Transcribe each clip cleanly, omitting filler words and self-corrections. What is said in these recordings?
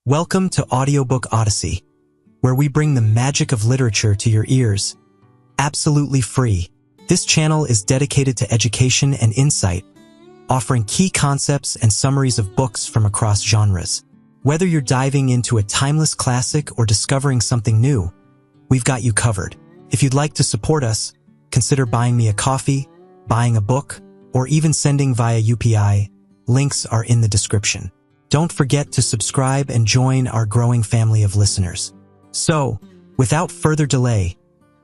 Welcome to Audiobook Odyssey, where we bring the magic of literature to your ears, absolutely free. This channel is dedicated to education and insight, offering key concepts and summaries of books from across genres. Whether you're diving into a timeless classic or discovering something new, we've got you covered. If you'd like to support us, consider buying me a coffee, buying a book, or even sending via UPI. Links are in the description. Don't forget to subscribe and join our growing family of listeners. So, without further delay,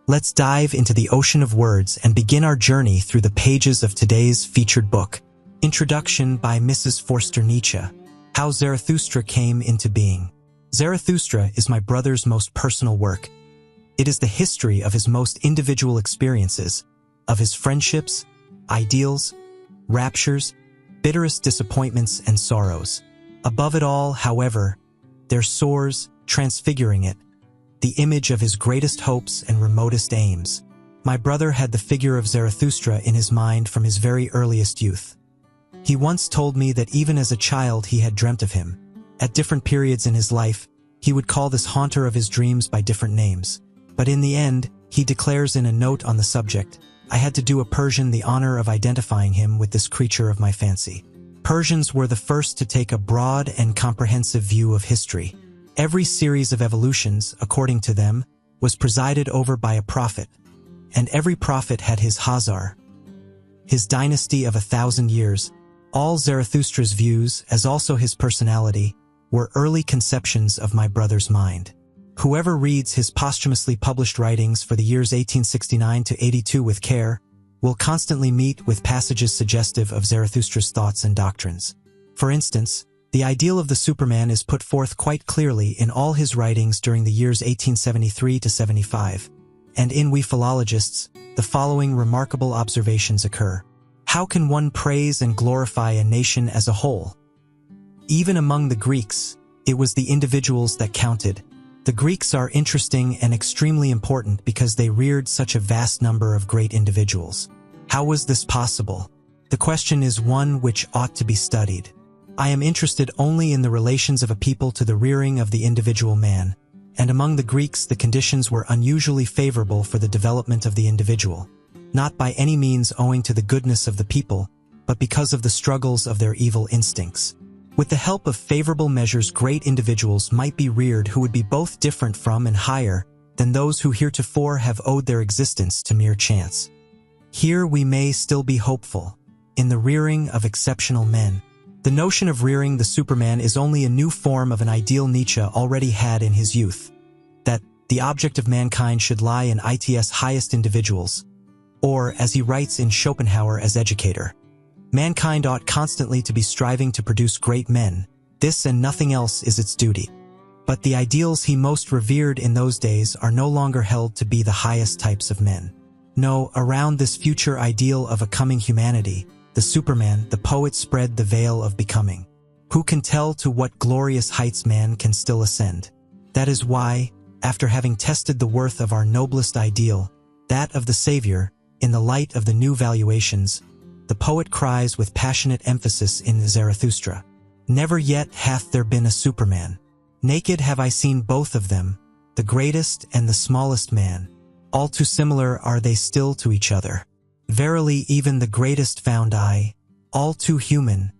let's dive into the ocean of words and begin our journey through the pages of today's featured book. Introduction by Mrs. Forster Nietzsche. How Zarathustra Came into Being. Zarathustra is my brother's most personal work. It is the history of his most individual experiences, of his friendships, ideals, raptures, bitterest disappointments and sorrows. Above it all, however, there soars, transfiguring it, the image of his greatest hopes and remotest aims. My brother had the figure of Zarathustra in his mind from his very earliest youth. He once told me that even as a child he had dreamt of him. At different periods in his life, he would call this haunter of his dreams by different names. But in the end, he declares in a note on the subject, I had to do a Persian the honor of identifying him with this creature of my fancy. Persians were the first to take a broad and comprehensive view of history. Every series of evolutions, according to them, was presided over by a prophet, and every prophet had his Hazar, his dynasty of 1,000 years. All Zarathustra's views, as also his personality, were early conceptions of my brother's mind. Whoever reads his posthumously published writings for the years 1869 to 82 with care will constantly meet with passages suggestive of Zarathustra's thoughts and doctrines. For instance, the ideal of the Superman is put forth quite clearly in all his writings during the years 1873 to 75, and in We Philologists, the following remarkable observations occur. How can one praise and glorify a nation as a whole? Even among the Greeks, it was the individuals that counted. The Greeks are interesting and extremely important because they reared such a vast number of great individuals. How was this possible? The question is one which ought to be studied. I am interested only in the relations of a people to the rearing of the individual man, and among the Greeks the conditions were unusually favorable for the development of the individual, not by any means owing to the goodness of the people, but because of the struggles of their evil instincts. With the help of favorable measures, great individuals might be reared who would be both different from and higher than those who heretofore have owed their existence to mere chance. Here we may still be hopeful, in the rearing of exceptional men. The notion of rearing the Superman is only a new form of an ideal Nietzsche already had in his youth, that the object of mankind should lie in its highest individuals, or, as he writes in Schopenhauer as educator, mankind ought constantly to be striving to produce great men. This and nothing else is its duty. But the ideals he most revered in those days are no longer held to be the highest types of men. No, around this future ideal of a coming humanity, the Superman, the poet spread the veil of becoming. Who can tell to what glorious heights man can still ascend? That is why, after having tested the worth of our noblest ideal, that of the Savior, in the light of the new valuations, the poet cries with passionate emphasis in Zarathustra, never yet hath there been a Superman. Naked have I seen both of them, the greatest and the smallest man. All too similar are they still to each other. Verily even the greatest found I, all too human.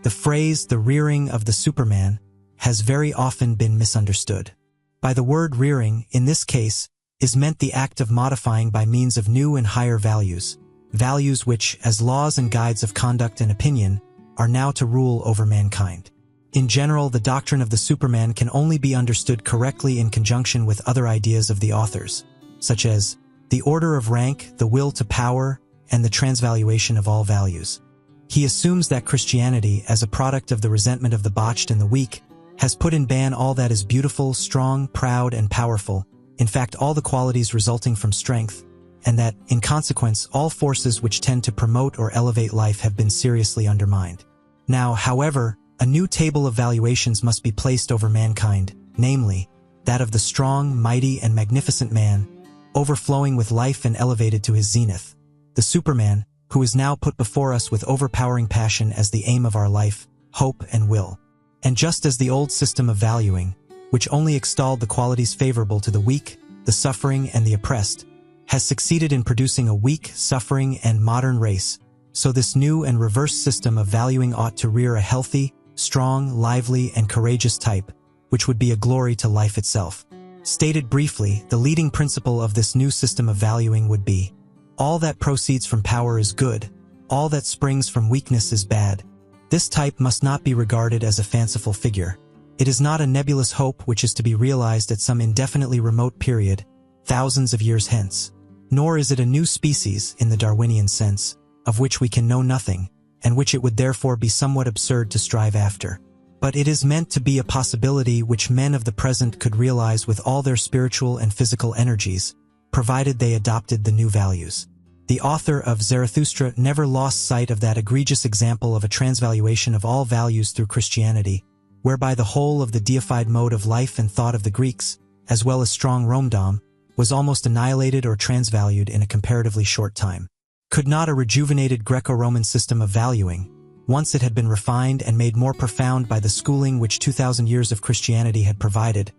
The phrase, the rearing of the Superman, has very often been misunderstood. By the word rearing, in this case, is meant the act of modifying by means of new and higher values. Values which, as laws and guides of conduct and opinion, are now to rule over mankind. In general, the doctrine of the Superman can only be understood correctly in conjunction with other ideas of the authors, such as the order of rank, the will to power, and the transvaluation of all values. He assumes that Christianity, as a product of the resentment of the botched and the weak, has put in ban all that is beautiful, strong, proud, and powerful, in fact all the qualities resulting from strength, and that, in consequence, all forces which tend to promote or elevate life have been seriously undermined. Now, however, a new table of valuations must be placed over mankind, namely, that of the strong, mighty, and magnificent man, overflowing with life and elevated to his zenith, the Superman, who is now put before us with overpowering passion as the aim of our life, hope, and will. And just as the old system of valuing, which only extolled the qualities favorable to the weak, the suffering, and the oppressed, has succeeded in producing a weak, suffering, and modern race, so this new and reverse system of valuing ought to rear a healthy, strong, lively, and courageous type, which would be a glory to life itself. Stated briefly, the leading principle of this new system of valuing would be, all that proceeds from power is good, all that springs from weakness is bad. This type must not be regarded as a fanciful figure. It is not a nebulous hope which is to be realized at some indefinitely remote period, thousands of years hence. Nor is it a new species, in the Darwinian sense, of which we can know nothing, and which it would therefore be somewhat absurd to strive after. But it is meant to be a possibility which men of the present could realize with all their spiritual and physical energies, provided they adopted the new values. The author of Zarathustra never lost sight of that egregious example of a transvaluation of all values through Christianity, whereby the whole of the deified mode of life and thought of the Greeks, as well as strong Romedom, was almost annihilated or transvalued in a comparatively short time. Could not a rejuvenated Greco-Roman system of valuing, once it had been refined and made more profound by the schooling which 2,000 years of Christianity had provided,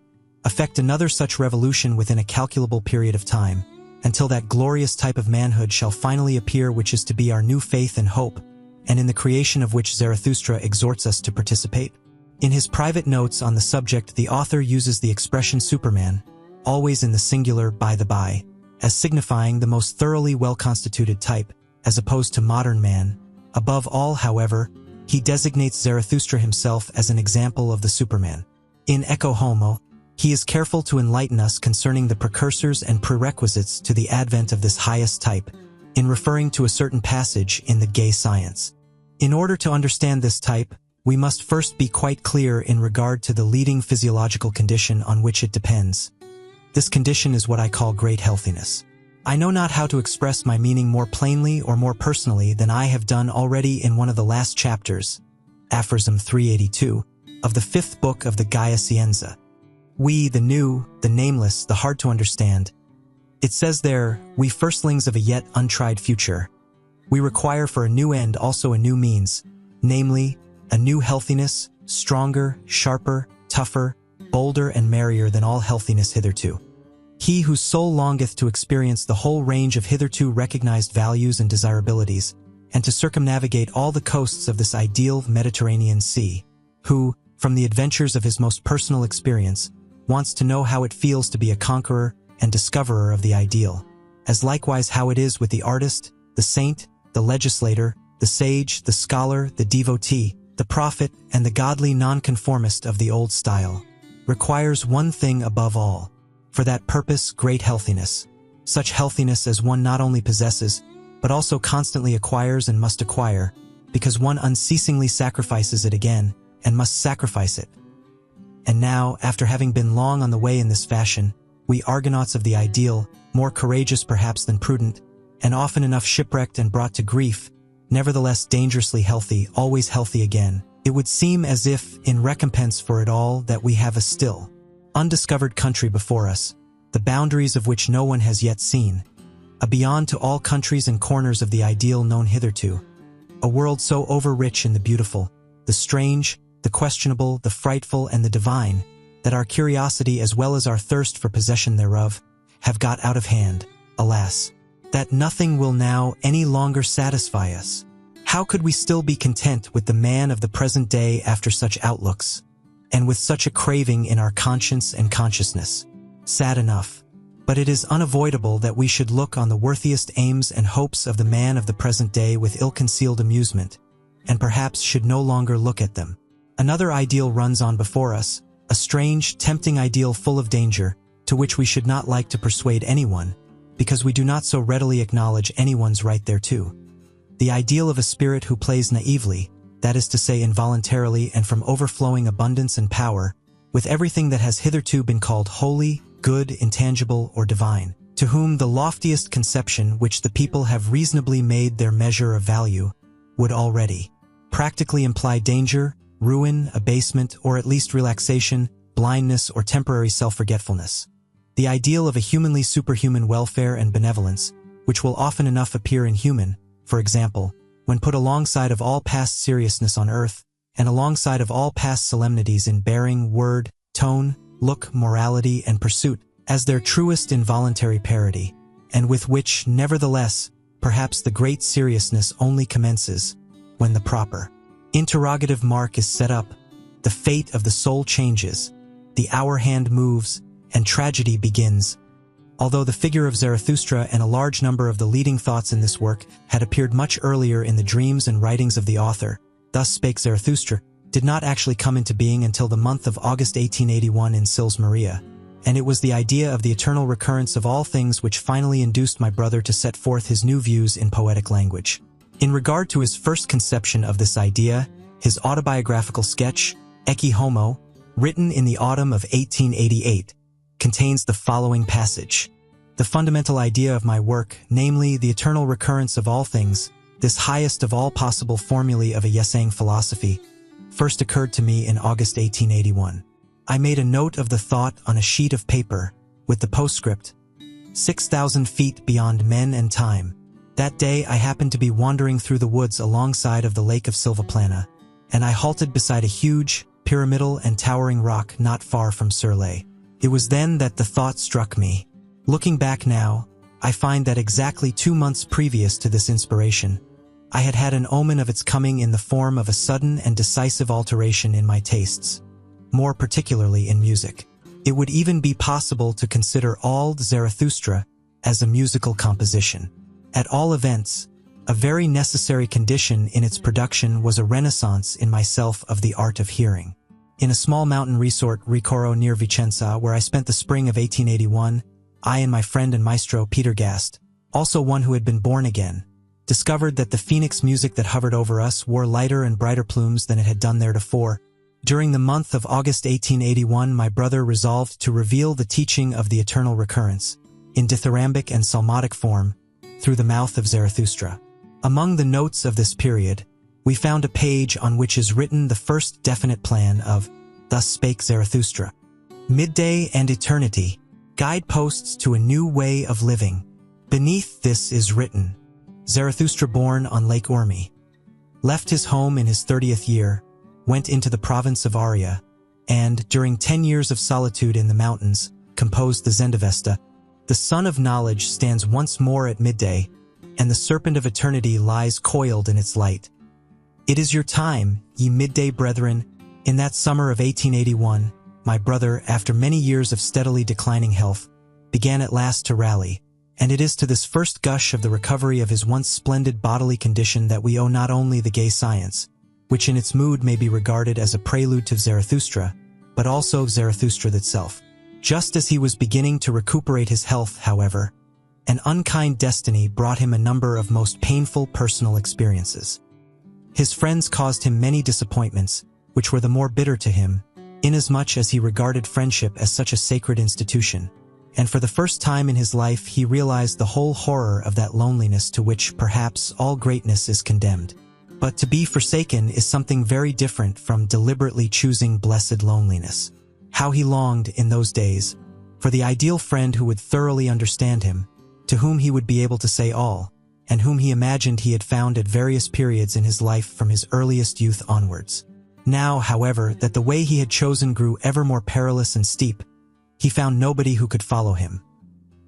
effect another such revolution within a calculable period of time, until that glorious type of manhood shall finally appear which is to be our new faith and hope, and in the creation of which Zarathustra exhorts us to participate? In his private notes on the subject, the author uses the expression Superman, always in the singular by the by, as signifying the most thoroughly well-constituted type, as opposed to modern man. Above all, however, he designates Zarathustra himself as an example of the Superman. In Ecce Homo, he is careful to enlighten us concerning the precursors and prerequisites to the advent of this highest type, in referring to a certain passage in the Gay Science. In order to understand this type, we must first be quite clear in regard to the leading physiological condition on which it depends. This condition is what I call great healthiness. I know not how to express my meaning more plainly or more personally than I have done already in one of the last chapters, aphorism 382, of the 5th book of the Gaia Scienza. We, the new, the nameless, the hard to understand. It says there, we firstlings of a yet untried future. We require for a new end also a new means, namely, a new healthiness, stronger, sharper, tougher, bolder and merrier than all healthiness hitherto. He whose soul longeth to experience the whole range of hitherto recognized values and desirabilities, and to circumnavigate all the coasts of this ideal Mediterranean Sea, who, from the adventures of his most personal experience, wants to know how it feels to be a conqueror and discoverer of the ideal, as likewise how it is with the artist, the saint, the legislator, the sage, the scholar, the devotee, the prophet, and the godly nonconformist of the old style, requires one thing above all. For that purpose, great healthiness, such healthiness as one not only possesses, but also constantly acquires and must acquire, because one unceasingly sacrifices it again, and must sacrifice it. And now, after having been long on the way in this fashion, we Argonauts of the ideal, more courageous perhaps than prudent, and often enough shipwrecked and brought to grief, nevertheless dangerously healthy, always healthy again, it would seem as if, in recompense for it all, that we have a still undiscovered country before us, the boundaries of which no one has yet seen, a beyond to all countries and corners of the ideal known hitherto, a world so over-rich in the beautiful, the strange, the questionable, the frightful, and the divine, that our curiosity as well as our thirst for possession thereof have got out of hand, alas, that nothing will now any longer satisfy us. How could we still be content with the man of the present day after such outlooks, and with such a craving in our conscience and consciousness? Sad enough, but it is unavoidable that we should look on the worthiest aims and hopes of the man of the present day with ill-concealed amusement, and perhaps should no longer look at them. Another ideal runs on before us, a strange, tempting ideal full of danger, to which we should not like to persuade anyone, because we do not so readily acknowledge anyone's right thereto. The ideal of a spirit who plays naively, that is to say involuntarily and from overflowing abundance and power, with everything that has hitherto been called holy, good, intangible, or divine, to whom the loftiest conception which the people have reasonably made their measure of value, would already practically imply danger, ruin, abasement, or at least relaxation, blindness, or temporary self-forgetfulness. The ideal of a humanly superhuman welfare and benevolence, which will often enough appear inhuman, for example, when put alongside of all past seriousness on earth, and alongside of all past solemnities in bearing, word, tone, look, morality, and pursuit, as their truest involuntary parody, and with which, nevertheless, perhaps the great seriousness only commences when the proper interrogative mark is set up, the fate of the soul changes, the hour hand moves, and tragedy begins. Although the figure of Zarathustra and a large number of the leading thoughts in this work had appeared much earlier in the dreams and writings of the author, thus Spake Zarathustra did not actually come into being until the month of August 1881 in Sils Maria, and it was the idea of the eternal recurrence of all things which finally induced my brother to set forth his new views in poetic language. In regard to his first conception of this idea, his autobiographical sketch, Ecce Homo, written in the autumn of 1888, contains the following passage. The fundamental idea of my work, namely the eternal recurrence of all things, this highest of all possible formulae of a Yesang philosophy, first occurred to me in August 1881. I made a note of the thought on a sheet of paper, with the postscript, 6,000 feet beyond men and time. That day I happened to be wandering through the woods alongside of the lake of Silvaplana, and I halted beside a huge, pyramidal and towering rock not far from Surley. It was then that the thought struck me. Looking back now, I find that exactly 2 months previous to this inspiration, I had had an omen of its coming in the form of a sudden and decisive alteration in my tastes, more particularly in music. It would even be possible to consider all Zarathustra as a musical composition. At all events, a very necessary condition in its production was a renaissance in myself of the art of hearing. In a small mountain resort, Ricoro near Vicenza, where I spent the spring of 1881, I and my friend and maestro Peter Gast, also one who had been born again, discovered that the phoenix music that hovered over us wore lighter and brighter plumes than it had done theretofore. During the month of August 1881, my brother resolved to reveal the teaching of the eternal recurrence, in dithyrambic and psalmodic form, through the mouth of Zarathustra. Among the notes of this period, we found a page on which is written the first definite plan of Thus Spake Zarathustra. Midday and eternity, guideposts to a new way of living. Beneath this is written, Zarathustra born on Lake Urmi, left his home in his 30th year, went into the province of Arya, and, during 10 years of solitude in the mountains, composed the Zendavesta. The sun of knowledge stands once more at midday, and the serpent of eternity lies coiled in its light. It is your time, ye midday brethren. In that summer of 1881, my brother, after many years of steadily declining health, began at last to rally, and it is to this first gush of the recovery of his once splendid bodily condition that we owe not only the gay science, which in its mood may be regarded as a prelude to Zarathustra, but also Zarathustra itself. Just as he was beginning to recuperate his health, however, an unkind destiny brought him a number of most painful personal experiences. His friends caused him many disappointments, which were the more bitter to him, inasmuch as he regarded friendship as such a sacred institution, and for the first time in his life he realized the whole horror of that loneliness to which perhaps all greatness is condemned. But to be forsaken is something very different from deliberately choosing blessed loneliness. How he longed, in those days, for the ideal friend who would thoroughly understand him, to whom he would be able to say all, and whom he imagined he had found at various periods in his life from his earliest youth onwards. Now, however, that the way he had chosen grew ever more perilous and steep, he found nobody who could follow him.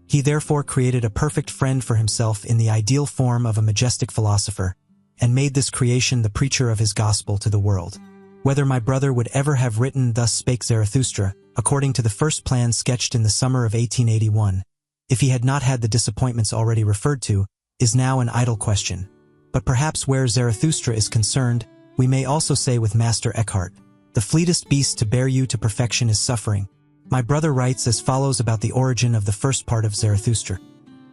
He therefore created a perfect friend for himself in the ideal form of a majestic philosopher, and made this creation the preacher of his gospel to the world. Whether my brother would ever have written Thus Spake Zarathustra, according to the first plan sketched in the summer of 1881, if he had not had the disappointments already referred to, is now an idle question. But perhaps where Zarathustra is concerned, we may also say with Master Eckhart, the fleetest beast to bear you to perfection is suffering. My brother writes as follows about the origin of the first part of Zarathustra.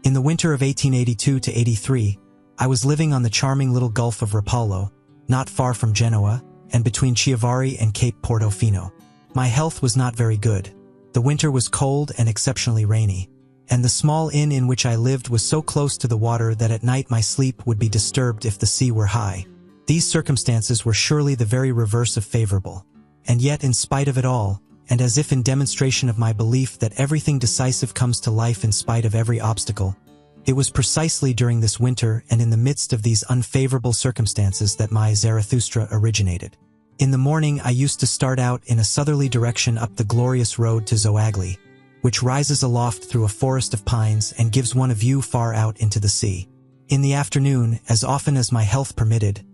In the winter of 1882 to 83, I was living on the charming little Gulf of Rapallo, not far from Genoa, and between Chiavari and Cape Portofino. My health was not very good. The winter was cold and exceptionally rainy, and the small inn in which I lived was so close to the water that at night my sleep would be disturbed if the sea were high. These circumstances were surely the very reverse of favorable. And yet, in spite of it all, and as if in demonstration of my belief that everything decisive comes to life in spite of every obstacle, it was precisely during this winter and in the midst of these unfavorable circumstances that my Zarathustra originated. In the morning I used to start out in a southerly direction up the glorious road to Zoagli, which rises aloft through a forest of pines and gives one a view far out into the sea. In the afternoon, as often as my health permitted,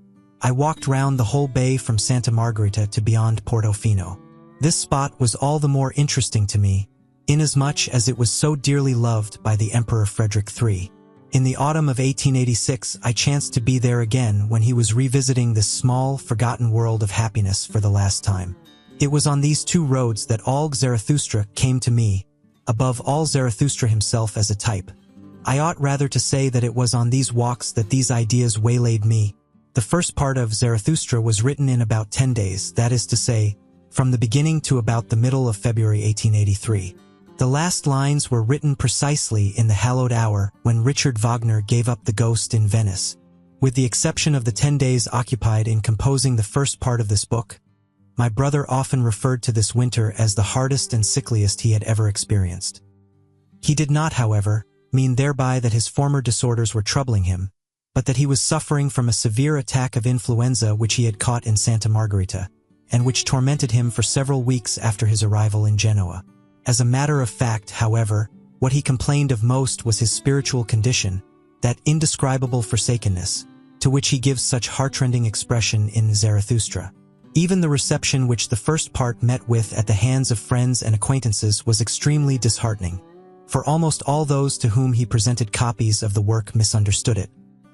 I walked round the whole bay from Santa Margherita to beyond Portofino. This spot was all the more interesting to me, inasmuch as it was so dearly loved by the Emperor Friedrich III. In the autumn of 1886, I chanced to be there again when he was revisiting this small, forgotten world of happiness for the last time. It was on these two roads that all Zarathustra came to me, above all Zarathustra himself as a type. I ought rather to say that it was on these walks that these ideas waylaid me. The first part of Zarathustra was written in about 10 days, that is to say, from the beginning to about the middle of February 1883. The last lines were written precisely in the hallowed hour when Richard Wagner gave up the Ghost in Venice. With the exception of the 10 days occupied in composing the first part of this book, my brother often referred to this winter as the hardest and sickliest he had ever experienced. He did not, however, mean thereby that his former disorders were troubling him, but that he was suffering from a severe attack of influenza which he had caught in Santa Margherita, and which tormented him for several weeks after his arrival in Genoa. As a matter of fact, however, what he complained of most was his spiritual condition, that indescribable forsakenness, to which he gives such heartrending expression in Zarathustra. Even the reception which the first part met with at the hands of friends and acquaintances was extremely disheartening, for almost all those to whom he presented copies of the work misunderstood it.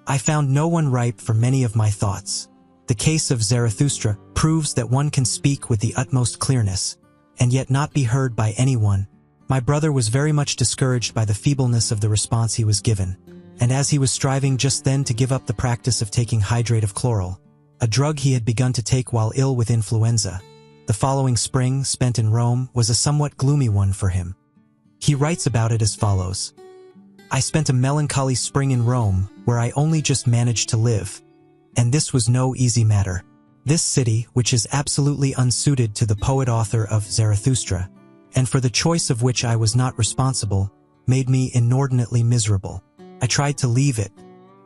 I found no one ripe for many of my thoughts. The case of Zarathustra proves that one can speak with the utmost clearness, and yet not be heard by anyone. My brother was very much discouraged by the feebleness of the response he was given, and as he was striving just then to give up the practice of taking hydrate of chloral, a drug he had begun to take while ill with influenza, the following spring spent in Rome was a somewhat gloomy one for him. He writes about it as follows: I spent a melancholy spring in Rome, where I only just managed to live, and this was no easy matter. This city, which is absolutely unsuited to the poet-author of Zarathustra, and for the choice of which I was not responsible, made me inordinately miserable. I tried to leave it.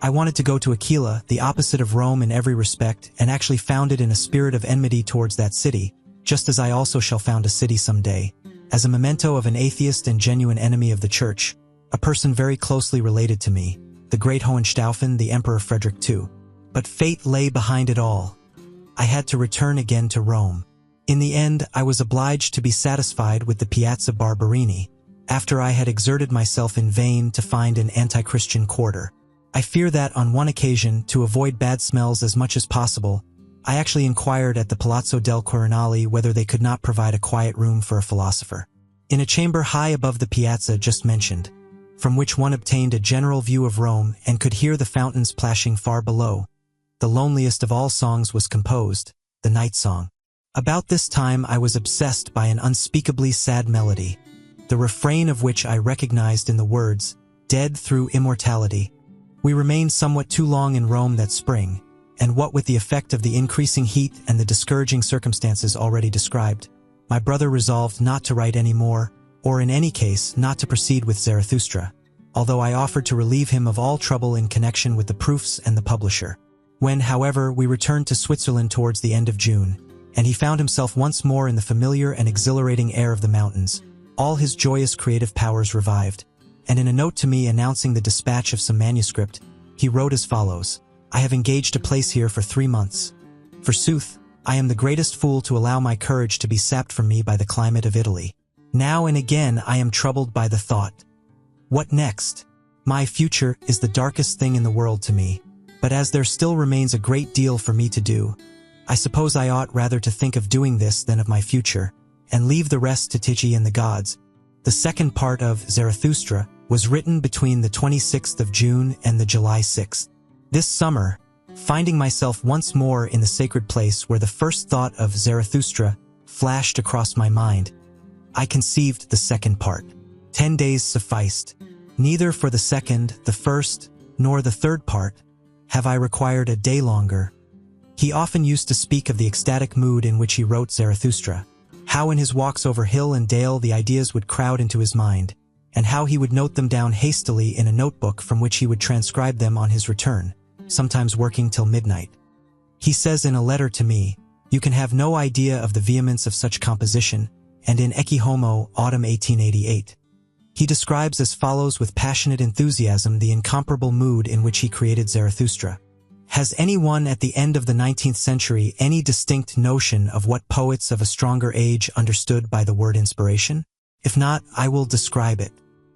I wanted to go to Aquila, the opposite of Rome in every respect, and actually found it in a spirit of enmity towards that city, just as I also shall found a city someday, as a memento of an atheist and genuine enemy of the Church, a person very closely related to me, the great Hohenstaufen, the Emperor Friedrich II. But fate lay behind it all. I had to return again to Rome. In the end, I was obliged to be satisfied with the Piazza Barberini, after I had exerted myself in vain to find an anti-Christian quarter. I fear that, on one occasion, to avoid bad smells as much as possible, I actually inquired at the Palazzo del Quirinale whether they could not provide a quiet room for a philosopher. In a chamber high above the piazza just mentioned, from which one obtained a general view of Rome and could hear the fountains plashing far below, the loneliest of all songs was composed, the Night Song. About this time I was obsessed by an unspeakably sad melody, the refrain of which I recognized in the words, "Dead through immortality." We remained somewhat too long in Rome that spring, and what with the effect of the increasing heat and the discouraging circumstances already described, my brother resolved not to write any more, or in any case not to proceed with Zarathustra, although I offered to relieve him of all trouble in connection with the proofs and the publisher. When, however, we returned to Switzerland towards the end of June, and he found himself once more in the familiar and exhilarating air of the mountains, all his joyous creative powers revived, and in a note to me announcing the dispatch of some manuscript, he wrote as follows: I have engaged a place here for 3 months. Forsooth, I am the greatest fool to allow my courage to be sapped from me by the climate of Italy. Now and again I am troubled by the thought, what next? My future is the darkest thing in the world to me, but as there still remains a great deal for me to do, I suppose I ought rather to think of doing this than of my future, and leave the rest to Tyche and the gods. The second part of Zarathustra was written between the 26th of June and the July 6th. This summer, finding myself once more in the sacred place where the first thought of Zarathustra flashed across my mind, I conceived the second part. 10 days sufficed. Neither for the second, the first, nor the third part have I required a day longer. He often used to speak of the ecstatic mood in which he wrote Zarathustra, how in his walks over hill and dale the ideas would crowd into his mind, and how he would note them down hastily in a notebook from which he would transcribe them on his return, sometimes working till midnight. He says in a letter to me, You can have no idea of the vehemence of such composition, and in Ecce Homo, Autumn 1888, he describes as follows with passionate enthusiasm the incomparable mood in which he created Zarathustra. Has anyone at the end of the 19th century any distinct notion of what poets of a stronger age understood by the word inspiration? If not, I will describe it.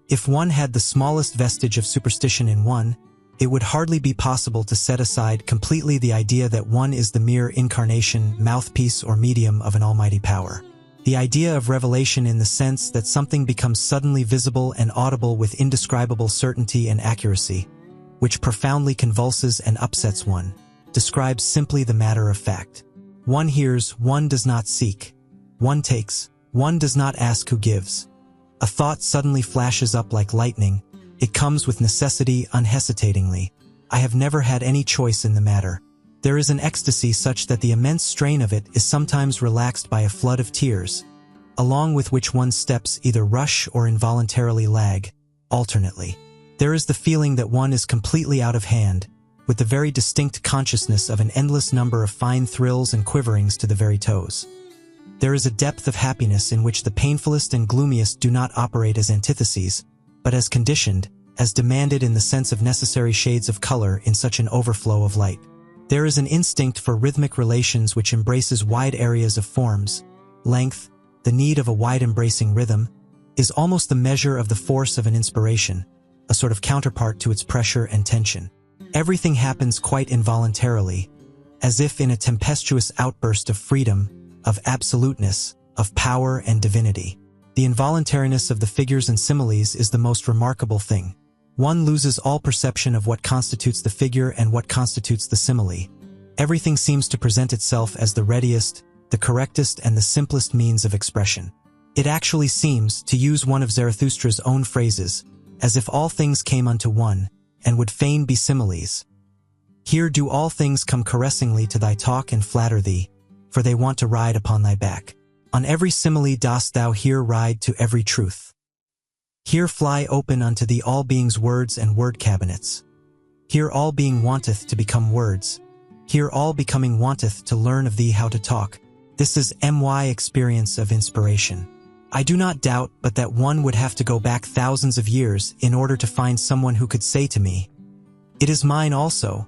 If one had the smallest vestige of superstition in one, it would hardly be possible to set aside completely the idea that one is the mere incarnation, mouthpiece, or medium of an almighty power. The idea of revelation in the sense that something becomes suddenly visible and audible with indescribable certainty and accuracy, which profoundly convulses and upsets one, describes simply the matter of fact. One hears, one does not seek. One takes, one does not ask who gives. A thought suddenly flashes up like lightning. It comes with necessity unhesitatingly. I have never had any choice in the matter. There is an ecstasy such that the immense strain of it is sometimes relaxed by a flood of tears, along with which one's steps either rush or involuntarily lag, alternately. There is the feeling that one is completely out of hand, with the very distinct consciousness of an endless number of fine thrills and quiverings to the very toes. There is a depth of happiness in which the painfulest and gloomiest do not operate as antitheses, but as conditioned, as demanded in the sense of necessary shades of color in such an overflow of light. There is an instinct for rhythmic relations which embraces wide areas of forms, length. The need of a wide-embracing rhythm is almost the measure of the force of an inspiration, a sort of counterpart to its pressure and tension. Everything happens quite involuntarily, as if in a tempestuous outburst of freedom, of absoluteness, of power and divinity. The involuntariness of the figures and similes is the most remarkable thing. One loses all perception of what constitutes the figure and what constitutes the simile. Everything seems to present itself as the readiest, the correctest, and the simplest means of expression. It actually seems, to use one of Zarathustra's own phrases, as if all things came unto one, and would fain be similes. Here do all things come caressingly to thy talk and flatter thee, for they want to ride upon thy back. On every simile dost thou here ride to every truth. Here fly open unto thee all being's words and word cabinets. Here all being wanteth to become words. Here all becoming wanteth to learn of thee how to talk. This is my experience of inspiration. I do not doubt but that one would have to go back thousands of years in order to find someone who could say to me, "It is mine also."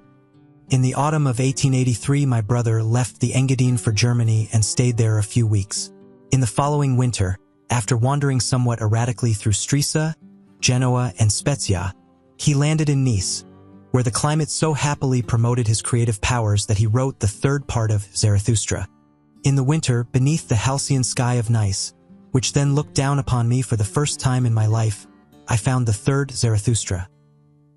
In the autumn of 1883 my brother left the Engadine for Germany and stayed there a few weeks. In the following winter, after wandering somewhat erratically through Stresa, Genoa, and Spezia, he landed in Nice, where the climate so happily promoted his creative powers that he wrote the third part of Zarathustra. In the winter, beneath the halcyon sky of Nice, which then looked down upon me for the first time in my life, I found the third Zarathustra,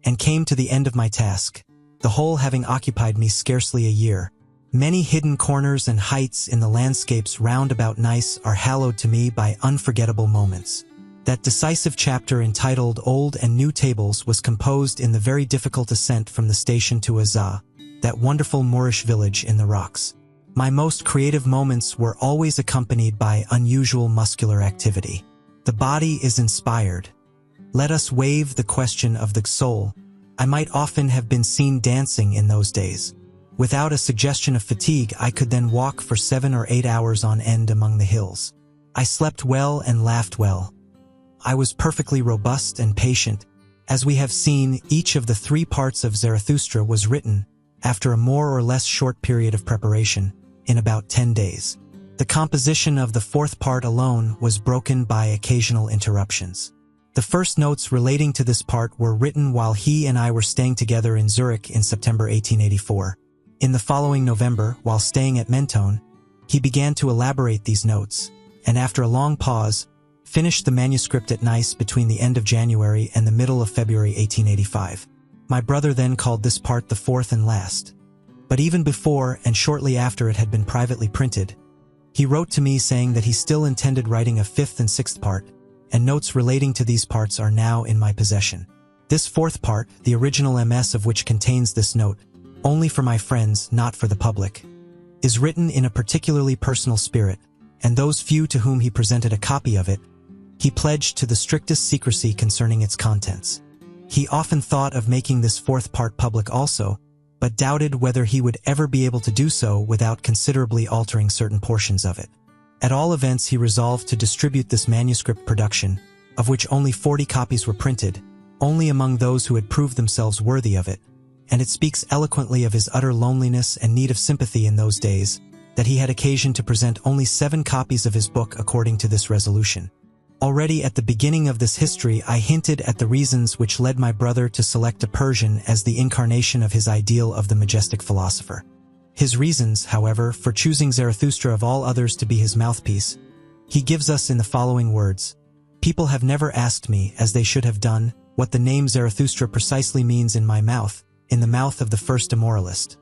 and came to the end of my task, the whole having occupied me scarcely a year. Many hidden corners and heights in the landscapes round about Nice are hallowed to me by unforgettable moments. That decisive chapter entitled Old and New Tables was composed in the very difficult ascent from the station to Azaz, that wonderful Moorish village in the rocks. My most creative moments were always accompanied by unusual muscular activity. The body is inspired. Let us waive the question of the soul. I might often have been seen dancing in those days. Without a suggestion of fatigue, I could then walk for 7 or 8 hours on end among the hills. I slept well and laughed well. I was perfectly robust and patient. As we have seen, each of the 3 parts of Zarathustra was written, after a more or less short period of preparation, in about 10 days. The composition of the 4th part alone was broken by occasional interruptions. The first notes relating to this part were written while he and I were staying together in Zurich in September 1884. In the following November, while staying at Mentone, he began to elaborate these notes, and after a long pause, finished the manuscript at Nice between the end of January and the middle of February 1885. My brother then called this part the 4th and last. But even before and shortly after it had been privately printed, he wrote to me saying that he still intended writing a 5th and 6th part, and notes relating to these parts are now in my possession. This 4th part, the original MS of which contains this note, only for my friends, not for the public, is written in a particularly personal spirit, and those few to whom he presented a copy of it, he pledged to the strictest secrecy concerning its contents. He often thought of making this 4th part public also, but doubted whether he would ever be able to do so without considerably altering certain portions of it. At all events, he resolved to distribute this manuscript production, of which only 40 copies were printed, only among those who had proved themselves worthy of it, and it speaks eloquently of his utter loneliness and need of sympathy in those days, that he had occasion to present only 7 copies of his book according to this resolution. Already at the beginning of this history I hinted at the reasons which led my brother to select a Persian as the incarnation of his ideal of the majestic philosopher. His reasons, however, for choosing Zarathustra of all others to be his mouthpiece, he gives us in the following words: "People have never asked me, as they should have done, what the name Zarathustra precisely means in my mouth, in the mouth of the first immoralist.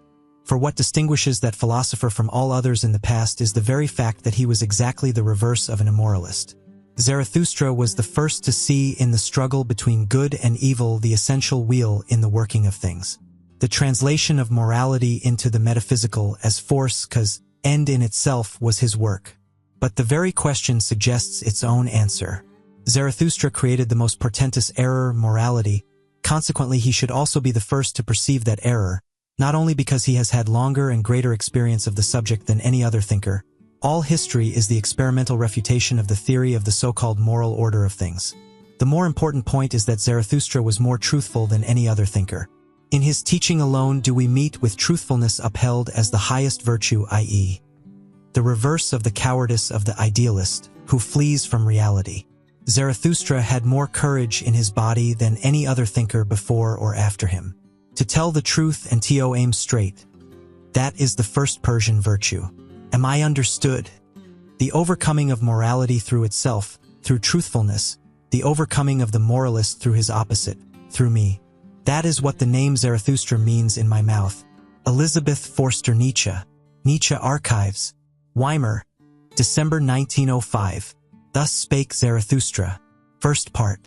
For what distinguishes that philosopher from all others in the past is the very fact that he was exactly the reverse of an immoralist. Zarathustra was the first to see in the struggle between good and evil the essential wheel in the working of things. The translation of morality into the metaphysical as force cause end in itself was his work. But the very question suggests its own answer. Zarathustra created the most portentous error, morality. Consequently, he should also be the first to perceive that error, not only because he has had longer and greater experience of the subject than any other thinker. All history is the experimental refutation of the theory of the so-called moral order of things. The more important point is that Zarathustra was more truthful than any other thinker. In his teaching alone do we meet with truthfulness upheld as the highest virtue, i.e., the reverse of the cowardice of the idealist, who flees from reality. Zarathustra had more courage in his body than any other thinker before or after him. To tell the truth and to aim straight. That is the first Persian virtue. Am I understood? The overcoming of morality through itself, through truthfulness, the overcoming of the moralist through his opposite, through me. That is what the name Zarathustra means in my mouth. Elizabeth Forster Nietzsche. Nietzsche Archives. Weimar, December 1905. Thus Spake Zarathustra. First part.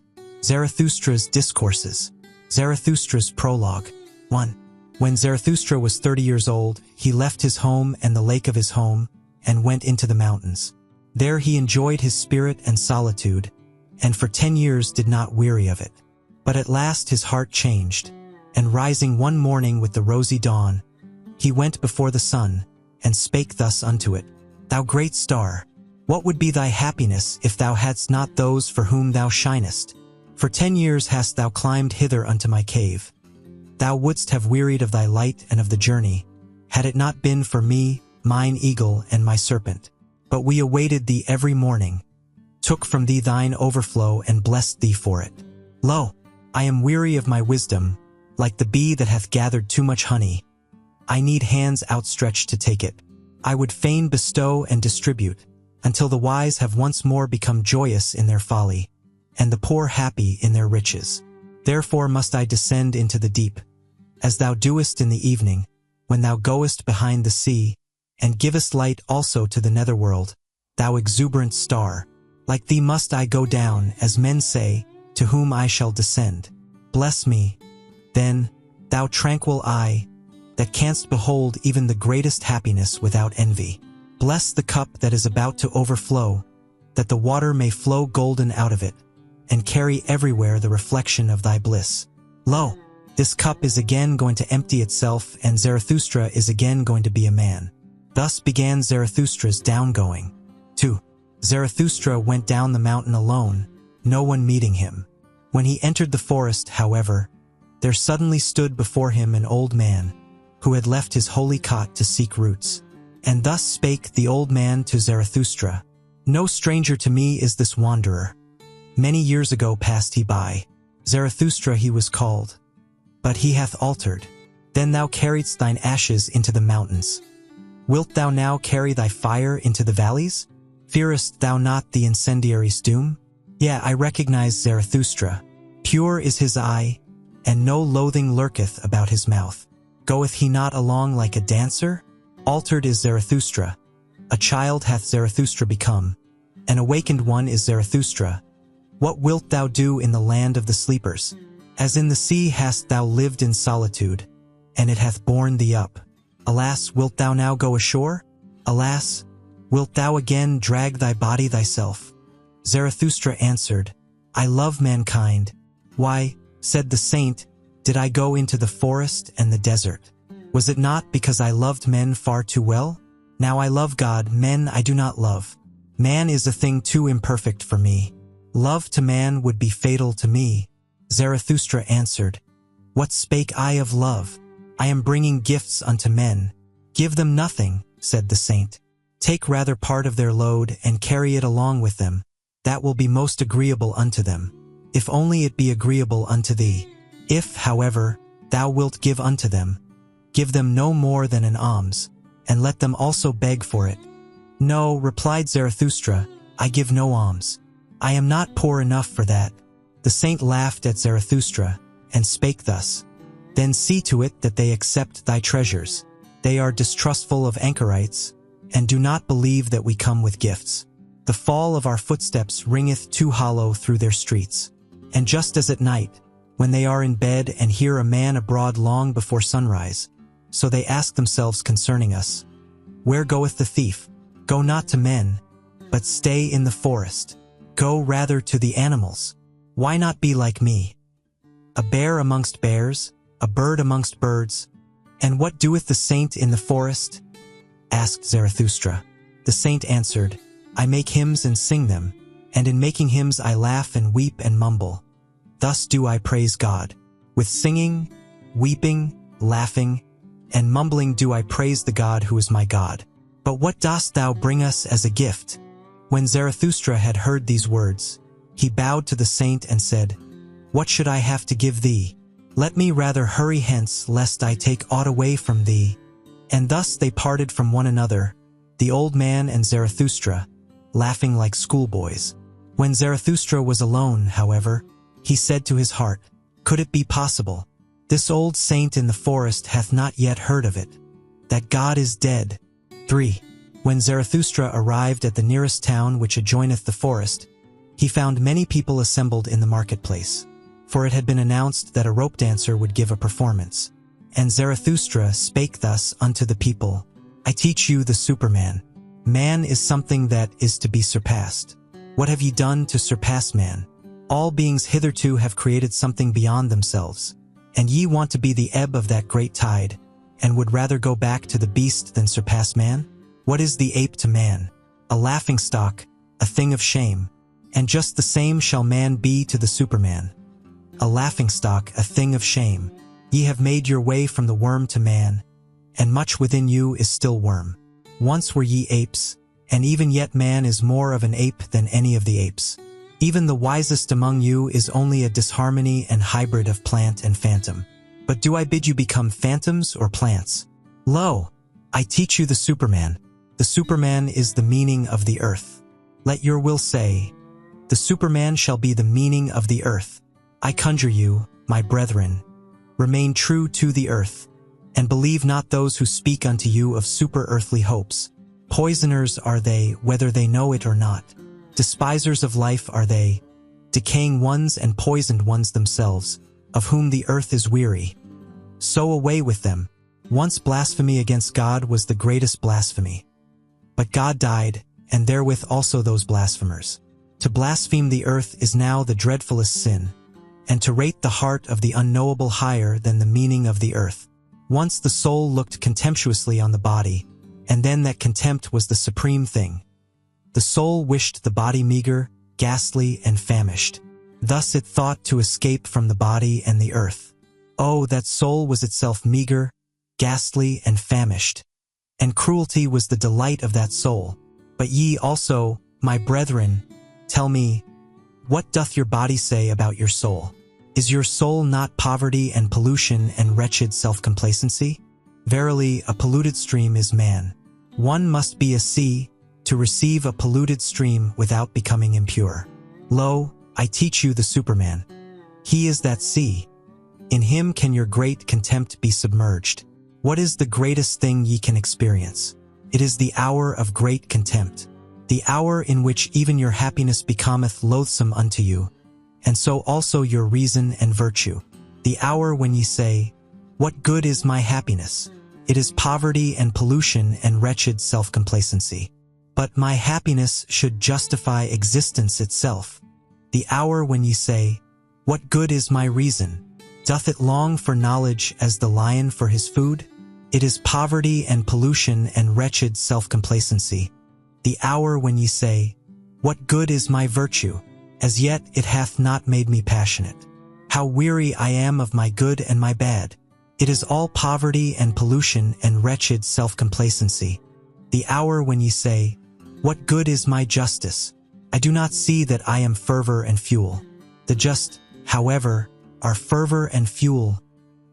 Zarathustra's Discourses. Zarathustra's Prologue. 1. When Zarathustra was 30 years old, he left his home and the lake of his home, and went into the mountains. There he enjoyed his spirit and solitude, and for 10 years did not weary of it. But at last his heart changed, and rising one morning with the rosy dawn, he went before the sun, and spake thus unto it: Thou great star, what would be thy happiness if thou hadst not those for whom thou shinest? For 10 years hast thou climbed hither unto my cave. Thou wouldst have wearied of thy light and of the journey, had it not been for me, mine eagle, and my serpent. But we awaited thee every morning, took from thee thine overflow, and blessed thee for it. Lo, I am weary of my wisdom, like the bee that hath gathered too much honey. I need hands outstretched to take it. I would fain bestow and distribute, until the wise have once more become joyous in their folly, and the poor happy in their riches. Therefore must I descend into the deep, as thou doest in the evening, when thou goest behind the sea, and givest light also to the netherworld, thou exuberant star. Like thee must I go down, as men say, to whom I shall descend. Bless me, then, thou tranquil eye, that canst behold even the greatest happiness without envy. Bless the cup that is about to overflow, that the water may flow golden out of it, and carry everywhere the reflection of thy bliss. Lo, this cup is again going to empty itself, and Zarathustra is again going to be a man. Thus began Zarathustra's downgoing. 2. Zarathustra went down the mountain alone, no one meeting him. When he entered the forest, however, there suddenly stood before him an old man, who had left his holy cot to seek roots. And thus spake the old man to Zarathustra: No stranger to me is this wanderer. Many years ago passed he by. Zarathustra he was called. But he hath altered. Then thou carriedst thine ashes into the mountains. Wilt thou now carry thy fire into the valleys? Fearest thou not the incendiary's doom? Yea, I recognize Zarathustra. Pure is his eye, and no loathing lurketh about his mouth. Goeth he not along like a dancer? Altered is Zarathustra. A child hath Zarathustra become. An awakened one is Zarathustra. What wilt thou do in the land of the sleepers? As in the sea hast thou lived in solitude, and it hath borne thee up. Alas, wilt thou now go ashore? Alas, wilt thou again drag thy body thyself? Zarathustra answered, I love mankind. Why, said the saint, did I go into the forest and the desert? Was it not because I loved men far too well? Now I love God, men I do not love. Man is a thing too imperfect for me. Love to man would be fatal to me. Zarathustra answered, What spake I of love? I am bringing gifts unto men. Give them nothing, said the saint. Take rather part of their load and carry it along with them. That will be most agreeable unto them, if only it be agreeable unto thee. If, however, thou wilt give unto them, give them no more than an alms, and let them also beg for it. No, replied Zarathustra, I give no alms. I am not poor enough for that. The saint laughed at Zarathustra, and spake thus, Then see to it that they accept thy treasures. They are distrustful of anchorites, and do not believe that we come with gifts. The fall of our footsteps ringeth too hollow through their streets. And just as at night, when they are in bed and hear a man abroad long before sunrise, so they ask themselves concerning us, Where goeth the thief? Go not to men, but stay in the forest. Go rather to the animals. Why not be like me? A bear amongst bears, a bird amongst birds. And what doeth the saint in the forest? Asked Zarathustra. The saint answered, I make hymns and sing them, and in making hymns I laugh and weep and mumble. Thus do I praise God. With singing, weeping, laughing, and mumbling do I praise the God who is my God. But what dost thou bring us as a gift? When Zarathustra had heard these words, he bowed to the saint and said, What should I have to give thee? Let me rather hurry hence, lest I take aught away from thee. And thus they parted from one another, the old man and Zarathustra, laughing like schoolboys. When Zarathustra was alone, however, he said to his heart, Could it be possible? This old saint in the forest hath not yet heard of it, that God is dead. 3. When Zarathustra arrived at the nearest town which adjoineth the forest, he found many people assembled in the marketplace, for it had been announced that a rope dancer would give a performance. And Zarathustra spake thus unto the people, I teach you the Superman. Man is something that is to be surpassed. What have ye done to surpass man? All beings hitherto have created something beyond themselves, and ye want to be the ebb of that great tide, and would rather go back to the beast than surpass man? What is the ape to man? A laughingstock, a thing of shame. And just the same shall man be to the Superman. A laughingstock, a thing of shame. Ye have made your way from the worm to man, and much within you is still worm. Once were ye apes, and even yet man is more of an ape than any of the apes. Even the wisest among you is only a disharmony and hybrid of plant and phantom. But do I bid you become phantoms or plants? Lo, I teach you the Superman. The Superman is the meaning of the earth. Let your will say, the Superman shall be the meaning of the earth. I conjure you, my brethren, remain true to the earth, and believe not those who speak unto you of super-earthly hopes. Poisoners are they, whether they know it or not. Despisers of life are they, decaying ones and poisoned ones themselves, of whom the earth is weary. So away with them. Once blasphemy against God was the greatest blasphemy. But God died, and therewith also those blasphemers. To blaspheme the earth is now the dreadfulest sin, and to rate the heart of the unknowable higher than the meaning of the earth. Once the soul looked contemptuously on the body, and then that contempt was the supreme thing. The soul wished the body meager, ghastly, and famished. Thus it thought to escape from the body and the earth. Oh, that soul was itself meager, ghastly, and famished. And cruelty was the delight of that soul. But ye also, my brethren, tell me, what doth your body say about your soul? Is your soul not poverty and pollution and wretched self-complacency? Verily, a polluted stream is man. One must be a sea to receive a polluted stream without becoming impure. Lo, I teach you the Superman. He is that sea. In him can your great contempt be submerged. What is the greatest thing ye can experience? It is the hour of great contempt, the hour in which even your happiness becometh loathsome unto you, and so also your reason and virtue. The hour when ye say, What good is my happiness? It is poverty and pollution and wretched self-complacency. But my happiness should justify existence itself. The hour when ye say, What good is my reason? Doth it long for knowledge as the lion for his food? It is poverty and pollution and wretched self-complacency. The hour when ye say, what good is my virtue? As yet it hath not made me passionate. How weary I am of my good and my bad. It is all poverty and pollution and wretched self-complacency. The hour when ye say, what good is my justice? I do not see that I am fervor and fuel. The just, however, are fervor and fuel.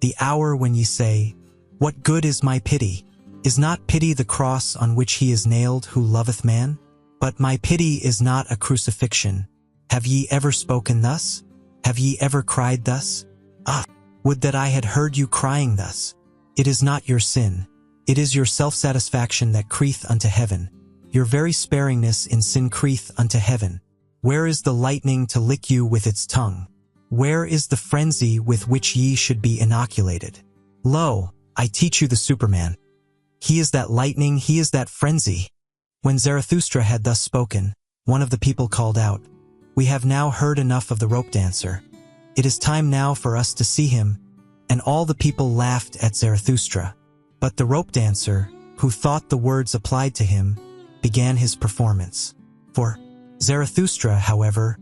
The hour when ye say, what good is my pity? Is not pity the cross on which he is nailed who loveth man? But my pity is not a crucifixion. Have ye ever spoken thus? Have ye ever cried thus? Ah, would that I had heard you crying thus. It is not your sin. It is your self-satisfaction that crieth unto heaven. Your very sparingness in sin crieth unto heaven. Where is the lightning to lick you with its tongue? Where is the frenzy with which ye should be inoculated? Lo, I teach you the Superman. He is that lightning, he is that frenzy. When Zarathustra had thus spoken, one of the people called out, we have now heard enough of the rope dancer. It is time now for us to see him. And all the people laughed at Zarathustra. But the rope dancer, who thought the words applied to him, began his performance. For Zarathustra, however,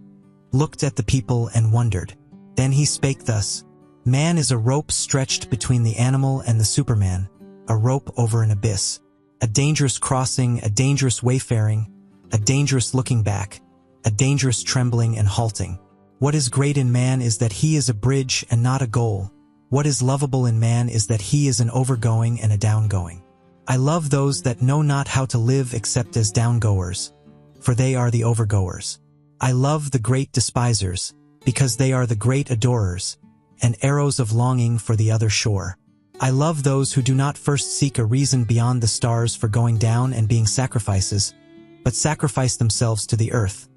looked at the people and wondered. Then he spake thus, man is a rope stretched between the animal and the Superman, a rope over an abyss, a dangerous crossing, a dangerous wayfaring, a dangerous looking back, a dangerous trembling and halting. What is great in man is that he is a bridge and not a goal. What is lovable in man is that he is an overgoing and a downgoing. I love those that know not how to live except as downgoers, for they are the overgoers. I love the great despisers, because they are the great adorers, and arrows of longing for the other shore. I love those who do not first seek a reason beyond the stars for going down and being sacrifices, but sacrifice themselves to the earth,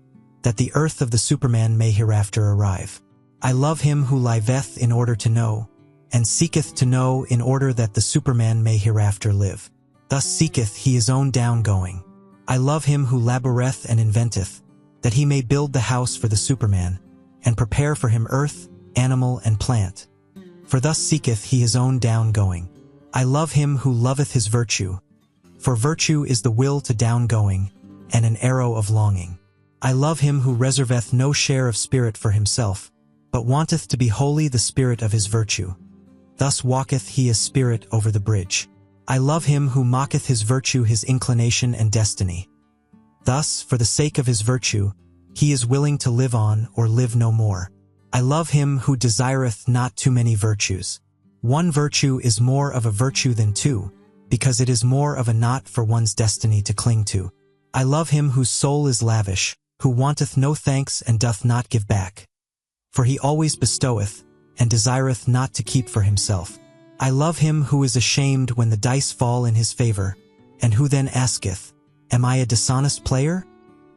that the earth of the Superman may hereafter arrive. I love him who liveth in order to know, and seeketh to know in order that the Superman may hereafter live. Thus seeketh he his own downgoing. I love him who laboureth and inventeth, that he may build the house for the Superman, and prepare for him earth, animal, and plant. For thus seeketh he his own downgoing. I love him who loveth his virtue, for virtue is the will to downgoing, and an arrow of longing. I love him who reserveth no share of spirit for himself, but wanteth to be wholly the spirit of his virtue. Thus walketh he as spirit over the bridge. I love him who mocketh his virtue his inclination and destiny. Thus, for the sake of his virtue, he is willing to live on or live no more. I love him who desireth not too many virtues. One virtue is more of a virtue than two, because it is more of a knot for one's destiny to cling to. I love him whose soul is lavish, who wanteth no thanks and doth not give back. For he always bestoweth, and desireth not to keep for himself. I love him who is ashamed when the dice fall in his favor, and who then asketh, am I a dishonest player?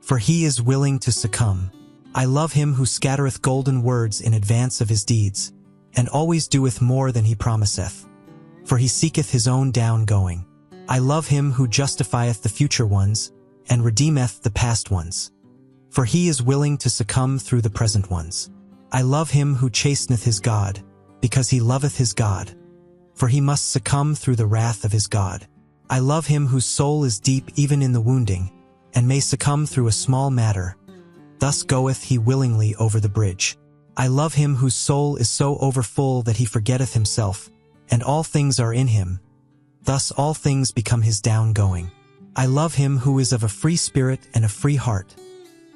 For he is willing to succumb. I love him who scattereth golden words in advance of his deeds, and always doeth more than he promiseth. For he seeketh his own downgoing. I love him who justifieth the future ones, and redeemeth the past ones. For he is willing to succumb through the present ones. I love him who chasteneth his God, because he loveth his God. For he must succumb through the wrath of his God. I love him whose soul is deep even in the wounding, and may succumb through a small matter. Thus goeth he willingly over the bridge. I love him whose soul is so overfull that he forgetteth himself, and all things are in him. Thus all things become his downgoing. I love him who is of a free spirit and a free heart.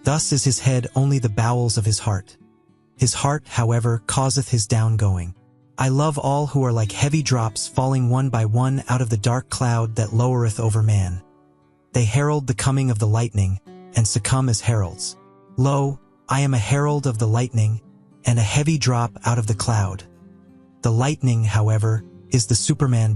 Thus is his head only the bowels of his heart. His heart, however, causeth his downgoing. I love all who are like heavy drops falling one by one out of the dark cloud that lowereth over man. They herald the coming of the lightning, and succumb as heralds. Lo, I am a herald of the lightning, and a heavy drop out of the cloud. The lightning, however, is the Superman.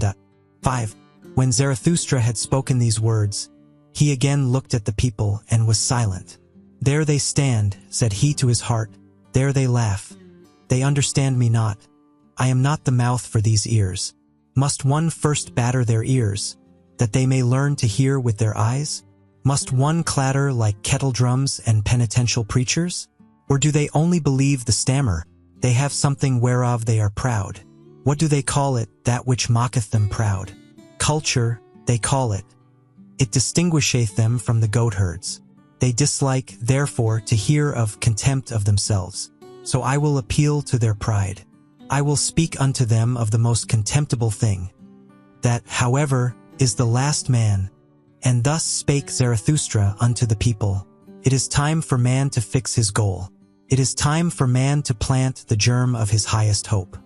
5. When Zarathustra had spoken these words, he again looked at the people and was silent. There they stand, said he to his heart, there they laugh. They understand me not. I am not the mouth for these ears. Must one first batter their ears, that they may learn to hear with their eyes? Must one clatter like kettle drums and penitential preachers? Or do they only believe the stammer? They have something whereof they are proud. What do they call it, that which mocketh them proud? culture, they call it. It distinguisheth them from the goatherds. They dislike, therefore, to hear of contempt of themselves. So I will appeal to their pride. I will speak unto them of the most contemptible thing. That, however, is the last man. And thus spake Zarathustra unto the people. It is time for man to fix his goal. It is time for man to plant the germ of his highest hope.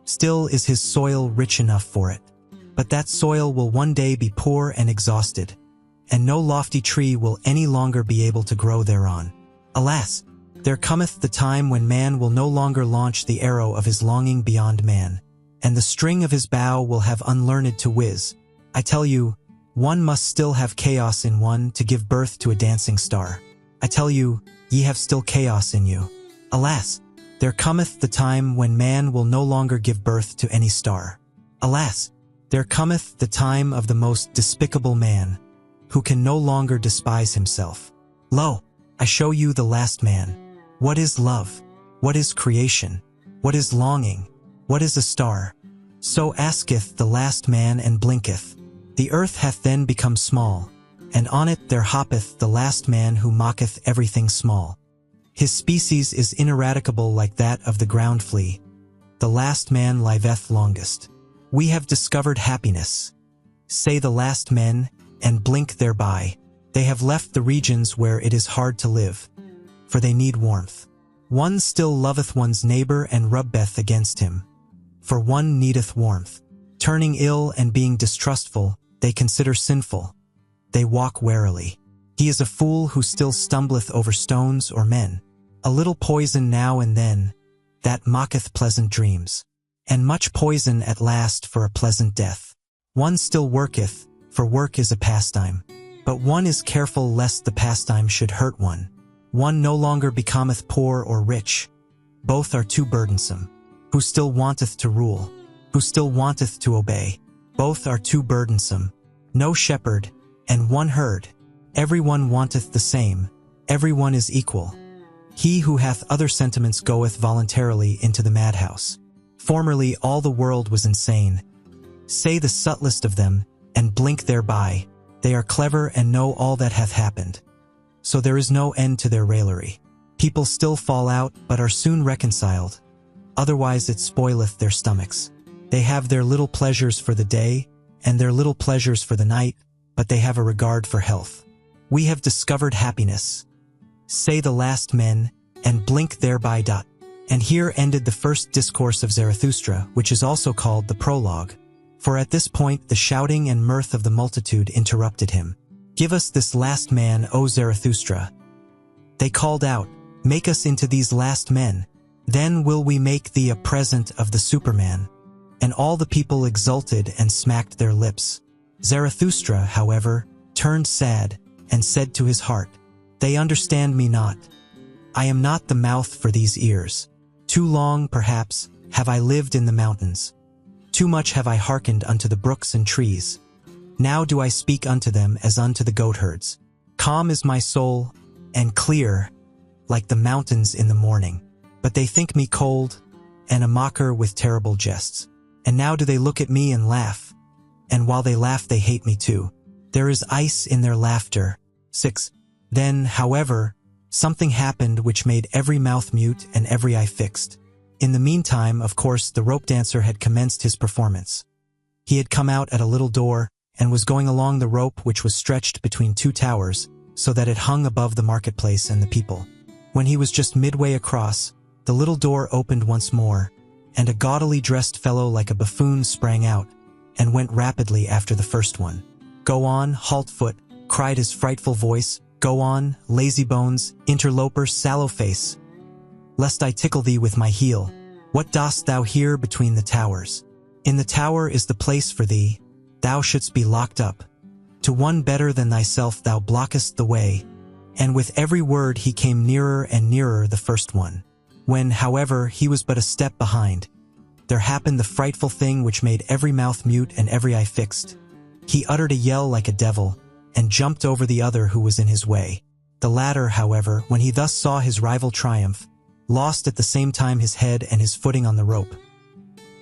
Still is his soil rich enough for it. But that soil will one day be poor and exhausted, and no lofty tree will any longer be able to grow thereon. Alas, there cometh the time when man will no longer launch the arrow of his longing beyond man, and the string of his bow will have unlearned to whiz. I tell you, one must still have chaos in one to give birth to a dancing star. I tell you, ye have still chaos in you. Alas, there cometh the time when man will no longer give birth to any star. Alas, there cometh the time of the most despicable man, who can no longer despise himself. Lo, I show you the last man. What is love? What is creation? What is longing? What is a star? So asketh the last man and blinketh. The earth hath then become small, and on it there hoppeth the last man who mocketh everything small. His species is ineradicable like that of the ground flea. The last man liveth longest. We have discovered happiness, say the last men, and blink thereby. They have left the regions where it is hard to live, for they need warmth. One still loveth one's neighbor and rubbeth against him, for one needeth warmth. Turning ill and being distrustful, they consider sinful. They walk warily. He is a fool who still stumbleth over stones or men. A little poison now and then, that mocketh pleasant dreams, and much poison at last for a pleasant death. One still worketh, for work is a pastime, but one is careful lest the pastime should hurt one. One no longer becometh poor or rich. Both are too burdensome. Who still wanteth to rule? Who still wanteth to obey? Both are too burdensome. No shepherd, and one herd. Every one wanteth the same. Every one is equal. He who hath other sentiments goeth voluntarily into the madhouse. Formerly all the world was insane. Say the subtlest of them, and blink thereby. They are clever and know all that hath happened. So there is no end to their raillery. People still fall out, but are soon reconciled. Otherwise it spoileth their stomachs. They have their little pleasures for the day, and their little pleasures for the night, but they have a regard for health. We have discovered happiness, say the last men, and blink thereby. And here ended the first discourse of Zarathustra, which is also called the prologue. For at this point the shouting and mirth of the multitude interrupted him. Give us this last man, O Zarathustra. They called out, make us into these last men. Then will we make thee a present of the Superman. And all the people exulted and smacked their lips. Zarathustra, however, turned sad, and said to his heart, they understand me not. I am not the mouth for these ears. Too long, perhaps, have I lived in the mountains. Too much have I hearkened unto the brooks and trees. Now do I speak unto them as unto the goatherds. Calm is my soul, and clear, like the mountains in the morning. But they think me cold, and a mocker with terrible jests. And now do they look at me and laugh, and while they laugh they hate me too. There is ice in their laughter. 6. Then, however, something happened which made every mouth mute and every eye fixed. In the meantime, of course, the rope dancer had commenced his performance. He had come out at a little door, and was going along the rope which was stretched between two towers, so that it hung above the marketplace and the people. When he was just midway across, the little door opened once more, and a gaudily dressed fellow like a buffoon sprang out, and went rapidly after the first one. Go on, halt-foot, cried his frightful voice. Go on, lazy bones, interloper, sallow face. Lest I tickle thee with my heel. What dost thou here between the towers? In the tower is the place for thee. Thou shouldst be locked up. To one better than thyself thou blockest the way. And with every word he came nearer and nearer the first one. When, however, he was but a step behind, there happened the frightful thing which made every mouth mute and every eye fixed. He uttered a yell like a devil, and jumped over the other who was in his way. The latter, however, when he thus saw his rival triumph, lost at the same time his head and his footing on the rope.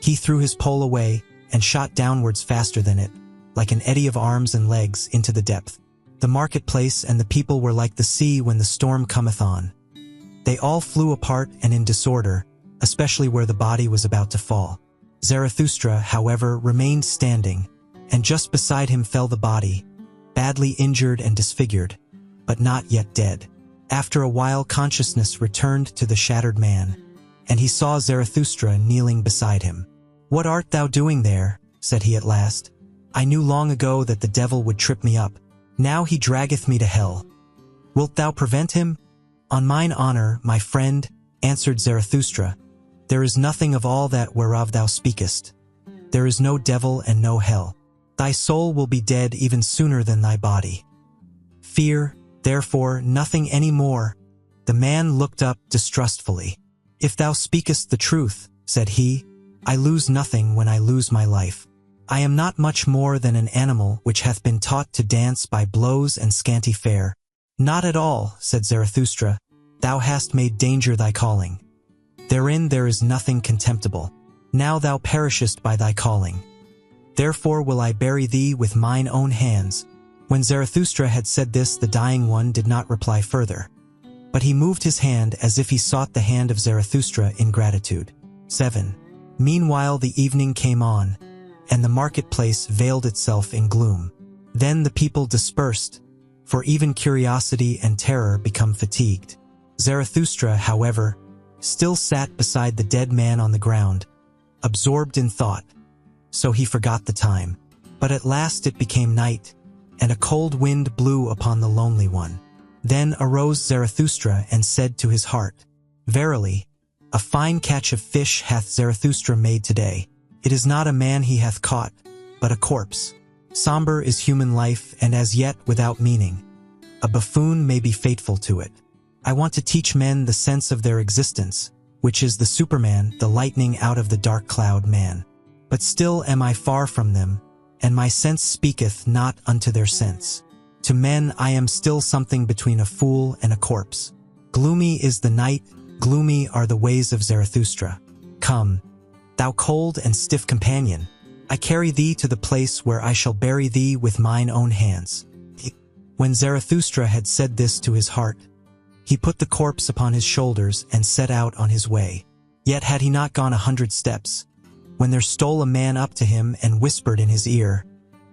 He threw his pole away, and shot downwards faster than it, like an eddy of arms and legs, into the depth. The marketplace and the people were like the sea when the storm cometh on. They all flew apart and in disorder, especially where the body was about to fall. Zarathustra, however, remained standing, and just beside him fell the body, badly injured and disfigured, but not yet dead. After a while consciousness returned to the shattered man, and he saw Zarathustra kneeling beside him. "What art thou doing there?" said he at last. "I knew long ago that the devil would trip me up. Now he draggeth me to hell. Wilt thou prevent him?" "On mine honor, my friend," answered Zarathustra, "there is nothing of all that whereof thou speakest. There is no devil and no hell. Thy soul will be dead even sooner than thy body. Fear, therefore, nothing any more." The man looked up distrustfully. "If thou speakest the truth," said he, "I lose nothing when I lose my life. I am not much more than an animal which hath been taught to dance by blows and scanty fare." "Not at all," said Zarathustra, "thou hast made danger thy calling. Therein there is nothing contemptible. Now thou perishest by thy calling. Therefore will I bury thee with mine own hands." When Zarathustra had said this, the dying one did not reply further, but he moved his hand as if he sought the hand of Zarathustra in gratitude. 7. Meanwhile the evening came on, and the marketplace veiled itself in gloom. Then the people dispersed, for even curiosity and terror become fatigued. Zarathustra, however, still sat beside the dead man on the ground, absorbed in thought, so he forgot the time. But at last it became night, and a cold wind blew upon the lonely one. Then arose Zarathustra and said to his heart, "Verily, a fine catch of fish hath Zarathustra made today. It is not a man he hath caught, but a corpse. Somber is human life, and as yet without meaning. A buffoon may be faithful to it. I want to teach men the sense of their existence, which is the Superman, the lightning out of the dark cloud man. But still am I far from them, and my sense speaketh not unto their sense. To men I am still something between a fool and a corpse. Gloomy is the night, gloomy are the ways of Zarathustra. Come, thou cold and stiff companion, I carry thee to the place where I shall bury thee with mine own hands." When Zarathustra had said this to his heart, he put the corpse upon his shoulders and set out on his way. Yet had he not gone 100 steps, when there stole a man up to him and whispered in his ear,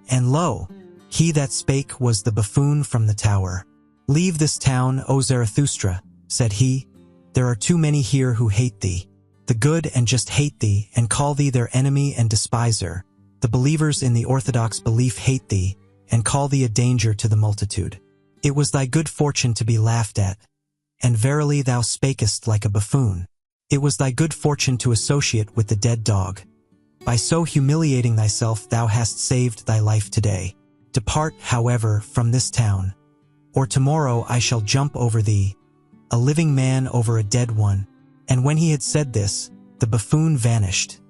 and lo, he that spake was the buffoon from the tower. "Leave this town, O Zarathustra," said he. "There are too many here who hate thee. The good and just hate thee and call thee their enemy and despiser. The believers in the orthodox belief hate thee and call thee a danger to the multitude. It was thy good fortune to be laughed at, and verily thou spakest like a buffoon. It was thy good fortune to associate with the dead dog. By so humiliating thyself thou hast saved thy life today. Depart, however, from this town, or tomorrow I shall jump over thee, a living man over a dead one." And when he had said this, the buffoon vanished.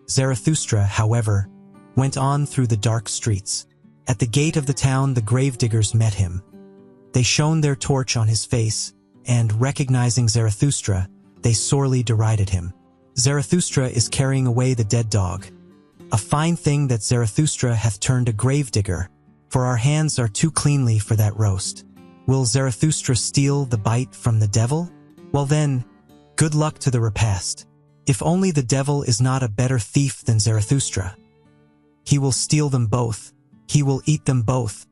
Zarathustra, however, went on through the dark streets. At the gate of the town the gravediggers met him. They shone their torch on his face, and, recognizing Zarathustra, they sorely derided him. "Zarathustra is carrying away the dead dog. A fine thing that Zarathustra hath turned a gravedigger, for our hands are too cleanly for that roast. Will Zarathustra steal the bite from the devil? Well then, good luck to the repast. If only the devil is not a better thief than Zarathustra. He will steal them both, he will eat them both."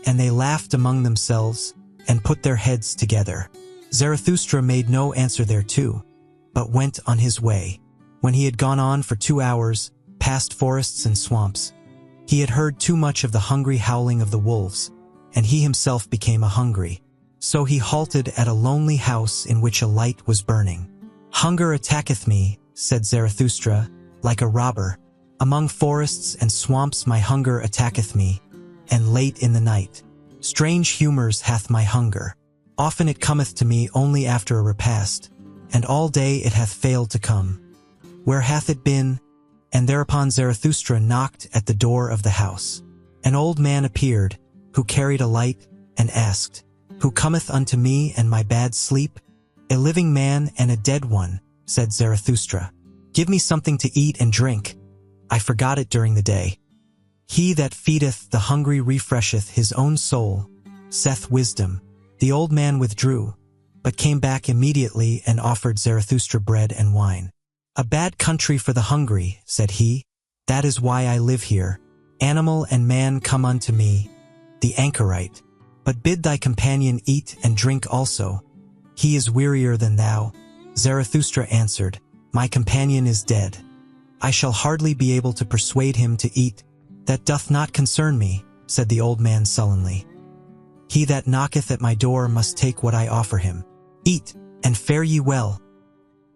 And they laughed among themselves, and put their heads together. Zarathustra made no answer thereto, but went on his way. When he had gone on for 2 hours, past forests and swamps, he had heard too much of the hungry howling of the wolves, and he himself became hungry. So he halted at a lonely house in which a light was burning. "Hunger attacketh me," said Zarathustra, "like a robber. Among forests and swamps my hunger attacketh me, and late in the night. Strange humors hath my hunger. Often it cometh to me only after a repast, and all day it hath failed to come. Where hath it been?" And thereupon Zarathustra knocked at the door of the house. An old man appeared, who carried a light, and asked, "Who cometh unto me and my bad sleep?" "A living man and a dead one," said Zarathustra. "Give me something to eat and drink. I forgot it during the day." He that feedeth the hungry refresheth his own soul, saith wisdom. The old man withdrew, but came back immediately and offered Zarathustra bread and wine. A bad country for the hungry, said he. That is why I live here. Animal and man come unto me, the anchorite. But bid thy companion eat and drink also. He is wearier than thou. Zarathustra answered, My companion is dead. I shall hardly be able to persuade him to eat. That doth not concern me, said the old man sullenly. He that knocketh at my door must take what I offer him. Eat, and fare ye well.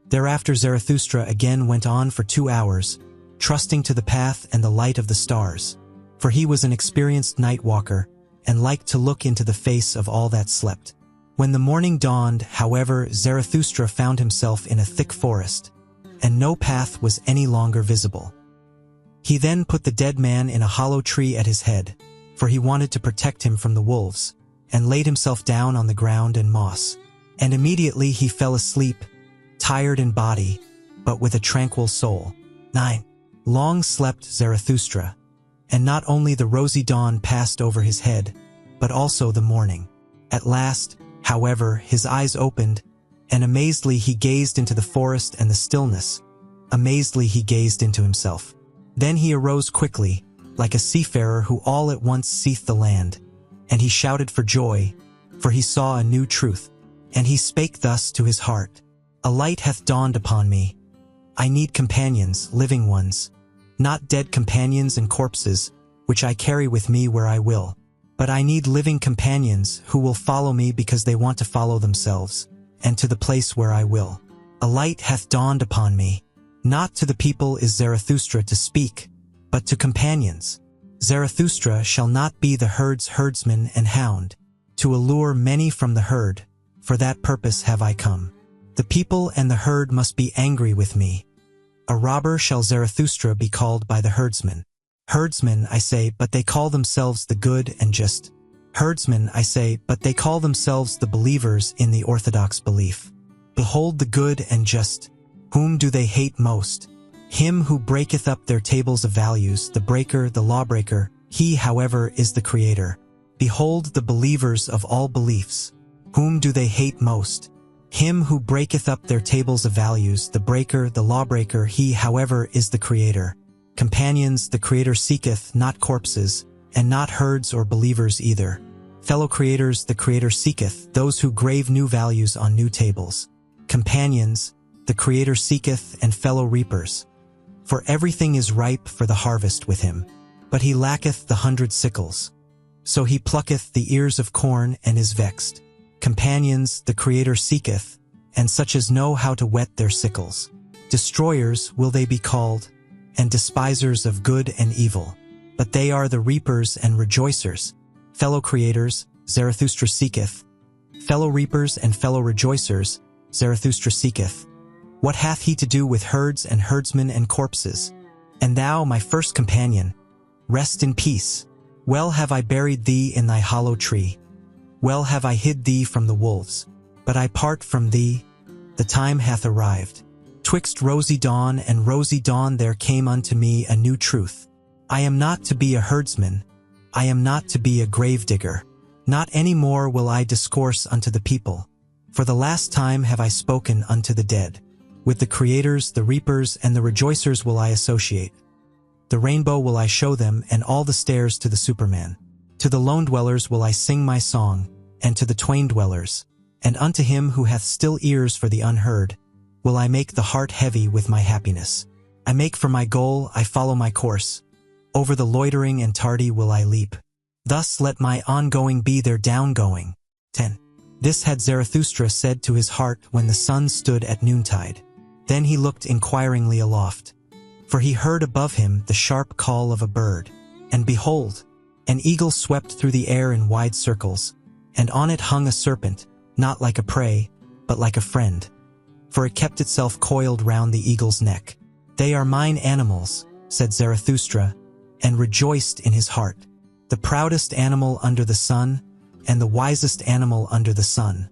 Thereafter Zarathustra again went on for 2 hours, trusting to the path and the light of the stars, for he was an experienced night walker, and liked to look into the face of all that slept. When the morning dawned, however, Zarathustra found himself in a thick forest, and no path was any longer visible. He then put the dead man in a hollow tree at his head, for he wanted to protect him from the wolves, and laid himself down on the ground and moss. And immediately he fell asleep, tired in body, but with a tranquil soul. 9. Long slept Zarathustra, and not only the rosy dawn passed over his head, but also the morning. At last, however, his eyes opened, and amazedly he gazed into the forest and the stillness. Amazedly he gazed into himself. Then he arose quickly, like a seafarer who all at once seeth the land, and he shouted for joy, for he saw a new truth. And he spake thus to his heart, A light hath dawned upon me. I need companions, living ones, not dead companions and corpses, which I carry with me where I will. But I need living companions who will follow me because they want to follow themselves, and to the place where I will. A light hath dawned upon me. Not to the people is Zarathustra to speak, but to companions. Zarathustra shall not be the herd's herdsman and hound, to allure many from the herd. For that purpose have I come. The people and the herd must be angry with me. A robber shall Zarathustra be called by the herdsmen. Herdsmen, I say, but they call themselves the good and just. Herdsmen, I say, but they call themselves the believers in the orthodox belief. Behold the good and just. Whom do they hate most? Him who breaketh up their tables of values, the breaker, the lawbreaker. He, however, is the creator. Behold the believers of all beliefs. Whom do they hate most? Him who breaketh up their tables of values, the breaker, the lawbreaker. He, however, is the creator. Companions, the creator seeketh, not corpses, and not herds or believers either. Fellow creators, the creator seeketh, those who grave new values on new tables. Companions, the creator seeketh, and fellow reapers. For everything is ripe for the harvest with him. But he lacketh the 100 sickles. So he plucketh the ears of corn and is vexed. Companions, the creator seeketh, and such as know how to whet their sickles. Destroyers will they be called, and despisers of good and evil. But they are the reapers and rejoicers. Fellow creators, Zarathustra seeketh. Fellow reapers and fellow rejoicers, Zarathustra seeketh. What hath he to do with herds and herdsmen and corpses? And thou, my first companion, rest in peace. Well have I buried thee in thy hollow tree. Well have I hid thee from the wolves. But I part from thee, the time hath arrived. Twixt rosy dawn and rosy dawn there came unto me a new truth. I am not to be a herdsman. I am not to be a grave digger. Not any more will I discourse unto the people. For the last time have I spoken unto the dead. With the creators, the reapers, and the rejoicers will I associate. The rainbow will I show them, and all the stairs to the Superman. To the lone dwellers will I sing my song, and to the twain dwellers, and unto him who hath still ears for the unheard, will I make the heart heavy with my happiness. I make for my goal, I follow my course. Over the loitering and tardy will I leap. Thus let my ongoing be their downgoing. 10. This had Zarathustra said to his heart when the sun stood at noontide. Then he looked inquiringly aloft, for he heard above him the sharp call of a bird. And behold, an eagle swept through the air in wide circles, and on it hung a serpent, not like a prey, but like a friend. For it kept itself coiled round the eagle's neck. They are mine animals, said Zarathustra, and rejoiced in his heart. The proudest animal under the sun, and the wisest animal under the sun.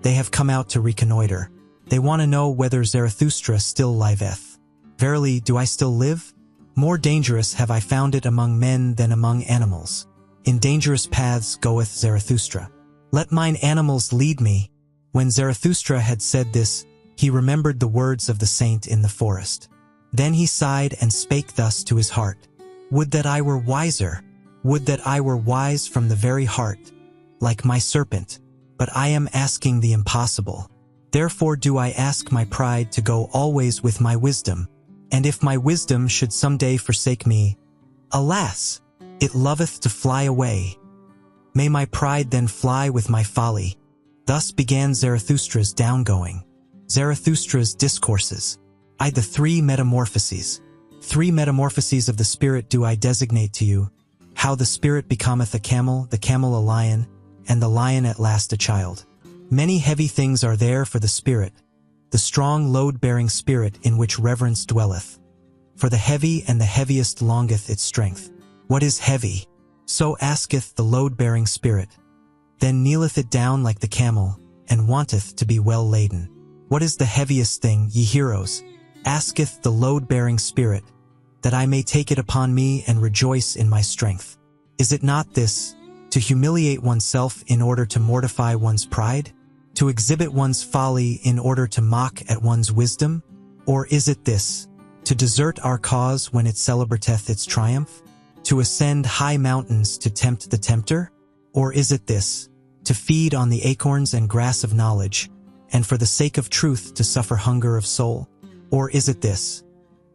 They have come out to reconnoiter. They want to know whether Zarathustra still liveth. Verily, do I still live? More dangerous have I found it among men than among animals. In dangerous paths goeth Zarathustra. Let mine animals lead me. When Zarathustra had said this, he remembered the words of the saint in the forest. Then he sighed and spake thus to his heart. Would that I were wiser! Would that I were wise from the very heart, like my serpent, but I am asking the impossible. Therefore do I ask my pride to go always with my wisdom, and if my wisdom should some day forsake me, alas, it loveth to fly away. May my pride then fly with my folly. Thus began Zarathustra's downgoing. Zarathustra's discourses. The 3 metamorphoses. 3 metamorphoses of the spirit do I designate to you, how the spirit becometh a camel, the camel a lion, and the lion at last a child. Many heavy things are there for the spirit, the strong load-bearing spirit in which reverence dwelleth. For the heavy and the heaviest longeth its strength. What is heavy? So asketh the load-bearing spirit. Then kneeleth it down like the camel, and wanteth to be well laden. What is the heaviest thing, ye heroes? Asketh the load-bearing spirit, that I may take it upon me and rejoice in my strength. Is it not this, to humiliate oneself in order to mortify one's pride? To exhibit one's folly in order to mock at one's wisdom? Or is it this, to desert our cause when it celebrateth its triumph? To ascend high mountains to tempt the tempter? Or is it this, to feed on the acorns and grass of knowledge, and for the sake of truth to suffer hunger of soul? Or is it this,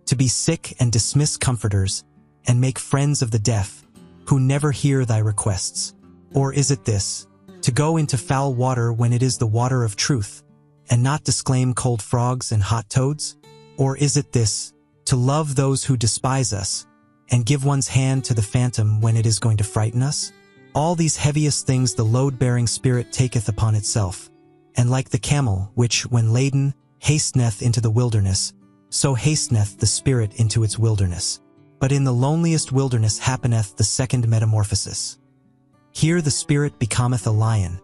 to be sick and dismiss comforters, and make friends of the deaf, who never hear thy requests? Or is it this, to go into foul water when it is the water of truth, and not disclaim cold frogs and hot toads? Or is it this, to love those who despise us, and give one's hand to the phantom when it is going to frighten us? All these heaviest things the load-bearing spirit taketh upon itself, and like the camel, which, when laden, hasteneth into the wilderness, so hasteneth the spirit into its wilderness. But in the loneliest wilderness happeneth the second metamorphosis. Here the spirit becometh a lion.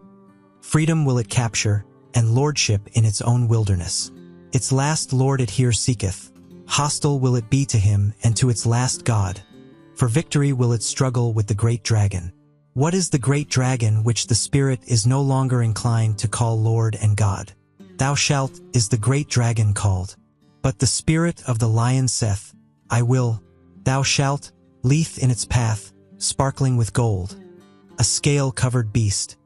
Freedom will it capture, and lordship in its own wilderness. Its last lord it here seeketh. Hostile will it be to him and to its last god. For victory will it struggle with the great dragon. What is the great dragon which the spirit is no longer inclined to call Lord and God? Thou shalt is the great dragon called. But the spirit of the lion saith, I will. Thou shalt, lithe in its path, sparkling with gold. A scale-covered beast,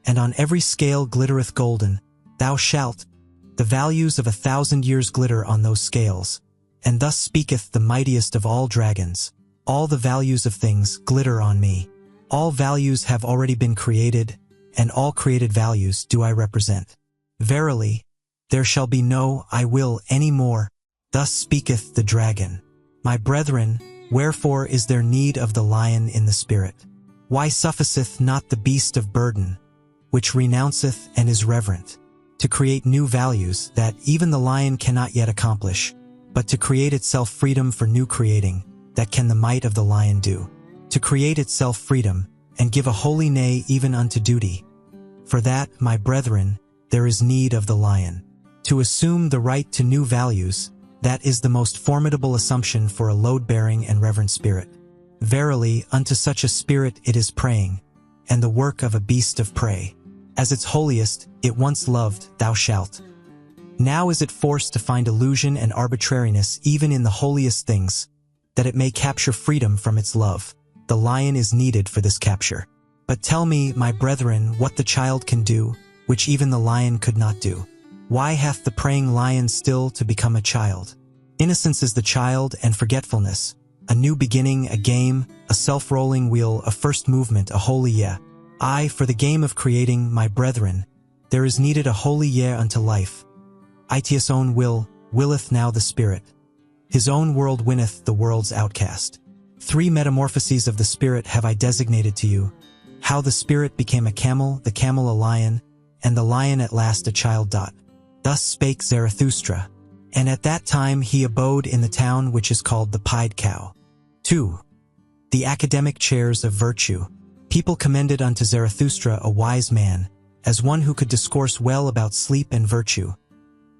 and on every scale glittereth golden. Thou shalt. The values of 1,000 years glitter on those scales. And thus speaketh the mightiest of all dragons. All the values of things glitter on me. All values have already been created, and all created values do I represent. Verily, there shall be no I will any more. Thus speaketh the dragon. My brethren, wherefore is there need of the lion in the spirit? Why sufficeth not the beast of burden, which renounceth and is reverent, to create new values that even the lion cannot yet accomplish, but to create itself freedom for new creating, that can the might of the lion do? To create itself freedom, and give a holy nay even unto duty. For that, my brethren, there is need of the lion. To assume the right to new values, that is the most formidable assumption for a load-bearing and reverent spirit. Verily, unto such a spirit it is praying, and the work of a beast of prey. As its holiest, it once loved, thou shalt. Now is it forced to find illusion and arbitrariness even in the holiest things, that it may capture freedom from its love. The lion is needed for this capture. But tell me, my brethren, what the child can do, which even the lion could not do. Why hath the praying lion still to become a child? Innocence is the child, and forgetfulness, a new beginning, a game, a self-rolling wheel, a first movement, a holy yeah. Aye, for the game of creating, my brethren, there is needed a holy yeah unto life. Its own will, willeth now the spirit. His own world winneth the world's outcast. 3 metamorphoses of the spirit have I designated to you, how the spirit became a camel, the camel a lion, and the lion at last a child. Thus spake Zarathustra, and at that time he abode in the town which is called the Pied Cow. 2. The academic chairs of virtue. People commended unto Zarathustra a wise man, as one who could discourse well about sleep and virtue.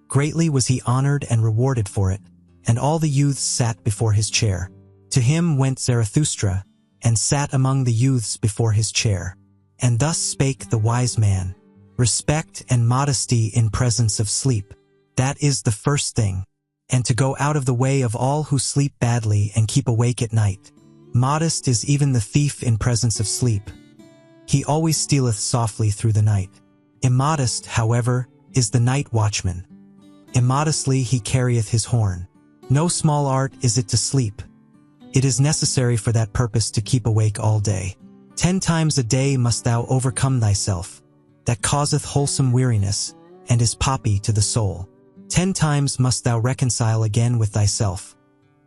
Greatly was he honored and rewarded for it, and all the youths sat before his chair. To him went Zarathustra, and sat among the youths before his chair. And thus spake the wise man, respect and modesty in presence of sleep. That is the first thing, and to go out of the way of all who sleep badly and keep awake at night. Modest is even the thief in presence of sleep. He always stealeth softly through the night. Immodest, however, is the night watchman. Immodestly he carrieth his horn. No small art is it to sleep. It is necessary for that purpose to keep awake all day. 10 times a day must thou overcome thyself, that causeth wholesome weariness, and is poppy to the soul. 10 times must thou reconcile again with thyself.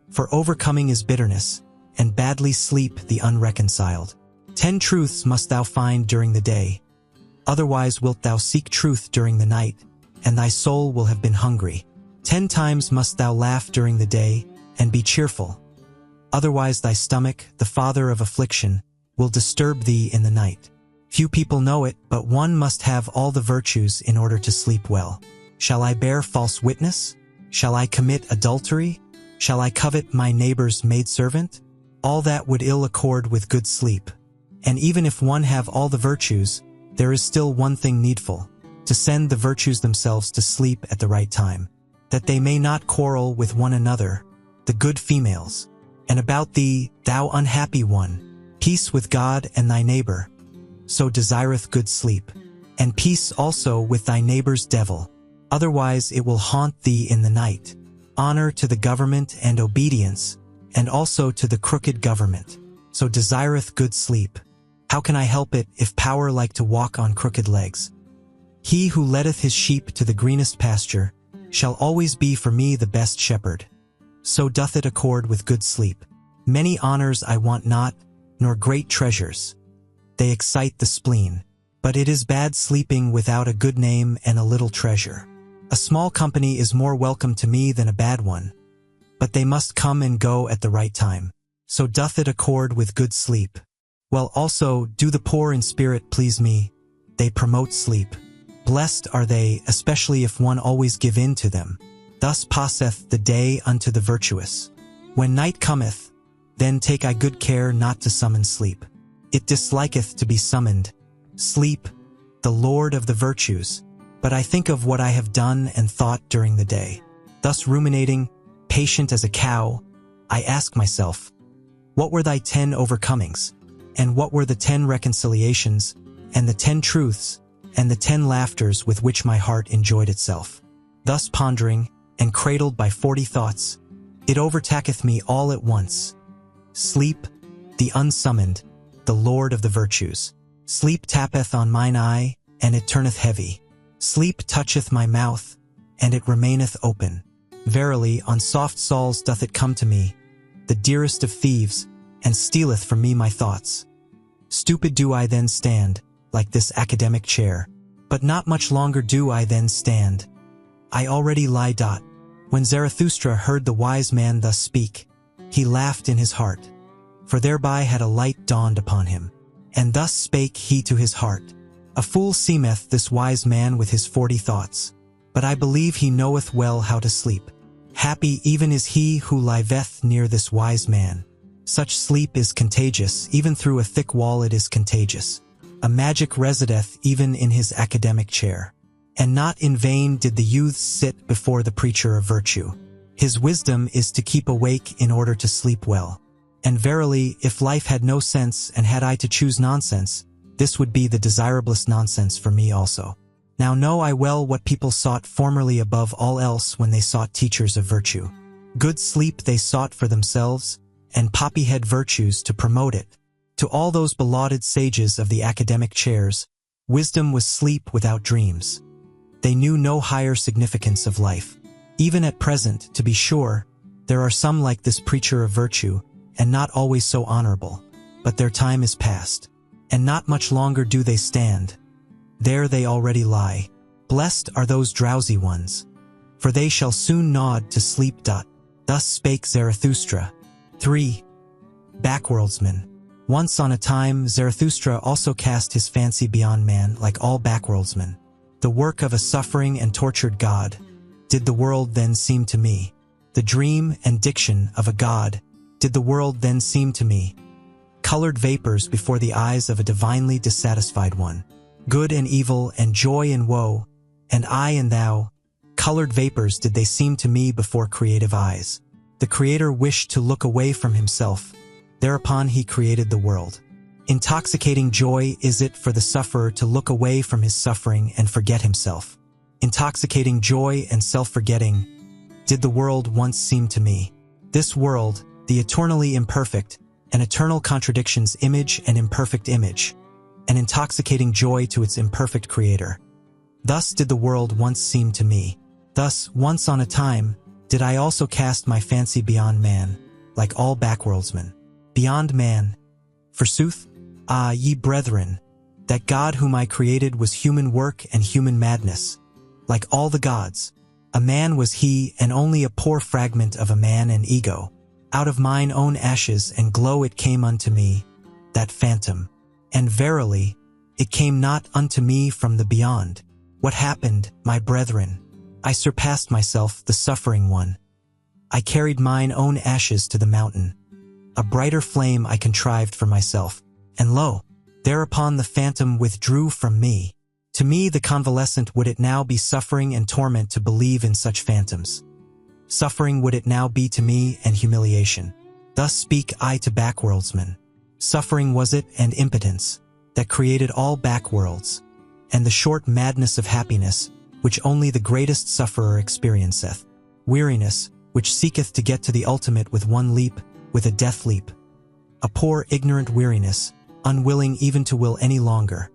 For overcoming is bitterness, and badly sleep the unreconciled. 10 truths must thou find during the day. Otherwise wilt thou seek truth during the night, and thy soul will have been hungry. 10 times must thou laugh during the day, and be cheerful. Otherwise thy stomach, the father of affliction, will disturb thee in the night. Few people know it, but one must have all the virtues in order to sleep well. Shall I bear false witness? Shall I commit adultery? Shall I covet my neighbor's maidservant? All that would ill accord with good sleep. And even if one have all the virtues, there is still one thing needful, to send the virtues themselves to sleep at the right time, that they may not quarrel with one another, the good females. And about thee, thou unhappy one, peace with God and thy neighbor, so desireth good sleep, and peace also with thy neighbor's devil, otherwise it will haunt thee in the night. Honor to the government and obedience, and also to the crooked government, so desireth good sleep. How can I help it, if power like to walk on crooked legs? He who leadeth his sheep to the greenest pasture, shall always be for me the best shepherd. So doth it accord with good sleep. Many honors I want not, nor great treasures. They excite the spleen. But it is bad sleeping without a good name and a little treasure. A small company is more welcome to me than a bad one. But they must come and go at the right time. So doth it accord with good sleep. Well also, do the poor in spirit please me. They promote sleep. Blessed are they, especially if one always give in to them. Thus passeth the day unto the virtuous. When night cometh, then take I good care not to summon sleep. It disliketh to be summoned. Sleep, the lord of the virtues. But I think of what I have done and thought during the day. Thus ruminating, patient as a cow, I ask myself, what were thy 10 overcomings? And what were the 10 reconciliations, and the 10 truths, and the 10 laughters with which my heart enjoyed itself? Thus pondering, and cradled by 40 thoughts, it overtaketh me all at once. Sleep, the unsummoned, the lord of the virtues. Sleep tappeth on mine eye, and it turneth heavy. Sleep toucheth my mouth, and it remaineth open. Verily, on soft soles doth it come to me, the dearest of thieves, and stealeth from me my thoughts. Stupid do I then stand, like this academic chair. But not much longer do I then stand. I already lie. When Zarathustra heard the wise man thus speak, he laughed in his heart, for thereby had a light dawned upon him. And thus spake he to his heart, a fool seemeth this wise man with his 40 thoughts, but I believe he knoweth well how to sleep. Happy even is he who liveth near this wise man. Such sleep is contagious, even through a thick wall it is contagious. A magic resideth even in his academic chair. And not in vain did the youths sit before the preacher of virtue. His wisdom is to keep awake in order to sleep well. And verily, if life had no sense and had I to choose nonsense, this would be the desirablest nonsense for me also. Now know I well what people sought formerly above all else when they sought teachers of virtue. Good sleep they sought for themselves, and poppyhead virtues to promote it. To all those belauded sages of the academic chairs, wisdom was sleep without dreams. They knew no higher significance of life. Even at present, to be sure, there are some like this preacher of virtue, and not always so honorable. But their time is past, and not much longer do they stand. There they already lie. Blessed are those drowsy ones, for they shall soon nod to sleep. Thus spake Zarathustra. 3. Backworldsman. Once on a time, Zarathustra also cast his fancy beyond man like all backworldsmen. The work of a suffering and tortured god, did the world then seem to me. The dream and diction of a god, did the world then seem to me? Colored vapors before the eyes of a divinely dissatisfied one. Good and evil and joy and woe, and I and thou, colored vapors did they seem to me before creative eyes. The Creator wished to look away from himself. Thereupon he created the world. Intoxicating joy is it for the sufferer to look away from his suffering and forget himself. Intoxicating joy and self-forgetting did the world once seem to me. This world, the eternally imperfect, an eternal contradiction's image and imperfect image, an intoxicating joy to its imperfect Creator. Thus did the world once seem to me. Thus, once on a time, did I also cast my fancy beyond man, like all backworldsmen. Beyond man. Forsooth, ah, ye brethren, that God whom I created was human work and human madness. Like all the gods, a man was he, and only a poor fragment of a man and ego. Out of mine own ashes and glow it came unto me, that phantom. And verily, it came not unto me from the beyond. What happened, my brethren? I surpassed myself, the suffering one. I carried mine own ashes to the mountain. A brighter flame I contrived for myself, and lo, thereupon the phantom withdrew from me. To me the convalescent would it now be suffering and torment to believe in such phantoms. Suffering would it now be to me and humiliation. Thus speak I to backworldsmen. Suffering was it and impotence that created all backworlds, and the short madness of happiness, which only the greatest sufferer experienceth. Weariness, which seeketh to get to the ultimate with one leap, with a death leap. A poor ignorant weariness, unwilling even to will any longer,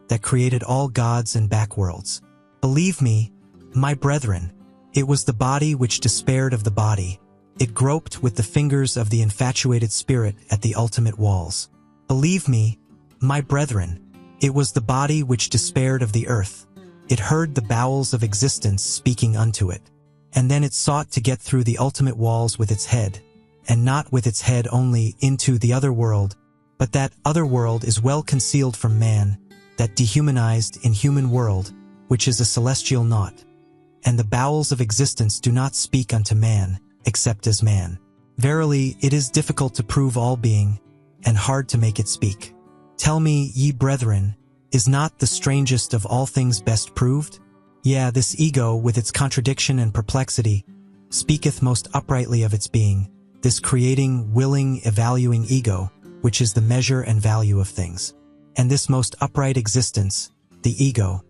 that created all gods and backworlds. Believe me, my brethren, it was the body which despaired of the body. It groped with the fingers of the infatuated spirit at the ultimate walls. Believe me, my brethren, it was the body which despaired of the earth. It heard the bowels of existence speaking unto it. And then it sought to get through the ultimate walls with its head, and not with its head only, into the other world, but that other world is well concealed from man, that dehumanized, inhuman world, which is a celestial naught. And the bowels of existence do not speak unto man, except as man. Verily, it is difficult to prove all being, and hard to make it speak. Tell me, ye brethren, is not the strangest of all things best proved? Yea, this ego, with its contradiction and perplexity, speaketh most uprightly of its being, this creating, willing, evaluating ego, which is the measure and value of things. And this most upright existence, the ego,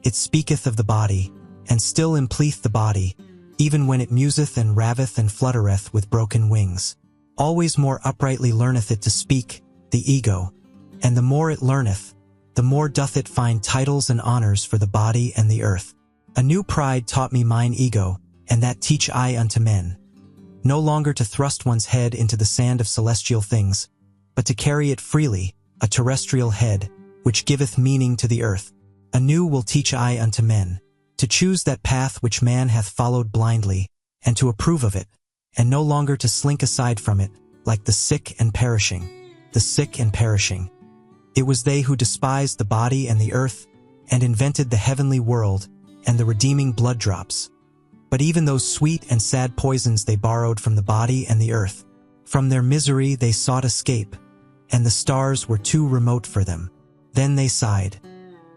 it speaketh of the body, and still empleeth the body, even when it museth and raveth and fluttereth with broken wings. Always more uprightly learneth it to speak, the ego, and the more it learneth, the more doth it find titles and honors for the body and the earth. A new pride taught me mine ego, and that teach I unto men. No longer to thrust one's head into the sand of celestial things, but to carry it freely, a terrestrial head, which giveth meaning to the earth. Anew will teach I unto men, to choose that path which man hath followed blindly, and to approve of it, and no longer to slink aside from it, like the sick and perishing. The sick and perishing. It was they who despised the body and the earth, and invented the heavenly world, and the redeeming blood drops. But even those sweet and sad poisons they borrowed from the body and the earth. From their misery they sought escape, and the stars were too remote for them. Then they sighed,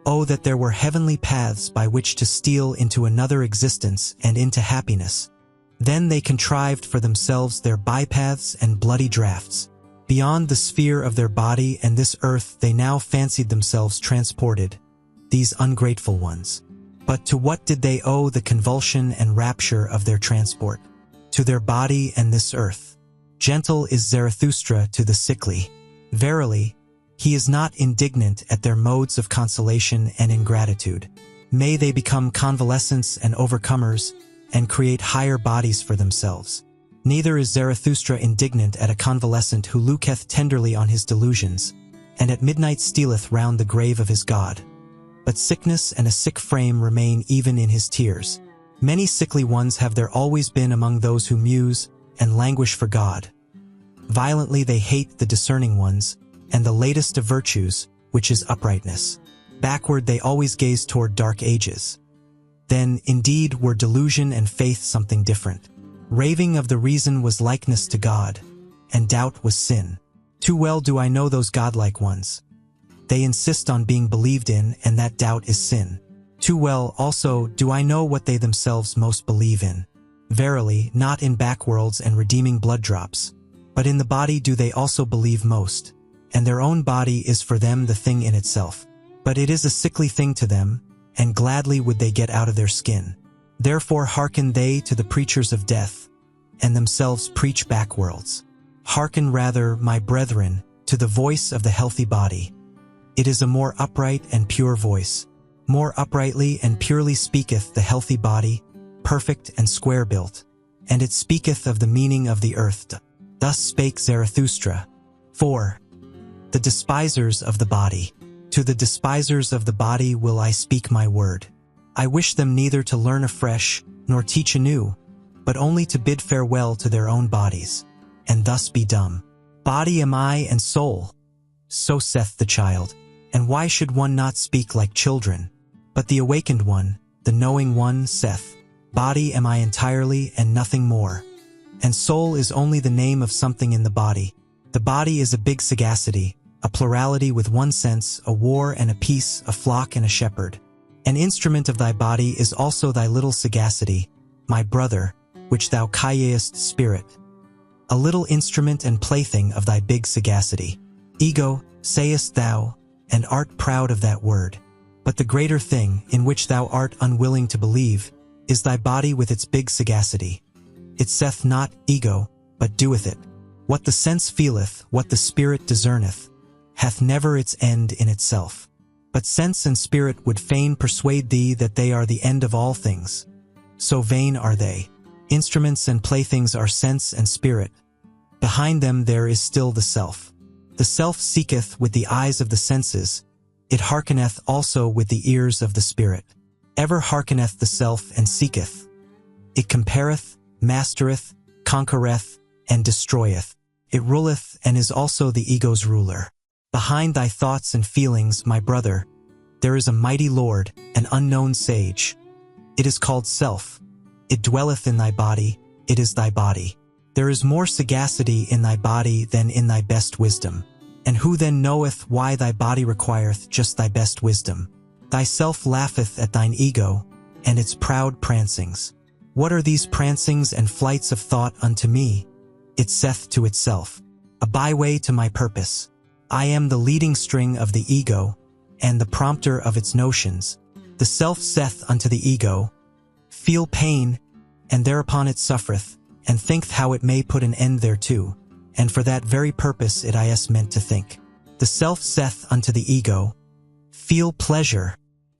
"Oh, that there were heavenly paths by which to steal into another existence and into happiness." Then they contrived for themselves their bypaths and bloody draughts. Beyond the sphere of their body and this earth they now fancied themselves transported, these ungrateful ones. But to what did they owe the convulsion and rapture of their transport? To their body and this earth. Gentle is Zarathustra to the sickly. Verily, he is not indignant at their modes of consolation and ingratitude. May they become convalescents and overcomers, and create higher bodies for themselves. Neither is Zarathustra indignant at a convalescent who looketh tenderly on his delusions, and at midnight stealeth round the grave of his God. But sickness and a sick frame remain even in his tears. Many sickly ones have there always been among those who muse and languish for God. Violently they hate the discerning ones, and the latest of virtues, which is uprightness. Backward they always gaze toward dark ages. Then, indeed, were delusion and faith something different. Raving of the reason was likeness to God. and doubt was sin. Too well do I know those godlike ones. They insist on being believed in, and that doubt is sin. Too well also do I know what they themselves most believe in. Verily, not in backworlds and redeeming blood drops, but in the body do they also believe most, and their own body is for them the thing in itself. But it is a sickly thing to them, and gladly would they get out of their skin. Therefore hearken they to the preachers of death, and themselves preach backworlds. Hearken rather, my brethren, to the voice of the healthy body. It is a more upright and pure voice. More uprightly and purely speaketh the healthy body, perfect and square-built, and it speaketh of the meaning of the earth. Thus spake Zarathustra. 4. The despisers of the body. To the despisers of the body will I speak my word. I wish them neither to learn afresh, nor teach anew, but only to bid farewell to their own bodies, and thus be dumb. Body am I and soul, so saith the child. And why should one not speak like children? But the awakened one, the knowing one, saith, Body am I entirely and nothing more. And soul is only the name of something in the body. The body is a big sagacity, a plurality with one sense, a war and a peace, a flock and a shepherd. An instrument of thy body is also thy little sagacity, my brother, which thou callest spirit. A little instrument and plaything of thy big sagacity. Ego, sayest thou, and art proud of that word. But the greater thing, in which thou art unwilling to believe, is thy body with its big sagacity. It saith not, ego, but doeth it. What the sense feeleth, what the spirit discerneth, hath never its end in itself. But sense and spirit would fain persuade thee that they are the end of all things. So vain are they. Instruments and playthings are sense and spirit. Behind them there is still the self. The self seeketh with the eyes of the senses, it hearkeneth also with the ears of the spirit. Ever hearkeneth the self and seeketh. It compareth, mastereth, conquereth, and destroyeth. It ruleth and is also the ego's ruler. Behind thy thoughts and feelings, my brother, there is a mighty Lord, an unknown sage. It is called self. It dwelleth in thy body, it is thy body. There is more sagacity in thy body than in thy best wisdom. And who then knoweth why thy body requireth just thy best wisdom? Thyself laugheth at thine ego, and its proud prancings. What are these prancings and flights of thought unto me? It saith to itself, a byway to my purpose. I am the leading string of the ego, and the prompter of its notions. The self saith unto the ego, feel pain, and thereupon it suffereth, and thinketh how it may put an end thereto, and for that very purpose it is meant to think. The self saith unto the ego, feel pleasure,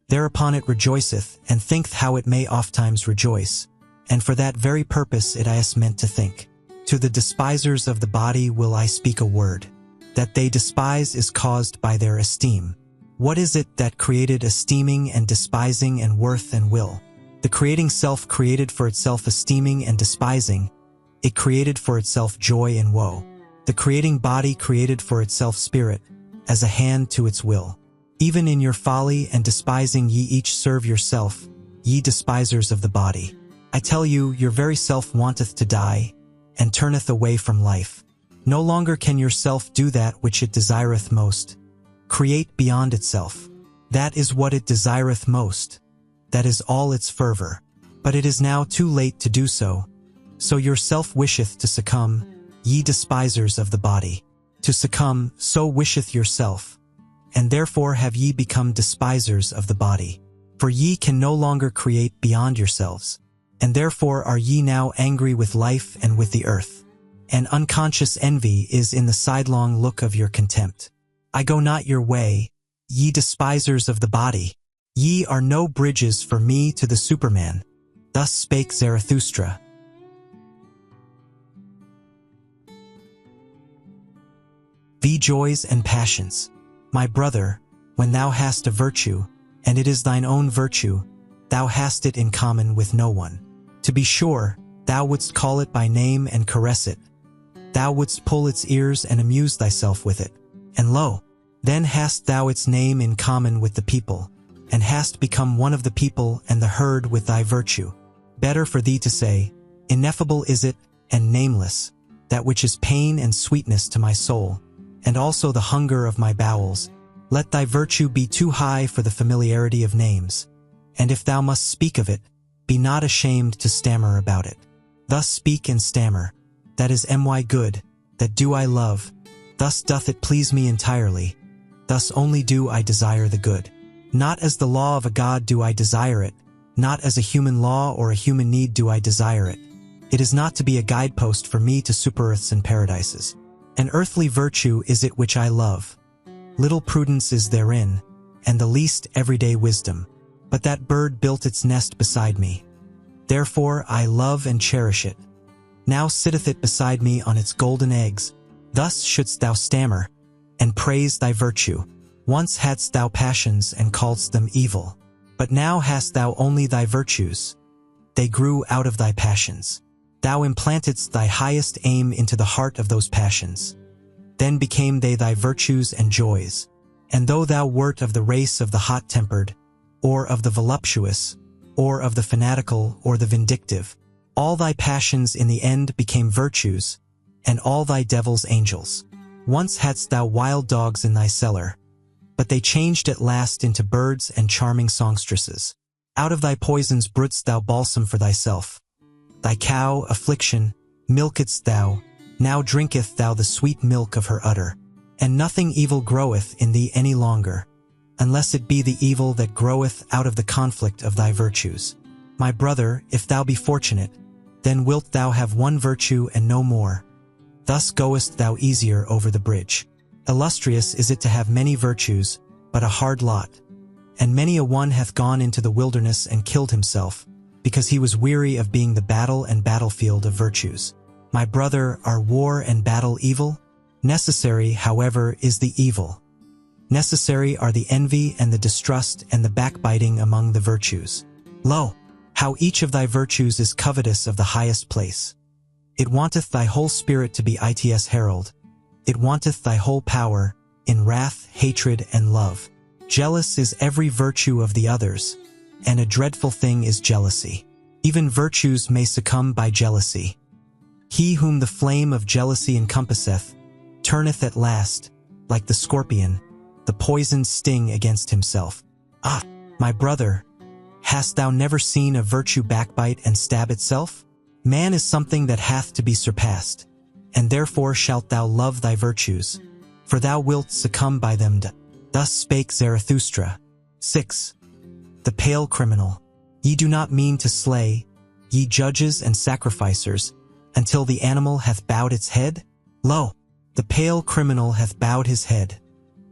thereupon it rejoiceth, and thinketh how it may ofttimes rejoice, and for that very purpose it is meant to think. To the despisers of the body will I speak a word. That they despise is caused by their esteem. What is it that created esteeming and despising and worth and will? The creating self created for itself esteeming and despising. It created for itself joy and woe. The creating body created for itself spirit, as a hand to its will. Even in your folly and despising ye each serve yourself, ye despisers of the body. I tell you, your very self wanteth to die, and turneth away from life. No longer can yourself do that which it desireth most. Create beyond itself. That is what it desireth most. That is all its fervor. But it is now too late to do so. So yourself wisheth to succumb, ye despisers of the body. To succumb, so wisheth yourself. And therefore have ye become despisers of the body. For ye can no longer create beyond yourselves. And therefore are ye now angry with life and with the earth. And unconscious envy is in the sidelong look of your contempt. I go not your way, ye despisers of the body. Ye are no bridges for me to the Superman. Thus spake Zarathustra. V. Joys and passions. My brother, when thou hast a virtue, and it is thine own virtue, thou hast it in common with no one. To be sure, thou wouldst call it by name and caress it. Thou wouldst pull its ears and amuse thyself with it. And lo, then hast thou its name in common with the people, and hast become one of the people and the herd with thy virtue. Better for thee to say, ineffable is it, and nameless, that which is pain and sweetness to my soul, and also the hunger of my bowels. Let thy virtue be too high for the familiarity of names, and if thou must speak of it, be not ashamed to stammer about it. Thus speak and stammer, that is my good, that do I love, thus doth it please me entirely, thus only do I desire the good. Not as the law of a god do I desire it, not as a human law or a human need do I desire it. It is not to be a guidepost for me to superearths and paradises. An earthly virtue is it which I love. Little prudence is therein, and the least everyday wisdom. But that bird built its nest beside me. Therefore I love and cherish it. Now sitteth it beside me on its golden eggs. Thus shouldst thou stammer, and praise thy virtue. Once hadst thou passions and calledst them evil. But now hast thou only thy virtues. They grew out of thy passions. Thou implantedst thy highest aim into the heart of those passions. Then became they thy virtues and joys. And though thou wert of the race of the hot-tempered, or of the voluptuous, or of the fanatical, or the vindictive, all thy passions in the end became virtues, and all thy devils angels. Once hadst thou wild dogs in thy cellar, but they changed at last into birds and charming songstresses. Out of thy poisons brewedst thou balsam for thyself. Thy cow, affliction, milkedst thou, now drinketh thou the sweet milk of her udder. And nothing evil groweth in thee any longer, unless it be the evil that groweth out of the conflict of thy virtues. My brother, if thou be fortunate, then wilt thou have one virtue and no more. Thus goest thou easier over the bridge. Illustrious is it to have many virtues, but a hard lot. And many a one hath gone into the wilderness and killed himself, because he was weary of being the battle and battlefield of virtues. My brother, are war and battle evil? Necessary, however, is the evil. Necessary are the envy and the distrust and the backbiting among the virtues. Lo, how each of thy virtues is covetous of the highest place. It wanteth thy whole spirit to be its herald. It wanteth thy whole power, in wrath, hatred, and love. Jealous is every virtue of the others, and a dreadful thing is jealousy. Even virtues may succumb by jealousy. He whom the flame of jealousy encompasseth, turneth at last, like the scorpion, the poisoned sting against himself. Ah, my brother, hast thou never seen a virtue backbite and stab itself? Man is something that hath to be surpassed, and therefore shalt thou love thy virtues, for thou wilt succumb by them. Thus spake Zarathustra. 6. The pale criminal. Ye do not mean to slay, ye judges and sacrificers, until the animal hath bowed its head? Lo, the pale criminal hath bowed his head.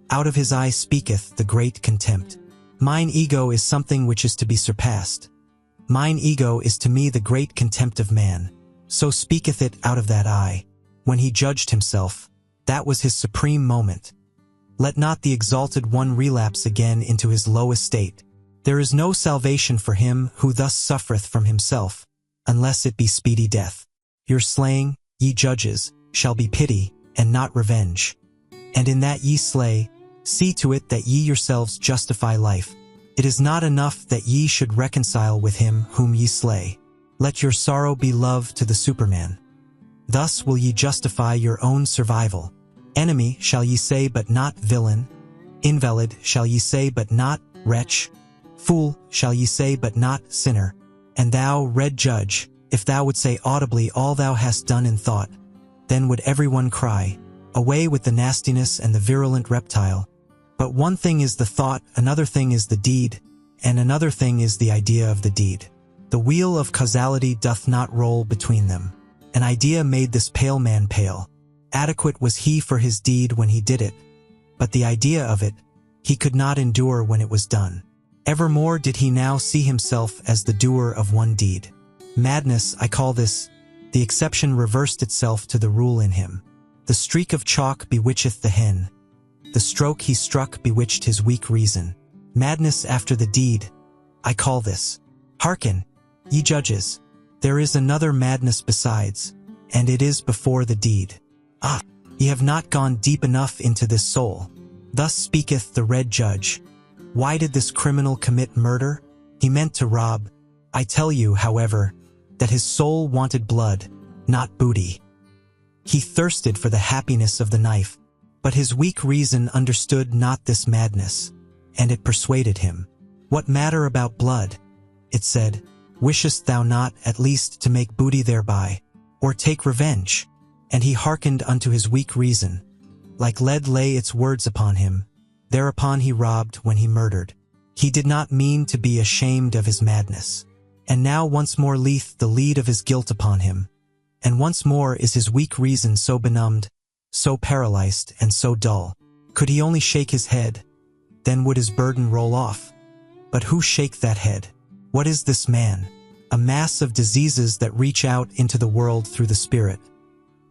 Out of his eye speaketh the great contempt. Mine ego is something which is to be surpassed. Mine ego is to me the great contempt of man. So speaketh it out of that eye. When he judged himself, that was his supreme moment. Let not the exalted one relapse again into his low estate. There is no salvation for him who thus suffereth from himself, unless it be speedy death. Your slaying, ye judges, shall be pity, and not revenge. And in that ye slay, see to it that ye yourselves justify life. It is not enough that ye should reconcile with him whom ye slay. Let your sorrow be love to the Superman. Thus will ye justify your own survival. Enemy shall ye say but not villain. Invalid shall ye say but not wretch. Fool shall ye say but not sinner. And thou, red judge, if thou would say audibly all thou hast done in thought, then would everyone cry, away with the nastiness and the virulent reptile. But one thing is the thought, another thing is the deed, and another thing is the idea of the deed. The wheel of causality doth not roll between them. An idea made this pale man pale. Adequate was he for his deed when he did it, but the idea of it, he could not endure when it was done. Evermore did he now see himself as the doer of one deed. Madness, I call this. The exception reversed itself to the rule in him. The streak of chalk bewitcheth the hen. The stroke he struck bewitched his weak reason. Madness after the deed, I call this. Hearken, ye judges, there is another madness besides, and it is before the deed. Ah, ye have not gone deep enough into this soul. Thus speaketh the red judge. Why did this criminal commit murder? He meant to rob. I tell you, however, that his soul wanted blood, not booty. He thirsted for the happiness of the knife, but his weak reason understood not this madness, and it persuaded him. What matter about blood? It said, wishest thou not at least to make booty thereby, or take revenge? And he hearkened unto his weak reason. Like lead lay its words upon him. Thereupon he robbed when he murdered. He did not mean to be ashamed of his madness. And now once more leath the lead of his guilt upon him. And once more is his weak reason so benumbed, so paralyzed and so dull. Could he only shake his head, then would his burden roll off. But who shake that head? What is this man? A mass of diseases that reach out into the world through the spirit.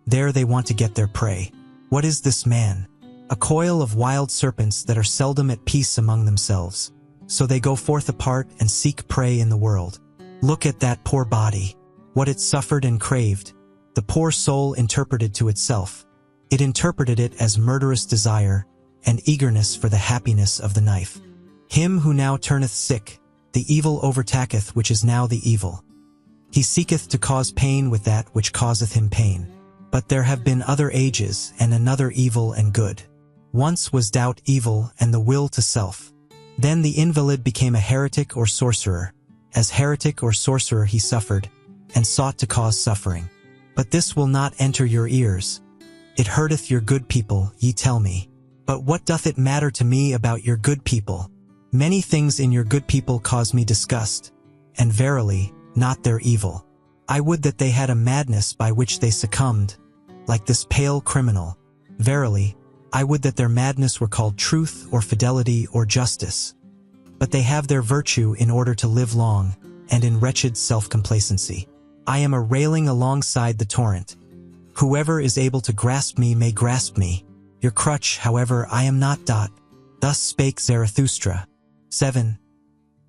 There they want to get their prey. What is this man? A coil of wild serpents that are seldom at peace among themselves. So they go forth apart and seek prey in the world. Look at that poor body. What it suffered and craved. The poor soul interpreted to itself. It interpreted it as murderous desire and eagerness for the happiness of the knife. Him who now turneth sick, the evil overtaketh which is now the evil. He seeketh to cause pain with that which causeth him pain. But there have been other ages and another evil and good. Once was doubt evil and the will to self. Then the invalid became a heretic or sorcerer. As heretic or sorcerer he suffered, and sought to cause suffering. But this will not enter your ears. It hurteth your good people, ye tell me. But what doth it matter to me about your good people? Many things in your good people cause me disgust, and verily, not their evil. I would that they had a madness by which they succumbed, like this pale criminal. Verily, I would that their madness were called truth or fidelity or justice. But they have their virtue in order to live long, and in wretched self-complacency. I am a railing alongside the torrent. Whoever is able to grasp me may grasp me. Your crutch, however, I am not. Thus spake Zarathustra. 7.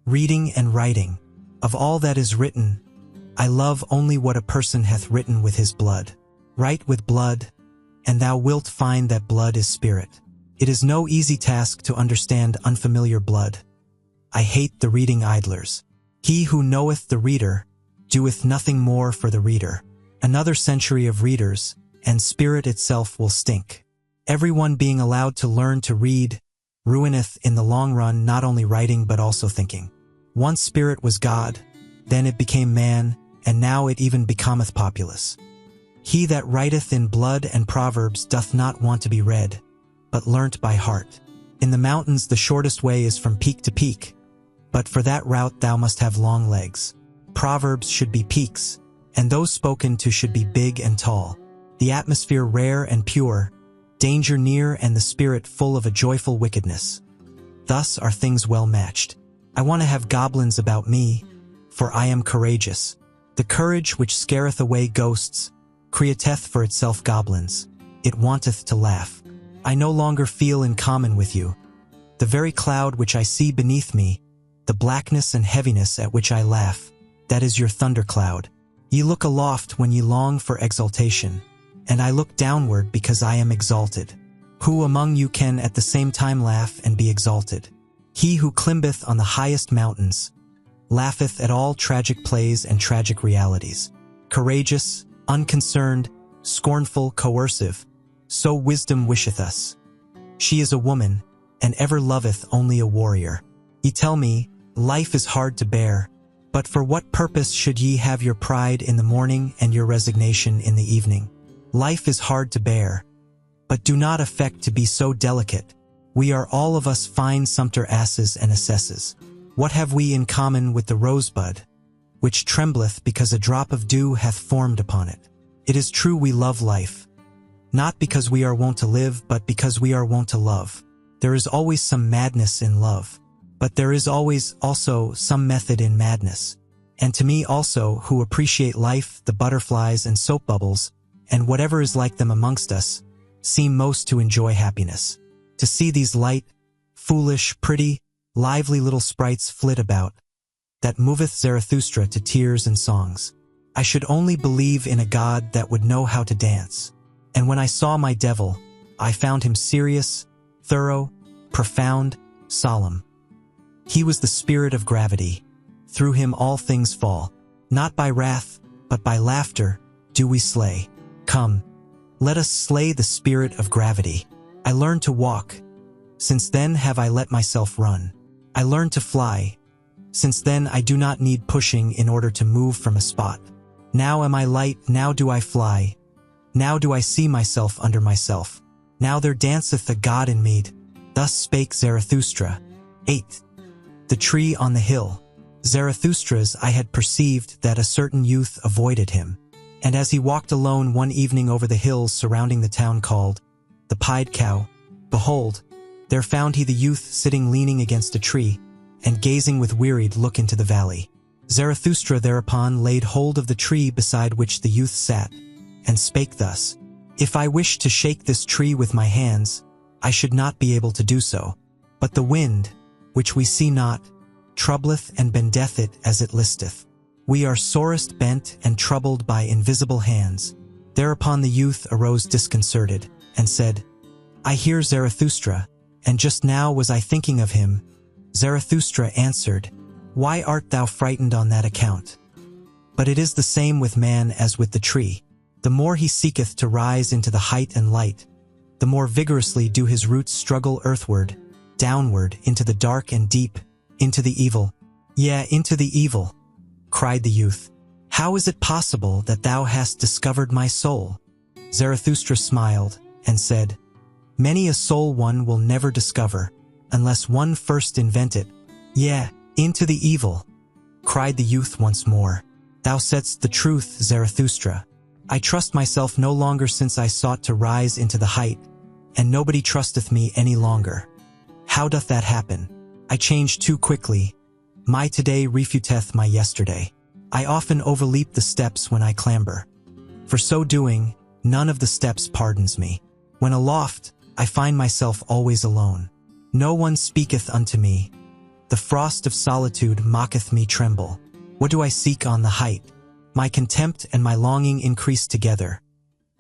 Reading and writing. Of all that is written, I love only what a person hath written with his blood. Write with blood, and thou wilt find that blood is spirit. It is no easy task to understand unfamiliar blood. I hate the reading idlers. He who knoweth the reader, doeth nothing more for the reader. Another century of readers, and spirit itself will stink. Everyone being allowed to learn to read, ruineth in the long run not only writing but also thinking. Once spirit was God, then it became man, and now it even becometh populace. He that writeth in blood and proverbs doth not want to be read, but learnt by heart. In the mountains the shortest way is from peak to peak, but for that route thou must have long legs. Proverbs should be peaks, and those spoken to should be big and tall. The atmosphere rare and pure, danger near and the spirit full of a joyful wickedness. Thus are things well matched. I want to have goblins about me, for I am courageous. The courage which scareth away ghosts, createth for itself goblins. It wanteth to laugh. I no longer feel in common with you. The very cloud which I see beneath me, the blackness and heaviness at which I laugh, that is your thundercloud. Ye look aloft when ye long for exaltation, and I look downward because I am exalted. Who among you can at the same time laugh and be exalted? He who climbeth on the highest mountains, laugheth at all tragic plays and tragic realities. Courageous, unconcerned, scornful, coercive, so wisdom wisheth us. She is a woman, and ever loveth only a warrior. Ye tell me, life is hard to bear, but for what purpose should ye have your pride in the morning and your resignation in the evening? Life is hard to bear, but do not affect to be so delicate. We are all of us fine sumpter asses and assesses. What have we in common with the rosebud, which trembleth because a drop of dew hath formed upon it? It is true we love life, not because we are wont to live, but because we are wont to love. There is always some madness in love, but there is always also some method in madness. And to me also, who appreciate life, the butterflies and soap bubbles, and whatever is like them amongst us, seem most to enjoy happiness. To see these light, foolish, pretty, lively little sprites flit about, that moveth Zarathustra to tears and songs. I should only believe in a God that would know how to dance. And when I saw my devil, I found him serious, thorough, profound, solemn. He was the spirit of gravity. Through him all things fall. Not by wrath, but by laughter, do we slay. Come, Let us slay the spirit of gravity. I learned to walk. Since then have I let myself run. I learned to fly. Since then I do not need pushing in order to move from a spot. Now am I light, now do I fly. Now do I see myself under myself. Now there danceth a God in me. Thus spake Zarathustra. 8. The tree on the hill. Zarathustra's I had perceived that a certain youth avoided him. And as he walked alone one evening over the hills surrounding the town called the Pied Cow, behold, there found he the youth sitting leaning against a tree, and gazing with wearied look into the valley. Zarathustra thereupon laid hold of the tree beside which the youth sat, and spake thus, If I wished to shake this tree with my hands, I should not be able to do so. But the wind, which we see not, troubleth and bendeth it as it listeth. We are sorest bent and troubled by invisible hands. Thereupon the youth arose disconcerted, and said, I hear Zarathustra, and just now was I thinking of him. Zarathustra answered, Why art thou frightened on that account? But it is the same with man as with the tree. The more he seeketh to rise into the height and light, the more vigorously do his roots struggle earthward, downward, into the dark and deep, into the evil. Yea, into the evil, cried the youth. How is it possible that thou hast discovered my soul? Zarathustra smiled, and said, Many a soul one will never discover, unless one first invent it. Yea, into the evil, cried the youth once more. Thou saidst the truth, Zarathustra. I trust myself no longer since I sought to rise into the height, and nobody trusteth me any longer. How doth that happen? I change too quickly. My today refuteth my yesterday. I often overleap the steps when I clamber. For so doing, none of the steps pardons me. When aloft, I find myself always alone. No one speaketh unto me. The frost of solitude mocketh me tremble. What do I seek on the height? My contempt and my longing increase together.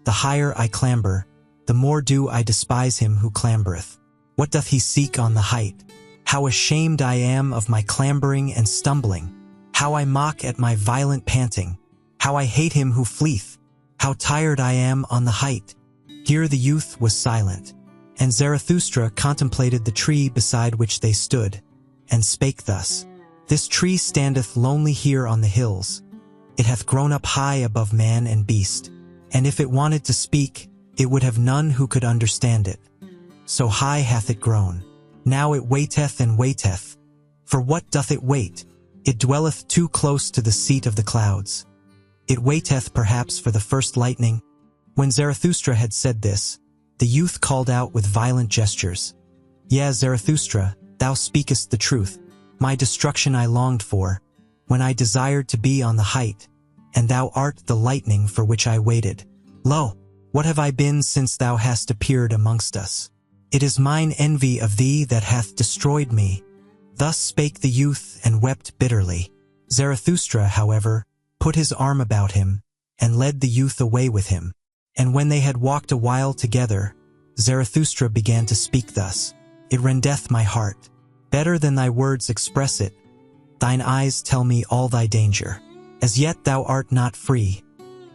The higher I clamber, the more do I despise him who clambereth. What doth he seek on the height? How ashamed I am of my clambering and stumbling. How I mock at my violent panting. How I hate him who fleeth. How tired I am on the height. Here the youth was silent, and Zarathustra contemplated the tree beside which they stood, and spake thus, This tree standeth lonely here on the hills. It hath grown up high above man and beast, and if it wanted to speak, it would have none who could understand it. So high hath it grown. Now it waiteth and waiteth. For what doth it wait? It dwelleth too close to the seat of the clouds. It waiteth perhaps for the first lightning. When Zarathustra had said this, the youth called out with violent gestures, Yea, Zarathustra, thou speakest the truth. My destruction I longed for, when I desired to be on the height, and thou art the lightning for which I waited. Lo, what have I been since thou hast appeared amongst us? It is mine envy of thee that hath destroyed me. Thus spake the youth and wept bitterly. Zarathustra, however, put his arm about him, and led the youth away with him. And when they had walked a while together, Zarathustra began to speak thus, It rendeth my heart. Better than thy words express it. Thine eyes tell me all thy danger. As yet thou art not free.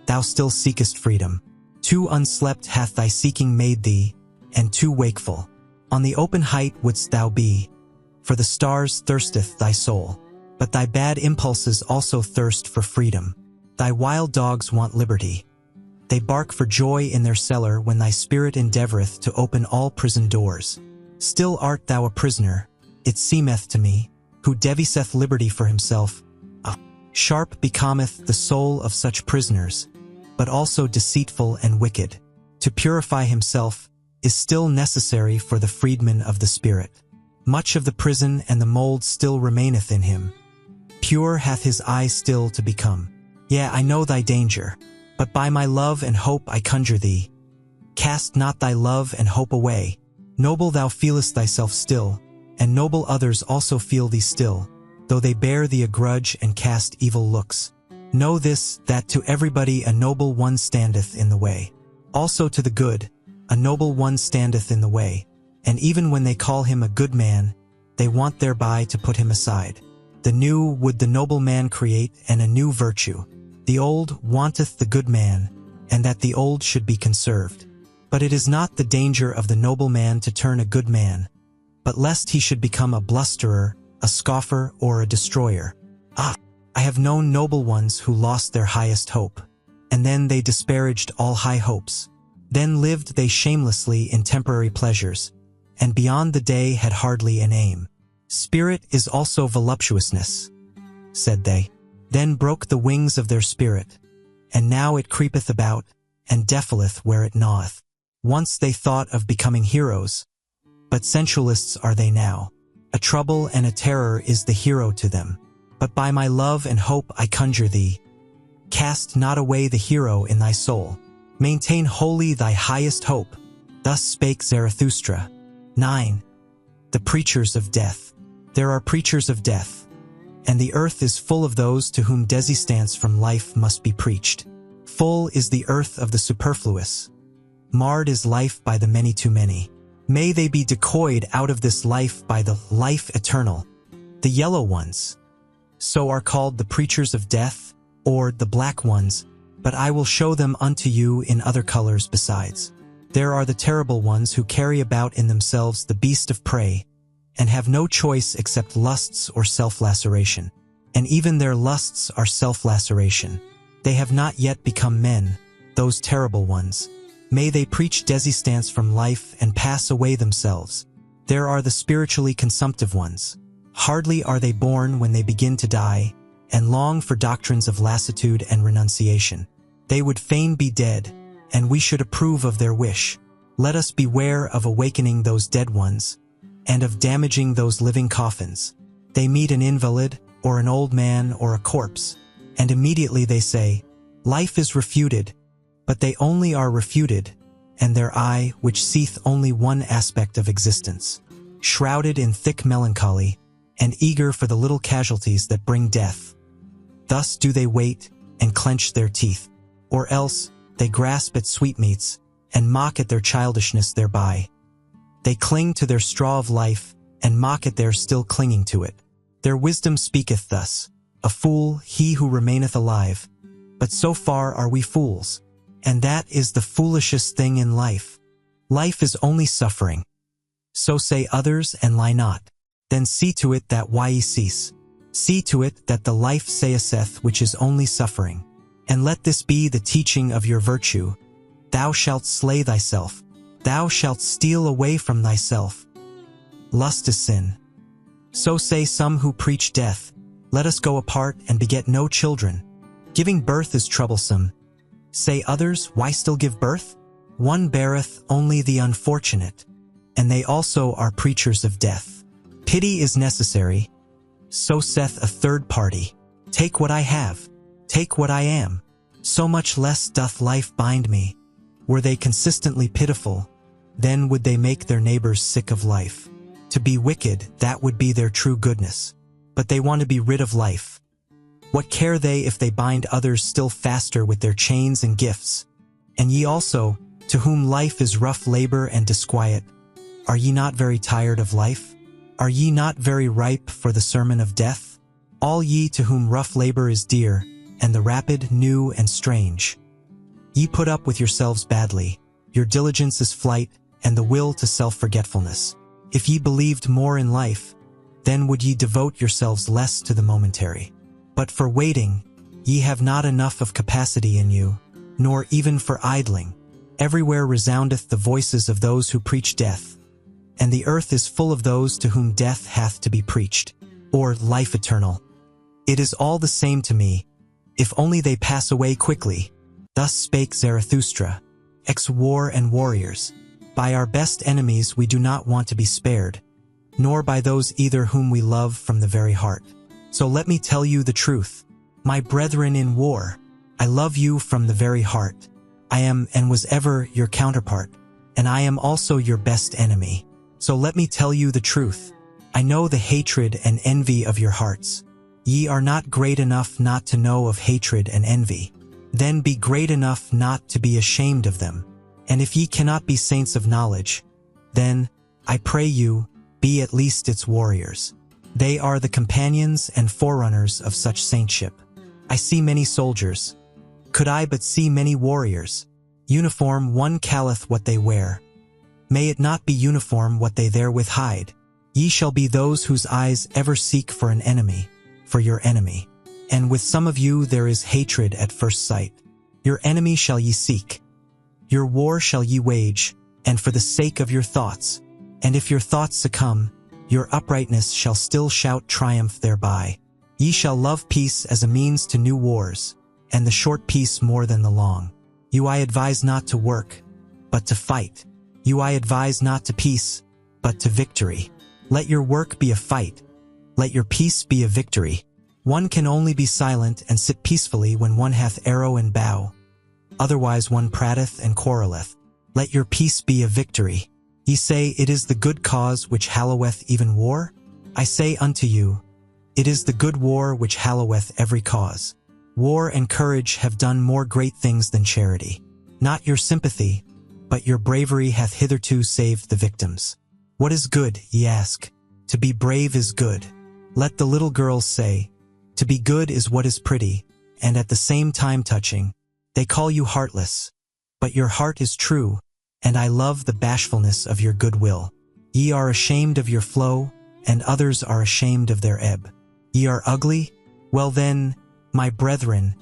Thou still seekest freedom. Too unslept hath thy seeking made thee, and too wakeful. On the open height wouldst thou be, for the stars thirsteth thy soul. But thy bad impulses also thirst for freedom. Thy wild dogs want liberty. They bark for joy in their cellar when thy spirit endeavoureth to open all prison doors. Still art thou a prisoner, it seemeth to me, who deviseth liberty for himself. Sharp becometh the soul of such prisoners, but also deceitful and wicked. To purify himself is still necessary for the freedman of the spirit. Much of the prison and the mold still remaineth in him. Pure hath his eye still to become. Yea, I know thy danger, but by my love and hope I conjure thee. Cast not thy love and hope away. Noble thou feelest thyself still, and noble others also feel thee still, though they bear thee a grudge and cast evil looks. Know this, that to everybody a noble one standeth in the way. Also to the good, a noble one standeth in the way, and even when they call him a good man, they want thereby to put him aside. The new would the noble man create, and a new virtue. The old wanteth the good man, and that the old should be conserved. But it is not the danger of the noble man to turn a good man, but lest he should become a blusterer, a scoffer, or a destroyer. Ah, I have known noble ones who lost their highest hope, and then they disparaged all high hopes. Then lived they shamelessly in temporary pleasures, and beyond the day had hardly an aim. Spirit is also voluptuousness, said they. Then broke the wings of their spirit, and now it creepeth about, and defileth where it gnaweth. Once they thought of becoming heroes, but sensualists are they now. A trouble and a terror is the hero to them. But by my love and hope I conjure thee, cast not away the hero in thy soul. Maintain wholly thy highest hope. Thus spake Zarathustra. 9. The preachers of death. There are preachers of death, and the earth is full of those to whom desistance from life must be preached. Full is the earth of the superfluous. Marred is life by the many too many. May they be decoyed out of this life by the life eternal. The yellow ones, so are called the preachers of death, or the black ones, but I will show them unto you in other colors besides. There are the terrible ones who carry about in themselves the beast of prey, and have no choice except lusts or self-laceration. And even their lusts are self-laceration. They have not yet become men, those terrible ones. May they preach desistance from life and pass away themselves. There are the spiritually consumptive ones. Hardly are they born when they begin to die, and long for doctrines of lassitude and renunciation. They would fain be dead, and we should approve of their wish. Let us beware of awakening those dead ones, and of damaging those living coffins. They meet an invalid, or an old man, or a corpse, and immediately they say, life is refuted, but they only are refuted, and their eye, which seeth only one aspect of existence, shrouded in thick melancholy, and eager for the little casualties that bring death. Thus do they wait, and clench their teeth, or else they grasp at sweetmeats, and mock at their childishness thereby. They cling to their straw of life, and mock at their still clinging to it. Their wisdom speaketh thus, a fool he who remaineth alive. But so far are we fools, and that is the foolishest thing in life. Life is only suffering. So say others, and lie not. Then see to it that ye cease. See to it that the life saith which is only suffering. And let this be the teaching of your virtue. Thou shalt slay thyself. Thou shalt steal away from thyself. Lust is sin. So say some who preach death. Let us go apart and beget no children. Giving birth is troublesome. Say others, why still give birth? One beareth only the unfortunate, and they also are preachers of death. Pity is necessary. So saith a third party. Take what I have. Take what I am. So much less doth life bind me. Were they consistently pitiful, then would they make their neighbors sick of life. To be wicked, that would be their true goodness. But they want to be rid of life. What care they if they bind others still faster with their chains and gifts? And ye also, to whom life is rough labor and disquiet, are ye not very tired of life? Are ye not very ripe for the sermon of death? All ye to whom rough labor is dear, and the rapid, new, and strange. Ye put up with yourselves badly. Your diligence is flight, and the will to self-forgetfulness. If ye believed more in life, then would ye devote yourselves less to the momentary. But for waiting, ye have not enough of capacity in you, nor even for idling. Everywhere resoundeth the voices of those who preach death, and the earth is full of those to whom death hath to be preached, or life eternal. It is all the same to me, if only they pass away quickly. Thus spake Zarathustra. Ex-war and warriors. By our best enemies we do not want to be spared, nor by those either whom we love from the very heart. So let me tell you the truth. My brethren in war, I love you from the very heart. I am and was ever your counterpart, and I am also your best enemy. So let me tell you the truth. I know the hatred and envy of your hearts. Ye are not great enough not to know of hatred and envy. Then be great enough not to be ashamed of them. And if ye cannot be saints of knowledge, then, I pray you, be at least its warriors. They are the companions and forerunners of such saintship. I see many soldiers, Could I but see many warriors, uniform one calleth what they wear. May it not be uniform what they therewith hide. Ye shall be those whose eyes ever seek for an enemy, for your enemy. And with some of you there is hatred at first sight. Your enemy shall ye seek. Your war shall ye wage, and for the sake of your thoughts. And if your thoughts succumb, your uprightness shall still shout triumph thereby. Ye shall love peace as a means to new wars, and the short peace more than the long. You I advise not to work, but to fight. You I advise not to peace, but to victory. Let your work be a fight. Let your peace be a victory. One can only be silent and sit peacefully when one hath arrow and bow. Otherwise one prateth and quarreleth. Let your peace be a victory. Ye say, it is the good cause which halloweth even war? I say unto you, it is the good war which halloweth every cause. War and courage have done more great things than charity. Not your sympathy, but your bravery hath hitherto saved the victims. What is good, ye ask? To be brave is good. Let the little girls say, to be good is what is pretty, and at the same time touching. They call you heartless, but your heart is true, and I love the bashfulness of your goodwill. Ye are ashamed of your flow, and others are ashamed of their ebb. Ye are ugly? Well then, my brethren,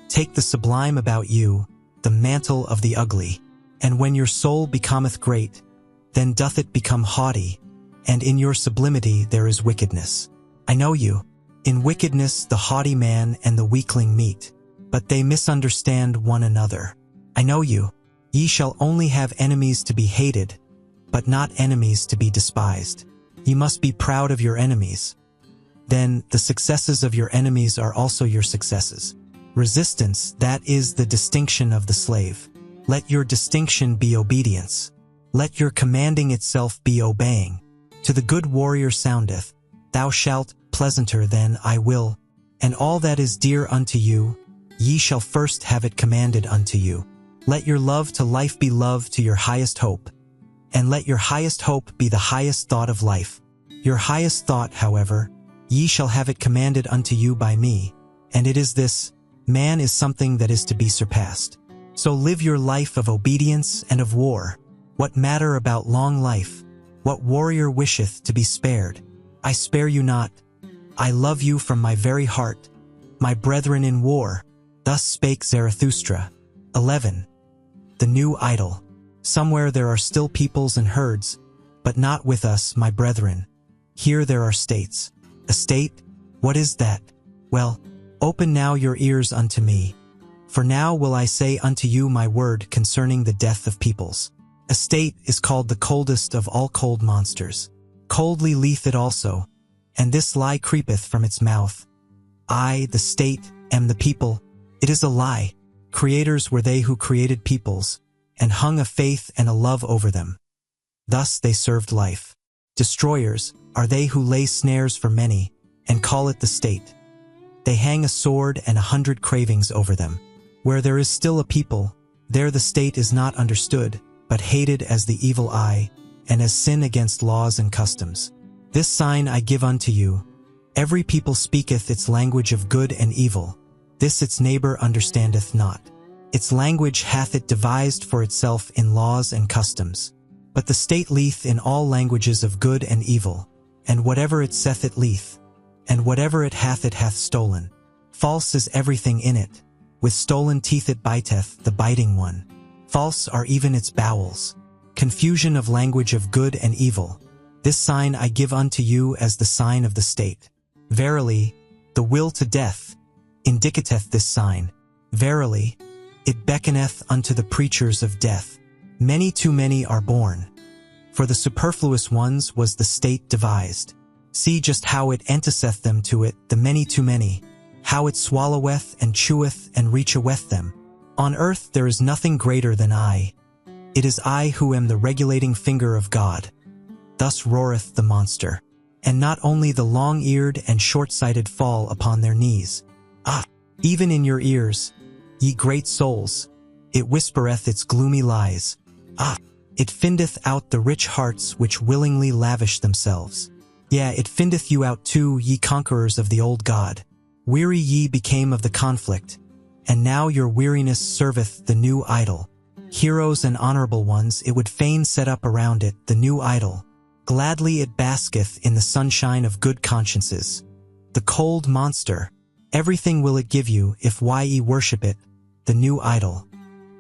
take the sublime about you, the mantle of the ugly. And when your soul becometh great, then doth it become haughty, and in your sublimity there is wickedness. I know you. In wickedness the haughty man and the weakling meet, but they misunderstand one another. I know you. Ye shall only have enemies to be hated, but not enemies to be despised. Ye must be proud of your enemies. Then the successes of your enemies are also your successes. Resistance, that is the distinction of the slave. Let your distinction be obedience. Let your commanding itself be obeying. To the good warrior soundeth, thou shalt, pleasanter than I will, and all that is dear unto you, ye shall first have it commanded unto you. Let your love to life be love to your highest hope, and let your highest hope be the highest thought of life. Your highest thought, however, ye shall have it commanded unto you by me, and it is this, man is something that is to be surpassed. So live your life of obedience and of war. What matter about long life? What warrior wisheth to be spared? I spare you not. I love you from my very heart, my brethren in war. Thus spake Zarathustra. 11. The new idol. Somewhere there are still peoples and herds, but not with us, my brethren. Here there are states. A state? What is that? Well, open now your ears unto me. For now will I say unto you my word concerning the death of peoples. A state is called the coldest of all cold monsters. Coldly lieth it also, and this lie creepeth from its mouth. I, the state, am the people. It is a lie. Creators were they who created peoples, and hung a faith and a love over them. Thus they served life. Destroyers are they who lay snares for many, and call it the state. They hang a sword and 100 cravings over them. Where there is still a people, there the state is not understood, but hated as the evil eye, and as sin against laws and customs. This sign I give unto you. Every people speaketh its language of good and evil. This its neighbor understandeth not. Its language hath it devised for itself in laws and customs. But the state lieth in all languages of good and evil, and whatever it saith it lieth, and whatever it hath stolen. False is everything in it. With stolen teeth it biteth, the biting one. False are even its bowels. Confusion of language of good and evil. This sign I give unto you as the sign of the state. Verily, the will to death indicateth this sign. Verily, it beckoneth unto the preachers of death. Many too many are born. For the superfluous ones was the state devised. See just how it enticeth them to it, the many too many, how it swalloweth and cheweth and reacheth them. On earth there is nothing greater than I. It is I who am the regulating finger of God. Thus roareth the monster. And not only the long-eared and short-sighted fall upon their knees. Ah, even in your ears, ye great souls, it whispereth its gloomy lies. Ah, it findeth out the rich hearts which willingly lavish themselves. Yea, it findeth you out too, ye conquerors of the old God. Weary ye became of the conflict, and now your weariness serveth the new idol. Heroes and honorable ones it would fain set up around it, the new idol. Gladly it basketh in the sunshine of good consciences. The cold monster, everything will it give you if ye worship it, the new idol.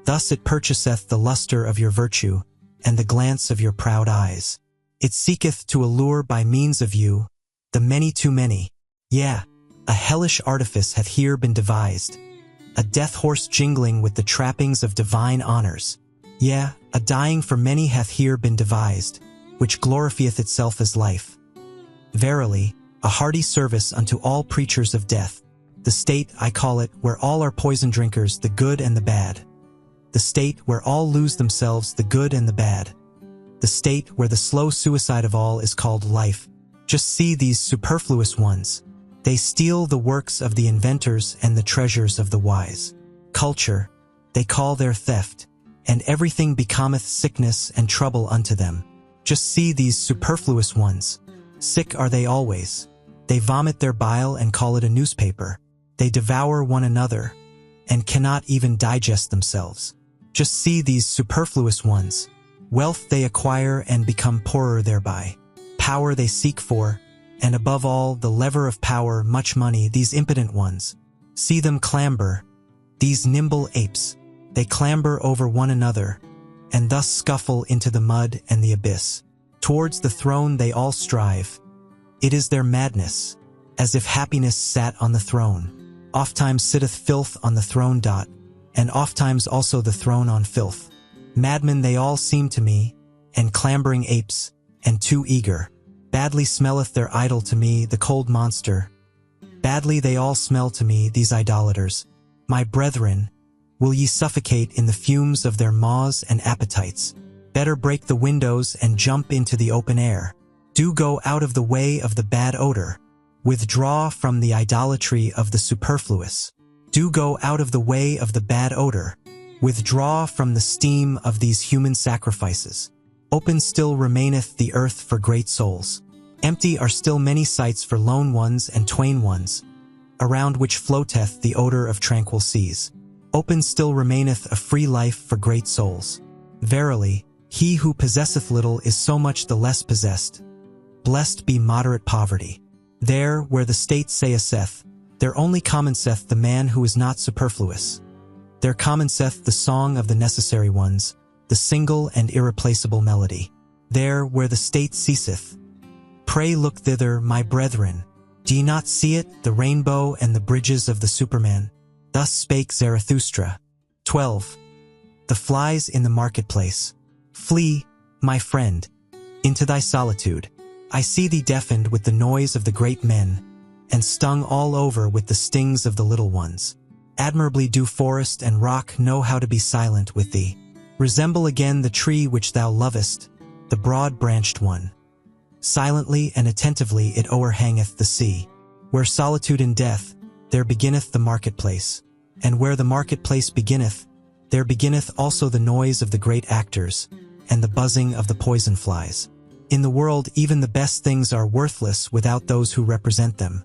Thus it purchaseth the luster of your virtue, and the glance of your proud eyes. It seeketh to allure by means of you, the many too many. Yea, a hellish artifice hath here been devised, a death horse jingling with the trappings of divine honors. Yea, a dying for many hath here been devised, which glorifieth itself as life. Verily, a hearty service unto all preachers of death. The state, I call it, where all are poison drinkers, the good and the bad. The state where all lose themselves, the good and the bad. The state where the slow suicide of all is called life. Just see these superfluous ones. They steal the works of the inventors and the treasures of the wise. Culture, they call their theft, and everything becometh sickness and trouble unto them. Just see these superfluous ones. Sick are they always. They vomit their bile and call it a newspaper. They devour one another, and cannot even digest themselves. Just see these superfluous ones. Wealth they acquire and become poorer thereby. Power they seek for, and above all, the lever of power, much money, these impotent ones. See them clamber, these nimble apes. They clamber over one another, and thus scuffle into the mud and the abyss. Towards the throne they all strive. It is their madness, as if happiness sat on the throne. Ofttimes sitteth filth on the throne, and ofttimes also the throne on filth. Madmen they all seem to me, and clambering apes, and too eager. Badly smelleth their idol to me, the cold monster. Badly they all smell to me, these idolaters. My brethren, will ye suffocate in the fumes of their maws and appetites? Better break the windows and jump into the open air. Do go out of the way of the bad odor. Withdraw from the idolatry of the superfluous. Do go out of the way of the bad odor. Withdraw from the steam of these human sacrifices. Open still remaineth the earth for great souls. Empty are still many sites for lone ones and twain ones, around which floateth the odor of tranquil seas. Open still remaineth a free life for great souls. Verily, he who possesseth little is so much the less possessed. Blessed be moderate poverty. There, where the state saith, there only commenceth the man who is not superfluous. There commenceth the song of the necessary ones, the single and irreplaceable melody. There, where the state ceaseth. Pray look thither, my brethren. Do ye not see it, the rainbow and the bridges of the Superman? Thus spake Zarathustra. 12. The flies in the marketplace. Flee, my friend, into thy solitude. I see thee deafened with the noise of the great men, and stung all over with the stings of the little ones. Admirably do forest and rock know how to be silent with thee. Resemble again the tree which thou lovest, the broad-branched one. Silently and attentively it o'erhangeth the sea. Where solitude and death, there beginneth the marketplace. And where the marketplace beginneth, there beginneth also the noise of the great actors, and the buzzing of the poison flies. In the world even the best things are worthless without those who represent them.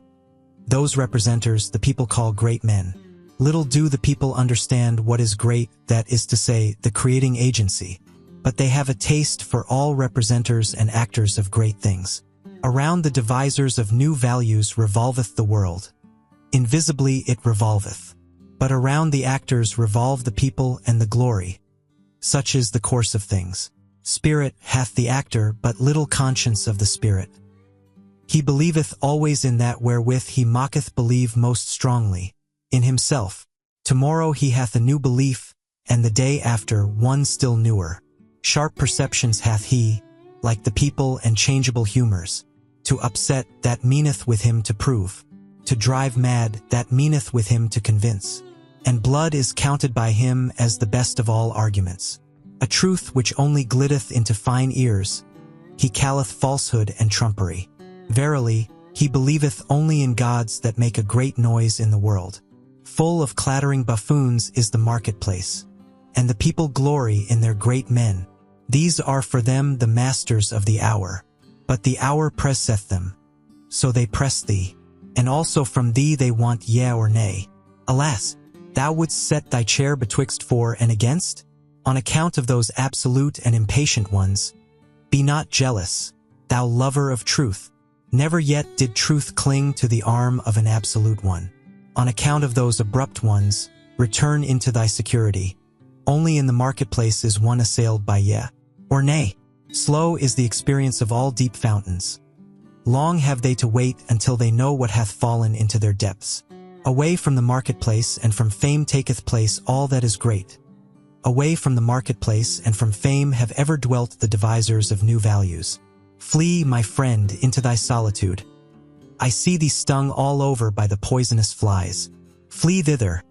Those representers the people call great men. Little do the people understand what is great, that is to say, the creating agency. But they have a taste for all representers and actors of great things. Around the devisers of new values revolveth the world. Invisibly it revolveth. But around the actors revolve the people and the glory. Such is the course of things. Spirit hath the actor but little conscience of the spirit. He believeth always in that wherewith he mocketh believe most strongly, in himself. Tomorrow he hath a new belief, and the day after one still newer. Sharp perceptions hath he, like the people, and changeable humors. To upset, that meaneth with him to prove. To drive mad, that meaneth with him to convince. And blood is counted by him as the best of all arguments. A truth which only glitteth into fine ears. He calleth falsehood and trumpery. Verily, he believeth only in gods that make a great noise in the world. Full of clattering buffoons is the marketplace. And the people glory in their great men. These are for them the masters of the hour. But the hour presseth them. So they press thee. And also from thee they want yea or nay. Alas, Thou wouldst set thy chair betwixt for and against? On account of those absolute and impatient ones, be not jealous, thou lover of truth. Never yet did truth cling to the arm of an absolute one. On account of those abrupt ones, return into thy security. Only in the marketplace is one assailed by yea or nay. Slow is the experience of all deep fountains. Long have they to wait until they know what hath fallen into their depths. Away from the marketplace and from fame taketh place all that is great. Away from the marketplace and from fame have ever dwelt the devisers of new values. Flee, my friend, into thy solitude. I see thee stung all over by the poisonous flies. Flee thither,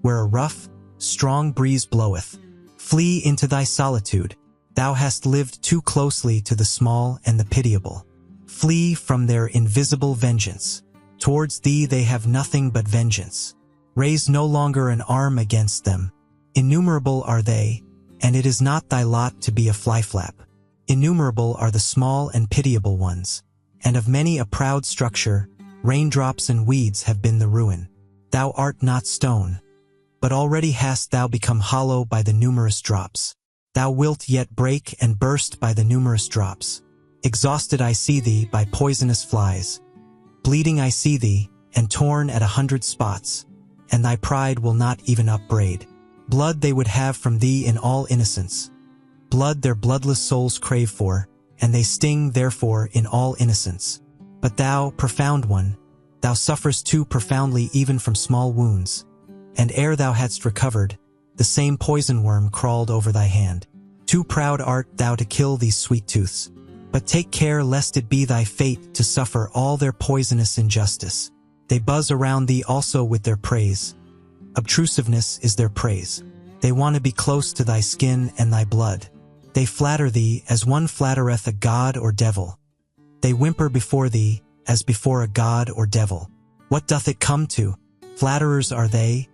where a rough, strong breeze bloweth. Flee into thy solitude. Thou hast lived too closely to the small and the pitiable. Flee from their invisible vengeance. Towards thee they have nothing but vengeance. Raise no longer an arm against them. Innumerable are they, and it is not thy lot to be a fly-flap. Innumerable are the small and pitiable ones, and of many a proud structure, raindrops and weeds have been the ruin. Thou art not stone, but already hast thou become hollow by the numerous drops. Thou wilt yet break and burst by the numerous drops. Exhausted I see thee by poisonous flies. Bleeding I see thee, and torn at 100 spots, and thy pride will not even upbraid. Blood they would have from thee in all innocence. Blood their bloodless souls crave for, and they sting therefore in all innocence. But thou, profound one, thou sufferest too profoundly even from small wounds, and ere thou hadst recovered, the same poison worm crawled over thy hand. Too proud art thou to kill these sweet tooths. But take care lest it be thy fate to suffer all their poisonous injustice. They buzz around thee also with their praise. Obtrusiveness is their praise. They want to be close to thy skin and thy blood. They flatter thee as one flattereth a god or devil. They whimper before thee as before a god or devil. What doth it come to? Flatterers are they,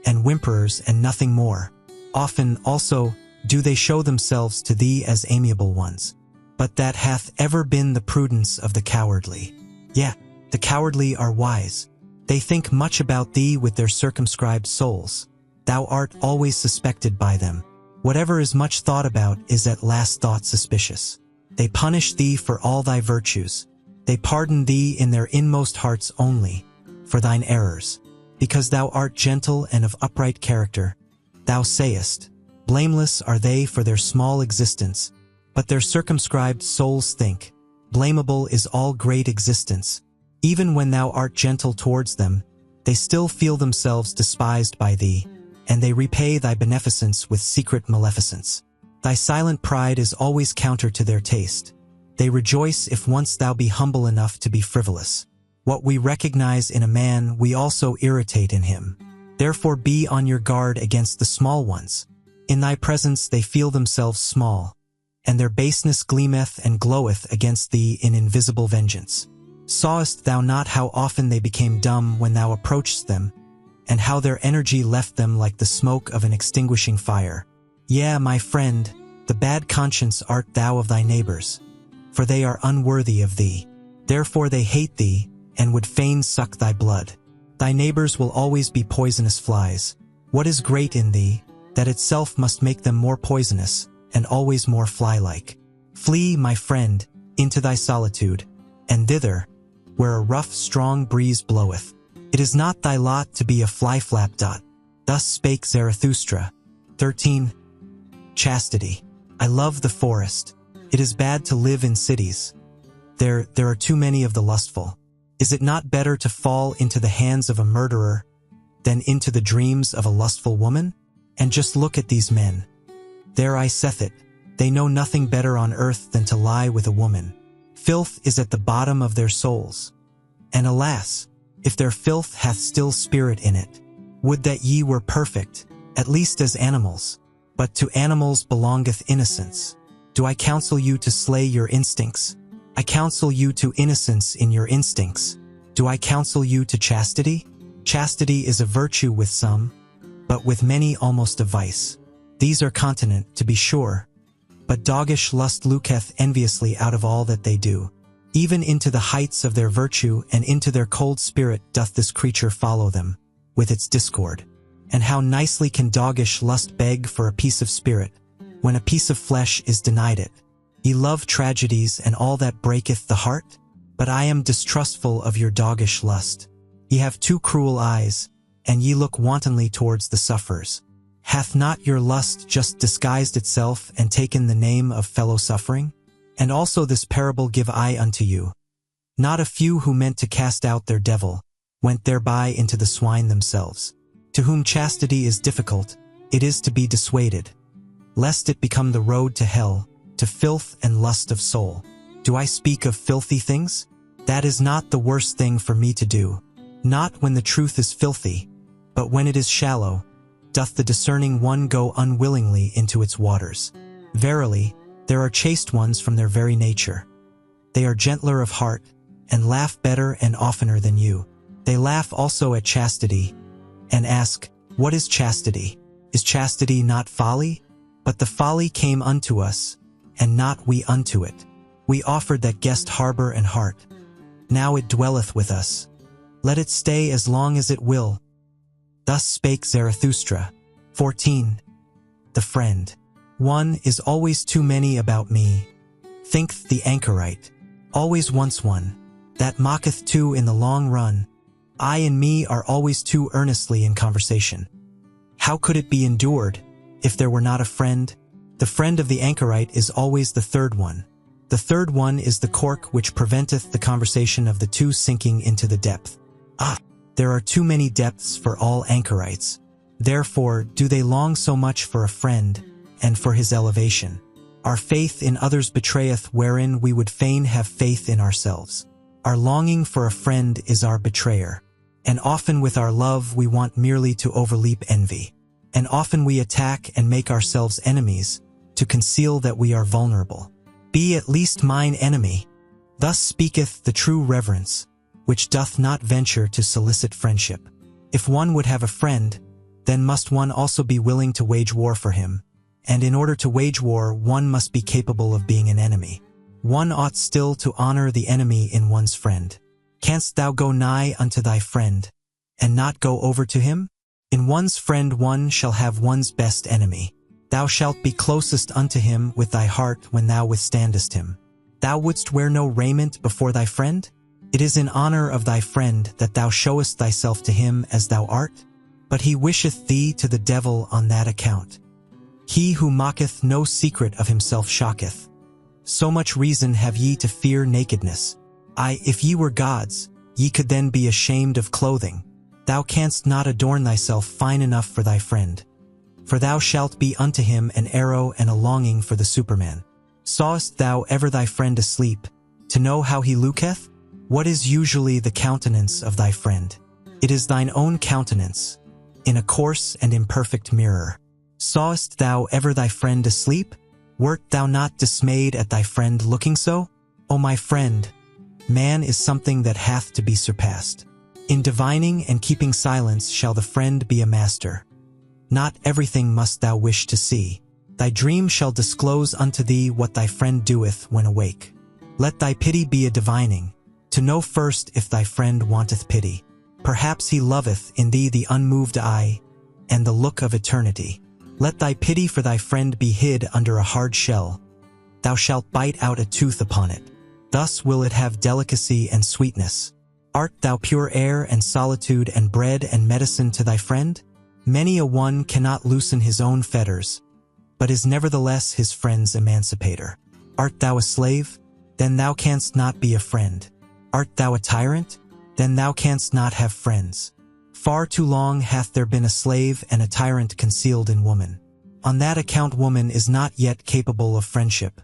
and whimperers and nothing more. Often also do they show themselves to thee as amiable ones. But that hath ever been the prudence of the cowardly. Yea, the cowardly are wise. They think much about thee with their circumscribed souls. Thou art always suspected by them. Whatever is much thought about is at last thought suspicious. They punish thee for all thy virtues. They pardon thee in their inmost hearts only, for thine errors. Because thou art gentle and of upright character, thou sayest, blameless are they for their small existence. But their circumscribed souls think, blamable is all great existence. Even when thou art gentle towards them, they still feel themselves despised by thee, and they repay thy beneficence with secret maleficence. Thy silent pride is always counter to their taste. They rejoice if once thou be humble enough to be frivolous. What we recognize in a man we also irritate in him. Therefore be on your guard against the small ones. In thy presence they feel themselves small, and their baseness gleameth and gloweth against thee in invisible vengeance. Sawest thou not how often they became dumb when thou approachedst them, and how their energy left them like the smoke of an extinguishing fire? Yea, my friend, the bad conscience art thou of thy neighbors, for they are unworthy of thee. Therefore they hate thee, and would fain suck thy blood. Thy neighbors will always be poisonous flies. What is great in thee, that itself must make them more poisonous, and always more fly-like? Flee, my friend, into thy solitude, and thither, where a rough, strong breeze bloweth. It is not thy lot to be a fly-flap. Thus spake Zarathustra. 13. Chastity. I love the forest. It is bad to live in cities. There are too many of the lustful. Is it not better to fall into the hands of a murderer than into the dreams of a lustful woman? And just look at these men. There I saith it, they know nothing better on earth than to lie with a woman. Filth is at the bottom of their souls. And alas, if their filth hath still spirit in it, would that ye were perfect, at least as animals. But to animals belongeth innocence. Do I counsel you to slay your instincts? I counsel you to innocence in your instincts. Do I counsel you to chastity? Chastity is a virtue with some, but with many almost a vice. These are continent, to be sure, but doggish lust looketh enviously out of all that they do. Even into the heights of their virtue and into their cold spirit doth this creature follow them, with its discord. And how nicely can doggish lust beg for a piece of spirit, when a piece of flesh is denied it. Ye love tragedies and all that breaketh the heart, but I am distrustful of your doggish lust. Ye have too cruel eyes, and ye look wantonly towards the sufferers. Hath not your lust just disguised itself and taken the name of fellow-suffering? And also this parable give I unto you. Not a few who meant to cast out their devil, went thereby into the swine themselves. To whom chastity is difficult, it is to be dissuaded, lest it become the road to hell, to filth and lust of soul. Do I speak of filthy things? That is not the worst thing for me to do. Not when the truth is filthy, but when it is shallow, doth the discerning one go unwillingly into its waters. Verily, there are chaste ones from their very nature. They are gentler of heart, and laugh better and oftener than you. They laugh also at chastity, and ask, What is chastity? Is chastity not folly? But the folly came unto us, and not we unto it. We offered that guest harbor and heart. Now it dwelleth with us. Let it stay as long as it will. Thus spake Zarathustra. 14. The friend. One is always too many about me. Think'th the anchorite. Always wants one. That mocketh two in the long run. I and me are always too earnestly in conversation. How could it be endured, if there were not a friend? The friend of the anchorite is always the third one. The third one is the cork which preventeth the conversation of the two sinking into the depth. There are too many depths for all anchorites. Therefore do they long so much for a friend, and for his elevation. Our faith in others betrayeth wherein we would fain have faith in ourselves. Our longing for a friend is our betrayer. And often with our love we want merely to overleap envy. And often we attack and make ourselves enemies, to conceal that we are vulnerable. Be at least mine enemy. Thus speaketh the true reverence, which doth not venture to solicit friendship. If one would have a friend, then must one also be willing to wage war for him. And in order to wage war, one must be capable of being an enemy. One ought still to honor the enemy in one's friend. Canst thou go nigh unto thy friend, and not go over to him? In one's friend one shall have one's best enemy. Thou shalt be closest unto him with thy heart when thou withstandest him. Thou wouldst wear no raiment before thy friend? It is in honor of thy friend that thou showest thyself to him as thou art, but he wisheth thee to the devil on that account. He who mocketh no secret of himself shocketh. So much reason have ye to fear nakedness. If ye were gods, ye could then be ashamed of clothing. Thou canst not adorn thyself fine enough for thy friend. For thou shalt be unto him an arrow and a longing for the Superman. Sawest thou ever thy friend asleep, to know how he looketh? What is usually the countenance of thy friend? It is thine own countenance, in a coarse and imperfect mirror. Sawest thou ever thy friend asleep? Wert thou not dismayed at thy friend looking so? O my friend, man is something that hath to be surpassed. In divining and keeping silence shall the friend be a master. Not everything must thou wish to see. Thy dream shall disclose unto thee what thy friend doeth when awake. Let thy pity be a divining, to know first if thy friend wanteth pity. Perhaps he loveth in thee the unmoved eye, and the look of eternity. Let thy pity for thy friend be hid under a hard shell. Thou shalt bite out a tooth upon it. Thus will it have delicacy and sweetness. Art thou pure air and solitude and bread and medicine to thy friend? Many a one cannot loosen his own fetters, but is nevertheless his friend's emancipator. Art thou a slave? Then thou canst not be a friend. Art thou a tyrant? Then thou canst not have friends. Far too long hath there been a slave and a tyrant concealed in woman. On that account woman is not yet capable of friendship.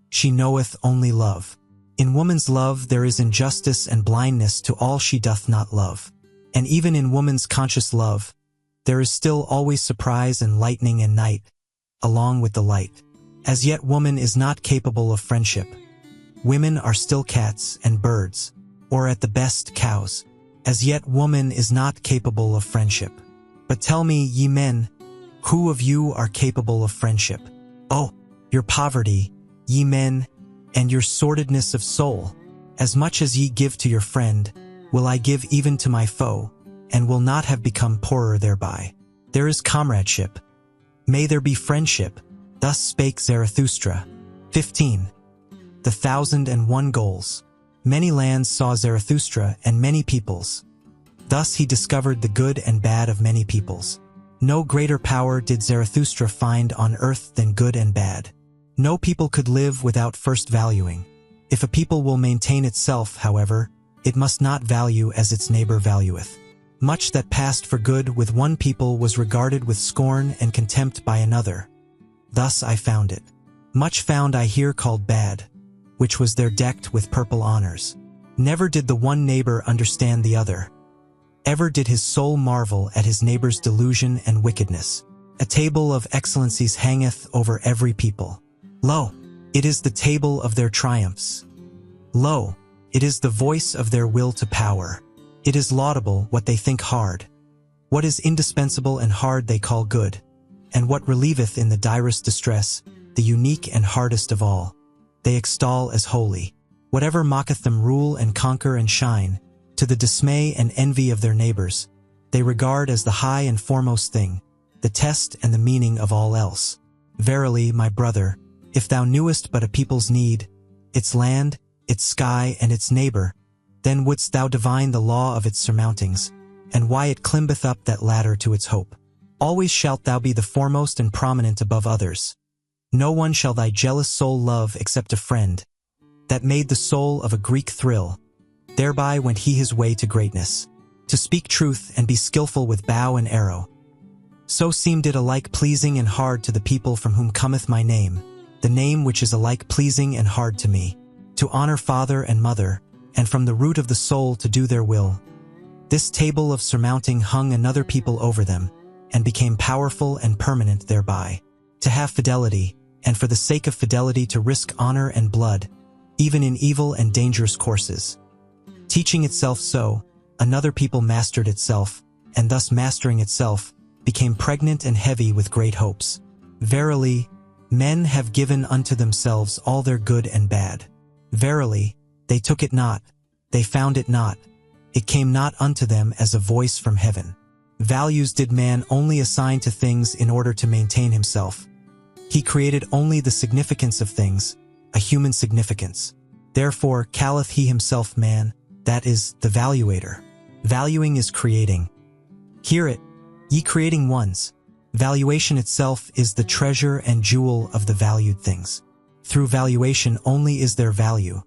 She knoweth only love. In woman's love there is injustice and blindness to all she doth not love. And even in woman's conscious love, there is still always surprise and lightning and night, along with the light. As yet woman is not capable of friendship. Women are still cats and birds, or at the best cows. As yet woman is not capable of friendship. But tell me, ye men, who of you are capable of friendship? Oh, your poverty, ye men, and your sordidness of soul. As much as ye give to your friend, will I give even to my foe, and will not have become poorer thereby. There is comradeship. May there be friendship. Thus spake Zarathustra. 15. The 1001 Goals. Many lands saw Zarathustra and many peoples. Thus he discovered the good and bad of many peoples. No greater power did Zarathustra find on earth than good and bad. No people could live without first valuing. If a people will maintain itself, however, it must not value as its neighbor valueth. Much that passed for good with one people was regarded with scorn and contempt by another. Thus I found it. Much found I here called bad, which was there decked with purple honors. Never did the one neighbor understand the other. Ever did his soul marvel at his neighbor's delusion and wickedness. A table of excellencies hangeth over every people. Lo, it is the table of their triumphs. Lo, it is the voice of their will to power. It is laudable what they think hard. What is indispensable and hard they call good. And what relieveth in the direst distress, the unique and hardest of all, they extol as holy. Whatever mocketh them rule and conquer and shine, to the dismay and envy of their neighbors, they regard as the high and foremost thing, the test and the meaning of all else. Verily, my brother, if thou knewest but a people's need, its land, its sky, and its neighbor, then wouldst thou divine the law of its surmountings, and why it climbeth up that ladder to its hope. Always shalt thou be the foremost and prominent above others. No one shall thy jealous soul love except a friend, that made the soul of a Greek thrill. Thereby went he his way to greatness, to speak truth and be skillful with bow and arrow. So seemed it alike pleasing and hard to the people from whom cometh my name, the name which is alike pleasing and hard to me, to honor father and mother, and from the root of the soul to do their will. This table of surmounting hung another people over them, and became powerful and permanent thereby, to have fidelity, and for the sake of fidelity to risk honor and blood, even in evil and dangerous courses. Teaching itself so, another people mastered itself, and thus mastering itself, became pregnant and heavy with great hopes. Verily, men have given unto themselves all their good and bad. Verily, they took it not, they found it not, it came not unto them as a voice from heaven. Values did man only assign to things in order to maintain himself. He created only the significance of things, a human significance. Therefore calleth he himself man, that is, the valuator. Valuing is creating. Hear it, ye creating ones. Valuation itself is the treasure and jewel of the valued things. Through valuation only is there value,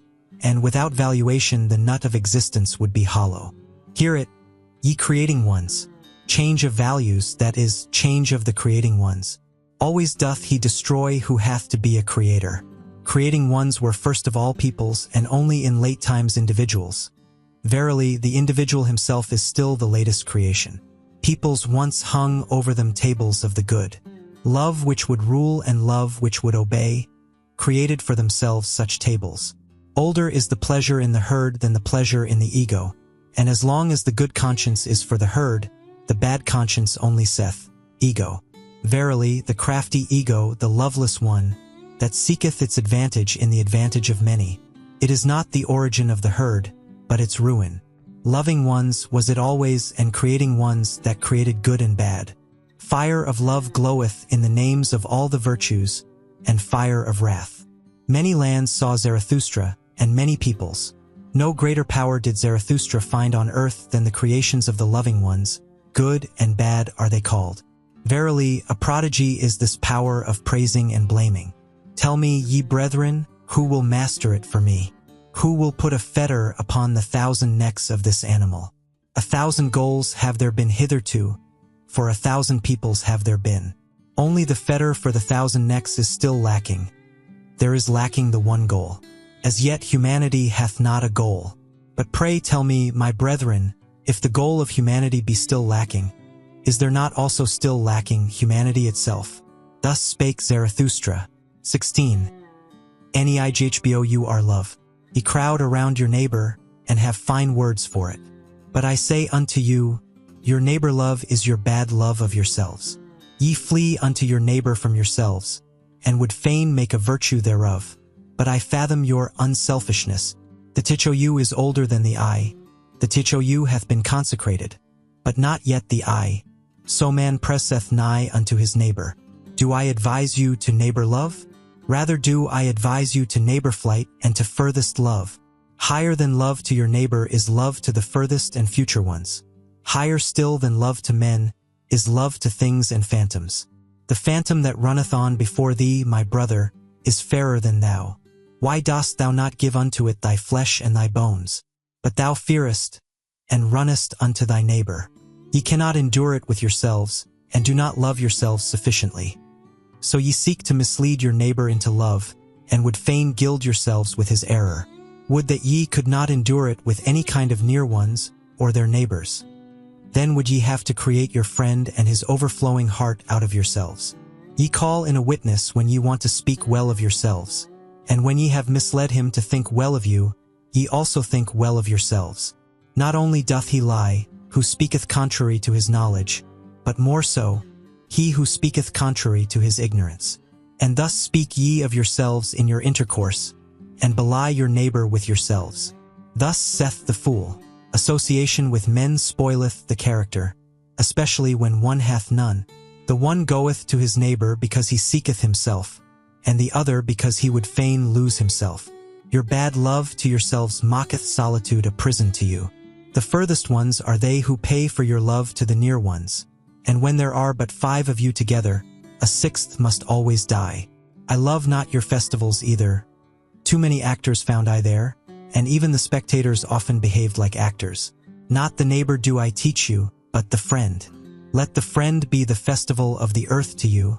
and without valuation the nut of existence would be hollow. Hear it, ye creating ones. Change of values, that is, change of the creating ones. Always doth he destroy who hath to be a creator. Creating ones were first of all peoples, and only in late times individuals. Verily, the individual himself is still the latest creation. Peoples once hung over them tables of the good. Love which would rule and love which would obey, created for themselves such tables. Older is the pleasure in the herd than the pleasure in the ego, and as long as the good conscience is for the herd, the bad conscience only saith, ego. Verily, the crafty ego, the loveless one, that seeketh its advantage in the advantage of many. It is not the origin of the herd, but its ruin. Loving ones was it always, and creating ones that created good and bad. Fire of love gloweth in the names of all the virtues, and fire of wrath. Many lands saw Zarathustra, and many peoples. No greater power did Zarathustra find on earth than the creations of the loving ones. Good and bad are they called. Verily, a prodigy is this power of praising and blaming. Tell me, ye brethren, who will master it for me? Who will put a fetter upon the 1,000 necks of this animal? 1,000 goals have there been hitherto, for 1,000 peoples have there been. Only the fetter for the 1,000 necks is still lacking. There is lacking the one goal. As yet humanity hath not a goal. But pray tell me, my brethren, if the goal of humanity be still lacking, is there not also still lacking humanity itself? Thus spake Zarathustra. 16. Neihbou are love. Ye crowd around your neighbor, and have fine words for it. But I say unto you, your neighbor love is your bad love of yourselves. Ye flee unto your neighbor from yourselves, and would fain make a virtue thereof. But I fathom your unselfishness. The Tichou is older than the I. The Tichou hath been consecrated, but not yet the I. So man presseth nigh unto his neighbor. Do I advise you to neighbor love? Rather do I advise you to neighbor flight and to furthest love. Higher than love to your neighbor is love to the furthest and future ones. Higher still than love to men is love to things and phantoms. The phantom that runneth on before thee, my brother, is fairer than thou. Why dost thou not give unto it thy flesh and thy bones? But thou fearest, and runnest unto thy neighbor. Ye cannot endure it with yourselves, and do not love yourselves sufficiently. So ye seek to mislead your neighbor into love, and would fain gild yourselves with his error. Would that ye could not endure it with any kind of near ones, or their neighbors. Then would ye have to create your friend and his overflowing heart out of yourselves. Ye call in a witness when ye want to speak well of yourselves, and when ye have misled him to think well of you, ye also think well of yourselves. Not only doth he lie, who speaketh contrary to his knowledge, but more so, he who speaketh contrary to his ignorance. And thus speak ye of yourselves in your intercourse, and belie your neighbor with yourselves. Thus saith the fool, association with men spoileth the character, especially when one hath none. The one goeth to his neighbor because he seeketh himself, and the other because he would fain lose himself. Your bad love to yourselves mocketh solitude a prison to you. The furthest ones are they who pay for your love to the near ones. And when there are but 5 of you together, a 6th must always die. I love not your festivals either. Too many actors found I there, and even the spectators often behaved like actors. Not the neighbor do I teach you, but the friend. Let the friend be the festival of the earth to you,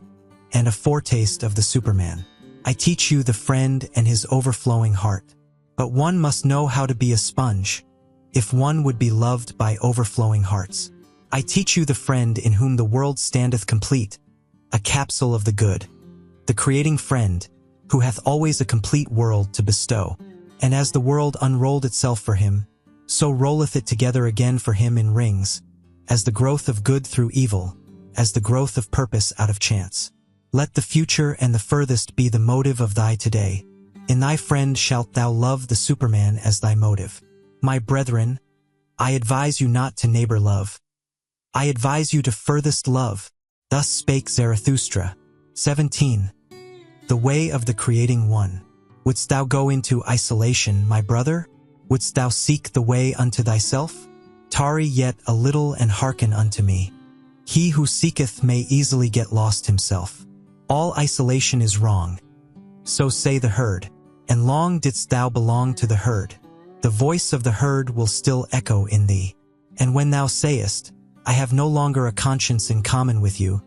and a foretaste of the Superman. I teach you the friend and his overflowing heart. But one must know how to be a sponge, if one would be loved by overflowing hearts. I teach you the friend in whom the world standeth complete, a capsule of the good, the creating friend, who hath always a complete world to bestow. And as the world unrolled itself for him, so rolleth it together again for him in rings, as the growth of good through evil, as the growth of purpose out of chance. Let the future and the furthest be the motive of thy today. In thy friend shalt thou love the Superman as thy motive. My brethren, I advise you not to neighbor love. I advise you to furthest love. Thus spake Zarathustra. 17. The way of the creating one. Wouldst thou go into isolation, my brother? Wouldst thou seek the way unto thyself? Tarry yet a little and hearken unto me. He who seeketh may easily get lost himself. All isolation is wrong. So say the herd. And long didst thou belong to the herd. The voice of the herd will still echo in thee. And when thou sayest, I have no longer a conscience in common with you,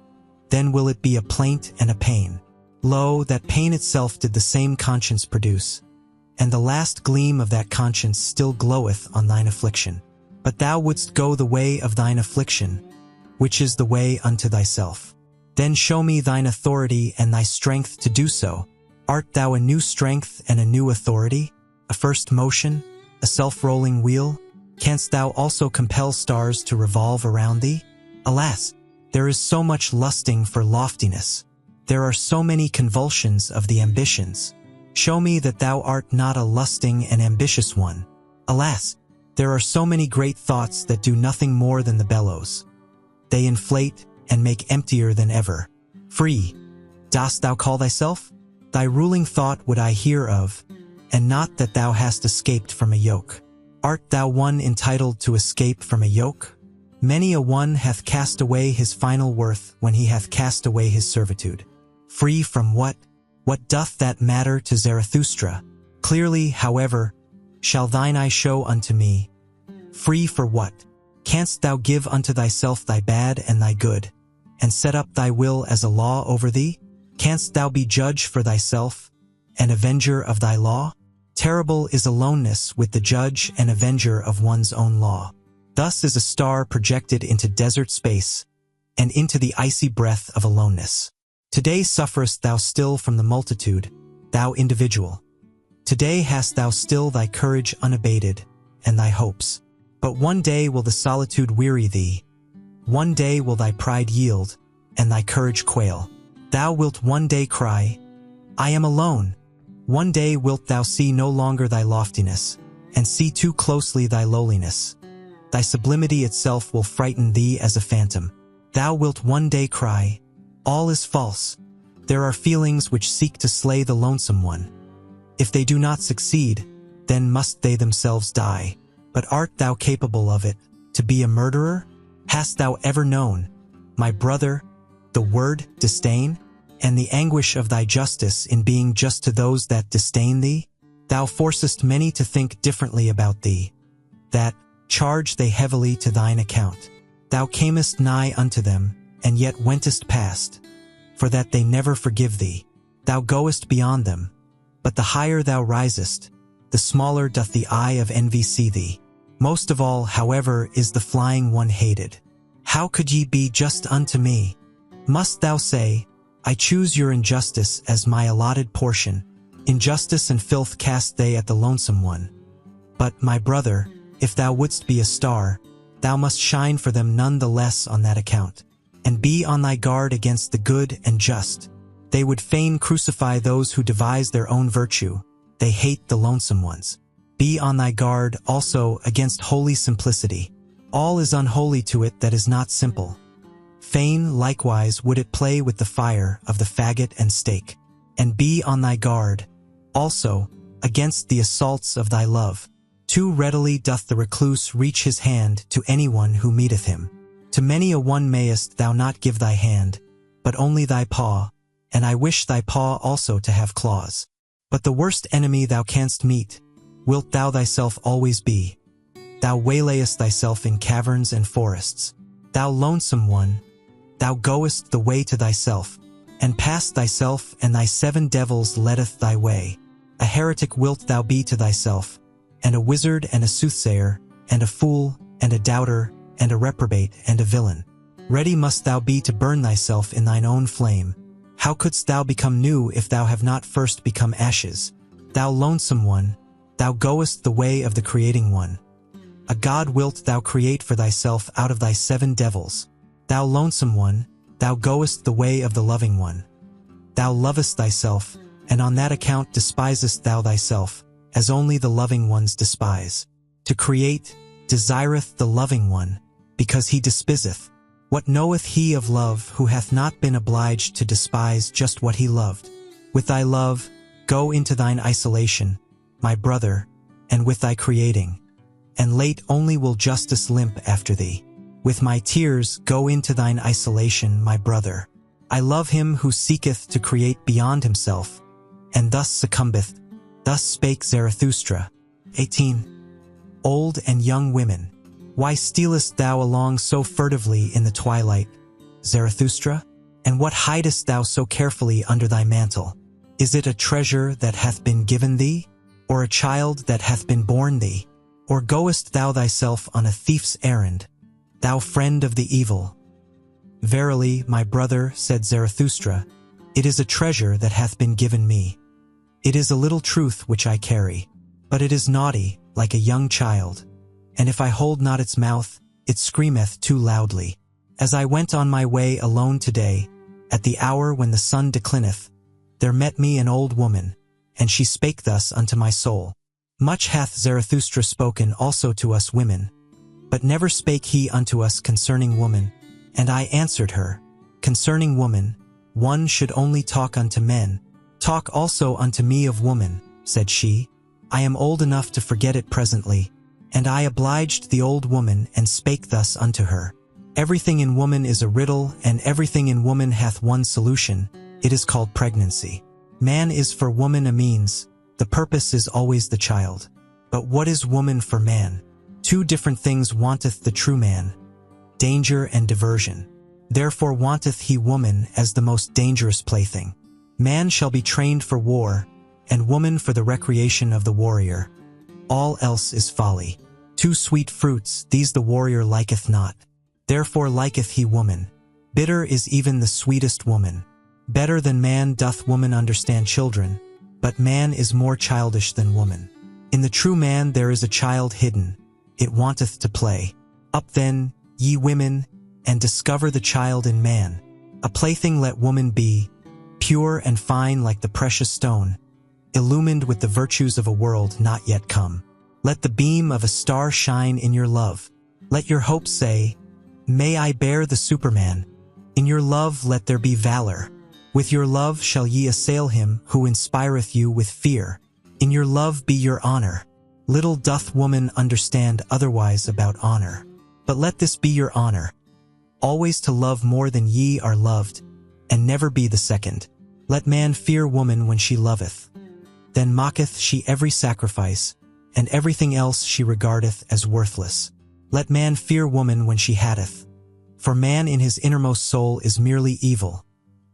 then will it be a plaint and a pain. Lo, that pain itself did the same conscience produce, and the last gleam of that conscience still gloweth on thine affliction. But thou wouldst go the way of thine affliction, which is the way unto thyself. Then show me thine authority and thy strength to do so. Art thou a new strength and a new authority? A first motion? A self-rolling wheel? Canst thou also compel stars to revolve around thee? Alas, there is so much lusting for loftiness. There are so many convulsions of the ambitions. Show me that thou art not a lusting and ambitious one. Alas, there are so many great thoughts that do nothing more than the bellows. They inflate and make emptier than ever. Free, dost thou call thyself? Thy ruling thought would I hear of, and not that thou hast escaped from a yoke. Art thou one entitled to escape from a yoke? Many a one hath cast away his final worth when he hath cast away his servitude. Free from what? What doth that matter to Zarathustra? Clearly, however, shall thine eye show unto me. Free for what? Canst thou give unto thyself thy bad and thy good, and set up thy will as a law over thee? Canst thou be judge for thyself, and avenger of thy law? Terrible is aloneness with the judge and avenger of one's own law. Thus is a star projected into desert space, and into the icy breath of aloneness. Today sufferest thou still from the multitude, thou individual. Today hast thou still thy courage unabated, and thy hopes. But one day will the solitude weary thee. One day will thy pride yield, and thy courage quail. Thou wilt one day cry, I am alone. One day wilt thou see no longer thy loftiness, and see too closely thy lowliness. Thy sublimity itself will frighten thee as a phantom. Thou wilt one day cry, all is false. There are feelings which seek to slay the lonesome one. If they do not succeed, then must they themselves die. But art thou capable of it, to be a murderer? Hast thou ever known, my brother, the word disdain, and the anguish of thy justice in being just to those that disdain thee? Thou forcest many to think differently about thee, that charge they heavily to thine account. Thou camest nigh unto them, and yet wentest past, for that they never forgive thee. Thou goest beyond them, but the higher thou risest, the smaller doth the eye of envy see thee. Most of all, however, is the flying one hated. How could ye be just unto me? Must thou say, I choose your injustice as my allotted portion? Injustice and filth cast they at the lonesome one. But, my brother, if thou wouldst be a star, thou must shine for them none the less on that account, and be on thy guard against the good and just. They would fain crucify those who devise their own virtue. They hate the lonesome ones. Be on thy guard also against holy simplicity. All is unholy to it that is not simple. Fain likewise would it play with the fire of the faggot and stake. And be on thy guard also against the assaults of thy love. Too readily doth the recluse reach his hand to anyone who meeteth him. To many a one mayest thou not give thy hand, but only thy paw, and I wish thy paw also to have claws. But the worst enemy thou canst meet, wilt thou thyself always be. Thou waylayest thyself in caverns and forests. Thou lonesome one, thou goest the way to thyself, and past thyself and thy 7 devils leadeth thy way. A heretic wilt thou be to thyself, and a wizard and a soothsayer, and a fool, and a doubter, and a reprobate, and a villain. Ready must thou be to burn thyself in thine own flame. How couldst thou become new if thou have not first become ashes? Thou lonesome one, thou goest the way of the creating one. A god wilt thou create for thyself out of thy 7 devils. Thou lonesome one, thou goest the way of the loving one. Thou lovest thyself, and on that account despisest thou thyself, as only the loving ones despise. To create, desireth the loving one, because he despiseth. What knoweth he of love who hath not been obliged to despise just what he loved? With thy love, go into thine isolation, my brother, and with thy creating. And late only will justice limp after thee. With my tears, go into thine isolation, my brother. I love him who seeketh to create beyond himself, and thus succumbeth. Thus spake Zarathustra. 18. Old and young women. Why stealest thou along so furtively in the twilight, Zarathustra? And what hidest thou so carefully under thy mantle? Is it a treasure that hath been given thee, or a child that hath been born thee? Or goest thou thyself on a thief's errand, thou friend of the evil? Verily, my brother, said Zarathustra, it is a treasure that hath been given me. It is a little truth which I carry, but it is naughty, like a young child. And if I hold not its mouth, it screameth too loudly. As I went on my way alone today, at the hour when the sun declineth, there met me an old woman, and she spake thus unto my soul. Much hath Zarathustra spoken also to us women, but never spake he unto us concerning woman. And I answered her, concerning woman, one should only talk unto men. Talk also unto me of woman, said she. I am old enough to forget it presently. And I obliged the old woman and spake thus unto her. Everything in woman is a riddle, and everything in woman hath one solution. It is called pregnancy. Man is for woman a means. The purpose is always the child. But what is woman for man? 2 different things wanteth the true man, danger and diversion. Therefore wanteth he woman as the most dangerous plaything. Man shall be trained for war, and woman for the recreation of the warrior. All else is folly. 2 sweet fruits, these the warrior liketh not. Therefore liketh he woman. Bitter is even the sweetest woman. Better than man doth woman understand children, but man is more childish than woman. In the true man there is a child hidden. It wanteth to play. Up then, ye women, and discover the child in man. A plaything let woman be, pure and fine like the precious stone, illumined with the virtues of a world not yet come. Let the beam of a star shine in your love. Let your hope say, May I bear the Superman. In your love let there be valor. With your love shall ye assail him who inspireth you with fear. In your love be your honor. Little doth woman understand otherwise about honor. But let this be your honor, always to love more than ye are loved, and never be the second. Let man fear woman when she loveth. Then mocketh she every sacrifice, and everything else she regardeth as worthless. Let man fear woman when she hateth. For man in his innermost soul is merely evil.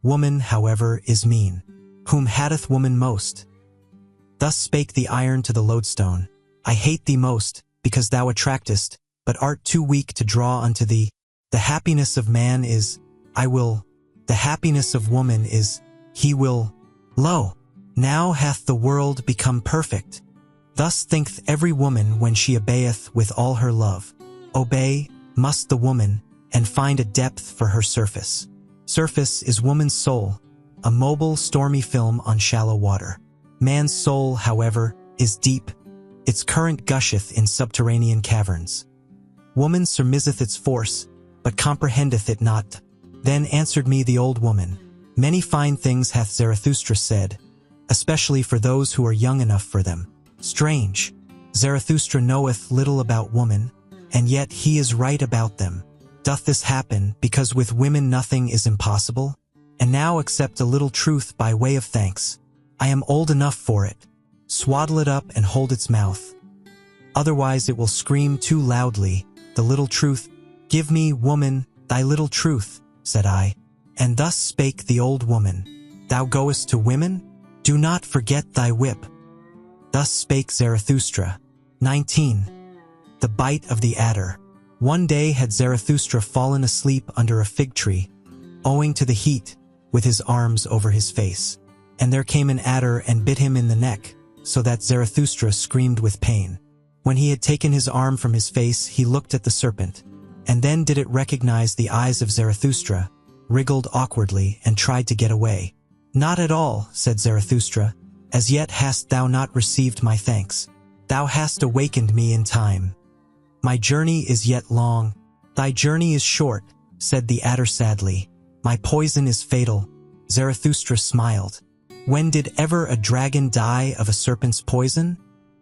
Woman, however, is mean. Whom hateth woman most? Thus spake the iron to the lodestone. I hate thee most, because thou attractest, but art too weak to draw unto thee. The happiness of man is, I will. The happiness of woman is, he will. Lo, now hath the world become perfect. Thus thinketh every woman when she obeyeth with all her love. Obey must the woman, and find a depth for her surface. Surface is woman's soul, a mobile, stormy film on shallow water. Man's soul, however, is deep. Its current gusheth in subterranean caverns. Woman surmiseth its force, but comprehendeth it not. Then answered me the old woman, Many fine things hath Zarathustra said, especially for those who are young enough for them. Strange, Zarathustra knoweth little about woman, and yet he is right about them. Doth this happen because with women nothing is impossible? And now accept a little truth by way of thanks. I am old enough for it. Swaddle it up and hold its mouth. Otherwise it will scream too loudly, the little truth. Give me, woman, thy little truth, said I. And thus spake the old woman. Thou goest to women? Do not forget thy whip. Thus spake Zarathustra. 19. The bite of the adder. One day had Zarathustra fallen asleep under a fig tree, owing to the heat, with his arms over his face. And there came an adder and bit him in the neck, so that Zarathustra screamed with pain. When he had taken his arm from his face, he looked at the serpent, and then did it recognize the eyes of Zarathustra, wriggled awkwardly, and tried to get away. Not at all, said Zarathustra, as yet hast thou not received my thanks. Thou hast awakened me in time. My journey is yet long. Thy journey is short, said the adder sadly. My poison is fatal. Zarathustra smiled. When did ever a dragon die of a serpent's poison?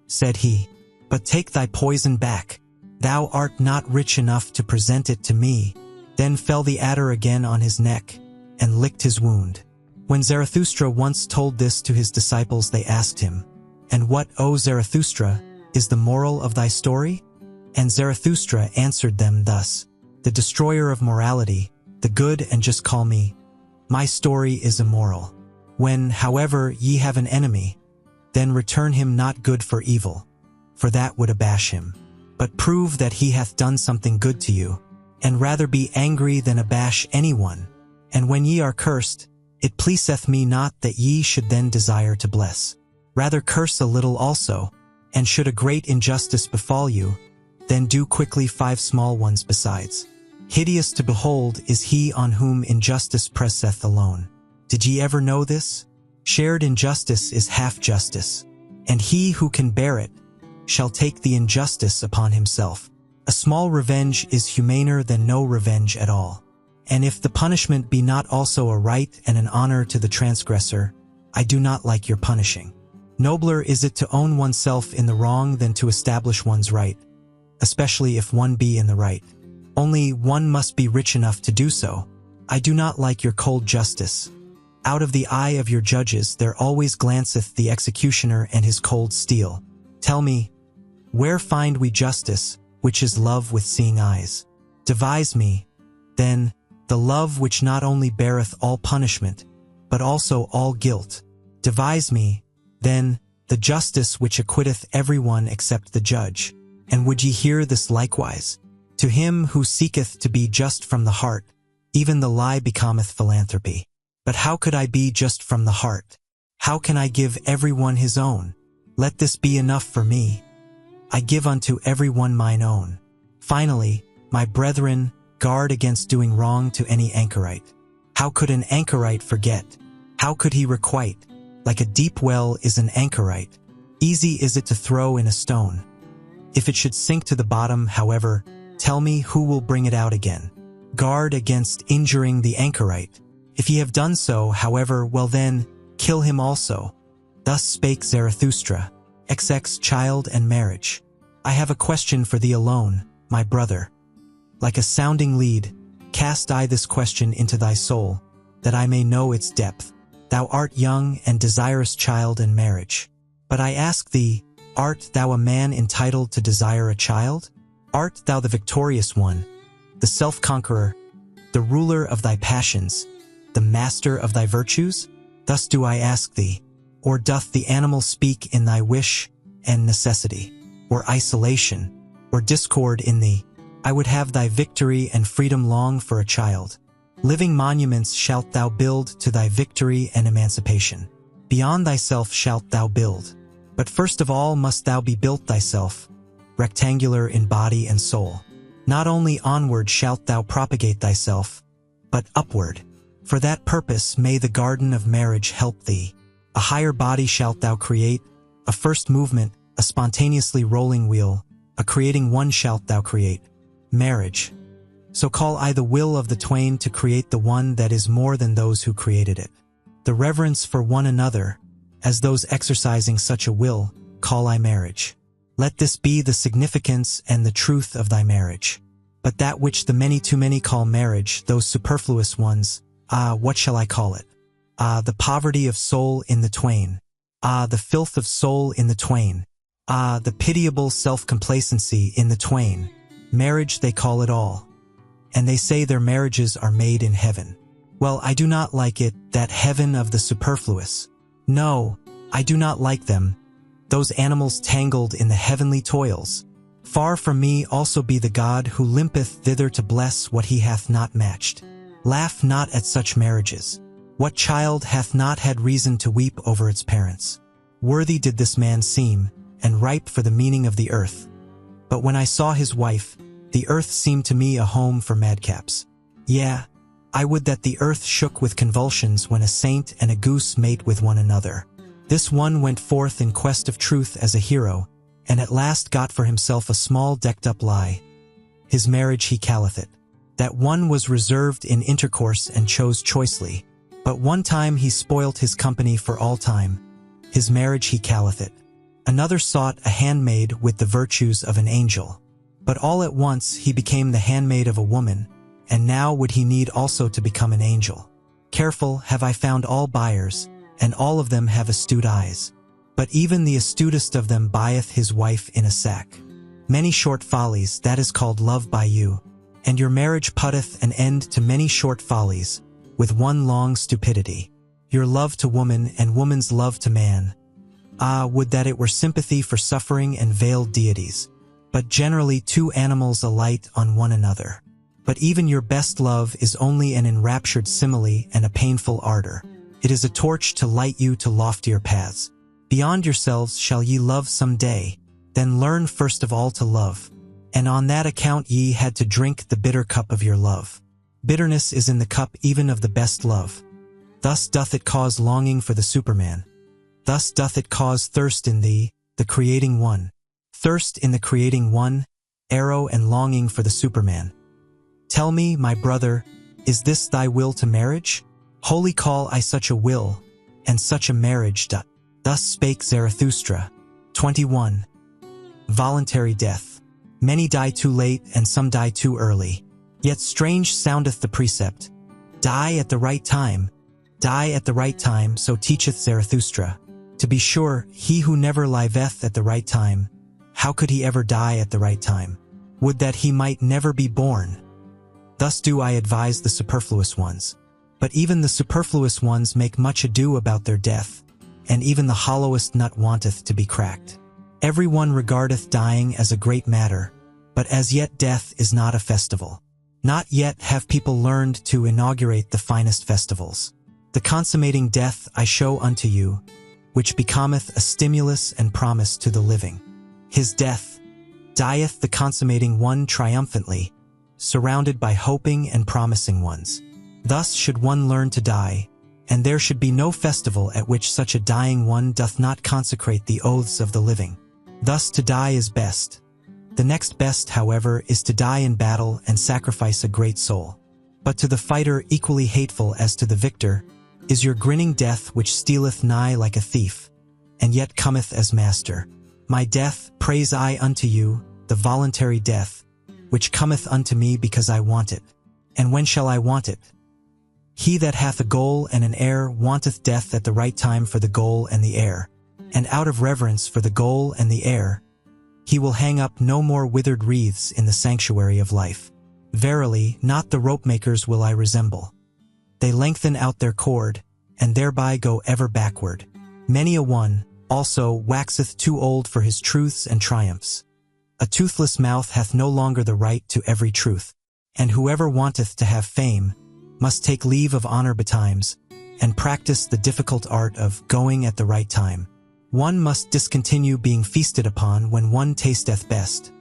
Said he. But take thy poison back. Thou art not rich enough to present it to me. Then fell the adder again on his neck, and licked his wound. When Zarathustra once told this to his disciples, they asked him, And what, O Zarathustra, is the moral of thy story? And Zarathustra answered them thus, The destroyer of morality, the good and just call me. My story is immoral. When, however, ye have an enemy, then return him not good for evil, for that would abash him. But prove that he hath done something good to you, and rather be angry than abash anyone. And when ye are cursed, it pleaseth me not that ye should then desire to bless. Rather curse a little also, and should a great injustice befall you, then do quickly 5 small ones besides. Hideous to behold is he on whom injustice presseth alone. Did ye ever know this? Shared injustice is half justice, and he who can bear it shall take the injustice upon himself. A small revenge is humaner than no revenge at all. And if the punishment be not also a right and an honor to the transgressor, I do not like your punishing. Nobler is it to own oneself in the wrong than to establish one's right, especially if one be in the right. Only one must be rich enough to do so. I do not like your cold justice. Out of the eye of your judges there always glanceth the executioner and his cold steel. Tell me, where find we justice, which is love with seeing eyes? Devise me, then, the love which not only beareth all punishment, but also all guilt. Devise me, then, the justice which acquitteth every one except the judge. And would ye hear this likewise? To him who seeketh to be just from the heart, even the lie becometh philanthropy. But how could I be just from the heart? How can I give every one his own? Let this be enough for me. I give unto every one mine own. Finally, my brethren, guard against doing wrong to any anchorite. How could an anchorite forget? How could he requite? Like a deep well is an anchorite. Easy is it to throw in a stone. If it should sink to the bottom, however, tell me who will bring it out again. guard against injuring the anchorite. If ye have done so, however, well then, kill him also. Thus spake Zarathustra. XX Child and Marriage. I have a question for thee alone, my brother. Like a sounding lead, cast I this question into thy soul, that I may know its depth. Thou art young and desirous child and marriage. But I ask thee, art thou a man entitled to desire a child? Art thou the victorious one, the self-conqueror, the ruler of thy passions, the master of thy virtues? Thus do I ask thee. Or doth the animal speak in thy wish and necessity, or isolation, or discord in thee? I would have thy victory and freedom long for a child. Living monuments shalt thou build to thy victory and emancipation. Beyond thyself shalt thou build. But first of all must thou be built thyself, rectangular in body and soul. Not only onward shalt thou propagate thyself, but upward. For that purpose may the garden of marriage help thee. A higher body shalt thou create, a first movement, a spontaneously rolling wheel, a creating one shalt thou create. Marriage. So call I the will of the twain to create the one that is more than those who created it. The reverence for one another, as those exercising such a will, call I marriage. Let this be the significance and the truth of thy marriage. But that which the many too many call marriage, those superfluous ones, what shall I call it? The poverty of soul in the twain. The filth of soul in the twain. The pitiable self-complacency in the twain. Marriage they call it all. And they say their marriages are made in heaven. Well, I do not like it, that heaven of the superfluous. No, I do not like them, those animals tangled in the heavenly toils. Far from me also be the God who limpeth thither to bless what he hath not matched. Laugh not at such marriages. What child hath not had reason to weep over its parents? Worthy did this man seem, and ripe for the meaning of the earth. But when I saw his wife, the earth seemed to me a home for madcaps. Yeah, I would that the earth shook with convulsions when a saint and a goose mate with one another. This one went forth in quest of truth as a hero, and at last got for himself a small decked-up lie. His marriage he calleth it. That one was reserved in intercourse and chose choicely. But one time he spoilt his company for all time. His marriage he calleth it. Another sought a handmaid with the virtues of an angel. But all at once he became the handmaid of a woman, and now would he need also to become an angel. Careful have I found all buyers, and all of them have astute eyes. But even the astutest of them buyeth his wife in a sack. Many short follies, that is called love by you, and your marriage putteth an end to many short follies, with one long stupidity. Your love to woman and woman's love to man. Would that it were sympathy for suffering and veiled deities, but generally two animals alight on one another. But even your best love is only an enraptured simile and a painful ardor. It is a torch to light you to loftier paths. Beyond yourselves shall ye love some day, then learn first of all to love. And on that account ye had to drink the bitter cup of your love. Bitterness is in the cup even of the best love. Thus doth it cause longing for the Superman. Thus doth it cause thirst in thee, the creating one. Thirst in the creating one, arrow and longing for the Superman. Tell me, my brother, is this thy will to marriage? Wholly call I such a will, and such a marriage. Thus spake Zarathustra. 21. Voluntary death. Many die too late and some die too early. Yet strange soundeth the precept. Die at the right time. Die at the right time, so teacheth Zarathustra. To be sure, he who never liveth at the right time, how could he ever die at the right time? Would that he might never be born. Thus do I advise the superfluous ones. But even the superfluous ones make much ado about their death, and even the hollowest nut wanteth to be cracked. Every one regardeth dying as a great matter, but as yet death is not a festival. Not yet have people learned to inaugurate the finest festivals. The consummating death I show unto you, which becometh a stimulus and promise to the living. His death dieth the consummating one triumphantly, surrounded by hoping and promising ones. Thus should one learn to die, and there should be no festival at which such a dying one doth not consecrate the oaths of the living. Thus to die is best. The next best, however, is to die in battle and sacrifice a great soul. But to the fighter equally hateful as to the victor is your grinning death, which stealeth nigh like a thief, and yet cometh as master. My death, praise I unto you, the voluntary death, which cometh unto me because I want it. And when shall I want it? He that hath a goal and an heir wanteth death at the right time for the goal and the heir, and out of reverence for the goal and the heir, he will hang up no more withered wreaths in the sanctuary of life. Verily, not the ropemakers will I resemble. They lengthen out their cord, and thereby go ever backward. Many a one, also, waxeth too old for his truths and triumphs. A toothless mouth hath no longer the right to every truth, and whoever wanteth to have fame must take leave of honor betimes, and practice the difficult art of going at the right time. One must discontinue being feasted upon when one tasteth best.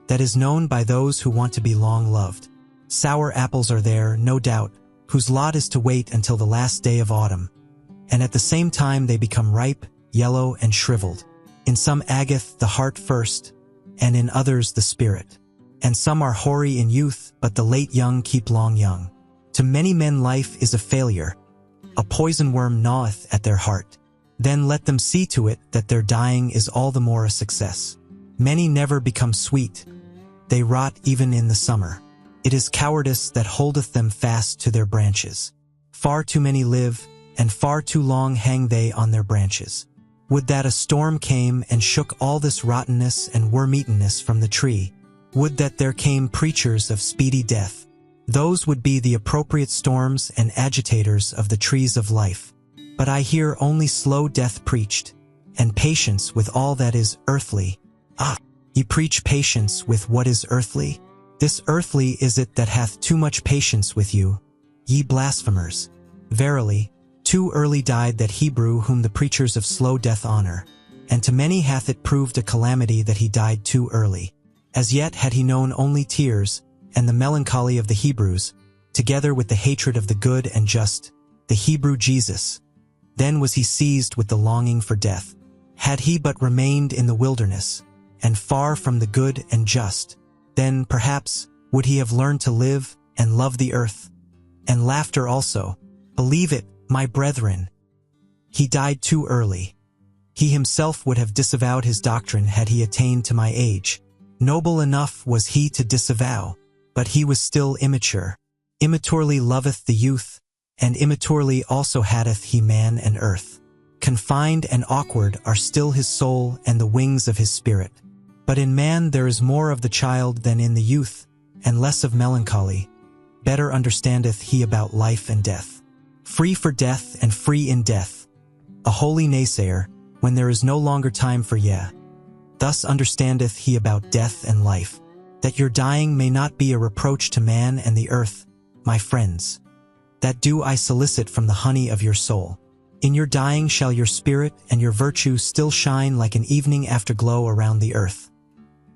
That is known by those who want to be long loved. Sour apples are there, no doubt, whose lot is to wait until the last day of autumn, and at the same time they become ripe, yellow, and shriveled. In some agate the heart first, and in others the spirit. And some are hoary in youth, but the late young keep long young. To many men life is a failure. A poison worm gnaweth at their heart. Then let them see to it that their dying is all the more a success. Many never become sweet. They rot even in the summer. It is cowardice that holdeth them fast to their branches. Far too many live, and far too long hang they on their branches. Would that a storm came and shook all this rottenness and worm-eatenness from the tree. Would that there came preachers of speedy death. Those would be the appropriate storms and agitators of the trees of life. But I hear only slow death preached, and patience with all that is earthly. Ah, ye preach patience with what is earthly? This earthly is it that hath too much patience with you, ye blasphemers. Verily, too early died that Hebrew whom the preachers of slow death honor, and to many hath it proved a calamity that he died too early. As yet had he known only tears, and the melancholy of the Hebrews, together with the hatred of the good and just, the Hebrew Jesus. Then was he seized with the longing for death. Had he but remained in the wilderness, and far from the good and just, then, perhaps, would he have learned to live and love the earth, and laughter also. Believe it, my brethren. He died too early. He himself would have disavowed his doctrine had he attained to my age. Noble enough was he to disavow, but he was still immature. Immaturely loveth the youth, and immaturely also hatteth he man and earth. Confined and awkward are still his soul and the wings of his spirit. But in man there is more of the child than in the youth, and less of melancholy. Better understandeth he about life and death. Free for death and free in death. A holy naysayer, when there is no longer time for yea. Thus understandeth he about death and life, that your dying may not be a reproach to man and the earth, my friends. That do I solicit from the honey of your soul. In your dying shall your spirit and your virtue still shine like an evening afterglow around the earth.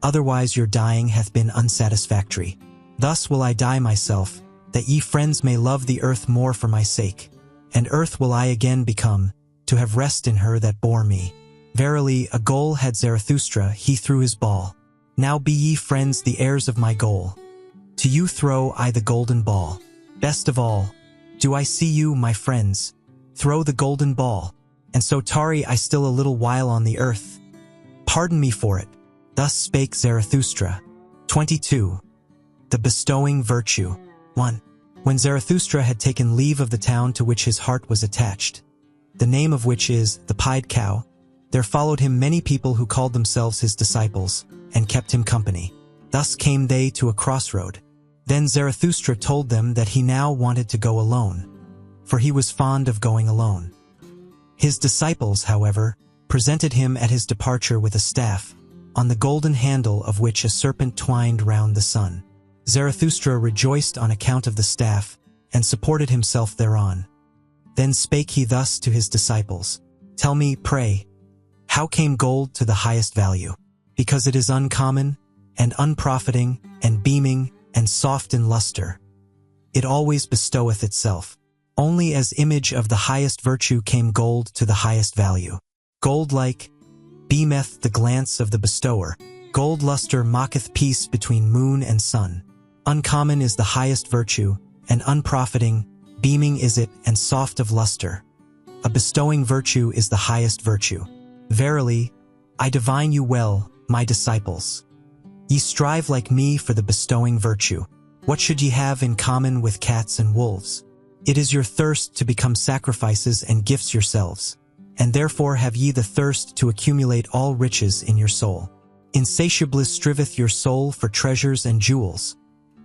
Otherwise your dying hath been unsatisfactory. Thus will I die myself, that ye friends may love the earth more for my sake. And earth will I again become, to have rest in her that bore me. Verily, a goal had Zarathustra, he threw his ball. Now be ye friends the heirs of my goal. To you throw I the golden ball. Best of all, do I see you, my friends, throw the golden ball, and so tarry I still a little while on the earth. Pardon me for it. Thus spake Zarathustra. 22. The bestowing virtue. 1. When Zarathustra had taken leave of the town to which his heart was attached, the name of which is the Pied Cow, there followed him many people who called themselves his disciples, and kept him company. Thus came they to a crossroad. Then Zarathustra told them that he now wanted to go alone, for he was fond of going alone. His disciples, however, presented him at his departure with a staff, on the golden handle of which a serpent twined round the sun. Zarathustra rejoiced on account of the staff, and supported himself thereon. Then spake he thus to his disciples, Tell me, pray, how came gold to the highest value? Because it is uncommon, and unprofiting, and beaming, and soft in luster. It always bestoweth itself. Only as image of the highest virtue came gold to the highest value. Gold-like beameth the glance of the bestower. Gold luster mocketh peace between moon and sun. Uncommon is the highest virtue, and unprofiting, beaming is it, and soft of luster. A bestowing virtue is the highest virtue. Verily, I divine you well, my disciples. Ye strive like me for the bestowing virtue. What should ye have in common with cats and wolves? It is your thirst to become sacrifices and gifts yourselves, and therefore have ye the thirst to accumulate all riches in your soul. Insatiably striveth your soul for treasures and jewels,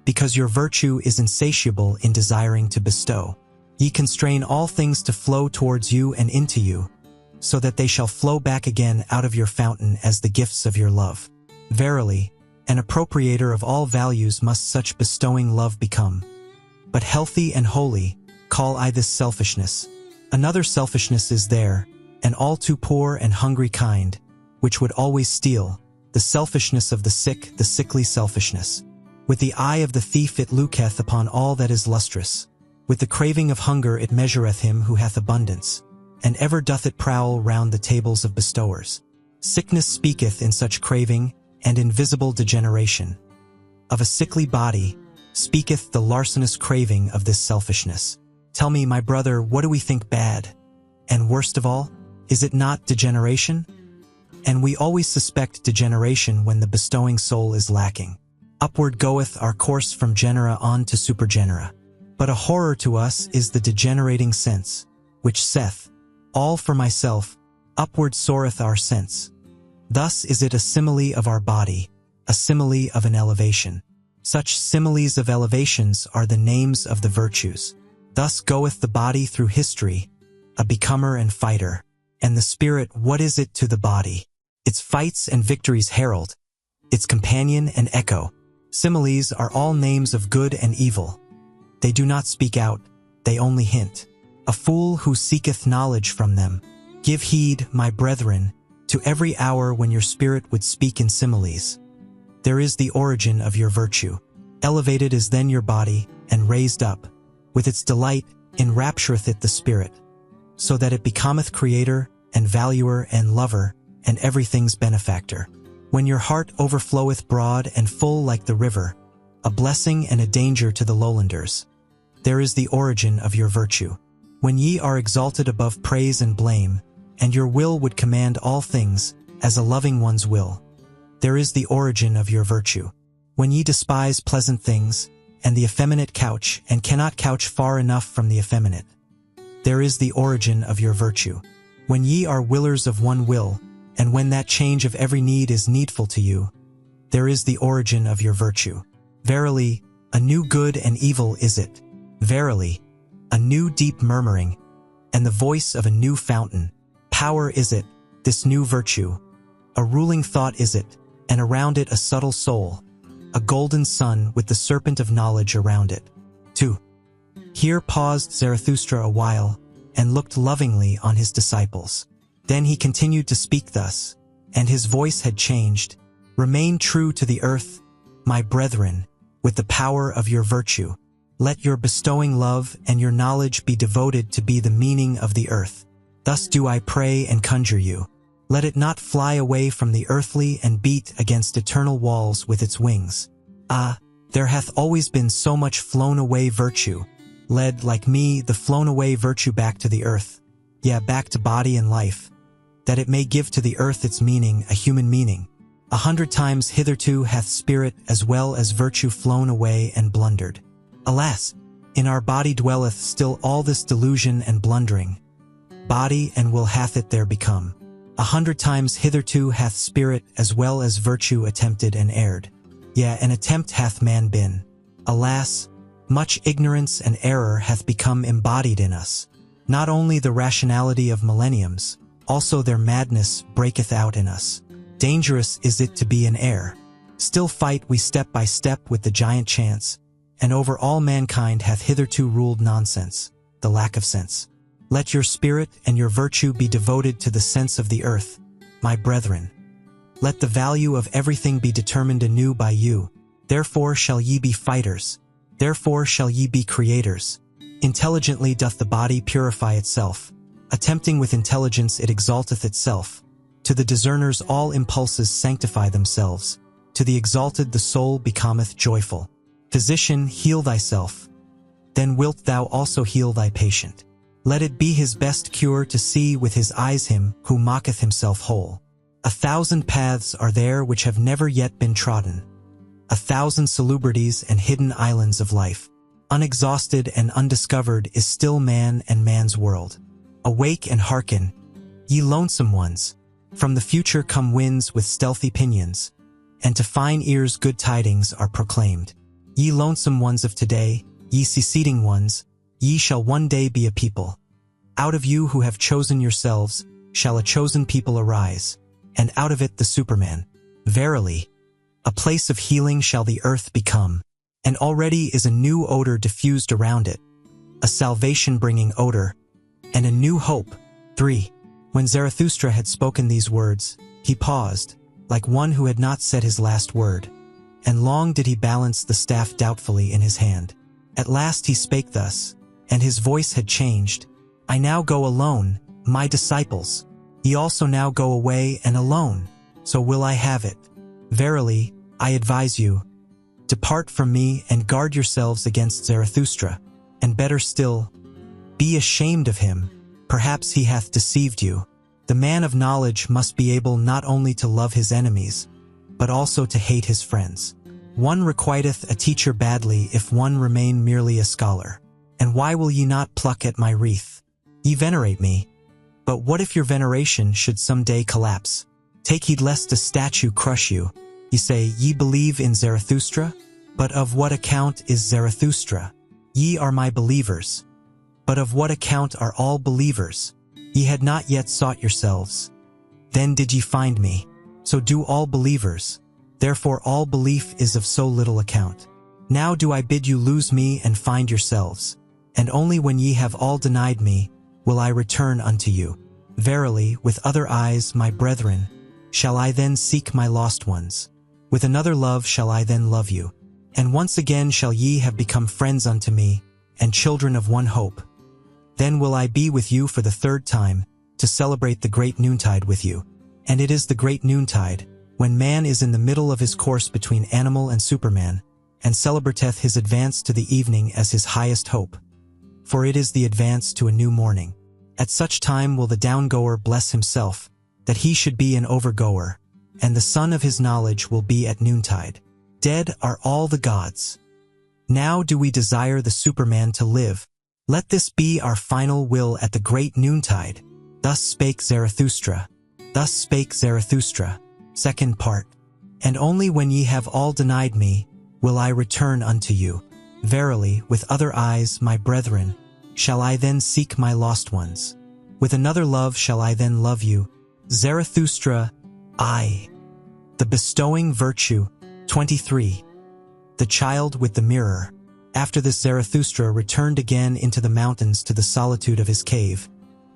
because your virtue is insatiable in desiring to bestow. Ye constrain all things to flow towards you and into you, so that they shall flow back again out of your fountain as the gifts of your love. Verily, an appropriator of all values must such bestowing love become. But healthy and holy, call I this selfishness. Another selfishness is there, an all too poor and hungry kind, which would always steal, the selfishness of the sick, the sickly selfishness. With the eye of the thief it looketh upon all that is lustrous. With the craving of hunger it measureth him who hath abundance, and ever doth it prowl round the tables of bestowers. Sickness speaketh in such craving, and invisible degeneration. Of a sickly body speaketh the larcenous craving of this selfishness. Tell me, my brother, what do we think bad? And worst of all, is it not degeneration? And we always suspect degeneration when the bestowing soul is lacking. Upward goeth our course from genera on to supergenera. But a horror to us is the degenerating sense, which saith, all for myself, upward soareth our sense. Thus is it a simile of our body, a simile of an elevation. Such similes of elevations are the names of the virtues. Thus goeth the body through history, a becomer and fighter. And the spirit, what is it to the body? Its fights and victories herald, its companion and echo. Similes are all names of good and evil. They do not speak out, they only hint. A fool who seeketh knowledge from them. Give heed, my brethren, to every hour when your spirit would speak in similes. There is the origin of your virtue. Elevated is then your body, and raised up. With its delight, enraptureth it the spirit, so that it becometh creator, and valuer, and lover, and everything's benefactor. When your heart overfloweth broad and full like the river, a blessing and a danger to the lowlanders. There is the origin of your virtue. When ye are exalted above praise and blame, and your will would command all things, as a loving one's will. There is the origin of your virtue. When ye despise pleasant things, and the effeminate couch, and cannot couch far enough from the effeminate. There is the origin of your virtue. When ye are willers of one will, and when that change of every need is needful to you, there is the origin of your virtue. Verily, a new good and evil is it. Verily, a new deep murmuring, and the voice of a new fountain. Power is it, this new virtue. A ruling thought is it, and around it a subtle soul, a golden sun with the serpent of knowledge around it. 2. Here paused Zarathustra a while, and looked lovingly on his disciples. Then he continued to speak thus, and his voice had changed. Remain true to the earth, my brethren, with the power of your virtue. Let your bestowing love and your knowledge be devoted to be the meaning of the earth. Thus do I pray and conjure you. Let it not fly away from the earthly and beat against eternal walls with its wings. Ah, there hath always been so much flown away virtue, led, like me, the flown away virtue back to the earth, back to body and life, that it may give to the earth its meaning, a human meaning. 100 times hitherto hath spirit as well as virtue flown away and blundered. Alas, in our body dwelleth still all this delusion and blundering. Body and will hath it there become. 100 times hitherto hath spirit as well as virtue attempted and erred. An attempt hath man been. Alas, much ignorance and error hath become embodied in us. Not only the rationality of millenniums, also their madness breaketh out in us. Dangerous is it to be in error. Still fight we step by step with the giant chance, and over all mankind hath hitherto ruled nonsense, the lack of sense. Let your spirit and your virtue be devoted to the sense of the earth, my brethren. Let the value of everything be determined anew by you. Therefore shall ye be fighters. Therefore shall ye be creators. Intelligently doth the body purify itself. Attempting with intelligence it exalteth itself. To the discerners all impulses sanctify themselves. To the exalted the soul becometh joyful. Physician, heal thyself. then wilt thou also heal thy patient. Let it be his best cure to see with his eyes him who mocketh himself whole. 1,000 paths are there which have never yet been trodden, 1,000 salubrities and hidden islands of life. Unexhausted and undiscovered is still man and man's world. Awake and hearken, ye lonesome ones. From the future come winds with stealthy pinions, and to fine ears good tidings are proclaimed. Ye lonesome ones of today, ye seceding ones, ye shall one day be a people. Out of you who have chosen yourselves shall a chosen people arise, and out of it the Superman. Verily, a place of healing shall the earth become, and already is a new odor diffused around it, a salvation-bringing odor, and a new hope. 3. When Zarathustra had spoken these words, he paused, like one who had not said his last word, and long did he balance the staff doubtfully in his hand. At last he spake thus, and his voice had changed. I now go alone, my disciples. Ye also now go away and alone, so will I have it. Verily, I advise you, depart from me and guard yourselves against Zarathustra, and better still, be ashamed of him, perhaps he hath deceived you. The man of knowledge must be able not only to love his enemies, but also to hate his friends. One requiteth a teacher badly if one remain merely a scholar. And why will ye not pluck at my wreath? Ye venerate me. But what if your veneration should some day collapse? Take heed lest a statue crush you. Ye say, ye believe in Zarathustra? But of what account is Zarathustra? Ye are my believers. But of what account are all believers? Ye had not yet sought yourselves. Then did ye find me. So do all believers. Therefore all belief is of so little account. Now do I bid you lose me and find yourselves. And only when ye have all denied me, will I return unto you. Verily, with other eyes, my brethren, shall I then seek my lost ones. With another love shall I then love you. And once again shall ye have become friends unto me, and children of one hope. Then will I be with you for the third time, to celebrate the great noontide with you. And it is the great noontide, when man is in the middle of his course between animal and Superman, and celebrateth his advance to the evening as his highest hope. For it is the advance to a new morning. At such time will the downgoer bless himself, that he should be an overgoer, and the sun of his knowledge will be at noontide. Dead are all the gods. Now do we desire the Superman to live. Let this be our final will at the great noontide. Thus spake Zarathustra. Thus spake Zarathustra. Second part. And only when ye have all denied me, will I return unto you. Verily, with other eyes, my brethren, shall I then seek my lost ones. With another love shall I then love you. Zarathustra, I. The bestowing virtue. 23. The child with the mirror. After this Zarathustra returned again into the mountains to the solitude of his cave,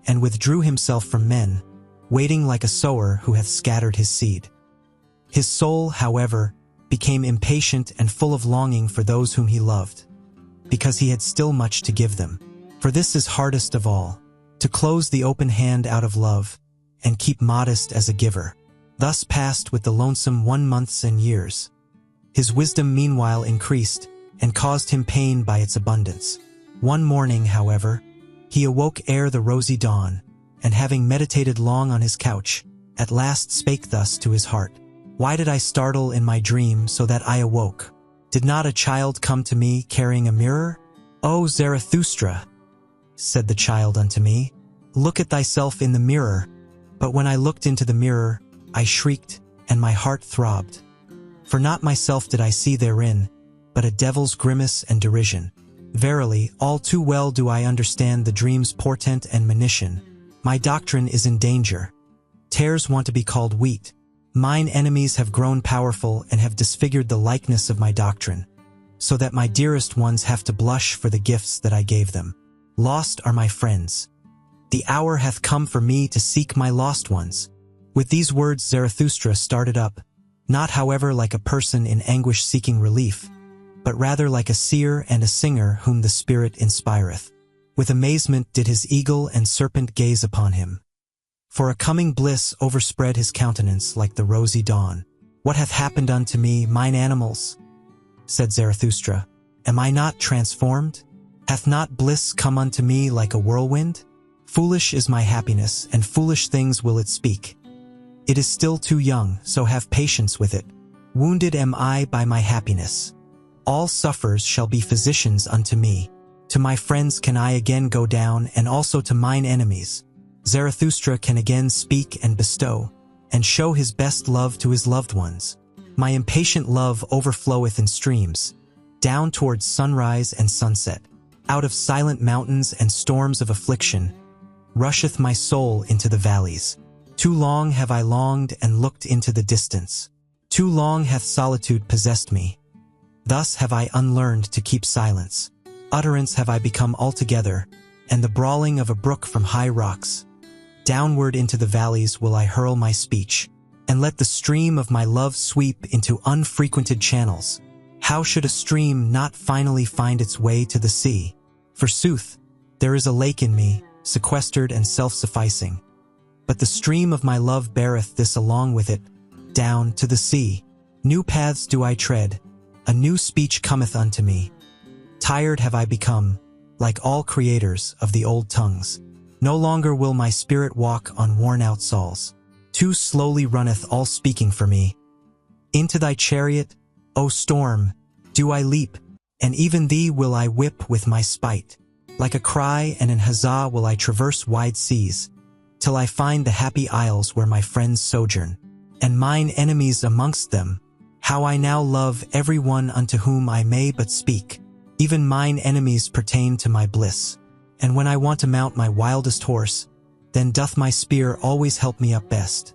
and withdrew himself from men, waiting like a sower who hath scattered his seed. His soul, however, became impatient and full of longing for those whom he loved, because he had still much to give them. For this is hardest of all, to close the open hand out of love, and keep modest as a giver. Thus passed with the lonesome 1 months and years. His wisdom meanwhile increased, and caused him pain by its abundance. One morning, however, he awoke ere the rosy dawn, and having meditated long on his couch, at last spake thus to his heart. Why did I startle in my dream so that I awoke? Did not a child come to me carrying a mirror? O Zarathustra, said the child unto me, look at thyself in the mirror. But when I looked into the mirror, I shrieked, and my heart throbbed. For not myself did I see therein, but a devil's grimace and derision. Verily, all too well do I understand the dream's portent and monition. My doctrine is in danger. Tares want to be called wheat. Mine enemies have grown powerful and have disfigured the likeness of my doctrine, so that my dearest ones have to blush for the gifts that I gave them. Lost are my friends. The hour hath come for me to seek my lost ones. With these words Zarathustra started up, not however like a person in anguish seeking relief, but rather like a seer and a singer whom the Spirit inspireth. With amazement did his eagle and serpent gaze upon him. For a coming bliss overspread his countenance like the rosy dawn. What hath happened unto me, mine animals? Said Zarathustra. Am I not transformed? Hath not bliss come unto me like a whirlwind? Foolish is my happiness, and foolish things will it speak. It is still too young, so have patience with it. Wounded am I by my happiness. All sufferers shall be physicians unto me. To my friends can I again go down, and also to mine enemies. Zarathustra can again speak and bestow, and show his best love to his loved ones. My impatient love overfloweth in streams, down towards sunrise and sunset. Out of silent mountains and storms of affliction, rusheth my soul into the valleys. Too long have I longed and looked into the distance. Too long hath solitude possessed me. Thus have I unlearned to keep silence. Utterance have I become altogether, and the brawling of a brook from high rocks. Downward into the valleys will I hurl my speech, and let the stream of my love sweep into unfrequented channels. How should a stream not finally find its way to the sea? Forsooth, there is a lake in me, sequestered and self-sufficing. But the stream of my love beareth this along with it, down to the sea. New paths do I tread, a new speech cometh unto me. Tired have I become, like all creators of the old tongues. No longer will my spirit walk on worn-out saws. Too slowly runneth all speaking for me. Into thy chariot, O storm, do I leap, and even thee will I whip with my spite. Like a cry and an huzzah will I traverse wide seas, till I find the happy isles where my friends sojourn, and mine enemies amongst them. How I now love every one unto whom I may but speak. Even mine enemies pertain to my bliss. And when I want to mount my wildest horse, then doth my spear always help me up best.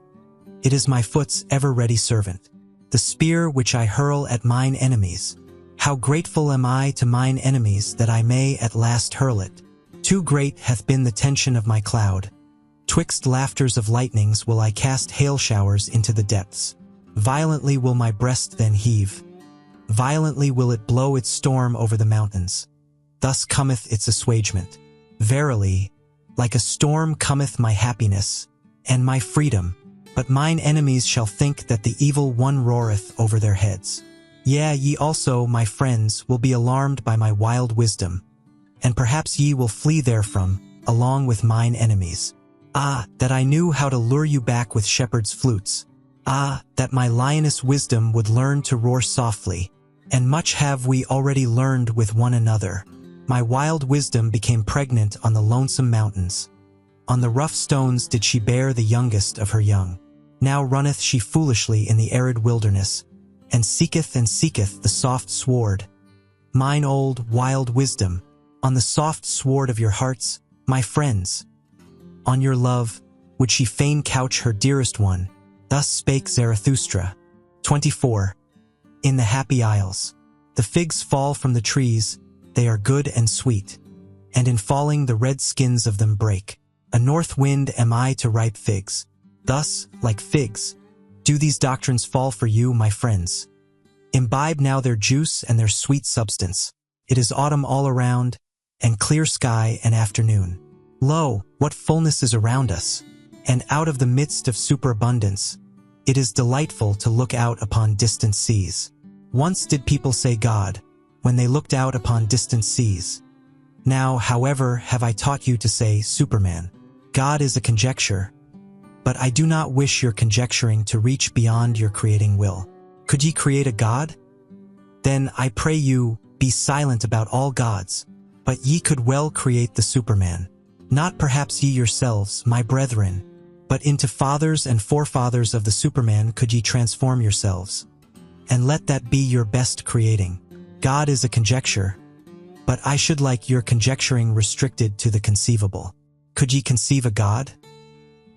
It is my foot's ever-ready servant, the spear which I hurl at mine enemies. How grateful am I to mine enemies that I may at last hurl it. Too great hath been the tension of my cloud. Twixt laughters of lightnings will I cast hail showers into the depths. Violently will my breast then heave. Violently will it blow its storm over the mountains. Thus cometh its assuagement. Verily, like a storm cometh my happiness, and my freedom. But mine enemies shall think that the evil one roareth over their heads. Yea, ye also, my friends, will be alarmed by my wild wisdom, and perhaps ye will flee therefrom, along with mine enemies. Ah, that I knew how to lure you back with shepherds' flutes. Ah, that my lioness wisdom would learn to roar softly. And much have we already learned with one another. My wild wisdom became pregnant on the lonesome mountains. On the rough stones did she bear the youngest of her young. Now runneth she foolishly in the arid wilderness, and seeketh the soft sward. Mine old, wild wisdom, on the soft sward of your hearts, my friends. On your love, would she fain couch her dearest one. Thus spake Zarathustra. 24. In the happy isles, the figs fall from the trees, they are good and sweet, and in falling the red skins of them break. A north wind am I to ripe figs. Thus, like figs, do these doctrines fall for you, my friends. Imbibe now their juice and their sweet substance. It is autumn all around, and clear sky and afternoon. Lo, what fullness is around us, and out of the midst of superabundance, it is delightful to look out upon distant seas. Once did people say God, when they looked out upon distant seas. Now, however, have I taught you to say Superman. God is a conjecture, but I do not wish your conjecturing to reach beyond your creating will. Could ye create a God? Then, I pray you, be silent about all gods, but ye could well create the Superman. Not perhaps ye yourselves, my brethren, but into fathers and forefathers of the Superman could ye transform yourselves. And let that be your best creating. God is a conjecture, but I should like your conjecturing restricted to the conceivable. Could ye conceive a God?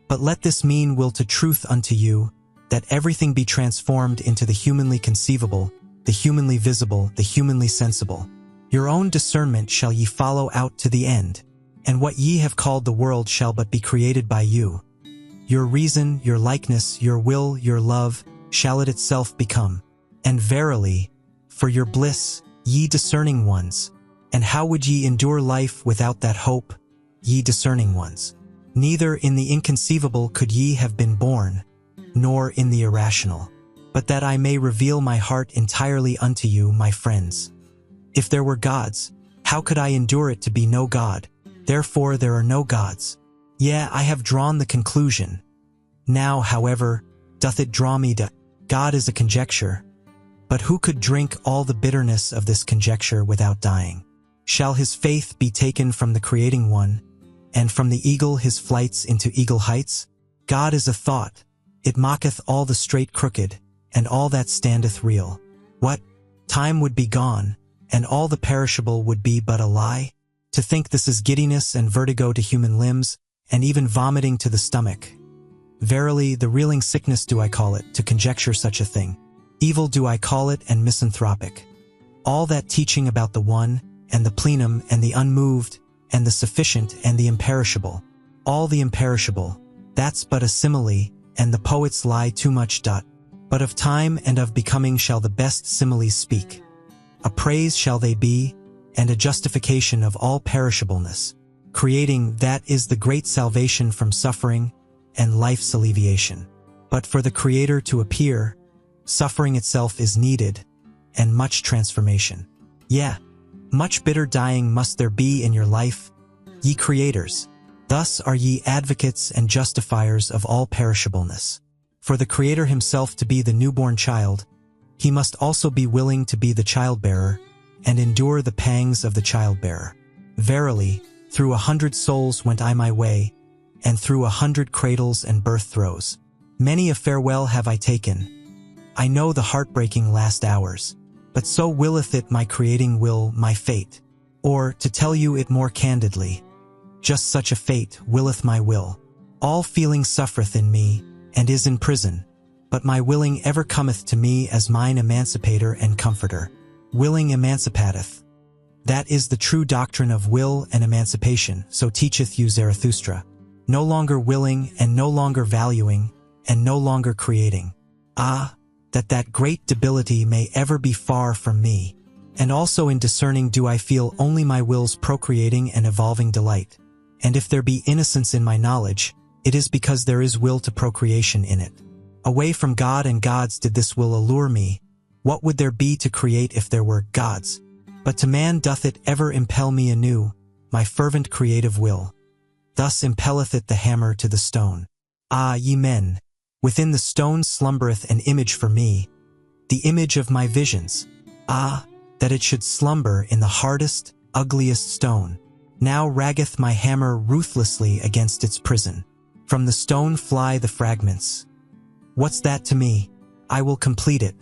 But let this mean will to truth unto you, that everything be transformed into the humanly conceivable, the humanly visible, the humanly sensible. Your own discernment shall ye follow out to the end, and what ye have called the world shall but be created by you. Your reason, your likeness, your will, your love, shall it itself become. And verily, for your bliss, ye discerning ones, and how would ye endure life without that hope, ye discerning ones? Neither in the inconceivable could ye have been born, nor in the irrational, but that I may reveal my heart entirely unto you, my friends. If there were gods, How could I endure it to be no God? Therefore there are no gods. Yeah, I have drawn the conclusion. Now, however, doth it draw me to God is a conjecture. But who could drink all the bitterness of this conjecture without dying? Shall his faith be taken from the creating one, and from the eagle his flights into eagle heights? God is a thought, it mocketh all the straight crooked, and all that standeth real. What? Time would be gone, and all the perishable would be but a lie? To think this is giddiness and vertigo to human limbs, and even vomiting to the stomach. Verily, the reeling sickness do I call it, to conjecture such a thing. Evil do I call it, and misanthropic. All that teaching about the one, and the plenum, and the unmoved, and the sufficient, and the imperishable. All the imperishable, that's but a simile, and the poets lie too much. But of time and of becoming shall the best similes speak. A praise shall they be, and a justification of all perishableness. Creating, that is the great salvation from suffering, and life's alleviation. But for the Creator to appear, suffering itself is needed, and much transformation. Yeah, much bitter dying must there be in your life, ye creators. Thus are ye advocates and justifiers of all perishableness. For the Creator himself to be the newborn child, he must also be willing to be the childbearer, and endure the pangs of the childbearer. Verily, through 100 souls went I my way, and through 100 cradles and birth throes. Many a farewell have I taken. I know the heartbreaking last hours, but so willeth it my creating will, my fate. Or, to tell you it more candidly, just such a fate willeth my will. All feeling suffereth in me, and is in prison, but my willing ever cometh to me as mine emancipator and comforter. Willing emancipateth. That is the true doctrine of will and emancipation, so teacheth you Zarathustra. No longer willing, and no longer valuing, and no longer creating. Ah, that great debility may ever be far from me. And also in discerning do I feel only my will's procreating and evolving delight. And if there be innocence in my knowledge, it is because there is will to procreation in it. Away from God and gods did this will allure me. What would there be to create if there were gods? But to man doth it ever impel me anew, my fervent creative will. Thus impelleth it the hammer to the stone. Ah, ye men, within the stone slumbereth an image for me, the image of my visions. Ah, that it should slumber in the hardest, ugliest stone. Now raggeth my hammer ruthlessly against its prison. From the stone fly the fragments. What's that to me? I will complete it.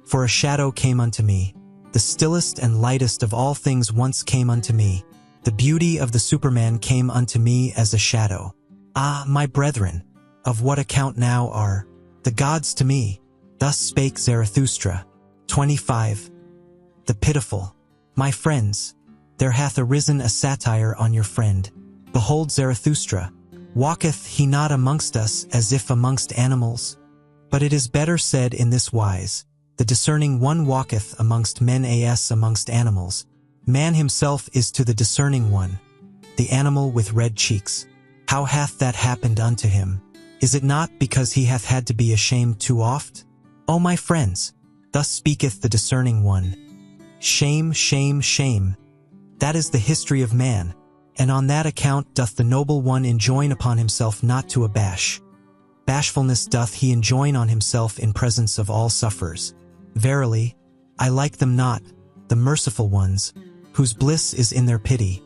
For a shadow came unto me. The stillest and lightest of all things once came unto me. The beauty of the Superman came unto me as a shadow. Ah, my brethren, of what account now are the gods to me? Thus spake Zarathustra. 25. The pitiful. My friends, there hath arisen a satire on your friend. Behold Zarathustra. Walketh he not amongst us as if amongst animals? But it is better said in this wise, the discerning one walketh amongst men as amongst animals. Man himself is to the discerning one, the animal with red cheeks. How hath that happened unto him? Is it not because he hath had to be ashamed too oft? O my friends, thus speaketh the discerning one. Shame, shame, shame. That is the history of man, and on that account doth the noble one enjoin upon himself not to abash. Bashfulness doth he enjoin on himself in presence of all sufferers. Verily, I like them not, the merciful ones, whose bliss is in their pity.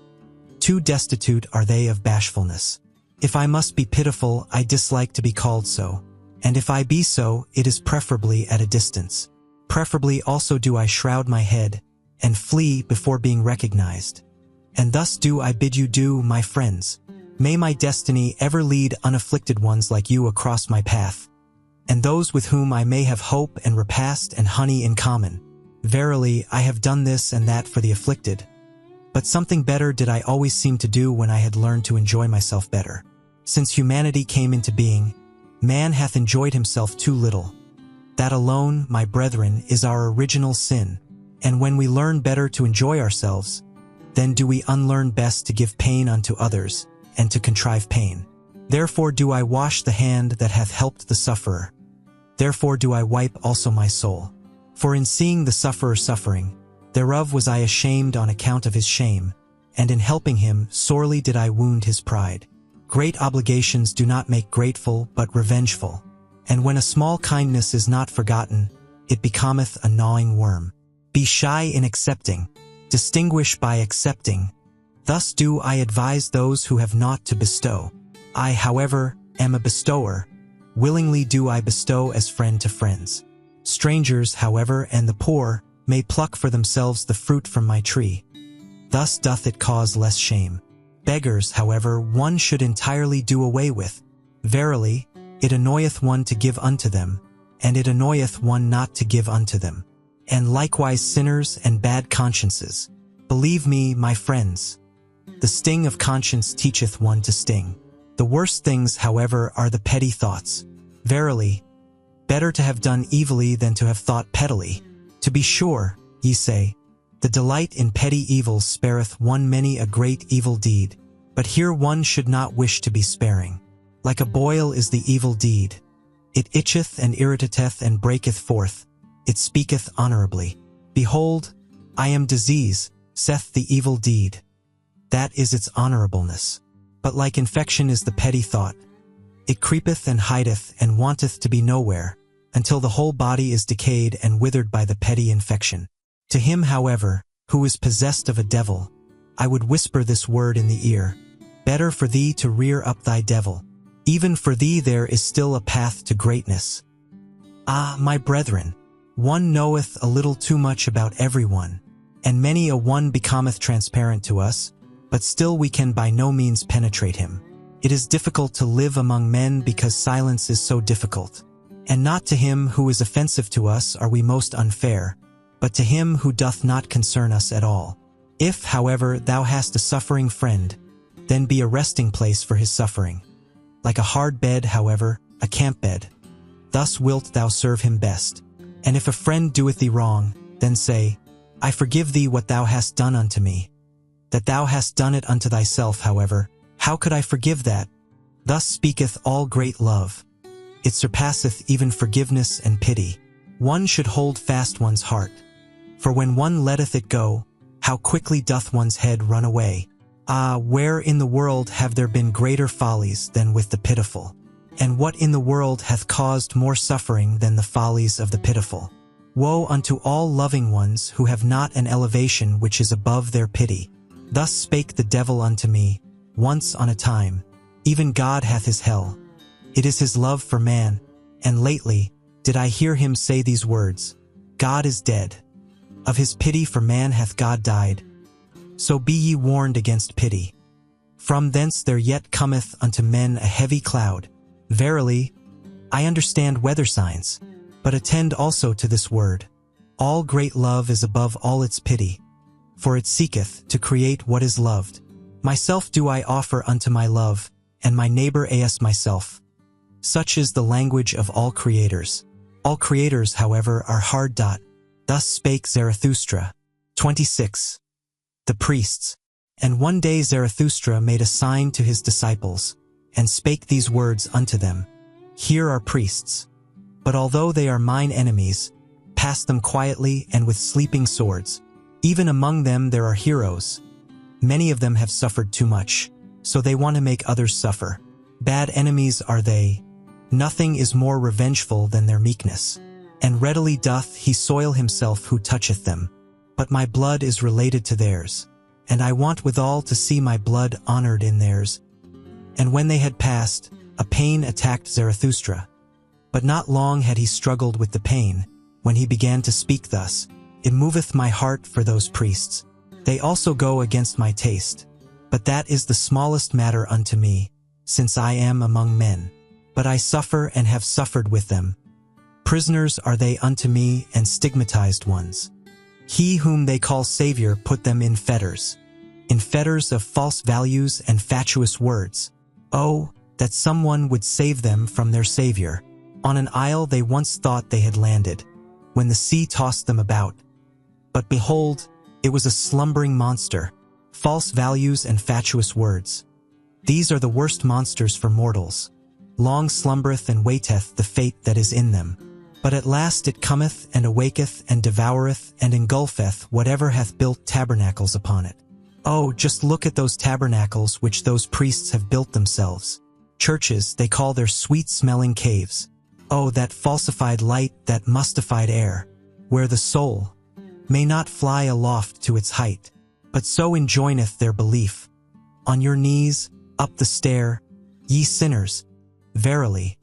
Too destitute are they of bashfulness. If I must be pitiful, I dislike to be called so, and if I be so, it is preferably at a distance. Preferably also do I shroud my head, and flee before being recognized. And thus do I bid you do, my friends. May my destiny ever lead unafflicted ones like you across my path, and those with whom I may have hope and repast and honey in common. Verily, I have done this and that for the afflicted, but something better did I always seem to do when I had learned to enjoy myself better. Since humanity came into being, man hath enjoyed himself too little. That alone, my brethren, is our original sin, and when we learn better to enjoy ourselves, then do we unlearn best to give pain unto others, and to contrive pain. Therefore do I wash the hand that hath helped the sufferer. Therefore do I wipe also my soul. For in seeing the sufferer suffering, Thereof was I ashamed on account of his shame, and in helping him sorely did I wound his pride. Great obligations do not make grateful, but revengeful. And when a small kindness is not forgotten, it becometh a gnawing worm. Be shy in accepting, distinguish by accepting. Thus do I advise those who have naught to bestow. I, however, am a bestower. Willingly do I bestow as friend to friends. Strangers, however, and the poor may pluck for themselves the fruit from my tree. Thus doth it cause less shame. Beggars, however, one should entirely do away with. Verily, it annoyeth one to give unto them, and it annoyeth one not to give unto them. And likewise sinners and bad consciences. Believe me, my friends, the sting of conscience teacheth one to sting. The worst things, however, are the petty thoughts. Verily, better to have done evilly than to have thought pettily. To be sure, ye say, the delight in petty evils spareth one many a great evil deed, but here one should not wish to be sparing. Like a boil is the evil deed. It itcheth and irritateth and breaketh forth. It speaketh honorably. Behold, I am disease, saith the evil deed. That is its honorableness. But like infection is the petty thought. It creepeth and hideth and wanteth to be nowhere, until the whole body is decayed and withered by the petty infection. To him, however, who is possessed of a devil, I would whisper this word in the ear: better for thee to rear up thy devil. Even for thee there is still a path to greatness. Ah, my brethren, one knoweth a little too much about everyone, and many a one becometh transparent to us, but still we can by no means penetrate him. It is difficult to live among men because silence is so difficult. And not to him who is offensive to us are we most unfair, but to him who doth not concern us at all. If, however, thou hast a suffering friend, then be a resting place for his suffering. Like a hard bed, however, a camp bed. Thus wilt thou serve him best. And if a friend doeth thee wrong, then say, I forgive thee what thou hast done unto me. That thou hast done it unto thyself, however, how could I forgive that? Thus speaketh all great love. It surpasseth even forgiveness and pity. One should hold fast one's heart. For when one letteth it go, how quickly doth one's head run away. Ah, where in the world have there been greater follies than with the pitiful? And what in the world hath caused more suffering than the follies of the pitiful? Woe unto all loving ones who have not an elevation which is above their pity. Thus spake the devil unto me, once on a time, even God hath his hell. It is his love for man, and lately did I hear him say these words, God is dead. Of his pity for man hath God died. So be ye warned against pity. From thence there yet cometh unto men a heavy cloud. Verily, I understand weather signs, but attend also to this word. All great love is above all its pity, for it seeketh to create what is loved. Myself do I offer unto my love, and my neighbor as myself. Such is the language of all creators. All creators, however, are hard. Thus spake Zarathustra. 26. The priests. And one day Zarathustra made a sign to his disciples, and spake these words unto them. Here are priests. But although they are mine enemies, pass them quietly and with sleeping swords. Even among them there are heroes. Many of them have suffered too much, so they want to make others suffer. Bad enemies are they. Nothing is more revengeful than their meekness. And readily doth he soil himself who toucheth them. But my blood is related to theirs, and I want withal to see my blood honored in theirs. And when they had passed, a pain attacked Zarathustra. But not long had he struggled with the pain, when he began to speak thus, It moveth my heart for those priests. They also go against my taste. But that is the smallest matter unto me, since I am among men. But I suffer and have suffered with them. Prisoners are they unto me and stigmatized ones. He whom they call Savior put them in fetters of false values and fatuous words. Oh, that someone would save them from their Savior. On an isle they once thought they had landed, when the sea tossed them about. But behold, it was a slumbering monster, false values and fatuous words. These are the worst monsters for mortals. Long slumbereth and waiteth the fate that is in them. But at last it cometh, and awaketh, and devoureth, and engulfeth whatever hath built tabernacles upon it. Oh, just look at those tabernacles which those priests have built themselves. Churches they call their sweet-smelling caves. Oh, that falsified light, that mustified air, where the soul may not fly aloft to its height, but so enjoineth their belief. On your knees, up the stair, ye sinners, verily,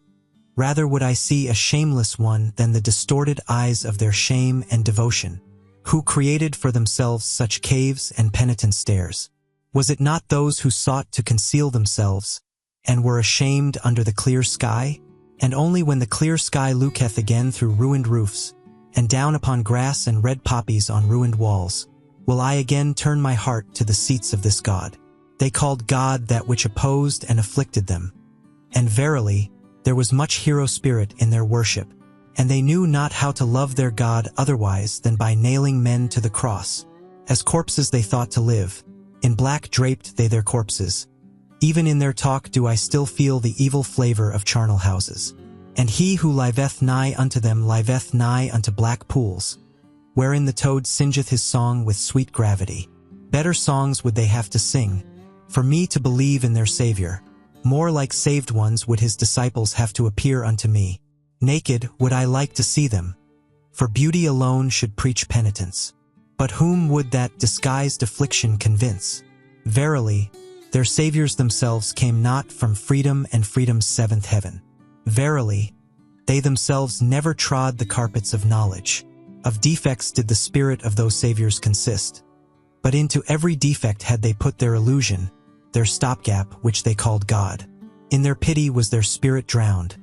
rather would I see a shameless one than the distorted eyes of their shame and devotion, who created for themselves such caves and penitent stairs. Was it not those who sought to conceal themselves, and were ashamed under the clear sky? And only when the clear sky looketh again through ruined roofs, and down upon grass and red poppies on ruined walls, will I again turn my heart to the seats of this God. They called God that which opposed and afflicted them. And verily, there was much hero spirit in their worship, and they knew not how to love their God otherwise than by nailing men to the cross. As corpses they thought to live, in black draped they their corpses. Even in their talk do I still feel the evil flavor of charnel houses. And he who liveth nigh unto them liveth nigh unto black pools, wherein the toad singeth his song with sweet gravity. Better songs would they have to sing, for me to believe in their Savior. More like saved ones would his disciples have to appear unto me. Naked would I like to see them, for beauty alone should preach penitence. But whom would that disguised affliction convince? Verily, their Saviors themselves came not from freedom and freedom's seventh heaven. Verily, they themselves never trod the carpets of knowledge. Of defects did the spirit of those Saviors consist. But into every defect had they put their illusion, their stopgap which they called God. In their pity was their spirit drowned,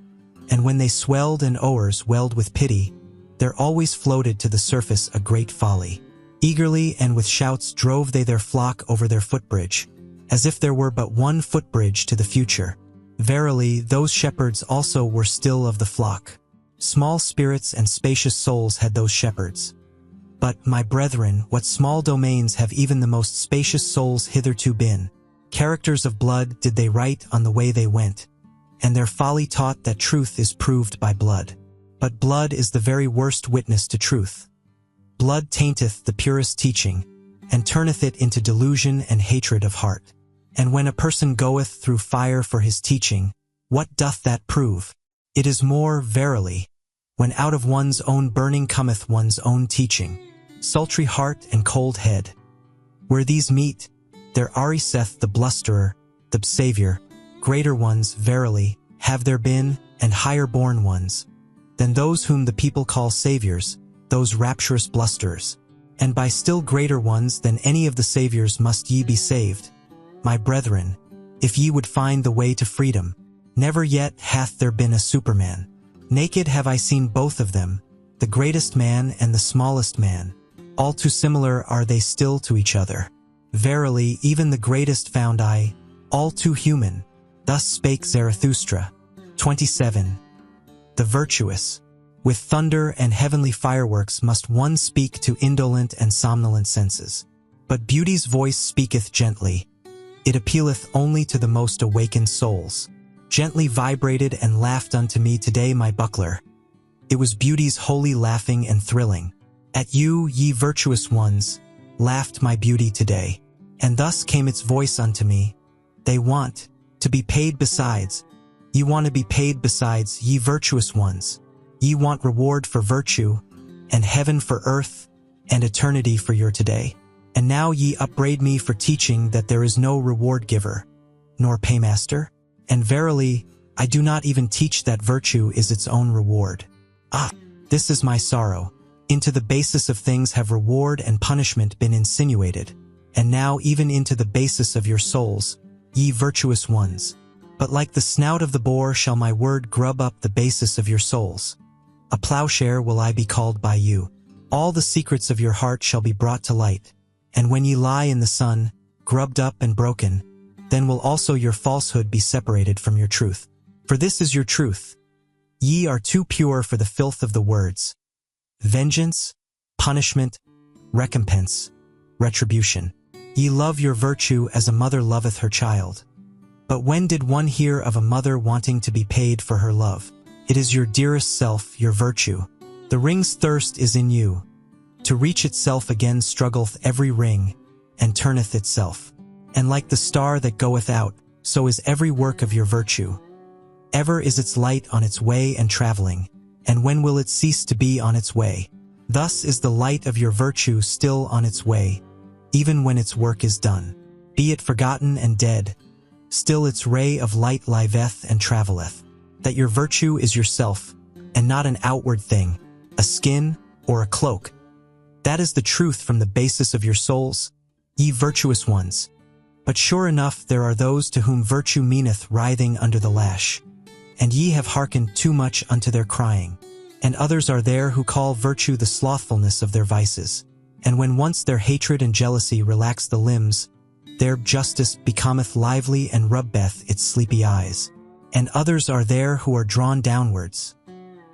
and when they swelled and o'ers welled with pity, there always floated to the surface a great folly. Eagerly and with shouts drove they their flock over their footbridge, as if there were but one footbridge to the future. Verily, those shepherds also were still of the flock. Small spirits and spacious souls had those shepherds. But, my brethren, what small domains have even the most spacious souls hitherto been? Characters of blood did they write on the way they went, and their folly taught that truth is proved by blood. But blood is the very worst witness to truth. Blood tainteth the purest teaching, and turneth it into delusion and hatred of heart. And when a person goeth through fire for his teaching, what doth that prove? It is more, verily, when out of one's own burning cometh one's own teaching. Sultry heart and cold head. Where these meet, there ariseth the blusterer, the Savior. Greater ones, verily, have there been, and higher-born ones, than those whom the people call Saviors, those rapturous blusterers. And by still greater ones than any of the Saviors must ye be saved. My brethren, if ye would find the way to freedom, never yet hath there been a Superman. Naked have I seen both of them, the greatest man and the smallest man. All too similar are they still to each other. Verily, even the greatest found I, all too human. Thus spake Zarathustra. 27. The virtuous. With thunder and heavenly fireworks must one speak to indolent and somnolent senses. But beauty's voice speaketh gently. It appealeth only to the most awakened souls. Gently vibrated and laughed unto me today my buckler. It was beauty's holy laughing and thrilling. At you, ye virtuous ones, laughed my beauty today. And thus came its voice unto me. They want to be paid besides. Ye want to be paid besides, ye virtuous ones. Ye want reward for virtue, and heaven for earth, and eternity for your today. And now ye upbraid me for teaching that there is no reward giver, nor paymaster. And verily, I do not even teach that virtue is its own reward. Ah, this is my sorrow. Into the basis of things have reward and punishment been insinuated, and now even into the basis of your souls, ye virtuous ones. But like the snout of the boar shall my word grub up the basis of your souls. A plowshare will I be called by you. All the secrets of your heart shall be brought to light. And when ye lie in the sun, grubbed up and broken, then will also your falsehood be separated from your truth. For this is your truth. Ye are too pure for the filth of the words. Vengeance, punishment, recompense, retribution. Ye love your virtue as a mother loveth her child. But when did one hear of a mother wanting to be paid for her love? It is your dearest self, your virtue. The ring's thirst is in you. To reach itself again struggleth every ring, and turneth itself. And like the star that goeth out, so is every work of your virtue. Ever is its light on its way and traveling, and when will it cease to be on its way? Thus is the light of your virtue still on its way, even when its work is done. Be it forgotten and dead, still its ray of light liveth and travelleth. That your virtue is yourself, and not an outward thing, a skin or a cloak. That is the truth from the basis of your souls, ye virtuous ones. But sure enough there are those to whom virtue meaneth writhing under the lash, and ye have hearkened too much unto their crying. And others are there who call virtue the slothfulness of their vices. And when once their hatred and jealousy relax the limbs, their justice becometh lively and rubbeth its sleepy eyes. And others are there who are drawn downwards.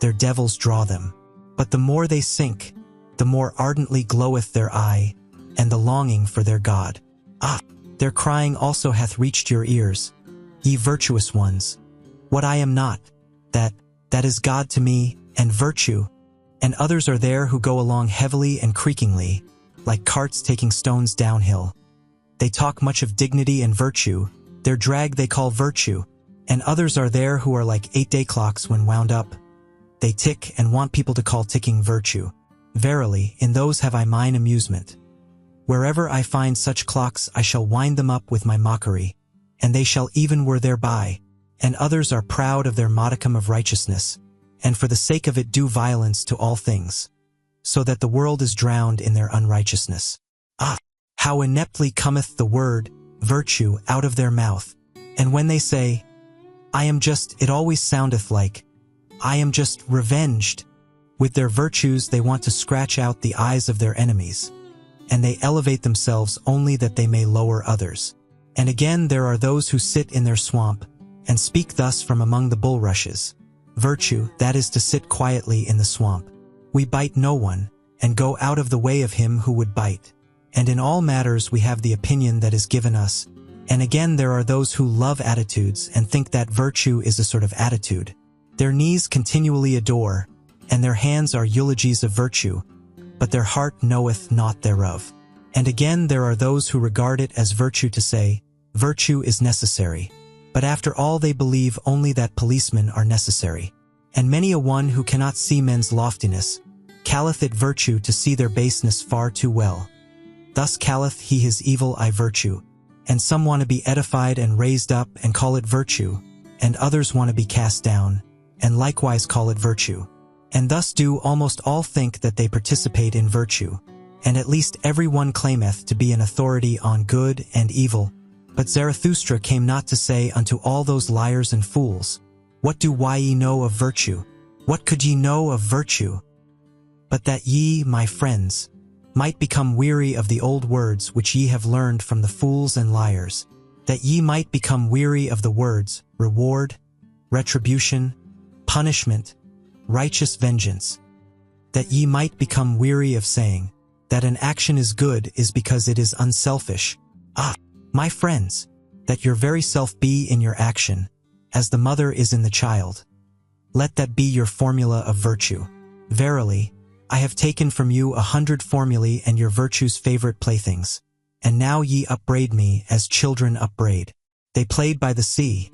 Their devils draw them. But the more they sink, the more ardently gloweth their eye, and the longing for their God. Ah! Their crying also hath reached your ears, ye virtuous ones. What I am not, that is God to me, and virtue. And others are there who go along heavily and creakingly, like carts taking stones downhill. They talk much of dignity and virtue, their drag they call virtue. And others are there who are like 8-day clocks when wound up. They tick and want people to call ticking virtue. Verily, in those have I mine amusement. Wherever I find such clocks I shall wind them up with my mockery, and they shall even were thereby. And others are proud of their modicum of righteousness, and for the sake of it do violence to all things, so that the world is drowned in their unrighteousness. Ah! How ineptly cometh the word, virtue, out of their mouth, and when they say, I am just, it always soundeth like, I am just revenged. With their virtues they want to scratch out the eyes of their enemies, and they elevate themselves only that they may lower others. And again there are those who sit in their swamp, and speak thus from among the bulrushes. Virtue, that is to sit quietly in the swamp. We bite no one, and go out of the way of him who would bite. And in all matters we have the opinion that is given us. And again there are those who love attitudes and think that virtue is a sort of attitude. Their knees continually adore, and their hands are eulogies of virtue, but their heart knoweth naught thereof. And again there are those who regard it as virtue to say, virtue is necessary. But after all they believe only that policemen are necessary. And many a one who cannot see men's loftiness, calleth it virtue to see their baseness far too well. Thus calleth he his evil eye virtue, and some want to be edified and raised up and call it virtue, and others want to be cast down, and likewise call it virtue. And thus do almost all think that they participate in virtue, and at least every one claimeth to be an authority on good and evil. But Zarathustra came not to say unto all those liars and fools, What do ye know of virtue? What could ye know of virtue? But that ye, my friends, might become weary of the old words which ye have learned from the fools and liars, that ye might become weary of the words, reward, retribution, punishment, righteous vengeance, that ye might become weary of saying, that an action is good is because it is unselfish. Ah! My friends, that your very self be in your action, as the mother is in the child. Let that be your formula of virtue. Verily, I have taken from you 100 formulae and your virtue's favorite playthings, and now ye upbraid me as children upbraid. They played by the sea.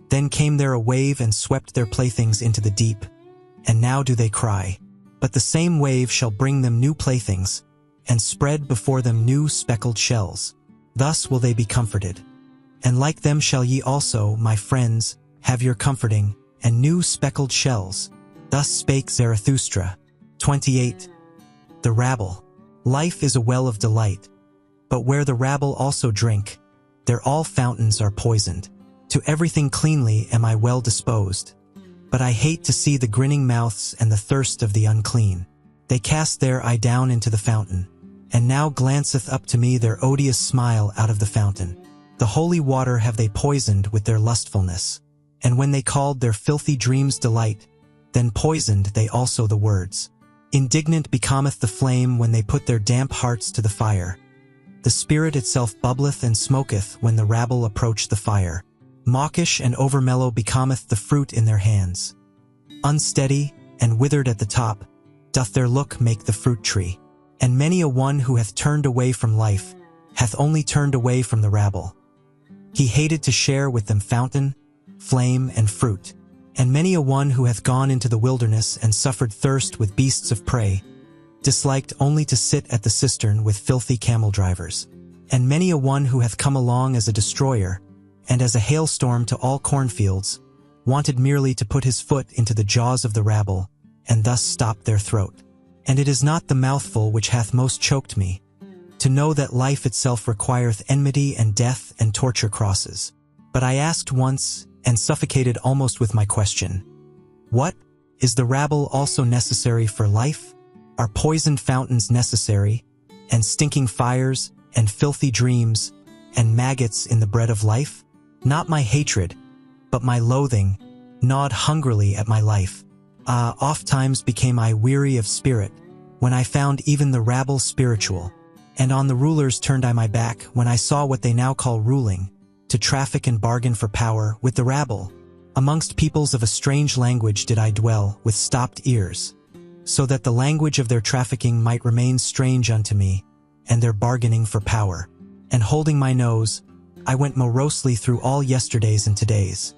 Then came there a wave and swept their playthings into the deep, and now do they cry. But the same wave shall bring them new playthings, and spread before them new speckled shells. Thus will they be comforted. And like them shall ye also, my friends, have your comforting, and new speckled shells. Thus spake Zarathustra. 28. The rabble. Life is a well of delight, but where the rabble also drink, there all fountains are poisoned. To everything cleanly am I well disposed, but I hate to see the grinning mouths and the thirst of the unclean. They cast their eye down into the fountain, and now glanceth up to me their odious smile out of the fountain. The holy water have they poisoned with their lustfulness, and when they called their filthy dreams delight, then poisoned they also the words. Indignant becometh the flame when they put their damp hearts to the fire. The spirit itself bubbleth and smoketh when the rabble approach the fire. Mawkish and overmellow becometh the fruit in their hands. Unsteady, and withered at the top, doth their look make the fruit tree. And many a one who hath turned away from life, hath only turned away from the rabble. He hated to share with them fountain, flame, and fruit. And many a one who hath gone into the wilderness and suffered thirst with beasts of prey, disliked only to sit at the cistern with filthy camel drivers. And many a one who hath come along as a destroyer, and as a hailstorm to all cornfields, wanted merely to put his foot into the jaws of the rabble, and thus stop their throat. And it is not the mouthful which hath most choked me, to know that life itself requireth enmity and death and torture crosses. But I asked once, and suffocated almost with my question, what? Is the rabble also necessary for life? Are poisoned fountains necessary, and stinking fires, and filthy dreams, and maggots in the bread of life? Not my hatred, but my loathing, gnawed hungrily at my life. Ofttimes became I weary of spirit, when I found even the rabble spiritual. And on the rulers turned I my back, when I saw what they now call ruling, to traffic and bargain for power with the rabble. Amongst peoples of a strange language did I dwell, with stopped ears, so that the language of their trafficking might remain strange unto me, and their bargaining for power. And holding my nose, I went morosely through all yesterdays and todays.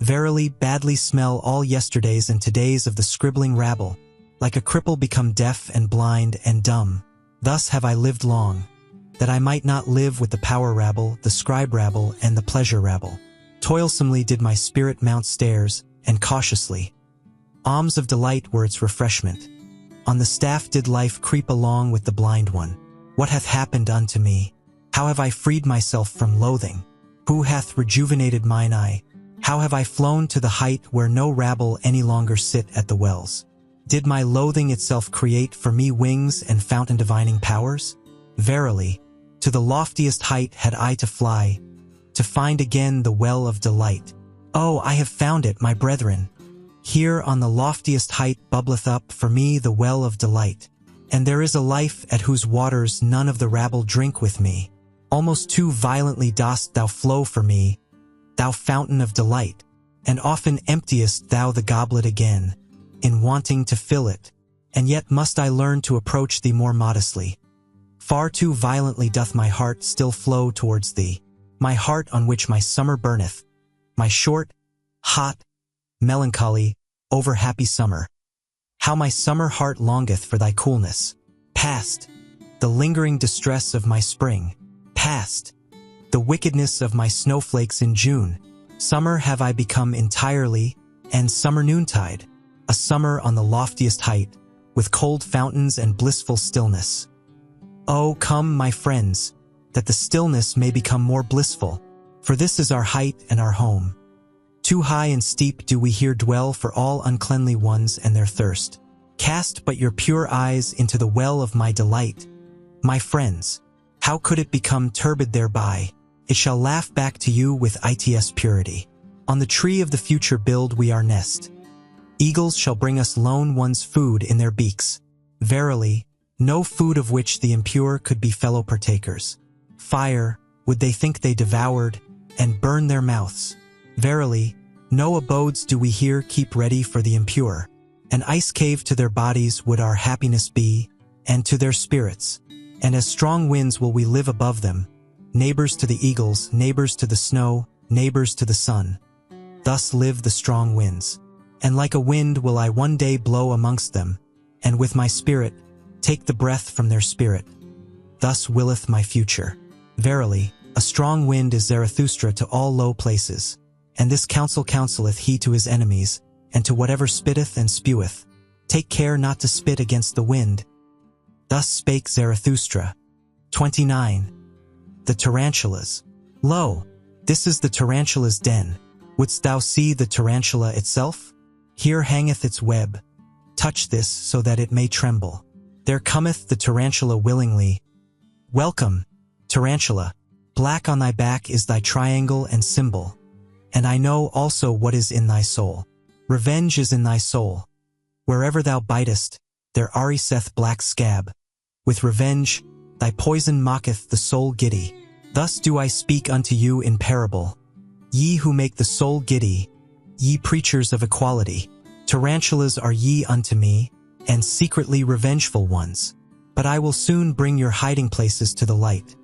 Verily, badly smell all yesterdays and todays of the scribbling rabble, like a cripple become deaf and blind and dumb. Thus have I lived long, that I might not live with the power rabble, the scribe rabble, and the pleasure rabble. Toilsomely did my spirit mount stairs, and cautiously. Alms of delight were its refreshment. On the staff did life creep along with the blind one. What hath happened unto me? How have I freed myself from loathing? Who hath rejuvenated mine eye? How have I flown to the height where no rabble any longer sit at the wells? Did my loathing itself create for me wings and fountain divining powers? Verily, to the loftiest height had I to fly, to find again the well of delight. Oh, I have found it, my brethren. Here on the loftiest height bubbleth up for me the well of delight. And there is a life at whose waters none of the rabble drink with me. Almost too violently dost thou flow for me, thou fountain of delight, and often emptiest thou the goblet again, in wanting to fill it, and yet must I learn to approach thee more modestly. Far too violently doth my heart still flow towards thee, my heart on which my summer burneth, my short, hot, melancholy, over-happy summer. How my summer heart longeth for thy coolness. Past, the lingering distress of my spring. Past, the wickedness of my snowflakes in June. Summer have I become entirely, and summer noontide, a summer on the loftiest height, with cold fountains and blissful stillness. Oh, come, my friends, that the stillness may become more blissful, for this is our height and our home. Too high and steep do we here dwell for all uncleanly ones and their thirst. Cast but your pure eyes into the well of my delight. My friends, how could it become turbid thereby? It shall laugh back to you with its purity. On the tree of the future build we our nest. Eagles shall bring us lone ones food in their beaks. Verily, no food of which the impure could be fellow partakers. Fire, would they think they devoured, and burn their mouths. Verily, no abodes do we here keep ready for the impure. An ice cave to their bodies would our happiness be, and to their spirits. And as strong winds will we live above them, neighbors to the eagles, neighbors to the snow, neighbors to the sun. Thus live the strong winds. And like a wind will I one day blow amongst them, and with my spirit take the breath from their spirit. Thus willeth my future. Verily, a strong wind is Zarathustra to all low places, and this counsel counseleth he to his enemies, and to whatever spitteth and speweth. Take care not to spit against the wind. Thus spake Zarathustra. 29. The tarantulas. Lo, this is the tarantula's den. Wouldst thou see the tarantula itself? Here hangeth its web. Touch this so that it may tremble. There cometh the tarantula willingly. Welcome, tarantula. Black on thy back is thy triangle and symbol. And I know also what is in thy soul. Revenge is in thy soul. Wherever thou bitest, there ariseth black scab. With revenge, thy poison mocketh the soul giddy. Thus do I speak unto you in parable. Ye who make the soul giddy, ye preachers of equality, Tarantulas are ye unto me, and secretly revengeful ones. But I will soon bring your hiding places to the light.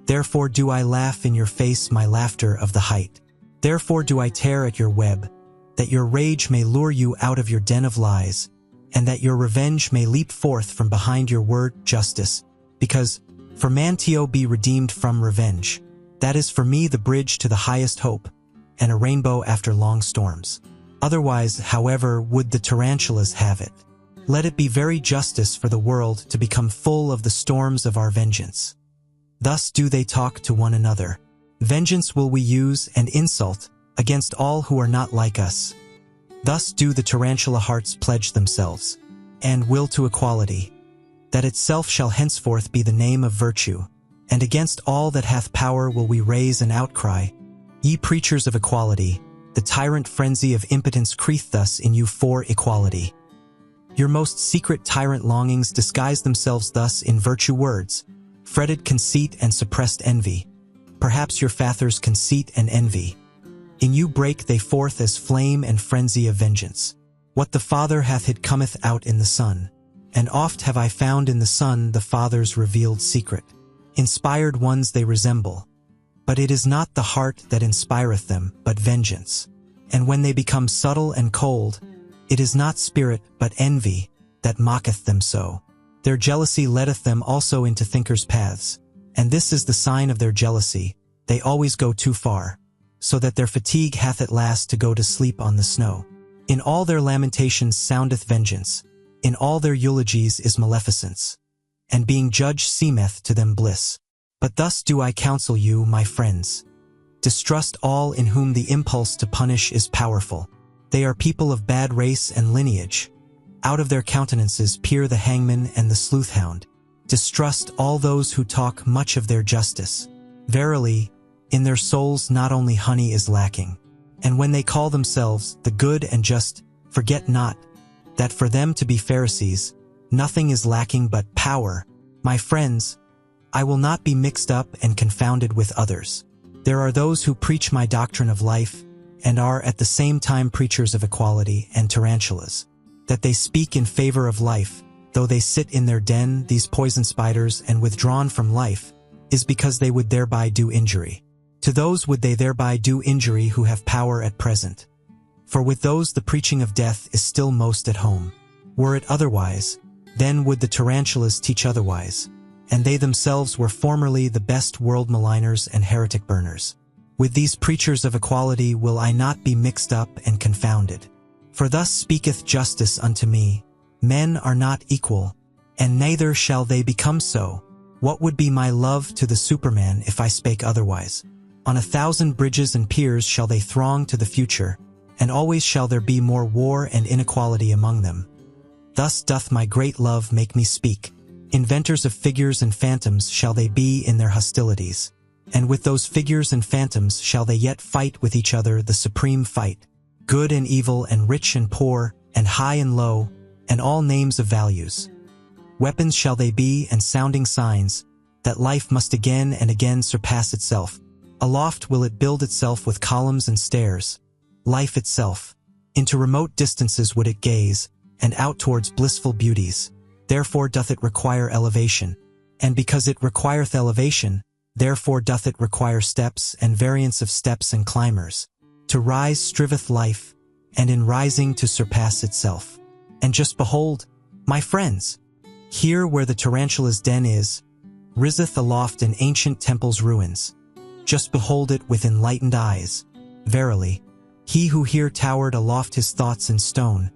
Therefore do I laugh in your face my laughter of the height. Therefore do I tear at your web, that your rage may lure you out of your den of lies, and that your revenge may leap forth from behind your word justice. Because, for Mantio be redeemed from revenge. That is for me the bridge to the highest hope, and a rainbow after long storms. Otherwise, however, would the tarantulas have it. Let it be very justice for the world to become full of the storms of our vengeance. Thus do they talk to one another. Vengeance will we use and insult against all who are not like us. Thus do the tarantula hearts pledge themselves, and will to equality, that itself shall henceforth be the name of virtue, and against all that hath power will we raise an outcry. Ye preachers of equality, the tyrant frenzy of impotence creeth thus in you for equality. Your most secret tyrant longings disguise themselves thus in virtue words, fretted conceit and suppressed envy. Perhaps your fathers conceit and envy. In you break they forth as flame and frenzy of vengeance. What the Father hath hid cometh out in the Son, and oft have I found in the Son the Father's revealed secret. Inspired ones they resemble, but it is not the heart that inspireth them, but vengeance. And when they become subtle and cold, it is not spirit, but envy, that mocketh them so. Their jealousy leadeth them also into thinkers' paths, and this is the sign of their jealousy, they always go too far, so that their fatigue hath at last to go to sleep on the snow. In all their lamentations soundeth vengeance, in all their eulogies is maleficence, and being judged seemeth to them bliss. But thus do I counsel you, my friends. Distrust all in whom the impulse to punish is powerful. They are people of bad race and lineage. Out of their countenances peer the hangman and the sleuth-hound. Distrust all those who talk much of their justice. Verily, in their souls not only honey is lacking. And when they call themselves the good and just, forget not that for them to be Pharisees, nothing is lacking but power. My friends, I will not be mixed up and confounded with others. There are those who preach my doctrine of life, and are at the same time preachers of equality and tarantulas. That they speak in favor of life, though they sit in their den, these poison spiders, and withdrawn from life, is because they would thereby do injury. To those would they thereby do injury who have power at present. For with those the preaching of death is still most at home. Were it otherwise, then would the tarantulas teach otherwise, and they themselves were formerly the best world maligners and heretic burners. With these preachers of equality will I not be mixed up and confounded. For thus speaketh justice unto me, men are not equal, and neither shall they become so. What would be my love to the Superman if I spake otherwise? On 1,000 bridges and piers shall they throng to the future, and always shall there be more war and inequality among them. Thus doth my great love make me speak. Inventors of figures and phantoms shall they be in their hostilities, and with those figures and phantoms shall they yet fight with each other the supreme fight. Good and evil and rich and poor, and high and low, and all names of values. Weapons shall they be and sounding signs, that life must again and again surpass itself. Aloft will it build itself with columns and stairs. Life itself. Into remote distances would it gaze, and out towards blissful beauties. Therefore doth it require elevation. And because it requireth elevation, therefore doth it require steps and variance of steps and climbers. To rise striveth life, and in rising to surpass itself. And just behold, my friends, here where the tarantula's den is, riseth aloft an ancient temple's ruins. Just behold it with enlightened eyes. Verily, he who here towered aloft his thoughts in stone,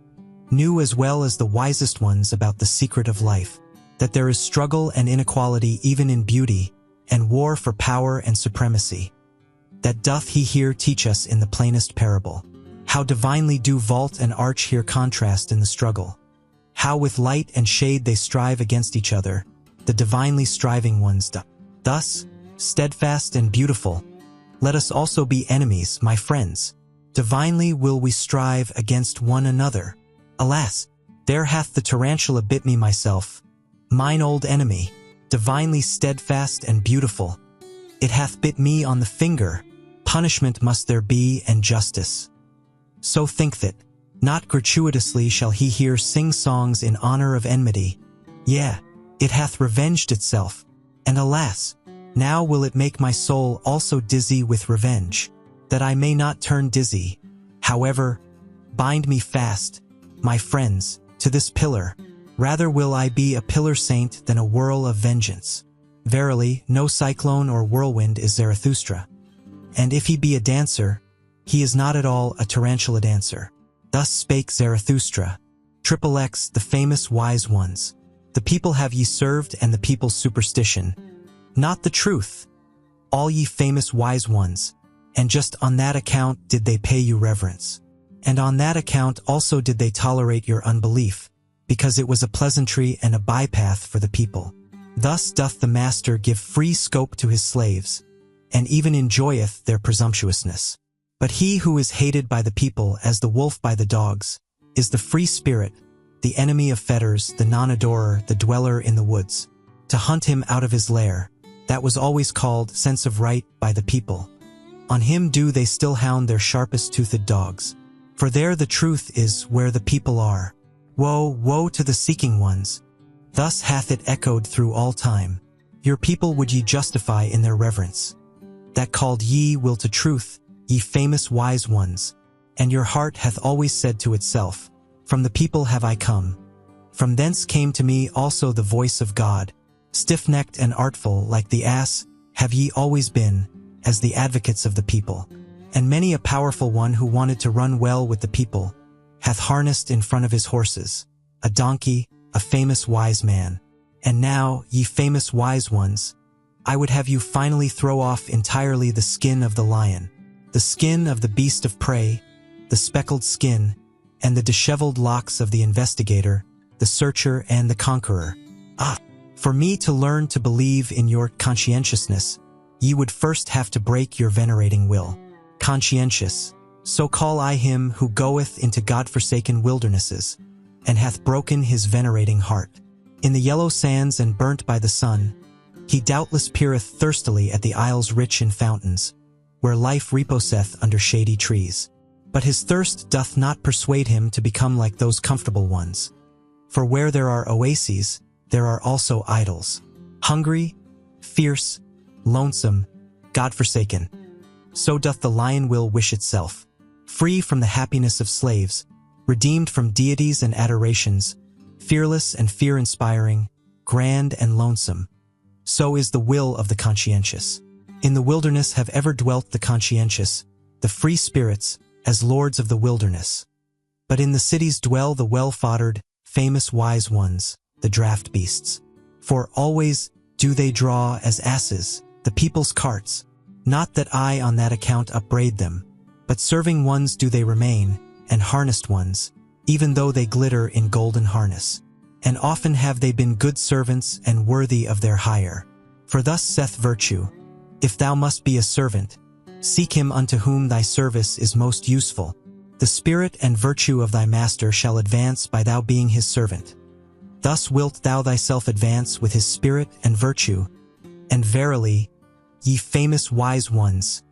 knew as well as the wisest ones about the secret of life, that there is struggle and inequality even in beauty, and war for power and supremacy. That doth he here teach us in the plainest parable. How divinely do vault and arch here contrast in the struggle. How with light and shade they strive against each other, the divinely striving ones thus, steadfast and beautiful, let us also be enemies, my friends. Divinely will we strive against one another. Alas, there hath the tarantula bit me myself, mine old enemy, divinely steadfast and beautiful. It hath bit me on the finger. Punishment must there be and justice. So think that, Not gratuitously shall he here sing songs in honor of enmity. Yea, it hath revenged itself, and alas, now will it make my soul also dizzy with revenge, that I may not turn dizzy. However, bind me fast, my friends, to this pillar. Rather will I be a pillar saint than a whirl of vengeance. Verily, no cyclone or whirlwind is Zarathustra. And if he be a dancer, he is not at all a tarantula dancer. Thus spake Zarathustra. XXX, the famous wise ones. The people have ye served, and the people's superstition, not the truth. All ye famous wise ones, and just on that account did they pay you reverence. And on that account also did they tolerate your unbelief, because it was a pleasantry and a bypath for the people. Thus doth the master give free scope to his slaves, and even enjoyeth their presumptuousness. But he who is hated by the people as the wolf by the dogs, is the free spirit, the enemy of fetters, the non-adorer, the dweller in the woods. To hunt him out of his lair, that was always called sense of right by the people. On him do they still hound their sharpest-toothed dogs. For there the truth is where the people are. Woe, woe to the seeking ones. Thus hath it echoed through all time. Your people would ye justify in their reverence. That called ye will to truth, ye famous wise ones. And your heart hath always said to itself, from the people have I come. From thence came to me also the voice of God. Stiff-necked and artful like the ass have ye always been, as the advocates of the people. And many a powerful one who wanted to run well with the people, hath harnessed in front of his horses, a donkey, a famous wise man. And now, ye famous wise ones, I would have you finally throw off entirely the skin of the lion, the skin of the beast of prey, the speckled skin, and the disheveled locks of the investigator, the searcher and the conqueror. For me to learn to believe in your conscientiousness, ye would first have to break your venerating will. Conscientious, so call I him who goeth into God-forsaken wildernesses, and hath broken his venerating heart. In the yellow sands and burnt by the sun, he doubtless peereth thirstily at the isles rich in fountains, where life reposeth under shady trees. But his thirst doth not persuade him to become like those comfortable ones. For where there are oases, there are also idols. Hungry, fierce, lonesome, God-forsaken. So doth the lion will wish itself. Free from the happiness of slaves, redeemed from deities and adorations, fearless and fear-inspiring, grand and lonesome. So is the will of the conscientious. In the wilderness have ever dwelt the conscientious, the free spirits, as lords of the wilderness. But in the cities dwell the well-foddered, famous wise ones, the draft beasts. For always do they draw as asses the people's carts. Not that I on that account upbraid them, but serving ones do they remain, and harnessed ones, even though they glitter in golden harness. And often have they been good servants and worthy of their hire. For thus saith virtue, if thou must be a servant, seek him unto whom thy service is most useful. The spirit and virtue of thy master shall advance by thou being his servant. Thus wilt thou thyself advance with his spirit and virtue. And verily, ye famous wise ones,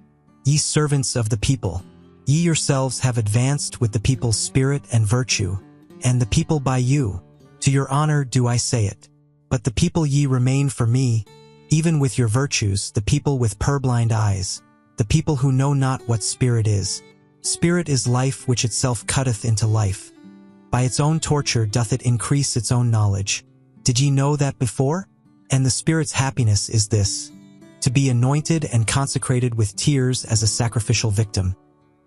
ye servants of the people, ye yourselves have advanced with the people's spirit and virtue, and the people by you. To your honor do I say it. But the people ye remain for me, even with your virtues, the people with purblind eyes, the people who know not what spirit is. Spirit is life which itself cutteth into life. By its own torture doth it increase its own knowledge. Did ye know that before? And the spirit's happiness is this, to be anointed and consecrated with tears as a sacrificial victim.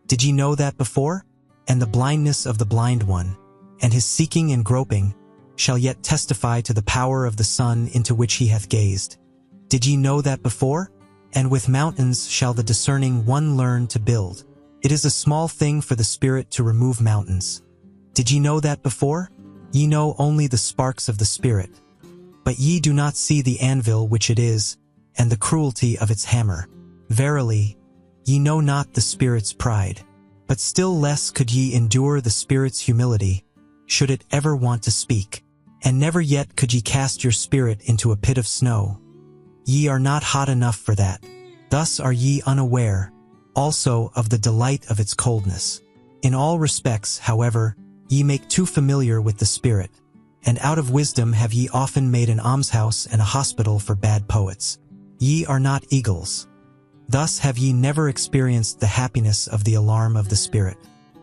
Did ye know that before? And the blindness of the blind one, and his seeking and groping, shall yet testify to the power of the sun into which he hath gazed. Did ye know that before? And with mountains shall the discerning one learn to build. It is a small thing for the spirit to remove mountains. Did ye know that before? Ye know only the sparks of the spirit. But ye do not see the anvil which it is, and the cruelty of its hammer. Verily, ye know not the spirit's pride. But still less could ye endure the spirit's humility, should it ever want to speak. And never yet could ye cast your spirit into a pit of snow. Ye are not hot enough for that. Thus are ye unaware, also of the delight of its coldness. In all respects, however, ye make too familiar with the spirit, and out of wisdom have ye often made an almshouse and a hospital for bad poets. Ye are not eagles. Thus have ye never experienced the happiness of the alarm of the spirit.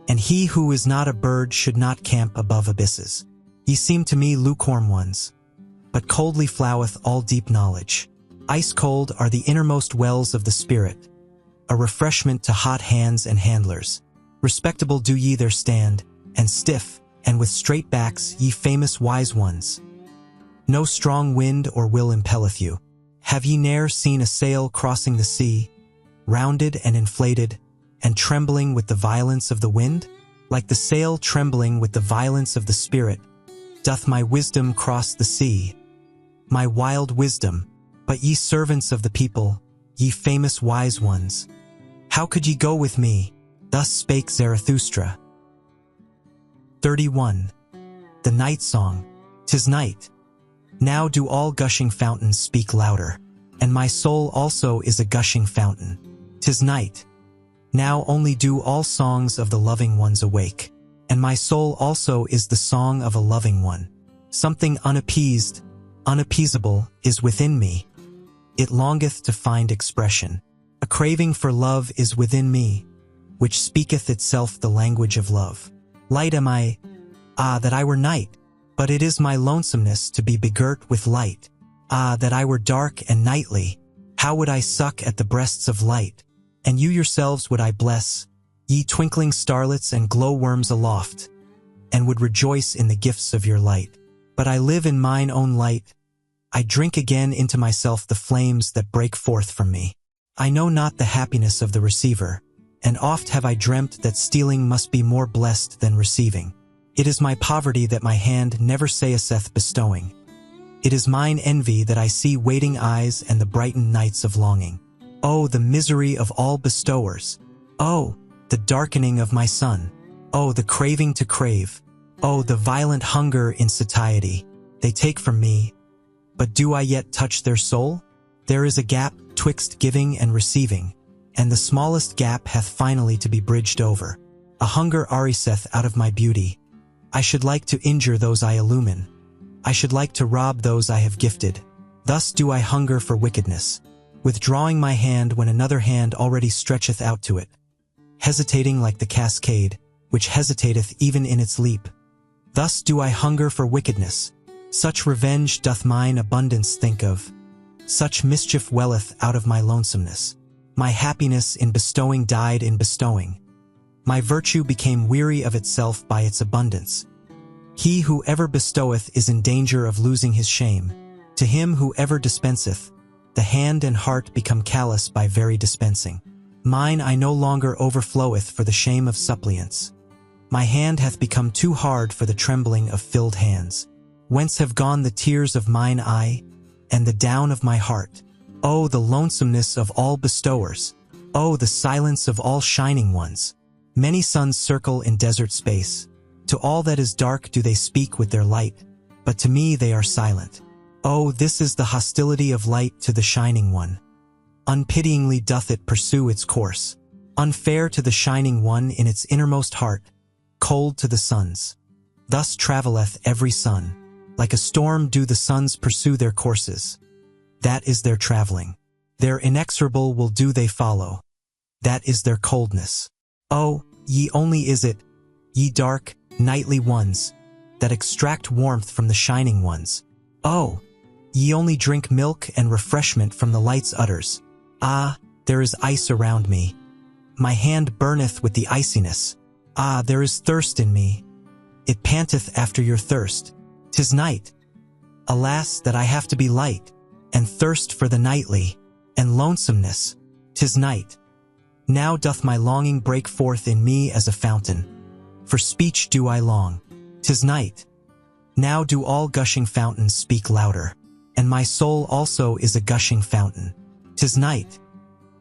And he who is not a bird should not camp above abysses. Ye seem to me lukewarm ones, but coldly floweth all deep knowledge. Ice cold are the innermost wells of the spirit, a refreshment to hot hands and handlers. Respectable do ye there stand, and stiff, and with straight backs, ye famous wise ones. No strong wind or will impelleth you. Have ye ne'er seen a sail crossing the sea, rounded and inflated, and trembling with the violence of the wind? Like the sail trembling with the violence of the spirit, doth my wisdom cross the sea, my wild wisdom. But ye servants of the people, ye famous wise ones, how could ye go with me? Thus spake Zarathustra. 31. The Night Song. 'Tis night. Now do all gushing fountains speak louder, and my soul also is a gushing fountain. 'Tis night. Now only do all songs of the loving ones awake, and my soul also is the song of a loving one. Something unappeased, unappeasable, is within me. It longeth to find expression. A craving for love is within me, which speaketh itself the language of love. Light am I, ah, that I were night, but it is my lonesomeness to be begirt with light. Ah, that I were dark and nightly, how would I suck at the breasts of light? And you yourselves would I bless, ye twinkling starlets and glowworms aloft, and would rejoice in the gifts of your light. But I live in mine own light. I drink again into myself the flames that break forth from me. I know not the happiness of the receiver, and oft have I dreamt that stealing must be more blessed than receiving. It is my poverty that my hand never saith bestowing. It is mine envy that I see waiting eyes and the brightened nights of longing. Oh, the misery of all bestowers! Oh, the darkening of my sun! Oh, the craving to crave! Oh, the violent hunger in satiety! They take from me, but do I yet touch their soul? There is a gap twixt giving and receiving, and the smallest gap hath finally to be bridged over. A hunger ariseth out of my beauty. I should like to injure those I illumine. I should like to rob those I have gifted. Thus do I hunger for wickedness, withdrawing my hand when another hand already stretcheth out to it, hesitating like the cascade, which hesitateth even in its leap. Thus do I hunger for wickedness. Such revenge doth mine abundance think of. Such mischief welleth out of my lonesomeness. My happiness in bestowing died in bestowing. My virtue became weary of itself by its abundance. He who ever bestoweth is in danger of losing his shame. To him who ever dispenseth, the hand and heart become callous by very dispensing. Mine I no longer overfloweth for the shame of suppliants. My hand hath become too hard for the trembling of filled hands. Whence have gone the tears of mine eye, and the down of my heart? Oh, the lonesomeness of all bestowers! Oh, the silence of all shining ones! Many suns circle in desert space. To all that is dark do they speak with their light, but to me they are silent. Oh, this is the hostility of light to the shining one. Unpityingly doth it pursue its course. Unfair to the shining one in its innermost heart, cold to the suns. Thus travelleth every sun. Like a storm do the suns pursue their courses. That is their travelling. Their inexorable will do they follow. That is their coldness. Oh, ye only is it, ye dark, nightly ones, that extract warmth from the shining ones. Oh, ye only drink milk and refreshment from the light's udders. Ah, there is ice around me. My hand burneth with the iciness. Ah, there is thirst in me. It panteth after your thirst. 'Tis night. Alas, that I have to be light, and thirst for the nightly, and lonesomeness. 'Tis night. Now doth my longing break forth in me as a fountain. For speech do I long. 'Tis night. Now do all gushing fountains speak louder, and my soul also is a gushing fountain. 'Tis night.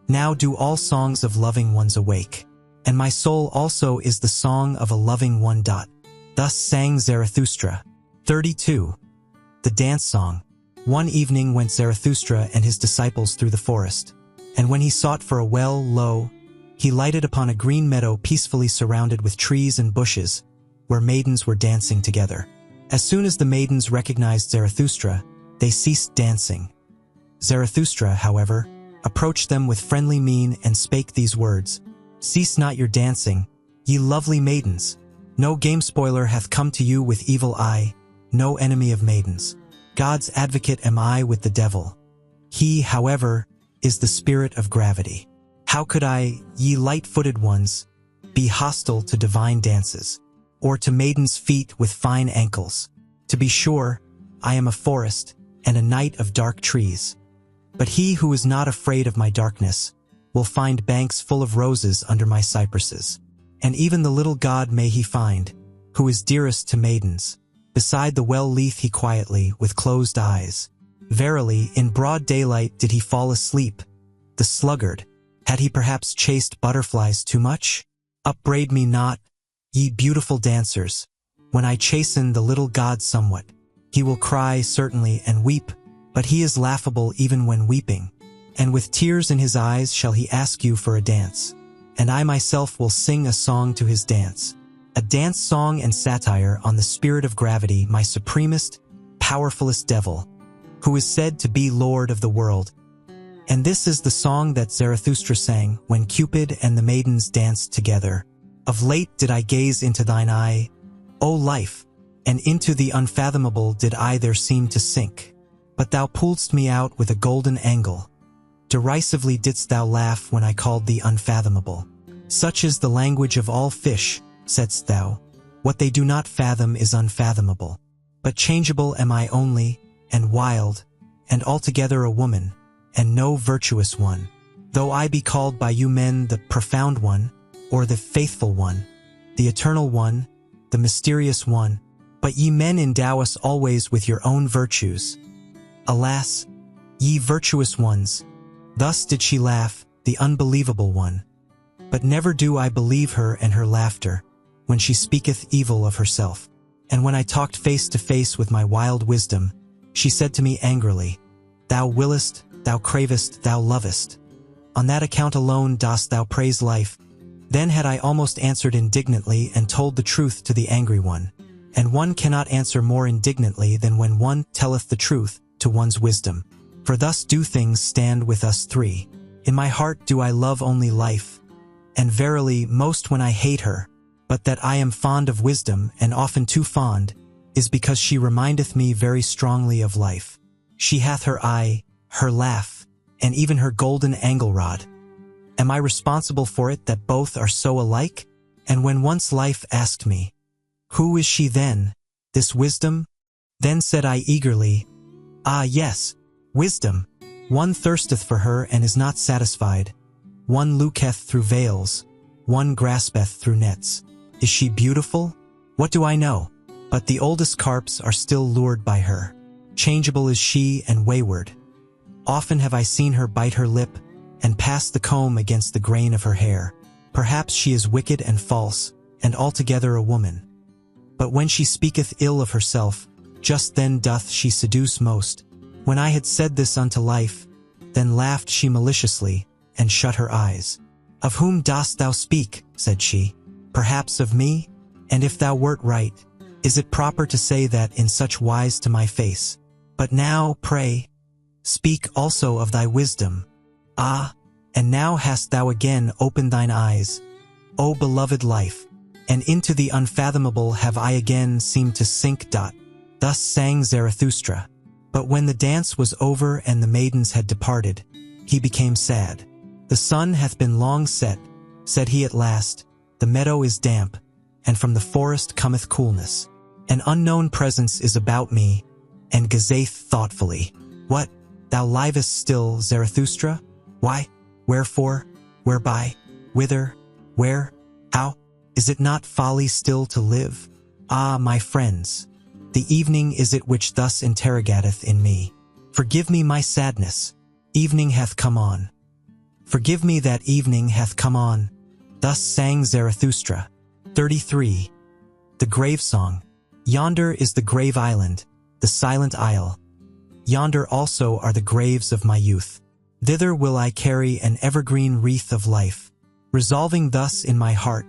Now do all songs of loving ones awake, and my soul also is the song of a loving one. Thus sang Zarathustra. 32. The Dance Song. One evening went Zarathustra and his disciples through the forest, and when he sought for a well, lo, he lighted upon a green meadow peacefully surrounded with trees and bushes, where maidens were dancing together. As soon as the maidens recognized Zarathustra, they ceased dancing. Zarathustra, however, approached them with friendly mien and spake these words, "Cease not your dancing, ye lovely maidens. No game spoiler hath come to you with evil eye, no enemy of maidens. God's advocate am I with the devil. He, however, is the spirit of gravity. How could I, ye light-footed ones, be hostile to divine dances, or to maidens' feet with fine ankles? To be sure, I am a forest and a night of dark trees. But he who is not afraid of my darkness will find banks full of roses under my cypresses. And even the little god may he find, who is dearest to maidens. Beside the well leath he quietly, with closed eyes. Verily, in broad daylight did he fall asleep. The sluggard, had he perhaps chased butterflies too much? Upbraid me not, ye beautiful dancers, when I chasten the little god somewhat. He will cry certainly and weep, but he is laughable even when weeping. And with tears in his eyes shall he ask you for a dance. And I myself will sing a song to his dance. A dance song and satire on the spirit of gravity, my supremest, powerfulest devil, who is said to be Lord of the world. And this is the song that Zarathustra sang when Cupid and the maidens danced together. Of late did I gaze into thine eye, O life, and into the unfathomable did I there seem to sink. But thou pulledst me out with a golden angle. Derisively didst thou laugh when I called thee unfathomable. Such is the language of all fish, saidst thou. What they do not fathom is unfathomable. But changeable am I only, and wild, and altogether a woman, and no virtuous one. Though I be called by you men the profound one, or the faithful one, the eternal one, the mysterious one, but ye men endow us always with your own virtues. Alas, ye virtuous ones! Thus did she laugh, the unbelievable one. But never do I believe her and her laughter, when she speaketh evil of herself. And when I talked face to face with my wild wisdom, she said to me angrily, Thou willest, thou cravest, thou lovest. On that account alone dost thou praise life. Then had I almost answered indignantly and told the truth to the angry one. And one cannot answer more indignantly than when one telleth the truth to one's wisdom. For thus do things stand with us three. In my heart do I love only life, and verily most when I hate her, but that I am fond of wisdom, and often too fond, is because she remindeth me very strongly of life. She hath her eye, her laugh, and even her golden angle-rod. Am I responsible for it that both are so alike? And when once life asked me, Who is she then, this wisdom? Then said I eagerly, Ah yes, wisdom. One thirsteth for her and is not satisfied. One looketh through veils, one graspeth through nets. Is she beautiful? What do I know? But the oldest carps are still lured by her. Changeable is she and wayward. Often have I seen her bite her lip and pass the comb against the grain of her hair. Perhaps she is wicked and false, and altogether a woman. But when she speaketh ill of herself, just then doth she seduce most. When I had said this unto life, then laughed she maliciously, and shut her eyes. Of whom dost thou speak? Said she. Perhaps of me? And if thou wert right, is it proper to say that in such wise to my face? But now, pray, speak also of thy wisdom. Ah, and now hast thou again opened thine eyes, O beloved life, and into the unfathomable have I again seemed to sink. Thus sang Zarathustra. But when the dance was over and the maidens had departed, he became sad. The sun hath been long set, said he at last, the meadow is damp, and from the forest cometh coolness. An unknown presence is about me, and gazeth thoughtfully. What, thou livest still, Zarathustra? Why? Wherefore? Whereby? Whither? Where? How? Is it not folly still to live? Ah, my friends, the evening is it which thus interrogateth in me. Forgive me my sadness. Evening hath come on. Forgive me that evening hath come on. Thus sang Zarathustra. 33. The Grave Song. Yonder is the grave island, the silent isle. Yonder also are the graves of my youth. Thither will I carry an evergreen wreath of life, Resolving thus in my heart,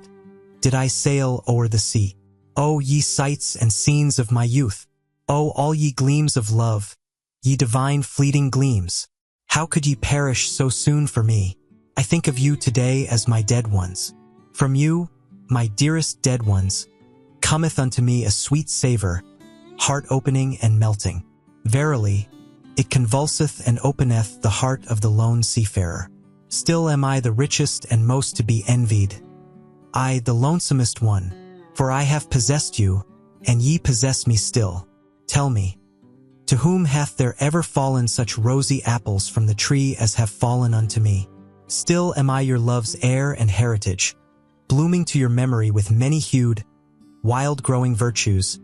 did I sail o'er the sea. O ye sights and scenes of my youth! O all ye gleams of love, ye divine fleeting gleams! How could ye perish so soon for me? I think of you today as my dead ones. From you, my dearest dead ones, cometh unto me a sweet savor, heart-opening and melting. Verily, it convulseth and openeth the heart of the lone seafarer. Still am I the richest and most to be envied, I the lonesomest one, for I have possessed you, and ye possess me still. Tell me, to whom hath there ever fallen such rosy apples from the tree as have fallen unto me? Still am I your love's heir and heritage, blooming to your memory with many-hued, wild-growing virtues.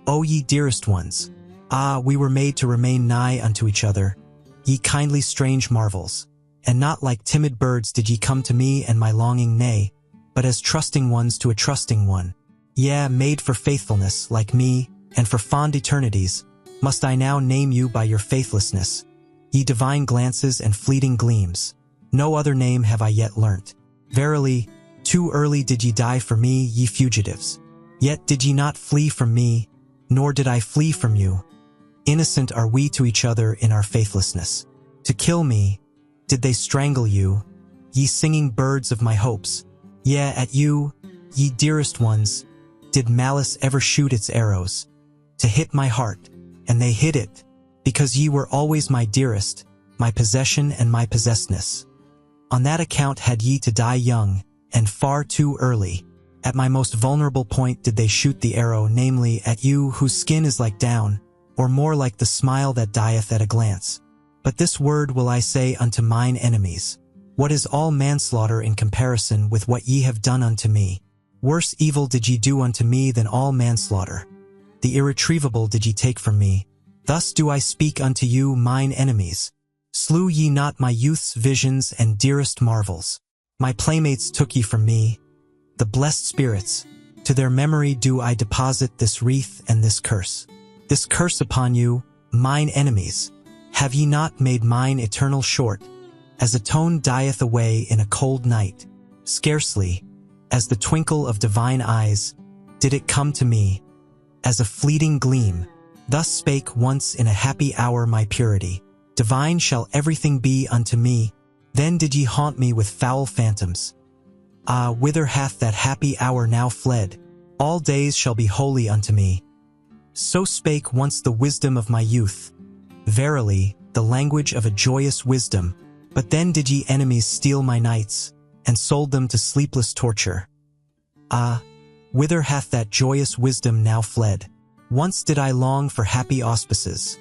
O ye dearest ones! Ah, we were made to remain nigh unto each other, ye kindly strange marvels. And not like timid birds did ye come to me and my longing nay, but as trusting ones to a trusting one. Yea, made for faithfulness, like me, and for fond eternities, must I now name you by your faithlessness, ye divine glances and fleeting gleams. No other name have I yet learnt. Verily, too early did ye die for me, ye fugitives. Yet did ye not flee from me, nor did I flee from you. Innocent are we to each other in our faithlessness. To kill me, did they strangle you, ye singing birds of my hopes? Yea, at you, ye dearest ones, did malice ever shoot its arrows, to hit my heart, and they hit it, because ye were always my dearest, my possession and my possessedness. On that account had ye to die young, and far too early. At my most vulnerable point did they shoot the arrow, namely, at you whose skin is like down, or more like the smile that dieth at a glance. But this word will I say unto mine enemies, what is all manslaughter in comparison with what ye have done unto me? Worse evil did ye do unto me than all manslaughter. The irretrievable did ye take from me. Thus do I speak unto you, mine enemies. Slew ye not my youth's visions and dearest marvels. My playmates took ye from me, the blessed spirits. To their memory do I deposit this wreath and this curse. This curse upon you, mine enemies. Have ye not made mine eternal short, as a tone dieth away in a cold night? Scarcely, as the twinkle of divine eyes, did it come to me, as a fleeting gleam. Thus spake once in a happy hour my purity. Divine shall everything be unto me. Then did ye haunt me with foul phantoms. Ah, whither hath that happy hour now fled? All days shall be holy unto me. So spake once the wisdom of my youth. Verily, the language of a joyous wisdom. But then did ye enemies steal my nights, and sold them to sleepless torture. Ah, whither hath that joyous wisdom now fled? Once did I long for happy auspices.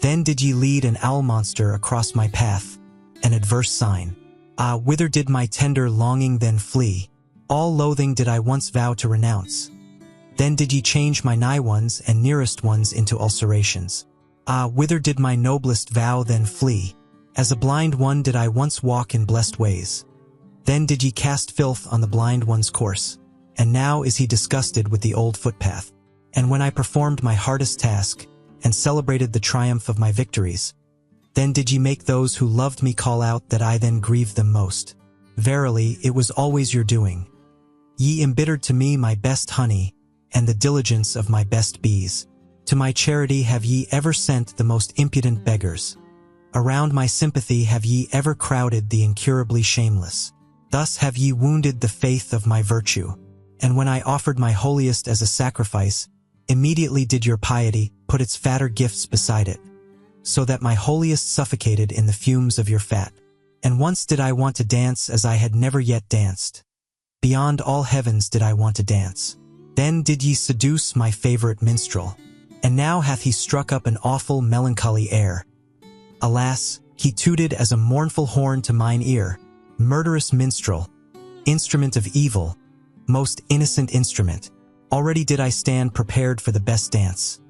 Then did ye lead an owl monster across my path, an adverse sign. Ah, whither did my tender longing then flee? All loathing did I once vow to renounce. Then did ye change my nigh ones and nearest ones into ulcerations. Ah, whither did my noblest vow then flee? As a blind one did I once walk in blessed ways. Then did ye cast filth on the blind one's course, and now is he disgusted with the old footpath. And when I performed my hardest task, and celebrated the triumph of my victories, then did ye make those who loved me call out that I then grieved them most. Verily, it was always your doing. Ye embittered to me my best honey, and the diligence of my best bees. To my charity have ye ever sent the most impudent beggars. Around my sympathy have ye ever crowded the incurably shameless. Thus have ye wounded the faith of my virtue. And when I offered my holiest as a sacrifice, immediately did your piety put its fatter gifts beside it, so that my holiest suffocated in the fumes of your fat. And once did I want to dance as I had never yet danced. Beyond all heavens did I want to dance. Then did ye seduce my favorite minstrel. And now hath he struck up an awful melancholy air. Alas, he tooted as a mournful horn to mine ear. Murderous minstrel, instrument of evil, most innocent instrument. Already did I stand prepared for the best dance.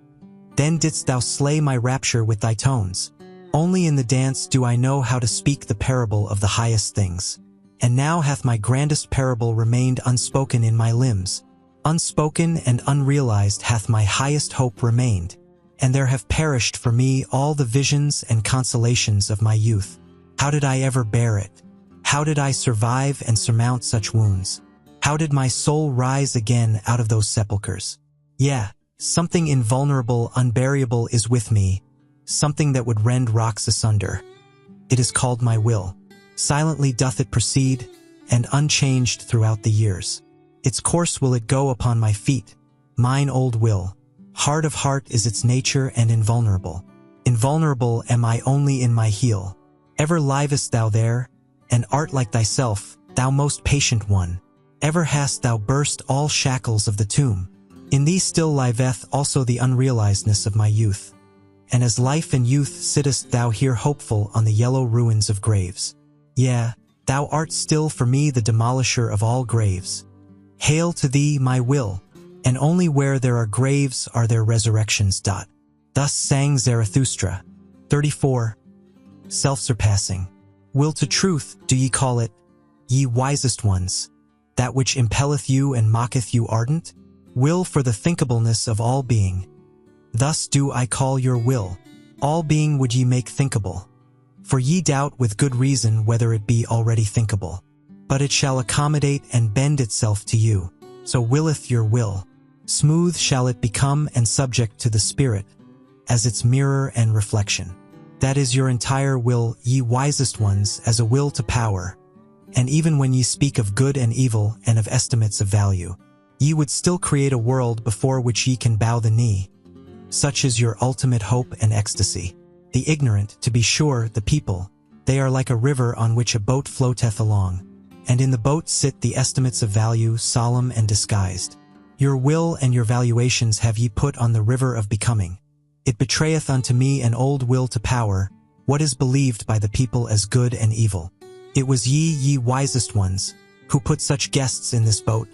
Then didst thou slay my rapture with thy tones. Only in the dance do I know how to speak the parable of the highest things. And now hath my grandest parable remained unspoken in my limbs. Unspoken and unrealized hath my highest hope remained, and there have perished for me all the visions and consolations of my youth. How did I ever bear it? How did I survive and surmount such wounds? How did my soul rise again out of those sepulchres? Yeah, something invulnerable, unburiable is with me, something that would rend rocks asunder. It is called my will. Silently doth it proceed, and unchanged throughout the years. Its course will it go upon my feet, mine old will. Heart of heart is its nature and invulnerable. Invulnerable am I only in my heel. Ever livest thou there, and art like thyself, thou most patient one. Ever hast thou burst all shackles of the tomb. In thee still liveth also the unrealizedness of my youth. And as life and youth sittest thou here hopeful on the yellow ruins of graves. Yea, thou art still for me the demolisher of all graves. Hail to thee, my will, and only where there are graves are there resurrections. Thus sang Zarathustra. 34. Self-surpassing. Will to truth, do ye call it, ye wisest ones, that which impelleth you and mocketh you ardent? Will for the thinkableness of all being. Thus do I call your will. All being would ye make thinkable. For ye doubt with good reason whether it be already thinkable. But it shall accommodate and bend itself to you. So willeth your will. Smooth shall it become and subject to the spirit, as its mirror and reflection. That is your entire will, ye wisest ones, as a will to power. And even when ye speak of good and evil and of estimates of value, ye would still create a world before which ye can bow the knee. Such is your ultimate hope and ecstasy. The ignorant, to be sure, the people, they are like a river on which a boat floateth along, and in the boat sit the estimates of value, solemn and disguised. Your will and your valuations have ye put on the river of becoming. It betrayeth unto me an old will to power, what is believed by the people as good and evil. It was ye wisest ones, who put such guests in this boat,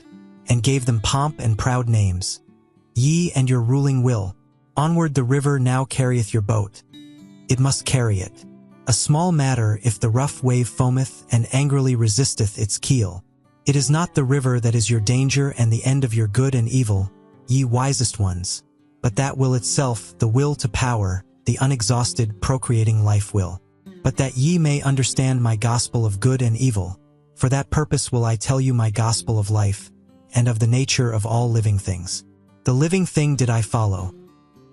and gave them pomp and proud names. Ye and your ruling will, onward the river now carrieth your boat. It must carry it. A small matter if the rough wave foameth and angrily resisteth its keel. It is not the river that is your danger and the end of your good and evil, ye wisest ones, but that will itself, the will to power, the unexhausted, procreating life will. But that ye may understand my gospel of good and evil, for that purpose will I tell you my gospel of life, and of the nature of all living things. The living thing did I follow.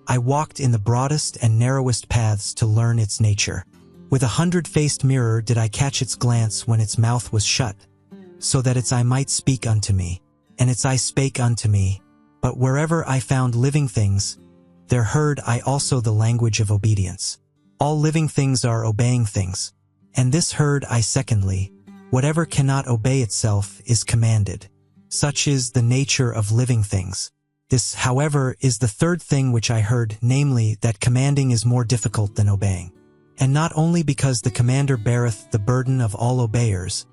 I walked in the broadest and narrowest paths to learn its nature. With 100-faced mirror did I catch its glance when its mouth was shut, so that its eye might speak unto me, and its eye spake unto me. But wherever I found living things, there heard I also the language of obedience. All living things are obeying things. And this heard I secondly, whatever cannot obey itself is commanded. Such is the nature of living things. This, however, is the third thing which I heard, namely, that commanding is more difficult than obeying. And not only because the commander beareth the burden of all obeyers,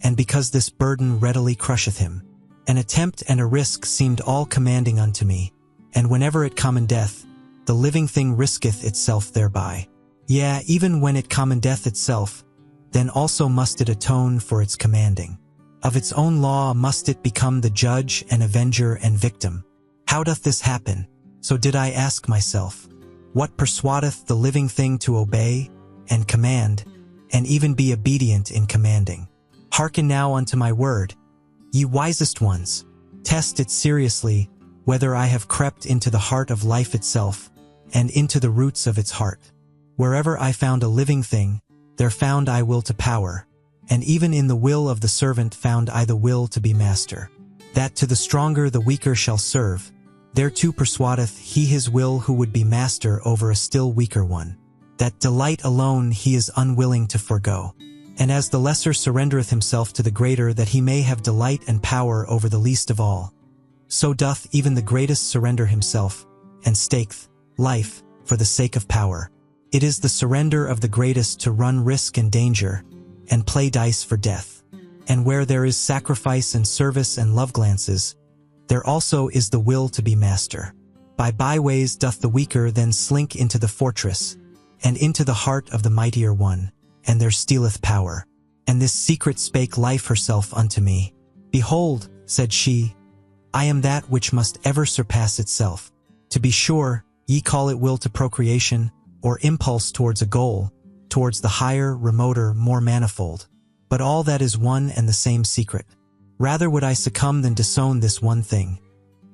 and because this burden readily crusheth him. An attempt and a risk seemed all commanding unto me, and whenever it commandeth, the living thing risketh itself thereby. Yea, even when it commandeth itself, then also must it atone for its commanding. Of its own law must it become the judge and avenger and victim. How doth this happen? So did I ask myself, what persuadeth the living thing to obey, and command, and even be obedient in commanding? Hearken now unto my word, ye wisest ones. Test it seriously, whether I have crept into the heart of life itself, and into the roots of its heart. Wherever I found a living thing, there found I will to power, and even in the will of the servant found I the will to be master. That to the stronger the weaker shall serve, thereto persuadeth he his will who would be master over a still weaker one. That delight alone he is unwilling to forego. And as the lesser surrendereth himself to the greater that he may have delight and power over the least of all, so doth even the greatest surrender himself, and staketh life for the sake of power. It is the surrender of the greatest to run risk and danger, and play dice for death. And where there is sacrifice and service and love glances, there also is the will to be master. By byways doth the weaker then slink into the fortress, and into the heart of the mightier one, and there stealeth power. And this secret spake life herself unto me. Behold, said she, I am that which must ever surpass itself. To be sure, ye call it will to procreation, or impulse towards a goal, towards the higher, remoter, more manifold. but all that is one and the same secret. Rather would I succumb than disown this one thing.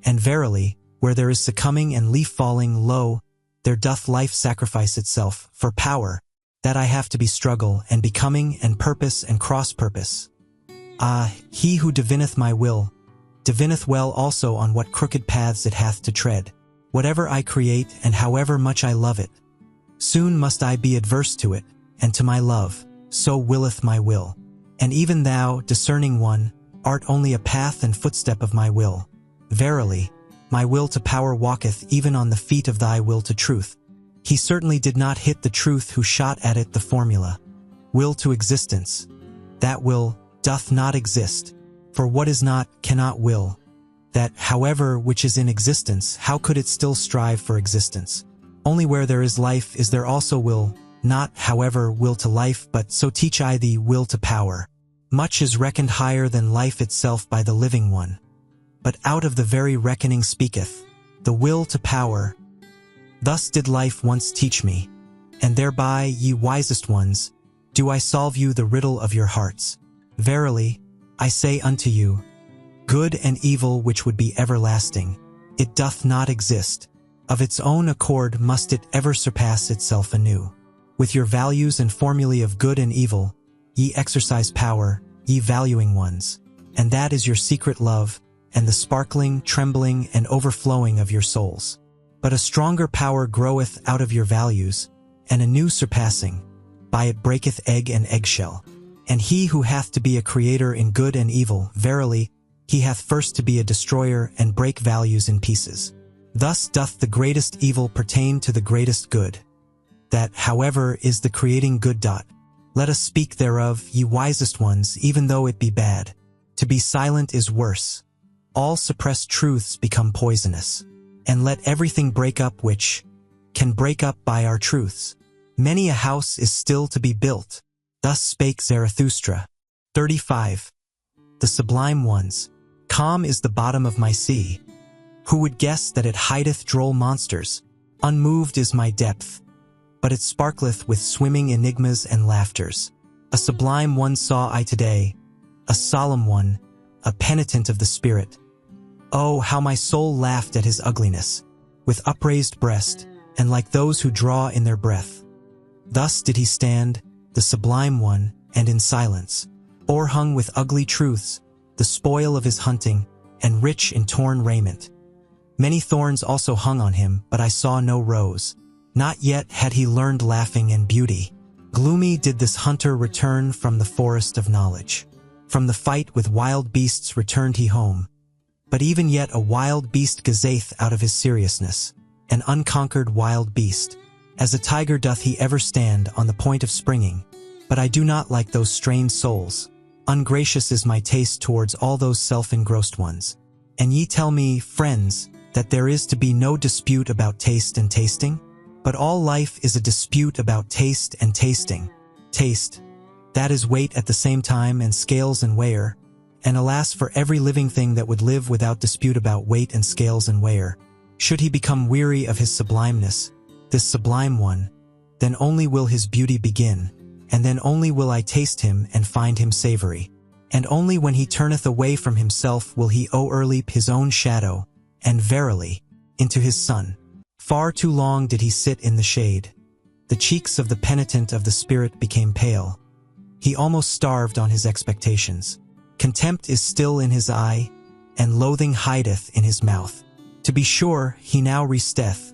And verily, where there is succumbing and leaf falling, lo, there doth life sacrifice itself, for power, that I have to be struggle, and becoming, and purpose, and cross-purpose. Ah, he who divineth my will, divineth well also on what crooked paths it hath to tread. Whatever I create, and however much I love it, soon must I be adverse to it, and to my love, so willeth my will. And even thou, discerning one, art only a path and footstep of my will. Verily, my will to power walketh even on the feet of thy will to truth. He certainly did not hit the truth who shot at it the formula. Will to existence. That will doth not exist. For what is not, cannot will. That, however, which is in existence, how could it still strive for existence? Only where there is life is there also will, not, however, will to life, but so teach I thee will to power. Much is reckoned higher than life itself by the living one. But out of the very reckoning speaketh the will to power. Thus did life once teach me, and thereby, ye wisest ones, do I solve you the riddle of your hearts. Verily, I say unto you, good and evil which would be everlasting, it doth not exist. Of its own accord must it ever surpass itself anew. With your values and formulae of good and evil, ye exercise power, ye valuing ones, and that is your secret love, and the sparkling, trembling, and overflowing of your souls. But a stronger power groweth out of your values, and a new surpassing, by it breaketh egg and eggshell. And he who hath to be a creator in good and evil, verily, he hath first to be a destroyer and break values in pieces. Thus doth the greatest evil pertain to the greatest good. That, however, is the creating good. Let us speak thereof, ye wisest ones, even though it be bad. To be silent is worse. All suppressed truths become poisonous. And let everything break up which can break up by our truths. Many a house is still to be built. Thus spake Zarathustra. 35. The sublime ones. Calm is the bottom of my sea. Who would guess that it hideth droll monsters? Unmoved is my depth, but it sparkleth with swimming enigmas and laughters. A sublime one saw I today, a solemn one, a penitent of the spirit. Oh, how my soul laughed at his ugliness, with upraised breast, and like those who draw in their breath. Thus did he stand, the sublime one, and in silence, o'erhung with ugly truths, the spoil of his hunting, and rich in torn raiment. Many thorns also hung on him, but I saw no rose. Not yet had he learned laughing and beauty. Gloomy did this hunter return from the forest of knowledge. From the fight with wild beasts returned he home. But even yet a wild beast gazeth out of his seriousness, an unconquered wild beast. As a tiger doth he ever stand on the point of springing. But I do not like those strained souls. Ungracious is my taste towards all those self-engrossed ones. And ye tell me, friends, that there is to be no dispute about taste and tasting? But all life is a dispute about taste and tasting. Taste, that is weight at the same time and scales and weigher. And alas for every living thing that would live without dispute about weight and scales and weigher. Should he become weary of his sublimeness, this sublime one, then only will his beauty begin, and then only will I taste him and find him savory. And only when he turneth away from himself will he o'erleap his own shadow, and verily, into his sun. Far too long did he sit in the shade. The cheeks of the penitent of the spirit became pale. He almost starved on his expectations. Contempt is still in his eye, and loathing hideth in his mouth. To be sure, he now resteth,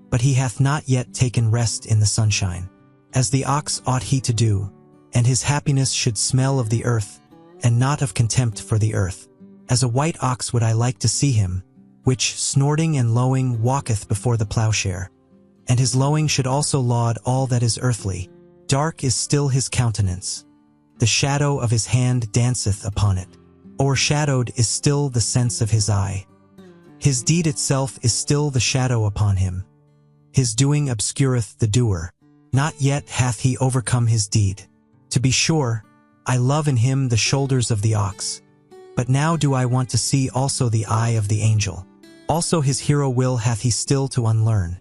but he hath not yet taken rest in the sunshine. As the ox ought he to do, and his happiness should smell of the earth, and not of contempt for the earth. As a white ox would I like to see him, which, snorting and lowing, walketh before the plowshare. And his lowing should also laud all that is earthly. Dark is still his countenance. The shadow of his hand danceth upon it. O'ershadowed is still the sense of his eye. His deed itself is still the shadow upon him. His doing obscureth the doer. Not yet hath he overcome his deed. To be sure, I love in him the shoulders of the ox. But now do I want to see also the eye of the angel. Also his hero will hath he still to unlearn.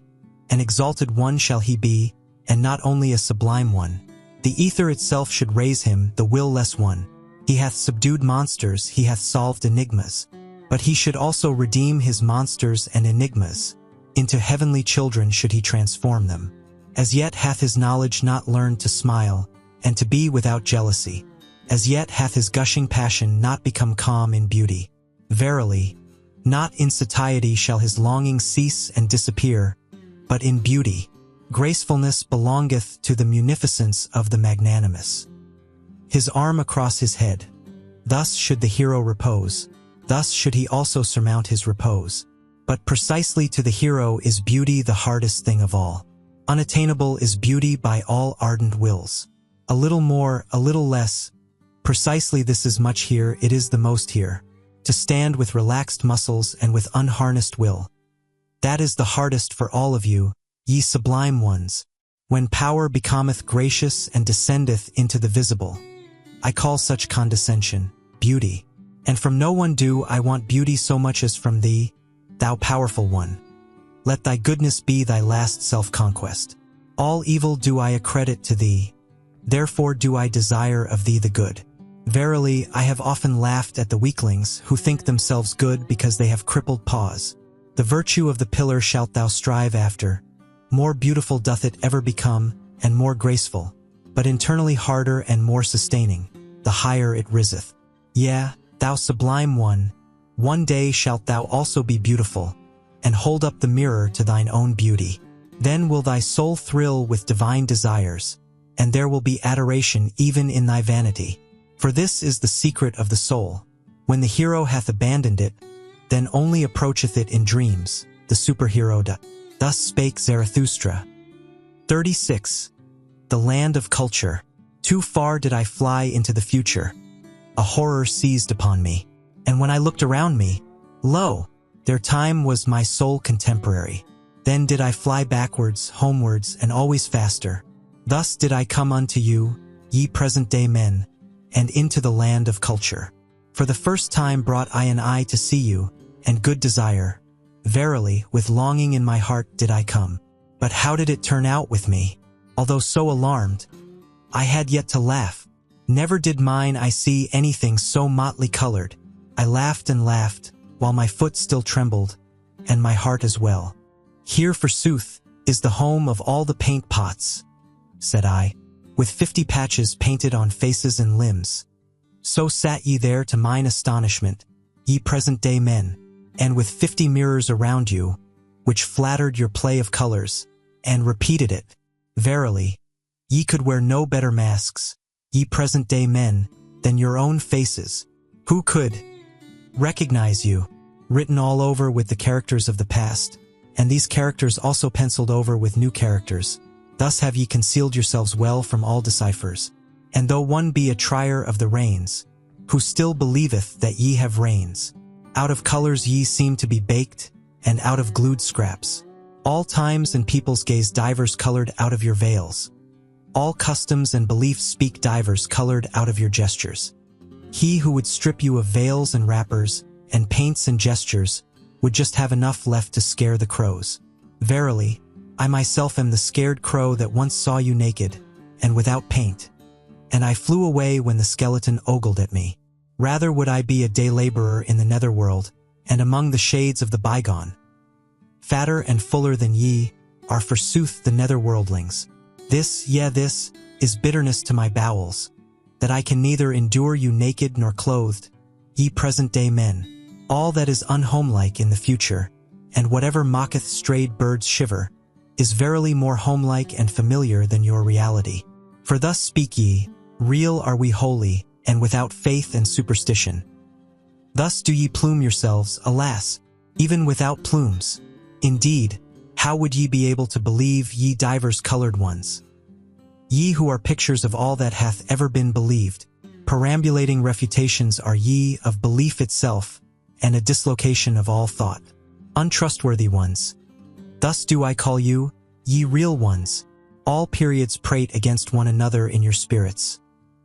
An exalted one shall he be, and not only a sublime one, The ether itself should raise him, the will-less one. He hath subdued monsters, he hath solved enigmas. But he should also redeem his monsters and enigmas. Into heavenly children should he transform them. As yet hath his knowledge not learned to smile, and to be without jealousy. As yet hath his gushing passion not become calm in beauty. Verily, not in satiety shall his longing cease and disappear, but in beauty. Gracefulness belongeth to the munificence of the magnanimous. His arm across his head. Thus should the hero repose. Thus should he also surmount his repose. But precisely to the hero is beauty the hardest thing of all. Unattainable is beauty by all ardent wills. A little more, a little less. Precisely this is much here, it is the most here. To stand with relaxed muscles and with unharnessed will. That is the hardest for all of you, ye sublime ones. When power becometh gracious and descendeth into the visible. I call such condescension, beauty. And from no one do I want beauty so much as from thee, thou powerful one. Let thy goodness be thy last self-conquest. All evil do I accredit to thee, therefore do I desire of thee the good. Verily, I have often laughed at the weaklings who think themselves good because they have crippled paws. The virtue of the pillar shalt thou strive after. More beautiful doth it ever become, and more graceful, but internally harder and more sustaining, the higher it riseth. Yea, thou sublime one day shalt thou also be beautiful, and hold up the mirror to thine own beauty. Then will thy soul thrill with divine desires, and there will be adoration even in thy vanity. For this is the secret of the soul. When the hero hath abandoned it, then only approacheth it in dreams, the superhero doth. Thus spake Zarathustra. 36. The land of culture. Too far did I fly into the future. A horror seized upon me. And when I looked around me, lo, their time was my sole contemporary. Then did I fly backwards, homewards, and always faster. Thus did I come unto you, ye present-day men, and into the land of culture. For the first time brought I an eye to see you, and good desire. Verily, with longing in my heart did I come. But how did it turn out with me? Although so alarmed, I had yet to laugh. Never did mine eye see anything so motley colored. I laughed and laughed, while my foot still trembled, and my heart as well. Here, forsooth, is the home of all the paint pots, said I, with 50 patches painted on faces and limbs. So sat ye there to mine astonishment, ye present-day men, and with 50 mirrors around you, which flattered your play of colors, and repeated it. Verily, ye could wear no better masks, ye present-day men, than your own faces. Who could recognize you, written all over with the characters of the past, and these characters also penciled over with new characters. Thus have ye concealed yourselves well from all deciphers. And though one be a trier of the reins, who still believeth that ye have reins, out of colors ye seem to be baked, and out of glued scraps. All times and peoples gaze divers colored out of your veils. All customs and beliefs speak divers colored out of your gestures. He who would strip you of veils and wrappers, and paints and gestures, would just have enough left to scare the crows. Verily, I myself am the scared crow that once saw you naked, and without paint. And I flew away when the skeleton ogled at me. Rather would I be a day laborer in the netherworld, and among the shades of the bygone. Fatter and fuller than ye are forsooth the netherworldlings. This, this, is bitterness to my bowels, that I can neither endure you naked nor clothed, ye present-day men. All that is unhomelike in the future, and whatever mocketh strayed birds shiver, is verily more homelike and familiar than your reality. For thus speak ye, real are we wholly, and without faith and superstition. Thus do ye plume yourselves, alas, even without plumes. Indeed, how would ye be able to believe, ye divers colored ones? Ye who are pictures of all that hath ever been believed, perambulating refutations are ye of belief itself, and a dislocation of all thought. Untrustworthy ones. Thus do I call you, ye real ones. All periods prate against one another in your spirits.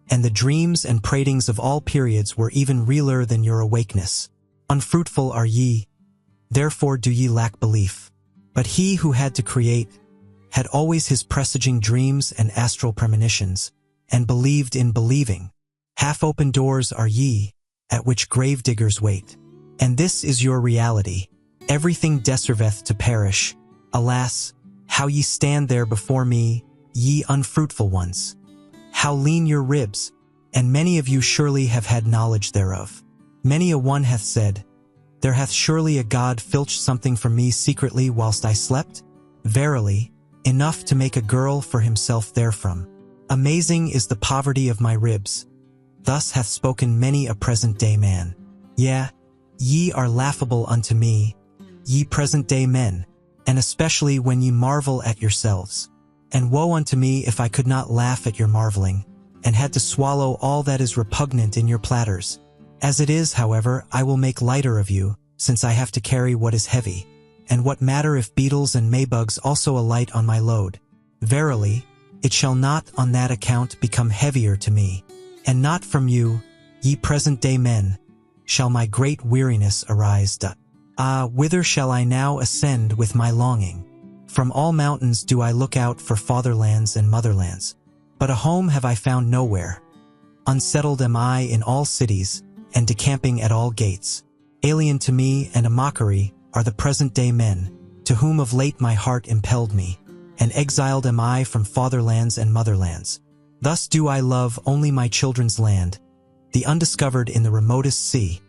And the dreams and pratings of all periods were even realer than your awakeness. Unfruitful are ye, therefore do ye lack belief. But he who had to create, had always his presaging dreams and astral premonitions, and believed in believing. Half-open doors are ye, at which gravediggers wait. And this is your reality. Everything deserveth to perish. Alas, how ye stand there before me, ye unfruitful ones. How lean your ribs, and many of you surely have had knowledge thereof. Many a one hath said, there hath surely a God filched something from me secretly whilst I slept? Verily, enough to make a girl for himself therefrom. Amazing is the poverty of my ribs. Thus hath spoken many a present-day man. Yea, ye are laughable unto me, ye present-day men, and especially when ye marvel at yourselves. And woe unto me if I could not laugh at your marveling, and had to swallow all that is repugnant in your platters. As it is, however, I will make lighter of you, since I have to carry what is heavy. And what matter if beetles and maybugs also alight on my load? Verily, it shall not on that account become heavier to me. And not from you, ye present-day men, shall my great weariness arise. Ah, whither shall I now ascend with my longing? From all mountains do I look out for fatherlands and motherlands. But a home have I found nowhere. Unsettled am I in all cities, and decamping at all gates. Alien to me and a mockery are the present-day men, to whom of late my heart impelled me, and exiled am I from fatherlands and motherlands. Thus do I love only my children's land, the undiscovered in the remotest sea.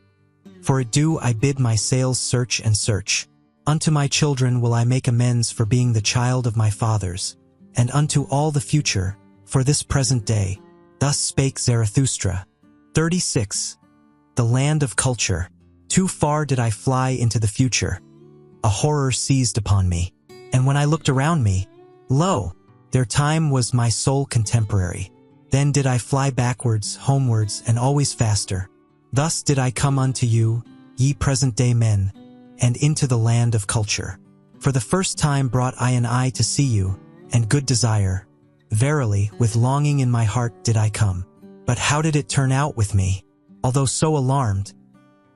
For it do I bid my sails search and search. Unto my children will I make amends for being the child of my fathers, and unto all the future, for this present day. Thus spake Zarathustra. 36. The land of culture. Too far did I fly into the future. A horror seized upon me. And when I looked around me, lo, their time was my sole contemporary. Then did I fly backwards, homewards, and always faster. Thus did I come unto you, ye present-day men, and into the land of culture. For the first time brought I an eye to see you, and good desire. Verily, with longing in my heart did I come. But how did it turn out with me? Although so alarmed,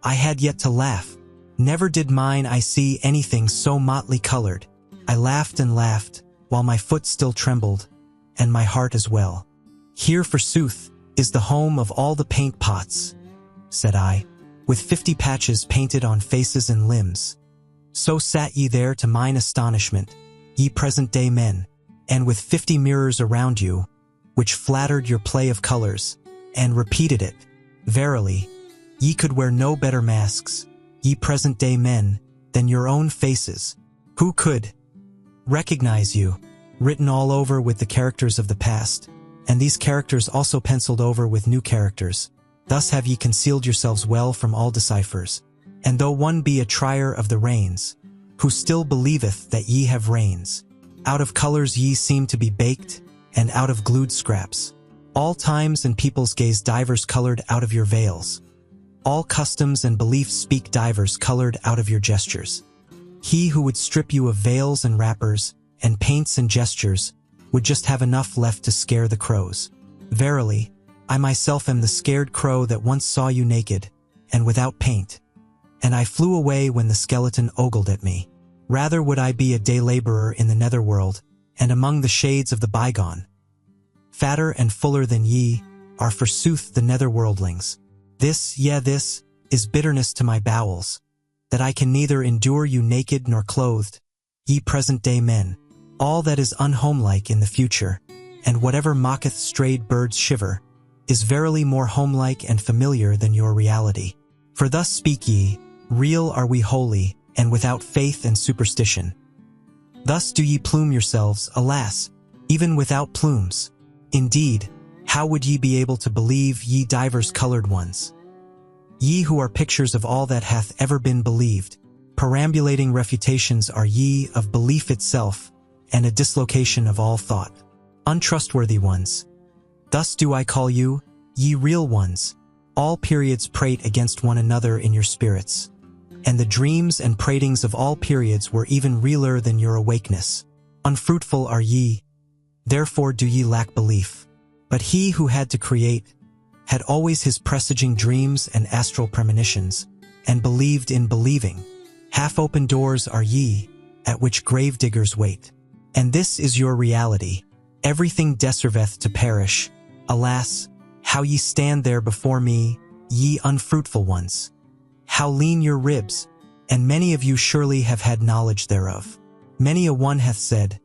I had yet to laugh. Never did mine eye see anything so motley colored. I laughed and laughed, while my foot still trembled, and my heart as well. Here, forsooth, is the home of all the paint pots, said I, with 50 patches painted on faces and limbs. So sat ye there to mine astonishment, ye present-day men, and with 50 mirrors around you, which flattered your play of colors, and repeated it. Verily, ye could wear no better masks, ye present-day men, than your own faces. Who could recognize you, written all over with the characters of the past, and these characters also penciled over with new characters. Thus have ye concealed yourselves well from all deciphers. And though one be a trier of the reins, who still believeth that ye have reins, out of colors ye seem to be baked, and out of glued scraps. All times and peoples gaze divers colored out of your veils. All customs and beliefs speak divers colored out of your gestures. He who would strip you of veils and wrappers, and paints and gestures, would just have enough left to scare the crows. Verily, I myself am the scared crow that once saw you naked, and without paint. And I flew away when the skeleton ogled at me. Rather would I be a day laborer in the netherworld, and among the shades of the bygone. Fatter and fuller than ye are forsooth the netherworldlings. This, this, is bitterness to my bowels, that I can neither endure you naked nor clothed, ye present-day men. All that is unhomelike in the future, and whatever mocketh strayed birds shiver, is verily more homelike and familiar than your reality. For thus speak ye, real are we wholly, and without faith and superstition. Thus do ye plume yourselves, alas, even without plumes. Indeed, how would ye be able to believe, ye divers colored ones? Ye who are pictures of all that hath ever been believed, perambulating refutations are ye of belief itself, and a dislocation of all thought. Untrustworthy ones. Thus do I call you, ye real ones. All periods prate against one another in your spirits. And the dreams and pratings of all periods were even realer than your awakeness. Unfruitful are ye, therefore do ye lack belief. But he who had to create had always his presaging dreams and astral premonitions, and believed in believing. Half-open doors are ye, at which gravediggers wait. And this is your reality. Everything deserveth to perish. Alas, how ye stand there before me, ye unfruitful ones! How lean your ribs, and many of you surely have had knowledge thereof. Many a one hath said,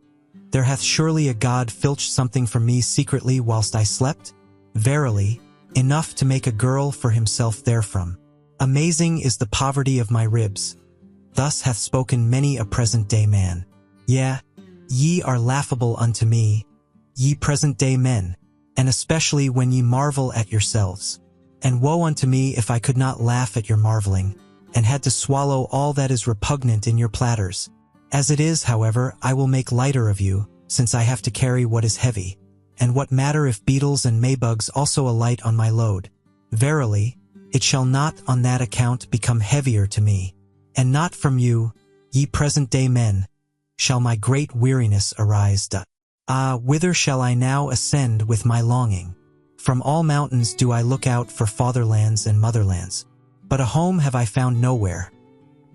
there hath surely a God filched something from me secretly whilst I slept? Verily, enough to make a girl for himself therefrom. Amazing is the poverty of my ribs. Thus hath spoken many a present-day man. Yea, ye are laughable unto me, ye present-day men, and especially when ye marvel at yourselves. And woe unto me if I could not laugh at your marveling, and had to swallow all that is repugnant in your platters. As it is, however, I will make lighter of you, since I have to carry what is heavy. And what matter if beetles and maybugs also alight on my load? Verily, it shall not on that account become heavier to me. And not from you, ye present-day men, shall my great weariness arise. Ah, whither shall I now ascend with my longing? From all mountains do I look out for fatherlands and motherlands. But a home have I found nowhere.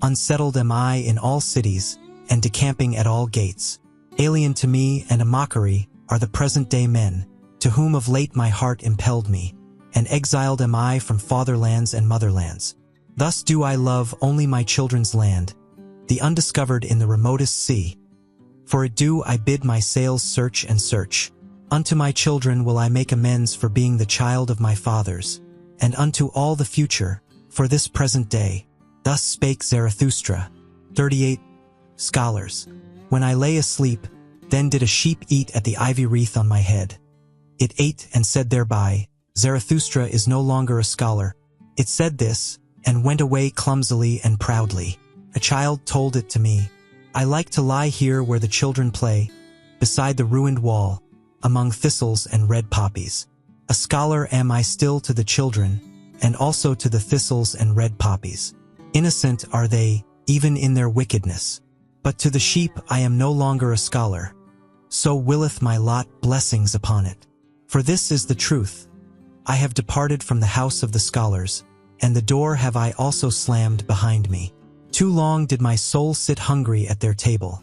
Unsettled am I in all cities, and decamping at all gates. Alien to me and a mockery are the present-day men, to whom of late my heart impelled me, and exiled am I from fatherlands and motherlands. Thus do I love only my children's land, the undiscovered in the remotest sea. For it do I bid my sails search and search. Unto my children will I make amends for being the child of my fathers, and unto all the future, for this present day. Thus spake Zarathustra. 38. Scholars. When I lay asleep, then did a sheep eat at the ivy wreath on my head. It ate and said thereby, Zarathustra is no longer a scholar. It said this, and went away clumsily and proudly. A child told it to me. I like to lie here where the children play, beside the ruined wall, among thistles and red poppies. A scholar am I still to the children, and also to the thistles and red poppies. Innocent are they, even in their wickedness. But to the sheep I am no longer a scholar. So willeth my lot blessings upon it. For this is the truth. I have departed from the house of the scholars, and the door have I also slammed behind me. Too long did my soul sit hungry at their table.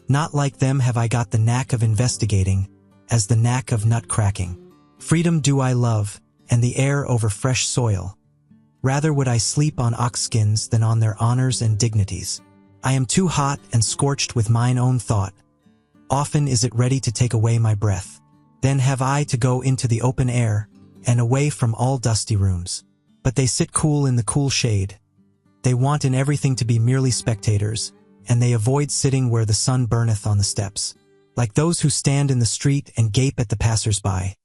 Not like them have I got the knack of investigating, as the knack of nut cracking. Freedom do I love, and the air over fresh soil. Rather would I sleep on ox-skins than on their honors and dignities. I am too hot and scorched with mine own thought. Often is it ready to take away my breath. Then have I to go into the open air, and away from all dusty rooms. But they sit cool in the cool shade. They want in everything to be merely spectators, and they avoid sitting where the sun burneth on the steps, like those who stand in the street and gape at the passers-by.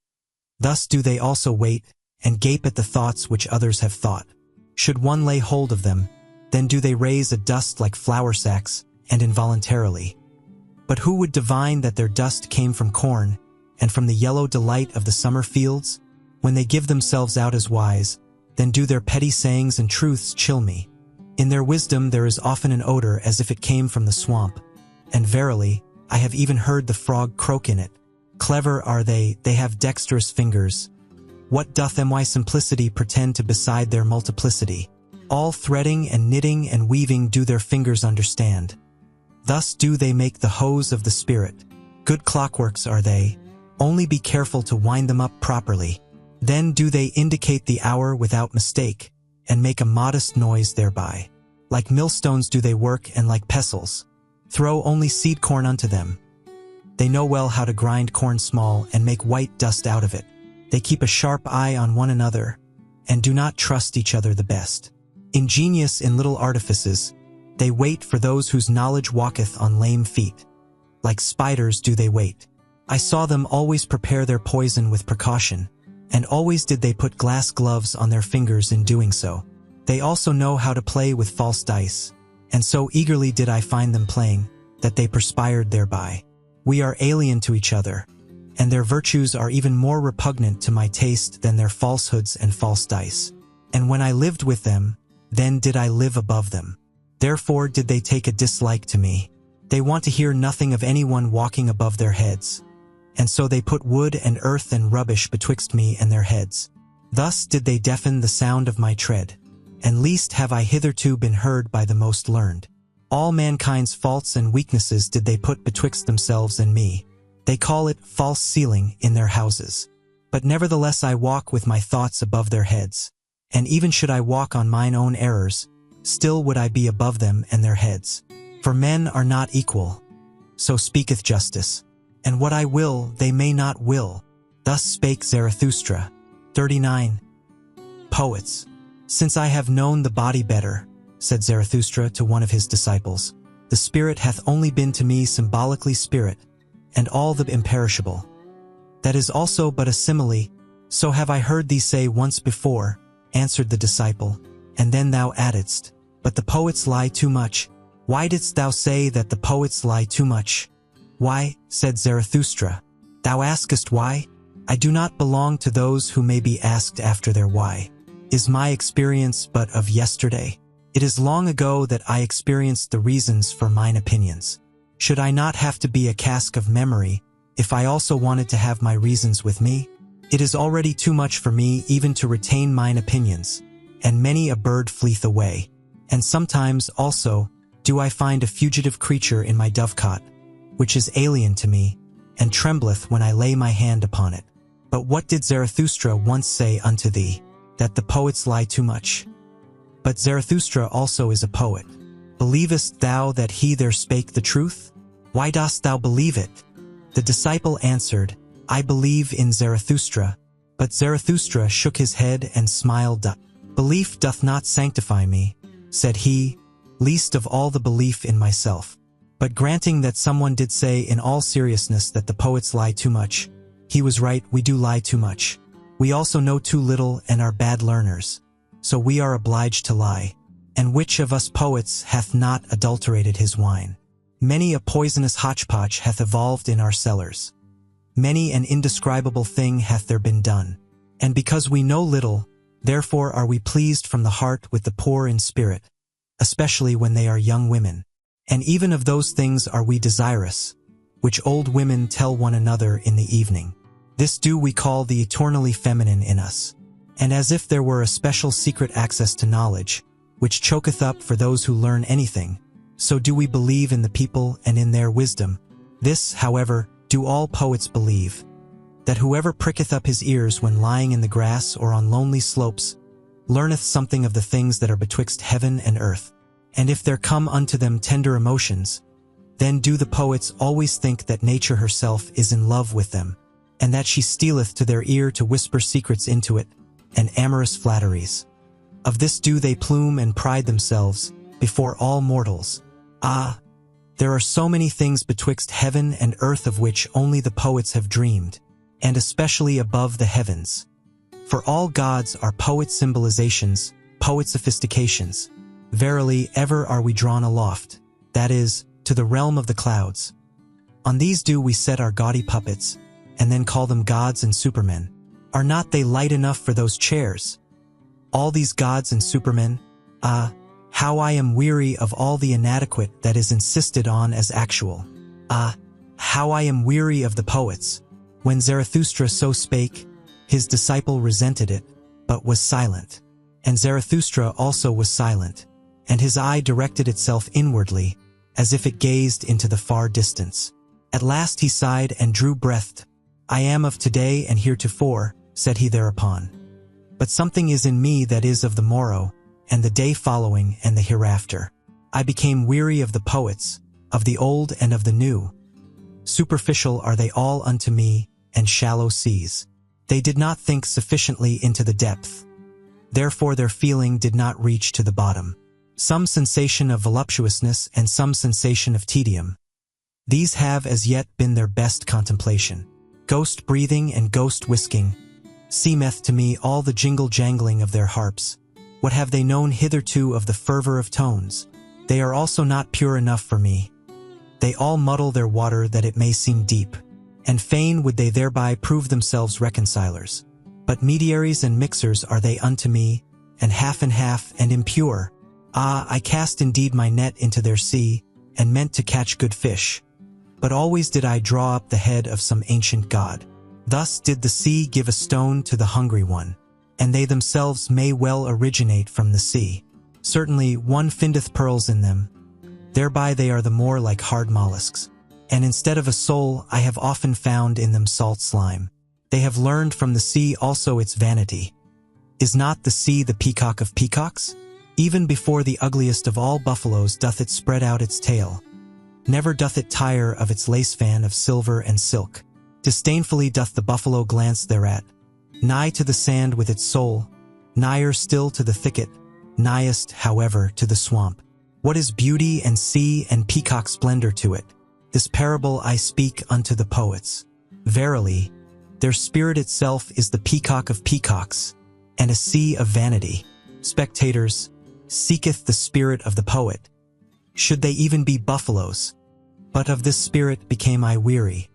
Thus do they also wait, and gape at the thoughts which others have thought. Should one lay hold of them, then do they raise a dust like flour sacks, and involuntarily. But who would divine that their dust came from corn, and from the yellow delight of the summer fields? When they give themselves out as wise, then do their petty sayings and truths chill me. In their wisdom there is often an odor as if it came from the swamp, and verily, I have even heard the frog croak in it. Clever are they have dexterous fingers. What doth my simplicity pretend to beside their multiplicity? All threading and knitting and weaving do their fingers understand. Thus do they make the hose of the spirit. Good clockworks are they, only be careful to wind them up properly. Then do they indicate the hour without mistake, and make a modest noise thereby. Like millstones do they work, and like pestles, throw only seed corn unto them. They know well how to grind corn small and make white dust out of it. They keep a sharp eye on one another, and do not trust each other the best. Ingenious in little artifices, they wait for those whose knowledge walketh on lame feet. Like spiders do they wait. I saw them always prepare their poison with precaution, and always did they put glass gloves on their fingers in doing so. They also know how to play with false dice, and so eagerly did I find them playing, that they perspired thereby. We are alien to each other, and their virtues are even more repugnant to my taste than their falsehoods and false dice. And when I lived with them, then did I live above them. Therefore did they take a dislike to me. They want to hear nothing of anyone walking above their heads, and so they put wood and earth and rubbish betwixt me and their heads. Thus did they deafen the sound of my tread, and least have I hitherto been heard by the most learned. All mankind's faults and weaknesses did they put betwixt themselves and me. They call it false ceiling in their houses. But nevertheless I walk with my thoughts above their heads. And even should I walk on mine own errors, still would I be above them and their heads. For men are not equal. So speaketh justice. And what I will, they may not will. Thus spake Zarathustra. 39. Poets. Since I have known the body better, said Zarathustra to one of his disciples, the spirit hath only been to me symbolically spirit, and all the imperishable. That is also but a simile, so have I heard thee say once before, answered the disciple, and then thou addedst, but the poets lie too much. Why didst thou say that the poets lie too much? Why, said Zarathustra, thou askest why? I do not belong to those who may be asked after their why. Is my experience but of yesterday? It is long ago that I experienced the reasons for mine opinions. Should I not have to be a cask of memory, if I also wanted to have my reasons with me? It is already too much for me even to retain mine opinions, and many a bird fleeth away. And sometimes, also, do I find a fugitive creature in my dovecot, which is alien to me, and trembleth when I lay my hand upon it. But what did Zarathustra once say unto thee? That the poets lie too much. But Zarathustra also is a poet. Believest thou that he there spake the truth? Why dost thou believe it? The disciple answered, I believe in Zarathustra. But Zarathustra shook his head and smiled. Belief doth not sanctify me, said he, least of all the belief in myself. But granting that someone did say in all seriousness that the poets lie too much, he was right, we do lie too much. We also know too little and are bad learners, so we are obliged to lie. And which of us poets hath not adulterated his wine? Many a poisonous hotchpotch hath evolved in our cellars. Many an indescribable thing hath there been done. And because we know little, therefore are we pleased from the heart with the poor in spirit, especially when they are young women. And even of those things are we desirous, which old women tell one another in the evening. This do we call the eternally feminine in us. And as if there were a special secret access to knowledge, which choketh up for those who learn anything, so do we believe in the people and in their wisdom. This, however, do all poets believe, that whoever pricketh up his ears when lying in the grass or on lonely slopes, learneth something of the things that are betwixt heaven and earth. And if there come unto them tender emotions, then do the poets always think that nature herself is in love with them, and that she stealeth to their ear to whisper secrets into it, and amorous flatteries. Of this do they plume and pride themselves before all mortals. Ah, there are so many things betwixt heaven and earth of which only the poets have dreamed, and especially above the heavens. For all gods are poet symbolizations, poet sophistications. Verily, ever are we drawn aloft, that is, to the realm of the clouds. On these do we set our gaudy puppets, and then call them gods and supermen. Are not they light enough for those chairs? All these gods and supermen, ah, how I am weary of all the inadequate that is insisted on as actual. Ah, how I am weary of the poets. When Zarathustra so spake, his disciple resented it, but was silent. And Zarathustra also was silent, and his eye directed itself inwardly, as if it gazed into the far distance. At last he sighed and drew breath. I am of today and heretofore, said he thereupon. But something is in me that is of the morrow, and the day following and the hereafter. I became weary of the poets, of the old and of the new. Superficial are they all unto me, and shallow seas. They did not think sufficiently into the depth. Therefore their feeling did not reach to the bottom. Some sensation of voluptuousness and some sensation of tedium. These have as yet been their best contemplation. Ghost breathing and ghost whisking seemeth to me all the jingle-jangling of their harps. What have they known hitherto of the fervor of tones? They are also not pure enough for me. They all muddle their water that it may seem deep, and fain would they thereby prove themselves reconcilers. But mediaries and mixers are they unto me, and half and impure. Ah, I cast indeed my net into their sea, and meant to catch good fish. But always did I draw up the head of some ancient god. Thus did the sea give a stone to the hungry one, and they themselves may well originate from the sea. Certainly one findeth pearls in them. Thereby they are the more like hard mollusks. And instead of a soul I have often found in them salt slime. They have learned from the sea also its vanity. Is not the sea the peacock of peacocks? Even before the ugliest of all buffaloes doth it spread out its tail. Never doth it tire of its lace fan of silver and silk. Disdainfully doth the buffalo glance thereat, nigh to the sand with its soul, nigher still to the thicket, nighest, however, to the swamp. What is beauty and sea and peacock splendor to it? This parable I speak unto the poets. Verily, their spirit itself is the peacock of peacocks, and a sea of vanity. Spectators, seeketh the spirit of the poet. Should they even be buffaloes? But of this spirit became I weary,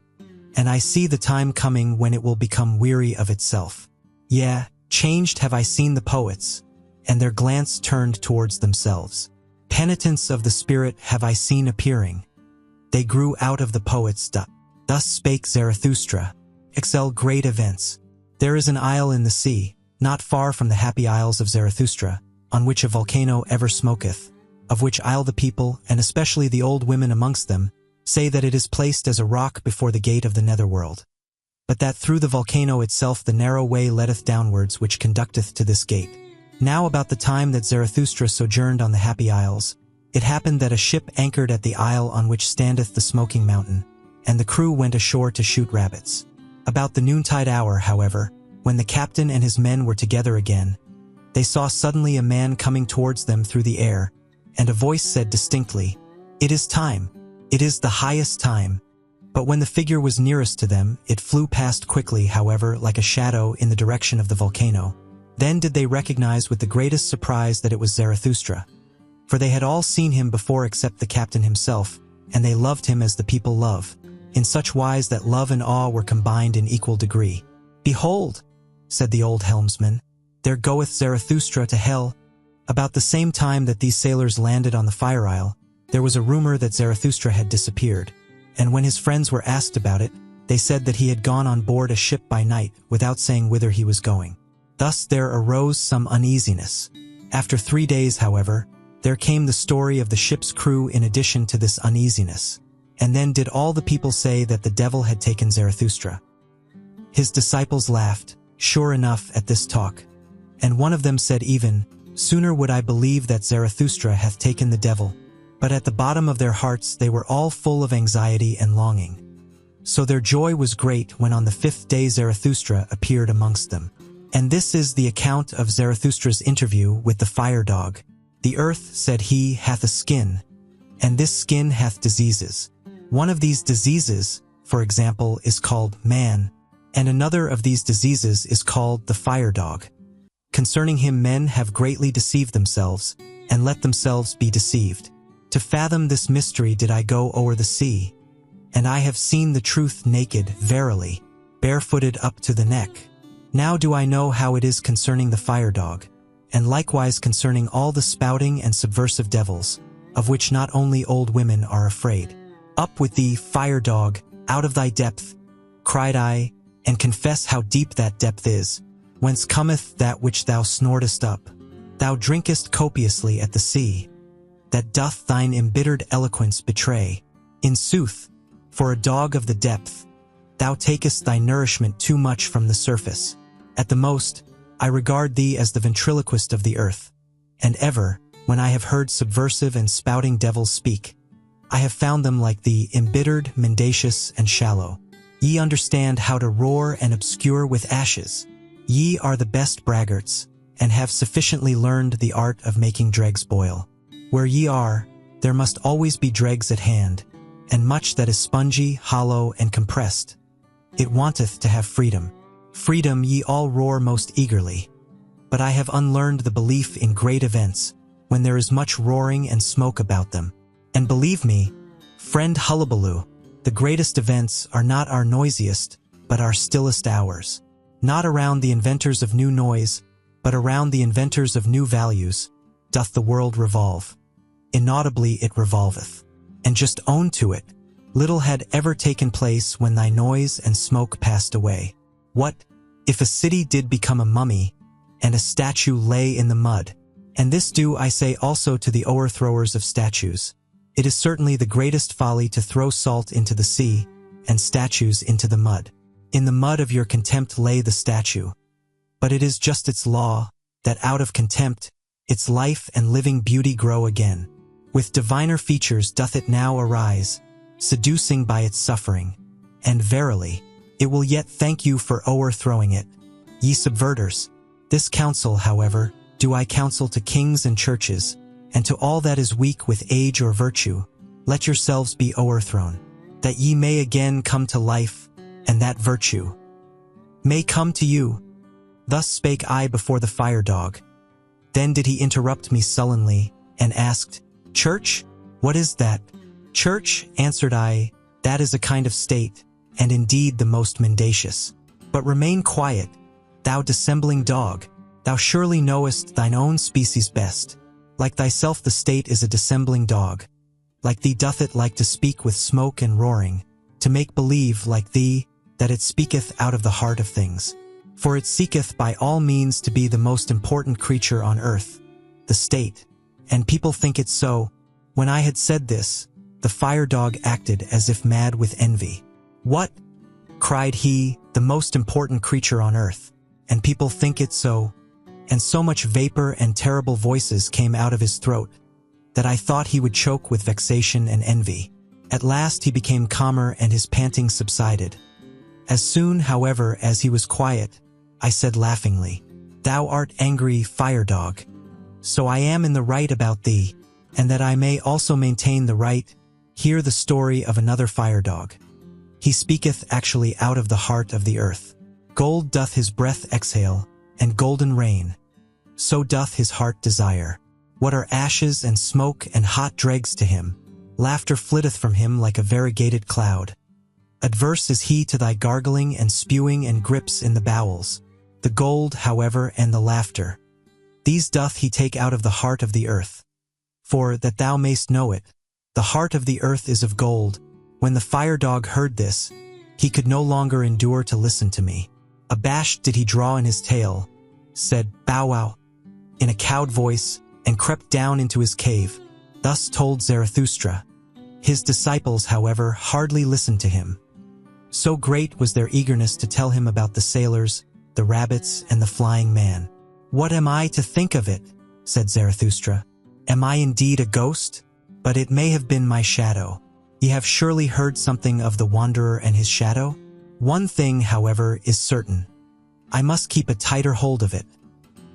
and I see the time coming when it will become weary of itself. Yea, changed have I seen the poets, and their glance turned towards themselves. Penitents of the spirit have I seen appearing. They grew out of the poets. Thus spake Zarathustra. Excel great events. There is an isle in the sea, not far from the happy isles of Zarathustra, on which a volcano ever smoketh, of which isle the people, and especially the old women amongst them, say that it is placed as a rock before the gate of the netherworld, but that through the volcano itself the narrow way leadeth downwards which conducteth to this gate. Now about the time that Zarathustra sojourned on the happy isles, it happened that a ship anchored at the isle on which standeth the smoking mountain, and the crew went ashore to shoot rabbits. About the noontide hour, however, when the captain and his men were together again, they saw suddenly a man coming towards them through the air, and a voice said distinctly, "It is time. It is the highest time." But when the figure was nearest to them, it flew past quickly, however, like a shadow in the direction of the volcano. Then did they recognize with the greatest surprise that it was Zarathustra. For they had all seen him before except the captain himself, and they loved him as the people love, in such wise that love and awe were combined in equal degree. "Behold," said the old helmsman, "there goeth Zarathustra to hell." About the same time that these sailors landed on the fire isle, there was a rumor that Zarathustra had disappeared, and when his friends were asked about it, they said that he had gone on board a ship by night without saying whither he was going. Thus there arose some uneasiness. After 3 days, however, there came the story of the ship's crew in addition to this uneasiness. And then did all the people say that the devil had taken Zarathustra. His disciples laughed, sure enough, at this talk. And one of them said even, "Sooner would I believe that Zarathustra hath taken the devil." But at the bottom of their hearts they were all full of anxiety and longing. So their joy was great when on the 5th day Zarathustra appeared amongst them. And this is the account of Zarathustra's interview with the fire dog. "The earth," said he, "hath a skin, and this skin hath diseases. One of these diseases, for example, is called man, and another of these diseases is called the fire dog. Concerning him men have greatly deceived themselves, and let themselves be deceived. To fathom this mystery did I go o'er the sea, and I have seen the truth naked, verily, barefooted up to the neck. Now do I know how it is concerning the fire dog, and likewise concerning all the spouting and subversive devils, of which not only old women are afraid. Up with thee, fire dog, out of thy depth, cried I, and confess how deep that depth is, whence cometh that which thou snortest up. Thou drinkest copiously at the sea, that doth thine embittered eloquence betray. In sooth, for a dog of the depth, thou takest thy nourishment too much from the surface. At the most, I regard thee as the ventriloquist of the earth, and ever, when I have heard subversive and spouting devils speak, I have found them like thee embittered, mendacious, and shallow. Ye understand how to roar and obscure with ashes. Ye are the best braggarts, and have sufficiently learned the art of making dregs boil. Where ye are, there must always be dregs at hand, and much that is spongy, hollow, and compressed. It wanteth to have freedom. Freedom ye all roar most eagerly. But I have unlearned the belief in great events, when there is much roaring and smoke about them. And believe me, friend Hullabaloo, the greatest events are not our noisiest, but our stillest hours. Not around the inventors of new noise, but around the inventors of new values, doth the world revolve. Inaudibly it revolveth. And just own to it, little had ever taken place when thy noise and smoke passed away. What, if a city did become a mummy, and a statue lay in the mud? And this do I say also to the o'erthrowers of statues. It is certainly the greatest folly to throw salt into the sea, and statues into the mud. In the mud of your contempt lay the statue. But it is just its law, that out of contempt, its life and living beauty grow again. With diviner features doth it now arise, seducing by its suffering. And verily, it will yet thank you for o'erthrowing it. Ye subverters, this counsel, however, do I counsel to kings and churches, and to all that is weak with age or virtue, let yourselves be o'erthrown, that ye may again come to life, and that virtue may come to you. Thus spake I before the fire dog. Then did he interrupt me sullenly, and asked, Church? What is that? Church, answered I, that is a kind of state, and indeed the most mendacious. But remain quiet, thou dissembling dog, thou surely knowest thine own species best. Like thyself the state is a dissembling dog. Like thee doth it like to speak with smoke and roaring, to make believe, like thee, that it speaketh out of the heart of things. For it seeketh by all means to be the most important creature on earth, the state, and people think it so. When I had said this, the fire dog acted as if mad with envy. What? Cried he, the most important creature on earth, and people think it so. And so much vapor and terrible voices came out of his throat, that I thought he would choke with vexation and envy. At last he became calmer and his panting subsided. As soon, however, as he was quiet, I said laughingly, Thou art angry, fire dog. So I am in the right about thee, and that I may also maintain the right, hear the story of another fire dog. He speaketh actually out of the heart of the earth. Gold doth his breath exhale, and golden rain. So doth his heart desire. What are ashes and smoke and hot dregs to him? Laughter flitteth from him like a variegated cloud. Adverse is he to thy gargling and spewing and grips in the bowels. The gold, however, and the laughter, these doth he take out of the heart of the earth. For, that thou mayst know it, the heart of the earth is of gold. When the fire dog heard this, he could no longer endure to listen to me. Abashed did he draw in his tail, said, Bow wow, in a cowed voice, and crept down into his cave. Thus told Zarathustra. His disciples, however, hardly listened to him. So great was their eagerness to tell him about the sailors, the rabbits, and the flying man. What am I to think of it? Said Zarathustra. Am I indeed a ghost? But it may have been my shadow. Ye have surely heard something of the wanderer and his shadow? One thing, however, is certain. I must keep a tighter hold of it.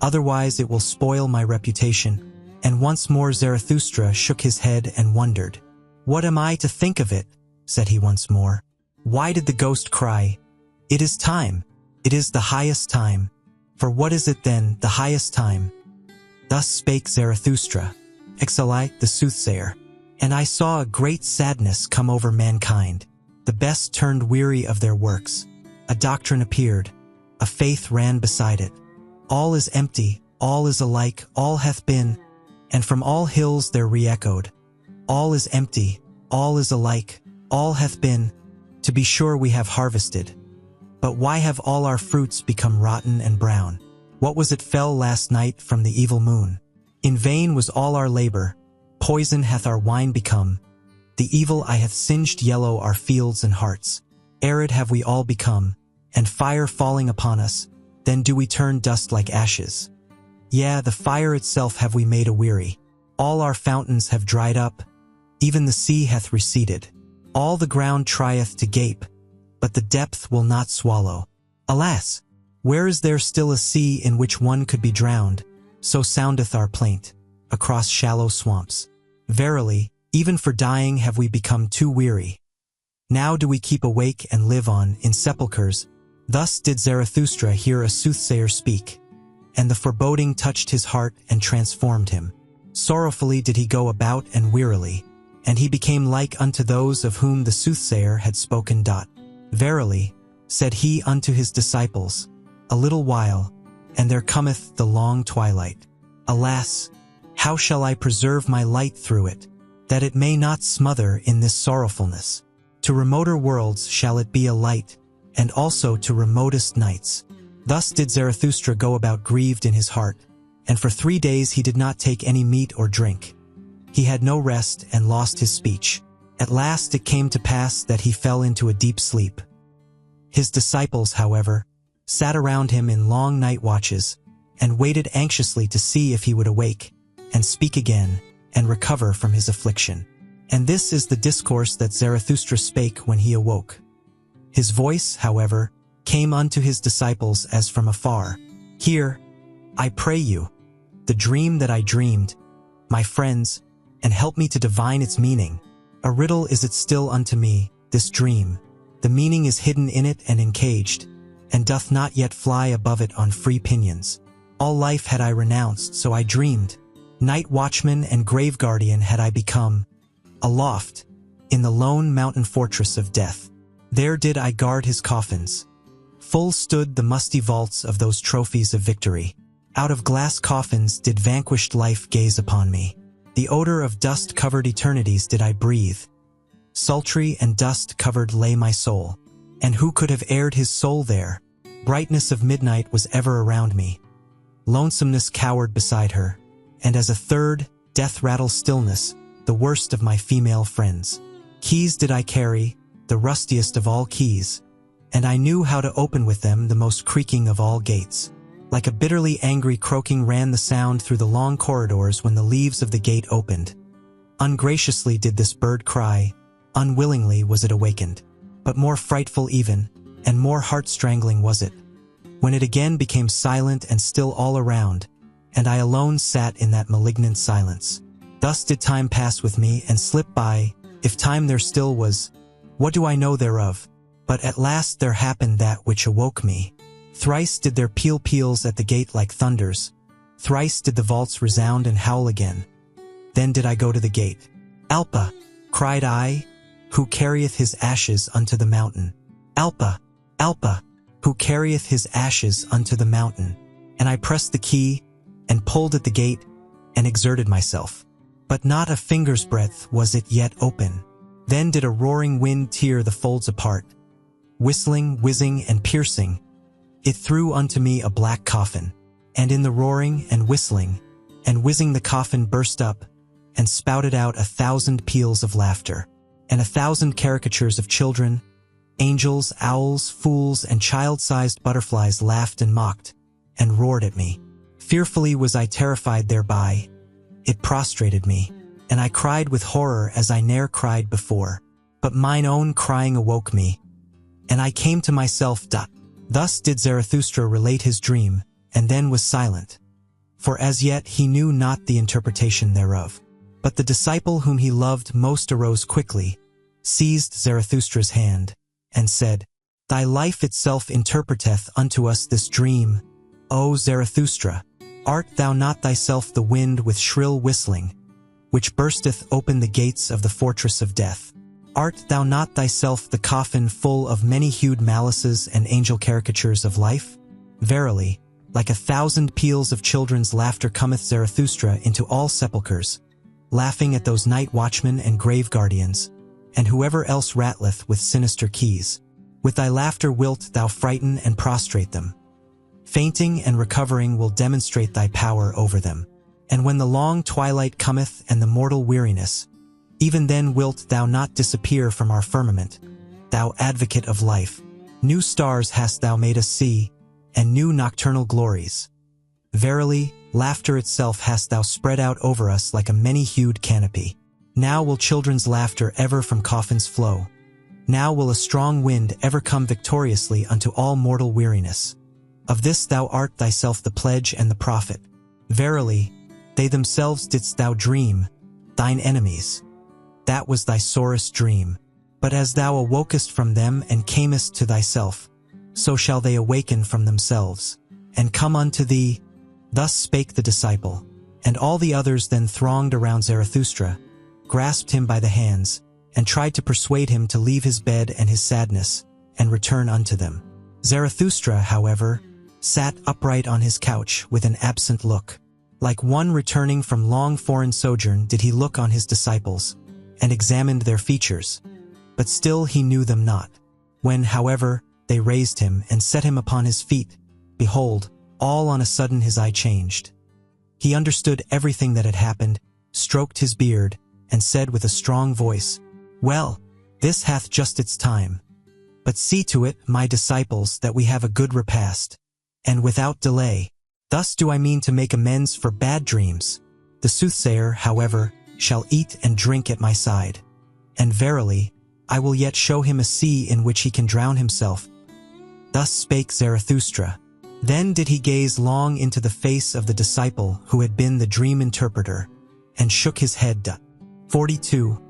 Otherwise it will spoil my reputation. And once more Zarathustra shook his head and wondered. What am I to think of it? Said he once more. Why did the ghost cry? It is time. It is the highest time. For what is it then, the highest time? Thus spake Zarathustra, Exalite the soothsayer. And I saw a great sadness come over mankind. The best turned weary of their works. A doctrine appeared. A faith ran beside it. All is empty, all is alike, all hath been, and from all hills there re-echoed. All is empty, all is alike, all hath been. To be sure we have harvested. But why have all our fruits become rotten and brown? What was it fell last night from the evil moon? In vain was all our labor. Poison hath our wine become. The evil eye hath singed yellow our fields and hearts. Arid have we all become, and fire falling upon us, then do we turn dust like ashes. Yea, the fire itself have we made aweary. All our fountains have dried up, even the sea hath receded. All the ground trieth to gape, but the depth will not swallow. Alas! Where is there still a sea in which one could be drowned? So soundeth our plaint, across shallow swamps. Verily, even for dying have we become too weary. Now do we keep awake and live on in sepulchres. Thus did Zarathustra hear a soothsayer speak, and the foreboding touched his heart and transformed him. Sorrowfully did he go about and wearily, and he became like unto those of whom the soothsayer had spoken. Verily, said he unto his disciples, a little while, and there cometh the long twilight. Alas, how shall I preserve my light through it, that it may not smother in this sorrowfulness? To remoter worlds shall it be a light, and also to remotest nights. Thus did Zarathustra go about grieved in his heart, and for 3 days he did not take any meat or drink. He had no rest and lost his speech. At last it came to pass that he fell into a deep sleep. His disciples, however, sat around him in long night watches and waited anxiously to see if he would awake and speak again and recover from his affliction. And this is the discourse that Zarathustra spake when he awoke. His voice, however, came unto his disciples as from afar. Hear, I pray you, the dream that I dreamed, my friends, and help me to divine its meaning. A riddle is it still unto me, this dream. The meaning is hidden in it and encaged, and doth not yet fly above it on free pinions. All life had I renounced, so I dreamed. Night watchman and grave guardian had I become. Aloft, in the lone mountain fortress of death, there did I guard his coffins. Full stood the musty vaults of those trophies of victory. Out of glass coffins did vanquished life gaze upon me. The odor of dust-covered eternities did I breathe. Sultry and dust-covered lay my soul. And who could have aired his soul there? Brightness of midnight was ever around me. Lonesomeness cowered beside her. And as a third, death rattle stillness, the worst of my female friends. Keys did I carry, the rustiest of all keys, and I knew how to open with them the most creaking of all gates. Like a bitterly angry croaking ran the sound through the long corridors when the leaves of the gate opened. Ungraciously did this bird cry, unwillingly was it awakened. But more frightful even, and more heart-strangling was it, when it again became silent and still all around, and I alone sat in that malignant silence. Thus did time pass with me and slip by, if time there still was, what do I know thereof? But at last there happened that which awoke me. Thrice did their peals at the gate like thunders. Thrice did the vaults resound and howl again. Then did I go to the gate. Alpa, cried I, who carrieth his ashes unto the mountain. Alpa, Alpa, who carrieth his ashes unto the mountain. And I pressed the key, and pulled at the gate, and exerted myself. But not a finger's breadth was it yet open. Then did a roaring wind tear the folds apart. Whistling, whizzing, and piercing, it threw unto me a black coffin. And in the roaring and whistling and whizzing the coffin burst up, and spouted out 1,000 peals of laughter, and 1,000 caricatures of children, angels, owls, fools, and child-sized butterflies laughed and mocked, and roared at me. Fearfully was I terrified thereby. It prostrated me, and I cried with horror as I ne'er cried before. But mine own crying awoke me, and I came to myself. Thus did Zarathustra relate his dream, and then was silent. For as yet he knew not the interpretation thereof. But the disciple whom he loved most arose quickly, seized Zarathustra's hand, and said, Thy life itself interpreteth unto us this dream. O Zarathustra, art thou not thyself the wind with shrill whistling, which bursteth open the gates of the fortress of death? Art thou not thyself the coffin full of many-hued malices and angel caricatures of life? Verily, like 1,000 peals of children's laughter cometh Zarathustra into all sepulchres, laughing at those night watchmen and grave guardians, and whoever else rattleth with sinister keys. With thy laughter wilt thou frighten and prostrate them. Fainting and recovering will demonstrate thy power over them. And when the long twilight cometh and the mortal weariness, even then wilt thou not disappear from our firmament, thou advocate of life. New stars hast thou made us see, and new nocturnal glories. Verily, laughter itself hast thou spread out over us like a many-hued canopy. Now will children's laughter ever from coffins flow. Now will a strong wind ever come victoriously unto all mortal weariness. Of this thou art thyself the pledge and the prophet. Verily, they themselves didst thou dream, thine enemies. That was thy sorest dream. But as thou awokest from them and camest to thyself, so shall they awaken from themselves, and come unto thee. Thus spake the disciple, and all the others then thronged around Zarathustra, grasped him by the hands, and tried to persuade him to leave his bed and his sadness, and return unto them. Zarathustra, however, sat upright on his couch with an absent look. Like one returning from long foreign sojourn did he look on his disciples, and examined their features, but still he knew them not. When, however, they raised him and set him upon his feet, behold, all on a sudden his eye changed. He understood everything that had happened, stroked his beard, and said with a strong voice, Well, this hath just its time. But see to it, my disciples, that we have a good repast, and without delay. Thus do I mean to make amends for bad dreams. The soothsayer, however, shall eat and drink at my side. And verily, I will yet show him a sea in which he can drown himself. Thus spake Zarathustra. Then did he gaze long into the face of the disciple who had been the dream interpreter, and shook his head. 42.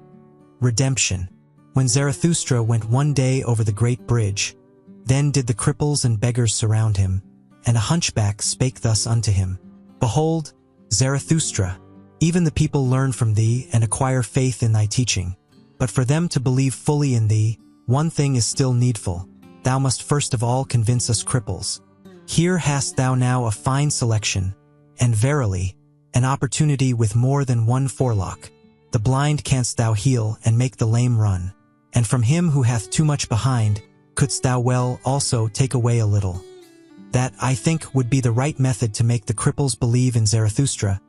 Redemption. When Zarathustra went one day over the great bridge, then did the cripples and beggars surround him, and a hunchback spake thus unto him, Behold, Zarathustra, even the people learn from thee and acquire faith in thy teaching. But for them to believe fully in thee, one thing is still needful. Thou must first of all convince us cripples. Here hast thou now a fine selection, and verily, an opportunity with more than one forelock. The blind canst thou heal and make the lame run, and from him who hath too much behind, couldst thou well also take away a little. That, I think, would be the right method to make the cripples believe in Zarathustra.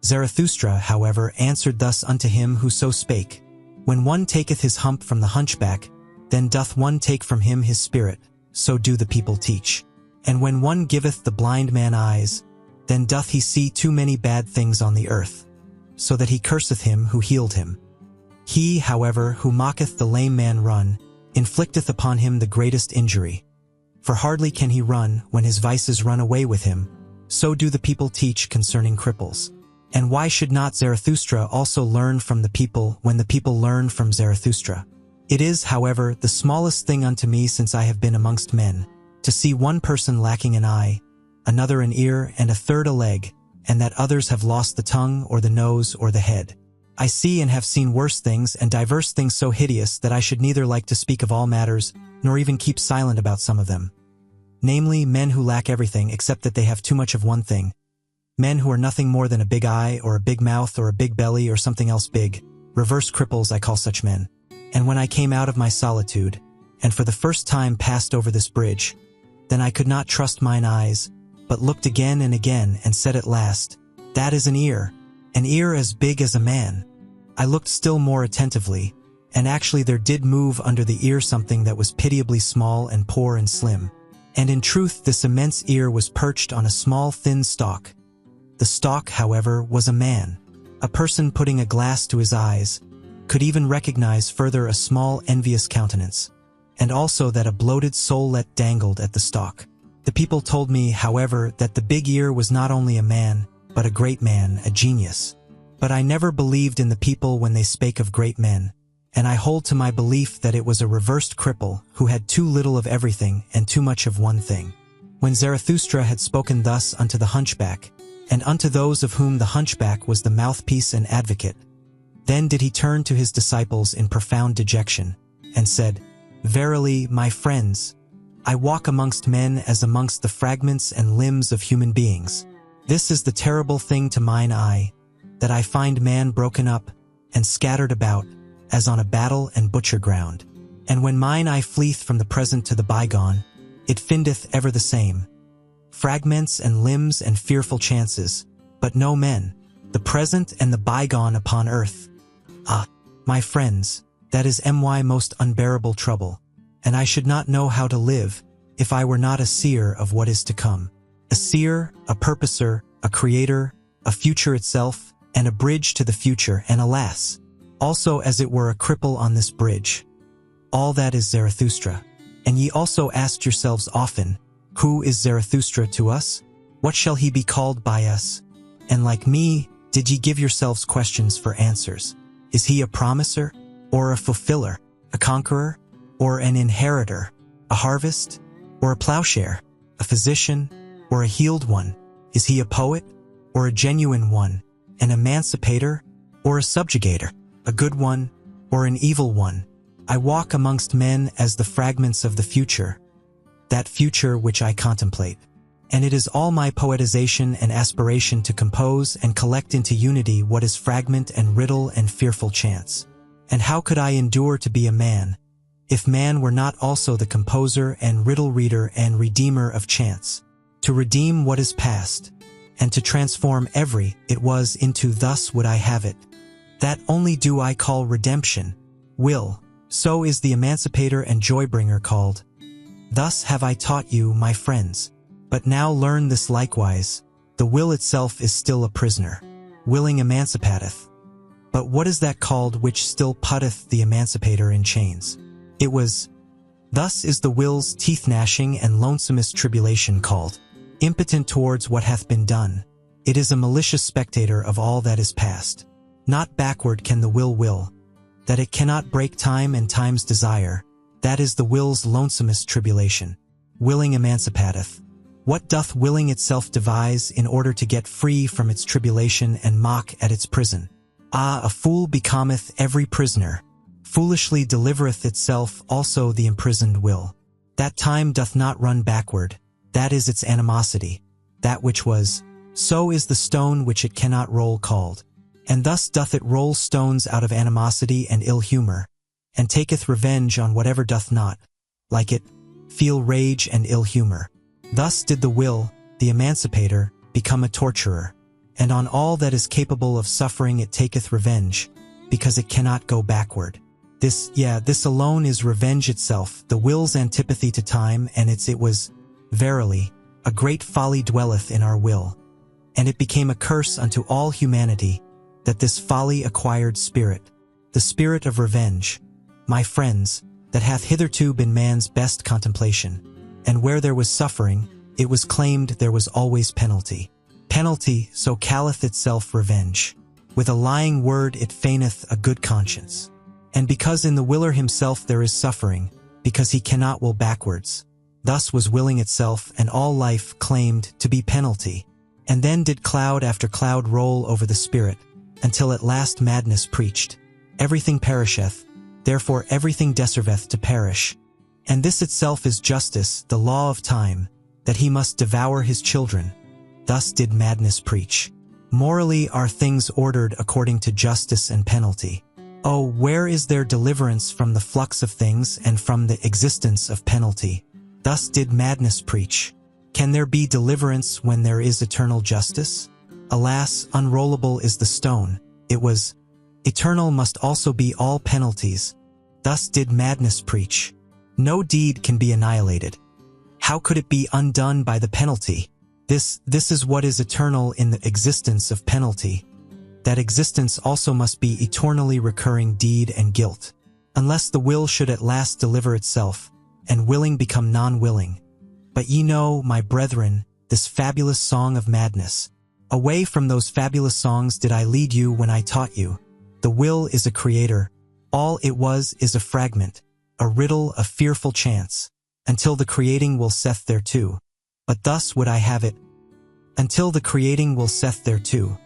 Zarathustra, however, answered thus unto him who so spake, When one taketh his hump from the hunchback, then doth one take from him his spirit, so do the people teach. And when one giveth the blind man eyes, then doth he see too many bad things on the earth, so that he curseth him who healed him. He, however, who mocketh the lame man run, inflicteth upon him the greatest injury. For hardly can he run when his vices run away with him, so do the people teach concerning cripples. And why should not Zarathustra also learn from the people when the people learn from Zarathustra? It is, however, the smallest thing unto me since I have been amongst men, to see one person lacking an eye, another an ear, and a third a leg, and that others have lost the tongue or the nose or the head. I see and have seen worse things and diverse things so hideous that I should neither like to speak of all matters, nor even keep silent about some of them. Namely, men who lack everything except that they have too much of one thing. Men who are nothing more than a big eye, or a big mouth, or a big belly, or something else big. Reverse cripples I call such men. And when I came out of my solitude, and for the first time passed over this bridge, then I could not trust mine eyes, but looked again and said at last, That is an ear as big as a man. I looked still more attentively, and actually there did move under the ear something that was pitiably small and poor and slim. And in truth this immense ear was perched on a small thin stalk. The stalk, however, was a man. A person putting a glass to his eyes could even recognize further a small envious countenance, and also that a bloated soullet dangled at the stalk. The people told me, however, that the big ear was not only a man, but a great man, a genius. But I never believed in the people when they spake of great men, and I hold to my belief that it was a reversed cripple who had too little of everything and too much of one thing. When Zarathustra had spoken thus unto the hunchback, and unto those of whom the hunchback was the mouthpiece and advocate, then did he turn to his disciples in profound dejection, and said, Verily, my friends, I walk amongst men as amongst the fragments and limbs of human beings. This is the terrible thing to mine eye, that I find man broken up and scattered about, as on a battle and butcher ground. And when mine eye fleeth from the present to the bygone, it findeth ever the same. Fragments and limbs and fearful chances, but no men, the present and the bygone upon earth. Ah, my friends, that is my most unbearable trouble, and I should not know how to live if I were not a seer of what is to come. A seer, a purposer, a creator, a future itself, and a bridge to the future, and alas, also as it were a cripple on this bridge. All that is Zarathustra. And ye also asked yourselves often, Who is Zarathustra to us? What shall he be called by us? And like me, did ye give yourselves questions for answers? Is he a promiser, or a fulfiller, a conqueror, or an inheritor, a harvest, or a plowshare, a physician, or a healed one? Is he a poet, or a genuine one, an emancipator, or a subjugator, a good one, or an evil one? I walk amongst men as the fragments of the future, that future which I contemplate. And it is all my poetization and aspiration to compose and collect into unity what is fragment and riddle and fearful chance. And how could I endure to be a man, if man were not also the composer and riddle reader and redeemer of chance? To redeem what is past, and to transform every it was into thus would I have it. That only do I call redemption, will, So is the emancipator and joy-bringer called. Thus have I taught you, my friends. But now learn this likewise, the will itself is still a prisoner. Willing emancipateth. But what is that called which still putteth the emancipator in chains? It was. Thus is the will's teeth-gnashing and lonesomest tribulation called. Impotent towards what hath been done. It is a malicious spectator of all that is past. Not backward can the will, that it cannot break time and time's desire. That is the will's lonesomest tribulation. Willing emancipateth. What doth willing itself devise in order to get free from its tribulation and mock at its prison? Ah, a fool becometh every prisoner. Foolishly delivereth itself also the imprisoned will. That time doth not run backward, that is its animosity. That which was, so is the stone which it cannot roll called. And thus doth it roll stones out of animosity and ill humor, and taketh revenge on whatever doth not, like it, feel rage and ill humor. Thus did the will, the emancipator, become a torturer, and on all that is capable of suffering it taketh revenge, because it cannot go backward. This alone is revenge itself, the will's antipathy to time, and it was, verily, a great folly dwelleth in our will. And it became a curse unto all humanity, that this folly acquired spirit, the spirit of revenge, my friends, that hath hitherto been man's best contemplation. And where there was suffering, it was claimed there was always penalty. Penalty, so calleth itself revenge. With a lying word it feigneth a good conscience. And because in the willer himself there is suffering, because he cannot will backwards, thus was willing itself and all life claimed to be penalty. And then did cloud after cloud roll over the spirit, until at last madness preached. Everything perisheth, therefore everything deserveth to perish. And this itself is justice, the law of time, that he must devour his children. Thus did madness preach. Morally are things ordered according to justice and penalty. Oh, where is there deliverance from the flux of things and from the existence of penalty? Thus did madness preach. Can there be deliverance when there is eternal justice? Alas, unrollable is the stone. It was. Eternal must also be all penalties. Thus did madness preach. No deed can be annihilated. How could it be undone by the penalty? This is what is eternal in the existence of penalty. That existence also must be eternally recurring deed and guilt, unless the will should at last deliver itself, and willing become non-willing. But ye know, my brethren, this fabulous song of madness. Away from those fabulous songs did I lead you when I taught you. The will is a creator. All it was is a fragment, a riddle, a fearful chance, until the creating will saith thereto. But thus would I have it. Until the creating will saith thereto.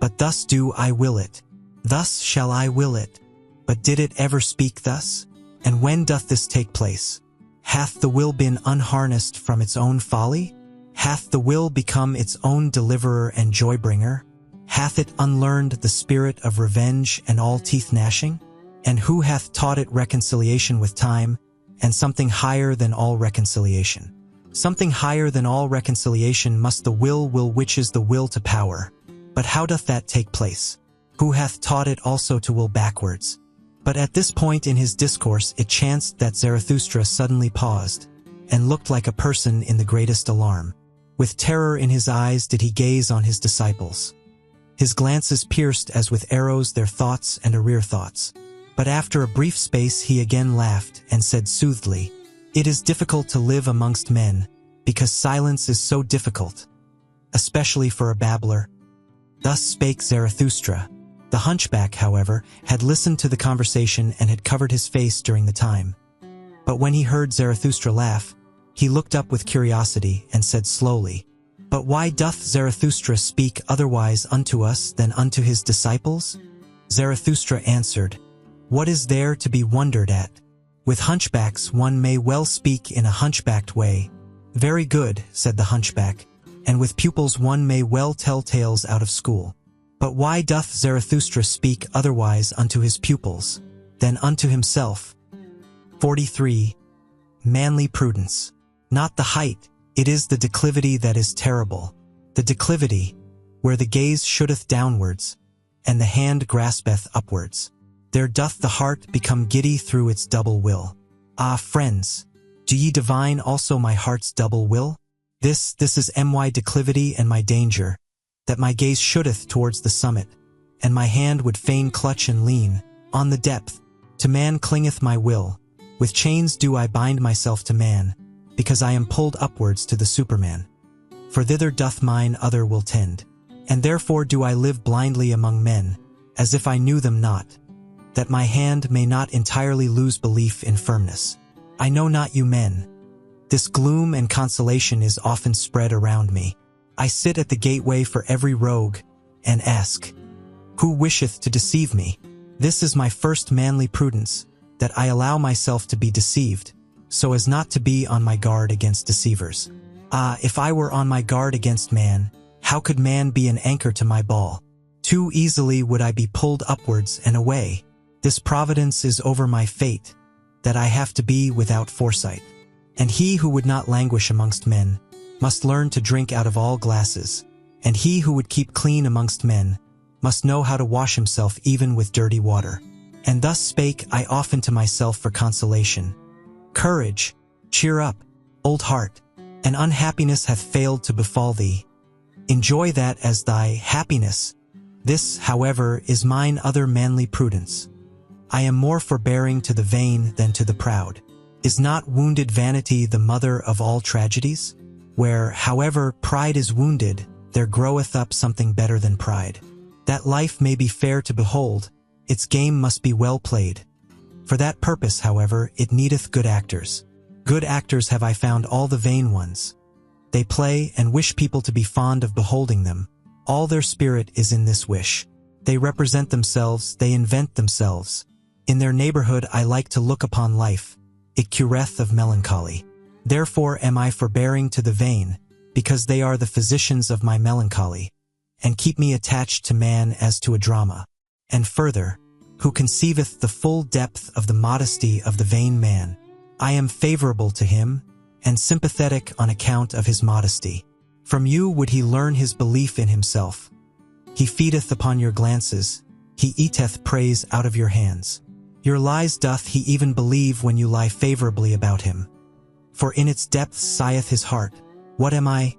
But thus do I will it. Thus shall I will it. But did it ever speak thus? And when doth this take place? Hath the will been unharnessed from its own folly? Hath the will become its own deliverer and joy-bringer? Hath it unlearned the spirit of revenge and all teeth-gnashing? And who hath taught it reconciliation with time, and something higher than all reconciliation? Something higher than all reconciliation must the will which is the will to power. But how doth that take place? Who hath taught it also to will backwards? But at this point in his discourse it chanced that Zarathustra suddenly paused, and looked like a person in the greatest alarm. With terror in his eyes did he gaze on his disciples. His glances pierced as with arrows their thoughts and arrear thoughts. But after a brief space he again laughed and said soothedly, "It is difficult to live amongst men, because silence is so difficult, especially for a babbler." Thus spake Zarathustra. The hunchback, however, had listened to the conversation and had covered his face during the time. But when he heard Zarathustra laugh, he looked up with curiosity and said slowly, "But why doth Zarathustra speak otherwise unto us than unto his disciples?" Zarathustra answered, "What is there to be wondered at? With hunchbacks one may well speak in a hunchbacked way." "Very good," said the hunchback, "and with pupils one may well tell tales out of school. But why doth Zarathustra speak otherwise unto his pupils than unto himself?" 43. Manly prudence. Not the height, it is the declivity that is terrible. The declivity, where the gaze shootteth downwards, and the hand graspeth upwards. there doth the heart become giddy through its double will. Ah, friends, do ye divine also my heart's double will? This is my declivity and my danger, that my gaze shouldeth towards the summit, and my hand would fain clutch and lean on the depth. To man clingeth my will, with chains do I bind myself to man, because I am pulled upwards to the Superman. For thither doth mine other will tend, and therefore do I live blindly among men, as if I knew them not, that my hand may not entirely lose belief in firmness. I know not you men. This gloom and consolation is often spread around me. I sit at the gateway for every rogue, and ask, who wisheth to deceive me? This is my first manly prudence, that I allow myself to be deceived, so as not to be on my guard against deceivers. Ah, if I were on my guard against man, how could man be an anchor to my ball? Too easily would I be pulled upwards and away. This providence is over my fate, that I have to be without foresight. And he who would not languish amongst men must learn to drink out of all glasses, and he who would keep clean amongst men must know how to wash himself even with dirty water. And thus spake I often to myself for consolation. Courage, cheer up, old heart, and unhappiness hath failed to befall thee. Enjoy that as thy happiness. This, however, is mine other manly prudence. I am more forbearing to the vain than to the proud. Is not wounded vanity the mother of all tragedies? Where, however, pride is wounded, there groweth up something better than pride. That life may be fair to behold, its game must be well played. For that purpose, however, it needeth good actors. Good actors have I found all the vain ones. They play and wish people to be fond of beholding them. All their spirit is in this wish. They represent themselves, they invent themselves. In their neighborhood I like to look upon life. It cureth of melancholy. Therefore am I forbearing to the vain, because they are the physicians of my melancholy, and keep me attached to man as to a drama. And further, who conceiveth the full depth of the modesty of the vain man? I am favorable to him, and sympathetic on account of his modesty. From you would he learn his belief in himself. He feedeth upon your glances, he eateth praise out of your hands. Your lies doth he even believe when you lie favorably about him. For in its depths sigheth his heart, what am I?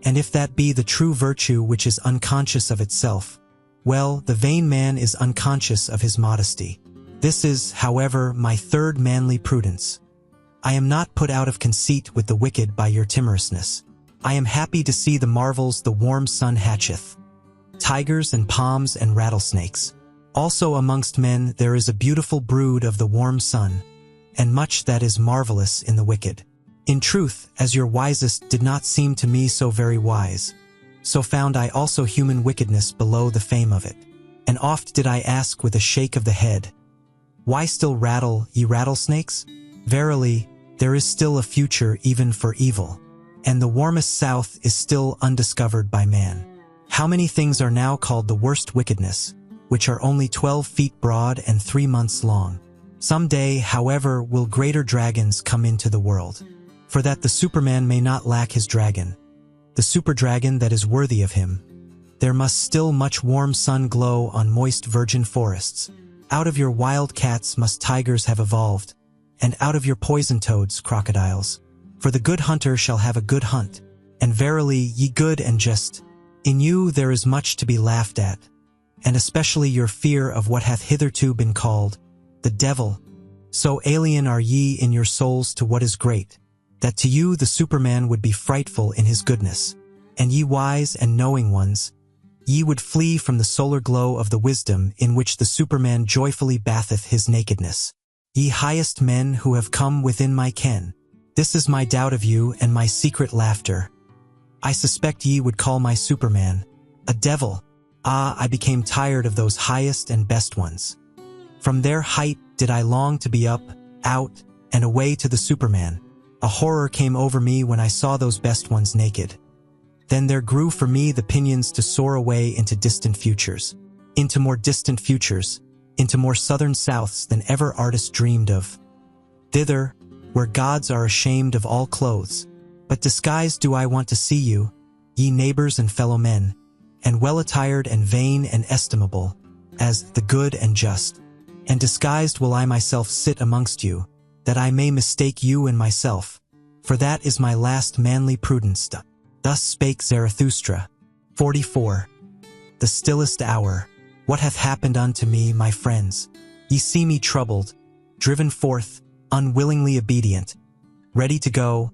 And if that be the true virtue which is unconscious of itself, well, the vain man is unconscious of his modesty. This is, however, my third manly prudence. I am not put out of conceit with the wicked by your timorousness. I am happy to see the marvels the warm sun hatcheth, tigers and palms and rattlesnakes. Also amongst men there is a beautiful brood of the warm sun, and much that is marvelous in the wicked. In truth, as your wisest did not seem to me so very wise, so found I also human wickedness below the fame of it. And oft did I ask with a shake of the head, why still rattle, ye rattlesnakes? Verily, there is still a future even for evil, and the warmest south is still undiscovered by man. How many things are now called the worst wickedness, which are only 12 feet broad and 3 months long. Some day, however, will greater dragons come into the world, for that the Superman may not lack his dragon, the super-dragon that is worthy of him. There must still much warm sun glow on moist virgin forests. Out of your wild cats must tigers have evolved, and out of your poison toads, crocodiles. For the good hunter shall have a good hunt, and verily ye good and just. In you there is much to be laughed at, and especially your fear of what hath hitherto been called the devil. So alien are ye in your souls to what is great, that to you the Superman would be frightful in his goodness. And ye wise and knowing ones, ye would flee from the solar glow of the wisdom in which the Superman joyfully batheth his nakedness. Ye highest men who have come within my ken, this is my doubt of you and my secret laughter. I suspect ye would call my Superman a devil. Ah, I became tired of those highest and best ones. From their height did I long to be up, out, and away to the Superman. A horror came over me when I saw those best ones naked. Then there grew for me the pinions to soar away into distant futures, into more distant futures, into more southern souths than ever artist dreamed of. Thither, where gods are ashamed of all clothes, but disguised do I want to see you, ye neighbors and fellow men, and well attired and vain and estimable, as the good and just. and disguised will I myself sit amongst you, that I may mistake you and myself, for that is my last manly prudence. Thus spake Zarathustra. 44. The stillest hour. What hath happened unto me, my friends? Ye see me troubled, driven forth, unwillingly obedient, ready to go,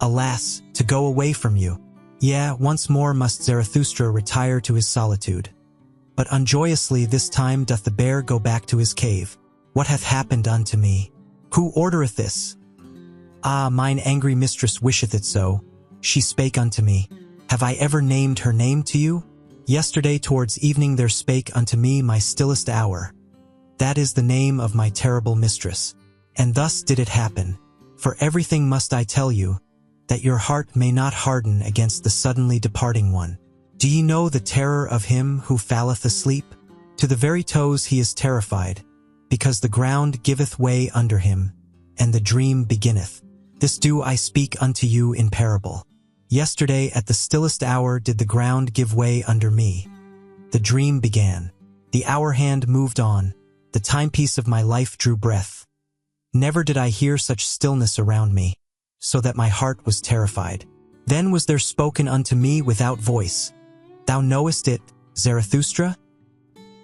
alas, to go away from you. Yea, once more must Zarathustra retire to his solitude. But unjoyously this time doth the bear go back to his cave. What hath happened unto me? Who ordereth this? Ah, mine angry mistress wisheth it so. She spake unto me. Have I ever named her name to you? Yesterday towards evening there spake unto me my stillest hour. That is the name of my terrible mistress. And thus did it happen. For everything must I tell you, that your heart may not harden against the suddenly departing one. Do ye know the terror of him who falleth asleep? To the very toes he is terrified, because the ground giveth way under him, and the dream beginneth. This do I speak unto you in parable. Yesterday at the stillest hour did the ground give way under me. The dream began. The hour hand moved on. The timepiece of my life drew breath. Never did I hear such stillness around me, so that my heart was terrified. Then was there spoken unto me without voice. Thou knowest it, Zarathustra?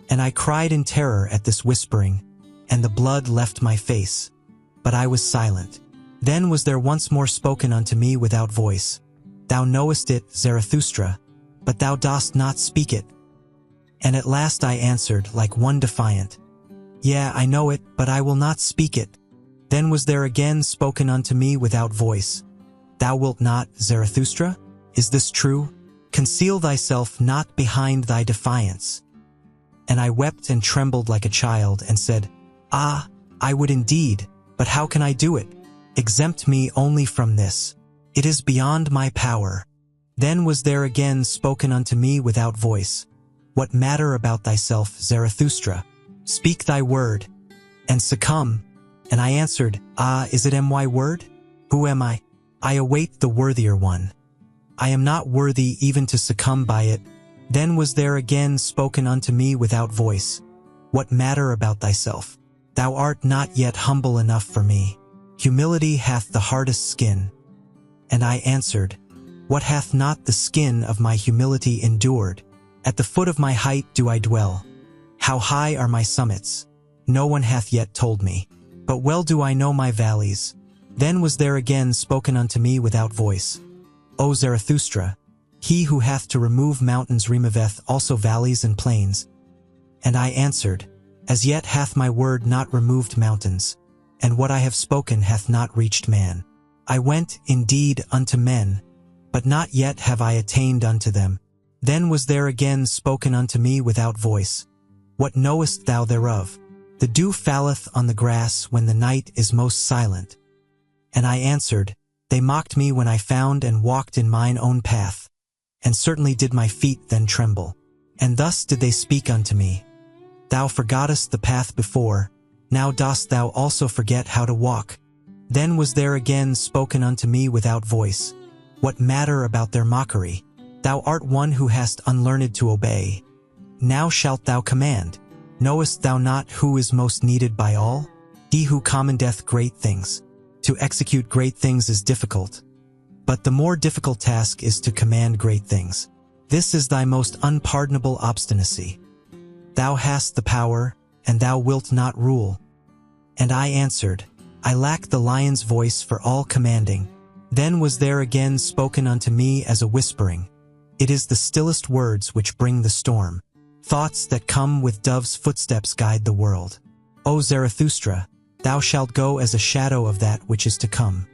And I cried in terror at this whispering, and the blood left my face. But I was silent. Then was there once more spoken unto me without voice. Thou knowest it, Zarathustra, but thou dost not speak it. And at last I answered, like one defiant, Yea, I know it, but I will not speak it. Then was there again spoken unto me without voice. Thou wilt not, Zarathustra? Is this true? Conceal thyself not behind thy defiance. And I wept and trembled like a child, and said, Ah, I would indeed, but how can I do it? Exempt me only from this. It is beyond my power. Then was there again spoken unto me without voice. What matter about thyself, Zarathustra? Speak thy word, and succumb. And I answered, Ah, is it my word? Who am I? I await the worthier one. I am not worthy even to succumb by it. Then was there again spoken unto me without voice. What matter about thyself? Thou art not yet humble enough for me. Humility hath the hardest skin. And I answered, What hath not the skin of my humility endured? At the foot of my height do I dwell. How high are my summits? No one hath yet told me. But well do I know my valleys. Then was there again spoken unto me without voice. O Zarathustra, he who hath to remove mountains removeth also valleys and plains. And I answered, As yet hath my word not removed mountains, and what I have spoken hath not reached man. I went, indeed, unto men, but not yet have I attained unto them. Then was there again spoken unto me without voice. What knowest thou thereof? The dew falleth on the grass when the night is most silent. And I answered, They mocked me when I found and walked in mine own path, and certainly did my feet then tremble. And thus did they speak unto me. Thou forgottest the path before, now dost thou also forget how to walk. Then was there again spoken unto me without voice. What matter about their mockery? Thou art one who hast unlearned to obey. Now shalt thou command. Knowest thou not who is most needed by all? He who commandeth great things. To execute great things is difficult, but the more difficult task is to command great things. This is thy most unpardonable obstinacy. Thou hast the power, and thou wilt not rule. And I answered, I lack the lion's voice for all commanding. Then was there again spoken unto me as a whispering. It is the stillest words which bring the storm. Thoughts that come with dove's footsteps guide the world. O Zarathustra, thou shalt go as a shadow of that which is to come.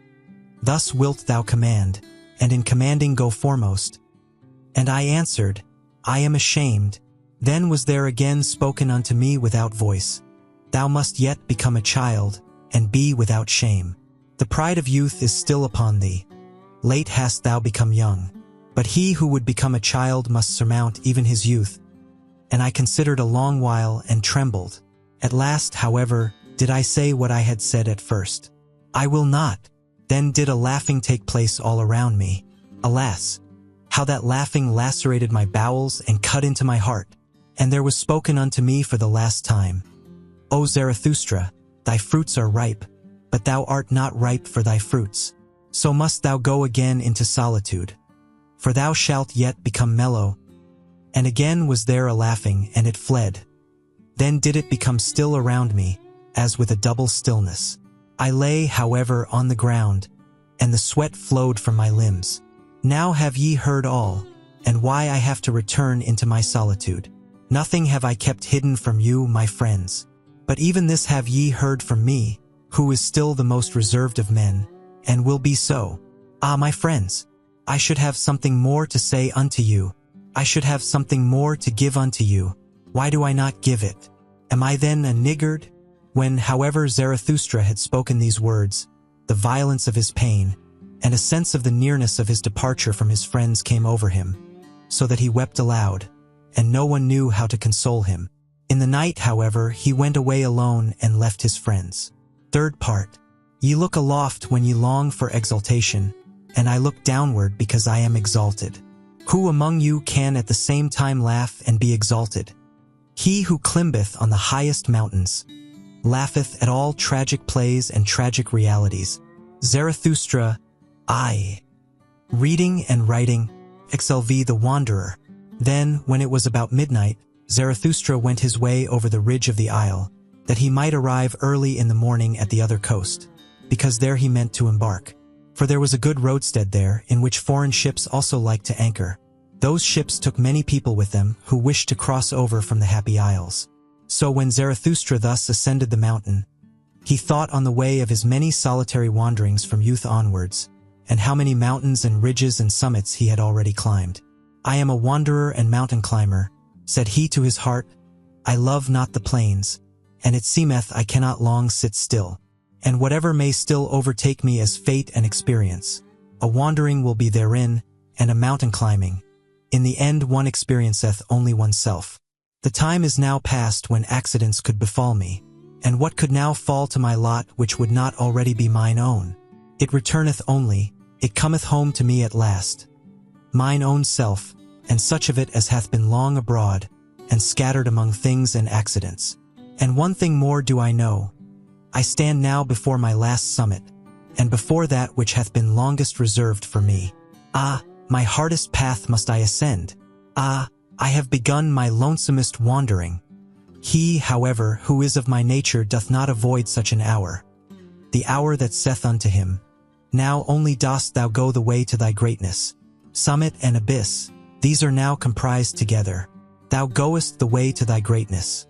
Thus wilt thou command, and in commanding go foremost. And I answered, I am ashamed. Then was there again spoken unto me without voice. Thou must yet become a child, and be without shame. The pride of youth is still upon thee. Late hast thou become young. But he who would become a child must surmount even his youth. And I considered a long while and trembled. At last, however, did I say what I had said at first. I will not. Then did a laughing take place all around me. Alas, how that laughing lacerated my bowels and cut into my heart. And there was spoken unto me for the last time. O Zarathustra, thy fruits are ripe, but thou art not ripe for thy fruits. So must thou go again into solitude, for thou shalt yet become mellow. And again was there a laughing, and it fled. Then did it become still around me, as with a double stillness. I lay, however, on the ground, and the sweat flowed from my limbs. Now have ye heard all, and why I have to return into my solitude. Nothing have I kept hidden from you, my friends. But even this have ye heard from me, who is still the most reserved of men, and will be so. Ah, my friends, I should have something more to say unto you. I should have something more to give unto you. Why do I not give it? Am I then a niggard? When, however, Zarathustra had spoken these words, the violence of his pain, and a sense of the nearness of his departure from his friends came over him, so that he wept aloud, and no one knew how to console him. In the night, however, he went away alone and left his friends. Third part. Ye look aloft when ye long for exaltation, and I look downward because I am exalted. Who among you can at the same time laugh and be exalted? He who climbeth on the highest mountains, laugheth at all tragic plays and tragic realities. Zarathustra, I. Reading and writing, XLV the Wanderer. Then, when it was about midnight, Zarathustra went his way over the ridge of the isle, that he might arrive early in the morning at the other coast, because there he meant to embark. For there was a good roadstead there, in which foreign ships also liked to anchor. Those ships took many people with them, who wished to cross over from the Happy Isles. So when Zarathustra thus ascended the mountain, he thought on the way of his many solitary wanderings from youth onwards, and how many mountains and ridges and summits he had already climbed. I am a wanderer and mountain climber, said he to his heart. I love not the plains, and it seemeth I cannot long sit still. And whatever may still overtake me as fate and experience, a wandering will be therein, and a mountain climbing. In the end one experienceth only oneself. The time is now past when accidents could befall me, and what could now fall to my lot which would not already be mine own? It returneth only, it cometh home to me at last. Mine own self, and such of it as hath been long abroad, and scattered among things and accidents. And one thing more do I know. I stand now before my last summit, and before that which hath been longest reserved for me. Ah, my hardest path must I ascend. Ah, I have begun my lonesomest wandering. He, however, who is of my nature doth not avoid such an hour. The hour that saith unto him, now only dost thou go the way to thy greatness. Summit and abyss, these are now comprised together. Thou goest the way to thy greatness.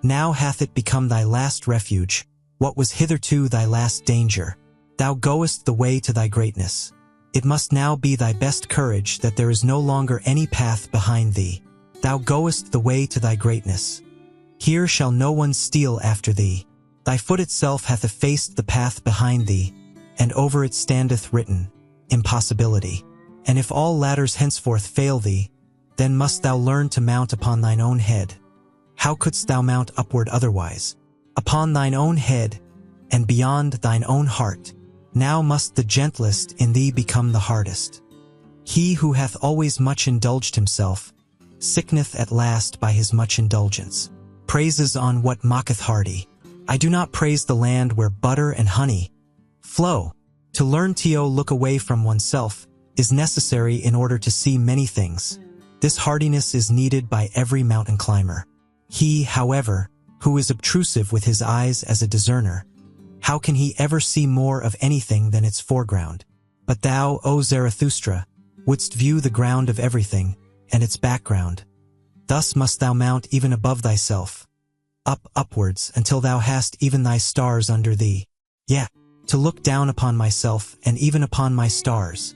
Now hath it become thy last refuge, what was hitherto thy last danger. Thou goest the way to thy greatness. It must now be thy best courage that there is no longer any path behind thee. Thou goest the way to thy greatness. Here shall no one steal after thee. Thy foot itself hath effaced the path behind thee, and over it standeth written, impossibility. And if all ladders henceforth fail thee, then must thou learn to mount upon thine own head. How couldst thou mount upward otherwise? Upon thine own head, and beyond thine own heart. Now must the gentlest in thee become the hardest. He who hath always much indulged himself, sickneth at last by his much indulgence. Praises on what mocketh hardy. I do not praise the land where butter and honey flow. To learn to look away from oneself is necessary in order to see many things. This hardiness is needed by every mountain climber. He, however, who is obtrusive with his eyes as a discerner, how can he ever see more of anything than its foreground? But thou, O Zarathustra, wouldst view the ground of everything, and its background. Thus must thou mount even above thyself, upwards, until thou hast even thy stars under thee. Yea, to look down upon myself, and even upon my stars.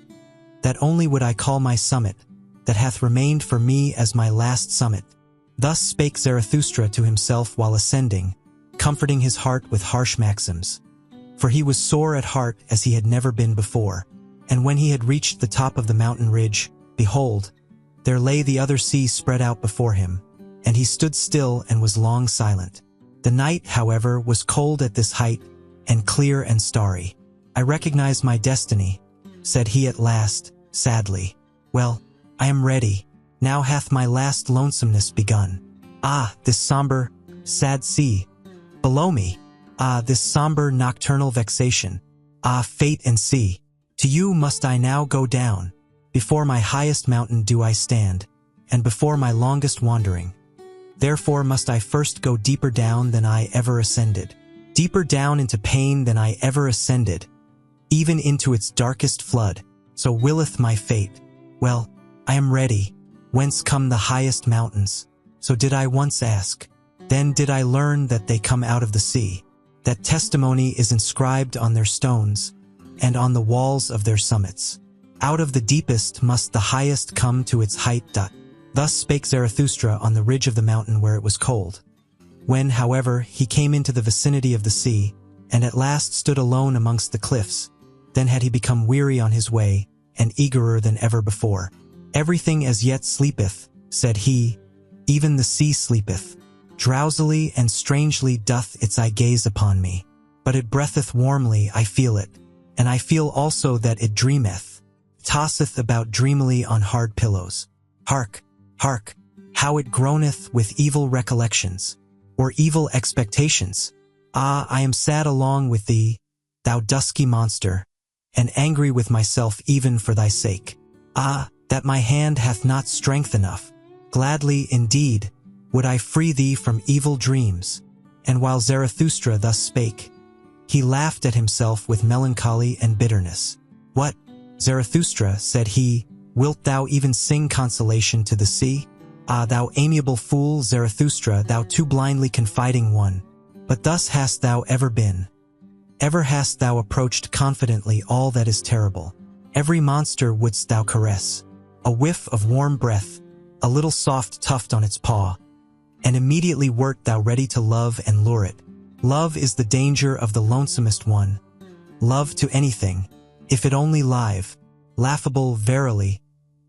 That only would I call my summit, that hath remained for me as my last summit. Thus spake Zarathustra to himself while ascending, comforting his heart with harsh maxims. For he was sore at heart as he had never been before. And when he had reached the top of the mountain ridge, behold, there lay the other sea spread out before him, and he stood still and was long silent. The night, however, was cold at this height, and clear and starry. I recognize my destiny, said he at last, sadly. Well, I am ready. Now hath my last lonesomeness begun. Ah, this somber, sad sea, below me, ah, this somber nocturnal vexation, ah, fate and sea, to you must I now go down, before my highest mountain do I stand, and before my longest wandering. Therefore must I first go deeper down than I ever ascended, deeper down into pain than I ever ascended, even into its darkest flood, so willeth my fate. Well, I am ready, whence come the highest mountains? So did I once ask. Then did I learn that they come out of the sea, that testimony is inscribed on their stones, and on the walls of their summits. Out of the deepest must the highest come to its height. Thus spake Zarathustra on the ridge of the mountain where it was cold. When, however, he came into the vicinity of the sea, and at last stood alone amongst the cliffs, then had he become weary on his way, and eagerer than ever before. Everything as yet sleepeth, said he, even the sea sleepeth. Drowsily and strangely doth its eye gaze upon me, but it breatheth warmly, I feel it, and I feel also that it dreameth, tosseth about dreamily on hard pillows. Hark, hark, how it groaneth with evil recollections, or evil expectations. Ah, I am sad along with thee, thou dusky monster, and angry with myself even for thy sake. Ah, that my hand hath not strength enough. Gladly, indeed, would I free thee from evil dreams. And while Zarathustra thus spake, he laughed at himself with melancholy and bitterness. What, Zarathustra, said he, wilt thou even sing consolation to the sea? Ah, thou amiable fool, Zarathustra, thou too blindly confiding one. But thus hast thou ever been. Ever hast thou approached confidently all that is terrible. Every monster wouldst thou caress. A whiff of warm breath, a little soft tuft on its paw, and immediately wert thou ready to love and lure it. Love is the danger of the lonesomest one. Love to anything, if it only live, laughable verily,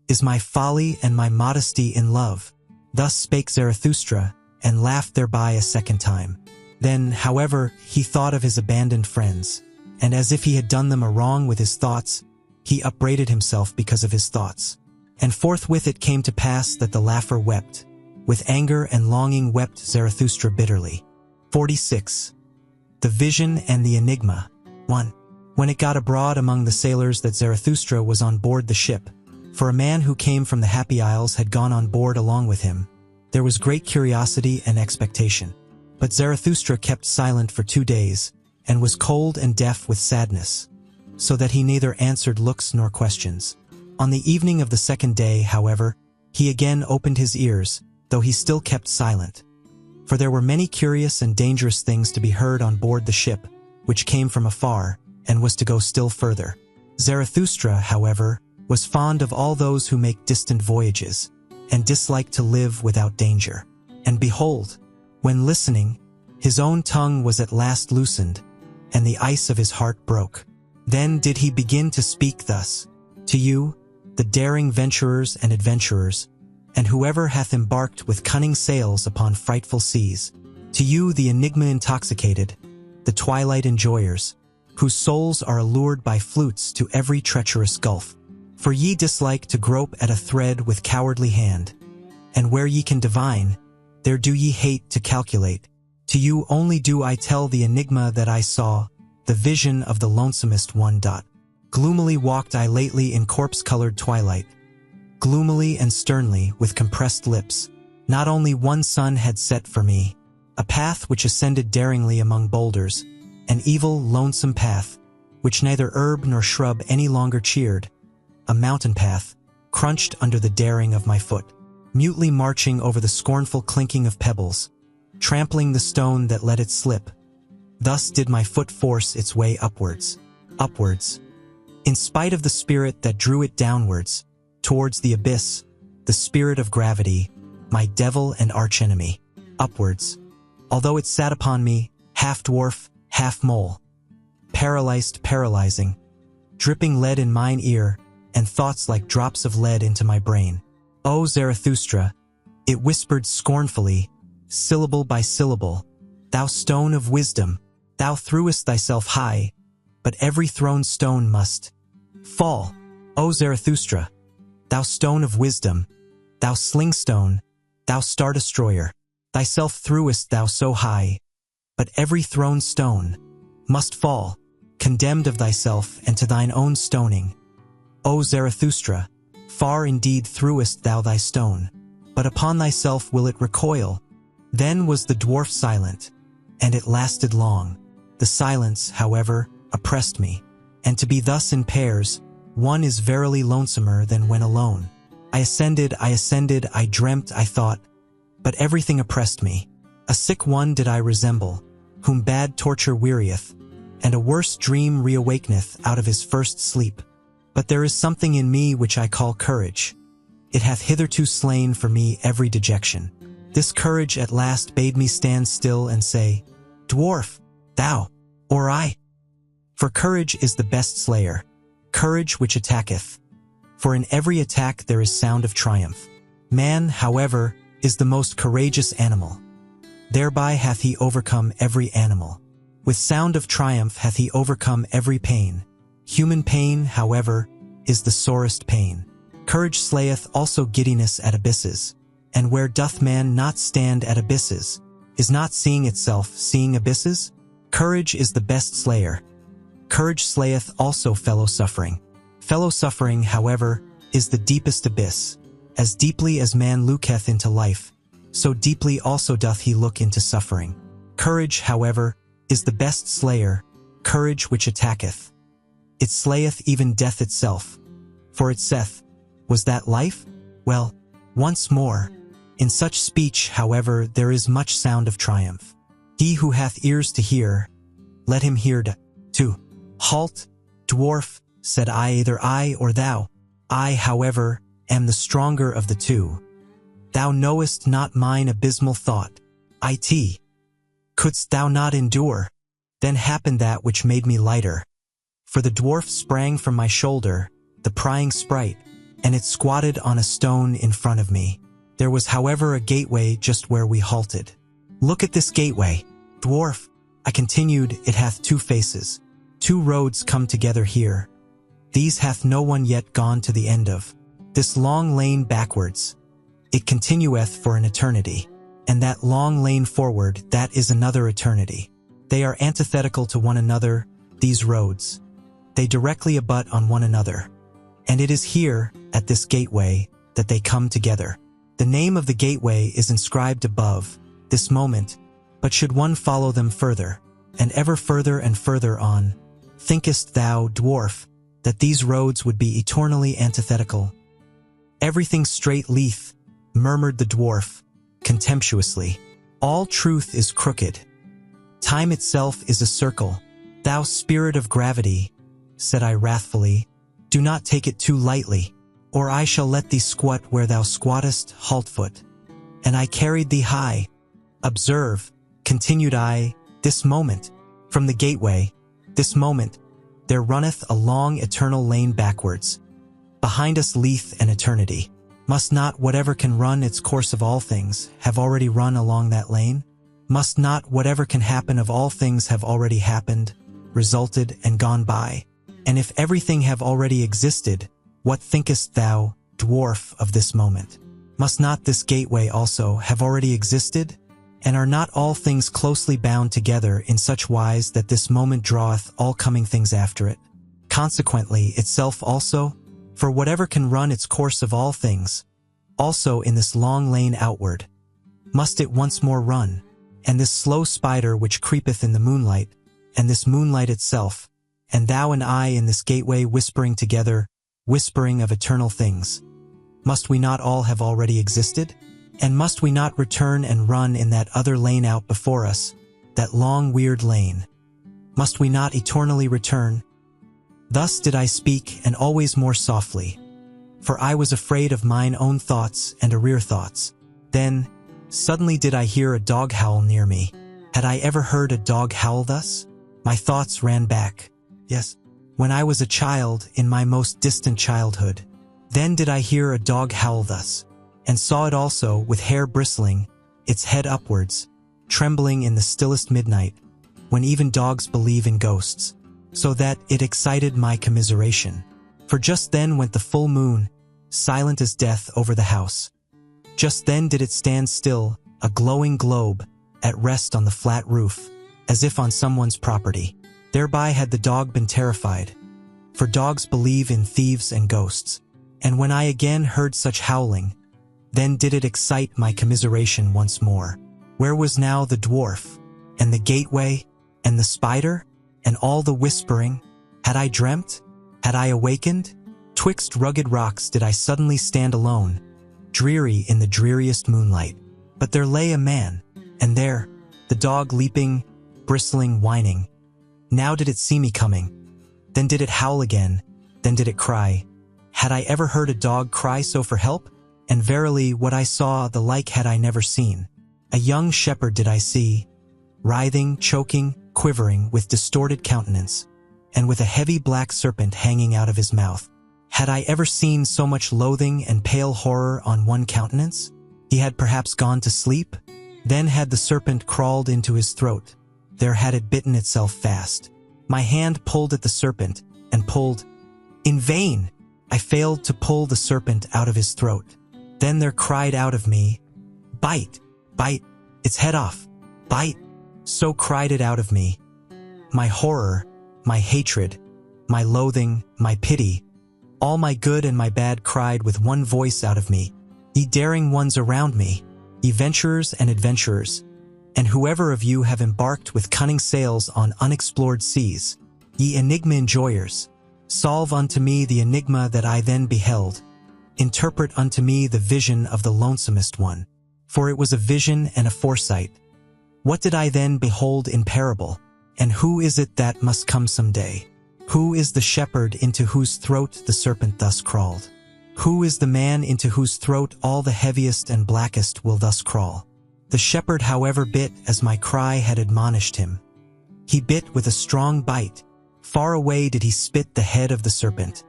is my folly and my modesty in love. Thus spake Zarathustra, and laughed thereby a second time. Then, however, he thought of his abandoned friends, and as if he had done them a wrong with his thoughts, he upbraided himself because of his thoughts. And forthwith it came to pass that the laugher wept. With anger and longing wept Zarathustra bitterly. 46. The Vision and the Enigma. 1. When it got abroad among the sailors that Zarathustra was on board the ship, for a man who came from the Happy Isles had gone on board along with him, there was great curiosity and expectation. But Zarathustra kept silent for 2 days, and was cold and deaf with sadness, so that he neither answered looks nor questions. On the evening of the second day, however, he again opened his ears, though he still kept silent. For there were many curious and dangerous things to be heard on board the ship, which came from afar, and was to go still further. Zarathustra, however, was fond of all those who make distant voyages, and disliked to live without danger. And behold, when listening, his own tongue was at last loosened, and the ice of his heart broke. Then did he begin to speak thus: To you, the daring venturers and adventurers, and whoever hath embarked with cunning sails upon frightful seas, to you the enigma intoxicated, the twilight enjoyers, whose souls are allured by flutes to every treacherous gulf. For ye dislike to grope at a thread with cowardly hand, and where ye can divine, there do ye hate to calculate. To you only do I tell the enigma that I saw, the vision of the lonesomest one. Gloomily walked I lately in corpse-colored twilight, gloomily and sternly with compressed lips. Not only one sun had set for me, a path which ascended daringly among boulders, an evil, lonesome path, which neither herb nor shrub any longer cheered, a mountain path, crunched under the daring of my foot, mutely marching over the scornful clinking of pebbles, trampling the stone that let it slip. Thus did my foot force its way upwards, upwards, in spite of the spirit that drew it downwards, towards the abyss, the spirit of gravity, my devil and archenemy, upwards, although it sat upon me, half dwarf, half mole, paralyzed, paralyzing, dripping lead in mine ear, and thoughts like drops of lead into my brain. O Zarathustra, it whispered scornfully, syllable by syllable, thou stone of wisdom, thou threwest thyself high, but every thrown stone must fall. O Zarathustra, thou stone of wisdom, thou sling stone, thou star destroyer, thyself threwest thou so high, but every thrown stone must fall, condemned of thyself and to thine own stoning. O Zarathustra, far indeed threwest thou thy stone, but upon thyself will it recoil. Then was the dwarf silent, and it lasted long. The silence, however, oppressed me, and to be thus in pairs, one is verily lonesomer than when alone. I ascended, I dreamt, I thought, but everything oppressed me. A sick one did I resemble, whom bad torture wearieth, and a worse dream reawakeneth out of his first sleep. But there is something in me which I call courage. It hath hitherto slain for me every dejection. This courage at last bade me stand still and say, Dwarf, thou, or I? For courage is the best slayer, courage which attacketh. For in every attack there is sound of triumph. Man, however, is the most courageous animal. Thereby hath he overcome every animal. With sound of triumph hath he overcome every pain. Human pain, however, is the sorest pain. Courage slayeth also giddiness at abysses. And where doth man not stand at abysses? Is not seeing itself seeing abysses? Courage is the best slayer. Courage slayeth also fellow-suffering. Fellow-suffering, however, is the deepest abyss. As deeply as man looketh into life, so deeply also doth he look into suffering. Courage, however, is the best slayer, courage which attacketh. It slayeth even death itself. For it saith, was that life? Well, once more. In such speech, however, there is much sound of triumph. He who hath ears to hear, let him hear to. Halt, dwarf, said I, either I or thou. I, however, am the stronger of the two. Thou knowest not mine abysmal thought. It. Couldst thou not endure? Then happened that which made me lighter. For the dwarf sprang from my shoulder, the prying sprite, and it squatted on a stone in front of me. There was, however, a gateway just where we halted. Look at this gateway, dwarf, I continued, it hath two faces. Two roads come together here. These hath no one yet gone to the end of. This long lane backwards, it continueth for an eternity. And that long lane forward, that is another eternity. They are antithetical to one another, these roads. They directly abut on one another. And it is here, at this gateway, that they come together. The name of the gateway is inscribed above, this moment, but should one follow them further, and ever further and further on, thinkest thou, dwarf, that these roads would be eternally antithetical? Everything straight leath, murmured the dwarf, contemptuously. All truth is crooked. Time itself is a circle. Thou spirit of gravity, said I wrathfully, do not take it too lightly, or I shall let thee squat where thou squattest, haltfoot. And I carried thee high. Observe, continued I, this moment, from the gateway, this moment, there runneth a long eternal lane backwards. Behind us leath an eternity. Must not whatever can run its course of all things have already run along that lane? Must not whatever can happen of all things have already happened, resulted, and gone by? And if everything have already existed, what thinkest thou, dwarf, of this moment? Must not this gateway also have already existed? And are not all things closely bound together in such wise that this moment draweth all coming things after it? Consequently, itself also, for whatever can run its course of all things, also in this long lane outward, must it once more run, and this slow spider which creepeth in the moonlight, and this moonlight itself, and thou and I in this gateway whispering together, whispering of eternal things. Must we not all have already existed? And must we not return and run in that other lane out before us, that long weird lane? Must we not eternally return? Thus did I speak, and always more softly, for I was afraid of mine own thoughts and arrear thoughts. Then, suddenly did I hear a dog howl near me. Had I ever heard a dog howl thus? My thoughts ran back. Yes, when I was a child, in my most distant childhood. Then did I hear a dog howl thus, and saw it also with hair bristling, its head upwards, trembling in the stillest midnight, when even dogs believe in ghosts, so that it excited my commiseration. For just then went the full moon, silent as death, over the house. Just then did it stand still, a glowing globe, at rest on the flat roof, as if on someone's property. Thereby had the dog been terrified, for dogs believe in thieves and ghosts. And when I again heard such howling, then did it excite my commiseration once more. Where was now the dwarf, and the gateway, and the spider, and all the whispering? Had I dreamt? Had I awakened? Twixt rugged rocks did I suddenly stand alone, dreary in the dreariest moonlight. But there lay a man, and there, the dog leaping, bristling, whining. Now did it see me coming. Then did it howl again, then did it cry. Had I ever heard a dog cry so for help? And verily what I saw the like had I never seen. A young shepherd did I see, writhing, choking, quivering, with distorted countenance, and with a heavy black serpent hanging out of his mouth. Had I ever seen so much loathing and pale horror on one countenance? He had perhaps gone to sleep? Then had the serpent crawled into his throat. There had it bitten itself fast. My hand pulled at the serpent, and pulled. In vain! I failed to pull the serpent out of his throat. Then there cried out of me, "Bite! Bite! Its head off! Bite!" So cried it out of me. My horror, my hatred, my loathing, my pity, all my good and my bad cried with one voice out of me. Ye daring ones around me, ye venturers and adventurers, and whoever of you have embarked with cunning sails on unexplored seas, ye enigma enjoyers, solve unto me the enigma that I then beheld. Interpret unto me the vision of the lonesomest one. For it was a vision and a foresight. What did I then behold in parable? And who is it that must come some day? Who is the shepherd into whose throat the serpent thus crawled? Who is the man into whose throat all the heaviest and blackest will thus crawl? The shepherd, however, bit as my cry had admonished him. He bit with a strong bite. Far away did he spit the head of the serpent,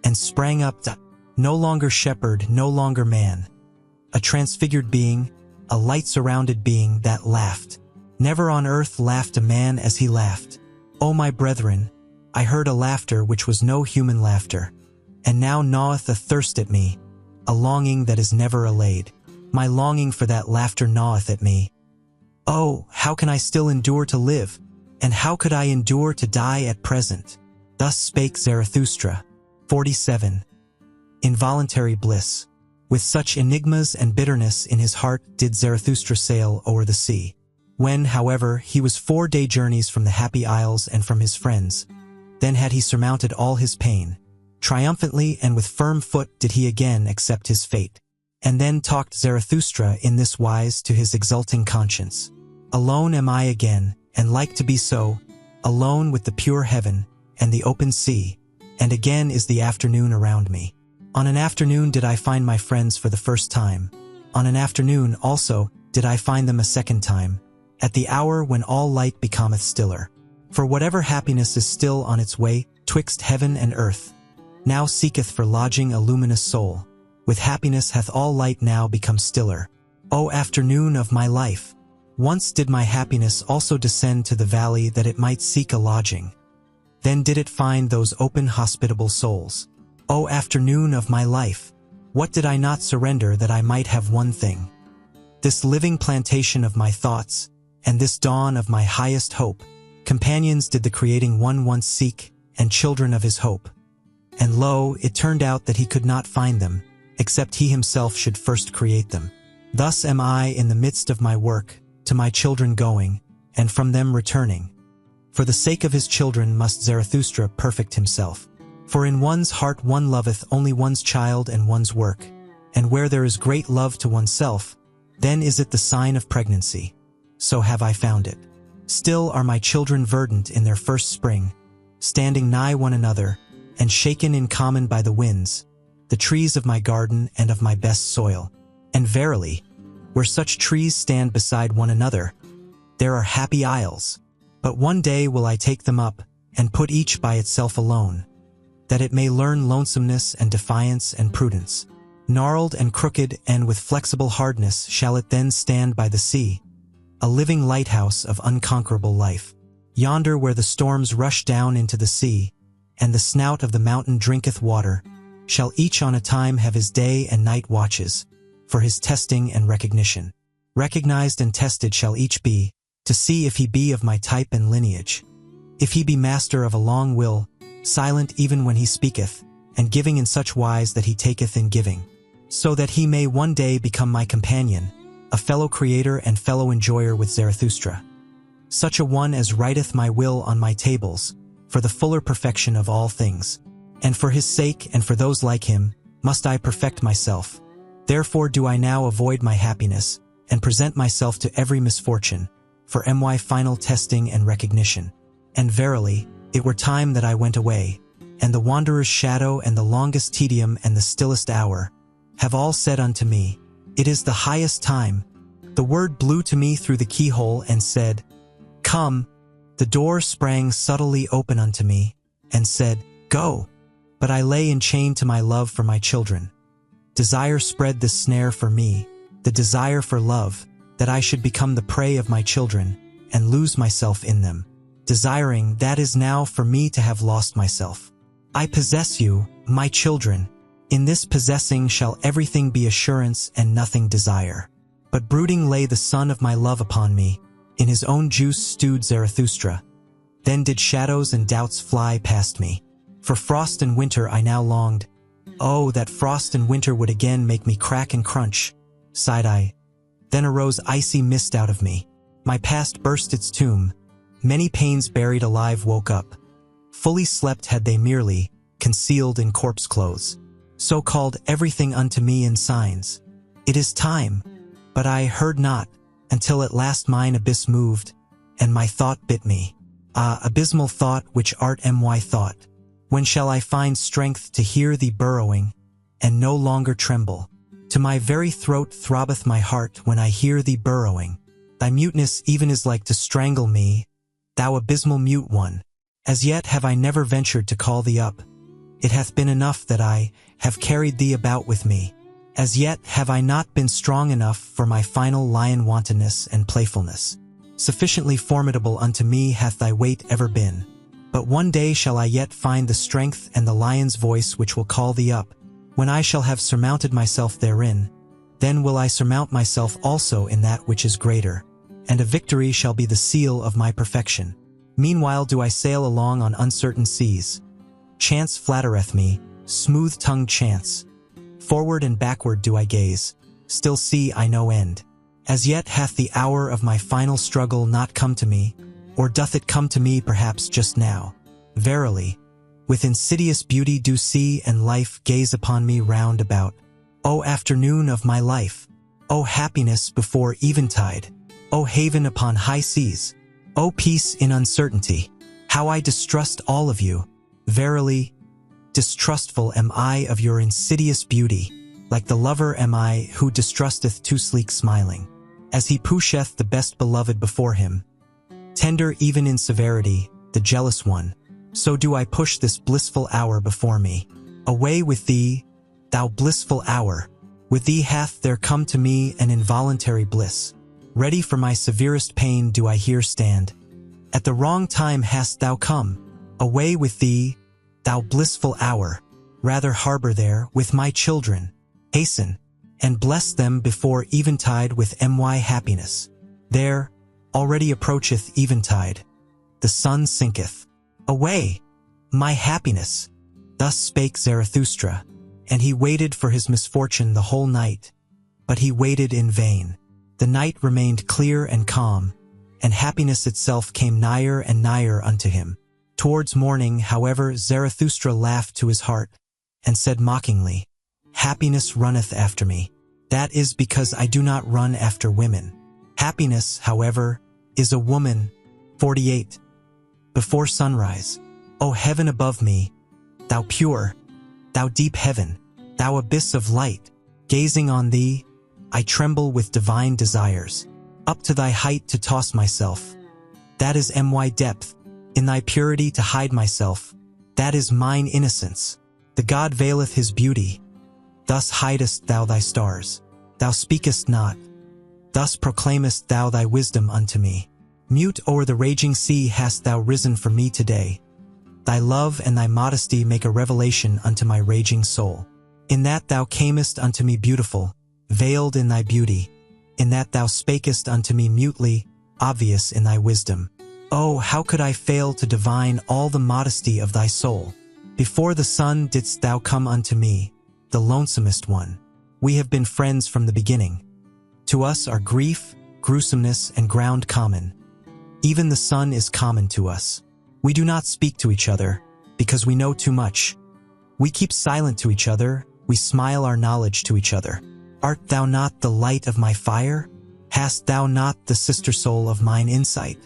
and sprang up to, no longer shepherd, no longer man, a transfigured being, a light-surrounded being that laughed. Never on earth laughed a man as he laughed. O my brethren, I heard a laughter which was no human laughter, and now gnaweth a thirst at me, a longing that is never allayed. My longing for that laughter gnaweth at me. Oh, how can I still endure to live, and how could I endure to die at present? Thus spake Zarathustra. 47. Involuntary bliss. With such enigmas and bitterness in his heart did Zarathustra sail o'er the sea. When, however, he was 4-day journeys from the happy isles and from his friends, then had he surmounted all his pain. Triumphantly and with firm foot did he again accept his fate. And then talked Zarathustra in this wise to his exulting conscience. Alone am I again, and like to be so, alone with the pure heaven and the open sea, and again is the afternoon around me. On an afternoon did I find my friends for the first time. On an afternoon also did I find them a second time, at the hour when all light becometh stiller. For whatever happiness is still on its way twixt heaven and earth, now seeketh for lodging a luminous soul. With happiness hath all light now become stiller. O afternoon of my life! Once did my happiness also descend to the valley that it might seek a lodging. Then did it find those open hospitable souls. O afternoon of my life! What did I not surrender that I might have one thing? This living plantation of my thoughts, and this dawn of my highest hope, companions did the creating one once seek, and children of his hope. And lo, it turned out that he could not find them, except he himself should first create them. Thus am I in the midst of my work, to my children going, and from them returning. For the sake of his children must Zarathustra perfect himself. For in one's heart one loveth only one's child and one's work, and where there is great love to oneself, then is it the sign of pregnancy. So have I found it. Still are my children verdant in their first spring, standing nigh one another, and shaken in common by the winds, the trees of my garden and of my best soil. And verily, where such trees stand beside one another, there are happy isles. But one day will I take them up, and put each by itself alone, that it may learn lonesomeness and defiance and prudence. Gnarled and crooked and with flexible hardness shall it then stand by the sea, a living lighthouse of unconquerable life. Yonder where the storms rush down into the sea, and the snout of the mountain drinketh water, shall each on a time have his day and night watches, for his testing and recognition. Recognized and tested shall each be, to see if he be of my type and lineage. If he be master of a long will, silent even when he speaketh, and giving in such wise that he taketh in giving, so that he may one day become my companion, a fellow creator and fellow enjoyer with Zarathustra. Such a one as writeth my will on my tables, for the fuller perfection of all things. And for his sake and for those like him, must I perfect myself. Therefore do I now avoid my happiness, and present myself to every misfortune, for my final testing and recognition. And verily, it were time that I went away, and the wanderer's shadow and the longest tedium and the stillest hour have all said unto me, it is the highest time. The word blew to me through the keyhole and said, come. The door sprang subtly open unto me, and said, go. But I lay enchained to my love for my children. Desire spread this snare for me, the desire for love, that I should become the prey of my children, and lose myself in them. Desiring, that is now for me to have lost myself. I possess you, my children. In this possessing shall everything be assurance and nothing desire. But brooding lay the son of my love upon me, in his own juice stewed Zarathustra. Then did shadows and doubts fly past me. For frost and winter I now longed. Oh, that frost and winter would again make me crack and crunch, sighed I. Then arose icy mist out of me. My past burst its tomb. Many pains buried alive woke up. Fully slept had they merely, concealed in corpse clothes. So called everything unto me in signs. It is time. But I heard not, until at last mine abyss moved, and my thought bit me. Ah, abysmal thought which art my thought. When shall I find strength to hear thee burrowing, and no longer tremble? To my very throat throbbeth my heart when I hear thee burrowing. Thy muteness even is like to strangle me, thou abysmal mute one. As yet have I never ventured to call thee up. It hath been enough that I have carried thee about with me. As yet have I not been strong enough for my final lion wantonness and playfulness. Sufficiently formidable unto me hath thy weight ever been. But one day shall I yet find the strength and the lion's voice which will call thee up. When I shall have surmounted myself therein, then will I surmount myself also in that which is greater, and a victory shall be the seal of my perfection. Meanwhile do I sail along on uncertain seas. Chance flattereth me, smooth-tongued chance. Forward and backward do I gaze, still see I no end. As yet hath the hour of my final struggle not come to me, or doth it come to me perhaps just now? Verily, with insidious beauty do sea and life gaze upon me round about. O afternoon of my life! O happiness before eventide! O haven upon high seas! O peace in uncertainty! How I distrust all of you! Verily, distrustful am I of your insidious beauty, like the lover am I who distrusteth too sleek smiling. As he pusheth the best beloved before him, tender even in severity, the jealous one, so do I push this blissful hour before me. Away with thee, thou blissful hour! With thee hath there come to me an involuntary bliss. Ready for my severest pain do I here stand. At the wrong time hast thou come. Away with thee, thou blissful hour! Rather harbor there with my children. Hasten, and bless them before eventide with my happiness. There, already approacheth eventide. The sun sinketh. Away, my happiness! Thus spake Zarathustra, and he waited for his misfortune the whole night. But he waited in vain. The night remained clear and calm, and happiness itself came nigher and nigher unto him. Towards morning, however, Zarathustra laughed to his heart, and said mockingly, happiness runneth after me. That is because I do not run after women. Happiness, however, is a woman. 48. Before sunrise, O heaven above me, thou pure, thou deep heaven, thou abyss of light, gazing on thee, I tremble with divine desires. Up to thy height to toss myself, that is my depth. In thy purity to hide myself, that is mine innocence. The god veileth his beauty, thus hidest thou thy stars. Thou speakest not, thus proclaimest thou thy wisdom unto me. Mute o'er the raging sea hast thou risen for me today. Thy love and thy modesty make a revelation unto my raging soul. In that thou camest unto me beautiful, veiled in thy beauty, in that thou spakest unto me mutely, obvious in thy wisdom. Oh, how could I fail to divine all the modesty of thy soul? Before the sun didst thou come unto me, the lonesomest one. We have been friends from the beginning. To us are grief, gruesomeness, and ground common. Even the sun is common to us. We do not speak to each other, because we know too much. We keep silent to each other, we smile our knowledge to each other. Art thou not the light of my fire? Hast thou not the sister soul of mine insight?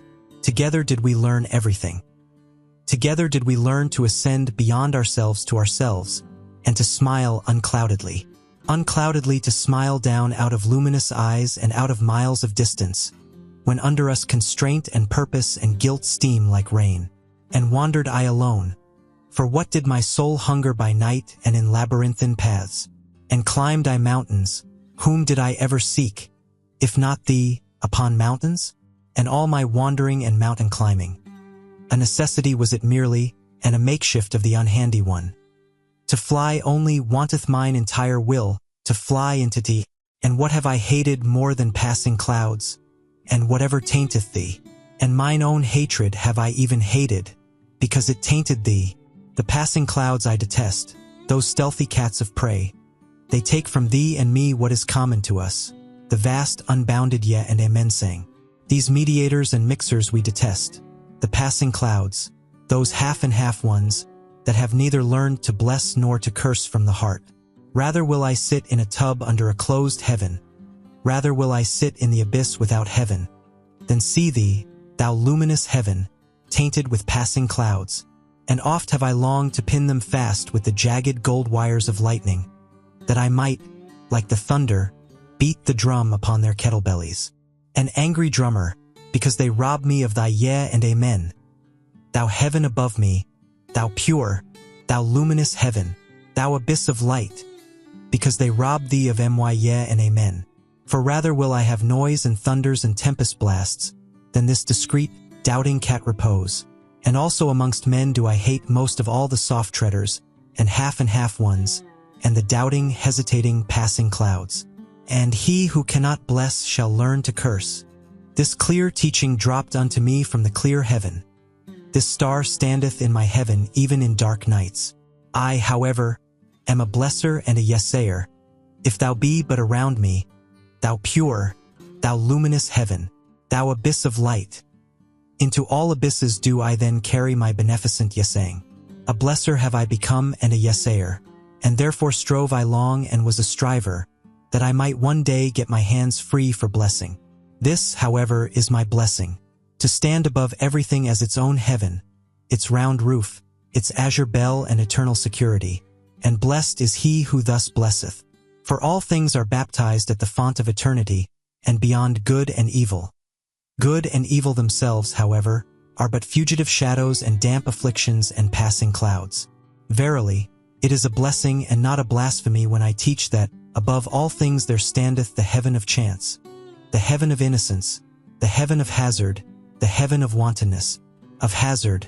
Together did we learn everything. Together did we learn to ascend beyond ourselves to ourselves, and to smile uncloudedly. Uncloudedly to smile down out of luminous eyes and out of miles of distance, when under us constraint and purpose and guilt steam like rain. And wandered I alone. For what did my soul hunger by night and in labyrinthine paths? And climbed I mountains, whom did I ever seek, if not thee, upon mountains? And all my wandering and mountain climbing, a necessity was it merely, and a makeshift of the unhandy one. To fly only wanteth mine entire will, to fly into thee. And what have I hated more than passing clouds, and whatever tainteth thee? And mine own hatred have I even hated, because it tainted thee. The passing clouds I detest, those stealthy cats of prey. They take from thee and me what is common to us, the vast unbounded yea and amen saying. These mediators and mixers we detest, the passing clouds, those half and half ones, that have neither learned to bless nor to curse from the heart. Rather will I sit in a tub under a closed heaven, rather will I sit in the abyss without heaven, than see thee, thou luminous heaven, tainted with passing clouds. And oft have I longed to pin them fast with the jagged gold wires of lightning, that I might, like the thunder, beat the drum upon their kettlebellies. An angry drummer, because they rob me of thy yea and amen. Thou heaven above me, thou pure, thou luminous heaven, thou abyss of light, because they rob thee of my yea and amen. For rather will I have noise and thunders and tempest blasts, than this discreet, doubting cat repose. And also amongst men do I hate most of all the soft treaders, and half ones, and the doubting, hesitating, passing clouds. And he who cannot bless shall learn to curse. This clear teaching dropped unto me from the clear heaven. This star standeth in my heaven even in dark nights. I, however, am a blesser and a yesayer. If thou be but around me, thou pure, thou luminous heaven, thou abyss of light. Into all abysses do I then carry my beneficent yesaying. A blesser have I become and a yesayer, and therefore strove I long and was a striver, that I might one day get my hands free for blessing. This, however, is my blessing, to stand above everything as its own heaven, its round roof, its azure bell and eternal security, and blessed is he who thus blesseth. For all things are baptized at the font of eternity, and beyond good and evil. Good and evil themselves, however, are but fugitive shadows and damp afflictions and passing clouds. Verily, it is a blessing and not a blasphemy when I teach that, above all things there standeth the heaven of chance, the heaven of innocence, the heaven of hazard, the heaven of wantonness, of hazard.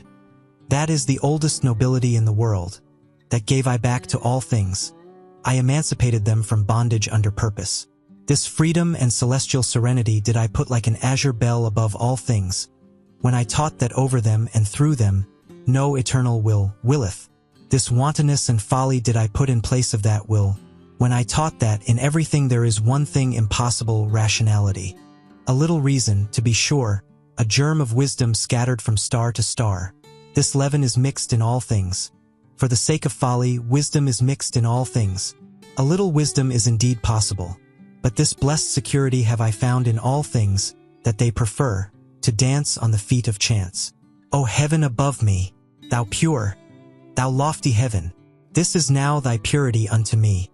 That is the oldest nobility in the world, that gave I back to all things. I emancipated them from bondage under purpose. This freedom and celestial serenity did I put like an azure bell above all things, when I taught that over them and through them no eternal will willeth. This wantonness and folly did I put in place of that will, when I taught that in everything there is one thing impossible, rationality. A little reason, to be sure, a germ of wisdom scattered from star to star. This leaven is mixed in all things. For the sake of folly, wisdom is mixed in all things. A little wisdom is indeed possible, but this blessed security have I found in all things, that they prefer to dance on the feet of chance. O heaven above me, thou pure, thou lofty heaven, this is now thy purity unto me,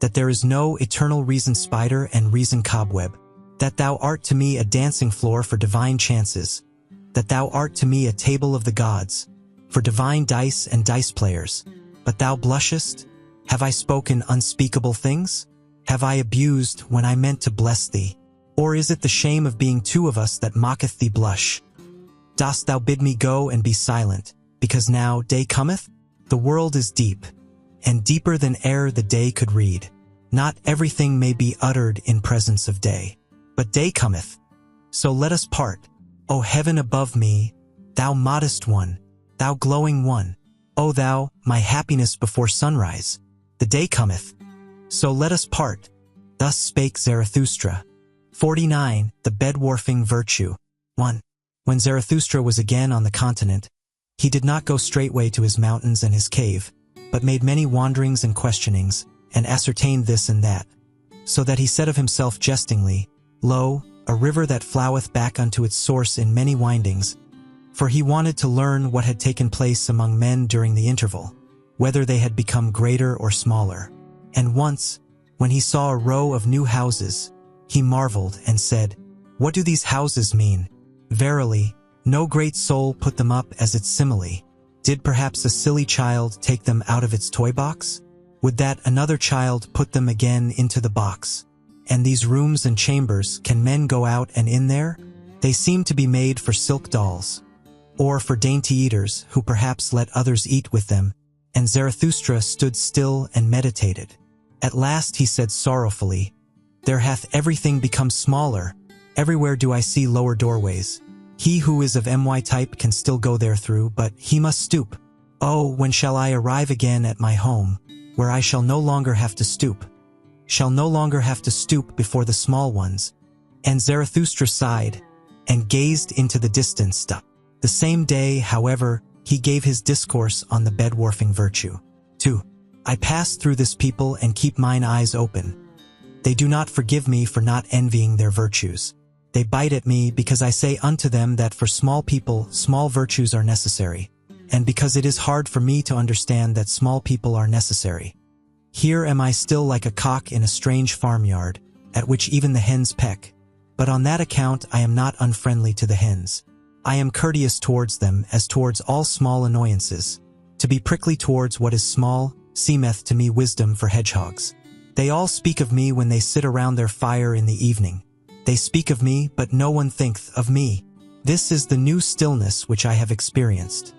that there is no eternal reason spider and reason cobweb, that thou art to me a dancing floor for divine chances, that thou art to me a table of the gods, for divine dice and dice players. But thou blushest? Have I spoken unspeakable things? Have I abused when I meant to bless thee? Or is it the shame of being two of us that mocketh thee blush? Dost thou bid me go and be silent, because now day cometh? The world is deep, and deeper than e'er the day could read. Not everything may be uttered in presence of day. But day cometh, So let us part. O heaven above me, thou modest one, thou glowing one, O thou, my happiness before sunrise, the day cometh. So let us part. Thus spake Zarathustra. 49. The bed-warfing virtue. 1. When Zarathustra was again on the continent, he did not go straightway to his mountains and his cave, but made many wanderings and questionings, and ascertained this and that. So that he said of himself jestingly, Lo, a river that floweth back unto its source in many windings, for he wanted to learn what had taken place among men during the interval, whether they had become greater or smaller. And once, when he saw a row of new houses, he marveled and said, What do these houses mean? Verily, no great soul put them up as its simile. Did perhaps a silly child take them out of its toy box? Would that another child put them again into the box? And these rooms and chambers, can men go out and in there? They seem to be made for silk dolls, or for dainty eaters who perhaps let others eat with them. And Zarathustra stood still and meditated. At last he said sorrowfully, There hath everything become smaller. Everywhere do I see lower doorways. He who is of my type can still go there through, but he must stoop. Oh, when shall I arrive again at my home, where I shall no longer have to stoop? Shall no longer have to stoop before the small ones. And Zarathustra sighed, and gazed into the distance. The same day, however, he gave his discourse on the bed-warfing virtue. 2. I pass through this people and keep mine eyes open. They do not forgive me for not envying their virtues. They bite at me because I say unto them that for small people, small virtues are necessary, and because it is hard for me to understand that small people are necessary. Here am I still like a cock in a strange farmyard, at which even the hens peck, but on that account I am not unfriendly to the hens. I am courteous towards them as towards all small annoyances. To be prickly towards what is small seemeth to me wisdom for hedgehogs. They all speak of me when they sit around their fire in the evening. They speak of me, but no one thinketh of me. This is the new stillness which I have experienced.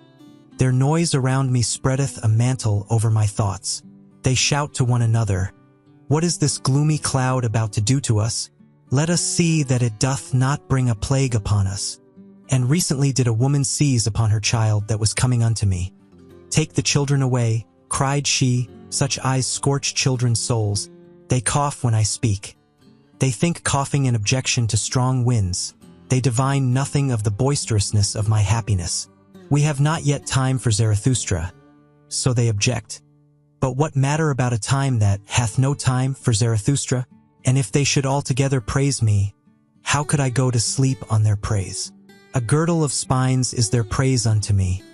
Their noise around me spreadeth a mantle over my thoughts. They shout to one another, What is this gloomy cloud about to do to us? Let us see that it doth not bring a plague upon us. And recently did a woman seize upon her child that was coming unto me. Take the children away, cried she, such eyes scorch children's souls. They cough when I speak. They think coughing an objection to strong winds. They divine nothing of the boisterousness of my happiness. We have not yet time for Zarathustra, so they object. But what matter about a time that hath no time for Zarathustra? And if they should altogether praise me, how could I go to sleep on their praise? A girdle of spines is their praise unto me.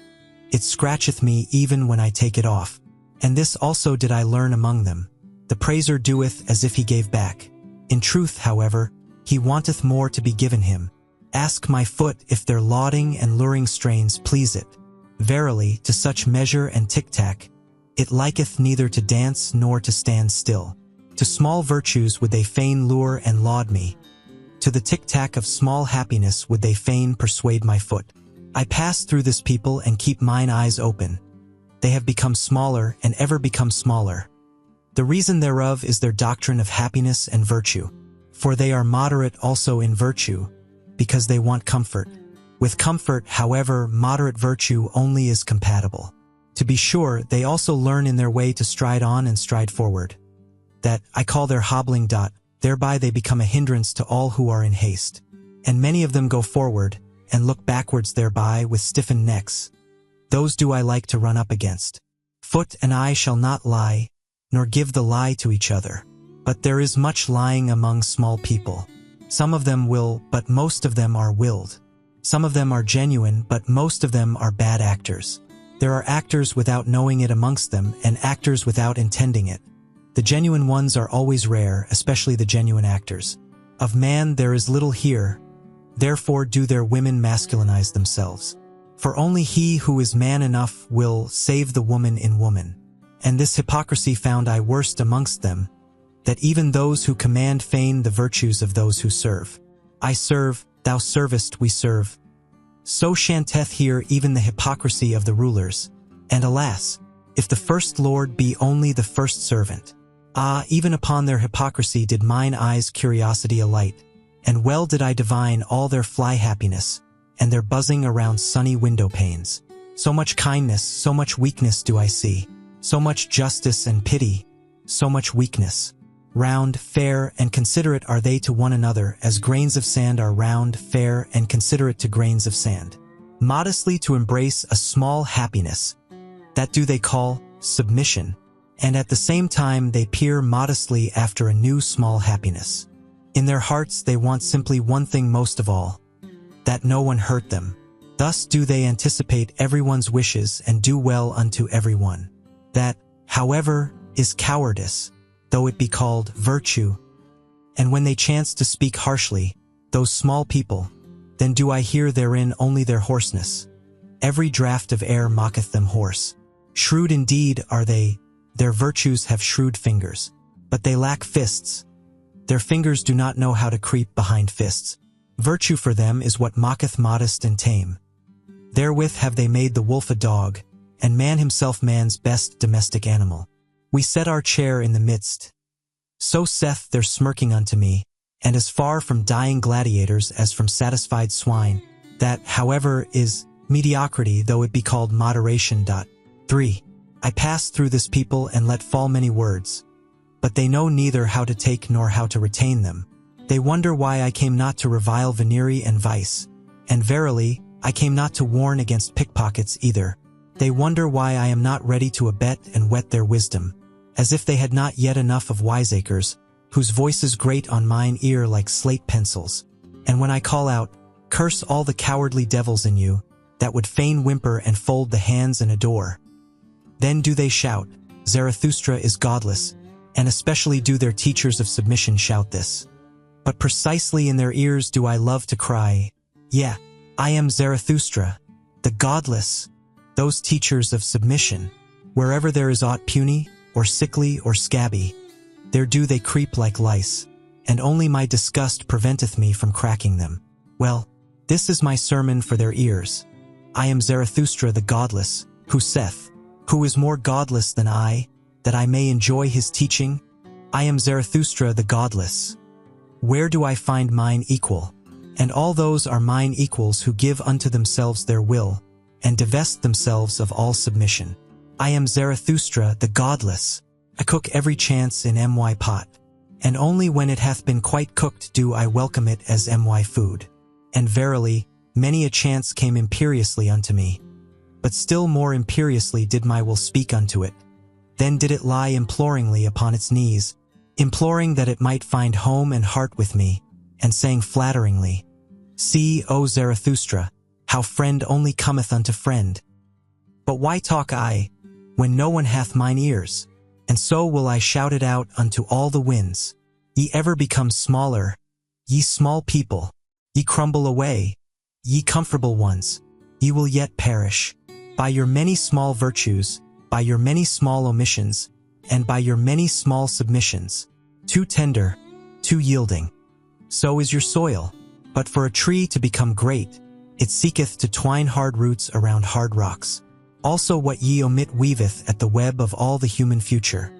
It scratcheth me even when I take it off. And this also did I learn among them. The praiser doeth as if he gave back. In truth, however, he wanteth more to be given him. Ask my foot if their lauding and luring strains please it. Verily, to such measure and tic-tac, it liketh neither to dance nor to stand still. To small virtues would they fain lure and laud me. To the tic-tac of small happiness would they fain persuade my foot. I pass through this people and keep mine eyes open. They have become smaller and ever become smaller. The reason thereof is their doctrine of happiness and virtue. For they are moderate also in virtue, because they want comfort. With comfort, however, moderate virtue only is compatible. To be sure, they also learn in their way to stride on and stride forward. That I call their hobbling. Thereby they become a hindrance to all who are in haste. And many of them go forward, and look backwards thereby with stiffened necks. Those do I like to run up against. Foot and I shall not lie, nor give the lie to each other. But there is much lying among small people. Some of them will, but most of them are willed. Some of them are genuine, but most of them are bad actors. There are actors without knowing it amongst them, and actors without intending it. The genuine ones are always rare, especially the genuine actors. Of man there is little here, therefore do their women masculinize themselves. For only he who is man enough will save the woman in woman. And this hypocrisy found I worst amongst them, that even those who command feign the virtues of those who serve. I serve, thou servest, we serve. So chanteth here even the hypocrisy of the rulers. And alas, if the first lord be only the first servant. Ah, even upon their hypocrisy did mine eyes' curiosity alight, And well did I divine all their fly happiness, and their buzzing around sunny window panes. So much kindness, so much weakness do I see, so much justice and pity, so much weakness. Round, fair, and considerate are they to one another, as grains of sand are round, fair, and considerate to grains of sand. Modestly to embrace a small happiness, that do they call submission, and at the same time they peer modestly after a new small happiness. In their hearts they want simply one thing most of all, that no one hurt them. Thus do they anticipate everyone's wishes and do well unto everyone. That, however, is cowardice, though it be called virtue. And when they chance to speak harshly, those small people, then do I hear therein only their hoarseness. Every draught of air mocketh them hoarse. Shrewd indeed are they, their virtues have shrewd fingers, but they lack fists. Their fingers do not know how to creep behind fists. Virtue for them is what mocketh modest and tame. Therewith have they made the wolf a dog, and man himself man's best domestic animal. We set our chair in the midst. So saith their smirking unto me, and as far from dying gladiators as from satisfied swine, that, however, is mediocrity, though it be called moderation. 3. I pass through this people and let fall many words, but they know neither how to take nor how to retain them. They wonder why I came not to revile venery and vice, and verily, I came not to warn against pickpockets either. They wonder why I am not ready to abet and whet their wisdom, as if they had not yet enough of wiseacres, whose voices grate on mine ear like slate pencils. And when I call out, curse all the cowardly devils in you, that would fain whimper and fold the hands and adore. Then do they shout, Zarathustra is godless, and especially do their teachers of submission shout this. But precisely in their ears do I love to cry, yeah, I am Zarathustra, the godless, those teachers of submission. Wherever there is aught puny, or sickly, or scabby, there do they creep like lice, and only my disgust preventeth me from cracking them. Well, this is my sermon for their ears. I am Zarathustra the godless, who saith, who is more godless than I, that I may enjoy his teaching? I am Zarathustra the godless. Where do I find mine equal? And all those are mine equals who give unto themselves their will, and divest themselves of all submission. I am Zarathustra the godless. I cook every chance in my pot, and only when it hath been quite cooked do I welcome it as my food. And verily, many a chance came imperiously unto me, but still more imperiously did my will speak unto it. Then did it lie imploringly upon its knees, imploring that it might find home and heart with me, and saying flatteringly, See, O Zarathustra, how friend only cometh unto friend. But why talk I, when no one hath mine ears? And so will I shout it out unto all the winds. Ye ever become smaller, ye small people, ye crumble away, ye comfortable ones, ye will yet perish. By your many small virtues, by your many small omissions, and by your many small submissions, too tender, too yielding. So is your soil. But for a tree to become great, it seeketh to twine hard roots around hard rocks. Also what ye omit weaveth at the web of all the human future.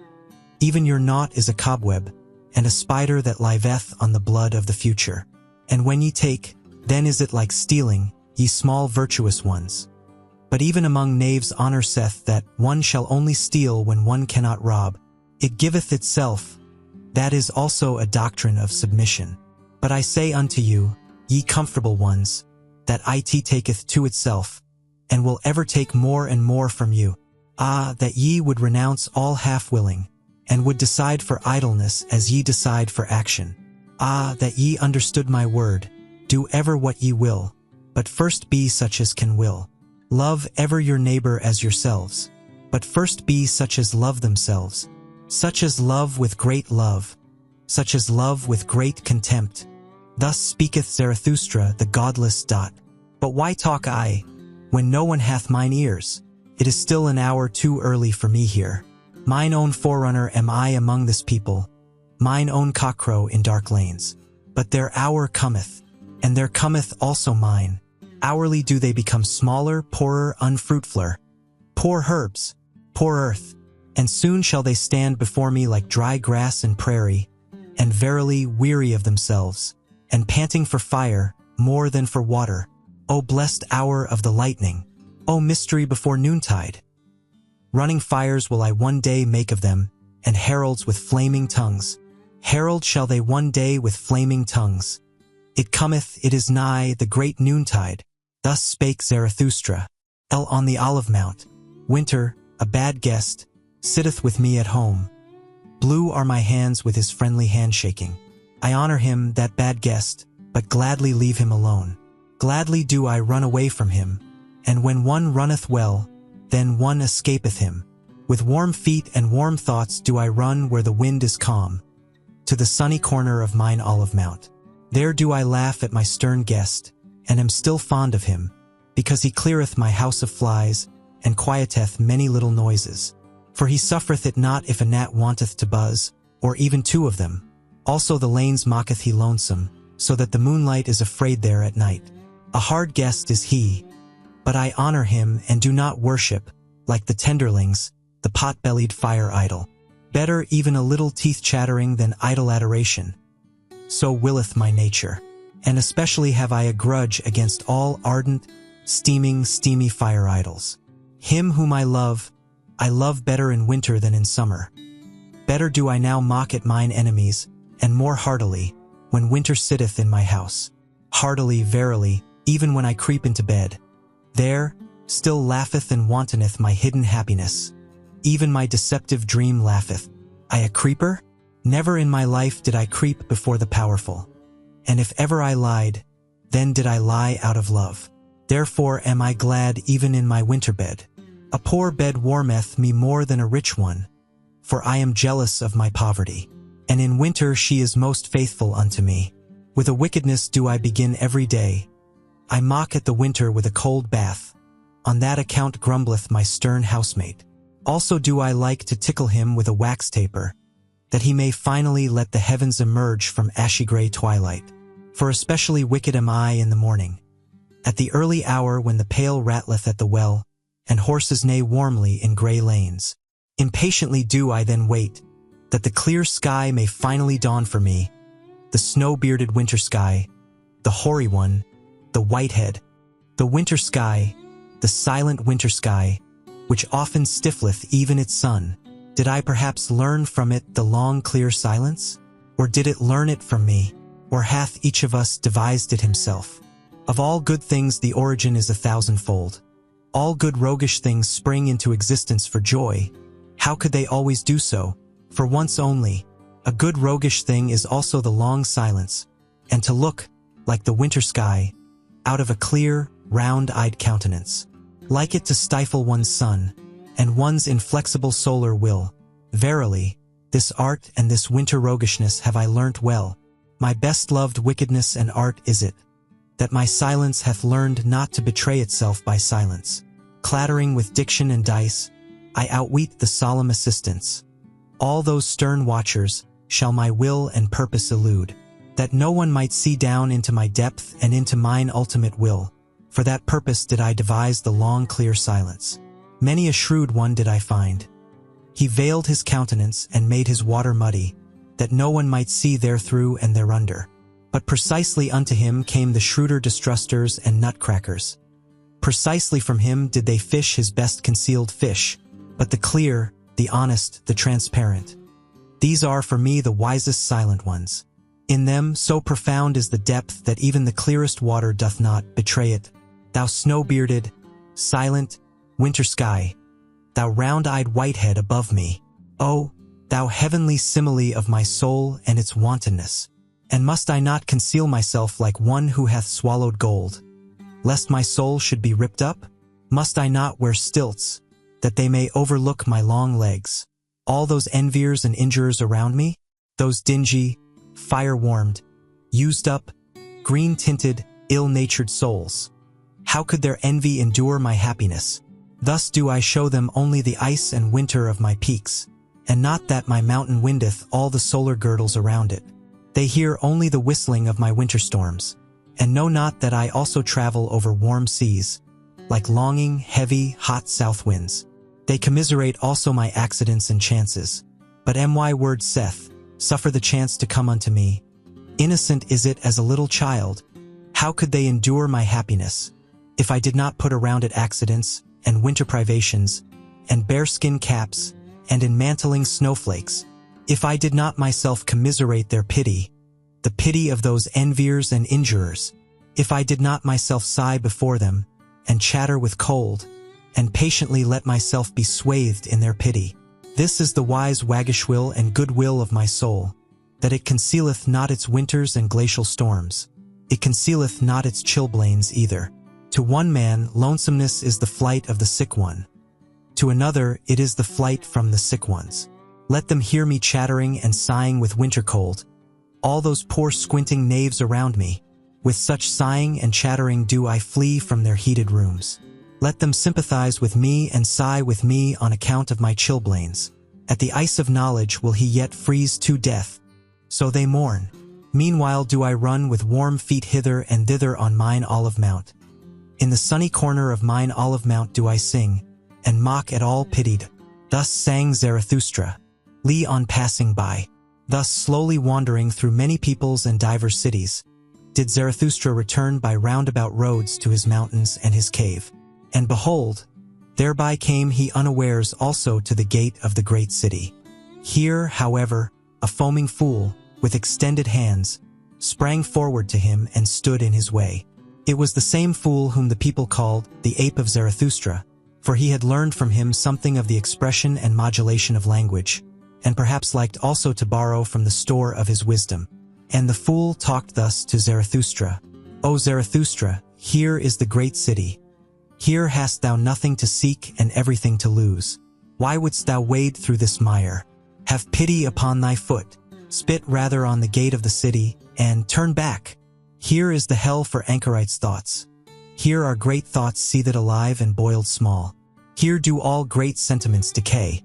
Even your naught is a cobweb, and a spider that liveth on the blood of the future. And when ye take, then is it like stealing, ye small virtuous ones. But even among knaves honor saith that one shall only steal when one cannot rob. It giveth itself. That is also a doctrine of submission. But I say unto you, ye comfortable ones, that it taketh to itself, and will ever take more and more from you. Ah, that ye would renounce all half-willing, and would decide for idleness as ye decide for action. Ah, that ye understood my word, do ever what ye will, but first be such as can will. Love ever your neighbor as yourselves, but first be such as love themselves, such as love with great love, such as love with great contempt. Thus speaketh Zarathustra the godless. But why talk I, when no one hath mine ears? It is still an hour too early for me here. Mine own forerunner am I among this people, mine own cockcrow in dark lanes. But their hour cometh, and there cometh also mine. Hourly do they become smaller, poorer, unfruitfuler, poor herbs, poor earth, and soon shall they stand before me like dry grass and prairie, and verily weary of themselves, and panting for fire more than for water. O blessed hour of the lightning! O mystery before noontide! Running fires will I one day make of them, and heralds with flaming tongues. Herald shall they one day with flaming tongues. It cometh, it is nigh, the great noontide. Thus spake Zarathustra. On the olive mount, winter, a bad guest, sitteth with me at home. Blue are my hands with his friendly handshaking. I honor him, that bad guest, but gladly leave him alone. Gladly do I run away from him, and when one runneth well, then one escapeth him. With warm feet and warm thoughts do I run where the wind is calm, to the sunny corner of mine olive mount. There do I laugh at my stern guest, and am still fond of him, because he cleareth my house of flies, and quieteth many little noises. For he suffereth it not if a gnat wanteth to buzz, or even two of them. Also the lanes mocketh he lonesome, so that the moonlight is afraid there at night. A hard guest is he, but I honor him and do not worship, like the tenderlings, the pot-bellied fire idol. Better even a little teeth-chattering than idle adoration. So willeth my nature. And especially have I a grudge against all ardent, steamy fire idols. Him whom I love better in winter than in summer. Better do I now mock at mine enemies, and more heartily, when winter sitteth in my house. Heartily, verily, even when I creep into bed. There, still laugheth and wantoneth my hidden happiness. Even my deceptive dream laugheth. I a creeper? Never in my life did I creep before the powerful. And if ever I lied, then did I lie out of love. Therefore am I glad even in my winter bed. A poor bed warmeth me more than a rich one, for I am jealous of my poverty. And in winter she is most faithful unto me. With a wickedness do I begin every day. I mock at the winter with a cold bath. On that account grumbleth my stern housemate. Also do I like to tickle him with a wax taper, that he may finally let the heavens emerge from ashy gray twilight. For especially wicked am I in the morning, at the early hour when the pail rattleth at the well, and horses neigh warmly in gray lanes. Impatiently do I then wait, that the clear sky may finally dawn for me, the snow-bearded winter sky, the hoary one, the whitehead, the winter sky, the silent winter sky, which often stifleth even its sun. Did I perhaps learn from it the long clear silence? Or did it learn it from me? Or hath each of us devised it himself? Of all good things the origin is 1,000-fold. All good roguish things spring into existence for joy. How could they always do so? For once only. A good roguish thing is also the long silence, and to look, like the winter sky, out of a clear, round-eyed countenance. Like it to stifle one's sun, and one's inflexible solar will. Verily, this art and this winter roguishness have I learnt well. My best-loved wickedness and art is it, that my silence hath learned not to betray itself by silence. Clattering with diction and dice, I outweet the solemn assistants. All those stern watchers shall my will and purpose elude, that no one might see down into my depth and into mine ultimate will. For that purpose did I devise the long clear silence. Many a shrewd one did I find. He veiled his countenance and made his water muddy, that no one might see therethrough and thereunder. But precisely unto him came the shrewder distrusters and nutcrackers. Precisely from him did they fish his best concealed fish, but the clear, the honest, the transparent. These are for me the wisest silent ones. In them so profound is the depth that even the clearest water doth not betray it. Thou snow-bearded, silent, winter sky, thou round-eyed whitehead above me, oh, thou heavenly simile of my soul and its wantonness. And must I not conceal myself like one who hath swallowed gold, lest my soul should be ripped up? Must I not wear stilts, that they may overlook my long legs? All those enviers and injurers around me, those dingy, fire-warmed, used-up, green-tinted, ill-natured souls, how could their envy endure my happiness? Thus do I show them only the ice and winter of my peaks, and not that my mountain windeth all the solar girdles around it. They hear only the whistling of my winter storms, and know not that I also travel over warm seas, like longing, heavy, hot south winds. They commiserate also my accidents and chances, but my word saith, suffer the chance to come unto me, Innocent is it as a little child. How could they endure my happiness, if I did not put around it accidents, and winter privations, and bearskin caps, and enmantling snowflakes, if I did not myself commiserate their pity, the pity of those enviers and injurers, if I did not myself sigh before them, and chatter with cold, and patiently let myself be swathed in their pity. This is the wise waggish-will and good-will of my soul, that it concealeth not its winters and glacial storms. It concealeth not its chilblains either. To one man, lonesomeness is the flight of the sick one. To another, it is the flight from the sick ones. Let them hear me chattering and sighing with winter cold, all those poor squinting knaves around me. With such sighing and chattering do I flee from their heated rooms. Let them sympathize with me and sigh with me on account of my chilblains. At the ice of knowledge will he yet freeze to death. So they mourn. Meanwhile do I run with warm feet hither and thither on mine olive mount. In the sunny corner of mine olive mount do I sing, and mock at all pitied. Thus sang Zarathustra, Lee on passing by. Thus slowly wandering through many peoples and divers cities, did Zarathustra return by roundabout roads to his mountains and his cave. And behold, thereby came he unawares also to the gate of the great city. Here, however, a foaming fool, with extended hands, sprang forward to him and stood in his way. It was the same fool whom the people called the ape of Zarathustra, for he had learned from him something of the expression and modulation of language, and perhaps liked also to borrow from the store of his wisdom. And the fool talked thus to Zarathustra, O Zarathustra, here is the great city. Here hast thou nothing to seek and everything to lose. Why wouldst thou wade through this mire? Have pity upon thy foot. Spit rather on the gate of the city, and turn back. Here is the hell for anchorites' thoughts. Here are great thoughts seethed alive and boiled small. Here do all great sentiments decay.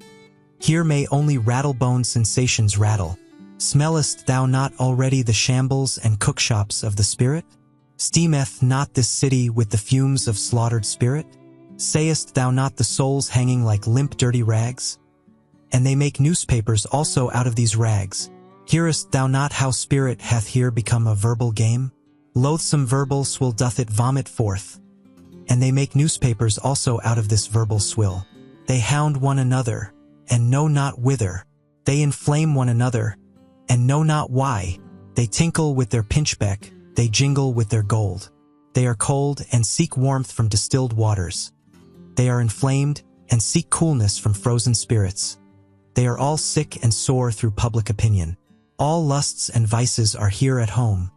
Here may only rattle-boned sensations rattle. Smellest thou not already the shambles and cookshops of the spirit? Steameth not this city with the fumes of slaughtered spirit? Sayest thou not the souls hanging like limp dirty rags? And they make newspapers also out of these rags. Hearest thou not how spirit hath here become a verbal game? Loathsome verbal swill doth it vomit forth. And they make newspapers also out of this verbal swill. They hound one another, and know not whither. They inflame one another, and know not why. They tinkle with their pinchbeck, they jingle with their gold. They are cold and seek warmth from distilled waters. They are inflamed and seek coolness from frozen spirits. They are all sick and sore through public opinion. All lusts and vices are here at home.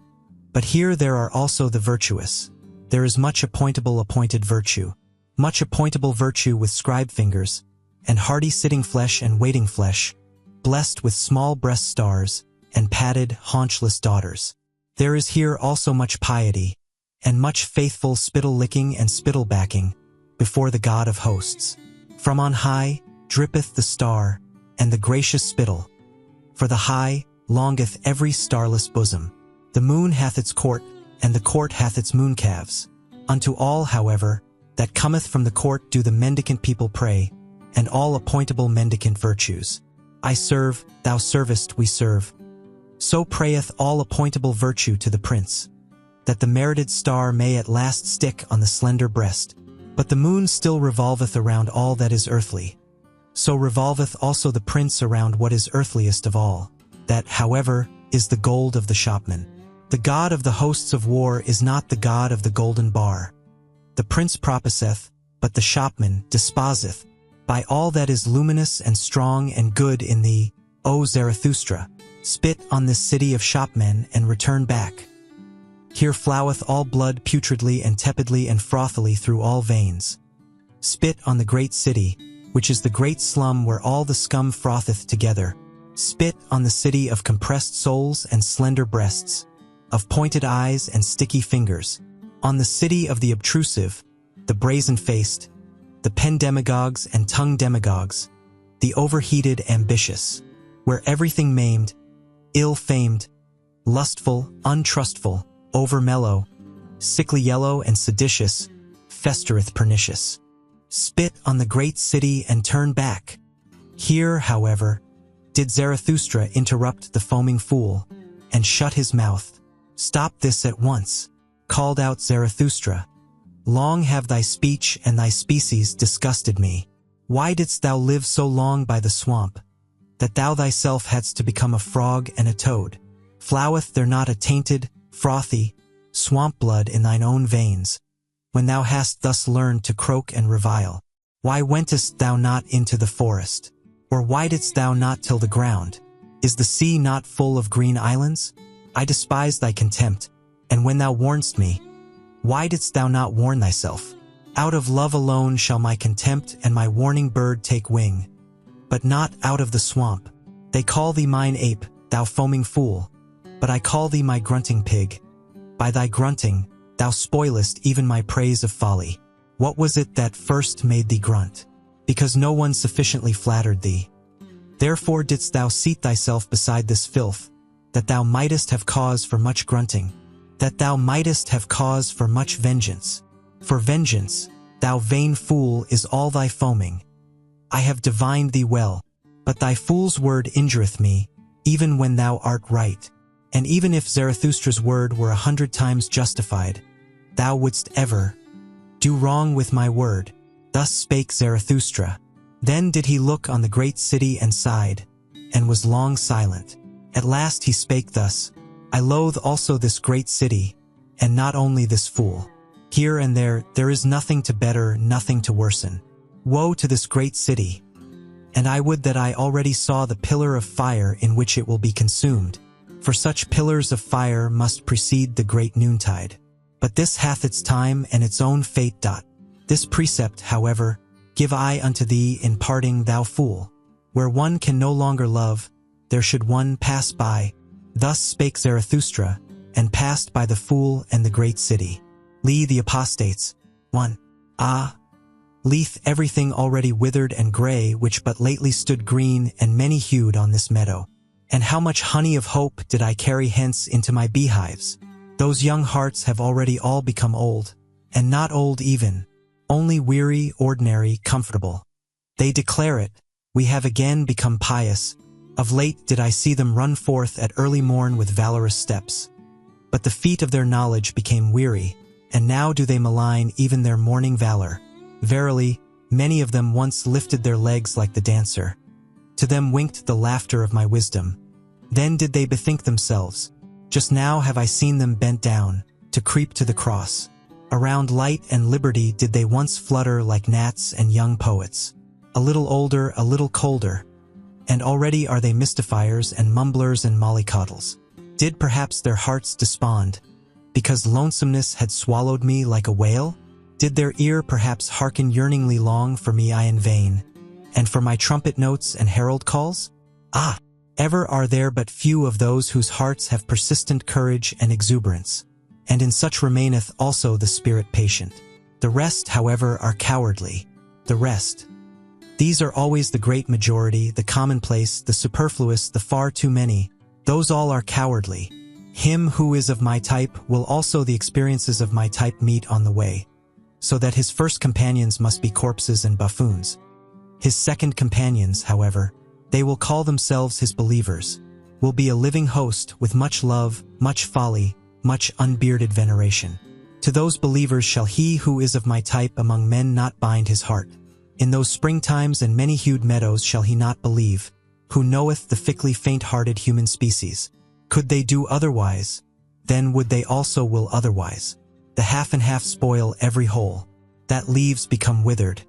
But here there are also the virtuous. There is much appointed virtue. Much appointable virtue with scribe fingers, and hearty sitting flesh and waiting flesh, blessed with small breast stars, and padded, haunchless daughters. There is here also much piety, and much faithful spittle-licking and spittle-backing, before the God of hosts. From on high drippeth the star, and the gracious spittle. For the high longeth every starless bosom. The moon hath its court, and the court hath its mooncalves. Unto all, however, that cometh from the court do the mendicant people pray, and all appointable mendicant virtues. I serve, thou servest, we serve. So prayeth all appointable virtue to the prince, that the merited star may at last stick on the slender breast. But the moon still revolveth around all that is earthly. So revolveth also the prince around what is earthliest of all. That, however, is the gold of the shopman. The god of the hosts of war is not the god of the golden bar. The prince proposeth, but the shopman disposeth, by all that is luminous and strong and good in thee, O Zarathustra. Spit on this city of shopmen and return back. Here floweth all blood putridly and tepidly and frothily through all veins. Spit on the great city, which is the great slum where all the scum frotheth together. Spit on the city of compressed souls and slender breasts, of pointed eyes and sticky fingers, on the city of the obtrusive, the brazen-faced, the pen demagogues and tongue demagogues, the overheated ambitious, where everything maimed, ill-famed, lustful, untrustful, over-mellow, sickly yellow and seditious, festereth pernicious. Spit on the great city and turn back. Here, however, did Zarathustra interrupt the foaming fool, and shut his mouth. "Stop this at once," called out Zarathustra. "Long have thy speech and thy species disgusted me. Why didst thou live so long by the swamp, that thou thyself hadst to become a frog and a toad? Floweth there not a tainted, frothy, swamp blood in thine own veins, when thou hast thus learned to croak and revile? Why wentest thou not into the forest? Or why didst thou not till the ground? Is the sea not full of green islands? I despise thy contempt, and when thou warnedst me, why didst thou not warn thyself? Out of love alone shall my contempt and my warning bird take wing, but not out of the swamp. They call thee mine ape, thou foaming fool, but I call thee my grunting pig. By thy grunting, thou spoilest even my praise of folly. What was it that first made thee grunt? Because no one sufficiently flattered thee. Therefore didst thou seat thyself beside this filth, that thou mightest have cause for much grunting, that thou mightest have cause for much vengeance. For vengeance, thou vain fool, is all thy foaming. I have divined thee well, but thy fool's word injureth me, even when thou art right. And even if Zarathustra's word were 100 times justified, thou wouldst ever do wrong with my word. Thus spake Zarathustra. Then did he look on the great city and sighed, and was long silent. At last he spake thus, I loathe also this great city, and not only this fool. Here and there is nothing to better, nothing to worsen. Woe to this great city! And I would that I already saw the pillar of fire in which it will be consumed, for such pillars of fire must precede the great noontide. But this hath its time and its own fate. This precept, however, give I unto thee in parting, thou fool. Where one can no longer love, there should one pass by. Thus spake Zarathustra, and passed by the fool and the great city. Lee the apostates. 1. Ah! Leath everything already withered and grey, which but lately stood green and many-hued on this meadow. And how much honey of hope did I carry hence into my beehives? Those young hearts have already all become old, and not old even, only weary, ordinary, comfortable. They declare it, we have again become pious. Of late did I see them run forth at early morn with valorous steps. But the feet of their knowledge became weary, and now do they malign even their morning valor. Verily, many of them once lifted their legs like the dancer. To them winked the laughter of my wisdom. Then did they bethink themselves. Just now have I seen them bent down, to creep to the cross. Around light and liberty did they once flutter like gnats and young poets. A little older, a little colder, and already are they mystifiers and mumblers and mollycoddles. Did perhaps their hearts despond, because lonesomeness had swallowed me like a whale? Did their ear perhaps hearken yearningly long for me I in vain, and for my trumpet notes and herald calls? Ah! Ever are there but few of those whose hearts have persistent courage and exuberance, and in such remaineth also the spirit patient. The rest, however, are cowardly. The rest. These are always the great majority, the commonplace, the superfluous, the far too many. Those all are cowardly. Him who is of my type will also the experiences of my type meet on the way, so that his first companions must be corpses and buffoons. His second companions, however, they will call themselves his believers, will be a living host with much love, much folly, much unbearded veneration. To those believers shall he who is of my type among men not bind his heart. In those springtimes and many-hued meadows shall he not believe, who knoweth the fickly faint-hearted human species. Could they do otherwise, then would they also will otherwise. The half and half spoil every whole. That leaves become withered.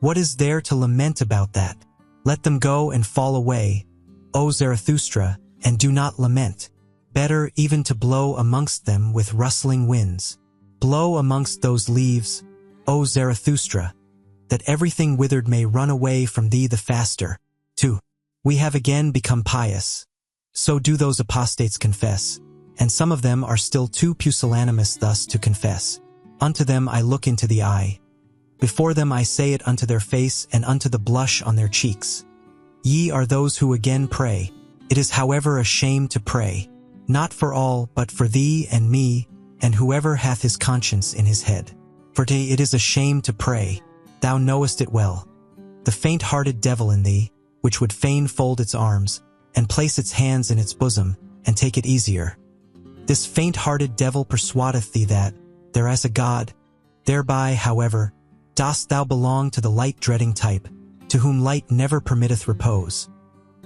What is there to lament about that? Let them go and fall away, O Zarathustra, and do not lament. Better even to blow amongst them with rustling winds. Blow amongst those leaves, O Zarathustra, that everything withered may run away from thee the faster. 2. We have again become pious. So do those apostates confess, and some of them are still too pusillanimous thus to confess. Unto them I look into the eye. Before them I say it unto their face and unto the blush on their cheeks. Ye are those who again pray. It is however a shame to pray, not for all, but for thee and me, and whoever hath his conscience in his head. For it is a shame to pray. Thou knowest it well. The faint-hearted devil in thee, which would fain fold its arms, and place its hands in its bosom, and take it easier. This faint-hearted devil persuadeth thee that there is a God. Thereby, however, dost thou belong to the light-dreading type, to whom light never permitteth repose.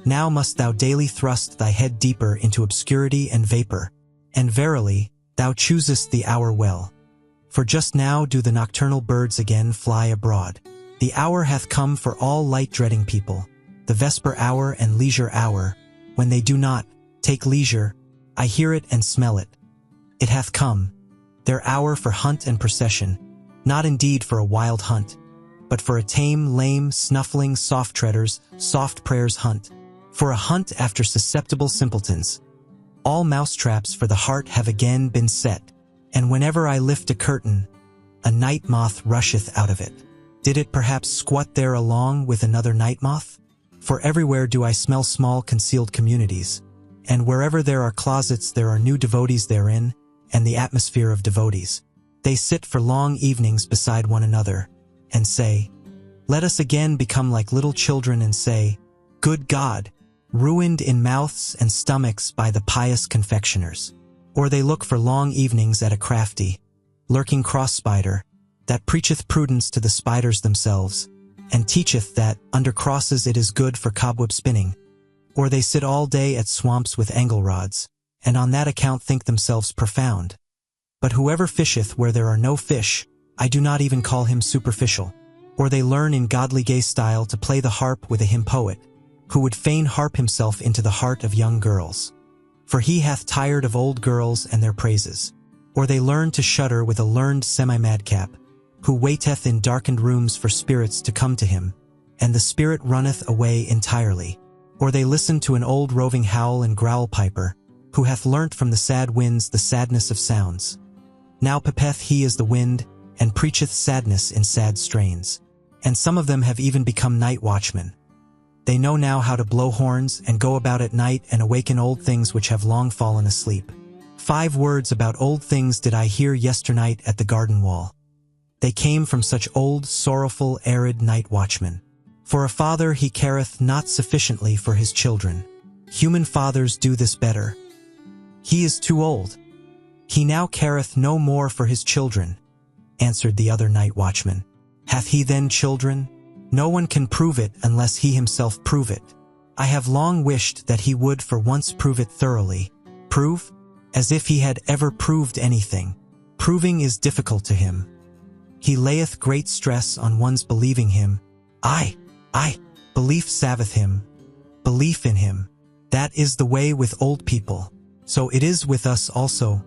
Now must thou daily thrust thy head deeper into obscurity and vapor, and verily, thou choosest the hour well. For just now do the nocturnal birds again fly abroad. The hour hath come for all light-dreading people, the vesper hour and leisure hour, when they do not take leisure. I hear it and smell it. It hath come, their hour for hunt and procession, not indeed for a wild hunt, but for a tame, lame, snuffling, soft-treaders, soft prayers hunt, for a hunt after susceptible simpletons. All mousetraps for the heart have again been set, and whenever I lift a curtain, a night moth rusheth out of it. Did it perhaps squat there along with another night moth? For everywhere do I smell small concealed communities, and wherever there are closets there are new devotees therein, and the atmosphere of devotees. They sit for long evenings beside one another, and say, let us again become like little children and say, good God, ruined in mouths and stomachs by the pious confectioners. Or they look for long evenings at a crafty, lurking cross-spider, that preacheth prudence to the spiders themselves, and teacheth that under crosses it is good for cobweb spinning. Or they sit all day at swamps with angle rods, and on that account think themselves profound. But whoever fisheth where there are no fish, I do not even call him superficial. Or they learn in godly gay style to play the harp with a hymn poet, who would fain harp himself into the heart of young girls. For he hath tired of old girls and their praises. Or they learn to shudder with a learned semi-madcap, who waiteth in darkened rooms for spirits to come to him, and the spirit runneth away entirely. Or they listen to an old roving howl and growl piper, who hath learnt from the sad winds the sadness of sounds. Now pipeth he as the wind, and preacheth sadness in sad strains. And some of them have even become night watchmen. They know now how to blow horns and go about at night and awaken old things which have long fallen asleep. 5 words about old things did I hear yesternight at the garden wall. They came from such old, sorrowful, arid night watchmen. For a father he careth not sufficiently for his children. Human fathers do this better. He is too old. He now careth no more for his children, answered the other night watchman. Hath he then children? No one can prove it unless he himself prove it. I have long wished that he would for once prove it thoroughly. Prove? As if he had ever proved anything. Proving is difficult to him. He layeth great stress on one's believing him. Aye, belief saveth him. Belief in him. That is the way with old people. So it is with us also.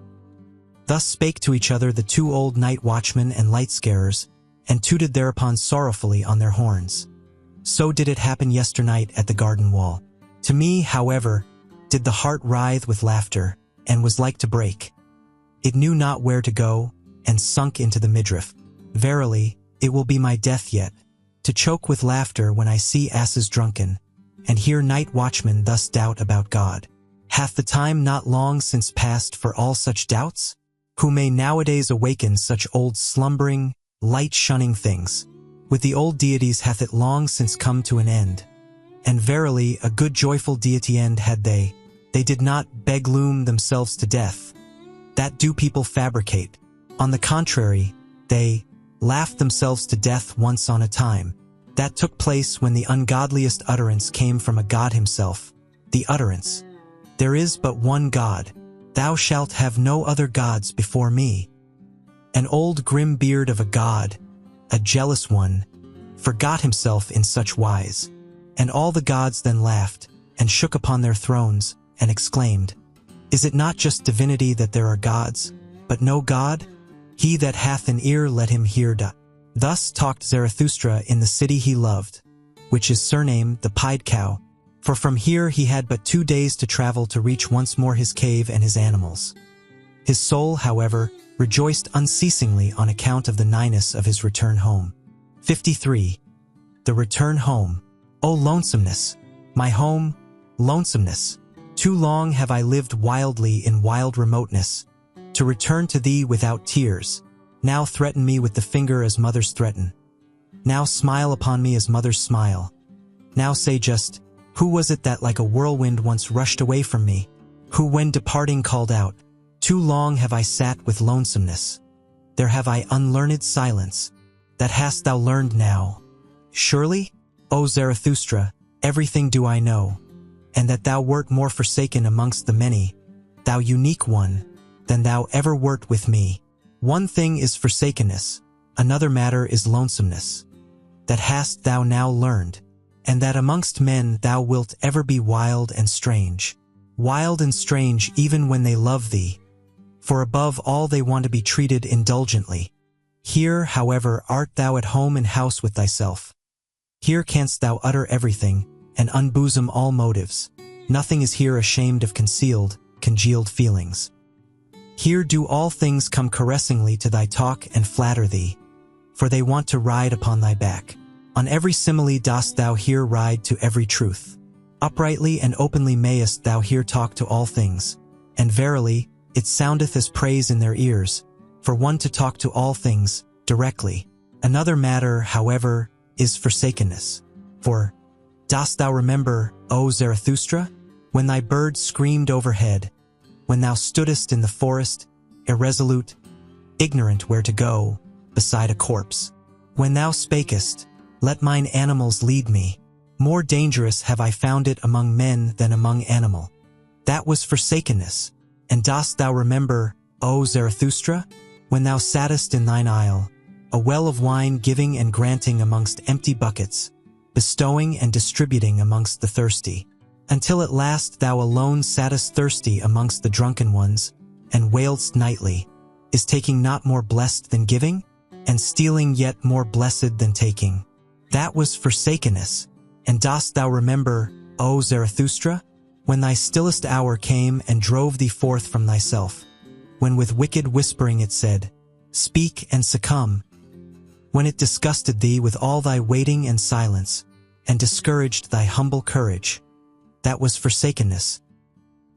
Thus spake to each other the 2 old night watchmen and light scarers, and tooted thereupon sorrowfully on their horns. So did it happen yesternight at the garden wall. To me, however, did the heart writhe with laughter, and was like to break. It knew not where to go, and sunk into the midriff. Verily, it will be my death yet, to choke with laughter when I see asses drunken, and hear night watchmen thus doubt about God. Hath the time not long since passed for all such doubts? Who may nowadays awaken such old slumbering, light-shunning things? With the old deities hath it long since come to an end. And verily, a good joyful deity end had they. They did not begloom themselves to death. That do people fabricate. On the contrary, they laughed themselves to death once on a time. That took place when the ungodliest utterance came from a god himself. The utterance, there is but one God. Thou shalt have no other gods before me. An old grim beard of a god, a jealous one, forgot himself in such wise. And all the gods then laughed, and shook upon their thrones, and exclaimed, Is it not just divinity that there are gods, but no God? He that hath an ear let him hear. Thus talked Zarathustra in the city he loved, which is surnamed the Pied Cow, for from here he had but 2 days to travel to reach once more his cave and his animals. His soul, however, rejoiced unceasingly on account of the nighness of his return home. 53. The return home. O lonesomeness! My home, lonesomeness! Too long have I lived wildly in wild remoteness. To return to thee without tears, now threaten me with the finger as mothers threaten. Now smile upon me as mothers smile. Now say just, who was it that like a whirlwind once rushed away from me? who when departing called out, "Too long have I sat with lonesomeness. There have I unlearned silence. That hast thou learned now. Surely, O Zarathustra, everything do I know, and that thou wert more forsaken amongst the many, thou unique one, than thou ever wert with me. One thing is forsakenness, another matter is lonesomeness. That hast thou now learned, and that amongst men thou wilt ever be wild and strange. Wild and strange even when they love thee, for above all they want to be treated indulgently. Here, however, art thou at home in house with thyself. Here canst thou utter everything, and unbosom all motives. Nothing is here ashamed of congealed feelings. Here do all things come caressingly to thy talk and flatter thee, for they want to ride upon thy back. On every simile dost thou here ride to every truth. Uprightly and openly mayest thou here talk to all things, and verily, it soundeth as praise in their ears, for one to talk to all things, directly. Another matter, however, is forsakenness. For, dost thou remember, O Zarathustra, when thy bird screamed overhead, when thou stoodest in the forest, irresolute, ignorant where to go, beside a corpse? When thou spakest, "Let mine animals lead me. More dangerous have I found it among men than among animal." That was forsakenness. And dost thou remember, O Zarathustra, when thou sattest in thine isle, a well of wine giving and granting amongst empty buckets, bestowing and distributing amongst the thirsty, until at last thou alone sattest thirsty amongst the drunken ones, and wailedst nightly, "Is taking not more blessed than giving, and stealing yet more blessed than taking?" That was forsakenness. And dost thou remember, O Zarathustra, when thy stillest hour came and drove thee forth from thyself, when with wicked whispering it said, "Speak and succumb," when it disgusted thee with all thy waiting and silence, and discouraged thy humble courage? That was forsakenness.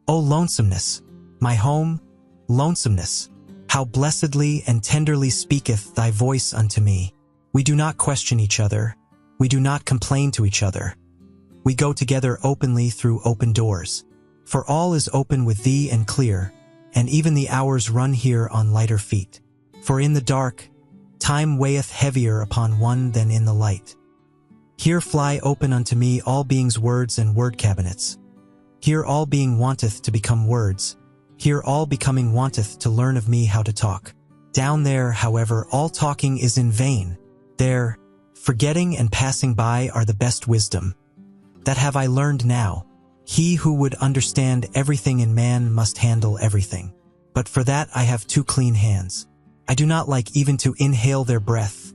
O lonesomeness, my home, lonesomeness, how blessedly and tenderly speaketh thy voice unto me. We do not question each other, we do not complain to each other. We go together openly through open doors. For all is open with thee and clear, and even the hours run here on lighter feet. For in the dark, time weigheth heavier upon one than in the light. Here fly open unto me all beings' words and word cabinets. Here all being wanteth to become words. Here all becoming wanteth to learn of me how to talk. Down there, however, all talking is in vain. There, forgetting and passing by are the best wisdom. That have I learned now. He who would understand everything in man must handle everything. But for that I have 2 clean hands. I do not like even to inhale their breath.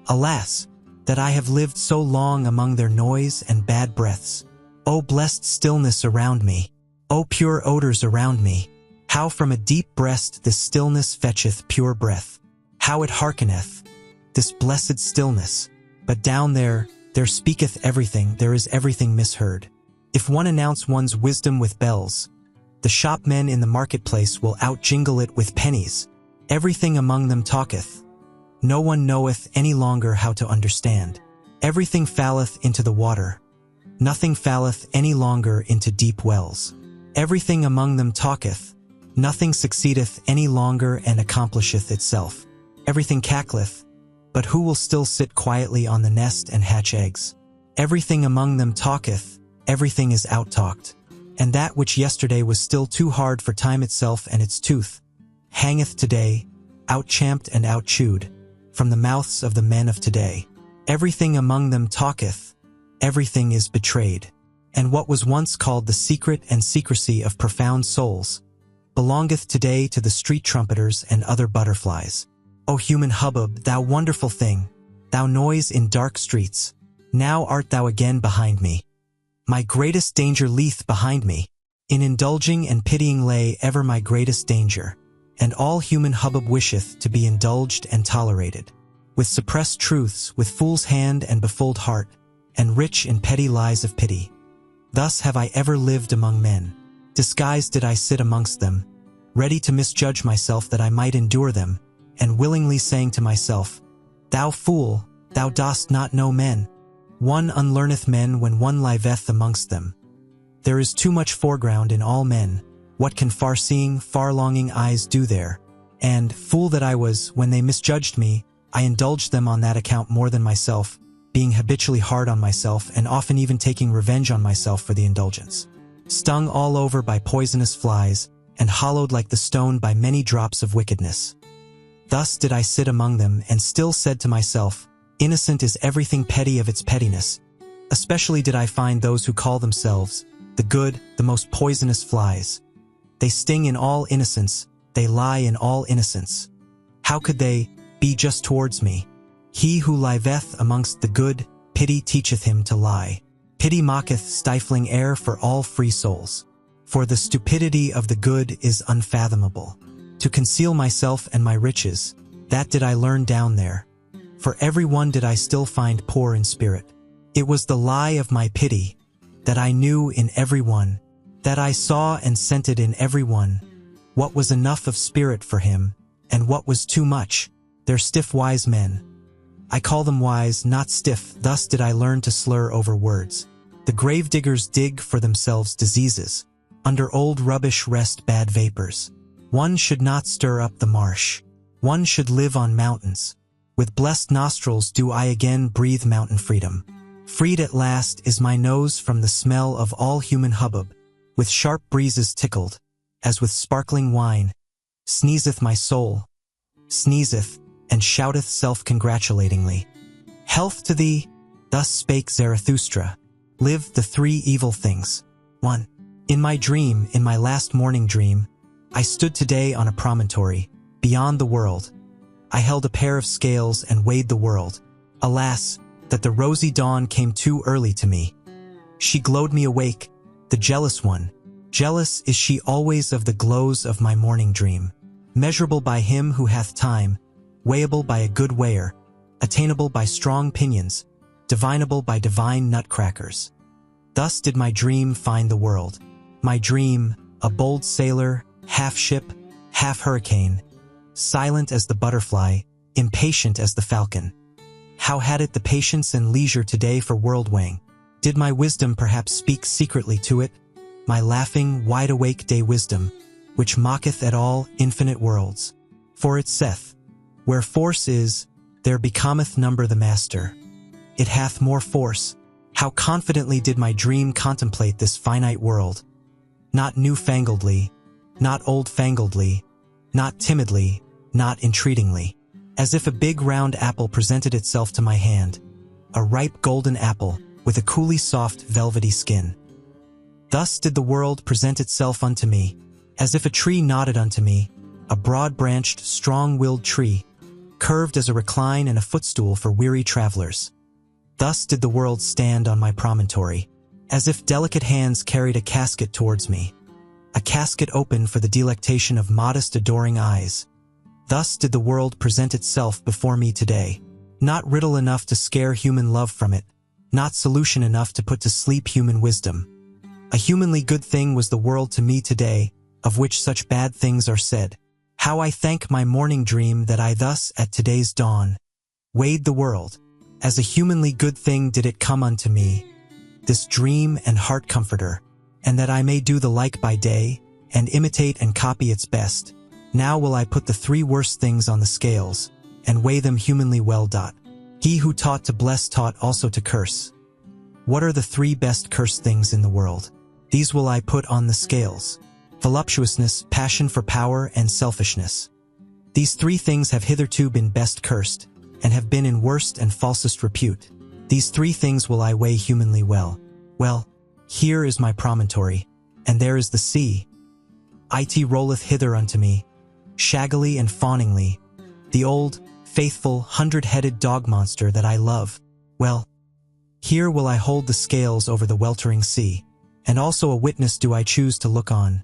Alas, that I have lived so long among their noise and bad breaths. O blessed stillness around me. O pure odors around me. How from a deep breast this stillness fetcheth pure breath. How it hearkeneth, this blessed stillness. But down there speaketh everything, there is everything misheard. If one announce one's wisdom with bells, the shopmen in the marketplace will outjingle it with pennies. Everything among them talketh. No one knoweth any longer how to understand. Everything falleth into the water. Nothing falleth any longer into deep wells. Everything among them talketh. Nothing succeedeth any longer and accomplisheth itself. Everything cackleth. But who will still sit quietly on the nest and hatch eggs? Everything among them talketh, everything is out-talked. And that which yesterday was still too hard for time itself and its tooth, hangeth today, out-champed and out-chewed, from the mouths of the men of today. Everything among them talketh, everything is betrayed. And what was once called the secret and secrecy of profound souls, belongeth today to the street trumpeters and other butterflies. O human hubbub, thou wonderful thing, thou noise in dark streets, now art thou again behind me. My greatest danger lieth behind me. In indulging and pitying lay ever my greatest danger, and all human hubbub wisheth to be indulged and tolerated. With suppressed truths, with fool's hand and befooled heart, and rich in petty lies of pity. Thus have I ever lived among men. Disguised did I sit amongst them, ready to misjudge myself that I might endure them, and willingly saying to myself, "Thou fool, thou dost not know men. One unlearneth men when one liveth amongst them. There is too much foreground in all men, What can far-seeing, far-longing eyes do there? And, fool that I was, when they misjudged me, I indulged them on that account more than myself, being habitually hard on myself and often even taking revenge on myself for the indulgence. Stung all over by poisonous flies, and hollowed like the stone by many drops of wickedness. Thus did I sit among them and still said to myself, innocent is everything petty of its pettiness. Especially did I find those who call themselves the good, the most poisonous flies. They sting in all innocence, they lie in all innocence. How could they be just towards me? He who liveth amongst the good, pity teacheth him to lie. Pity mocketh stifling air for all free souls. For the stupidity of the good is unfathomable. To conceal myself and my riches, that did I learn down there. For every one did I still find poor in spirit. It was the lie of my pity, that I knew in every one, that I saw and scented in every one, what was enough of spirit for him, and what was too much. They're stiff wise men. I call them wise, not stiff. Thus did I learn to slur over words. The grave diggers dig for themselves diseases. Under old rubbish rest bad vapors. One should not stir up the marsh. One should live on mountains. With blessed nostrils do I again breathe mountain freedom. Freed at last is my nose from the smell of all human hubbub. With sharp breezes tickled, as with sparkling wine, sneezeth my soul, sneezeth, and shouteth self-congratulatingly. Health to thee, thus spake Zarathustra. Live the three evil things. 1. In my dream, in my last morning dream, I stood today on a promontory, beyond the world. I held a pair of scales and weighed the world. Alas, that the rosy dawn came too early to me. She glowed me awake, the jealous one. Jealous is she always of the glows of my morning dream. Measurable by him who hath time, weighable by a good weigher, attainable by strong pinions, divinable by divine nutcrackers. Thus did my dream find the world. My dream, a bold sailor, half ship, half hurricane, silent as the butterfly, impatient as the falcon. How had it the patience and leisure today for world-weighing? Did my wisdom perhaps speak secretly to it? My laughing, wide-awake day wisdom, which mocketh at all infinite worlds. For it saith, where force is, there becometh number the master. It hath more force. How confidently did my dream contemplate this finite world. Not newfangledly, not old-fangledly, not timidly, not entreatingly. As if a big round apple presented itself to my hand, a ripe golden apple with a coolly soft velvety skin. Thus did the world present itself unto me, as if a tree nodded unto me, a broad-branched, strong-willed tree, curved as a recline and a footstool for weary travelers. Thus did the world stand on my promontory, as if delicate hands carried a casket towards me, a casket open for the delectation of modest, adoring eyes. Thus did the world present itself before me today, not riddle enough to scare human love from it, not solution enough to put to sleep human wisdom. A humanly good thing was the world to me today, of which such bad things are said. How I thank my morning dream that I thus at today's dawn weighed the world. As a humanly good thing did it come unto me, this dream and heart comforter, and that I may do the like by day, and imitate and copy its best. Now will I put the three worst things on the scales, and weigh them humanly well. He who taught to bless taught also to curse. What are the three best cursed things in the world? These will I put on the scales. Voluptuousness, passion for power, and selfishness. These three things have hitherto been best cursed, and have been in worst and falsest repute. These three things will I weigh humanly well. Well, here is my promontory, and there is the sea. It rolleth hither unto me, shaggily and fawningly, the old, faithful, hundred-headed dog monster that I love. Well, here will I hold the scales over the weltering sea, and also a witness do I choose to look on.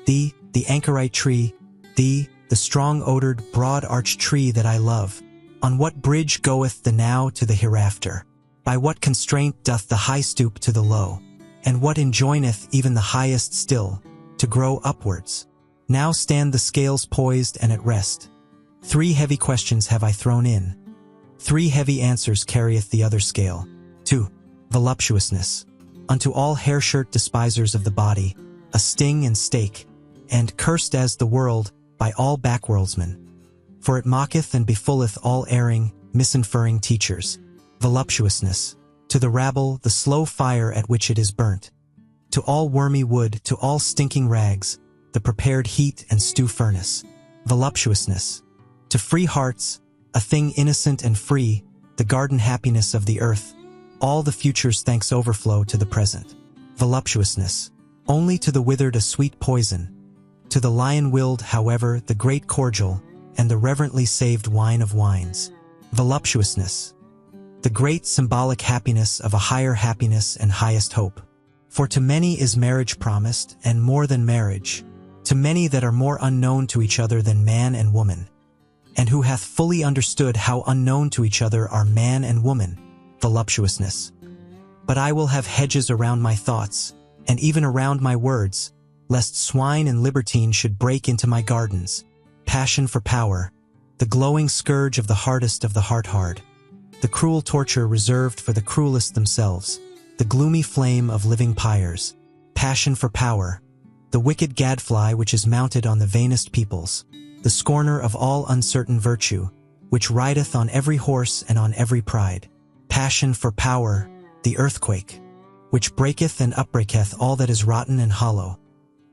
Thee, the anchorite tree, thee, the strong-odored, broad-arched tree that I love. On what bridge goeth the now to the hereafter? By what constraint doth the high stoop to the low? And what enjoineth even the highest still to grow upwards? Now stand the scales poised and at rest. Three heavy questions have I thrown in. Three heavy answers carrieth the other scale. 2. Voluptuousness. Unto all hair-shirt despisers of the body, a sting and stake. and cursed as the world by all backworldsmen. For it mocketh and befooleth all erring, misinferring teachers. Voluptuousness. To the rabble, the slow fire at which it is burnt. To all wormy wood, to all stinking rags, the prepared heat and stew furnace. Voluptuousness. To free hearts, a thing innocent and free, the garden happiness of the earth, all the future's thanks overflow to the present. Voluptuousness. Only to the withered a sweet poison. To the lion-willed, however, the great cordial, and the reverently saved wine of wines. Voluptuousness. The great symbolic happiness of a higher happiness and highest hope. For to many is marriage promised, and more than marriage, to many that are more unknown to each other than man and woman, and who hath fully understood how unknown to each other are man and woman. Voluptuousness. But I will have hedges around my thoughts, and even around my words, lest swine and libertine should break into my gardens. Passion for power, the glowing scourge of the hardest of the heart-hard, the cruel torture reserved for the cruelest themselves, the gloomy flame of living pyres. Passion for power, the wicked gadfly which is mounted on the vainest peoples, the scorner of all uncertain virtue, which rideth on every horse and on every pride. Passion for power, the earthquake, which breaketh and upbreaketh all that is rotten and hollow,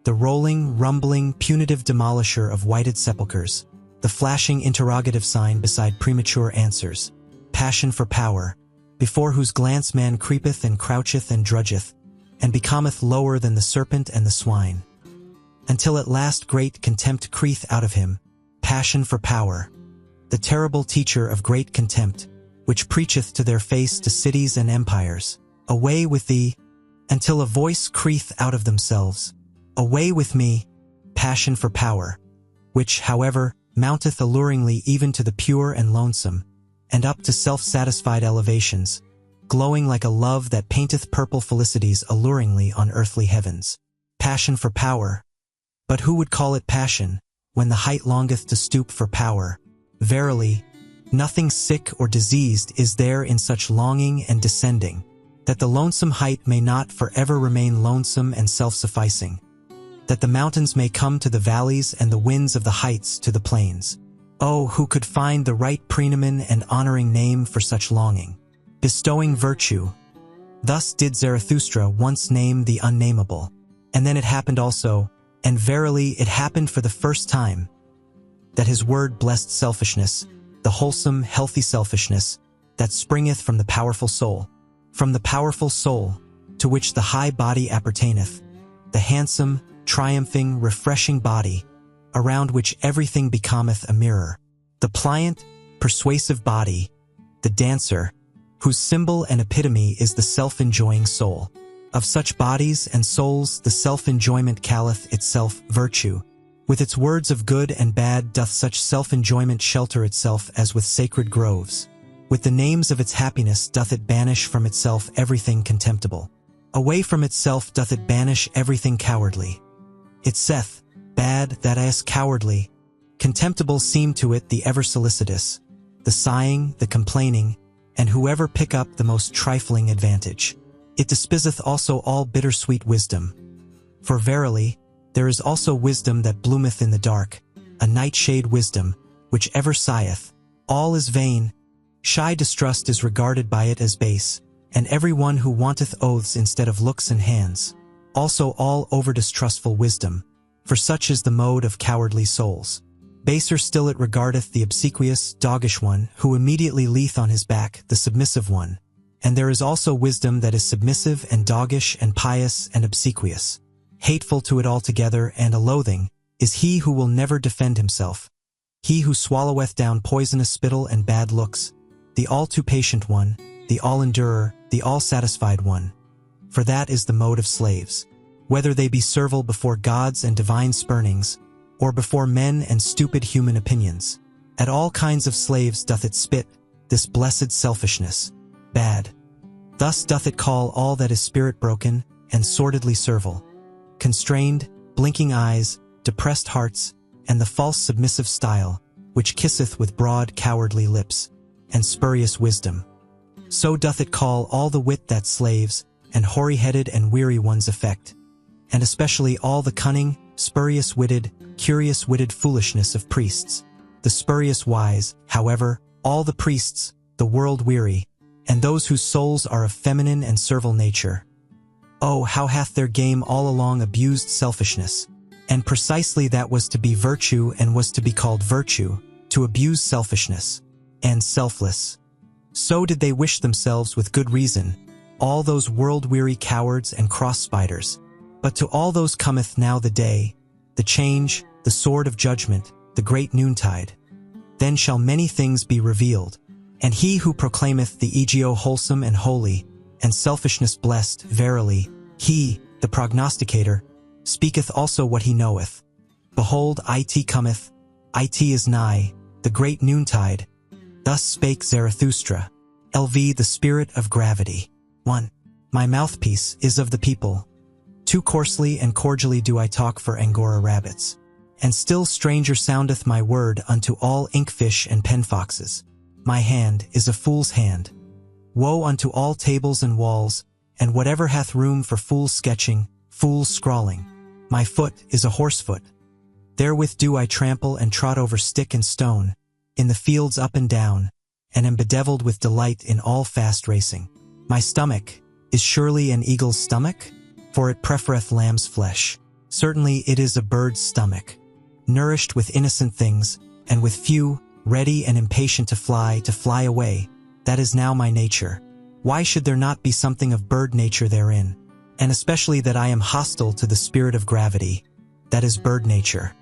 the rolling, rumbling, punitive demolisher of whited sepulchres, the flashing interrogative sign beside premature answers. Passion for power, before whose glance man creepeth and croucheth and drudgeth, and becometh lower than the serpent and the swine, until at last great contempt creeth out of him. Passion for power, the terrible teacher of great contempt, which preacheth to their face to cities and empires, away with thee, until a voice creeth out of themselves, away with me. Passion for power, which, however, mounteth alluringly even to the pure and lonesome, and up to self-satisfied elevations, glowing like a love that painteth purple felicities alluringly on earthly heavens. Passion for power. But who would call it passion, when the height longeth to stoop for power? Verily, nothing sick or diseased is there in such longing and descending, that the lonesome height may not forever remain lonesome and self-sufficing, that the mountains may come to the valleys and the winds of the heights to the plains. Oh, who could find the right praenomen and honoring name for such longing? Bestowing virtue. Thus did Zarathustra once name the unnameable. And then it happened also, and verily it happened for the first time, that his word blessed selfishness, the wholesome, healthy selfishness, that springeth from the powerful soul, to which the high body appertaineth, the handsome, triumphing, refreshing body, around which everything becometh a mirror, the pliant, persuasive body, the dancer, whose symbol and epitome is the self-enjoying soul. Of such bodies and souls the self-enjoyment calleth itself virtue. With its words of good and bad doth such self-enjoyment shelter itself as with sacred groves. With the names of its happiness doth it banish from itself everything contemptible. Away from itself doth it banish everything cowardly. It saith, bad, that is cowardly. Contemptible seem to it the ever solicitous, the sighing, the complaining, and whoever pick up the most trifling advantage. It despiseth also all bittersweet wisdom. For verily, there is also wisdom that bloometh in the dark, a nightshade wisdom, which ever sigheth. All is vain. Shy distrust is regarded by it as base, and every one who wanteth oaths instead of looks and hands. Also all over-distrustful wisdom, for such is the mode of cowardly souls. Baser still it regardeth the obsequious, doggish one, who immediately leeth on his back, the submissive one. And there is also wisdom that is submissive and doggish and pious and obsequious. Hateful to it altogether and a loathing is he who will never defend himself, he who swalloweth down poisonous spittle and bad looks, the all-too-patient one, the all-endurer, the all-satisfied one. For that is the mode of slaves, whether they be servile before gods and divine spurnings, or before men and stupid human opinions. At all kinds of slaves doth it spit, this blessed selfishness, bad. Thus doth it call all that is spirit-broken and sordidly servile, constrained, blinking eyes, depressed hearts, and the false submissive style, which kisseth with broad cowardly lips, and spurious wisdom. So doth it call all the wit that slaves, and hoary-headed and weary ones affect, and especially all the cunning, spurious-witted, curious-witted foolishness of priests. The spurious wise, however, all the priests, the world-weary, and those whose souls are of feminine and servile nature. Oh, how hath their game all along abused selfishness! And precisely that was to be virtue and was to be called virtue, to abuse selfishness, and selfless. So did they wish themselves with good reason, all those world-weary cowards and cross-spiders. But to all those cometh now the day, the change, the sword of judgment, the great noontide. Then shall many things be revealed, and he who proclaimeth the ego wholesome and holy, and selfishness blessed, verily, he, the prognosticator, speaketh also what he knoweth. Behold, it cometh, it is nigh, the great noontide. Thus spake Zarathustra. LV, the spirit of gravity. 1. My mouthpiece is of the people. Too coarsely and cordially do I talk for Angora rabbits. And still stranger soundeth my word unto all inkfish and penfoxes. My hand is a fool's hand. Woe unto all tables and walls, and whatever hath room for fool's sketching, fool's scrawling. My foot is a horsefoot. Therewith do I trample and trot over stick and stone, in the fields up and down, and am bedeviled with delight in all fast racing. My stomach is surely an eagle's stomach, for it prefereth lamb's flesh. Certainly it is a bird's stomach, nourished with innocent things, and with few, ready and impatient to fly away. That is now my nature. Why should there not be something of bird nature therein? And especially that I am hostile to the spirit of gravity, that is bird nature.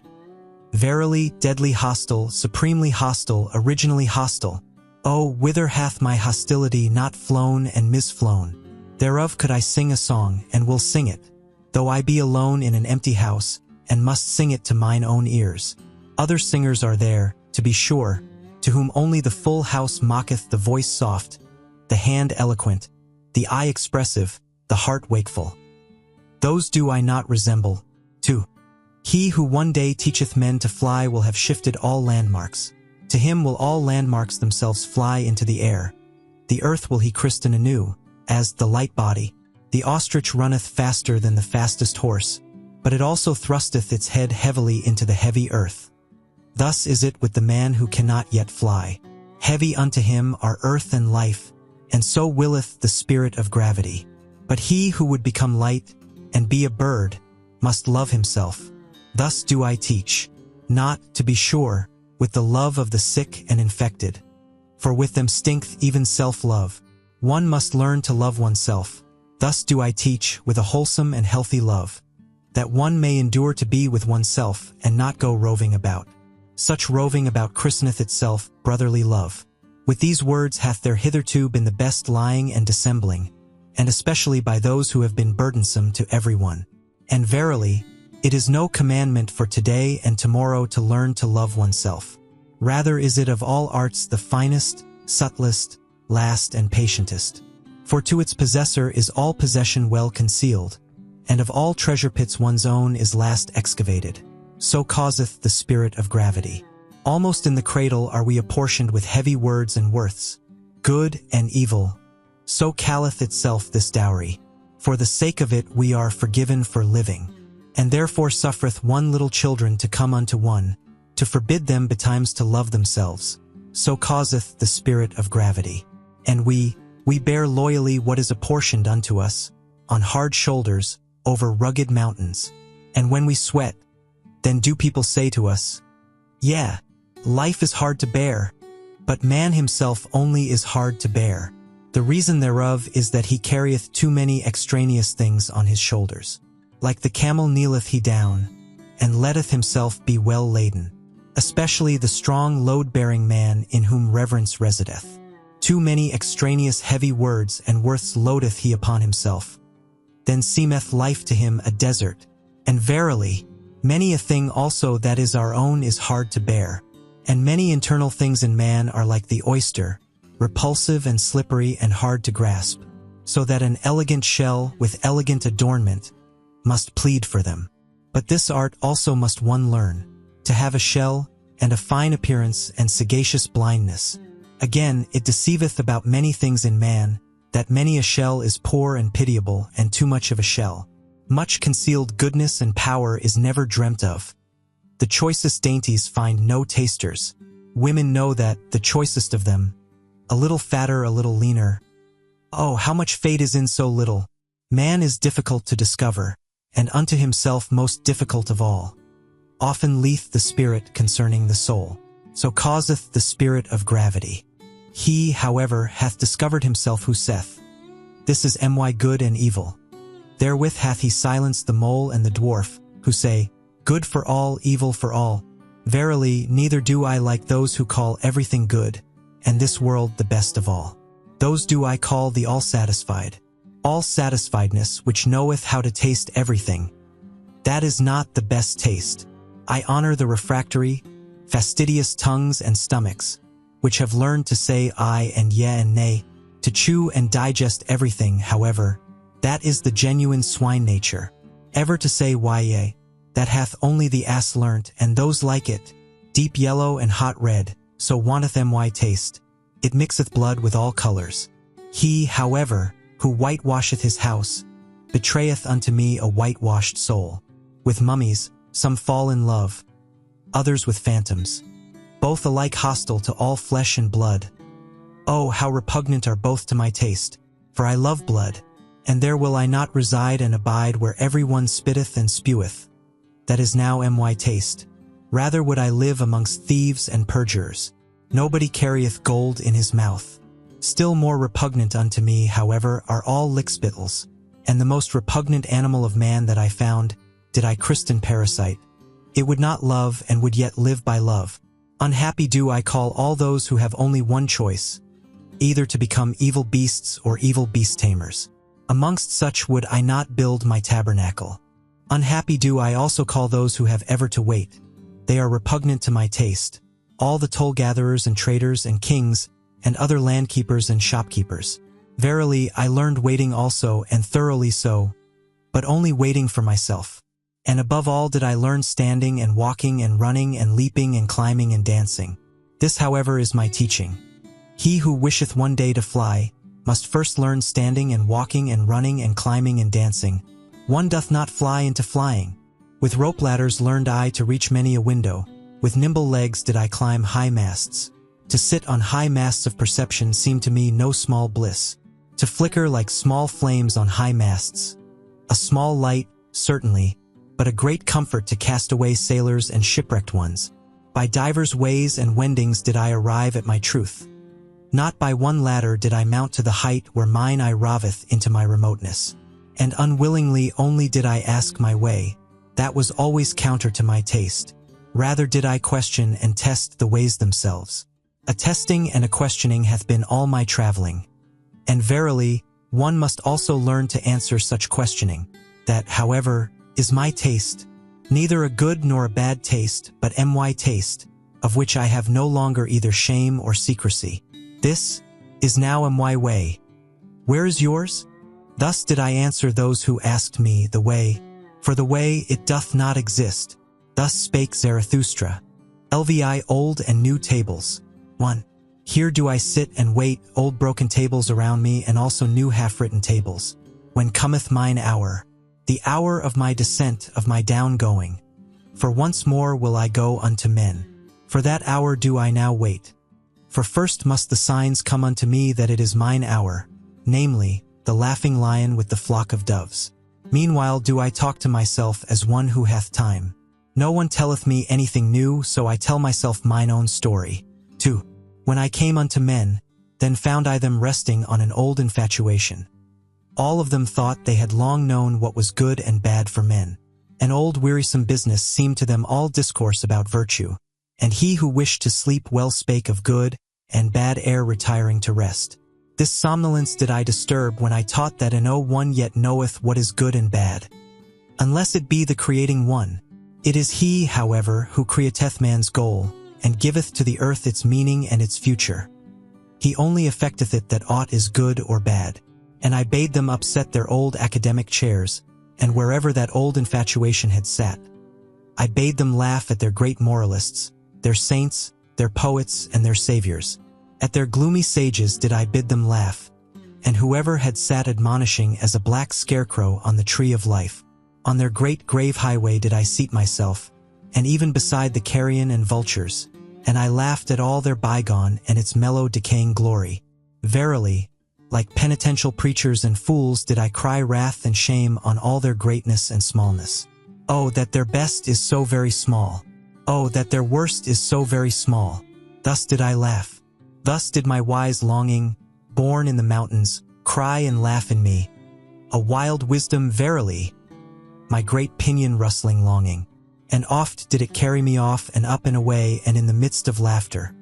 Verily, deadly hostile, supremely hostile, originally hostile. Oh, whither hath my hostility not flown and misflown? Thereof could I sing a song, and will sing it, though I be alone in an empty house, and must sing it to mine own ears. Other singers are there, to be sure, to whom only the full house mocketh, the voice soft, the hand eloquent, the eye expressive, the heart wakeful. Those do I not resemble. 2. He who one day teacheth men to fly will have shifted all landmarks. To him will all landmarks themselves fly into the air. The earth will he christen anew, as the light body. The ostrich runneth faster than the fastest horse, but it also thrusteth its head heavily into the heavy earth. Thus is it with the man who cannot yet fly. Heavy unto him are earth and life, and so willeth the spirit of gravity. But he who would become light, and be a bird, must love himself. Thus do I teach, not, to be sure, with the love of the sick and infected. For with them stinketh even self-love. One must learn to love oneself. Thus do I teach with a wholesome and healthy love, that one may endure to be with oneself and not go roving about. Such roving about christeneth itself brotherly love. With these words hath there hitherto been the best lying and dissembling, and especially by those who have been burdensome to every one. And verily, it is no commandment for today and tomorrow to learn to love oneself. Rather is it of all arts the finest, subtlest, last and patientest. For to its possessor is all possession well concealed, and of all treasure pits one's own is last excavated. So causeth the spirit of gravity. Almost in the cradle are we apportioned with heavy words and worths, good and evil. So calleth itself this dowry. For the sake of it we are forgiven for living, and therefore suffereth one little children to come unto one, to forbid them betimes to love themselves. So causeth the spirit of gravity. And we bear loyally what is apportioned unto us, on hard shoulders, over rugged mountains. And when we sweat, then do people say to us, yeah, life is hard to bear, but man himself only is hard to bear. The reason thereof is that he carrieth too many extraneous things on his shoulders. Like the camel kneeleth he down, and letteth himself be well laden, especially the strong load-bearing man in whom reverence resideth. Too many extraneous heavy words and worths loadeth he upon himself. Then seemeth life to him a desert, and verily, many a thing also that is our own is hard to bear, and many internal things in man are like the oyster, repulsive and slippery and hard to grasp, so that an elegant shell with elegant adornment must plead for them. But this art also must one learn, to have a shell, and a fine appearance and sagacious blindness. Again, it deceiveth about many things in man, that many a shell is poor and pitiable and too much of a shell. Much concealed goodness and power is never dreamt of. The choicest dainties find no tasters. Women know that, the choicest of them. A little fatter, a little leaner. Oh, how much fate is in so little. Man is difficult to discover, and unto himself most difficult of all. Often leath the spirit concerning the soul. So causeth the spirit of gravity. He, however, hath discovered himself who saith, this is good and evil. Therewith hath he silenced the mole and the dwarf, who say, good for all, evil for all. Verily, neither do I like those who call everything good, and this world the best of all. Those do I call the all-satisfied. All-satisfiedness which knoweth how to taste everything. That is not the best taste. I honor the refractory, fastidious tongues and stomachs, which have learned to say aye and yea and nay, to chew and digest everything, however, that is the genuine swine nature. Ever to say why yea, that hath only the ass learnt, and those like it, deep yellow and hot red, so wanteth taste. It mixeth blood with all colors. He, however, who whitewasheth his house, betrayeth unto me a whitewashed soul. With mummies, some fall in love, others with phantoms, both alike hostile to all flesh and blood. Oh, how repugnant are both to my taste, for I love blood, and there will I not reside and abide where every one spitteth and speweth. That is now my taste. Rather would I live amongst thieves and perjurers. Nobody carrieth gold in his mouth. Still more repugnant unto me, however, are all lickspittles, and the most repugnant animal of man that I found, did I christen parasite. It would not love and would yet live by love. Unhappy do I call all those who have only one choice, either to become evil beasts or evil beast-tamers. Amongst such would I not build my tabernacle. Unhappy do I also call those who have ever to wait. They are repugnant to my taste. All the toll-gatherers and traders and kings and other landkeepers and shopkeepers. Verily, I learned waiting also, and thoroughly so, but only waiting for myself. And above all did I learn standing and walking and running and leaping and climbing and dancing. This, however, is my teaching. He who wisheth one day to fly, must first learn standing and walking and running and climbing and dancing. One doth not fly into flying. With rope ladders learned I to reach many a window. With nimble legs did I climb high masts. To sit on high masts of perception seemed to me no small bliss. To flicker like small flames on high masts. A small light, certainly, but a great comfort to castaway sailors and shipwrecked ones. By divers ways and wendings did I arrive at my truth. Not by one ladder did I mount to the height where mine eye roveth into my remoteness. And unwillingly only did I ask my way. That was always counter to my taste. Rather did I question and test the ways themselves. A testing and a questioning hath been all my traveling. And verily, one must also learn to answer such questioning. That, however, is my taste. Neither a good nor a bad taste, but my taste, of which I have no longer either shame or secrecy. This is now my way. Where is yours? Thus did I answer those who asked me the way, for the way it doth not exist. Thus spake Zarathustra. LVI Old and New Tables. 1. Here do I sit and wait, old broken tables around me, and also new half-written tables. When cometh mine hour, the hour of my descent, of my down-going. For once more will I go unto men. For that hour do I now wait. For first must the signs come unto me that it is mine hour, namely, the laughing lion with the flock of doves. Meanwhile do I talk to myself as one who hath time. No one telleth me anything new, so I tell myself mine own story. 2. When I came unto men, then found I them resting on an old infatuation. All of them thought they had long known what was good and bad for men. An old wearisome business seemed to them all discourse about virtue, and he who wished to sleep well spake of good and bad ere retiring to rest. This somnolence did I disturb when I taught that no one yet knoweth what is good and bad, unless it be the creating one. It is he, however, who createth man's goal, and giveth to the earth its meaning and its future. He only effecteth it that aught is good or bad. And I bade them upset their old academic chairs, and wherever that old infatuation had sat. I bade them laugh at their great moralists, their saints, their poets, and their saviors. At their gloomy sages did I bid them laugh, and whoever had sat admonishing as a black scarecrow on the tree of life. On their great grave highway did I seat myself, and even beside the carrion and vultures, and I laughed at all their bygone and its mellow decaying glory. Verily, like penitential preachers and fools did I cry wrath and shame on all their greatness and smallness. Oh, that their best is so very small. Oh, that their worst is so very small. Thus did I laugh. Thus did my wise longing, born in the mountains, cry and laugh in me. A wild wisdom verily, my great pinion-rustling longing. And oft did it carry me off and up and away and in the midst of laughter.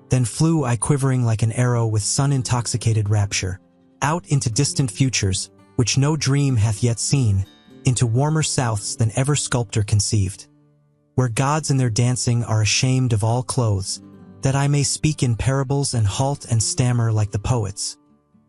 Then flew I quivering like an arrow with sun-intoxicated rapture, out into distant futures, which no dream hath yet seen, into warmer souths than ever sculptor conceived, where gods in their dancing are ashamed of all clothes, that I may speak in parables and halt and stammer like the poets.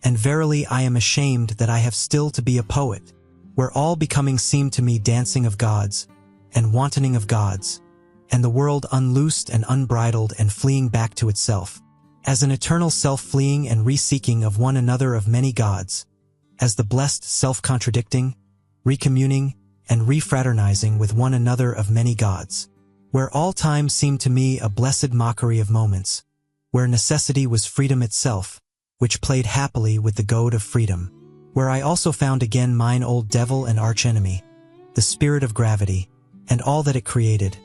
And verily I am ashamed that I have still to be a poet, where all becoming seem to me dancing of gods, and wantoning of gods, and the world unloosed and unbridled and fleeing back to itself, as an eternal self-fleeing and re-seeking of one another of many gods, as the blessed self-contradicting, recommuning, and refraternizing with one another of many gods, where all time seemed to me a blessed mockery of moments, where necessity was freedom itself, which played happily with the goad of freedom, where I also found again mine old devil and archenemy, the spirit of gravity, and all that it created,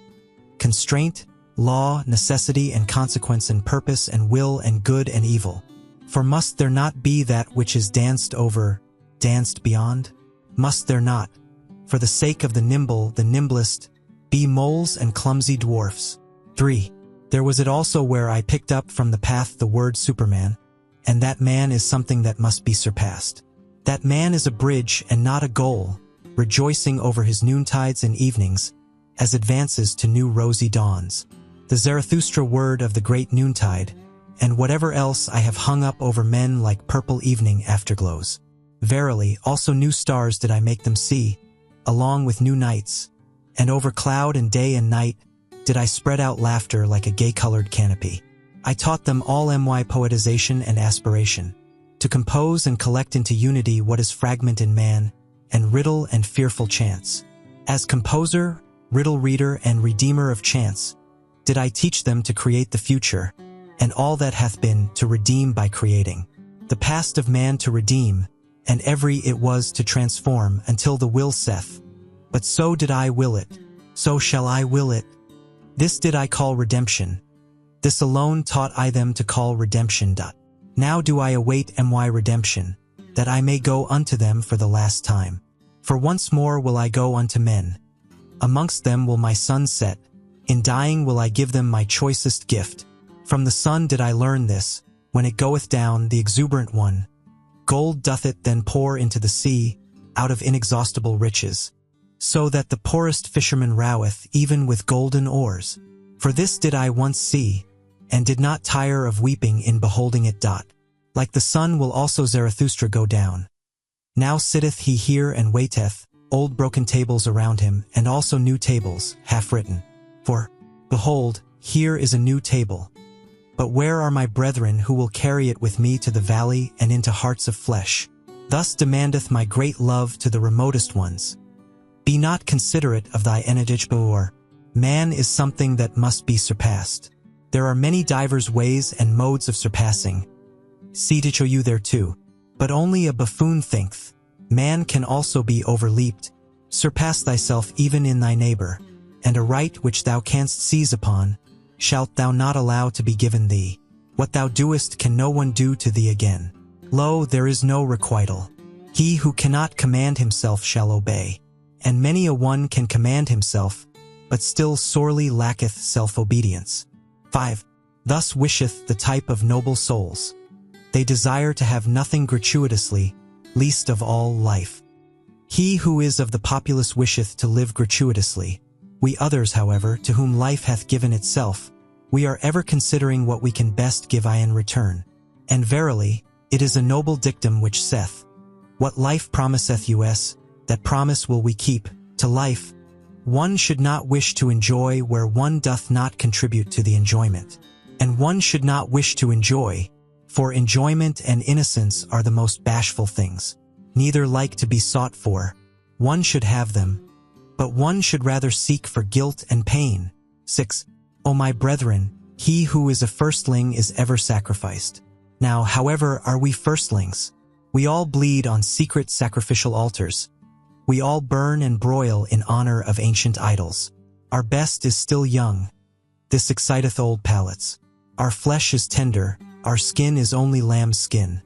constraint, law, necessity and consequence and purpose and will and good and evil. For must there not be that which is danced over, danced beyond? Must there not, for the sake of the nimble, the nimblest, be moles and clumsy dwarfs? 3. There was it also where I picked up from the path the word Superman, and that man is something that must be surpassed. That man is a bridge and not a goal, rejoicing over his noontides and evenings, as advances to new rosy dawns. The Zarathustra word of the great noontide, and whatever else I have hung up over men like purple evening afterglows. Verily, also new stars did I make them see, along with new nights, and over cloud and day and night did I spread out laughter like a gay-colored canopy. I taught them all my poetization and aspiration, to compose and collect into unity what is fragment in man, and riddle and fearful chance. As composer, riddle reader, and redeemer of chance, did I teach them to create the future, and all that hath been to redeem by creating. The past of man to redeem, and every it was to transform until the will saith, but so did I will it, so shall I will it. This did I call redemption. This alone taught I them to call redemption. Now do I await my redemption, that I may go unto them for the last time. For once more will I go unto men. Amongst them will my sun set, in dying will I give them my choicest gift. From the sun did I learn this, when it goeth down, the exuberant one. Gold doth it then pour into the sea, out of inexhaustible riches, so that the poorest fisherman roweth even with golden oars. For this did I once see, and did not tire of weeping in beholding it. Like the sun will also Zarathustra go down. Now sitteth he here and waiteth, old broken tables around him, and also new tables, half written. For, behold, here is a new table. But where are my brethren who will carry it with me to the valley and into hearts of flesh? Thus demandeth my great love to the remotest ones. Be not considerate of thy enigma. Man is something that must be surpassed. There are many divers ways and modes of surpassing. See to show you there too. But only a buffoon thinketh. Man can also be overleaped. Surpass thyself even in thy neighbor, and a right which thou canst seize upon, shalt thou not allow to be given thee. What thou doest can no one do to thee again. Lo, there is no requital. He who cannot command himself shall obey. And many a one can command himself, but still sorely lacketh self-obedience. 5. Thus wisheth the type of noble souls. They desire to have nothing gratuitously, least of all life. He who is of the populace wisheth to live gratuitously. We others, however, to whom life hath given itself, we are ever considering what we can best give in return. And verily, it is a noble dictum which saith, what life promiseth us, that promise will we keep. To life, one should not wish to enjoy where one doth not contribute to the enjoyment. And one should not wish to enjoy, for enjoyment and innocence are the most bashful things, neither like to be sought for. One should have them, but one should rather seek for guilt and pain. 6. O my brethren, he who is a firstling is ever sacrificed. Now, however, are we firstlings? We all bleed on secret sacrificial altars. We all burn and broil in honor of ancient idols. Our best is still young. This exciteth old palates. Our flesh is tender, our skin is only lamb's skin.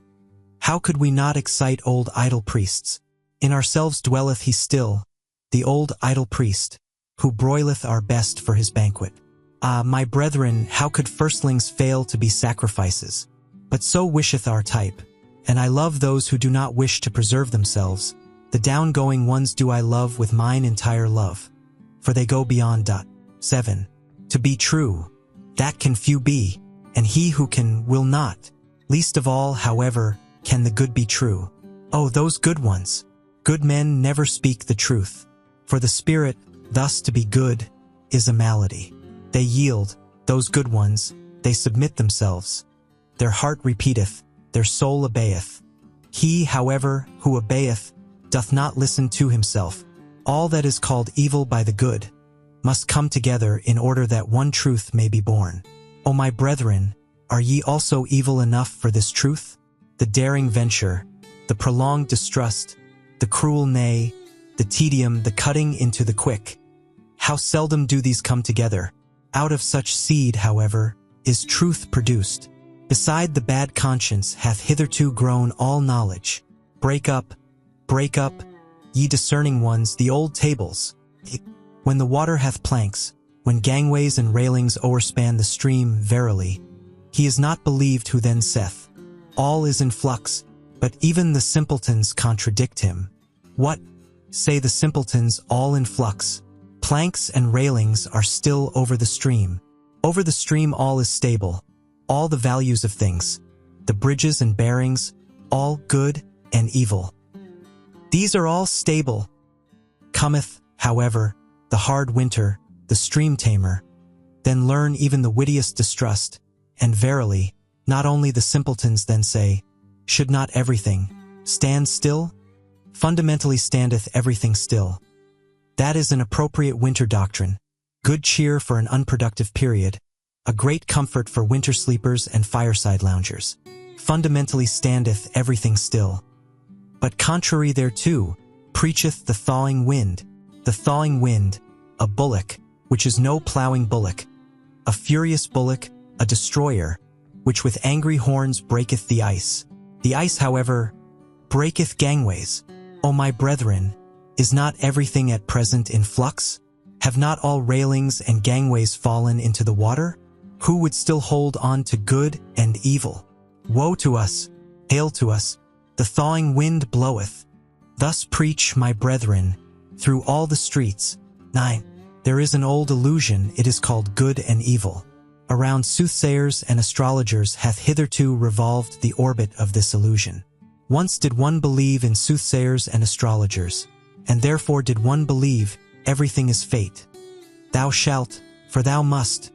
How could we not excite old idol priests? In ourselves dwelleth he still, the old idol priest, who broileth our best for his banquet. Ah, my brethren, how could firstlings fail to be sacrifices? But so wisheth our type, and I love those who do not wish to preserve themselves. The down-going ones do I love with mine entire love, for they go beyond. 7. To be true, that can few be, and he who can will not. Least of all, however, can the good be true. Oh, those good ones! Good men never speak the truth, for the spirit, thus to be good, is a malady. They yield, those good ones, they submit themselves. Their heart repeateth, their soul obeyeth. He, however, who obeyeth, doth not listen to himself. All that is called evil by the good must come together in order that one truth may be born. O my brethren, are ye also evil enough for this truth? The daring venture, the prolonged distrust, the cruel nay, the tedium, the cutting into the quick. How seldom do these come together? Out of such seed, however, is truth produced. Beside the bad conscience hath hitherto grown all knowledge. Break up, ye discerning ones, the old tables. When the water hath planks, when gangways and railings o'erspan the stream, verily, he is not believed who then saith, all is in flux, but even the simpletons contradict him. What? Say the simpletons, all in flux. Planks and railings are still over the stream. Over the stream all is stable, all the values of things, the bridges and bearings, all good and evil. These are all stable. Cometh, however, the hard winter, the stream tamer. Then learn even the wittiest distrust, and verily, not only the simpletons then say, should not everything stand still? Fundamentally standeth everything still. That is an appropriate winter doctrine, good cheer for an unproductive period, a great comfort for winter sleepers and fireside loungers. Fundamentally standeth everything still. But contrary thereto, preacheth the thawing wind. The thawing wind, a bullock, which is no ploughing bullock, a furious bullock, a destroyer, which with angry horns breaketh the ice. The ice, however, breaketh gangways. O my brethren, is not everything at present in flux? Have not all railings and gangways fallen into the water? Who would still hold on to good and evil? Woe to us, hail to us, the thawing wind bloweth. Thus preach, my brethren, through all the streets. 9. There is an old illusion, it is called good and evil. Around soothsayers and astrologers hath hitherto revolved the orbit of this illusion. Once did one believe in soothsayers and astrologers, and therefore did one believe everything is fate. Thou shalt, for thou must.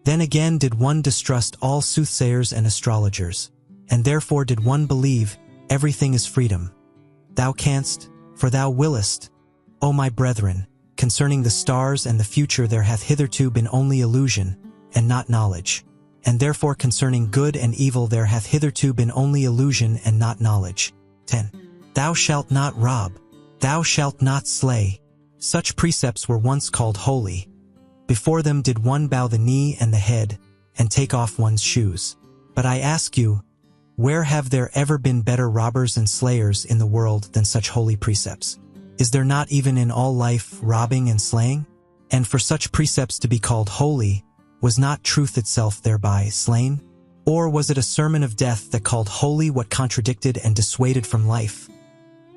Then again did one distrust all soothsayers and astrologers, and therefore did one believe everything is freedom. Thou canst, for thou willest. O my brethren, concerning the stars and the future there hath hitherto been only illusion, and not knowledge. And therefore concerning good and evil there hath hitherto been only illusion and not knowledge. 10. Thou shalt not rob. Thou shalt not slay. Such precepts were once called holy. Before them did one bow the knee and the head, and take off one's shoes. But I ask you, where have there ever been better robbers and slayers in the world than such holy precepts? Is there not even in all life robbing and slaying? And for such precepts to be called holy, was not truth itself thereby slain? Or was it a sermon of death that called holy what contradicted and dissuaded from life?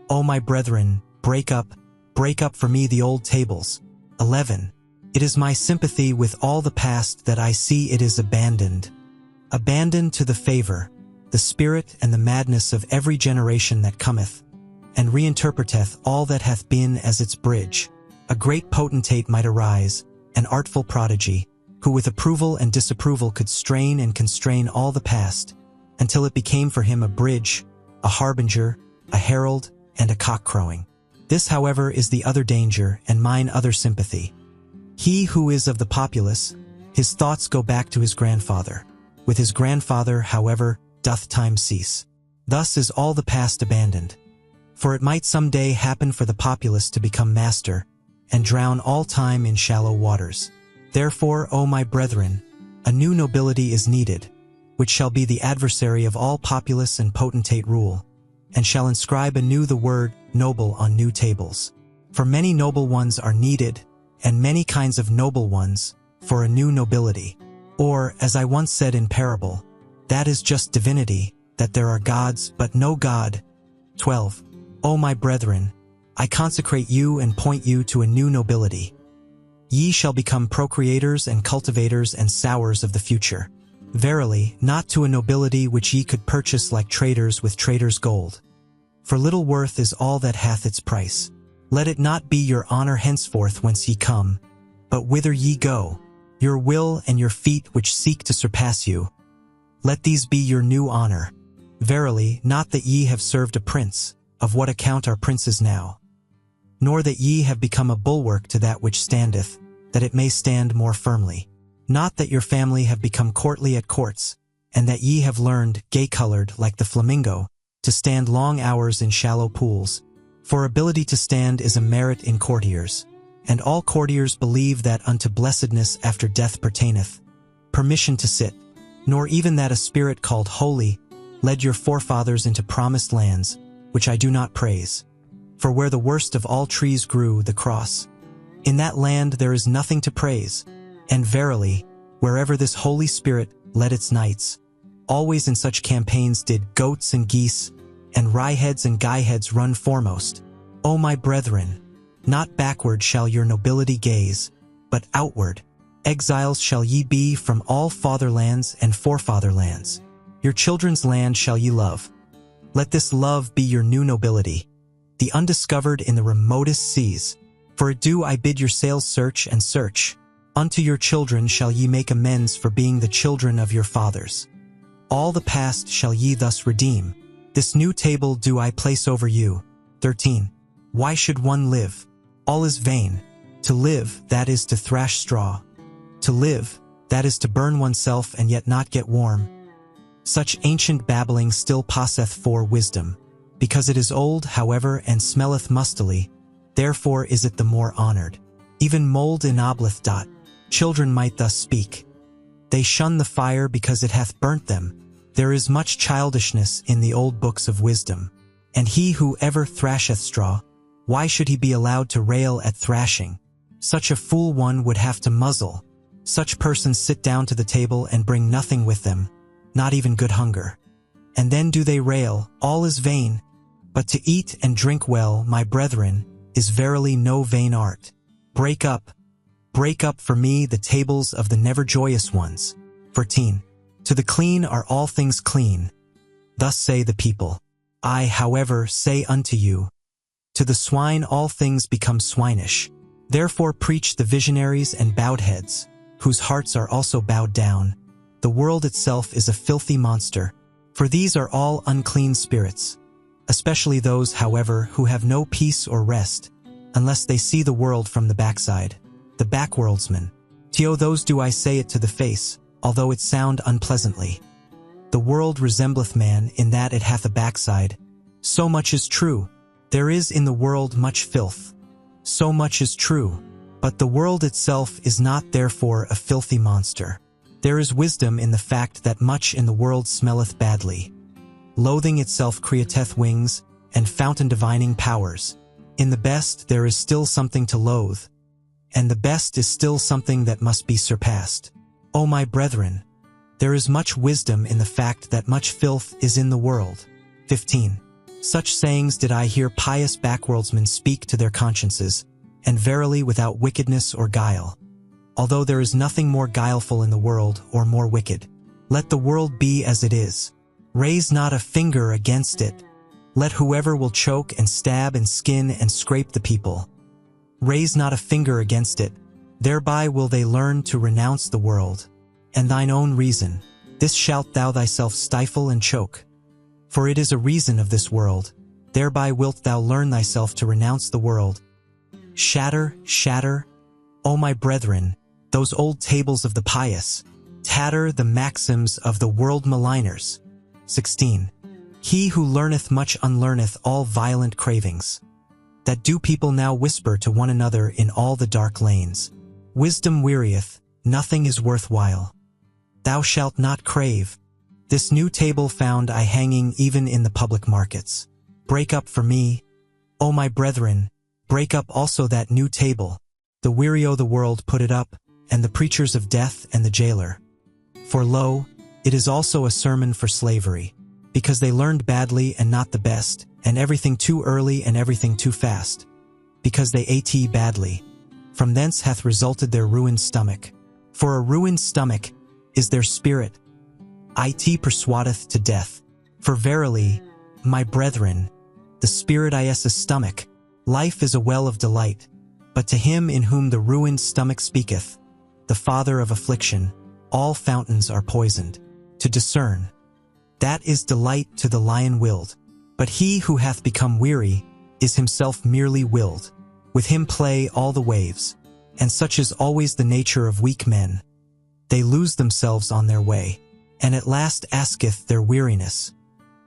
O my brethren, break up for me the old tables. 11. It is my sympathy with all the past that I see it is abandoned. Abandoned to the favor, the spirit and the madness of every generation that cometh, and reinterpreteth all that hath been as its bridge. A great potentate might arise, an artful prodigy, who with approval and disapproval could strain and constrain all the past, until it became for him a bridge, a harbinger, a herald, and a cock crowing. This, however, is the other danger, and mine other sympathy. He who is of the populace, his thoughts go back to his grandfather. With his grandfather, however, doth time cease. Thus is all the past abandoned. For it might some day happen for the populace to become master, and drown all time in shallow waters. Therefore, O my brethren, a new nobility is needed, which shall be the adversary of all populace and potentate rule, and shall inscribe anew the word noble on new tables. For many noble ones are needed, and many kinds of noble ones, for a new nobility. Or, as I once said in parable, that is just divinity, that there are gods, but no God. 12. O my brethren, I consecrate you and point you to a new nobility. Ye shall become procreators and cultivators and sowers of the future. Verily, not to a nobility which ye could purchase like traders with traders' gold. For little worth is all that hath its price. Let it not be your honor henceforth whence ye come, but whither ye go, your will and your feet which seek to surpass you. Let these be your new honor. Verily, not that ye have served a prince, of what account are princes now? Nor that ye have become a bulwark to that which standeth, that it may stand more firmly. Not that your family have become courtly at courts, and that ye have learned, gay-colored like the flamingo, to stand long hours in shallow pools. For ability to stand is a merit in courtiers, and all courtiers believe that unto blessedness after death pertaineth permission to sit, nor even that a spirit called holy led your forefathers into promised lands, which I do not praise. For where the worst of all trees grew, the cross, in that land there is nothing to praise. And verily, wherever this Holy Spirit led its knights, always in such campaigns did goats and geese, and rye-heads and guy-heads run foremost. O my brethren, not backward shall your nobility gaze, but outward. Exiles shall ye be from all fatherlands and forefatherlands. Your children's land shall ye love. Let this love be your new nobility, the undiscovered in the remotest seas. For it do I bid your sails search and search. Unto your children shall ye make amends for being the children of your fathers. All the past shall ye thus redeem. This new table do I place over you. 13. Why should one live? All is vain. To live, that is to thrash straw. To live, that is to burn oneself and yet not get warm. Such ancient babbling still passeth for wisdom. Because it is old, however, and smelleth mustily, therefore is it the more honored. Even mold ennobleth. Children might thus speak. They shun the fire because it hath burnt them. There is much childishness in the old books of wisdom. And he who ever thrasheth straw, why should he be allowed to rail at thrashing? Such a fool one would have to muzzle. Such persons sit down to the table and bring nothing with them, not even good hunger. And then do they rail, all is vain. But to eat and drink well, my brethren, is verily no vain art. Break up for me the tables of the never joyous ones. 14. To the clean are all things clean. Thus say the people. I, however, say unto you, to the swine all things become swinish. Therefore preach the visionaries and bowed heads, whose hearts are also bowed down. The world itself is a filthy monster, for these are all unclean spirits, especially those, however, who have no peace or rest, unless they see the world from the backside. The backworldsman. Those do I say it to the face, although it sound unpleasantly. The world resembleth man in that it hath a backside. So much is true. There is in the world much filth. So much is true. But the world itself is not therefore a filthy monster. There is wisdom in the fact that much in the world smelleth badly. Loathing itself createth wings, and fountain divining powers. In the best there is still something to loathe, and the best is still something that must be surpassed. O my brethren, there is much wisdom in the fact that much filth is in the world. 15. Such sayings did I hear pious backworldsmen speak to their consciences, and verily without wickedness or guile. Although there is nothing more guileful in the world or more wicked. Let the world be as it is. Raise not a finger against it. Let whoever will choke and stab and skin and scrape the people. Raise not a finger against it. Thereby will they learn to renounce the world, and thine own reason. This shalt thou thyself stifle and choke. For it is a reason of this world, Thereby wilt thou learn thyself to renounce the world. Shatter, shatter, O my brethren, those old tables of the pious. Tatter the maxims of the world maligners. 16. He who learneth much unlearneth all violent cravings. That do people now whisper to one another in all the dark lanes. Wisdom wearieth, nothing is worthwhile. Thou shalt not crave. This new table found I hanging even in the public markets. Break up for me, O my brethren, break up also that new table. The weary o' the world put it up, and the preachers of death and the jailer. For lo, it is also a sermon for slavery, because they learned badly and not the best, and everything too early and everything too fast, because they ate badly. From thence hath resulted their ruined stomach. For a ruined stomach is their spirit. It persuadeth to death. For verily, my brethren, the spirit is a stomach. Life is a well of delight. But to him in whom the ruined stomach speaketh, the father of affliction, all fountains are poisoned. To discern, that is delight to the lion-willed. But he who hath become weary is himself merely willed. With him play all the waves, and such is always the nature of weak men. They lose themselves on their way, and at last asketh their weariness,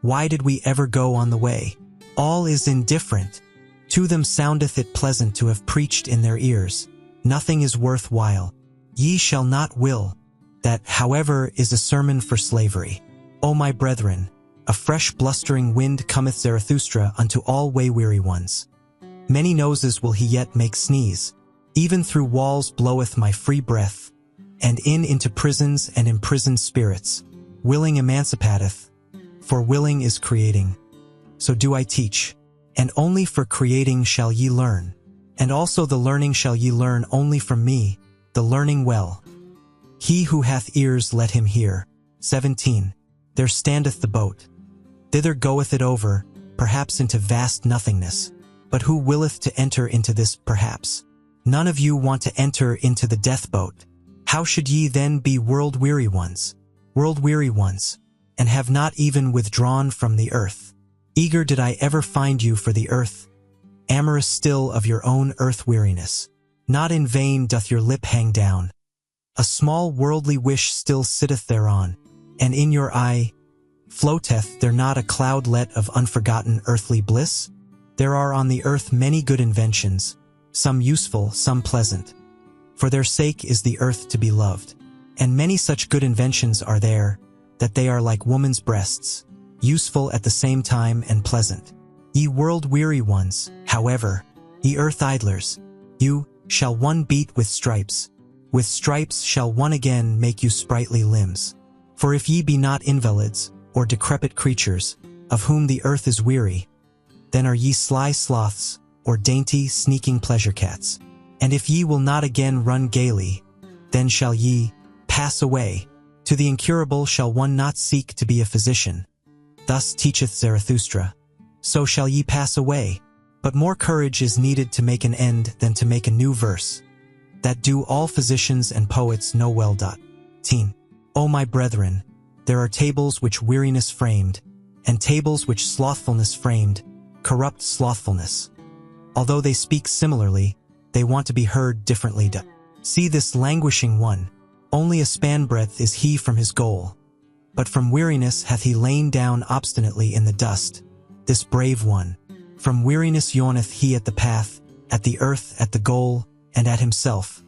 why did we ever go on the way? All is indifferent. To them soundeth it pleasant to have preached in their ears. Nothing is worth while. Ye shall not will. That, however, is a sermon for slavery. O my brethren, a fresh blustering wind cometh Zarathustra unto all way-weary ones. Many noses will he yet make sneeze. Even through walls bloweth my free breath, and into prisons and imprisoned spirits. Willing emancipateth, for willing is creating. So do I teach, and only for creating shall ye learn. And also the learning shall ye learn only from me, the learning well. He who hath ears let him hear. 17. There standeth the boat. Thither goeth it over, perhaps into vast nothingness. But who willeth to enter into this perhaps? None of you want to enter into the death boat. How should ye then be world-weary ones? World-weary ones, and have not even withdrawn from the earth. Eager did I ever find you for the earth, amorous still of your own earth-weariness. Not in vain doth your lip hang down. A small worldly wish still sitteth thereon, and in your eye floateth there not a cloudlet of unforgotten earthly bliss? There are on the earth many good inventions, some useful, some pleasant. For their sake is the earth to be loved. And many such good inventions are there, that they are like woman's breasts, useful at the same time and pleasant. Ye world-weary ones, however, ye earth-idlers, you shall one beat with stripes. With stripes shall one again make you sprightly limbs. For if ye be not invalids, or decrepit creatures, of whom the earth is weary, then are ye sly sloths, or dainty, sneaking pleasure cats. And if ye will not again run gaily, then shall ye pass away. To the incurable shall one not seek to be a physician. Thus teacheth Zarathustra. So shall ye pass away. But more courage is needed to make an end than to make a new verse. That do all physicians and poets know well. 10. O my brethren, there are tables which weariness framed, and tables which slothfulness framed, corrupt slothfulness. Although they speak similarly, they want to be heard differently. See this languishing one. Only a span-breadth is he from his goal. But from weariness hath he lain down obstinately in the dust. This brave one. From weariness yawneth he at the path, at the earth, at the goal, and at himself.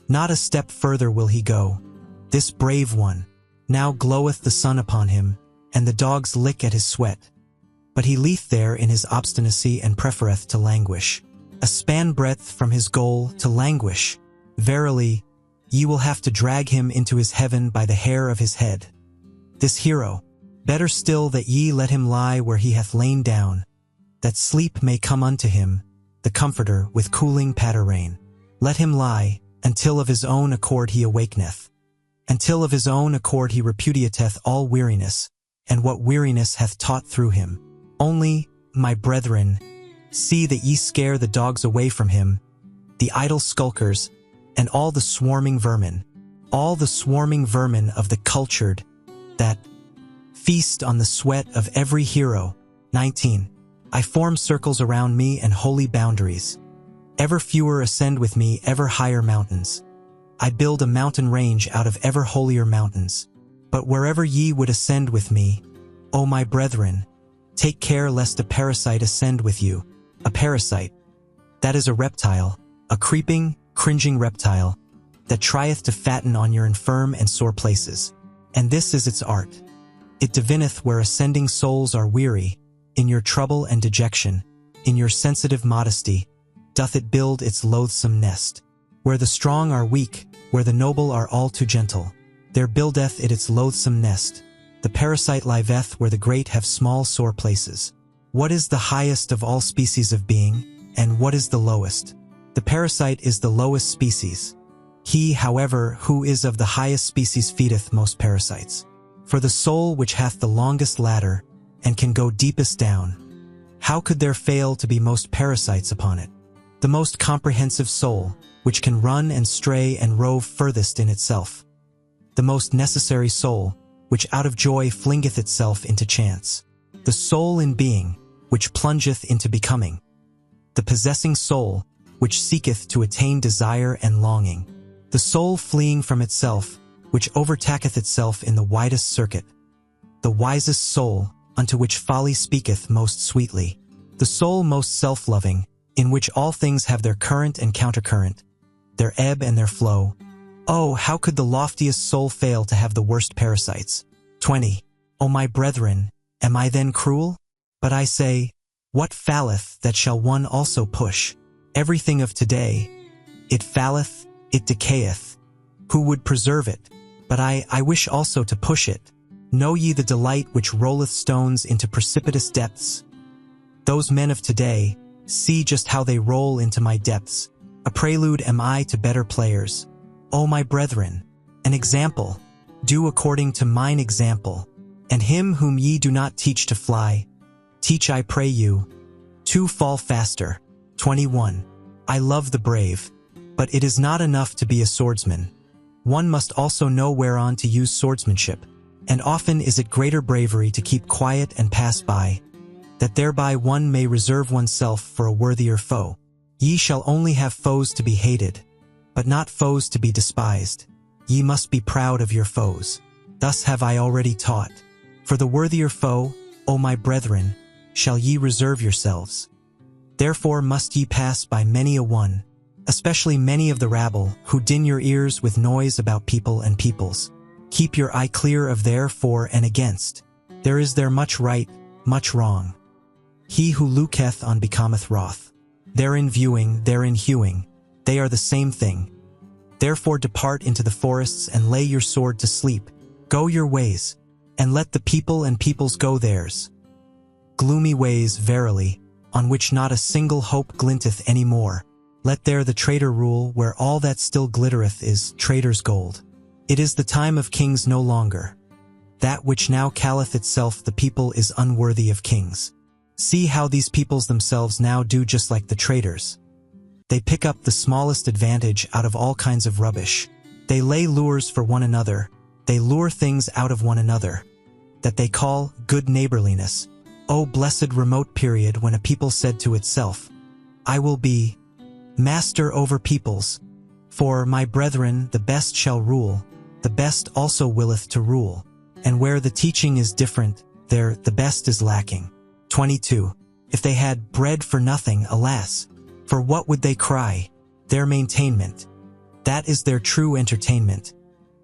Not a step further will he go. This brave one. Now gloweth the sun upon him, and the dogs lick at his sweat. But he leeth there in his obstinacy and prefereth to languish. A span-breadth from his goal to languish. Verily, ye will have to drag him into his heaven by the hair of his head. This hero, better still that ye let him lie where he hath lain down, that sleep may come unto him, the comforter with cooling patter rain. Let him lie, until of his own accord he awakeneth, until of his own accord he repudiateth all weariness, and what weariness hath taught through him. Only, my brethren, see that ye scare the dogs away from him, the idle skulkers, and all the swarming vermin of the cultured, that feast on the sweat of every hero. 19. I form circles around me and holy boundaries. Ever fewer ascend with me ever higher mountains. I build a mountain range out of ever holier mountains. But wherever ye would ascend with me, O my brethren, take care lest a parasite ascend with you. A parasite, that is a reptile, a creeping, cringing reptile, that trieth to fatten on your infirm and sore places. And this is its art. It divineth where ascending souls are weary, in your trouble and dejection, in your sensitive modesty, doth it build its loathsome nest. Where the strong are weak, where the noble are all too gentle, there buildeth it its loathsome nest. The parasite liveth where the great have small sore places. What is the highest of all species of being, and what is the lowest? The parasite is the lowest species. He, however, who is of the highest species feedeth most parasites. For the soul which hath the longest ladder, and can go deepest down, how could there fail to be most parasites upon it? The most comprehensive soul, which can run and stray and rove furthest in itself. The most necessary soul, which out of joy flingeth itself into chance. The soul in being, which plungeth into becoming. The possessing soul, which seeketh to attain desire and longing. The soul fleeing from itself, which overtaketh itself in the widest circuit. The wisest soul, unto which folly speaketh most sweetly. The soul most self-loving, in which all things have their current and countercurrent, their ebb and their flow. Oh, how could the loftiest soul fail to have the worst parasites? 20. O my brethren, am I then cruel? But I say, what falleth that shall one also push? Everything of today, it falleth, it decayeth. Who would preserve it? But I wish also to push it. Know ye the delight which rolleth stones into precipitous depths? Those men of today, see just how they roll into my depths. A prelude am I to better players. O my brethren, an example, do according to mine example. And him whom ye do not teach to fly, teach I pray you, to fall faster. 21. I love the brave, but it is not enough to be a swordsman. One must also know whereon to use swordsmanship, and often is it greater bravery to keep quiet and pass by, that thereby one may reserve oneself for a worthier foe. Ye shall only have foes to be hated, but not foes to be despised. Ye must be proud of your foes. Thus have I already taught. For the worthier foe, O my brethren, shall ye reserve yourselves. Therefore must ye pass by many a one, especially many of the rabble, who din your ears with noise about people and peoples. Keep your eye clear of their for and against. There is there much right, much wrong. He who looketh on becometh wroth. Therein viewing, therein hewing, they are the same thing. Therefore depart into the forests and lay your sword to sleep. Go your ways, and let the people and peoples go theirs. Gloomy ways, verily, on which not a single hope glinteth any more. Let there the traitor rule, where all that still glittereth is traitor's gold. It is the time of kings no longer. That which now calleth itself the people is unworthy of kings. See how these peoples themselves now do just like the traitors. They pick up the smallest advantage out of all kinds of rubbish. They lay lures for one another. They lure things out of one another that they call good neighborliness. O blessed remote period when a people said to itself, I will be master over peoples. For, my brethren, the best shall rule, the best also willeth to rule. And where the teaching is different, there the best is lacking. 22. If they had bread for nothing, alas, for what would they cry? Their maintainment. That is their true entertainment.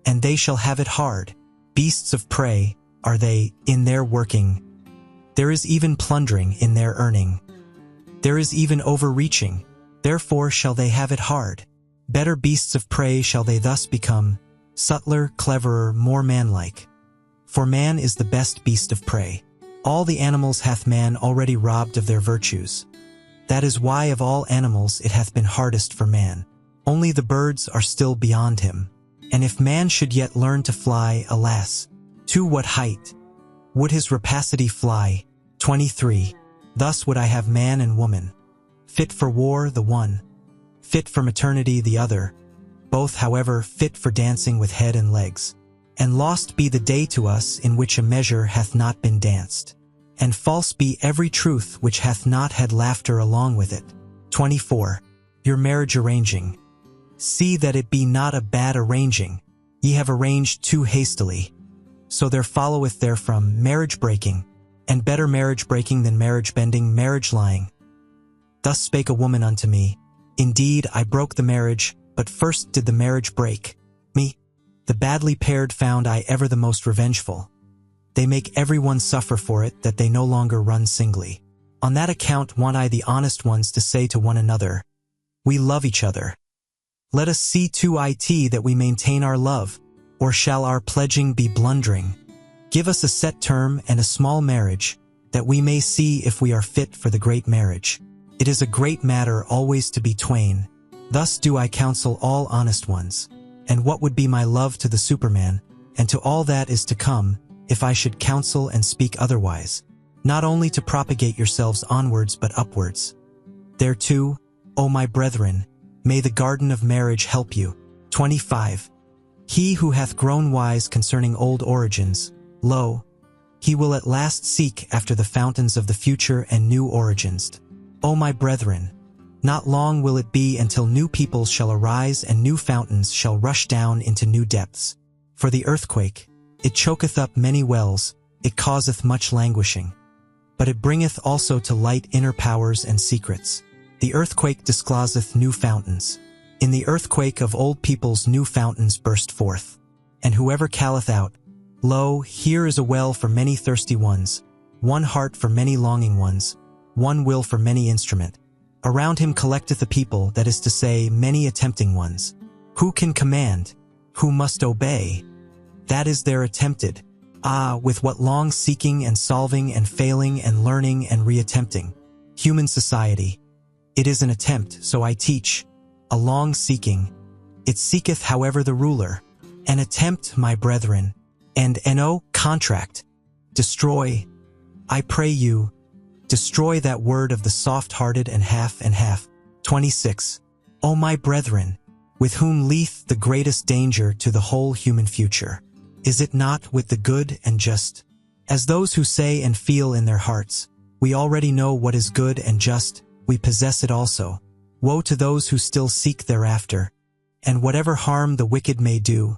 And they shall have it hard. Beasts of prey are they in their working. There is even plundering in their earning. There is even overreaching. Therefore shall they have it hard. Better beasts of prey shall they thus become, subtler, cleverer, more manlike. For man is the best beast of prey. All the animals hath man already robbed of their virtues. That is why of all animals it hath been hardest for man. Only the birds are still beyond him. And if man should yet learn to fly, alas, to what height would his rapacity fly? 23. Thus would I have man and woman, fit for war the one, fit for maternity the other, both however fit for dancing with head and legs. And lost be the day to us in which a measure hath not been danced. and false be every truth which hath not had laughter along with it. 24. Your marriage arranging. See that it be not a bad arranging. Ye have arranged too hastily. So there followeth therefrom marriage breaking, and better marriage breaking than marriage bending, marriage lying. Thus spake a woman unto me, indeed I broke the marriage, but first did the marriage break me. The badly paired found I ever the most revengeful. They make every one suffer for it, that they no longer run singly. On that account want I the honest ones to say to one another, we love each other. Let us see to it that we maintain our love, or shall our pledging be blundering? Give us a set term and a small marriage, that we may see if we are fit for the great marriage. It is a great matter always to be twain. Thus do I counsel all honest ones. And what would be my love to the Superman, and to all that is to come, if I should counsel and speak otherwise? Not only to propagate yourselves onwards but upwards. Thereto, O my brethren, may the garden of marriage help you. 25. He who hath grown wise concerning old origins, lo, he will at last seek after the fountains of the future and new origins. O my brethren, not long will it be until new peoples shall arise and new fountains shall rush down into new depths. For the earthquake, it choketh up many wells, it causeth much languishing. But it bringeth also to light inner powers and secrets. The earthquake discloseth new fountains. In the earthquake of old peoples new fountains burst forth. And whoever calleth out, lo, here is a well for many thirsty ones, one heart for many longing ones, one will for many instrument. Around him collecteth a people, that is to say, many attempting ones. Who can command? Who must obey? That is their attempted. Ah, with what long seeking and solving and failing and learning and re-attempting. Human society. It is an attempt, so I teach. A long seeking. It seeketh however the ruler. An attempt, my brethren. And contract. Destroy. I pray you, destroy that word of the soft-hearted and half and half. 26. O my brethren, with whom lieth the greatest danger to the whole human future? Is it not with the good and just? As those who say and feel in their hearts, we already know what is good and just, we possess it also. Woe to those who still seek thereafter. And whatever harm the wicked may do,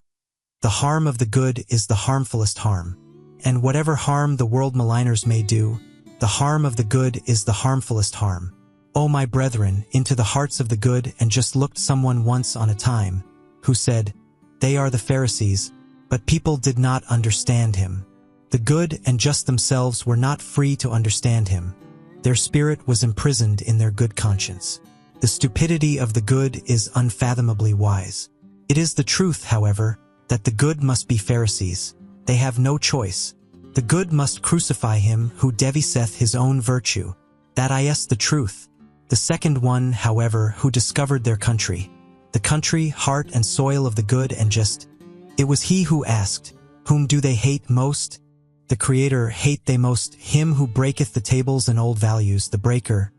the harm of the good is the harmfulest harm. And whatever harm the world maligners may do, the harm of the good is the harmfulest harm. O my brethren, into the hearts of the good and just looked someone once on a time, who said, they are the Pharisees, but people did not understand him. The good and just themselves were not free to understand him. Their spirit was imprisoned in their good conscience. The stupidity of the good is unfathomably wise. It is the truth, however, that the good must be Pharisees. They have no choice. The good must crucify him who deviseth his own virtue. That is the truth. The second one, however, who discovered their country, the country, heart, and soil of the good and just. It was he who asked, whom do they hate most? The Creator hate they most, him who breaketh the tables and old values, the breaker.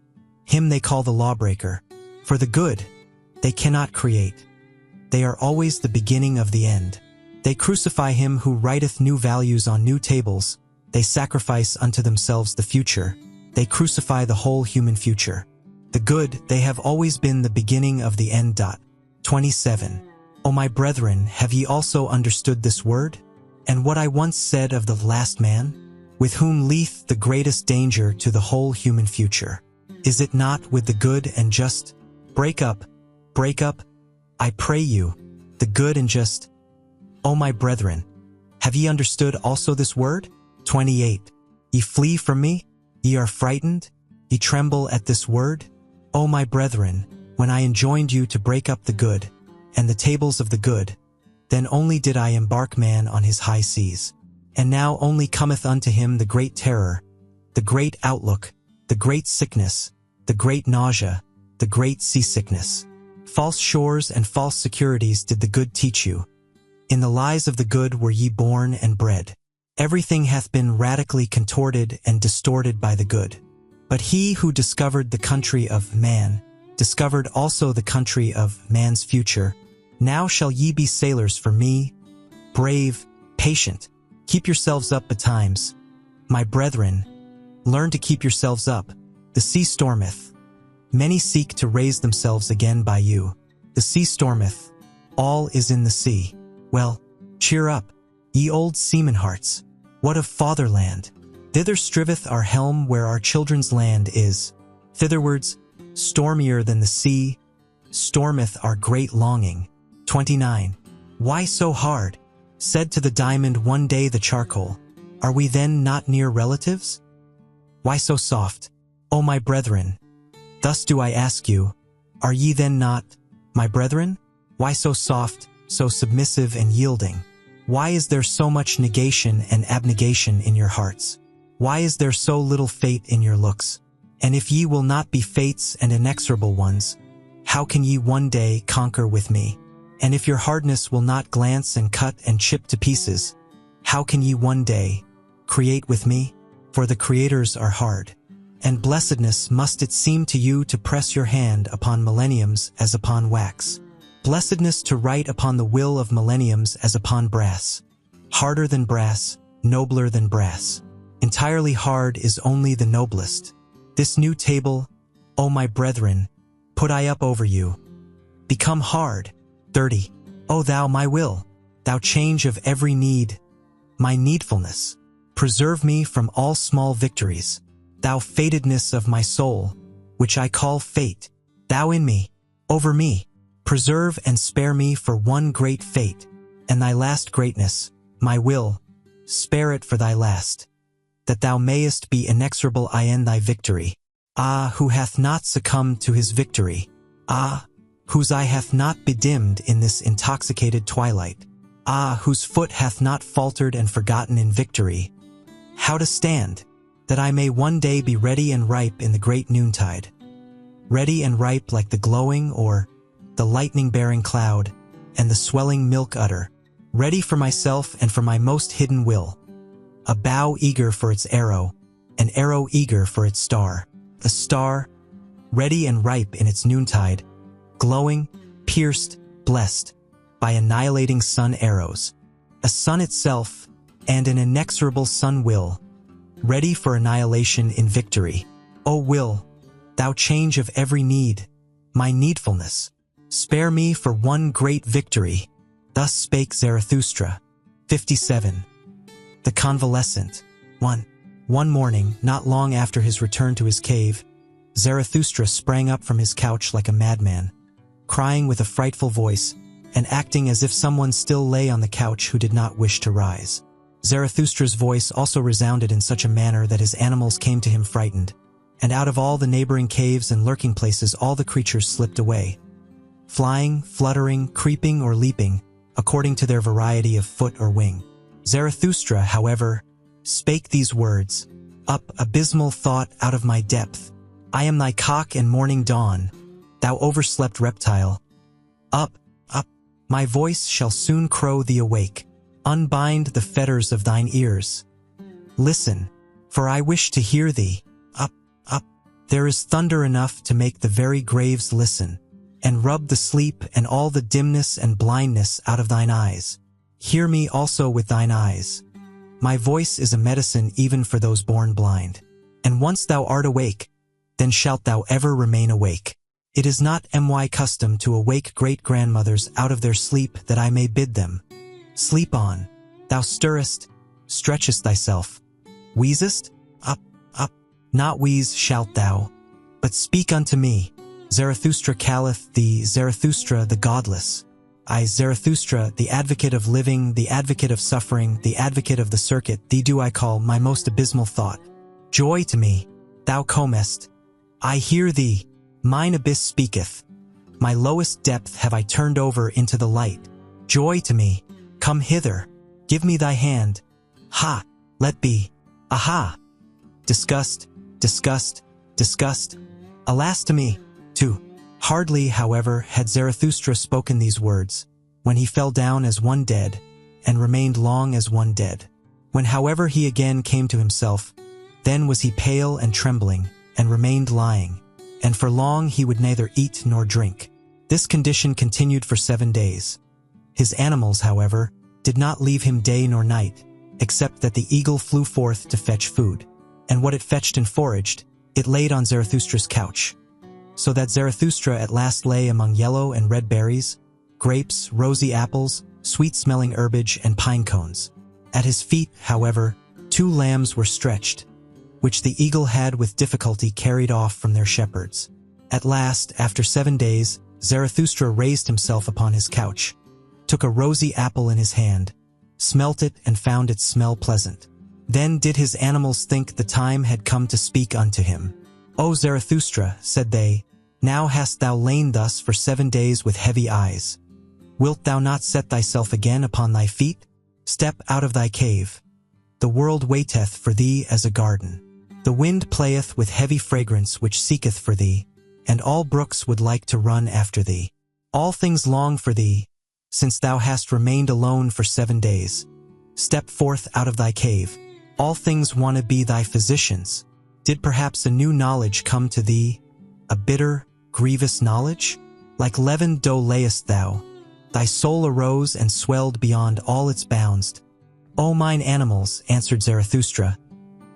Him they call the lawbreaker. For the good, they cannot create. They are always the beginning of the end. They crucify him who writeth new values on new tables. They sacrifice unto themselves the future. They crucify the whole human future. The good, they have always been the beginning of the end. 27. O my brethren, have ye also understood this word? And what I once said of the last man, with whom lieth the greatest danger to the whole human future? Is it not with the good and just? Break up, I pray you, the good and just. O my brethren, have ye understood also this word? 28. Ye flee from me? Ye are frightened? Ye tremble at this word? O my brethren, when I enjoined you to break up the good, and the tables of the good, then only did I embark man on his high seas. And now only cometh unto him the great terror, the great outlook, the great sickness, the great nausea, the great seasickness. False shores and false securities did the good teach you. In the lies of the good were ye born and bred. Everything hath been radically contorted and distorted by the good. But he who discovered the country of man, discovered also the country of man's future. Now shall ye be sailors for me, brave, patient. Keep yourselves up betimes, my brethren. Learn to keep yourselves up. The sea stormeth. Many seek to raise themselves again by you. The sea stormeth. All is in the sea. Well, cheer up, ye old seaman hearts. What of fatherland? Thither striveth our helm where our children's land is. Thitherwards, stormier than the sea, stormeth our great longing. 29. Why so hard? Said to the diamond one day the charcoal. Are we then not near relatives? Why so soft? O my brethren, thus do I ask you, are ye then not my brethren? Why so soft, so submissive and yielding? Why is there so much negation and abnegation in your hearts? Why is there so little fate in your looks? And if ye will not be fates and inexorable ones, how can ye one day conquer with me? And if your hardness will not glance and cut and chip to pieces, how can ye one day create with me? For the creators are hard. And blessedness must it seem to you to press your hand upon millenniums as upon wax. Blessedness to write upon the will of millenniums as upon brass. Harder than brass, nobler than brass. Entirely hard is only the noblest. This new table, O my brethren, put I up over you. Become hard. 30. O thou my will, thou change of every need, my needfulness. Preserve me from all small victories. Thou fatedness of my soul, which I call fate. Thou in me, over me, preserve and spare me for one great fate, and thy last greatness, my will, spare it for thy last, that thou mayest be inexorable in thy victory. Ah, who hath not succumbed to his victory? Ah, whose eye hath not bedimmed in this intoxicated twilight? Ah, whose foot hath not faltered and forgotten in victory how to stand, that I may one day be ready and ripe in the great noontide, ready and ripe like the glowing or the lightning-bearing cloud and the swelling milk udder, ready for myself and for my most hidden will, a bow eager for its arrow, an arrow eager for its star, a star, ready and ripe in its noontide, glowing, pierced, blessed, by annihilating sun arrows, a sun itself, and an inexorable sun will, ready for annihilation in victory. O will, thou change of every need, my needfulness, spare me for one great victory. Thus spake Zarathustra. 57. The Convalescent. 1. One morning, not long after his return to his cave, Zarathustra sprang up from his couch like a madman, crying with a frightful voice, and acting as if someone still lay on the couch who did not wish to rise. Zarathustra's voice also resounded in such a manner that his animals came to him frightened, and out of all the neighboring caves and lurking places all the creatures slipped away, flying, fluttering, creeping, or leaping, according to their variety of foot or wing. Zarathustra, however, spake these words, Up, abysmal thought, out of my depth. I am thy cock and morning dawn, thou overslept reptile. Up, up, my voice shall soon crow thee awake. Unbind the fetters of thine ears. Listen, for I wish to hear thee. Up, up, there is thunder enough to make the very graves listen, and rub the sleep and all the dimness and blindness out of thine eyes. Hear me also with thine eyes. My voice is a medicine even for those born blind. And once thou art awake, then shalt thou ever remain awake. It is not my custom to awake great-grandmothers out of their sleep that I may bid them, Sleep on, thou stirrest, stretchest thyself, wheezest, up, up, not wheeze shalt thou, but speak unto me. Zarathustra calleth thee Zarathustra the godless. I, Zarathustra, the advocate of living, the advocate of suffering, the advocate of the circuit, thee do I call my most abysmal thought. Joy to me, thou comest. I hear thee, mine abyss speaketh. My lowest depth have I turned over into the light. Joy to me. Come hither, give me thy hand. Ha, let be. Aha. Disgust, disgust, disgust. Alas to me, too. Hardly, however, had Zarathustra spoken these words, when he fell down as one dead, and remained long as one dead. When however he again came to himself, then was he pale and trembling, and remained lying, and for long he would neither eat nor drink. This condition continued for 7 days. His animals, however, did not leave him day nor night, except that the eagle flew forth to fetch food. and what it fetched and foraged, it laid on Zarathustra's couch. So that Zarathustra at last lay among yellow and red berries, grapes, rosy apples, sweet-smelling herbage, and pine cones. At his feet, however, 2 lambs were stretched, which the eagle had with difficulty carried off from their shepherds. At last, after 7 days, Zarathustra raised himself upon his couch, took a rosy apple in his hand, smelt it and found its smell pleasant. Then did his animals think the time had come to speak unto him. O Zarathustra, said they, now hast thou lain thus for 7 days with heavy eyes. Wilt thou not set thyself again upon thy feet? Step out of thy cave. The world waiteth for thee as a garden. The wind playeth with heavy fragrance which seeketh for thee, and all brooks would like to run after thee. All things long for thee, since thou hast remained alone for 7 days. Step forth out of thy cave. All things want to be thy physicians. Did perhaps a new knowledge come to thee, a bitter, grievous knowledge? Like leavened dough layest thou. Thy soul arose and swelled beyond all its bounds. O mine animals, answered Zarathustra,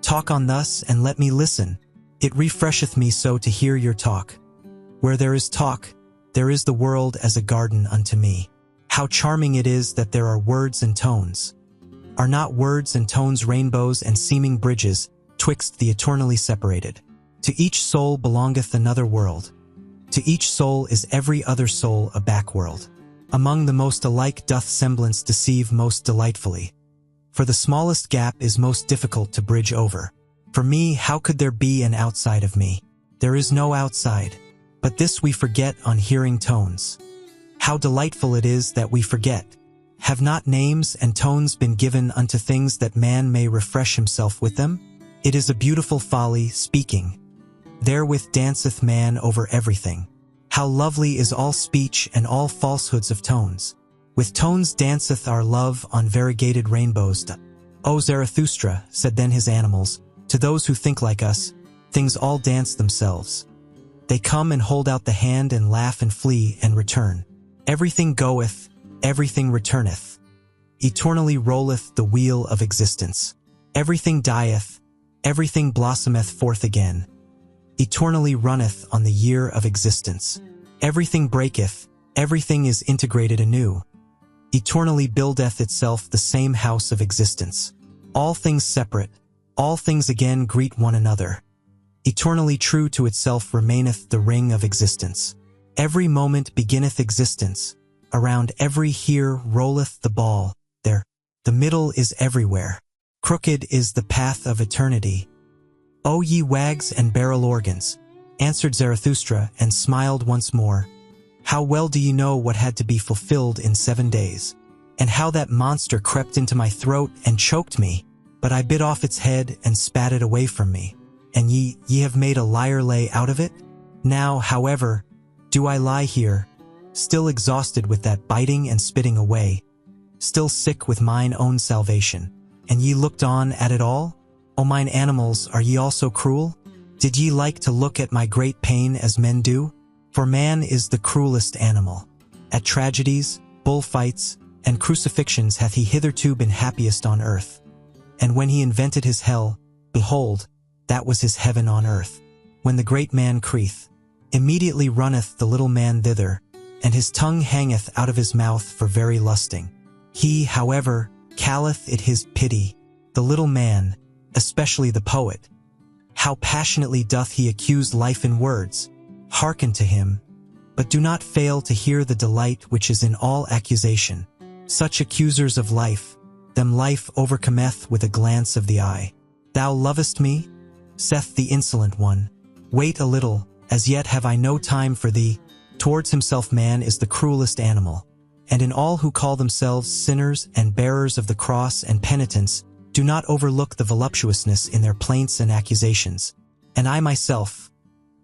talk on thus and let me listen. It refresheth me so to hear your talk. Where there is talk, there is the world as a garden unto me. How charming it is that there are words and tones. Are not words and tones rainbows and seeming bridges twixt the eternally separated? To each soul belongeth another world. To each soul is every other soul a backworld. Among the most alike doth semblance deceive most delightfully. For the smallest gap is most difficult to bridge over. For me, how could there be an outside of me? There is no outside. But this we forget on hearing tones. How delightful it is that we forget. Have not names and tones been given unto things that man may refresh himself with them? It is a beautiful folly, speaking. Therewith danceth man over everything. How lovely is all speech and all falsehoods of tones. With tones danceth our love on variegated rainbows. O Zarathustra, said then his animals, to those who think like us, things all dance themselves. They come and hold out the hand and laugh and flee and return. Everything goeth, everything returneth. Eternally rolleth the wheel of existence. Everything dieth, everything blossometh forth again. Eternally runneth on the year of existence. Everything breaketh, everything is integrated anew. Eternally buildeth itself the same house of existence. All things separate, all things again greet one another. Eternally true to itself remaineth the ring of existence. Every moment beginneth existence. Around every here rolleth the ball. There, the middle is everywhere. Crooked is the path of eternity. O ye wags and barrel organs, answered Zarathustra and smiled once more. How well do ye know what had to be fulfilled in 7 days, and how that monster crept into my throat and choked me, but I bit off its head and spat it away from me. And ye have made a liar lay out of it? Now, however, do I lie here, still exhausted with that biting and spitting away, still sick with mine own salvation, and ye looked on at it all? O mine animals, are ye also cruel? Did ye like to look at my great pain as men do? For man is the cruelest animal. At tragedies, bullfights, and crucifixions hath he hitherto been happiest on earth. And when he invented his hell, behold, that was his heaven on earth. When the great man crieth, immediately runneth the little man thither, and his tongue hangeth out of his mouth for very lusting. He, however, calleth it his pity. The little man, especially the poet, how passionately doth he accuse life in words. Hearken to him, but do not fail to hear the delight which is in all accusation. Such accusers of life, them life overcometh with a glance of the eye. Thou lovest me? Saith the insolent one. Wait a little, as yet have I no time for thee. Towards himself man is the cruelest animal, and in all who call themselves sinners and bearers of the cross and penitence, do not overlook the voluptuousness in their plaints and accusations. And I myself,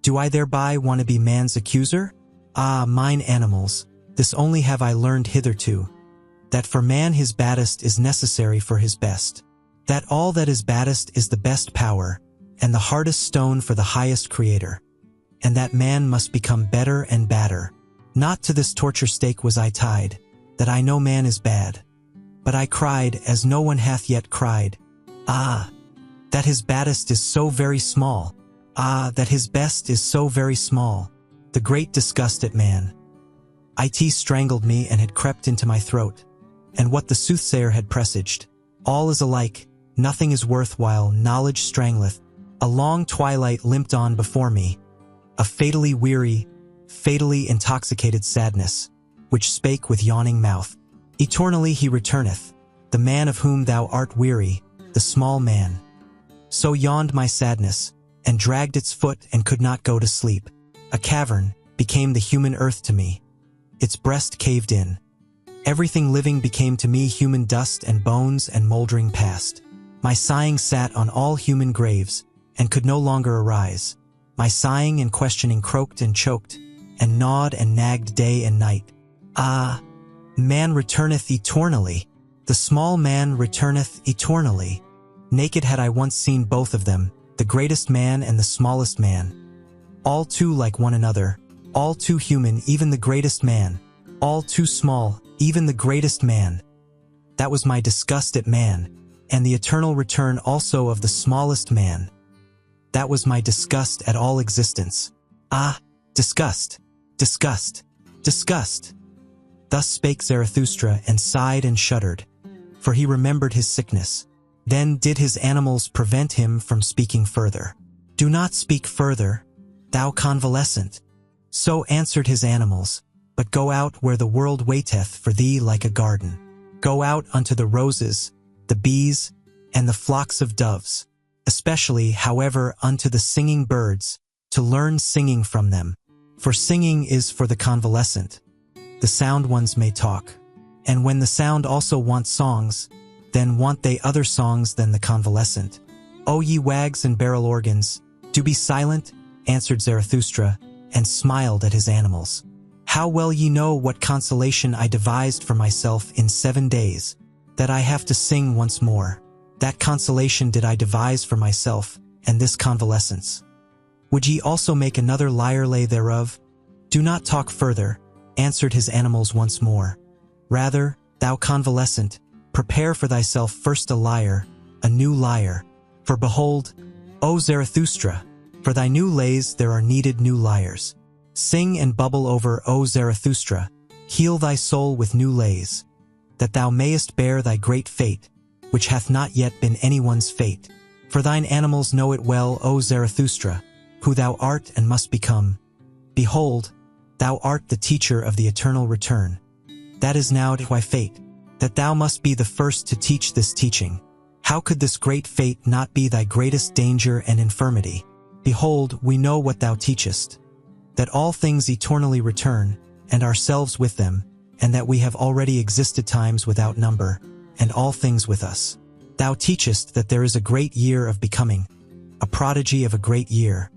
do I thereby want to be man's accuser? Ah, mine animals, this only have I learned hitherto, that for man his baddest is necessary for his best, that all that is baddest is the best power, and the hardest stone for the highest creator, and that man must become better and badder. Not to this torture stake was I tied, that I know man is bad, but I cried as no one hath yet cried. Ah, that his baddest is so very small. Ah, that his best is so very small. The great disgust at man. It strangled me and had crept into my throat. And what the soothsayer had presaged. All is alike, nothing is worthwhile, knowledge strangleth. A long twilight limped on before me. A fatally weary, fatally intoxicated sadness, which spake with yawning mouth. Eternally he returneth, the man of whom thou art weary, the small man. So yawned my sadness, and dragged its foot and could not go to sleep. A cavern became the human earth to me. Its breast caved in. Everything living became to me human dust and bones and moldering past. My sighing sat on all human graves, and could no longer arise. My sighing and questioning croaked and choked, and gnawed and nagged day and night. Ah, man returneth eternally. The small man returneth eternally. Naked had I once seen both of them, the greatest man and the smallest man. All too like one another, all too human, even the greatest man. All too small, even the greatest man. That was my disgust at man, and the eternal return also of the smallest man. That was my disgust at all existence. Ah, disgust, disgust, disgust. Thus spake Zarathustra and sighed and shuddered, for he remembered his sickness. Then did his animals prevent him from speaking further. Do not speak further, thou convalescent. So answered his animals, but go out where the world waiteth for thee like a garden. Go out unto the roses, the bees, and the flocks of doves, especially, however, unto the singing birds, to learn singing from them. For singing is for the convalescent. The sound ones may talk, and when the sound also wants songs, then want they other songs than the convalescent. O ye wags and barrel organs, do be silent, answered Zarathustra, and smiled at his animals. How well ye know what consolation I devised for myself in 7 days, that I have to sing once more. That consolation did I devise for myself, and this convalescence. Would ye also make another lyre lay thereof? Do not talk further, answered his animals once more. Rather, thou convalescent, prepare for thyself first a lyre, a new lyre. For behold, O Zarathustra, for thy new lays there are needed new lyres. Sing and bubble over, O Zarathustra, heal thy soul with new lays, that thou mayest bear thy great fate, which hath not yet been anyone's fate. For thine animals know it well, O Zarathustra, who thou art and must become. Behold, thou art the teacher of the eternal return. That is now thy fate, that thou must be the first to teach this teaching. How could this great fate not be thy greatest danger and infirmity? Behold, we know what thou teachest, that all things eternally return, and ourselves with them, and that we have already existed times without number, and all things with us. Thou teachest that there is a great year of becoming, a prodigy of a great year.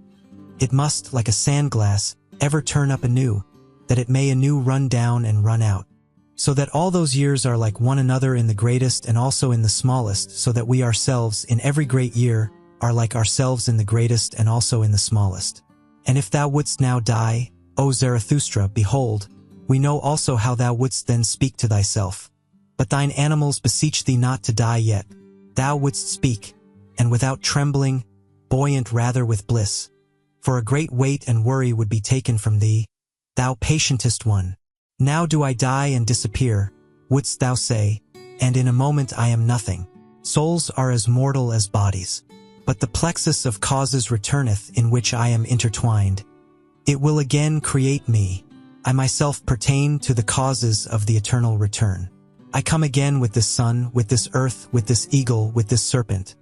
It must, like a sand-glass, ever turn up anew, that it may anew run down and run out, so that all those years are like one another in the greatest and also in the smallest, so that we ourselves in every great year are like ourselves in the greatest and also in the smallest. And if thou wouldst now die, O Zarathustra, behold, we know also how thou wouldst then speak to thyself. But thine animals beseech thee not to die yet. Thou wouldst speak, and without trembling, buoyant rather with bliss. For a great weight and worry would be taken from thee, thou patientest one. Now do I die and disappear, wouldst thou say, and in a moment I am nothing. Souls are as mortal as bodies. But the plexus of causes returneth in which I am intertwined. It will again create me. I myself pertain to the causes of the eternal return. I come again with this sun, with this earth, with this eagle, with this serpent.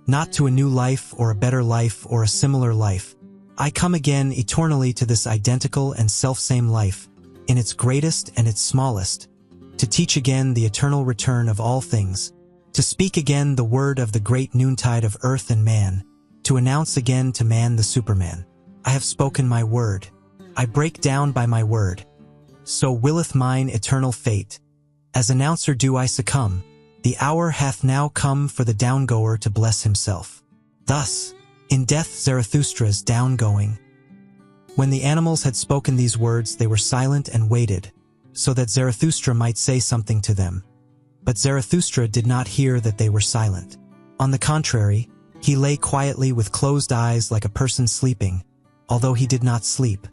Not to a new life or a better life or a similar life. I come again eternally to this identical and selfsame life, in its greatest and its smallest, to teach again the eternal return of all things, to speak again the word of the great noontide of earth and man, to announce again to man the Superman. I have spoken my word. I break down by my word. So willeth mine eternal fate. As announcer do I succumb. The hour hath now come for the downgoer to bless himself. Thus, in death Zarathustra's downgoing. When the animals had spoken these words, they were silent and waited, so that Zarathustra might say something to them. But Zarathustra did not hear that they were silent. On the contrary, He lay quietly with closed eyes like a person sleeping, although he did not sleep,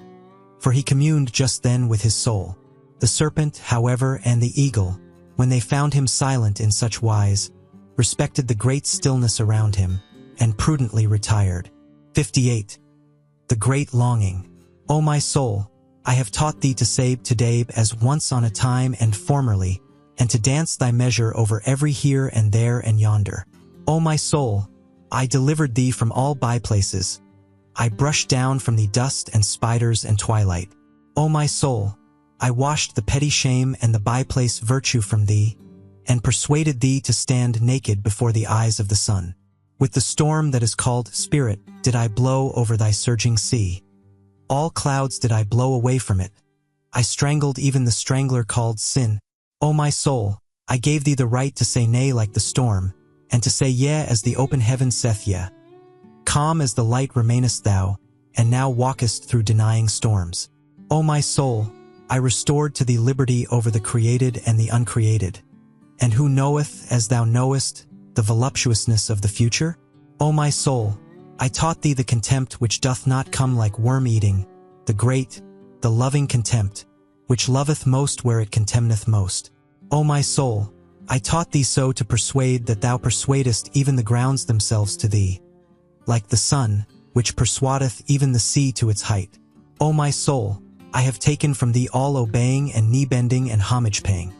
for he communed just then with his soul. The serpent, however, and the eagle, when they found him silent in such wise, respected the great stillness around him, and prudently retired. 58. The great longing. O my soul, I have taught thee to say today as once on a time and formerly, and to dance thy measure over every here and there and yonder. O my soul, I delivered thee from all byplaces. I brushed down from thee dust and spiders and twilight. O my soul, I washed the petty shame and the byplace virtue from thee, and persuaded thee to stand naked before the eyes of the sun. With the storm that is called spirit did I blow over thy surging sea. All clouds did I blow away from it. I strangled even the strangler called sin. O my soul, I gave thee the right to say nay like the storm, and to say yea as the open heaven saith yea. Calm as the light remainest thou, and now walkest through denying storms. O my soul, I restored to thee liberty over the created and the uncreated. And who knoweth, as thou knowest, the voluptuousness of the future? O my soul, I taught thee the contempt which doth not come like worm-eating, the great, the loving contempt, which loveth most where it contemneth most. O my soul, I taught thee so to persuade that thou persuadest even the grounds themselves to thee, like the sun, which persuadeth even the sea to its height. O my soul, I have taken from thee all obeying and knee-bending and homage-paying.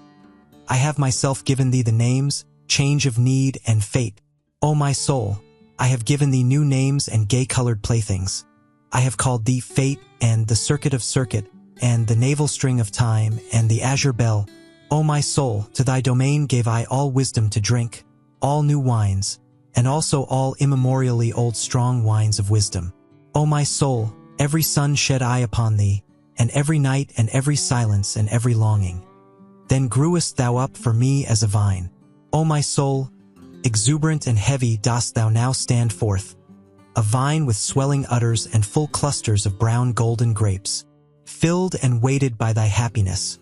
I have myself given thee the names, change of need and fate. O my soul, I have given thee new names and gay-colored playthings. I have called thee fate and the circuit of circuit, and the navel string of time and the azure bell. O my soul, to thy domain gave I all wisdom to drink, all new wines, and also all immemorially old strong wines of wisdom. O my soul, every sun shed I upon thee, and every night and every silence and every longing. Then grewest thou up for me as a vine. O my soul, exuberant and heavy dost thou now stand forth, a vine with swelling udders and full clusters of brown golden grapes, filled and weighted by thy happiness,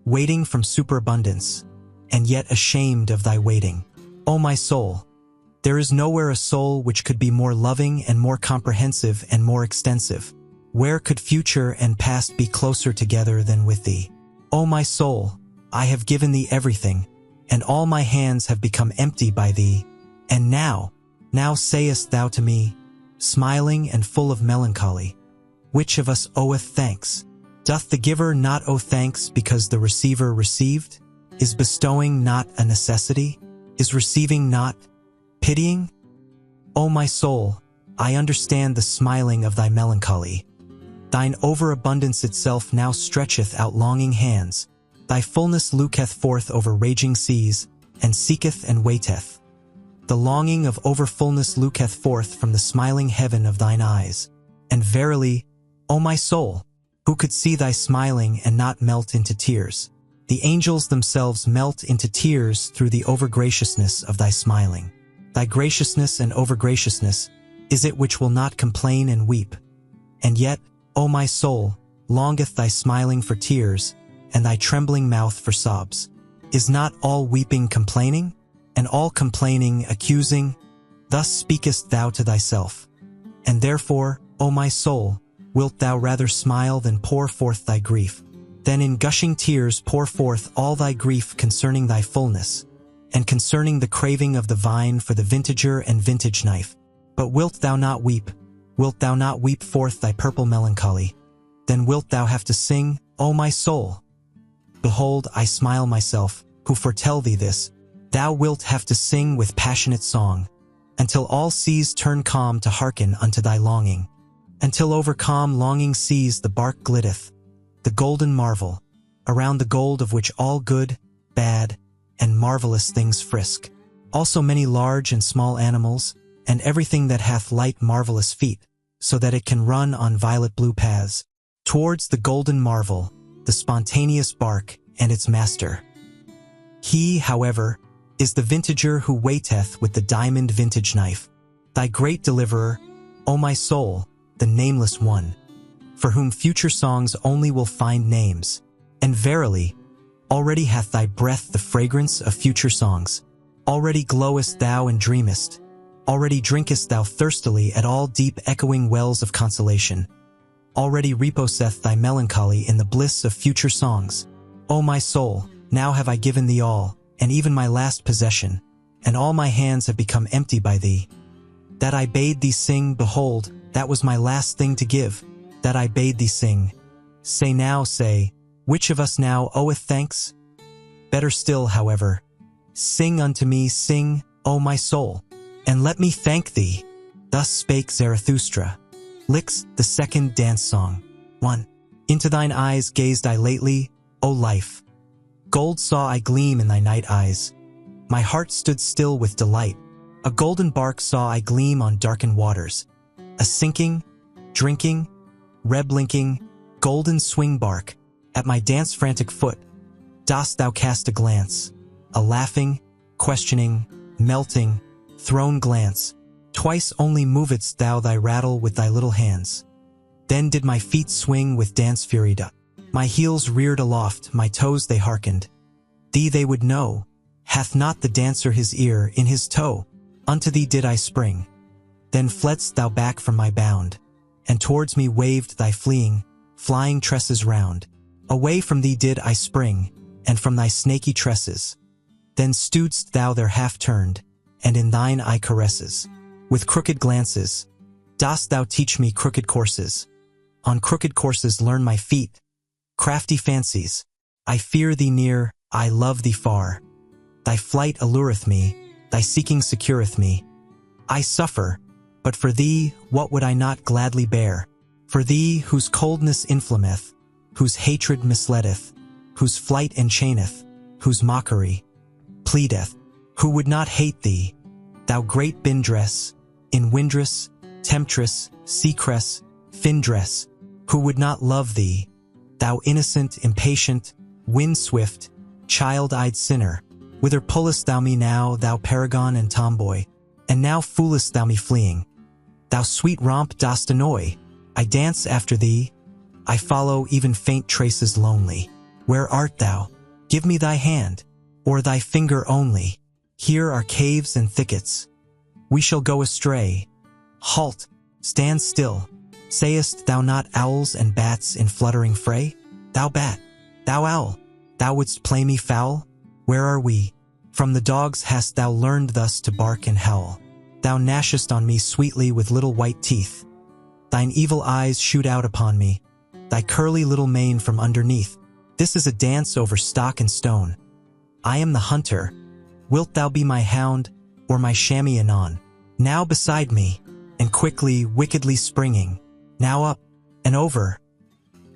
waiting from superabundance, and yet ashamed of thy waiting. O my soul, there is nowhere a soul which could be more loving and more comprehensive and more extensive. Where could future and past be closer together than with thee? O my soul, I have given thee everything, and all my hands have become empty by thee. And now sayest thou to me, smiling and full of melancholy, which of us oweth thanks? Doth the giver not owe thanks because the receiver received? Is bestowing not a necessity? Is receiving not pitying? O my soul, I understand the smiling of thy melancholy. Thine overabundance itself now stretcheth out longing hands. Thy fullness looketh forth over raging seas, and seeketh and waiteth. The longing of overfullness looketh forth from the smiling heaven of thine eyes. And verily, O my soul, who could see thy smiling and not melt into tears? The angels themselves melt into tears through the overgraciousness of thy smiling. Thy graciousness and overgraciousness is it which will not complain and weep. And yet, O my soul, longeth thy smiling for tears, and thy trembling mouth for sobs. Is not all weeping complaining, and all complaining accusing? Thus speakest thou to thyself. And therefore, O my soul, wilt thou rather smile than pour forth thy grief? Then in gushing tears pour forth all thy grief concerning thy fullness, and concerning the craving of the vine for the vintager and vintage knife. But wilt thou not weep? Wilt thou not weep forth thy purple melancholy? Then wilt thou have to sing, O my soul? Behold, I smile myself, who foretell thee this. Thou wilt have to sing with passionate song, until all seas turn calm to hearken unto thy longing. Until over calm longing seas the bark glitteth, the golden marvel, around the gold of which all good, bad, and marvelous things frisk. Also many large and small animals, and everything that hath light marvelous feet, so that it can run on violet blue paths, towards the golden marvel, the spontaneous bark and its master. He, however, is the vintager who waiteth with the diamond vintage knife, thy great deliverer, O my soul, the nameless one, for whom future songs only will find names. And verily, already hath thy breath the fragrance of future songs. Already glowest thou and dreamest. Already drinkest thou thirstily at all deep echoing wells of consolation. Already reposeth thy melancholy in the bliss of future songs. O my soul, now have I given thee all, and even my last possession, and all my hands have become empty by thee. That I bade thee sing, behold, that was my last thing to give, that I bade thee sing. Say now, say, which of us now oweth thanks? Better still, however, sing unto me, sing, O my soul, and let me thank thee. Thus spake Zarathustra. Licks, the second dance song. 1. Into thine eyes gazed I lately, O life. Gold saw I gleam in thy night eyes. My heart stood still with delight. A golden bark saw I gleam on darkened waters. A sinking, drinking, red-blinking, golden swing bark. At my dance-frantic foot, dost thou cast a glance, a laughing, questioning, melting, thrown glance. Twice only movedst thou thy rattle with thy little hands. Then did my feet swing with dance fury. My heels reared aloft, my toes they hearkened. Thee they would know, hath not the dancer his ear in his toe? Unto thee did I spring. Then fledst thou back from my bound, and towards me waved thy flying tresses round. Away from thee did I spring, and from thy snaky tresses. Then stoodst thou there half turned, and in thine eye caresses, with crooked glances, dost thou teach me crooked courses. On crooked courses learn my feet, crafty fancies. I fear thee near, I love thee far. Thy flight allureth me, thy seeking secureth me. I suffer, but for thee what would I not gladly bear? For thee whose coldness inflammeth, whose hatred misleadeth, whose flight enchaineth, whose mockery pleadeth. Who would not hate thee, thou great bindress, inwindress, temptress, seacress, findress? Who would not love thee, thou innocent, impatient, wind-swift, child-eyed sinner? Whither pullest thou me now, thou paragon and tomboy? And now foolest thou me fleeing? Thou sweet romp dost annoy. I dance after thee, I follow even faint traces lonely. Where art thou? Give me thy hand, or thy finger only. Here are caves and thickets. We shall go astray. Halt, stand still. Sayest thou not owls and bats in fluttering fray? Thou bat, thou owl, thou wouldst play me foul? Where are we? From the dogs hast thou learned thus to bark and howl. Thou gnashest on me sweetly with little white teeth. Thine evil eyes shoot out upon me, thy curly little mane from underneath. This is a dance over stock and stone. I am the hunter. Wilt thou be my hound, or my chamois anon? Now beside me, and quickly, wickedly springing, now up, and over.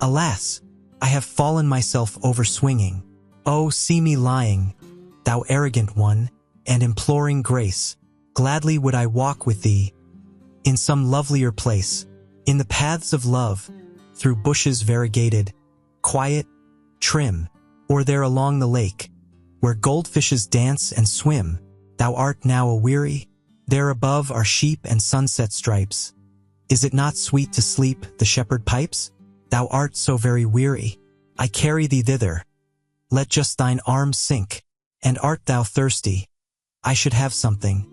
Alas, I have fallen myself over swinging. Oh, see me lying, thou arrogant one, and imploring grace. Gladly would I walk with thee, in some lovelier place, in the paths of love, through bushes variegated, quiet, trim, or there along the lake, where goldfishes dance and swim. Thou art now aweary, there above are sheep and sunset stripes. Is it not sweet to sleep, the shepherd pipes? Thou art so very weary, I carry thee thither. Let just thine arms sink, and art thou thirsty? I should have something,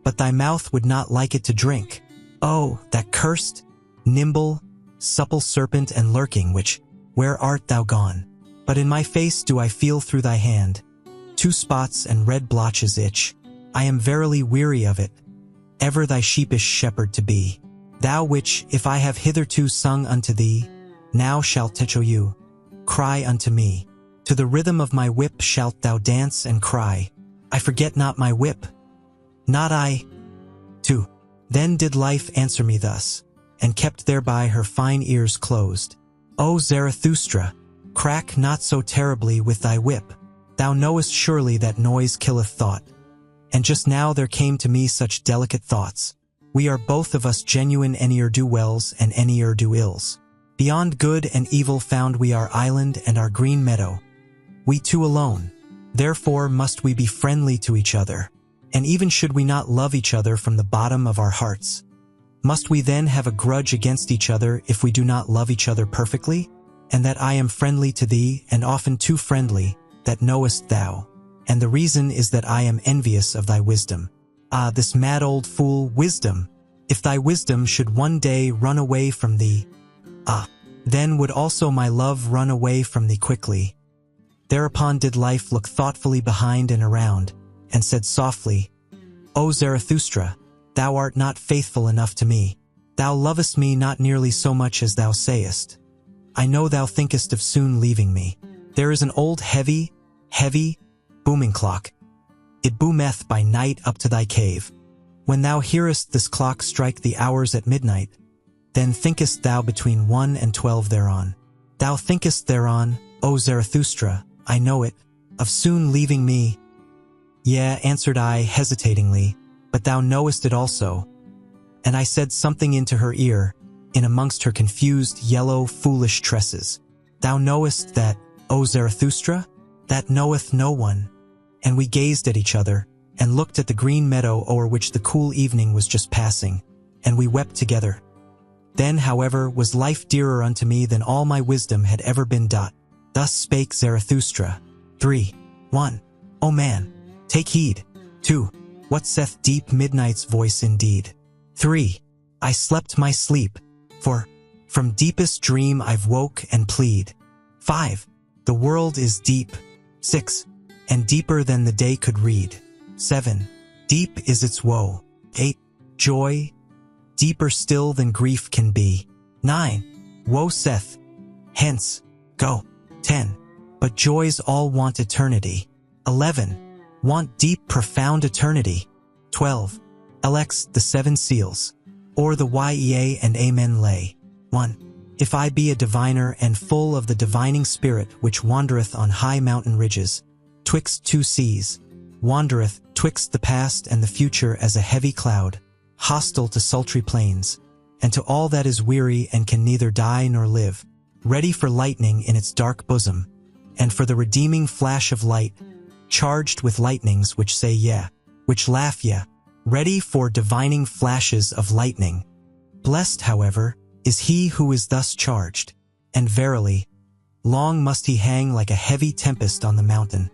but thy mouth would not like it to drink. Oh, that cursed, nimble, supple serpent and lurking witch, where art thou gone? But in my face do I feel through thy hand 2 spots and red blotches itch. I am verily weary of it, ever thy sheepish shepherd to be. Thou which, if I have hitherto sung unto thee, now shalt techo you, cry unto me. To the rhythm of my whip shalt thou dance and cry. I forget not my whip, not I, too. Then did life answer me thus, and kept thereby her fine ears closed. O Zarathustra, crack not so terribly with thy whip. Thou knowest surely that noise killeth thought. And just now there came to me such delicate thoughts. We are both of us genuine ne'er-do-wells and ne'er-do-ills. Beyond good and evil found we our island and our green meadow. We two alone. Therefore must we be friendly to each other. And even should we not love each other from the bottom of our hearts, must we then have a grudge against each other if we do not love each other perfectly? And that I am friendly to thee, and often too friendly, that knowest thou. And the reason is that I am envious of thy wisdom. Ah, this mad old fool, wisdom! If thy wisdom should one day run away from thee, then would also my love run away from thee quickly. Thereupon did life look thoughtfully behind and around, and said softly, O Zarathustra, thou art not faithful enough to me. Thou lovest me not nearly so much as thou sayest. I know thou thinkest of soon leaving me. There is an old heavy, booming clock. It boometh by night up to thy cave. When thou hearest this clock strike the hours at midnight, then thinkest thou between 1 and 12 thereon. Thou thinkest thereon, O Zarathustra, I know it, of soon leaving me. Yea, answered I hesitatingly, but thou knowest it also. And I said something into her ear, in amongst her confused, yellow, foolish tresses. Thou knowest that, O Zarathustra? That knoweth no one. And we gazed at each other, and looked at the green meadow o'er which the cool evening was just passing, and we wept together. Then, however, was life dearer unto me than all my wisdom had ever been. Thus spake Zarathustra. 3. 1. O man, take heed. 2. What saith deep midnight's voice indeed? 3. I slept my sleep, for from deepest dream I've woke and plead. 5. The world is deep. 6. And deeper than the day could read. 7. Deep is its woe. 8. Joy, deeper still than grief can be. 9. Woe saith, hence, go. 10. But joys all want eternity. 11. Want deep, profound eternity. 12. Lx the 7 seals, or the Yea and Amen lay. 1. If I be a diviner and full of the divining spirit which wandereth on high mountain ridges, twixt 2 seas, wandereth twixt the past and the future as a heavy cloud, hostile to sultry plains, and to all that is weary and can neither die nor live, ready for lightning in its dark bosom, and for the redeeming flash of light, charged with lightnings which say yea, which laugh yea, ready for divining flashes of lightning. Blessed, however, is he who is thus charged, and verily, long must he hang like a heavy tempest on the mountain,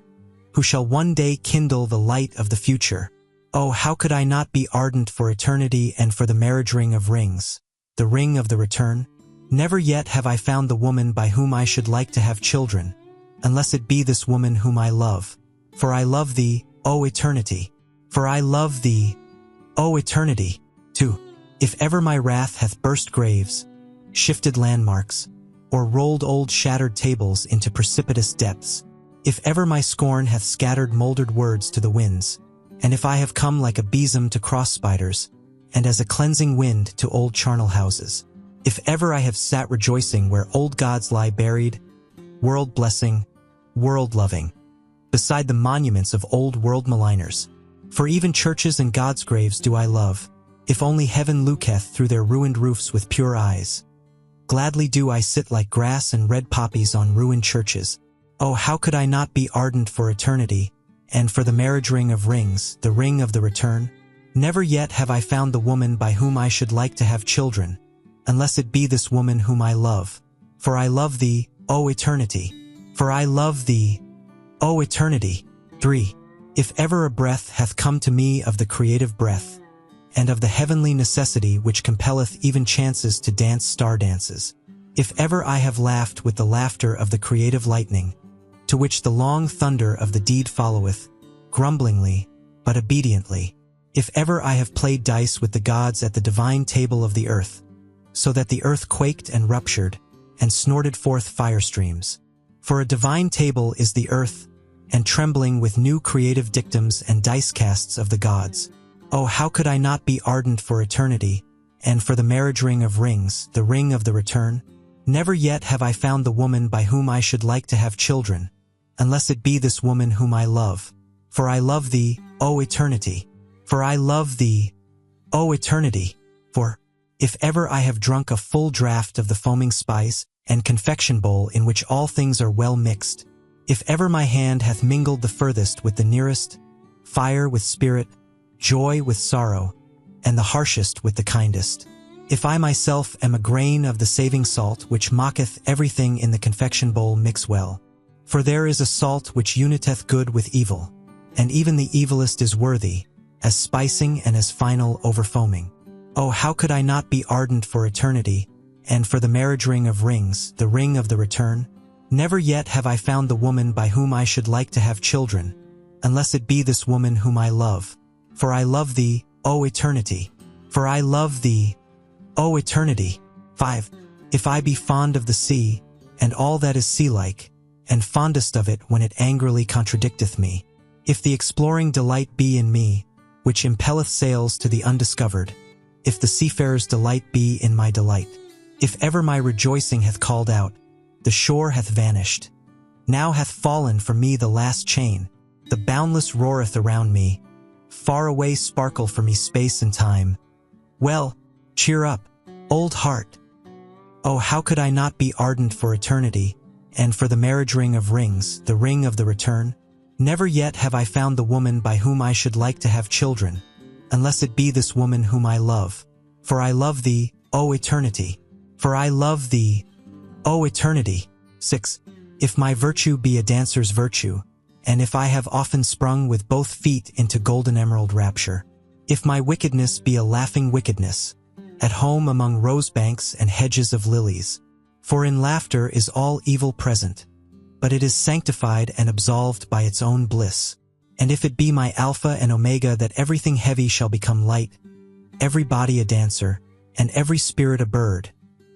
who shall one day kindle the light of the future. Oh, how could I not be ardent for eternity and for the marriage ring of rings, the ring of the return? Never yet have I found the woman by whom I should like to have children, unless it be this woman whom I love. For I love thee, O eternity. For I love thee, O eternity. 2. If ever my wrath hath burst graves, shifted landmarks, or rolled old shattered tables into precipitous depths, if ever my scorn hath scattered mouldered words to the winds, and if I have come like a besom to cross spiders, and as a cleansing wind to old charnel houses, if ever I have sat rejoicing where old gods lie buried, world-blessing, world-loving, beside the monuments of old world maligners, for even churches and God's graves do I love, if only heaven looketh through their ruined roofs with pure eyes. Gladly do I sit like grass and red poppies on ruined churches. Oh, how could I not be ardent for eternity, and for the marriage ring of rings, the ring of the return? Never yet have I found the woman by whom I should like to have children, unless it be this woman whom I love. For I love thee, O eternity. For I love thee, O eternity. 3. If ever a breath hath come to me of the creative breath, and of the heavenly necessity which compelleth even chances to dance star dances, if ever I have laughed with the laughter of the creative lightning, to which the long thunder of the deed followeth, grumblingly, but obediently, if ever I have played dice with the gods at the divine table of the earth, so that the earth quaked and ruptured, and snorted forth fire streams. For a divine table is the earth, and trembling with new creative dictums and dice casts of the gods. Oh, how could I not be ardent for eternity, and for the marriage ring of rings, the ring of the return? Never yet have I found the woman by whom I should like to have children, unless it be this woman whom I love. For I love thee, O eternity. For I love thee, O eternity. For, if ever I have drunk a full draught of the foaming spice and confection bowl in which all things are well mixed, if ever my hand hath mingled the furthest with the nearest, fire with spirit, joy with sorrow, and the harshest with the kindest, if I myself am a grain of the saving salt which mocketh everything in the confection bowl mix well, for there is a salt which uniteth good with evil, and even the evilest is worthy, as spicing and as final overfoaming. Oh, how could I not be ardent for eternity, and for the marriage ring of rings, the ring of the return? Never yet have I found the woman by whom I should like to have children, unless it be this woman whom I love. For I love thee, O eternity. For I love thee, O eternity. 5. If I be fond of the sea, and all that is sea-like, and fondest of it when it angrily contradicteth me, if the exploring delight be in me, which impelleth sails to the undiscovered, if the seafarer's delight be in my delight, if ever my rejoicing hath called out, the shore hath vanished. Now hath fallen from me the last chain, the boundless roareth around me, far away sparkle for me space and time. Well, cheer up, old heart. Oh, how could I not be ardent for eternity, and for the marriage ring of rings, the ring of the return? Never yet have I found the woman by whom I should like to have children, unless it be this woman whom I love. For I love thee, O eternity. For I love thee, O eternity. 6. If my virtue be a dancer's virtue, and if I have often sprung with both feet into golden emerald rapture, if my wickedness be a laughing wickedness, at home among rosebanks and hedges of lilies, for in laughter is all evil present, but it is sanctified and absolved by its own bliss. And if it be my Alpha and Omega that everything heavy shall become light, every body a dancer, and every spirit a bird,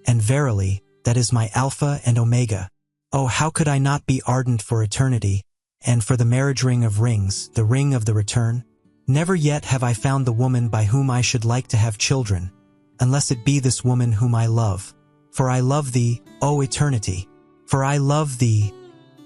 and verily, that is my Alpha and Omega. Oh, how could I not be ardent for eternity, and for the marriage ring of rings, the ring of the return? Never yet have I found the woman by whom I should like to have children, unless it be this woman whom I love. For I love thee, O eternity. For I love thee,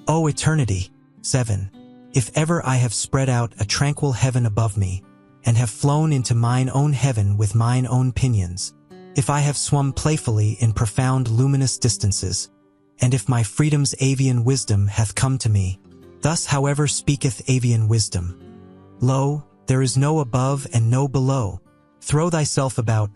O eternity. 7. If ever I have spread out a tranquil heaven above me, and have flown into mine own heaven with mine own pinions, if I have swum playfully in profound luminous distances, and if my freedom's avian wisdom hath come to me, thus however speaketh avian wisdom. Lo, there is no above and no below. Throw thyself about,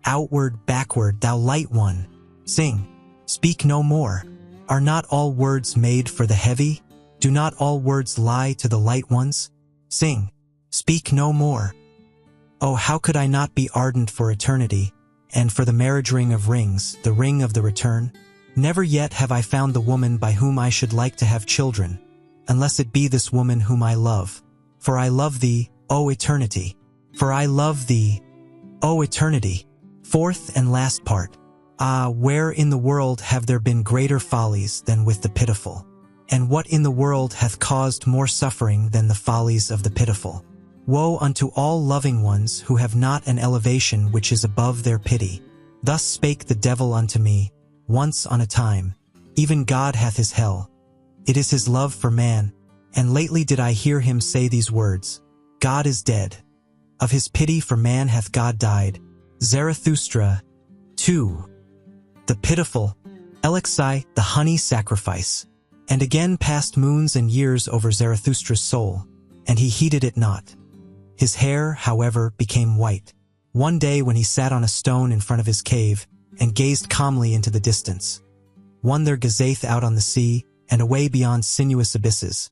outward, backward, thou light one. Sing, speak no more. Are not all words made for the heavy? Do not all words lie to the light ones? Sing, speak no more. Oh, how could I not be ardent for eternity, and for the marriage ring of rings, the ring of the return? Never yet have I found the woman by whom I should like to have children, unless it be this woman whom I love. For I love thee, O eternity. For I love thee, O eternity. 4th and last part. Ah, where in the world have there been greater follies than with the pitiful? And what in the world hath caused more suffering than the follies of the pitiful? Woe unto all loving ones who have not an elevation which is above their pity. Thus spake the devil unto me, once on a time, even God hath his hell. It is his love for man, and lately did I hear him say these words, God is dead. Of his pity for man hath God died. Zarathustra. 2. The pitiful, Elixai, the honey sacrifice. And again passed moons and years over Zarathustra's soul, and he heeded it not. His hair, however, became white. One day when he sat on a stone in front of his cave, and gazed calmly into the distance. One there gazeth out on the sea, and away beyond sinuous abysses.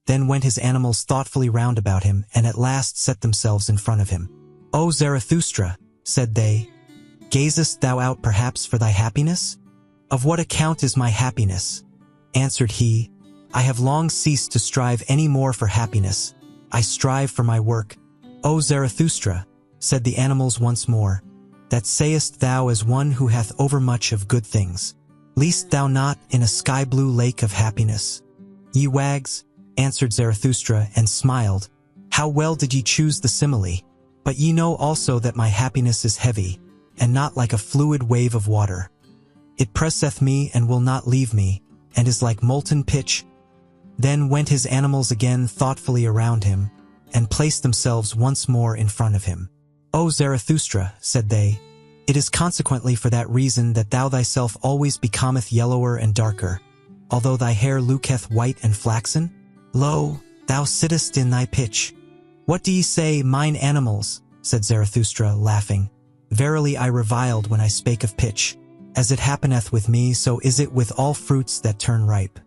Then went his animals thoughtfully round about him, and at last set themselves in front of him. O Zarathustra, said they, gazest thou out perhaps for thy happiness? Of what account is my happiness? Answered he, I have long ceased to strive any more for happiness. I strive for my work. O Zarathustra, said the animals once more, that sayest thou as one who hath overmuch of good things. Least thou not in a sky-blue lake of happiness? Ye wags, answered Zarathustra, and smiled. How well did ye choose the simile? But ye know also that my happiness is heavy, and not like a fluid wave of water. It presseth me and will not leave me, and is like molten pitch. Then went his animals again thoughtfully around him, and placed themselves once more in front of him. O Zarathustra, said they, it is consequently for that reason that thou thyself always becometh yellower and darker, although thy hair looketh white and flaxen? Lo, thou sittest in thy pitch. What do ye say, mine animals? Said Zarathustra, laughing. Verily I reviled when I spake of pitch. As it happeneth with me, so is it with all fruits that turn ripe.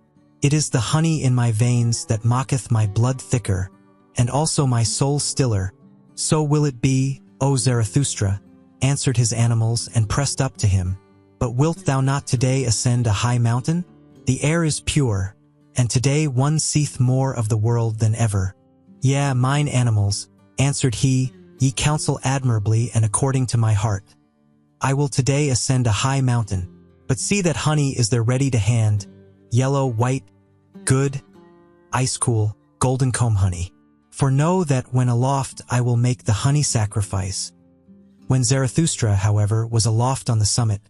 It is the honey in my veins that mocketh my blood thicker, and also my soul stiller, So will it be, O Zarathustra, answered his animals and pressed up to him. But wilt thou not today ascend a high mountain? The air is pure, and today one seeth more of the world than ever. Yea, mine animals, answered he, ye counsel admirably and according to my heart. I will today ascend a high mountain, but see that honey is there ready to hand, yellow, white, good, ice-cool, golden comb honey. For know that when aloft I will make the honey sacrifice. When Zarathustra, however, was aloft on the summit,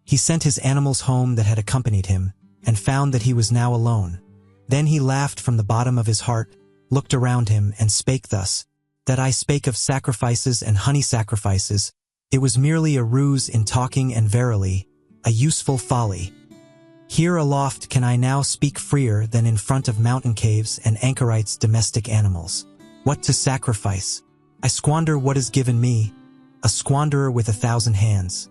he sent his animals home that had accompanied him, and found that he was now alone. Then he laughed from the bottom of his heart, looked around him, and spake thus, that I spake of sacrifices and honey sacrifices, it was merely a ruse in talking and verily, a useful folly. Here aloft can I now speak freer than in front of mountain caves and anchorites' domestic animals. What to sacrifice? I squander what is given me, a squanderer with 1,000 hands.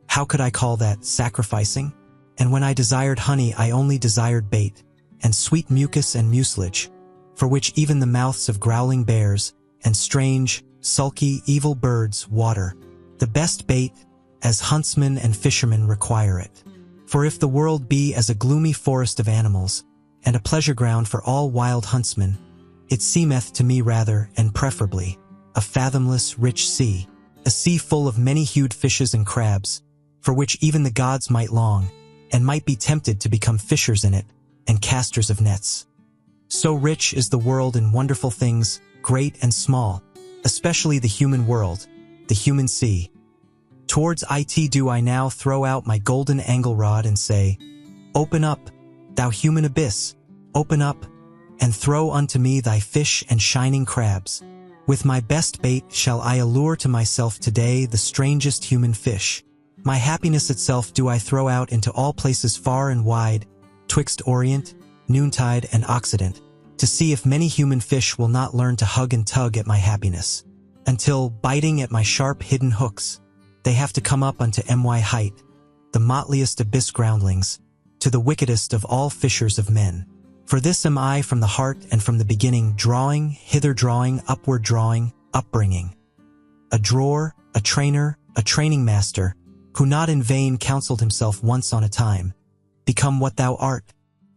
How could I call that sacrificing? And when I desired honey, I only desired bait, and sweet mucus and mucilage, for which even the mouths of growling bears, and strange, sulky, evil birds water. The best bait, as huntsmen and fishermen require it. For if the world be as a gloomy forest of animals, and a pleasure ground for all wild huntsmen, it seemeth to me rather, and preferably, a fathomless, rich sea, a sea full of many-hued fishes and crabs, for which even the gods might long, and might be tempted to become fishers in it, and casters of nets. So rich is the world in wonderful things, great and small, especially the human world, the human sea. Towards it do I now throw out my golden angle rod and say, Open up, thou human abyss, open up, and throw unto me thy fish and shining crabs. With my best bait shall I allure to myself today the strangest human fish. My happiness itself do I throw out into all places far and wide, twixt Orient, noontide, and Occident, to see if many human fish will not learn to hug and tug at my happiness, until, biting at my sharp hidden hooks, they have to come up unto my height, the motliest abyss groundlings, to the wickedest of all fishers of men. For this am I from the heart and from the beginning, drawing, hither drawing, upward drawing, upbringing. A drawer, a trainer, a training master, who not in vain counseled himself once on a time, become what thou art.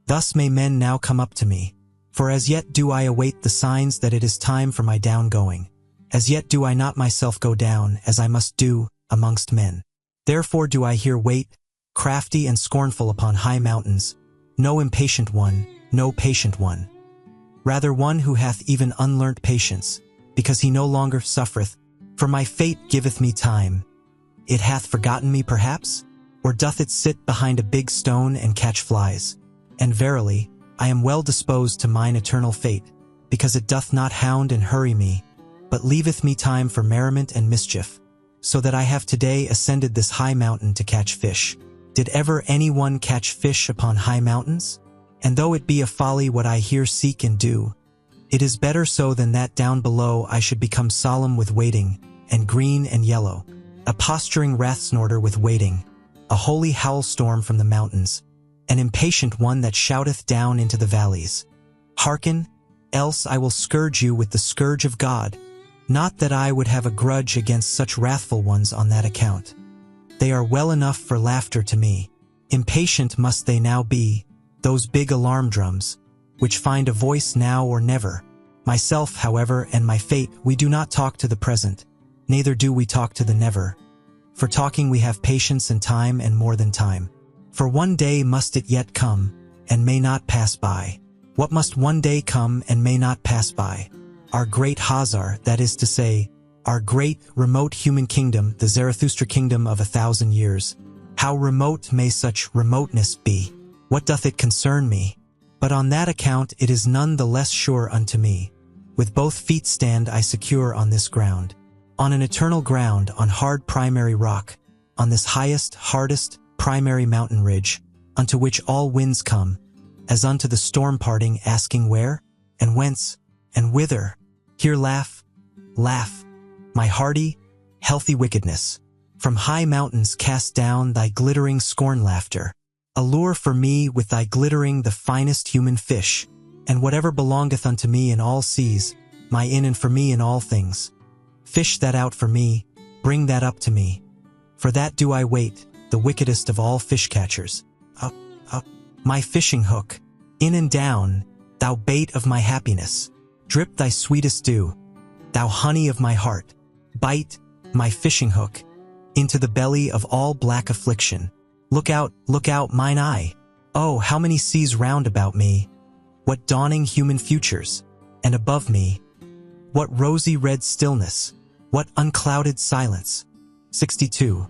Thus may men now come up to me, for as yet do I await the signs that it is time for my down-going. As yet do I not myself go down, as I must do, amongst men. Therefore do I here wait, crafty and scornful upon high mountains, no impatient one, no patient one. Rather one who hath even unlearnt patience, because he no longer suffereth, for my fate giveth me time. It hath forgotten me perhaps? Or doth it sit behind a big stone and catch flies? And verily, I am well disposed to mine eternal fate, because it doth not hound and hurry me, but leaveth me time for merriment and mischief, so that I have today ascended this high mountain to catch fish. Did ever any one catch fish upon high mountains? And though it be a folly what I here seek and do, it is better so than that down below I should become solemn with waiting, and green and yellow, a posturing wrath-snorter with waiting, a holy howl-storm from the mountains, an impatient one that shouteth down into the valleys. Hearken, else I will scourge you with the scourge of God. Not that I would have a grudge against such wrathful ones on that account. They are well enough for laughter to me. Impatient must they now be, those big alarm drums, which find a voice now or never. Myself, however, and my fate, we do not talk to the present, neither do we talk to the never. For talking we have patience and time and more than time. For one day must it yet come, and may not pass by. What must one day come and may not pass by? Our great Hazar, that is to say, our great, remote human kingdom, the Zarathustra kingdom of 1,000 years. How remote may such remoteness be? What doth it concern me? But on that account it is none the less sure unto me. With both feet stand I secure on this ground. On an eternal ground, on hard primary rock, on this highest, hardest, primary mountain ridge, unto which all winds come, as unto the storm parting, asking where, and whence, and whither. Here laugh, laugh, my hearty, healthy wickedness. From high mountains cast down thy glittering scorn laughter. Allure for me with thy glittering the finest human fish, and whatever belongeth unto me in all seas, my in and for me in all things. Fish that out for me, bring that up to me. For that do I wait, the wickedest of all fish catchers. Up, up, my fishing hook. In and down, thou bait of my happiness. Drip thy sweetest dew, thou honey of my heart. Bite, my fishing hook, into the belly of all black affliction. Look out, mine eye. Oh, how many seas round about me! What dawning human futures! And above me, what rosy red stillness! What unclouded silence! 62.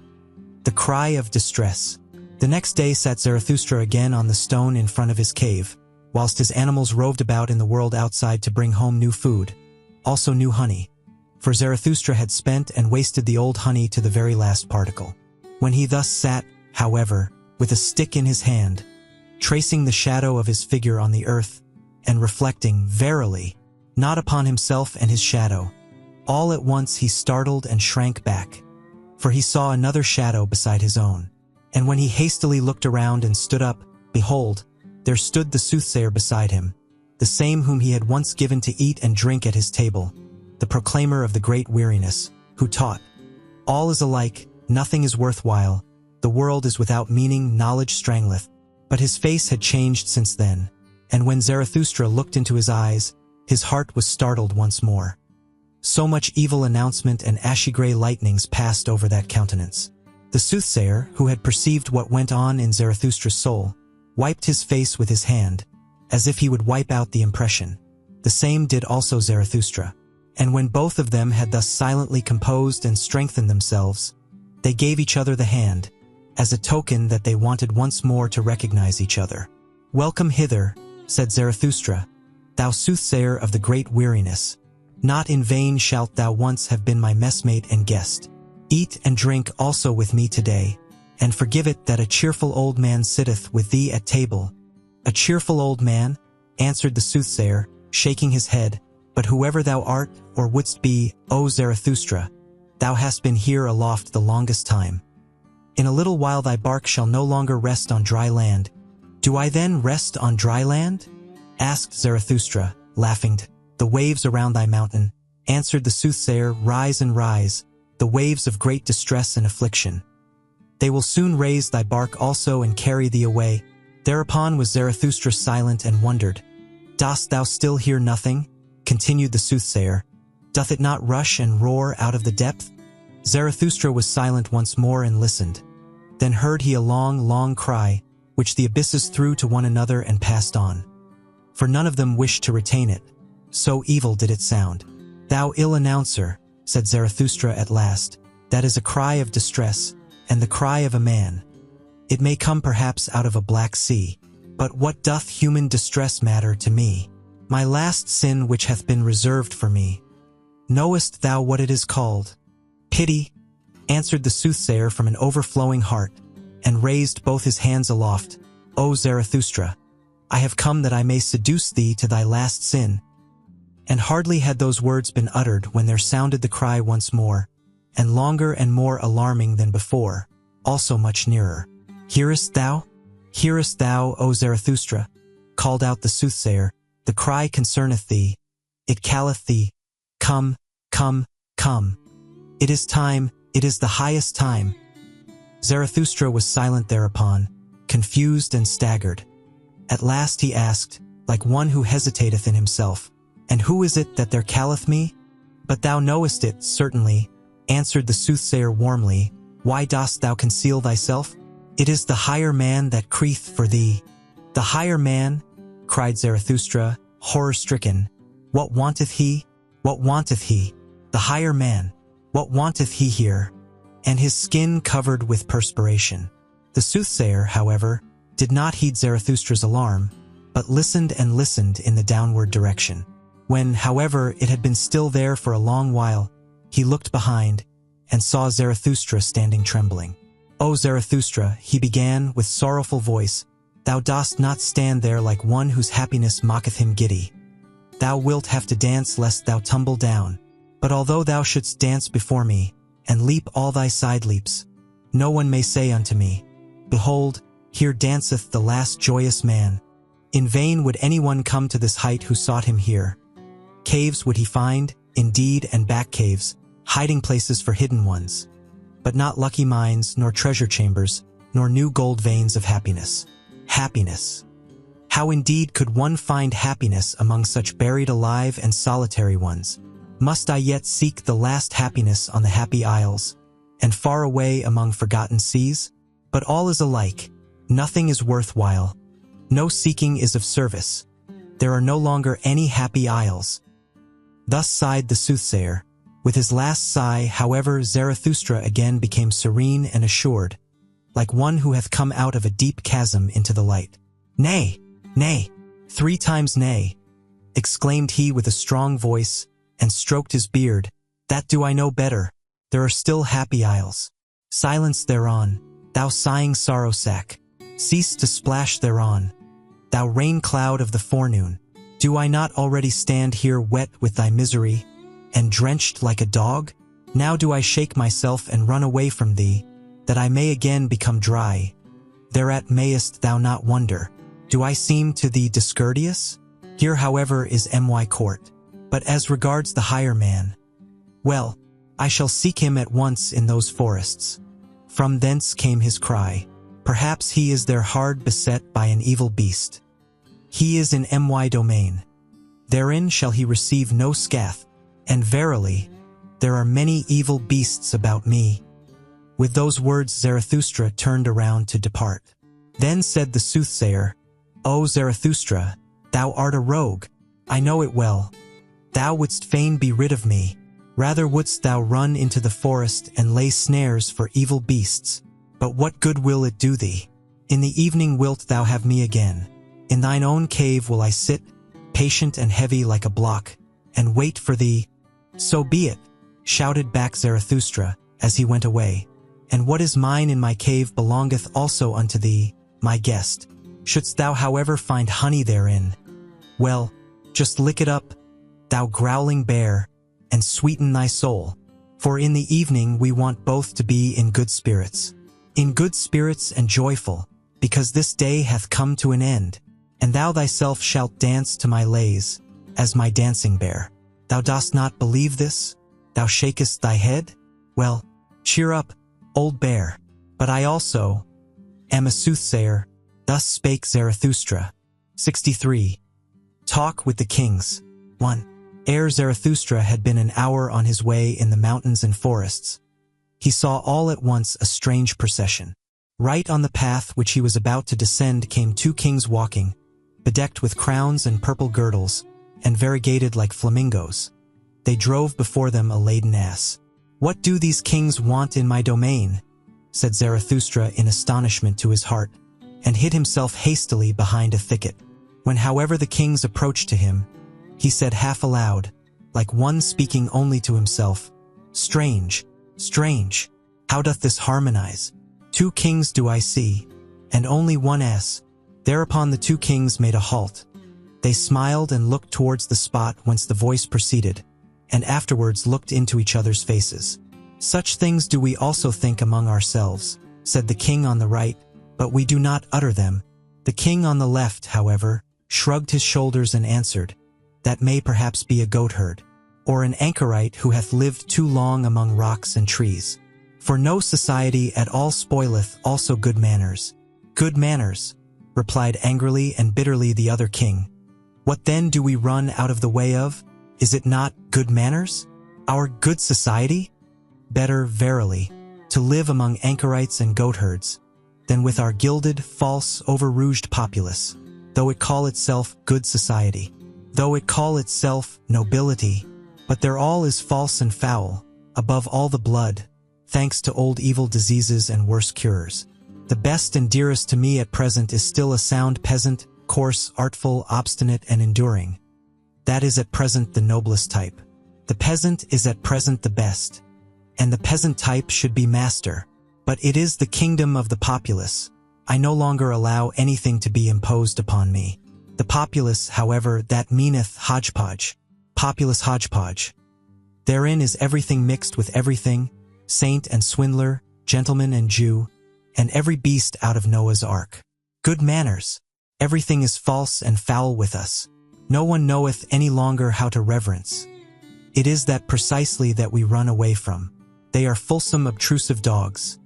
The cry of distress. The next day sat Zarathustra again on the stone in front of his cave, whilst his animals roved about in the world outside to bring home new food, also new honey. For Zarathustra had spent and wasted the old honey to the very last particle. When he thus sat, however, with a stick in his hand, tracing the shadow of his figure on the earth, and reflecting, verily, not upon himself and his shadow, all at once he startled and shrank back, for he saw another shadow beside his own. And when he hastily looked around and stood up, behold, there stood the soothsayer beside him, the same whom he had once given to eat and drink at his table, the proclaimer of the great weariness, who taught, all is alike, nothing is worthwhile, the world is without meaning, knowledge strangleth. But his face had changed since then, and when Zarathustra looked into his eyes, his heart was startled once more. So much evil announcement and ashy-gray lightnings passed over that countenance. The soothsayer, who had perceived what went on in Zarathustra's soul, wiped his face with his hand, as if he would wipe out the impression. The same did also Zarathustra. And when both of them had thus silently composed and strengthened themselves, they gave each other the hand, as a token that they wanted once more to recognize each other. Welcome hither, said Zarathustra, thou soothsayer of the great weariness. Not in vain shalt thou once have been my messmate and guest. Eat and drink also with me today, and forgive it that a cheerful old man sitteth with thee at table. A cheerful old man, answered the soothsayer, shaking his head, but whoever thou art or wouldst be, O Zarathustra, thou hast been here aloft the longest time. In a little while thy bark shall no longer rest on dry land. Do I then rest on dry land? Asked Zarathustra, laughing. The waves around thy mountain, answered the soothsayer, rise and rise, the waves of great distress and affliction. They will soon raise thy bark also and carry thee away. Thereupon was Zarathustra silent and wondered. Dost thou still hear nothing? Continued the soothsayer. Doth it not rush and roar out of the depth? Zarathustra was silent once more and listened. Then heard he a long, long cry, which the abysses threw to one another and passed on. For none of them wished to retain it. So evil did it sound. Thou ill announcer, said Zarathustra at last, that is a cry of distress, and the cry of a man. It may come perhaps out of a black sea. But what doth human distress matter to me? My last sin which hath been reserved for me. Knowest thou what it is called? Pity, answered the soothsayer from an overflowing heart, and raised both his hands aloft. O Zarathustra, I have come that I may seduce thee to thy last sin. And hardly had those words been uttered when there sounded the cry once more, and longer and more alarming than before, also much nearer. Hearest thou? Hearest thou, O Zarathustra? Called out the soothsayer. The cry concerneth thee. It calleth thee. Come, come, come. It is time, it is the highest time. Zarathustra was silent thereupon, confused and staggered. At last he asked, like one who hesitateth in himself, And who is it that there calleth me? But thou knowest it, certainly, answered the soothsayer warmly. Why dost thou conceal thyself? It is the higher man that crieth for thee. The higher man, cried Zarathustra, horror-stricken. What wanteth he? What wanteth he? The higher man. What wanteth he here? And his skin covered with perspiration. The soothsayer, however, did not heed Zarathustra's alarm, but listened and listened in the downward direction. When, however, it had been still there for a long while, he looked behind and saw Zarathustra standing trembling. O Zarathustra, he began with sorrowful voice, thou dost not stand there like one whose happiness mocketh him giddy. Thou wilt have to dance lest thou tumble down. But although thou shouldst dance before me, and leap all thy side leaps, no one may say unto me, Behold, here danceth the last joyous man. In vain would anyone come to this height who sought him here. Caves would he find, indeed, and back caves, hiding places for hidden ones, but not lucky mines, nor treasure chambers, nor new gold veins of happiness. Happiness. How indeed could one find happiness among such buried alive and solitary ones? Must I yet seek the last happiness on the happy isles, and far away among forgotten seas? But all is alike. Nothing is worthwhile. No seeking is of service. There are no longer any happy isles. Thus sighed the soothsayer. With his last sigh, however, Zarathustra again became serene and assured, like one who hath come out of a deep chasm into the light. Nay, nay, 3 times nay, exclaimed he with a strong voice, and stroked his beard. That do I know better. There are still happy isles. Silence thereon, thou sighing sorrow sack. Cease to splash thereon, thou rain cloud of the forenoon. Do I not already stand here wet with thy misery, and drenched like a dog? Now do I shake myself and run away from thee, that I may again become dry. Thereat mayest thou not wonder. Do I seem to thee discourteous? Here, however, is my court. But as regards the higher man, well, I shall seek him at once in those forests. From thence came his cry. Perhaps he is there hard beset by an evil beast. He is in my domain. Therein shall he receive no scath, and verily, there are many evil beasts about me. With those words Zarathustra turned around to depart. Then said the soothsayer, O Zarathustra, thou art a rogue, I know it well. Thou wouldst fain be rid of me. Rather wouldst thou run into the forest and lay snares for evil beasts. But what good will it do thee? In the evening wilt thou have me again. In thine own cave will I sit, patient and heavy like a block, and wait for thee. So be it, shouted back Zarathustra, as he went away. And what is mine in my cave belongeth also unto thee, my guest. Shouldst thou however find honey therein, well, just lick it up, thou growling bear, and sweeten thy soul. For in the evening we want both to be in good spirits. In good spirits and joyful, because this day hath come to an end, and thou thyself shalt dance to my lays, as my dancing bear. Thou dost not believe this? Thou shakest thy head? Well, cheer up, old bear. But I also am a soothsayer. Thus spake Zarathustra. 63. Talk with the Kings. 1. Ere Zarathustra had been an hour on his way in the mountains and forests, he saw all at once a strange procession. Right on the path which he was about to descend came 2 kings walking, bedecked with crowns and purple girdles, and variegated like flamingos. They drove before them a laden ass. What do these kings want in my domain? Said Zarathustra in astonishment to his heart, and hid himself hastily behind a thicket. When however the kings approached to him, he said half aloud, like one speaking only to himself, Strange, strange, how doth this harmonize? 2 kings do I see, and only one ass. Thereupon the 2 kings made a halt. They smiled and looked towards the spot whence the voice proceeded, and afterwards looked into each other's faces. Such things do we also think among ourselves, said the king on the right, but we do not utter them. The king on the left, however, shrugged his shoulders and answered, That may perhaps be a goatherd, or an anchorite who hath lived too long among rocks and trees. For no society at all spoileth also good manners. Good manners, replied angrily and bitterly the other king. What then do we run out of the way of? Is it not good manners? Our good society? Better, verily, to live among anchorites and goatherds, than with our gilded, false, over-rouged populace, though it call itself good society, though it call itself nobility, but their all is false and foul, above all the blood, thanks to old evil diseases and worse cures. The best and dearest to me at present is still a sound peasant, coarse, artful, obstinate, and enduring. That is at present the noblest type. The peasant is at present the best, and the peasant type should be master. But it is the kingdom of the populace. I no longer allow anything to be imposed upon me. The populace, however, that meaneth hodgepodge, populace hodgepodge. Therein is everything mixed with everything, saint and swindler, gentleman and Jew, and every beast out of Noah's ark. Good manners. Everything is false and foul with us. No one knoweth any longer how to reverence. It is that precisely that we run away from. They are fulsome obtrusive dogs.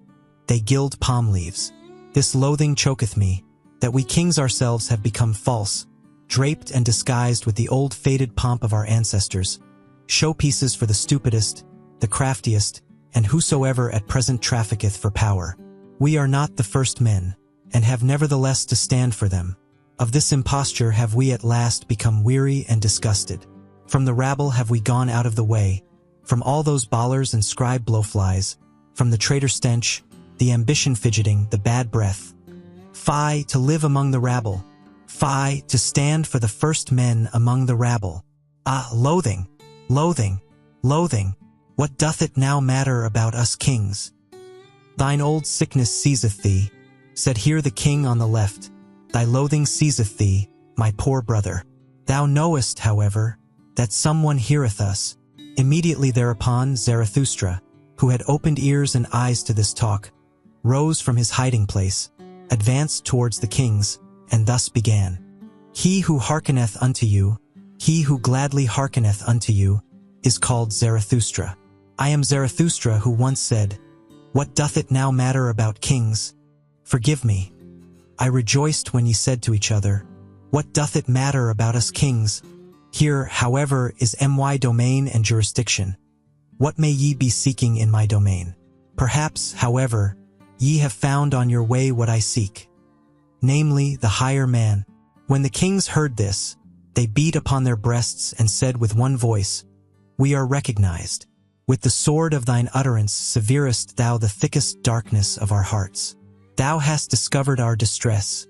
They gild palm leaves. This loathing choketh me, that we kings ourselves have become false, draped and disguised with the old faded pomp of our ancestors, showpieces for the stupidest, the craftiest, and whosoever at present trafficketh for power. We are not the first men, and have nevertheless to stand for them. Of this imposture have we at last become weary and disgusted. From the rabble have we gone out of the way, from all those bawlers and scribe blowflies, from the traitor stench, the ambition fidgeting, the bad breath. Fie, to live among the rabble! Fie, to stand for the first men among the rabble! Ah, loathing! Loathing! Loathing! What doth it now matter about us kings? Thine old sickness seizeth thee, said here the king on the left. Thy loathing seizeth thee, my poor brother. Thou knowest, however, that someone heareth us. Immediately thereupon Zarathustra, who had opened ears and eyes to this talk, rose from his hiding place, advanced towards the kings, and thus began. He who hearkeneth unto you, he who gladly hearkeneth unto you, is called Zarathustra. I am Zarathustra who once said, What doth it now matter about kings? Forgive me. I rejoiced when ye said to each other, What doth it matter about us kings? Here, however, is my domain and jurisdiction. What may ye be seeking in my domain? Perhaps, however, ye have found on your way what I seek, namely, the higher man. When the kings heard this, they beat upon their breasts and said with one voice, We are recognized. With the sword of thine utterance severest thou the thickest darkness of our hearts. Thou hast discovered our distress.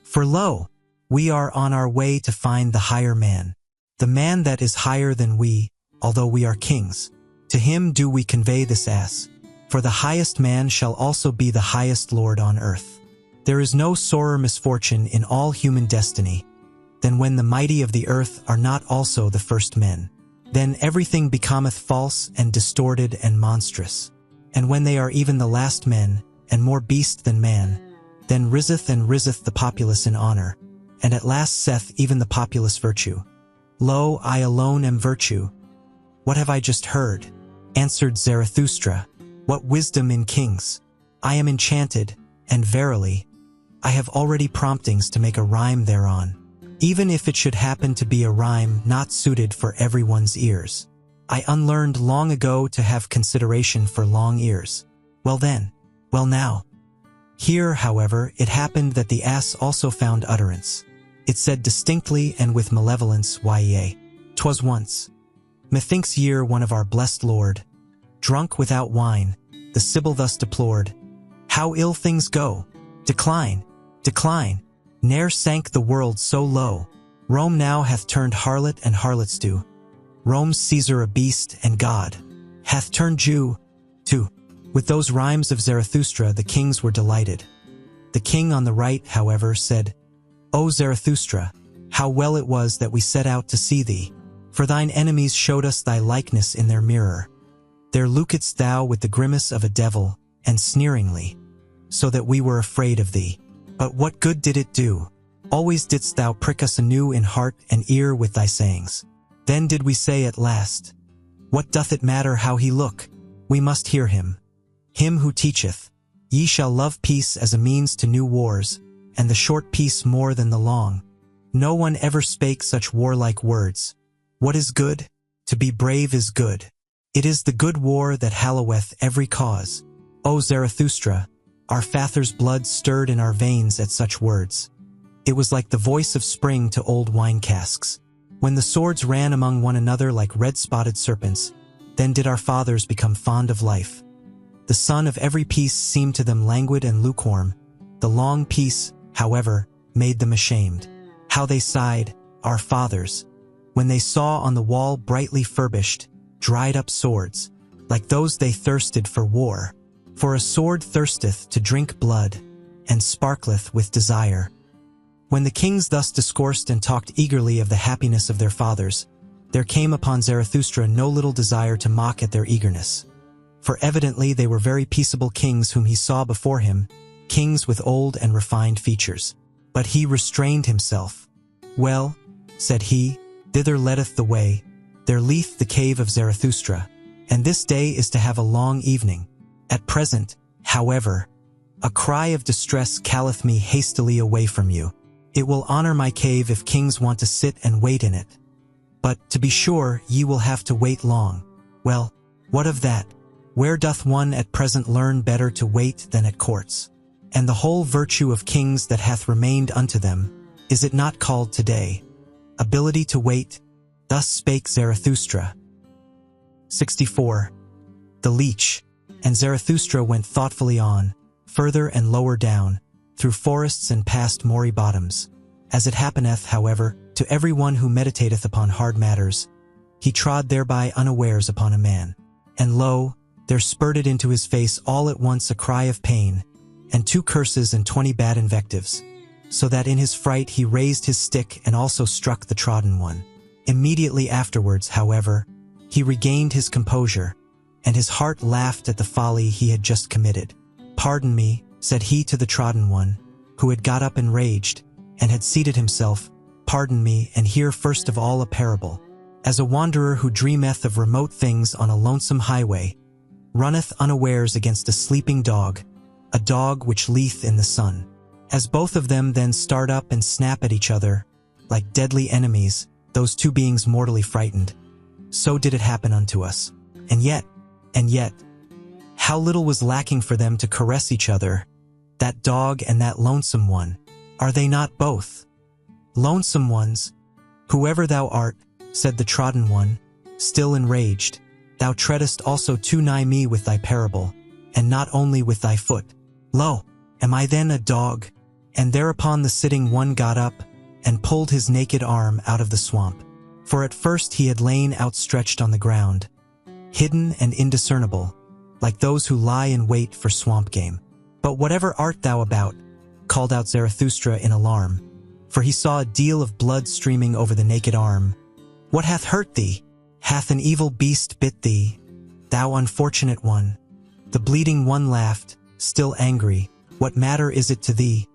For lo, we are on our way to find the higher man, the man that is higher than we, although we are kings. To him do we convey this ass, for the highest man shall also be the highest lord on earth. There is no sorer misfortune in all human destiny than when the mighty of the earth are not also the first men. Then everything becometh false and distorted and monstrous. And when they are even the last men, and more beast than man, then riseth and riseth the populace in honor, and at last saith even the populace virtue. Lo, I alone am virtue. What have I just heard? Answered Zarathustra. What wisdom in kings! I am enchanted, and verily, I have already promptings to make a rhyme thereon, even if it should happen to be a rhyme not suited for everyone's ears. I unlearned long ago to have consideration for long ears. Well then, well now. Here, however, it happened that the ass also found utterance. It said distinctly and with malevolence, Why yea, 'twas once. Methinks year one of our blessed Lord, drunk without wine, the Sibyl thus deplored, How ill things go! Decline, decline! Ne'er sank the world so low. Rome now hath turned harlot and harlot stew. Rome's Caesar a beast and God hath turned Jew too. With those rhymes of Zarathustra the kings were delighted. The king on the right, however, said, O Zarathustra, how well it was that we set out to see thee, for thine enemies showed us thy likeness in their mirror. There lookedst thou with the grimace of a devil, and sneeringly, so that we were afraid of thee. But what good did it do? Always didst thou prick us anew in heart and ear with thy sayings. Then did we say at last, What doth it matter how he look? We must hear him. Him who teacheth, Ye shall love peace as a means to new wars, and the short peace more than the long. No one ever spake such warlike words. What is good? To be brave is good. It is the good war that halloweth every cause. O Zarathustra, our father's blood stirred in our veins at such words. It was like the voice of spring to old wine casks. When the swords ran among one another like red-spotted serpents, then did our fathers become fond of life. The sun of every peace seemed to them languid and lukewarm. The long peace, however, made them ashamed. How they sighed, our fathers, when they saw on the wall brightly furbished, dried-up swords, like those they thirsted for war. For a sword thirsteth to drink blood, and sparkleth with desire. When the kings thus discoursed and talked eagerly of the happiness of their fathers, there came upon Zarathustra no little desire to mock at their eagerness. For evidently they were very peaceable kings whom he saw before him, kings with old and refined features. But he restrained himself. Well, said he, thither leadeth the way, there lieth the cave of Zarathustra, and this day is to have a long evening. At present, however, a cry of distress calleth me hastily away from you. It will honor my cave if kings want to sit and wait in it. But, to be sure, ye will have to wait long. Well, what of that? Where doth one at present learn better to wait than at courts? And the whole virtue of kings that hath remained unto them, is it not called today ability to wait? Thus spake Zarathustra. 64. The Leech. And Zarathustra went thoughtfully on, further and lower down, through forests and past moory bottoms. As it happeneth, however, to every one who meditateth upon hard matters, he trod thereby unawares upon a man. And lo, there spurted into his face all at once a cry of pain, and 2 curses and 20 bad invectives, so that in his fright he raised his stick and also struck the trodden one. Immediately afterwards, however, he regained his composure, and his heart laughed at the folly he had just committed. "Pardon me," said he to the trodden one, who had got up enraged, and had seated himself, "pardon me, and hear first of all a parable. As a wanderer who dreameth of remote things on a lonesome highway, runneth unawares against a sleeping dog, a dog which lieth in the sun. As both of them then start up and snap at each other, like deadly enemies, those 2 beings mortally frightened, so did it happen unto us. And yet, how little was lacking for them to caress each other, that dog and that lonesome one. Are they not both lonesome ones? Whoever thou art, said the trodden one, still enraged, thou treadest also too nigh me with thy parable, and not only with thy foot. Lo, am I then a dog?" And thereupon the sitting one got up, and pulled his naked arm out of the swamp. For at first he had lain outstretched on the ground, hidden and indiscernible, like those who lie in wait for swamp game. "But whatever art thou about?" called out Zarathustra in alarm, for he saw a deal of blood streaming over the naked arm. "What hath hurt thee? Hath an evil beast bit thee, thou unfortunate one?" The bleeding one laughed, still angry. "What matter is it to thee?"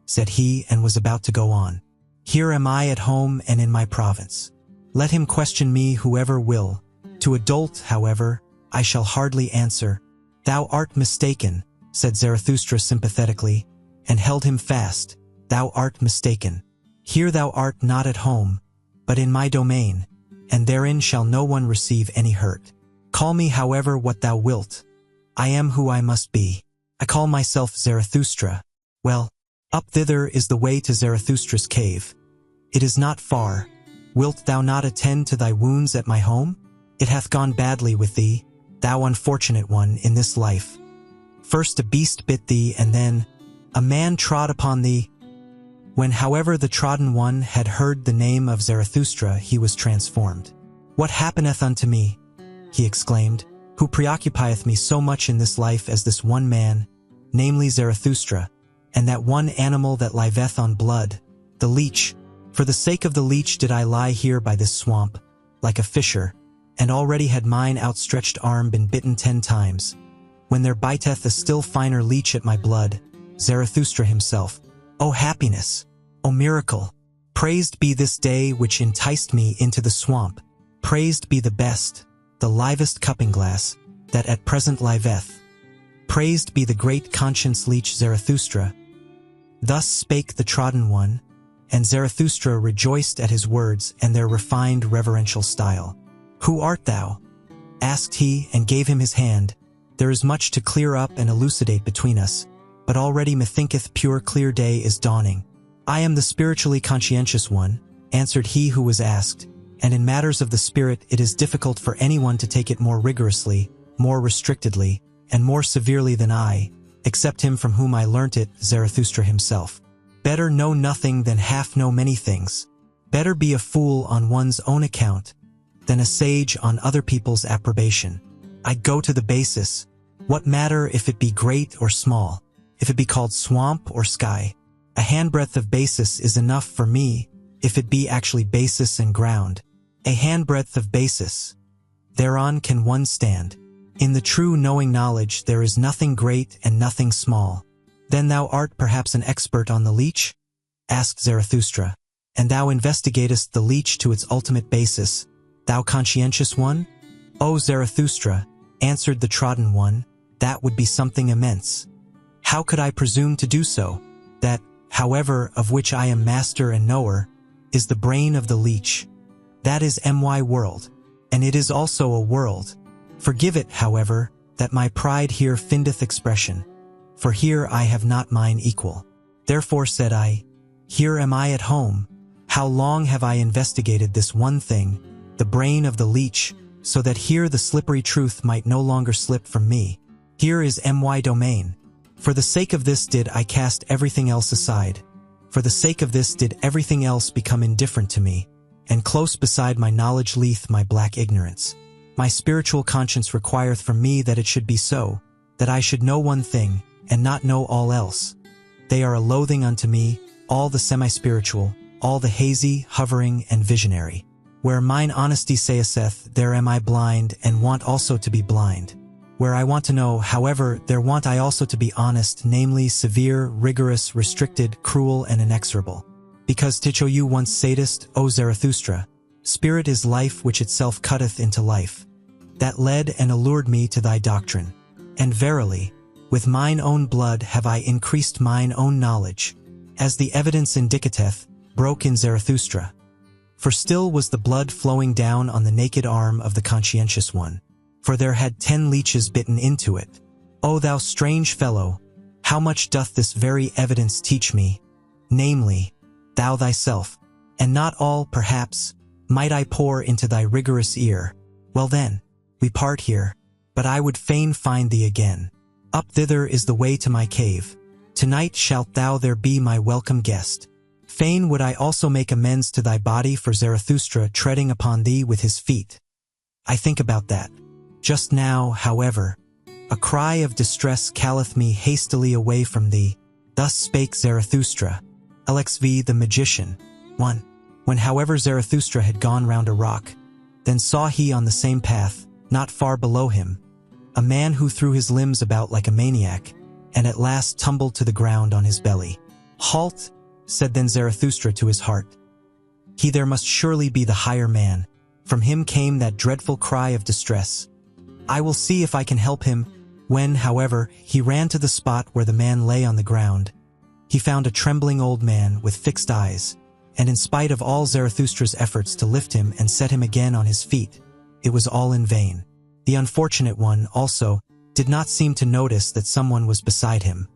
said he, and was about to go on. "Here am I at home and in my province. Let him question me whoever will. To a dolt, however, I shall hardly answer." "Thou art mistaken," said Zarathustra sympathetically, and held him fast. "Thou art mistaken. Here thou art not at home, but in my domain, and therein shall no one receive any hurt. Call me however what thou wilt. I am who I must be. I call myself Zarathustra. Well, up thither is the way to Zarathustra's cave. It is not far. Wilt thou not attend to thy wounds at my home? It hath gone badly with thee, thou unfortunate one, in this life. First a beast bit thee, and then a man trod upon thee." When, however, the trodden one had heard the name of Zarathustra, he was transformed. "What happeneth unto me?" he exclaimed, "who preoccupieth me so much in this life as this one man, namely Zarathustra, and that one animal that liveth on blood, the leech? For the sake of the leech did I lie here by this swamp, like a fisher, and already had mine outstretched arm been bitten 10 times, when there biteth a still finer leech at my blood, Zarathustra himself. O happiness! O miracle! Praised be this day which enticed me into the swamp. Praised be the best, the livest cupping glass, that at present liveth. Praised be the great conscience leech Zarathustra." Thus spake the trodden one, and Zarathustra rejoiced at his words and their refined reverential style. "Who art thou?" asked he, and gave him his hand. "There is much to clear up and elucidate between us, but already methinketh pure clear day is dawning." "I am the spiritually conscientious one," answered he who was asked, "and in matters of the spirit it is difficult for anyone to take it more rigorously, more restrictedly, and more severely than I, except him from whom I learnt it, Zarathustra himself. Better know nothing than half know many things. Better be a fool on one's own account than a sage on other people's approbation. I go to the basis. What matter if it be great or small, if it be called swamp or sky? A handbreadth of basis is enough for me, if it be actually basis and ground. A handbreadth of basis. Thereon can one stand. In the true knowing knowledge there is nothing great and nothing small." "Then thou art perhaps an expert on the leech?" asked Zarathustra. "And thou investigatest the leech to its ultimate basis. thou conscientious one? O Zarathustra, answered the trodden one, that would be something immense. How could I presume to do so? That, however, of which I am master and knower, is the brain of the leech. That is my world, and it is also a world. Forgive it, however, that my pride here findeth expression, for here I have not mine equal. Therefore said I, here am I at home. How long have I investigated this one thing, the brain of the leech, so that here the slippery truth might no longer slip from me. Here is my domain. For the sake of this did I cast everything else aside. For the sake of this did everything else become indifferent to me, and close beside my knowledge leath my black ignorance. My spiritual conscience requireth from me that it should be so, that I should know one thing, and not know all else. They are a loathing unto me, all the semi-spiritual, all the hazy, hovering, and visionary. Where mine honesty saith, there am I blind, and want also to be blind. Where I want to know, however, there want I also to be honest, namely, severe, rigorous, restricted, cruel, and inexorable. Because you once saidst, O Zarathustra, spirit is life which itself cutteth into life. That led and allured me to thy doctrine. And verily, with mine own blood have I increased mine own knowledge, as the evidence indicateth, broke in Zarathustra. For still was the blood flowing down on the naked arm of the conscientious one, for there had 10 leeches bitten into it. O thou strange fellow, how much doth this very evidence teach me, namely, thou thyself, and not all, perhaps, might I pour into thy rigorous ear. Well then, we part here, but I would fain find thee again. Up thither is the way to my cave. Tonight shalt thou there be my welcome guest. Fain would I also make amends to thy body for Zarathustra treading upon thee with his feet. I think about that. Just now, however, a cry of distress calleth me hastily away from thee. Thus spake Zarathustra. LXV the magician. 1. When however Zarathustra had gone round a rock, then saw he on the same path, not far below him, a man who threw his limbs about like a maniac, and at last tumbled to the ground on his belly. Halt, said then Zarathustra to his heart. He there must surely be the higher man. From him came that dreadful cry of distress. I will see if I can help him. When, however, he ran to the spot where the man lay on the ground, he found a trembling old man with fixed eyes, and in spite of all Zarathustra's efforts to lift him and set him again on his feet, it was all in vain. The unfortunate one, also, did not seem to notice that someone was beside him.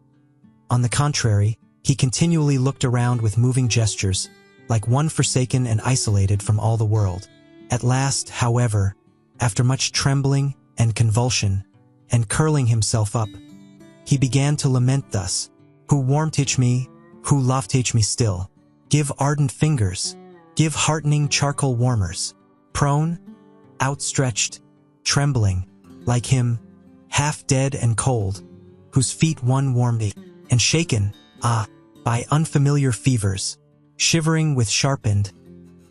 On the contrary, he continually looked around with moving gestures, like one forsaken and isolated from all the world. At last, however, after much trembling and convulsion, and curling himself up, he began to lament thus, Who warmth me, who loveth me still? Give ardent fingers, give heartening charcoal warmers. Prone, outstretched, trembling, like him, half dead and cold, whose feet one warmed, and shaken, by unfamiliar fevers, shivering with sharpened,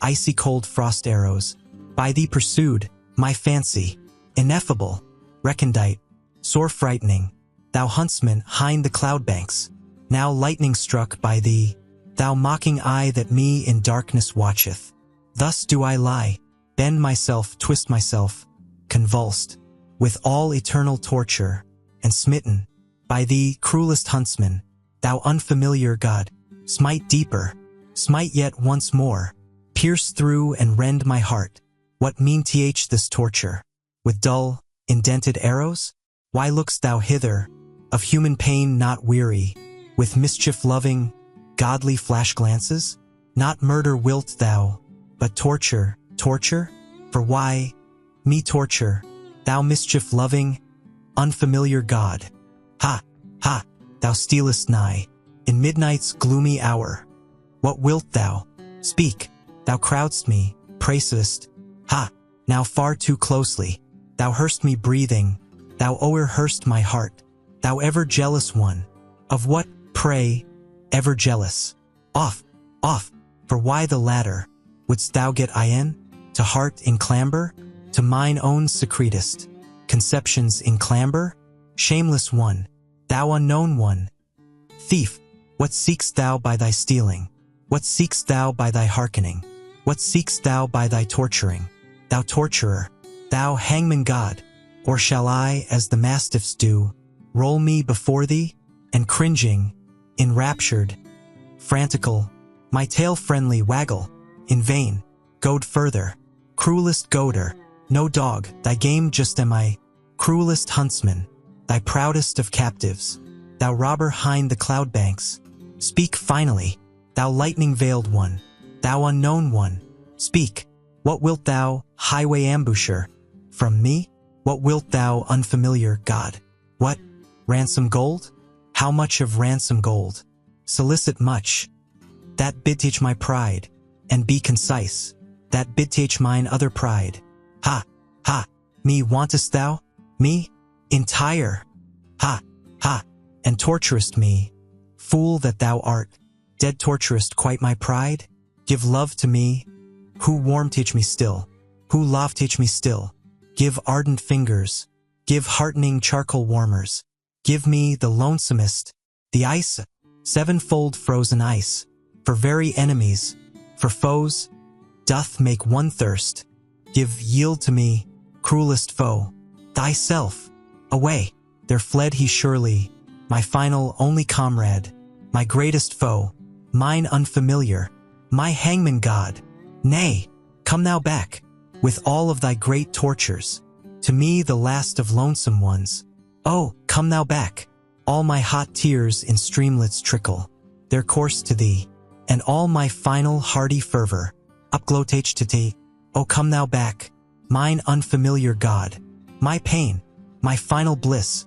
icy cold frost arrows, by thee pursued, my fancy, ineffable, recondite, sore frightening, thou huntsman hind the cloud banks, now lightning struck by thee, thou mocking eye that me in darkness watcheth. Thus do I lie, bend myself, twist myself, convulsed, with all eternal torture, and smitten, by thee, cruelest huntsman, thou unfamiliar god, smite deeper, smite yet once more, pierce through and rend my heart. What mean this torture? With dull, indented arrows? Why look'st thou hither, of human pain not weary, with mischief-loving, godly flash glances? Not murder wilt thou, but torture, torture? For why, me torture, thou mischief-loving, unfamiliar god? Ha, ha, thou stealest nigh, in midnight's gloomy hour. What wilt thou? Speak, thou crowdst me, praisest. Ha, now far too closely, thou hearst me breathing, thou o'erhearst my heart, thou ever jealous one. Of what, pray, ever jealous? Off, off, for why the latter? Wouldst thou get in? To heart in clamber? To mine own secretest conceptions in clamber? Shameless one, thou unknown one. Thief, what seek'st thou by thy stealing? What seek'st thou by thy hearkening? What seek'st thou by thy torturing? thou torturer, thou hangman god? Or shall I, as the mastiffs do, roll me before thee, and cringing, enraptured, frantical, my tail friendly waggle, in vain, goad further, cruelest goader, no dog, thy game just am I, cruelest huntsman, thy proudest of captives, thou robber hind the cloud banks, speak finally, thou lightning-veiled one, thou unknown one, speak, what wilt thou, highway ambusher, from me? What wilt thou, unfamiliar god? What? Ransom gold? How much of ransom gold? Solicit much. That bid teach my pride, and be concise, that bid teach mine other pride. Ha, ha, me wantest thou? Me? Entire. Ha, ha, and torturest me, fool that thou art, dead torturest quite my pride? Give love to me, who warm teach me still, who love teach me still, give ardent fingers, give heartening charcoal warmers, give me the lonesomest, the ice, sevenfold frozen ice, for very enemies, for foes, doth make one thirst, give yield to me, cruelest foe, thyself, away, there fled he surely, my final only comrade, my greatest foe, mine unfamiliar, my hangman god, nay, come thou back, with all of thy great tortures, to me the last of lonesome ones, oh, come thou back, all my hot tears in streamlets trickle, their course to thee, and all my final hearty fervor, upglotage to thee, oh come thou back, mine unfamiliar god, my pain, my final bliss.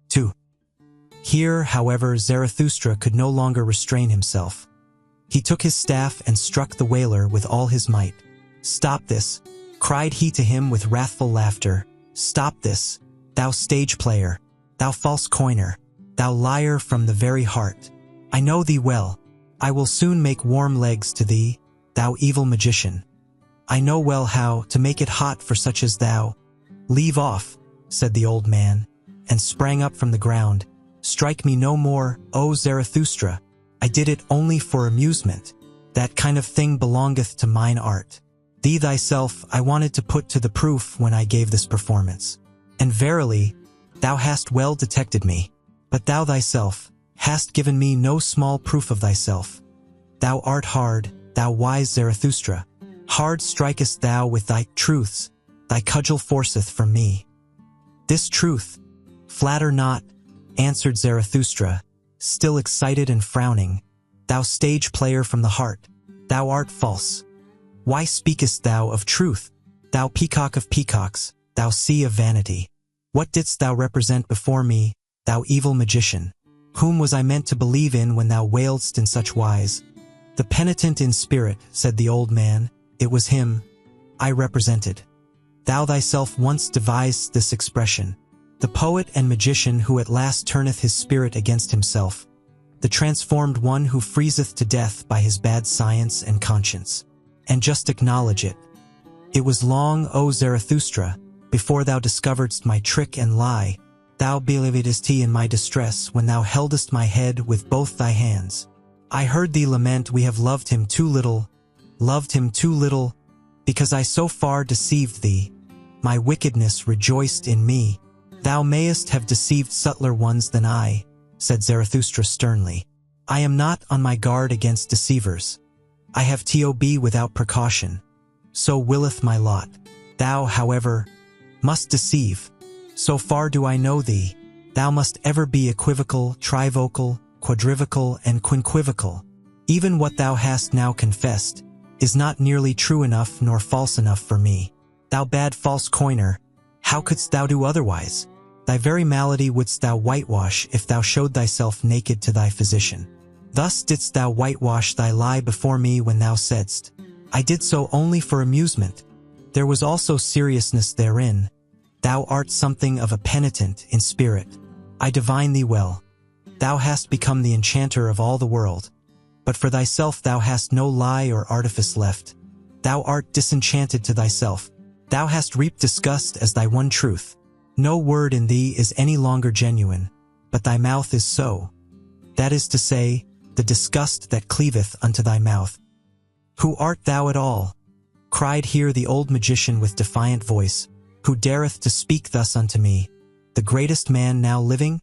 Two. Here, however, Zarathustra could no longer restrain himself. He took his staff and struck the wailer with all his might. Stop this, cried he to him with wrathful laughter. Stop this, thou stage player, thou false coiner, thou liar from the very heart. I know thee well. I will soon make warm legs to thee, thou evil magician. I know well how to make it hot for such as thou. Leave off, said the old man, and sprang up from the ground. Strike me no more, O Zarathustra. I did it only for amusement. That kind of thing belongeth to mine art. Thee thyself I wanted to put to the proof when I gave this performance. And verily, thou hast well detected me. But thou thyself hast given me no small proof of thyself. Thou art hard, thou wise Zarathustra. Hard strikest thou with thy truths, thy cudgel forceth from me. This truth, flatter not, answered Zarathustra, still excited and frowning. Thou stage player from the heart, thou art false. Why speakest thou of truth, thou peacock of peacocks, thou sea of vanity? What didst thou represent before me, thou evil magician? Whom was I meant to believe in when thou wailedst in such wise? The penitent in spirit, said the old man, it was him I represented. Thou thyself once devised this expression. The poet and magician who at last turneth his spirit against himself, the transformed one who freezeth to death by his bad science and conscience. And just acknowledge it. It was long, O Zarathustra, before thou discoveredst my trick and lie. Thou believedst in my distress when thou heldest my head with both thy hands. I heard thee lament, we have loved him too little, because I so far deceived thee. My wickedness rejoiced in me. Thou mayest have deceived subtler ones than I, said Zarathustra sternly. I am not on my guard against deceivers. I have tob without precaution. So willeth my lot. Thou, however, must deceive. So far do I know thee. Thou must ever be equivocal, trivocal, quadrivocal, and quinquivocal. Even what thou hast now confessed is not nearly true enough nor false enough for me. Thou bad false coiner, how couldst thou do otherwise? Thy very malady wouldst thou whitewash if thou showed thyself naked to thy physician. Thus didst thou whitewash thy lie before me when thou saidst, I did so only for amusement. There was also seriousness therein. Thou art something of a penitent in spirit. I divine thee well. Thou hast become the enchanter of all the world. But for thyself thou hast no lie or artifice left. Thou art disenchanted to thyself. Thou hast reaped disgust as thy one truth. No word in thee is any longer genuine, but thy mouth is so. That is to say, the disgust that cleaveth unto thy mouth. Who art thou at all? Cried here the old magician with defiant voice, who dareth to speak thus unto me, the greatest man now living?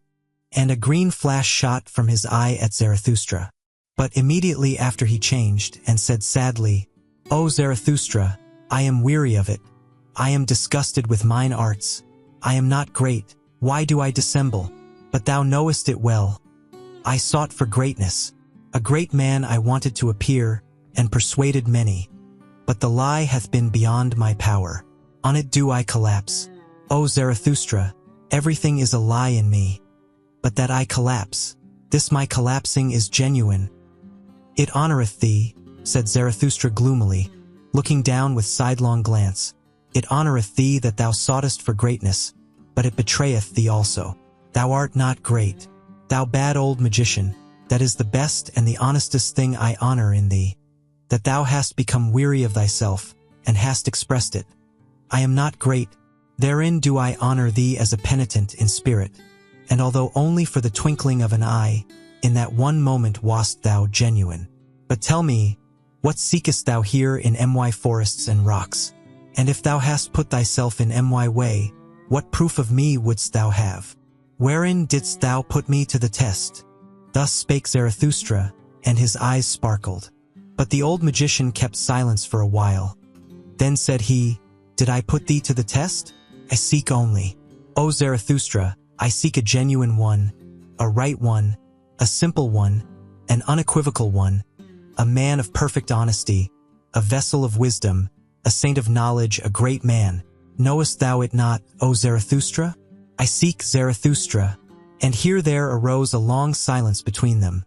And a green flash shot from his eye at Zarathustra. But immediately after he changed, and said sadly, O Zarathustra, I am weary of it. I am disgusted with mine arts. I am not great. Why do I dissemble? But thou knowest it well. I sought for greatness. A great man I wanted to appear, and persuaded many. But the lie hath been beyond my power. On it do I collapse. O Zarathustra, everything is a lie in me. But that I collapse, this my collapsing is genuine. It honoreth thee, said Zarathustra gloomily, looking down with sidelong glance. It honoreth thee that thou soughtest for greatness, but it betrayeth thee also. Thou art not great. Thou bad old magician, that is the best and the honestest thing I honor in thee, that thou hast become weary of thyself, and hast expressed it. I am not great. Therein do I honor thee as a penitent in spirit, and although only for the twinkling of an eye, in that one moment wast thou genuine. But tell me, what seekest thou here in my forests and rocks? And if thou hast put thyself in my way, what proof of me wouldst thou have? Wherein didst thou put me to the test? Thus spake Zarathustra, and his eyes sparkled. But the old magician kept silence for a while. Then said he, Did I put thee to the test? I seek only. O Zarathustra, I seek a genuine one, a right one, a simple one, an unequivocal one, a man of perfect honesty, a vessel of wisdom, a saint of knowledge, a great man. Knowest thou it not, O Zarathustra? I seek Zarathustra. And here there arose a long silence between them.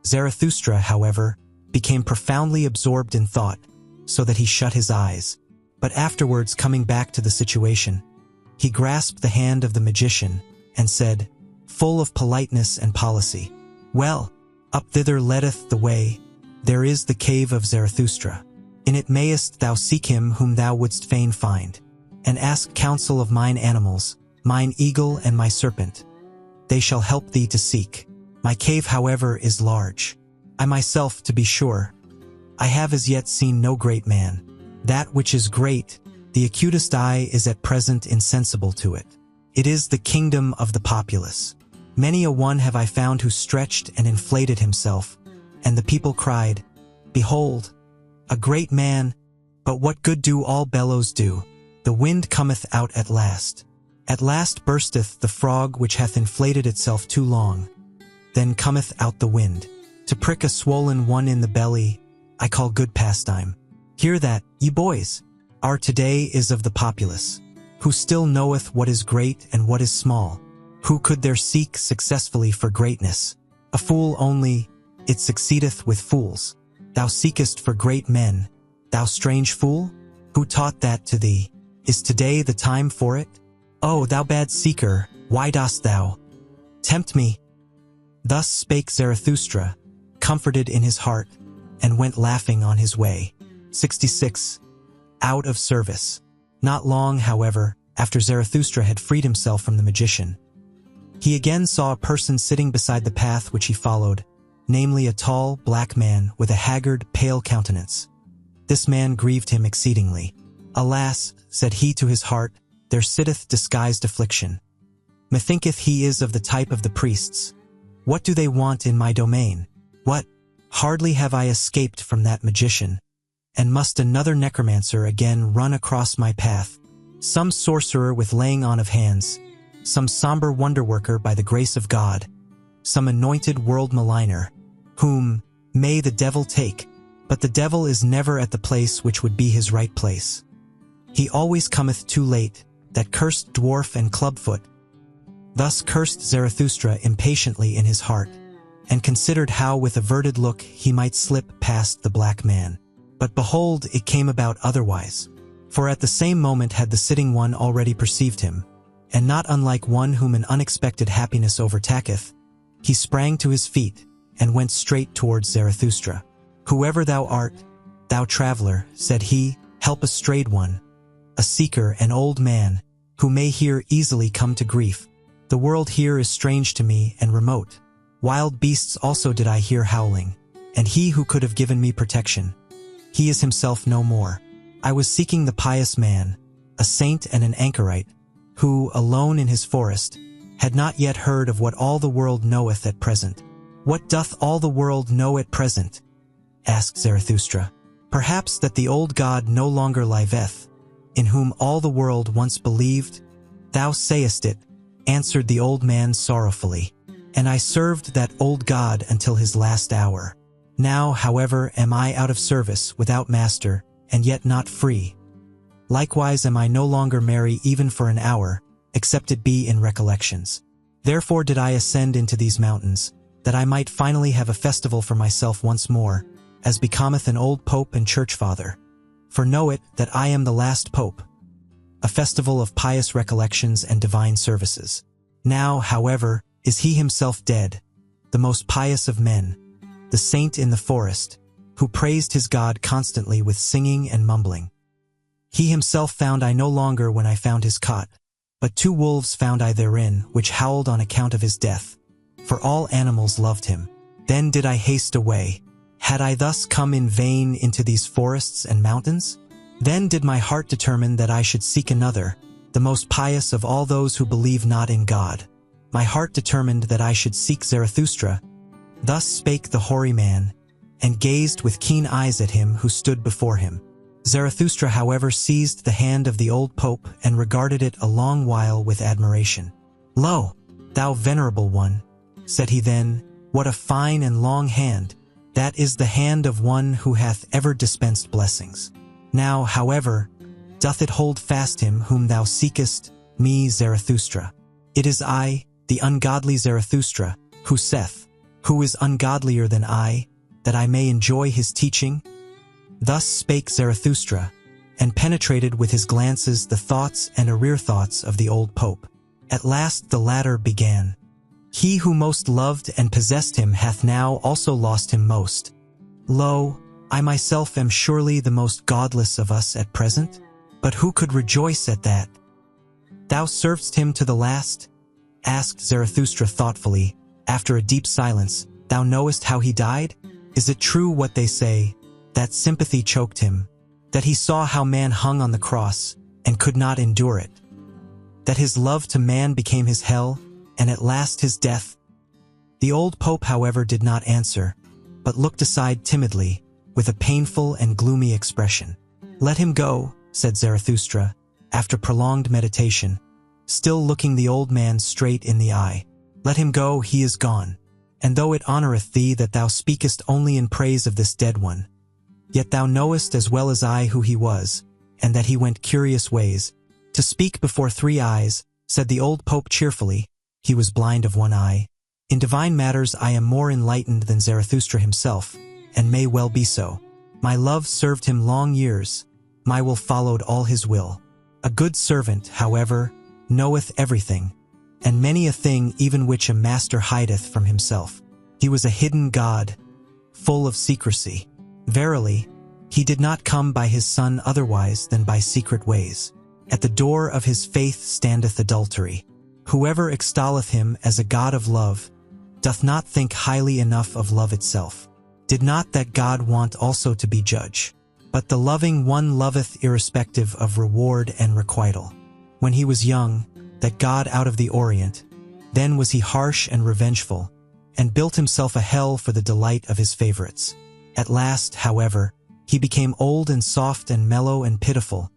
Zarathustra, however, became profoundly absorbed in thought, so that he shut his eyes. But afterwards, coming back to the situation, he grasped the hand of the magician and said, full of politeness and policy, Well, up thither leadeth the way. There is the cave of Zarathustra. In it mayest thou seek him whom thou wouldst fain find, and ask counsel of mine animals, mine eagle and my serpent. They shall help thee to seek. My cave, however, is large. I myself, to be sure, I have as yet seen no great man. That which is great, the acutest eye is at present insensible to it. It is the kingdom of the populace. Many a one have I found who stretched and inflated himself, and the people cried, Behold, a great man, but what good do all bellows do? The wind cometh out at last. At last bursteth the frog which hath inflated itself too long. Then cometh out the wind. To prick a swollen one in the belly, I call good pastime. Hear that, ye boys! Our today is of the populace, who still knoweth what is great and what is small. Who could there seek successfully for greatness? A fool only, it succeedeth with fools. Thou seekest for great men, thou strange fool? Who taught that to thee? Is today the time for it? O thou bad seeker, why dost thou tempt me? Thus spake Zarathustra, comforted in his heart, and went laughing on his way. 66. Out of service. Not long, however, after Zarathustra had freed himself from the magician, he again saw a person sitting beside the path which he followed, namely a tall, black man with a haggard, pale countenance. This man grieved him exceedingly. Alas, said he to his heart, there sitteth disguised affliction. Methinketh he is of the type of the priests. What do they want in my domain? What? Hardly have I escaped from that magician, and must another necromancer again run across my path, some sorcerer with laying on of hands, some somber wonder-worker by the grace of God, some anointed world maligner, whom may the devil take, but the devil is never at the place which would be his right place. He always cometh too late, that cursed dwarf and clubfoot. Thus cursed Zarathustra impatiently in his heart, and considered how with averted look he might slip past the black man. But behold, it came about otherwise. For at the same moment had the sitting one already perceived him, and not unlike one whom an unexpected happiness overtaketh, he sprang to his feet, and went straight towards Zarathustra. Whoever thou art, thou traveler, said he, help a strayed one, a seeker, an old man, who may here easily come to grief. The world here is strange to me and remote. Wild beasts also did I hear howling, and he who could have given me protection, he is himself no more. I was seeking the pious man, a saint and an anchorite, who, alone in his forest, had not yet heard of what all the world knoweth at present. What doth all the world know at present? Asked Zarathustra. Perhaps that the old God no longer liveth, in whom all the world once believed? Thou sayest it, answered the old man sorrowfully, and I served that old God until his last hour. Now, however, am I out of service, without master, and yet not free. Likewise am I no longer merry even for an hour, except it be in recollections. Therefore did I ascend into these mountains, that I might finally have a festival for myself once more, as becometh an old pope and church father. For know it, that I am the last pope. A festival of pious recollections and divine services. Now, however, is he himself dead, the most pious of men, the saint in the forest, who praised his God constantly with singing and mumbling. He himself found I no longer when I found his cot, but 2 wolves found I therein, which howled on account of his death, for all animals loved him. Then did I haste away. Had I thus come in vain into these forests and mountains? Then did my heart determine that I should seek another, the most pious of all those who believe not in God. My heart determined that I should seek Zarathustra. Thus spake the hoary man, and gazed with keen eyes at him who stood before him. Zarathustra, however, seized the hand of the old pope and regarded it a long while with admiration. Lo, thou venerable one, said he then, what a fine and long hand! That is the hand of one who hath ever dispensed blessings. Now, however, doth it hold fast him whom thou seekest, me, Zarathustra. It is I, the ungodly Zarathustra, who saith, who is ungodlier than I, that I may enjoy his teaching? Thus spake Zarathustra, and penetrated with his glances the thoughts and arrear thoughts of the old pope. At last the latter began. He who most loved and possessed him hath now also lost him most. Lo, I myself am surely the most godless of us at present, but who could rejoice at that? Thou servedst him to the last? Asked Zarathustra thoughtfully, after a deep silence. Thou knowest how he died? Is it true what they say, that sympathy choked him, that he saw how man hung on the cross, and could not endure it, that his love to man became his hell, and at last his death? The old pope, however, did not answer, but looked aside timidly, with a painful and gloomy expression. Let him go, said Zarathustra, after prolonged meditation, still looking the old man straight in the eye. Let him go, he is gone. And though it honoreth thee that thou speakest only in praise of this dead one, yet thou knowest as well as I who he was, and that he went curious ways. To speak before 3 eyes, said the old pope cheerfully, he was blind of 1 eye. In divine matters I am more enlightened than Zarathustra himself, and may well be so. My love served him long years, my will followed all his will. A good servant, however, knoweth everything, and many a thing even which a master hideth from himself. He was a hidden God, full of secrecy. Verily, he did not come by his son otherwise than by secret ways. At the door of his faith standeth adultery. Whoever extolleth him as a God of love, doth not think highly enough of love itself. Did not that God want also to be judge? But the loving one loveth irrespective of reward and requital. When he was young, that God out of the Orient, then was he harsh and revengeful, and built himself a hell for the delight of his favorites. At last, however, he became old and soft and mellow and pitiful,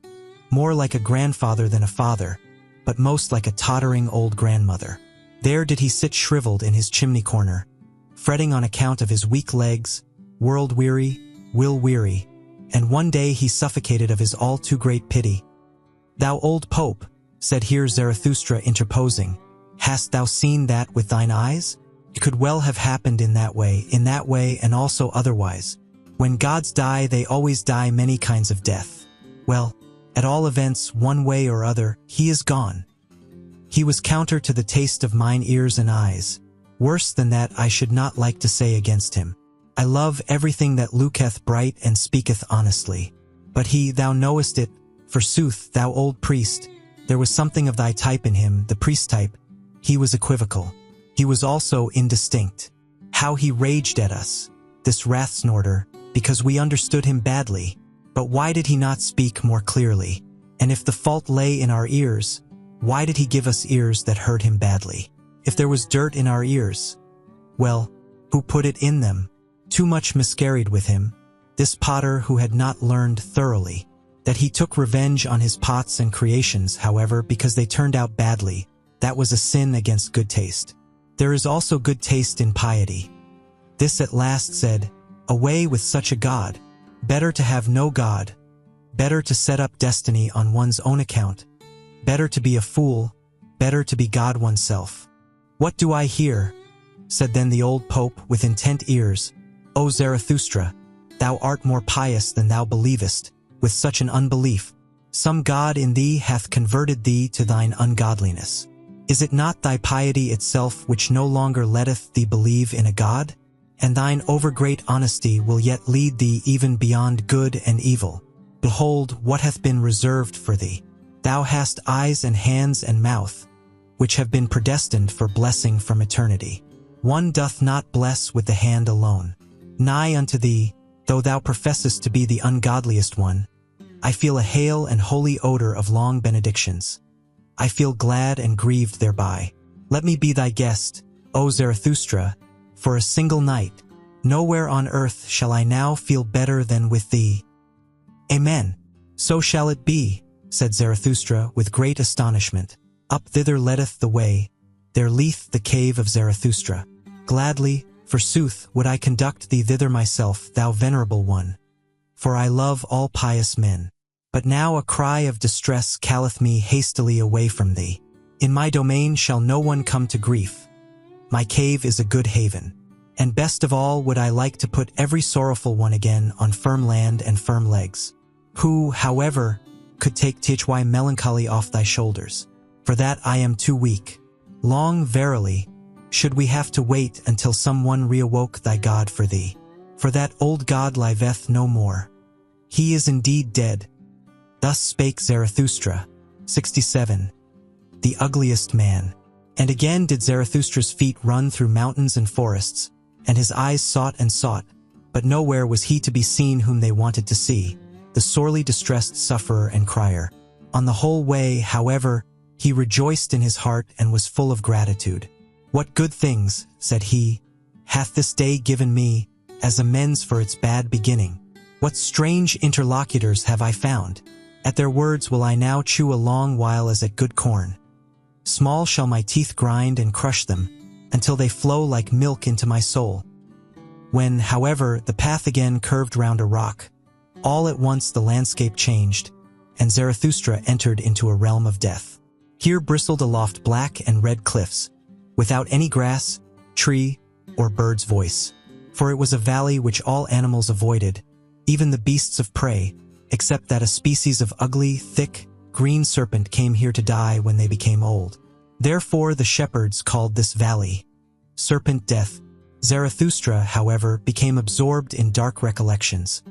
more like a grandfather than a father, but most like a tottering old grandmother. There did he sit shriveled in his chimney corner, fretting on account of his weak legs, world-weary, will-weary, and one day he suffocated of his all too great pity. Thou old pope, said here Zarathustra interposing, hast thou seen that with thine eyes? It could well have happened in that way and also otherwise. When gods die, they always die many kinds of death. Well, at all events, one way or other, he is gone. He was counter to the taste of mine ears and eyes. Worse than that I should not like to say against him. I love everything that looketh bright and speaketh honestly. But he, thou knowest it, forsooth, thou old priest, there was something of thy type in him, the priest type. He was equivocal. He was also indistinct. How he raged at us, this wrath-snorter, because we understood him badly. But why did he not speak more clearly? And if the fault lay in our ears, why did he give us ears that heard him badly? If there was dirt in our ears, well, who put it in them? Too much miscarried with him, this potter who had not learned thoroughly. That he took revenge on his pots and creations, however, because they turned out badly, that was a sin against good taste. There is also good taste in piety. This at last said, away with such a God. Better to have no God. Better to set up destiny on one's own account. Better to be a fool. Better to be God oneself. What do I hear? Said then the old Pope with intent ears. O Zarathustra, thou art more pious than thou believest, with such an unbelief. Some God in thee hath converted thee to thine ungodliness. Is it not thy piety itself which no longer letteth thee believe in a God? And thine overgreat honesty will yet lead thee even beyond good and evil. Behold, what hath been reserved for thee. Thou hast eyes and hands and mouth, which have been predestined for blessing from eternity. One doth not bless with the hand alone. Nigh unto thee, though thou professest to be the ungodliest one, I feel a hale and holy odor of long benedictions. I feel glad and grieved thereby. Let me be thy guest, O Zarathustra, for a single night. Nowhere on earth shall I now feel better than with thee. Amen. So shall it be, said Zarathustra with great astonishment. Up thither leadeth the way, there leath the cave of Zarathustra. Gladly, forsooth, would I conduct thee thither myself, thou venerable one. For I love all pious men. But now a cry of distress calleth me hastily away from thee. In my domain shall no one come to grief. My cave is a good haven. And best of all would I like to put every sorrowful one again on firm land and firm legs. Who, however, could take thy melancholy off thy shoulders? For that I am too weak. Long, verily, should we have to wait until some one reawoke thy God for thee. For that old God liveth no more. He is indeed dead. Thus spake Zarathustra. 67. The ugliest man. And again did Zarathustra's feet run through mountains and forests, and his eyes sought and sought, but nowhere was he to be seen whom they wanted to see, the sorely distressed sufferer and crier. On the whole way, however, he rejoiced in his heart and was full of gratitude. What good things, said he, hath this day given me, as amends for its bad beginning? What strange interlocutors have I found? At their words will I now chew a long while as at good corn. Small shall my teeth grind and crush them, until they flow like milk into my soul. When, however, the path again curved round a rock, all at once the landscape changed, and Zarathustra entered into a realm of death. Here bristled aloft black and red cliffs, without any grass, tree, or bird's voice. For it was a valley which all animals avoided, even the beasts of prey, except that a species of ugly, thick, green serpent came here to die when they became old. Therefore the shepherds called this valley Serpent Death. Zarathustra, however, became absorbed in dark recollections,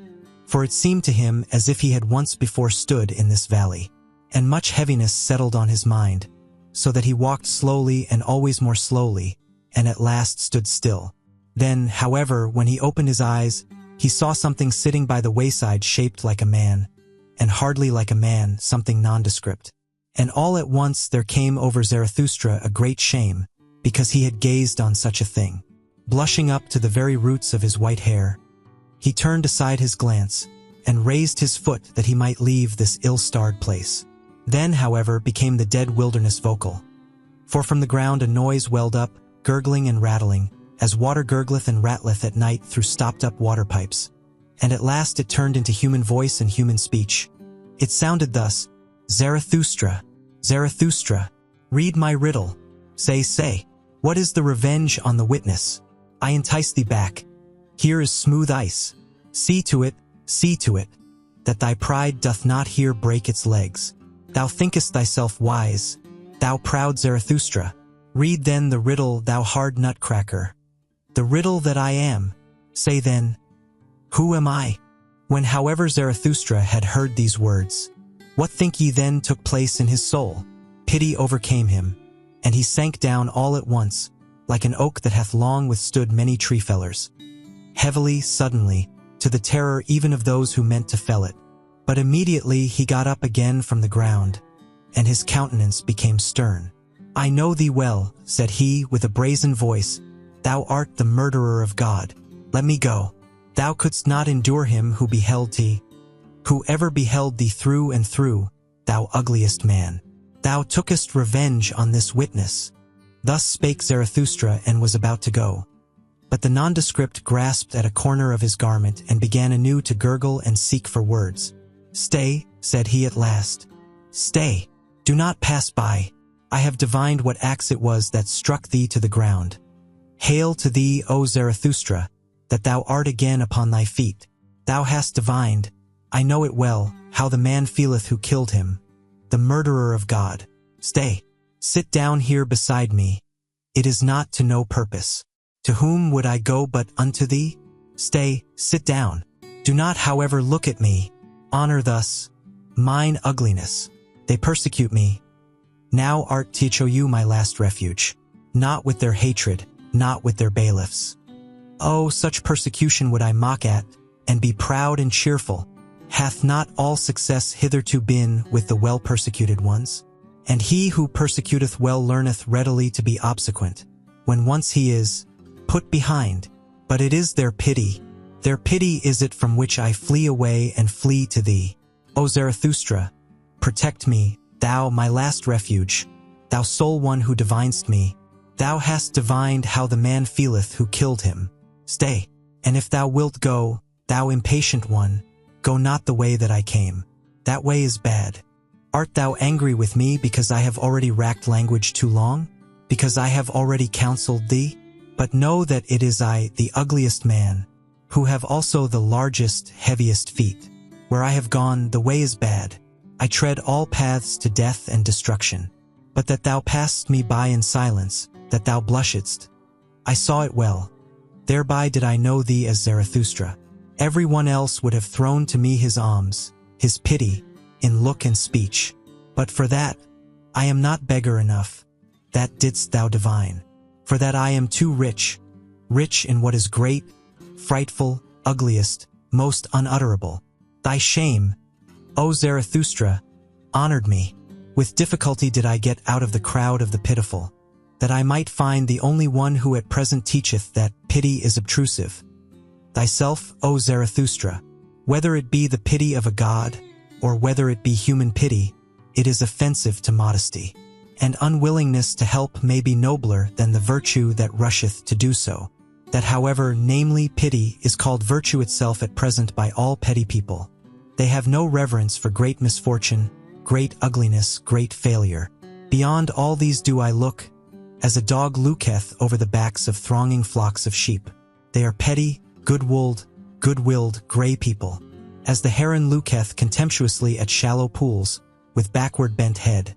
for it seemed to him as if he had once before stood in this valley, and much heaviness settled on his mind, so that he walked slowly and always more slowly, and at last stood still. Then, however, when he opened his eyes, he saw something sitting by the wayside shaped like a man, and hardly like a man, something nondescript. And all at once there came over Zarathustra a great shame, because he had gazed on such a thing. Blushing up to the very roots of his white hair, he turned aside his glance, and raised his foot that he might leave this ill-starred place. Then, however, became the dead wilderness vocal. For from the ground a noise welled up, gurgling and rattling, as water gurgleth and rattleth at night through stopped-up water pipes. And at last it turned into human voice and human speech. It sounded thus, Zarathustra, Zarathustra, read my riddle. Say, what is the revenge on the witness? I entice thee back. Here is smooth ice. See to it, that thy pride doth not here break its legs. Thou thinkest thyself wise, thou proud Zarathustra. Read then the riddle, thou hard nutcracker. The riddle that I am. Say then, who am I? When however Zarathustra had heard these words, what think ye then took place in his soul? Pity overcame him, and he sank down all at once, like an oak that hath long withstood many tree fellers. Heavily, suddenly, to the terror even of those who meant to fell it. But immediately he got up again from the ground, and his countenance became stern. I know thee well, said he with a brazen voice, thou art the murderer of God. Let me go. Thou couldst not endure him who beheld thee. Who ever beheld thee through and through, thou ugliest man. Thou tookest revenge on this witness. Thus spake Zarathustra and was about to go. But the nondescript grasped at a corner of his garment and began anew to gurgle and seek for words. Stay, said he at last. Stay. Do not pass by. I have divined what axe it was that struck thee to the ground. Hail to thee, O Zarathustra, that thou art again upon thy feet. Thou hast divined, I know it well, how the man feeleth who killed him, the murderer of God. Stay. Sit down here beside me. It is not to no purpose. To whom would I go but unto thee? Stay, sit down. Do not, however, look at me. Honor thus mine ugliness. They persecute me. Now art you my last refuge. Not with their hatred, not with their bailiffs. Oh, such persecution would I mock at, and be proud and cheerful. Hath not all success hitherto been with the well-persecuted ones? And he who persecuteth well learneth readily to be obsequent, when once he is put behind. But it is their pity is it from which I flee away and flee to thee. O Zarathustra, protect me, thou my last refuge, thou sole one who divinest me. Thou hast divined how the man feeleth who killed him. Stay, and if thou wilt go, thou impatient one, go not the way that I came. That way is bad. Art thou angry with me because I have already racked language too long? Because I have already counseled thee? But know that it is I, the ugliest man, who have also the largest, heaviest feet. Where I have gone, the way is bad. I tread all paths to death and destruction. But that thou passedst me by in silence, that thou blushedst, I saw it well. Thereby did I know thee as Zarathustra. Every one else would have thrown to me his alms, his pity, in look and speech. But for that, I am not beggar enough. That didst thou divine. For that I am too rich, rich in what is great, frightful, ugliest, most unutterable. Thy shame, O Zarathustra, honored me. With difficulty did I get out of the crowd of the pitiful, that I might find the only one who at present teacheth that pity is obtrusive. Thyself, O Zarathustra, whether it be the pity of a god, or whether it be human pity, it is offensive to modesty. And unwillingness to help may be nobler than the virtue that rusheth to do so. That however, namely pity, is called virtue itself at present by all petty people. They have no reverence for great misfortune, great ugliness, great failure. Beyond all these do I look, as a dog looketh over the backs of thronging flocks of sheep. They are petty, good-willed, grey people. As the heron looketh contemptuously at shallow pools, with backward bent head,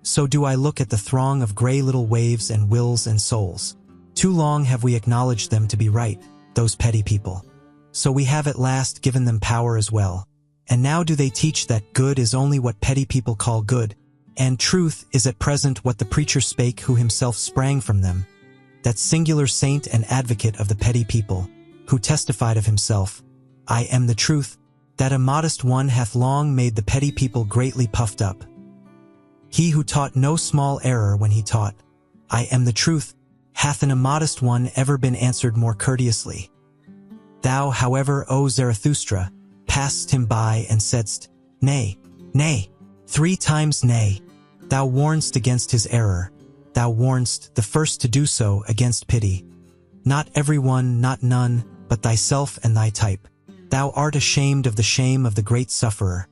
so do I look at the throng of grey little waves and wills and souls. Too long have we acknowledged them to be right, those petty people. So we have at last given them power as well. And now do they teach that good is only what petty people call good, and truth is at present what the preacher spake who himself sprang from them, that singular saint and advocate of the petty people, who testified of himself, I am the truth, that a modest one hath long made the petty people greatly puffed up. He who taught no small error when he taught, I am the truth, hath an immodest one ever been answered more courteously. Thou, however, O Zarathustra, passedst him by and saidst, Nay, nay, 3 times nay. Thou warnedst against his error. Thou warnedst, the first to do so, against pity. Not every one, not none, but thyself and thy type. Thou art ashamed of the shame of the great sufferer.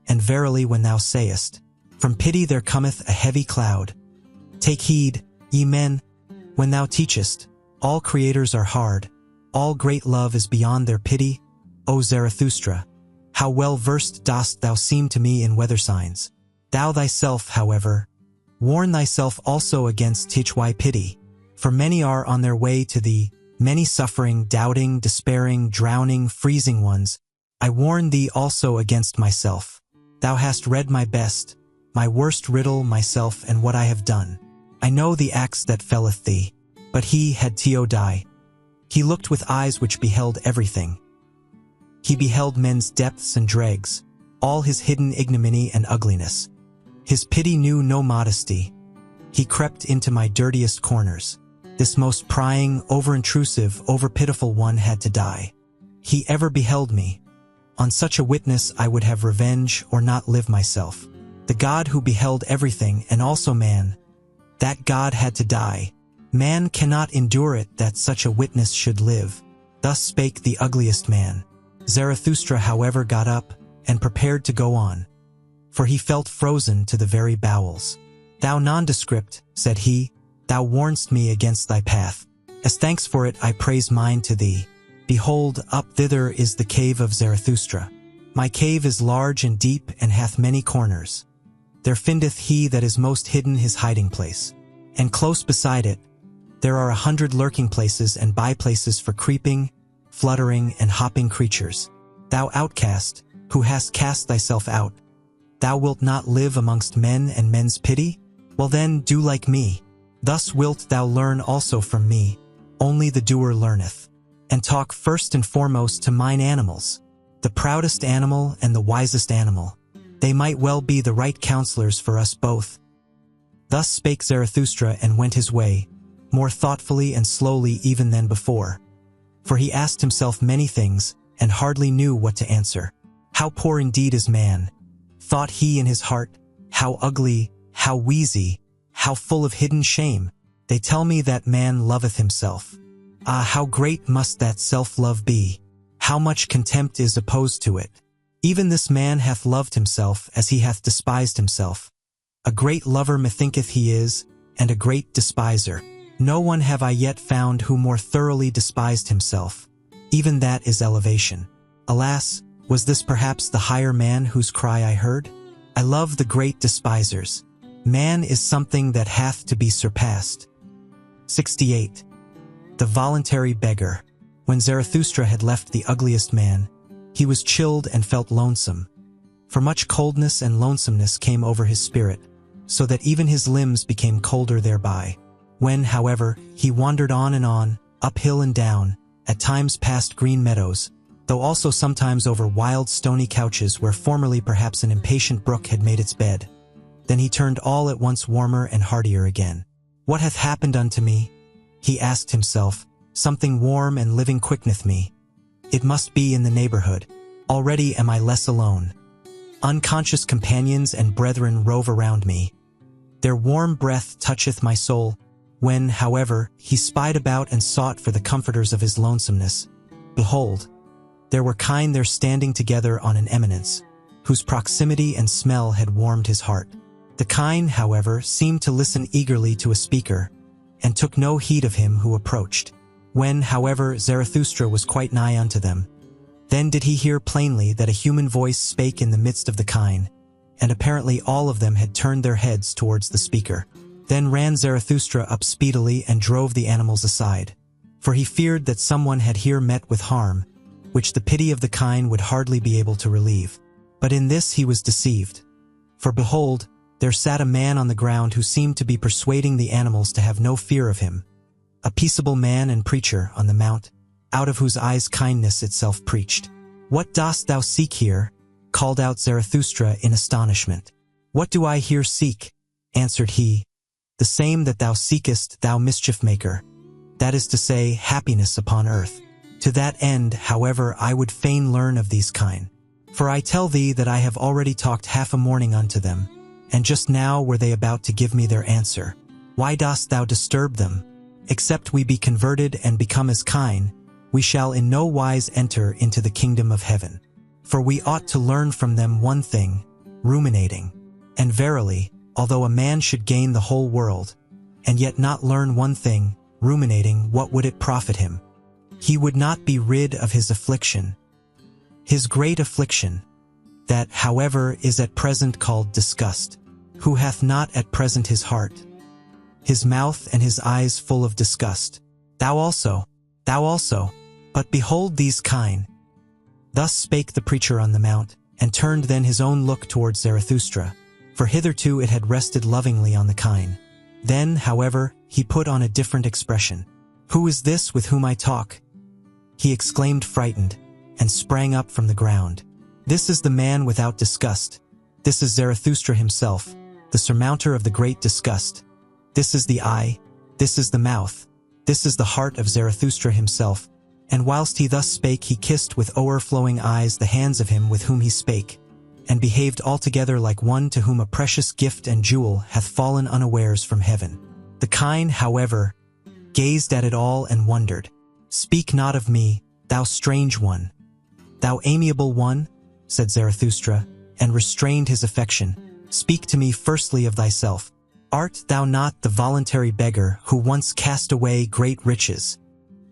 And verily when thou sayest, From pity there cometh a heavy cloud. Take heed, ye men, when thou teachest, all creators are hard, all great love is beyond their pity. O Zarathustra, how well versed dost thou seem to me in weather signs. Thou thyself, however, warn thyself also against thy pity, for many are on their way to thee, many suffering, doubting, despairing, drowning, freezing ones. I warn thee also against myself. Thou hast read my best, my worst riddle, myself and what I have done. I know the axe that felleth thee, But he had to die. He looked with eyes which beheld everything. He beheld men's depths and dregs, all his hidden ignominy and ugliness. His pity knew no modesty. He crept into my dirtiest corners. This most prying, over-intrusive, over-pitiful one had to die. He ever beheld me. On such a witness I would have revenge or not live myself. The God who beheld everything and also man, that God had to die. Man cannot endure it that such a witness should live. Thus spake the ugliest man. Zarathustra, however, got up and prepared to go on, for he felt frozen to the very bowels. Thou nondescript, said he, thou warnest me against thy path. As thanks for it I praise mine to thee. Behold, up thither is the cave of Zarathustra. My cave is large and deep and hath many corners. There findeth he that is most hidden his hiding place. And close beside it, there are 100 lurking places and by-places for creeping, fluttering, and hopping creatures. Thou outcast, who hast cast thyself out, thou wilt not live amongst men and men's pity? Well then, do like me. Thus wilt thou learn also from me. Only the doer learneth. And talk first and foremost to mine animals, the proudest animal and the wisest animal. They might well be the right counselors for us both. Thus spake Zarathustra and went his way, more thoughtfully and slowly even than before. For he asked himself many things, and hardly knew what to answer. How poor indeed is man, thought he in his heart, how ugly, how wheezy, how full of hidden shame. They tell me that man loveth himself. Ah, how great must that self-love be! How much contempt is opposed to it! Even this man hath loved himself as he hath despised himself. A great lover methinketh he is, and a great despiser. No one have I yet found who more thoroughly despised himself. Even that is elevation. Alas, was this perhaps the higher man whose cry I heard? I love the great despisers. Man is something that hath to be surpassed. 68. The voluntary beggar. When Zarathustra had left the ugliest man, he was chilled and felt lonesome. For much coldness and lonesomeness came over his spirit, so that even his limbs became colder thereby. When, however, he wandered on, uphill and down, at times past green meadows, though also sometimes over wild stony couches where formerly perhaps an impatient brook had made its bed, then he turned all at once warmer and heartier again. What hath happened unto me? He asked himself. Something warm and living quickeneth me. It must be in the neighborhood. Already am I less alone. Unconscious companions and brethren rove around me. Their warm breath toucheth my soul. When, however, he spied about and sought for the comforters of his lonesomeness, behold, there were kine there standing together on an eminence, whose proximity and smell had warmed his heart. The kine, however, seemed to listen eagerly to a speaker, and took no heed of him who approached. When, however, Zarathustra was quite nigh unto them, then did he hear plainly that a human voice spake in the midst of the kine, and apparently all of them had turned their heads towards the speaker. Then ran Zarathustra up speedily and drove the animals aside, for he feared that someone had here met with harm, which the pity of the kine would hardly be able to relieve. But in this he was deceived. For behold, there sat a man on the ground who seemed to be persuading the animals to have no fear of him, a peaceable man and preacher on the mount, out of whose eyes kindness itself preached. What dost thou seek here? Called out Zarathustra in astonishment. What do I here seek? Answered he. The same that thou seekest, thou mischief maker, that is to say, happiness upon earth. To that end, however, I would fain learn of these kine. For I tell thee that I have already talked half a morning unto them, and just now were they about to give me their answer. Why dost thou disturb them? Except we be converted and become as kine, we shall in no wise enter into the kingdom of heaven. For we ought to learn from them one thing, ruminating. And verily, although a man should gain the whole world, and yet not learn one thing, ruminating, what would it profit him? He would not be rid of his affliction. His great affliction, that, however, is at present called disgust. Who hath not at present his heart, his mouth and his eyes full of disgust? Thou also, but behold these kine. Thus spake the preacher on the mount, and turned then his own look towards Zarathustra, for hitherto it had rested lovingly on the kine. Then, however, he put on a different expression. "Who is this with whom I talk?" he exclaimed, frightened, and sprang up from the ground. "This is the man without disgust. This is Zarathustra himself, the surmounter of the great disgust. This is the eye, this is the mouth, this is the heart of Zarathustra himself." And whilst he thus spake, he kissed with o'erflowing eyes the hands of him with whom he spake, and behaved altogether like one to whom a precious gift and jewel hath fallen unawares from heaven. The kine, however, gazed at it all and wondered. "Speak not of me, thou strange one, thou amiable one," said Zarathustra, and restrained his affection. "Speak to me firstly of thyself. Art thou not the voluntary beggar who once cast away great riches,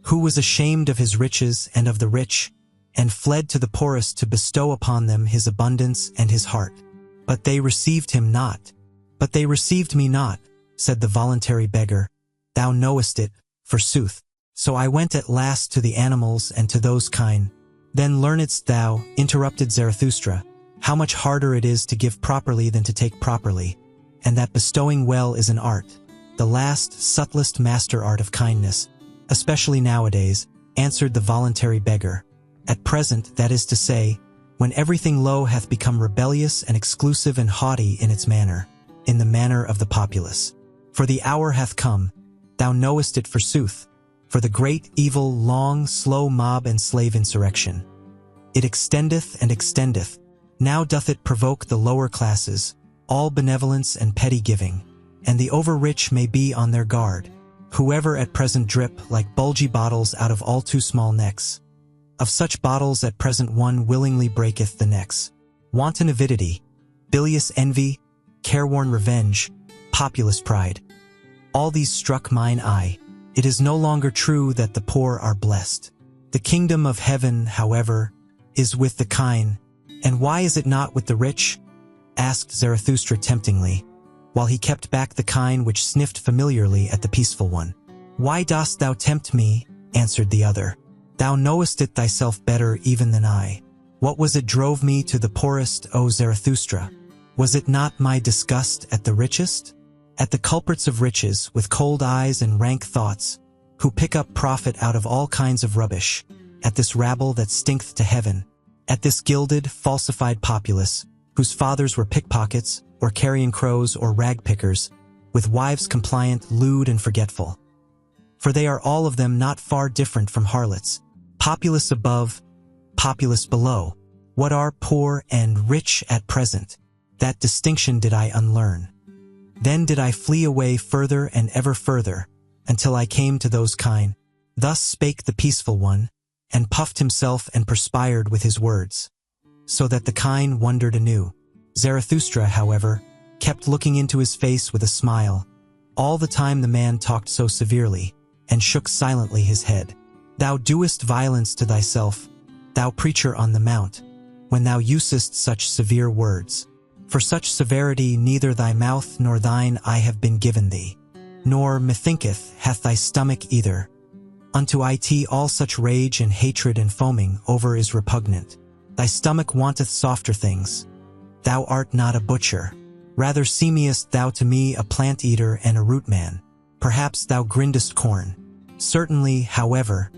who was ashamed of his riches and of the rich, and fled to the poorest to bestow upon them his abundance and his heart? But they received him not. But they received me not," said the voluntary beggar. "Thou knowest it, forsooth. So I went at last to the animals and to those kine." "Then learnedst thou," interrupted Zarathustra, "how much harder it is to give properly than to take properly, and that bestowing well is an art, the last, subtlest master art of kindness, especially nowadays," answered the voluntary beggar. "At present, that is to say, when everything low hath become rebellious and exclusive and haughty in its manner, in the manner of the populace. For the hour hath come, thou knowest it forsooth, for the great, evil, long, slow mob and slave insurrection. It extendeth and extendeth. Now doth it provoke the lower classes, all benevolence and petty giving, and the over-rich may be on their guard. Whoever at present drip like bulgy bottles out of all too small necks. Of such bottles at present one willingly breaketh the necks. Wanton avidity, bilious envy, careworn revenge, populous pride. All these struck mine eye. It is no longer true that the poor are blessed. The kingdom of heaven, however, is with the kine. And why is it not with the rich?" asked Zarathustra temptingly, while he kept back the kine which sniffed familiarly at the peaceful one. "Why dost thou tempt me?" answered the other. "Thou knowest it thyself better even than I. What was it drove me to the poorest, O Zarathustra? Was it not my disgust at the richest? At the culprits of riches, with cold eyes and rank thoughts, who pick up profit out of all kinds of rubbish, at this rabble that stinketh to heaven, at this gilded, falsified populace, whose fathers were pickpockets, or carrion crows, or rag-pickers, with wives compliant, lewd, and forgetful. For they are all of them not far different from harlots. Populace above, populace below. What are poor and rich at present? That distinction did I unlearn. Then did I flee away further and ever further, until I came to those kine." Thus spake the peaceful one, and puffed himself and perspired with his words, so that the kine wondered anew. Zarathustra, however, kept looking into his face with a smile. All the time the man talked so severely, and shook silently his head. "Thou doest violence to thyself, thou preacher on the mount, when thou usest such severe words. For such severity neither thy mouth nor thine eye have been given thee, nor, methinketh, hath thy stomach either. Unto it all such rage and hatred and foaming over is repugnant. Thy stomach wanteth softer things. Thou art not a butcher. Rather seemest thou to me a plant-eater and a root-man. Perhaps thou grindest corn. Certainly, however,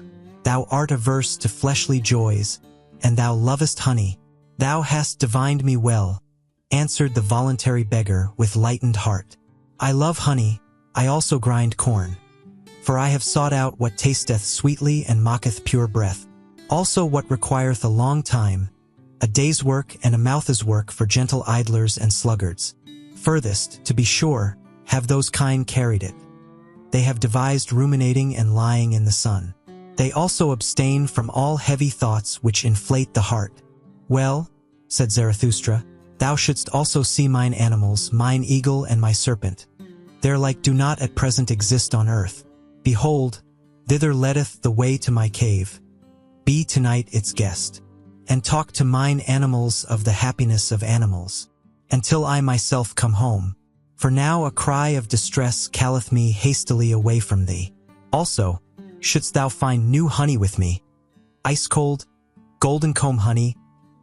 thou art averse to fleshly joys, and thou lovest honey. Thou hast divined me well," answered the voluntary beggar with lightened heart. "I love honey, I also grind corn. For I have sought out what tasteth sweetly and mocketh pure breath. Also what requireth a long time, a day's work and a mouth's work for gentle idlers and sluggards. Furthest, to be sure, have those kine carried it. They have devised ruminating and lying in the sun. They also abstain from all heavy thoughts which inflate the heart." "Well," said Zarathustra, "thou shouldst also see mine animals, mine eagle and my serpent. Their like do not at present exist on earth. Behold, thither leadeth the way to my cave. Be tonight its guest, and talk to mine animals of the happiness of animals, until I myself come home. For now a cry of distress calleth me hastily away from thee. Also, shouldst thou find new honey with me, ice-cold, golden comb honey,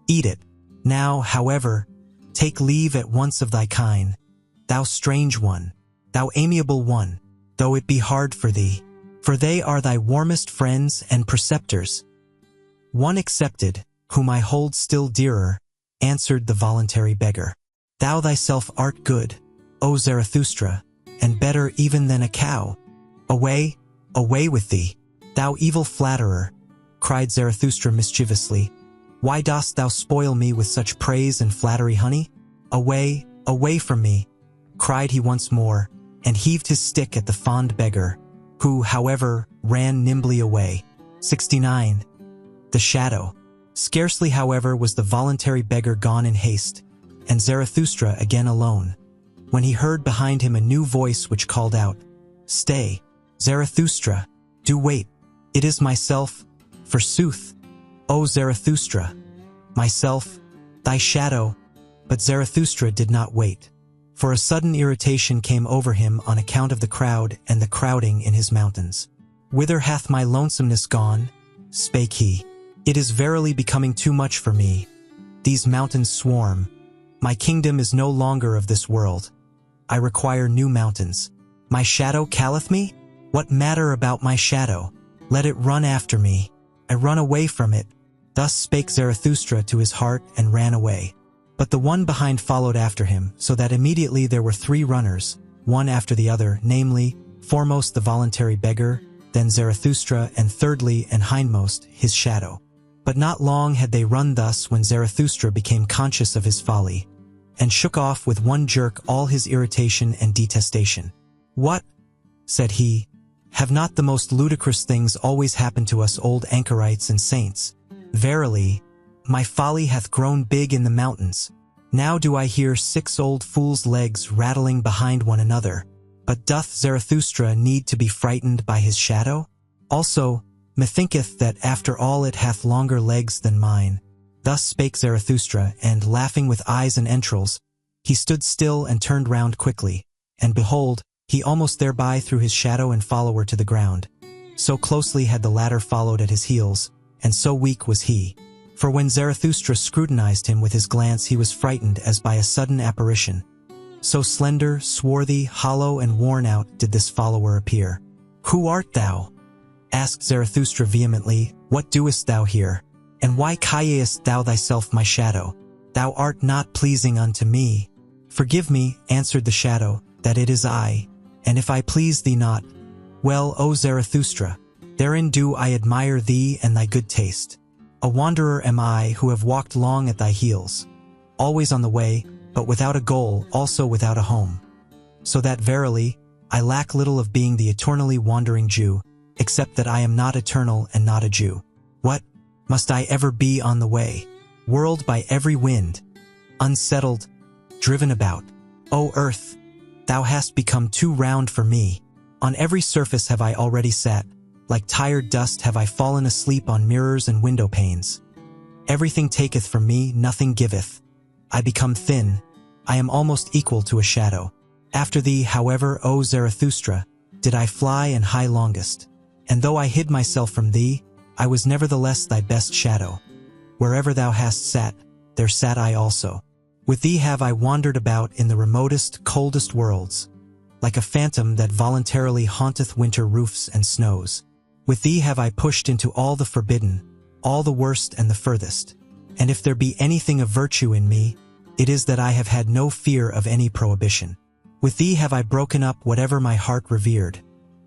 eat it. Now, however, take leave at once of thy kine, thou strange one. thou amiable one, though it be hard for thee, for they are thy warmest friends and preceptors. One excepted, whom I hold still dearer, answered the voluntary beggar. Thou thyself art good, O Zarathustra, and better even than a cow. Away, away with thee, thou evil flatterer, cried Zarathustra mischievously. Why dost thou spoil me with such praise and flattery, honey? Away, away from me, cried he once more, and heaved his stick at the fond beggar, who, however, ran nimbly away. 69. The shadow. Scarcely, however, was the voluntary beggar gone in haste, and Zarathustra again alone, when he heard behind him a new voice which called out, Stay, Zarathustra, do wait, it is myself, forsooth, O Zarathustra, myself, thy shadow. But Zarathustra did not wait, for a sudden irritation came over him on account of the crowd and the crowding in his mountains. Whither hath my lonesomeness gone? Spake he. It is verily becoming too much for me. These mountains swarm. My kingdom is no longer of this world. I require new mountains. My shadow calleth me? What matter about my shadow? Let it run after me. I run away from it. Thus spake Zarathustra to his heart and ran away. But the one behind followed after him, so that immediately there were 3 runners, one after the other, namely, foremost the voluntary beggar, then Zarathustra, and thirdly and hindmost his shadow. But not long had they run thus when Zarathustra became conscious of his folly, and shook off with one jerk all his irritation and detestation. What? Said he. Have not the most ludicrous things always happened to us old anchorites and saints? Verily, my folly hath grown big in the mountains. Now do I hear 6 old fools' legs rattling behind one another. But doth Zarathustra need to be frightened by his shadow? Also, methinketh that after all it hath longer legs than mine. Thus spake Zarathustra, and laughing with eyes and entrails, he stood still and turned round quickly, and behold, he almost thereby threw his shadow and follower to the ground. So closely had the latter followed at his heels, and so weak was he. For when Zarathustra scrutinized him with his glance, he was frightened as by a sudden apparition. So slender, swarthy, hollow, and worn out did this follower appear. Who art thou? Asked Zarathustra vehemently. What doest thou here? And why callest thou thyself my shadow? Thou art not pleasing unto me. Forgive me, answered the shadow, that it is I, and if I please thee not, well, O Zarathustra, therein do I admire thee and thy good taste. A wanderer am I who have walked long at thy heels, always on the way, but without a goal, also without a home. So that verily, I lack little of being the eternally wandering Jew, except that I am not eternal and not a Jew. What? Must I ever be on the way, whirled by every wind, unsettled, driven about? O earth, thou hast become too round for me. On every surface have I already sat, like tired dust have I fallen asleep on mirrors and window panes. Everything taketh from me, nothing giveth. I become thin, I am almost equal to a shadow. After thee, however, O Zarathustra, did I fly and hie longest. And though I hid myself from thee, I was nevertheless thy best shadow. Wherever thou hast sat, there sat I also. With thee have I wandered about in the remotest, coldest worlds, like a phantom that voluntarily haunteth winter roofs and snows. With thee have I pushed into all the forbidden, all the worst and the furthest. And if there be anything of virtue in me, it is that I have had no fear of any prohibition. With thee have I broken up whatever my heart revered.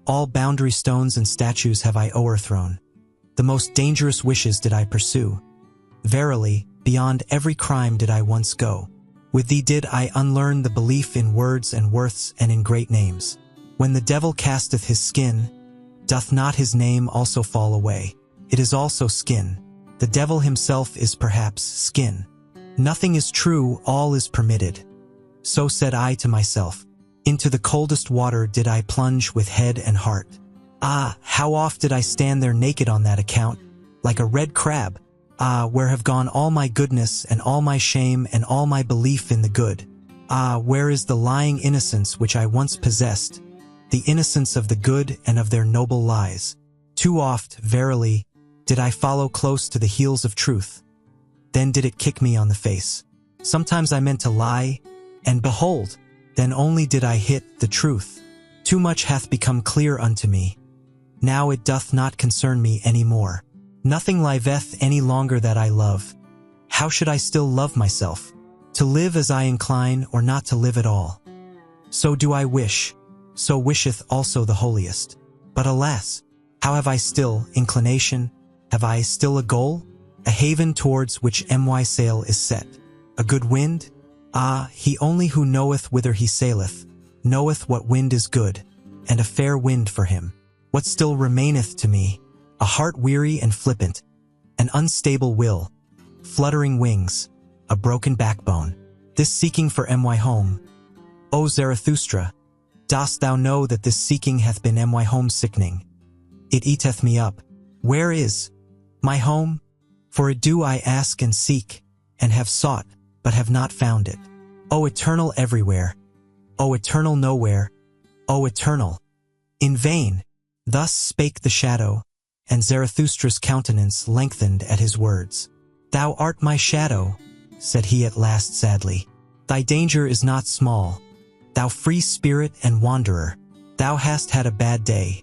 All boundary stones and statues have I o'erthrown. The most dangerous wishes did I pursue. Verily, beyond every crime did I once go. With thee did I unlearn the belief in words and worths and in great names. When the devil casteth his skin, doth not his name also fall away? It is also skin. The devil himself is perhaps skin. Nothing is true, all is permitted. So said I to myself. Into the coldest water did I plunge with head and heart. Ah, how oft did I stand there naked on that account, like a red crab. Ah, where have gone all my goodness and all my shame and all my belief in the good? Ah, where is the lying innocence which I once possessed, the innocence of the good and of their noble lies? Too oft, verily, did I follow close to the heels of truth. Then did it kick me on the face. Sometimes I meant to lie, and behold, then only did I hit the truth. Too much hath become clear unto me. Now it doth not concern me any more. Nothing liveth any longer that I love. How should I still love myself? To live as I incline, or not to live at all? So do I wish, so wisheth also the holiest. But alas, how have I still inclination? Have I still a goal? A haven towards which my sail is set? A good wind? Ah, he only who knoweth whither he saileth, knoweth what wind is good, and a fair wind for him. What still remaineth to me? A heart weary and flippant, an unstable will, fluttering wings, a broken backbone. This seeking for my home. O Zarathustra, dost thou know that this seeking hath been my home sickening? It eateth me up. Where is my home? For it do I ask and seek, and have sought, but have not found it. O eternal everywhere, O eternal nowhere, O eternal, in vain. Thus spake the shadow, and Zarathustra's countenance lengthened at his words. Thou art my shadow, said he at last sadly. Thy danger is not small. Thou free spirit and wanderer, thou hast had a bad day.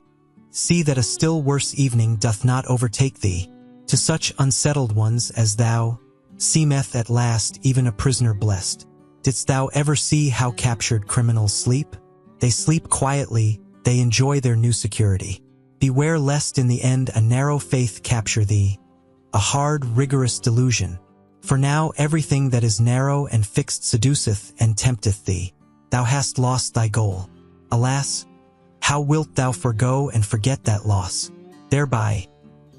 See that a still worse evening doth not overtake thee. To such unsettled ones as thou, seemeth at last even a prisoner blessed. Didst thou ever see how captured criminals sleep? They sleep quietly, they enjoy their new security. Beware lest in the end a narrow faith capture thee, a hard, rigorous delusion. For now everything that is narrow and fixed seduceth and tempteth thee. Thou hast lost thy goal. Alas, how wilt thou forego and forget that loss? Thereby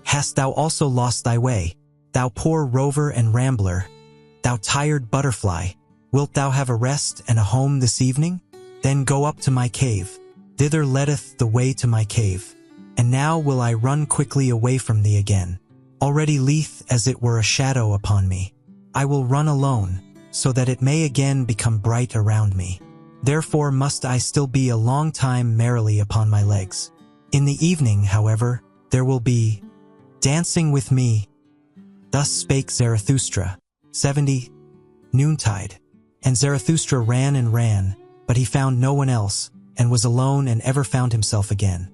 hast thou also lost thy way. Thou poor rover and rambler, thou tired butterfly, wilt thou have a rest and a home this evening? Then go up to my cave. Thither leadeth the way to my cave. And now will I run quickly away from thee again. Already leath as it were a shadow upon me. I will run alone, so that it may again become bright around me. Therefore must I still be a long time merrily upon my legs. In the evening, however, there will be dancing with me. Thus spake Zarathustra. 70. Noontide. And Zarathustra ran and ran, but he found no one else, and was alone and ever found himself again.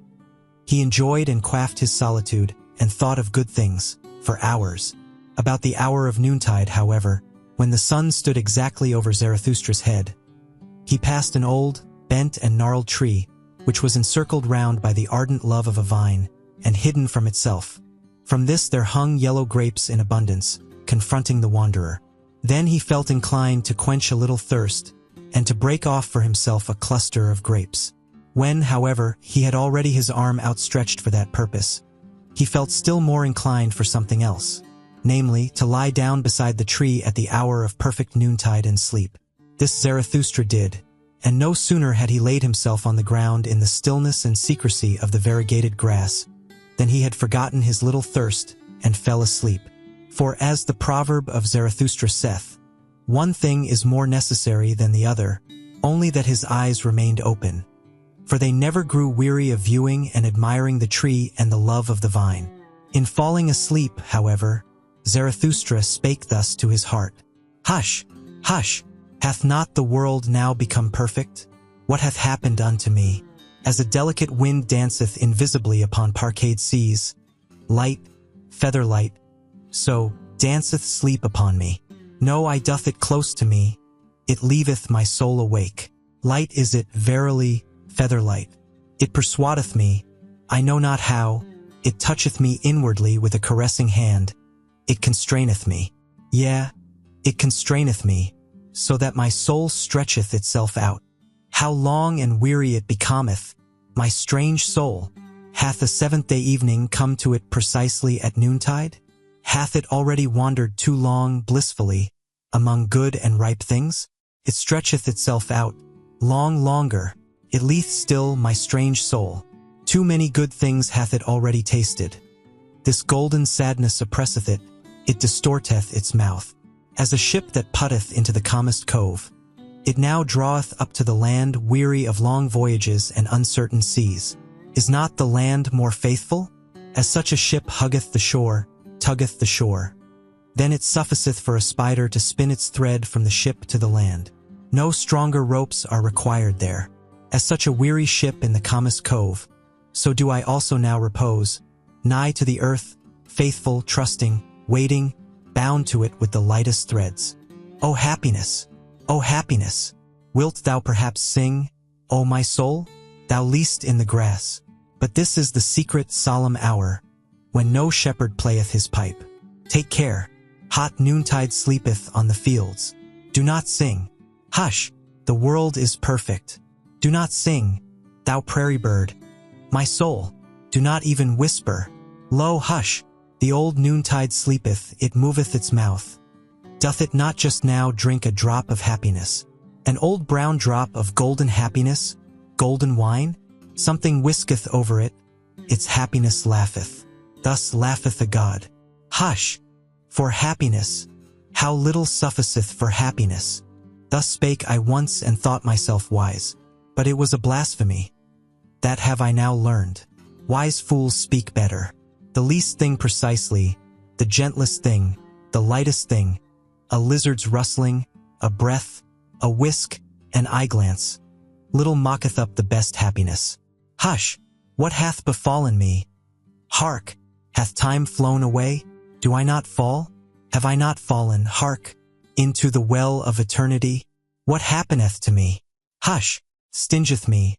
He enjoyed and quaffed his solitude, and thought of good things, for hours. About the hour of noontide, however, when the sun stood exactly over Zarathustra's head, he passed an old, bent and gnarled tree, which was encircled round by the ardent love of a vine, and hidden from itself. From this there hung yellow grapes in abundance, confronting the wanderer. Then he felt inclined to quench a little thirst, and to break off for himself a cluster of grapes. When, however, he had already his arm outstretched for that purpose, he felt still more inclined for something else, namely, to lie down beside the tree at the hour of perfect noontide and sleep. This Zarathustra did, and no sooner had he laid himself on the ground in the stillness and secrecy of the variegated grass, than he had forgotten his little thirst and fell asleep. For as the proverb of Zarathustra saith, one thing is more necessary than the other, only that his eyes remained open. For they never grew weary of viewing and admiring the tree and the love of the vine. In falling asleep, however, Zarathustra spake thus to his heart. Hush, hush, hath not the world now become perfect? What hath happened unto me? As a delicate wind danceth invisibly upon parquet seas, light, feather light, so danceth sleep upon me. No, I doth it close to me, it leaveth my soul awake. Light is it, verily, feather light. It persuadeth me, I know not how, it toucheth me inwardly with a caressing hand, it constraineth me. Yea, it constraineth me, so that my soul stretcheth itself out. How long and weary it becometh, my strange soul! Hath the seventh-day evening come to it precisely at noontide? Hath it already wandered too long blissfully among good and ripe things? It stretcheth itself out, longer, it leath still, my strange soul. Too many good things hath it already tasted. This golden sadness oppresseth it, it distorteth its mouth. As a ship that putteth into the calmest cove, it now draweth up to the land weary of long voyages and uncertain seas. Is not the land more faithful? As such a ship huggeth the shore, tuggeth the shore. Then it sufficeth for a spider to spin its thread from the ship to the land. No stronger ropes are required there. As such a weary ship in the calmest cove, so do I also now repose, nigh to the earth, faithful, trusting, waiting, bound to it with the lightest threads. O happiness! O happiness! Wilt thou perhaps sing, O my soul? Thou least in the grass. But this is the secret solemn hour, when no shepherd playeth his pipe. Take care, hot noontide sleepeth on the fields. Do not sing. Hush, the world is perfect. Do not sing, thou prairie bird. My soul, do not even whisper. Lo, hush, the old noontide sleepeth, it moveth its mouth. Doth it not just now drink a drop of happiness? An old brown drop of golden happiness? Golden wine? Something whisketh over it, its happiness laugheth. Thus laugheth a god. Hush! For happiness, how little sufficeth for happiness. Thus spake I once and thought myself wise. But it was a blasphemy. That have I now learned. Wise fools speak better. The least thing precisely, the gentlest thing, the lightest thing, a lizard's rustling, a breath, a whisk, an eye-glance, little mocketh up the best happiness. Hush! What hath befallen me? Hark! Hath time flown away? Do I not fall? Have I not fallen, hark, into the well of eternity? What happeneth to me? Hush! Stingeth me.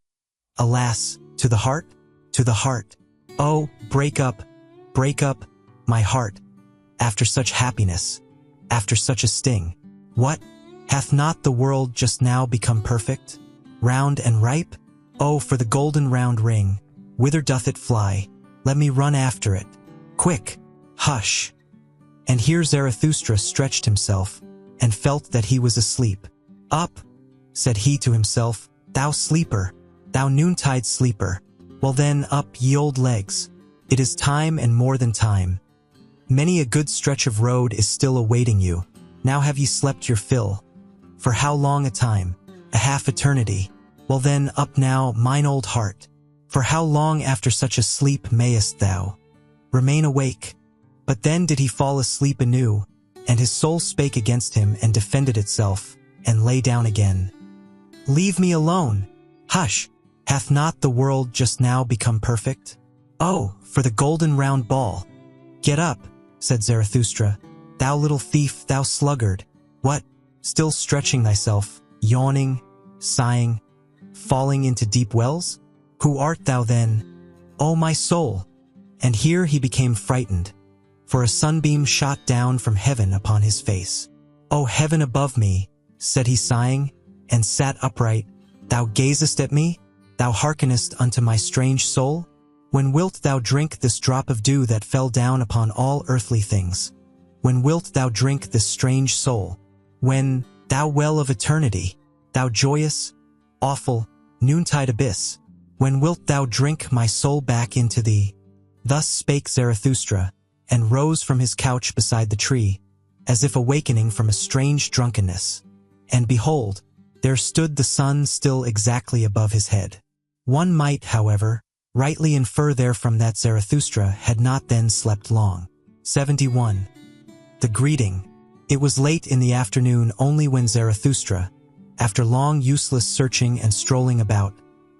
Alas, to the heart? To the heart. Oh, break up, my heart. After such happiness, after such a sting. What? Hath not the world just now become perfect? Round and ripe? Oh, for the golden round ring. Whither doth it fly? Let me run after it. Quick! Hush! And here Zarathustra stretched himself, and felt that he was asleep. Up! Said he to himself, thou sleeper, thou noontide sleeper. Well then, up, ye old legs. It is time and more than time. Many a good stretch of road is still awaiting you. Now have ye slept your fill. For how long a time? A half eternity. Well then, up now, mine old heart. For how long after such a sleep mayest thou remain awake? But then did he fall asleep anew, and his soul spake against him and defended itself, and lay down again. Leave me alone! Hush! Hath not the world just now become perfect? Oh, for the golden round ball! Get up, said Zarathustra, thou little thief, thou sluggard. What? Still stretching thyself, yawning, sighing, falling into deep wells? Who art thou then? O my soul! And here he became frightened, for a sunbeam shot down from heaven upon his face. O heaven above me, said he sighing, and sat upright, thou gazest at me? Thou hearkenest unto my strange soul? When wilt thou drink this drop of dew that fell down upon all earthly things? When wilt thou drink this strange soul? When, thou well of eternity, thou joyous, awful, noontide abyss, when wilt thou drink my soul back into thee? Thus spake Zarathustra, and rose from his couch beside the tree, as if awakening from a strange drunkenness. And behold, there stood the sun still exactly above his head. One might, however, rightly infer therefrom that Zarathustra had not then slept long. 71. The greeting. It was late in the afternoon only when Zarathustra, after long useless searching and strolling about,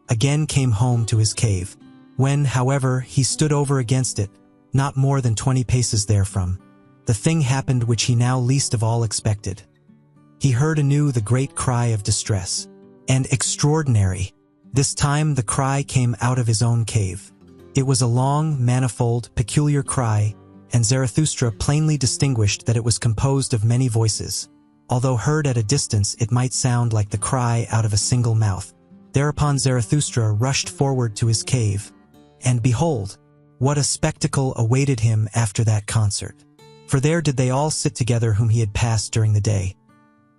again came home to his cave. When, however, he stood over against it, not more than 20 paces therefrom, the thing happened which he now least of all expected. He heard anew the great cry of distress. And extraordinary! This time the cry came out of his own cave. It was a long, manifold, peculiar cry, and Zarathustra plainly distinguished that it was composed of many voices. Although heard at a distance, it might sound like the cry out of a single mouth. Thereupon Zarathustra rushed forward to his cave, and behold, what a spectacle awaited him after that concert. For there did they all sit together whom he had passed during the day.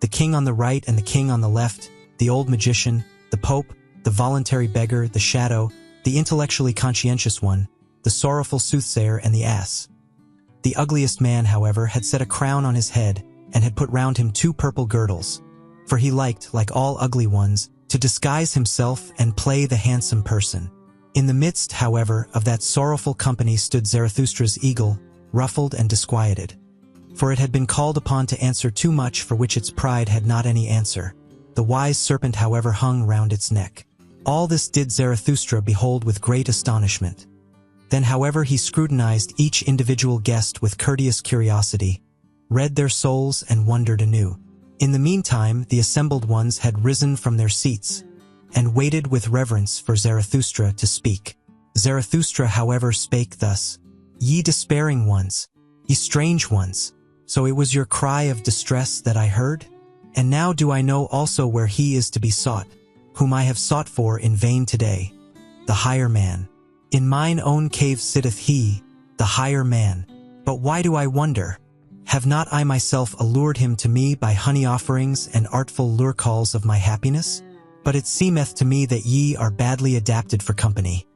The king on the right and the king on the left, the old magician, the pope, the voluntary beggar, the shadow, the intellectually conscientious one, the sorrowful soothsayer, and the ass. The ugliest man, however, had set a crown on his head, and had put round him 2 purple girdles, for he liked, like all ugly ones, to disguise himself and play the handsome person. In the midst, however, of that sorrowful company stood Zarathustra's eagle, ruffled and disquieted, for it had been called upon to answer too much for which its pride had not any answer. The wise serpent, however, hung round its neck. All this did Zarathustra behold with great astonishment. Then, however, he scrutinized each individual guest with courteous curiosity, read their souls, and wondered anew. In the meantime, the assembled ones had risen from their seats, and waited with reverence for Zarathustra to speak. Zarathustra, however, spake thus: "Ye despairing ones, ye strange ones, so it was your cry of distress that I heard? And now do I know also where he is to be sought, whom I have sought for in vain today, the higher man. In mine own cave sitteth he, the higher man. But why do I wonder? Have not I myself allured him to me by honey offerings and artful lure calls of my happiness? But it seemeth to me that ye are badly adapted for company.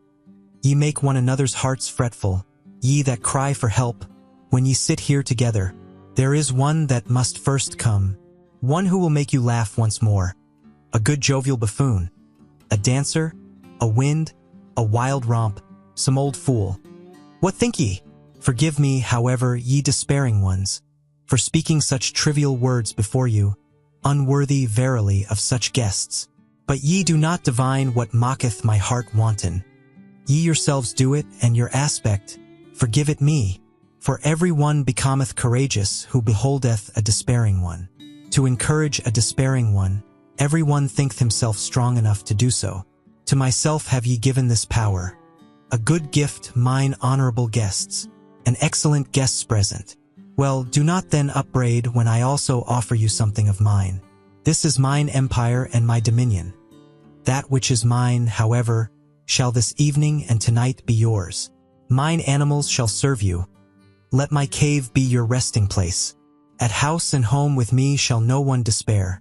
Ye make one another's hearts fretful, ye that cry for help. When ye sit here together, there is one that must first come, one who will make you laugh once more, a good jovial buffoon, a dancer, a wind, a wild romp, some old fool. What think ye? Forgive me, however, ye despairing ones, for speaking such trivial words before you, unworthy verily of such guests. But ye do not divine what mocketh my heart wanton. Ye yourselves do it, and your aspect, forgive it me. For every one becometh courageous who beholdeth a despairing one. To encourage a despairing one, every one thinketh himself strong enough to do so. To myself have ye given this power, a good gift, mine honorable guests, an excellent guest's present. Well, do not then upbraid when I also offer you something of mine. This is mine empire and my dominion. That which is mine, however, shall this evening and tonight be yours. Mine animals shall serve you. Let my cave be your resting place. At house and home with me shall no one despair.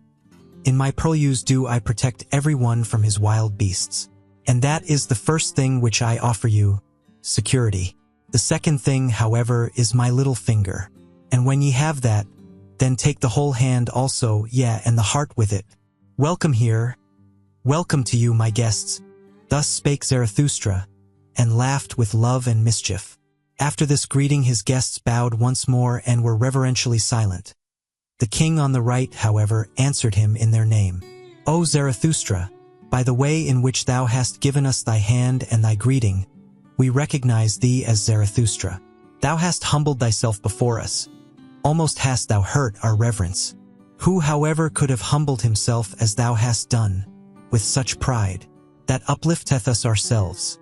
In my purlieus do I protect every one from his wild beasts. And that is the first thing which I offer you, security. The second thing, however, is my little finger. And when ye have that, then take the whole hand also, yea, and the heart with it. Welcome here. Welcome to you, my guests." Thus spake Zarathustra, and laughed with love and mischief. After this greeting his guests bowed once more and were reverentially silent. The king on the right, however, answered him in their name. "O Zarathustra, by the way in which thou hast given us thy hand and thy greeting, we recognize thee as Zarathustra. Thou hast humbled thyself before us. Almost hast thou hurt our reverence. Who, however, could have humbled himself as thou hast done, with such pride, that uplifteth us ourselves?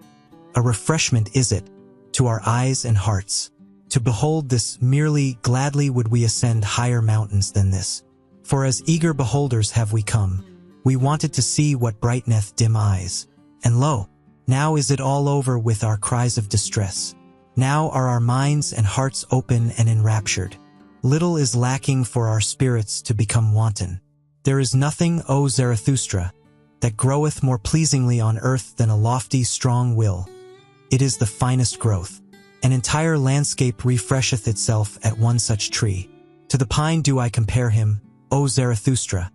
A refreshment is it, to our eyes and hearts. To behold this merely gladly would we ascend higher mountains than this. For as eager beholders have we come. We wanted to see what brighteneth dim eyes. And lo, now is it all over with our cries of distress. Now are our minds and hearts open and enraptured. Little is lacking for our spirits to become wanton. There is nothing, O Zarathustra, that groweth more pleasingly on earth than a lofty, strong will. It is the finest growth. An entire landscape refresheth itself at one such tree. To the pine do I compare him, O Zarathustra,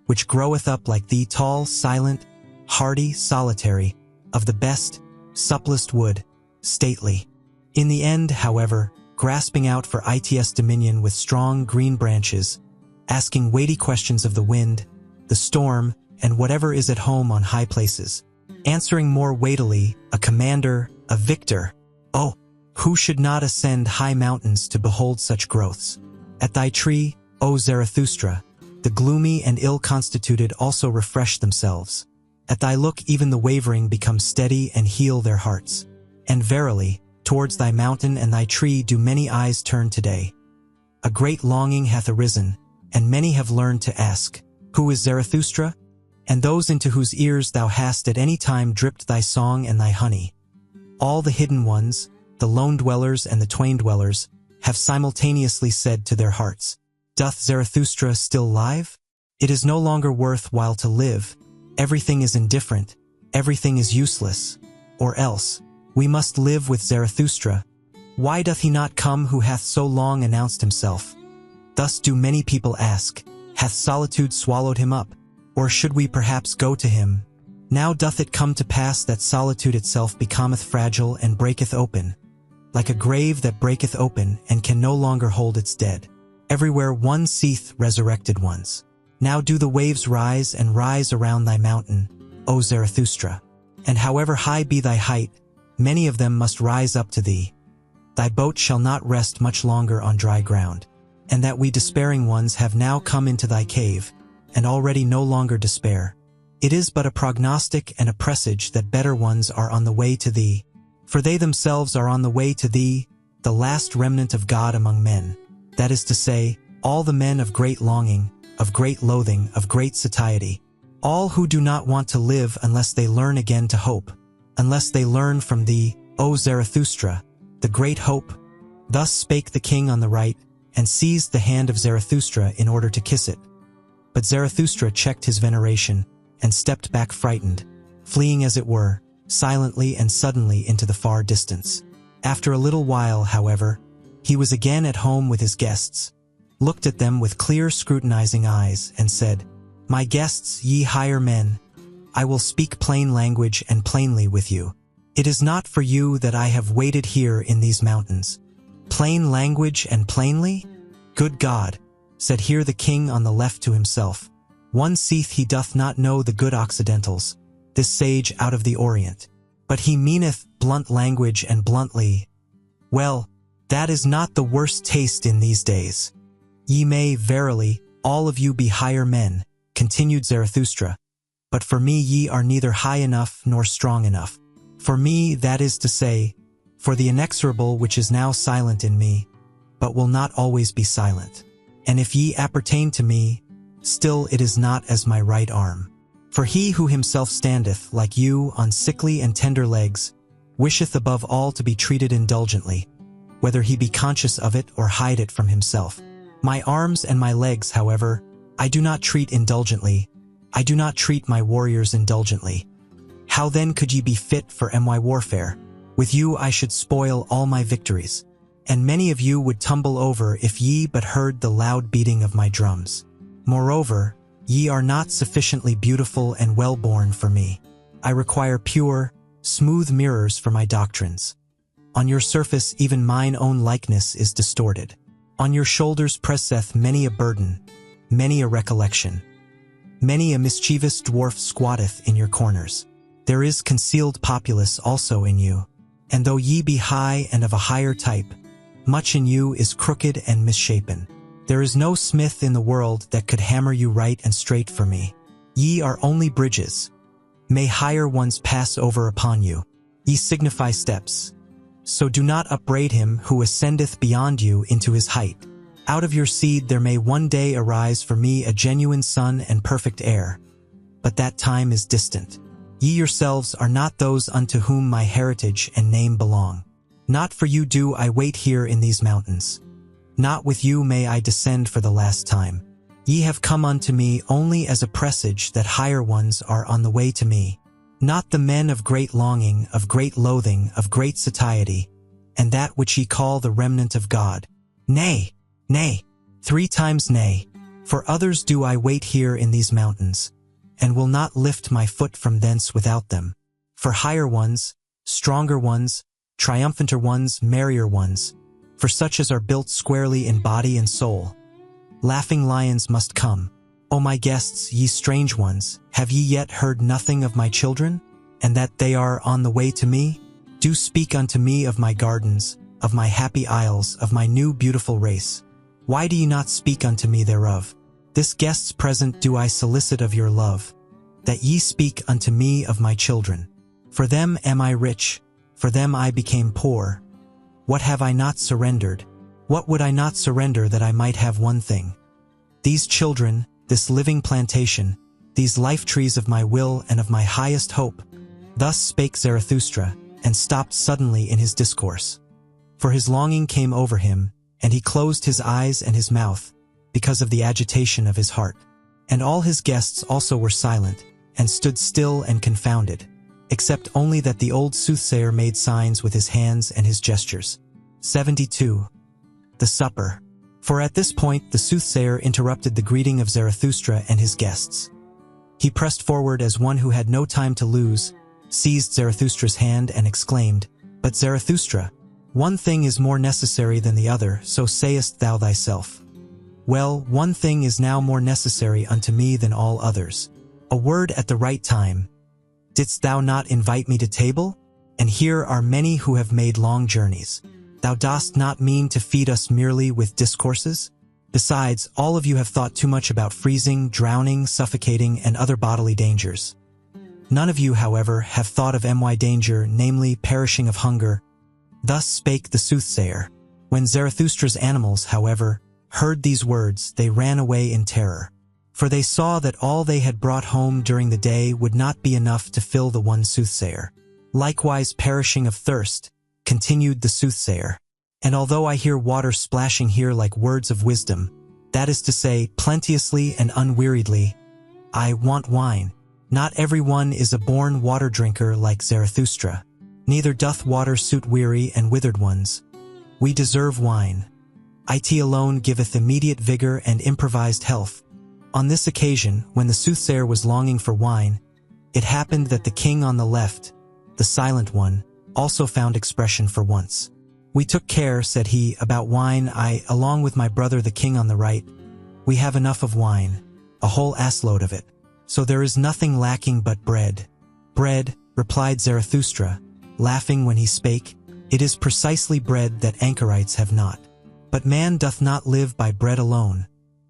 which groweth up like thee, tall, silent, hardy, solitary, of the best, supplest wood, stately. In the end, however, grasping out for its dominion with strong green branches, asking weighty questions of the wind, the storm, and whatever is at home on high places, answering more weightily, a commander, a victor. Oh, who should not ascend high mountains to behold such growths? At thy tree, O Zarathustra, the gloomy and ill-constituted also refresh themselves. At thy look even the wavering become steady and heal their hearts. And verily, towards thy mountain and thy tree do many eyes turn today. A great longing hath arisen, and many have learned to ask, Who is Zarathustra? And those into whose ears thou hast at any time dripped thy song and thy honey. All the hidden ones, the lone dwellers and the twain dwellers, have simultaneously said to their hearts, Doth Zarathustra still live? It is no longer worth while to live. Everything is indifferent. Everything is useless. Or else, we must live with Zarathustra. Why doth he not come who hath so long announced himself? Thus do many people ask, Hath solitude swallowed him up? Or should we perhaps go to him? Now doth it come to pass that solitude itself becometh fragile and breaketh open, like a grave that breaketh open and can no longer hold its dead. Everywhere one seeth resurrected ones. Now do the waves rise and rise around thy mountain, O Zarathustra. And however high be thy height, many of them must rise up to thee. Thy boat shall not rest much longer on dry ground. And that we despairing ones have now come into thy cave, and already no longer despair. It is but a prognostic and a presage that better ones are on the way to thee. For they themselves are on the way to thee, the last remnant of God among men. That is to say, all the men of great longing, of great loathing, of great satiety. All who do not want to live unless they learn again to hope, unless they learn from thee, O Zarathustra, the great hope. Thus spake the king on the right, and seized the hand of Zarathustra in order to kiss it. But Zarathustra checked his veneration, and stepped back frightened, fleeing as it were, silently and suddenly into the far distance. After a little while, however, he was again at home with his guests, looked at them with clear scrutinizing eyes, and said, My guests, ye higher men, I will speak plain language and plainly with you. It is not for you that I have waited here in these mountains. Plain language and plainly? Good God, said here the king on the left to himself. One seeth he doth not know the good Occidentals, this sage out of the Orient. But he meaneth blunt language and bluntly. Well, that is not the worst taste in these days. Ye may, verily, all of you be higher men, continued Zarathustra, but for me ye are neither high enough nor strong enough. For me, that is to say, for the inexorable which is now silent in me, but will not always be silent. And if ye appertain to me, still it is not as my right arm. For he who himself standeth, like you, on sickly and tender legs, wisheth above all to be treated indulgently, whether he be conscious of it or hide it from himself. My arms and my legs, however, I do not treat indulgently. I do not treat my warriors indulgently. How then could ye be fit for my warfare? With you I should spoil all my victories, and many of you would tumble over if ye but heard the loud beating of my drums. Moreover, ye are not sufficiently beautiful and well-born for me. I require pure, smooth mirrors for my doctrines. On your surface even mine own likeness is distorted. On your shoulders presseth many a burden, many a recollection. Many a mischievous dwarf squatteth in your corners. There is concealed populace also in you. And though ye be high and of a higher type, much in you is crooked and misshapen. There is no smith in the world that could hammer you right and straight for me. Ye are only bridges. May higher ones pass over upon you. Ye signify steps. So do not upbraid him who ascendeth beyond you into his height. Out of your seed there may one day arise for me a genuine son and perfect heir. But that time is distant. Ye yourselves are not those unto whom my heritage and name belong. Not for you do I wait here in these mountains. Not with you may I descend for the last time. Ye have come unto me only as a presage that higher ones are on the way to me. Not the men of great longing, of great loathing, of great satiety, and that which ye call the remnant of God. Nay, nay, 3 times nay, for others do I wait here in these mountains, and will not lift my foot from thence without them. For higher ones, stronger ones, triumphanter ones, merrier ones, for such as are built squarely in body and soul. Laughing lions must come. O my guests, ye strange ones, have ye yet heard nothing of my children, and that they are on the way to me? Do speak unto me of my gardens, of my happy isles, of my new beautiful race. Why do ye not speak unto me thereof? This guest's present do I solicit of your love, that ye speak unto me of my children. For them am I rich, for them I became poor. What have I not surrendered? What would I not surrender that I might have one thing? These children, this living plantation, these life trees of my will and of my highest hope. Thus spake Zarathustra, and stopped suddenly in his discourse. For his longing came over him, and he closed his eyes and his mouth, because of the agitation of his heart. And all his guests also were silent, and stood still and confounded, except only that the old soothsayer made signs with his hands and his gestures. 72. The supper. For at this point the soothsayer interrupted the greeting of Zarathustra and his guests. He pressed forward as one who had no time to lose, seized Zarathustra's hand and exclaimed, But Zarathustra, one thing is more necessary than the other, so sayest thou thyself. Well, one thing is now more necessary unto me than all others. A word at the right time. Didst thou not invite me to table? And here are many who have made long journeys. Thou dost not mean to feed us merely with discourses? Besides, all of you have thought too much about freezing, drowning, suffocating, and other bodily dangers. None of you, however, have thought of my danger, namely perishing of hunger. Thus spake the soothsayer. When Zarathustra's animals, however, heard these words, they ran away in terror. For they saw that all they had brought home during the day would not be enough to fill the one soothsayer. Likewise perishing of thirst, continued the soothsayer. And although I hear water splashing here like words of wisdom, that is to say, plenteously and unweariedly, I want wine. Not every one is a born water drinker like Zarathustra. Neither doth water suit weary and withered ones. We deserve wine. It alone giveth immediate vigor and improvised health. On this occasion, when the soothsayer was longing for wine, it happened that the king on the left, the silent one, also found expression for once. We took care, said he, about wine, along with my brother the king on the right. We have enough of wine, a whole assload of it. So there is nothing lacking but bread. Bread, replied Zarathustra, laughing when he spake, it is precisely bread that anchorites have not. But man doth not live by bread alone,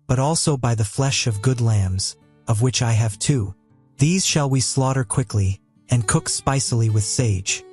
but also by the flesh of good lambs, of which I have two. These shall we slaughter quickly, and cook spicily with sage.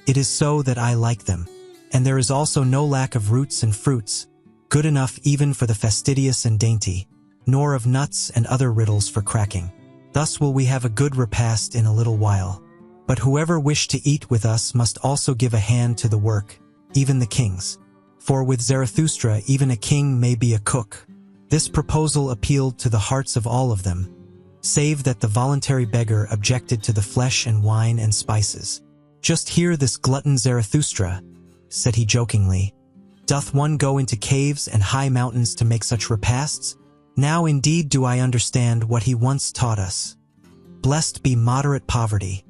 It is so that I like them. And there is also no lack of roots and fruits, good enough even for the fastidious and dainty, nor of nuts and other riddles for cracking. Thus will we have a good repast in a little while. But whoever wish to eat with us must also give a hand to the work, even the kings. For with Zarathustra even a king may be a cook. This proposal appealed to the hearts of all of them, save that the voluntary beggar objected to the flesh and wine and spices. Just hear this glutton Zarathustra, said he jokingly. Doth one go into caves and high mountains to make such repasts? Now indeed do I understand what he once taught us. Blessed be moderate poverty,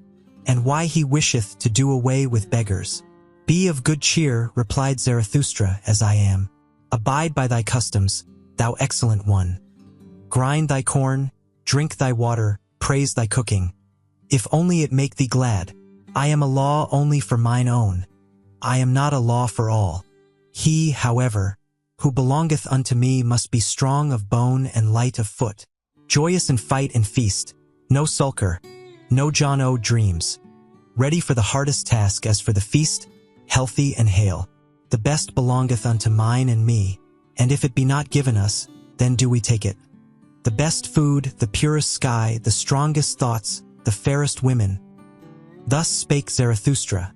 and why he wisheth to do away with beggars. Be of good cheer, replied Zarathustra, as I am. Abide by thy customs, thou excellent one. Grind thy corn, drink thy water, praise thy cooking. If only it make thee glad. I am a law only for mine own. I am not a law for all. He, however, who belongeth unto me must be strong of bone and light of foot, joyous in fight and feast, no sulker, no John O. dreams, ready for the hardest task as for the feast, healthy and hale. The best belongeth unto mine and me, and if it be not given us, then do we take it. The best food, the purest sky, the strongest thoughts, the fairest women. Thus spake Zarathustra.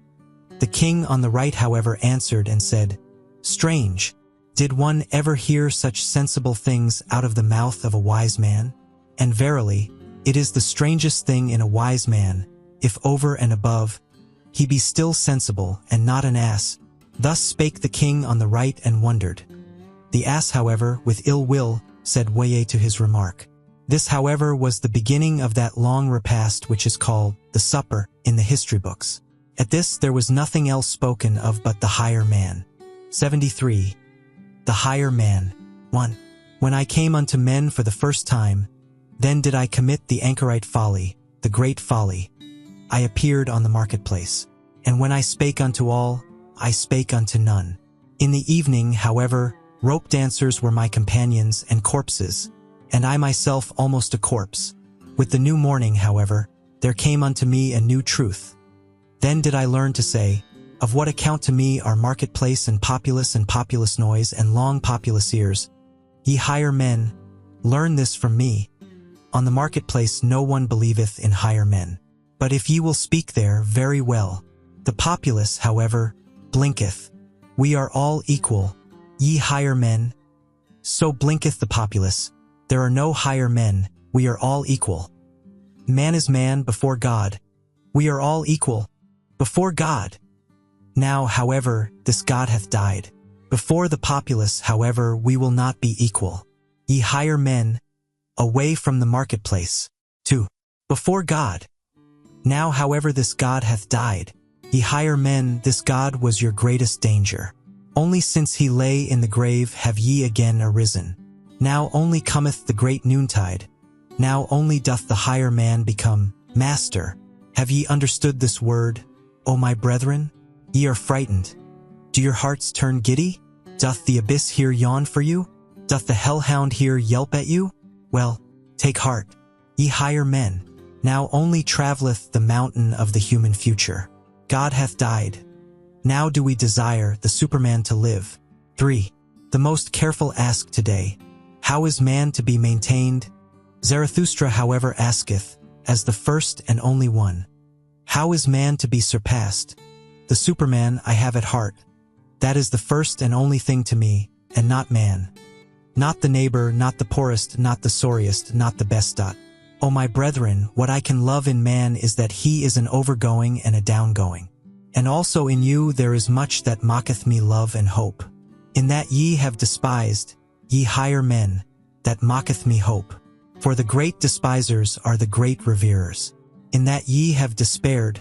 The king on the right, however, answered and said, Strange, did one ever hear such sensible things out of the mouth of a wise man? And verily, it is the strangest thing in a wise man, if over and above, he be still sensible and not an ass. Thus spake the king on the right and wondered. The ass, however, with ill will, said waye to his remark. This, however, was the beginning of that long repast which is called the supper in the history books. At this there was nothing else spoken of but the higher man. 73. The higher man. 1. When I came unto men for the first time, then did I commit the anchorite folly, the great folly. I appeared on the marketplace. And when I spake unto all, I spake unto none. In the evening, however, rope dancers were my companions and corpses, and I myself almost a corpse. With the new morning, however, there came unto me a new truth. Then did I learn to say, of what account to me are marketplace and populous noise and long populous ears? Ye higher men, learn this from me. On the marketplace no one believeth in higher men. But if ye will speak there, very well. The populace, however, blinketh. We are all equal, ye higher men. So blinketh the populace. There are no higher men, we are all equal. Man is man before God. We are all equal before God. Now, however, this God hath died. Before the populace, however, we will not be equal. Ye higher men, away from the marketplace. 2. Before God. Now, however, this God hath died. Ye higher men, this God was your greatest danger. Only since he lay in the grave have ye again arisen. Now only cometh the great noontide. Now only doth the higher man become master. Have ye understood this word, O my brethren? Ye are frightened. Do your hearts turn giddy? Doth the abyss here yawn for you? Doth the hellhound here yelp at you? Well, take heart, ye higher men. Now only travelleth the mountain of the human future. God hath died. Now do we desire the Superman to live. 3. The most careful ask today, how is man to be maintained? Zarathustra, however, asketh, as the first and only one, how is man to be surpassed? The Superman I have at heart. That is the first and only thing to me, and not man. Not the neighbor, not the poorest, not the sorriest, not the best. O my brethren, what I can love in man is that he is an overgoing and a downgoing. And also in you there is much that mocketh me love and hope. In that ye have despised, ye higher men, that mocketh me hope. For the great despisers are the great reverers. In that ye have despaired,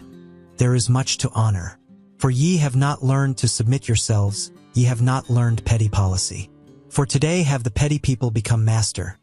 there is much to honor. For ye have not learned to submit yourselves, ye have not learned petty policy. For today have the petty people become master.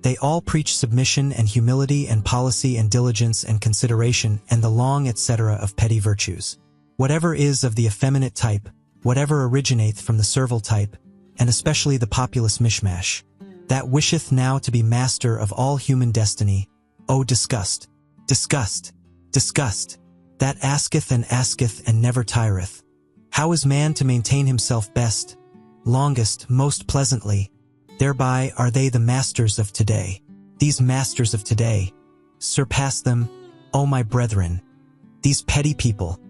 They all preach submission and humility and policy and diligence and consideration and the long etc. of petty virtues. Whatever is of the effeminate type, whatever originateth from the servile type, and especially the populous mishmash, that wisheth now to be master of all human destiny, O disgust, disgust, disgust, that asketh and never tireth. How is man to maintain himself best, longest, most pleasantly? Thereby are they the masters of today. These masters of today, surpass them, O my brethren. These petty people,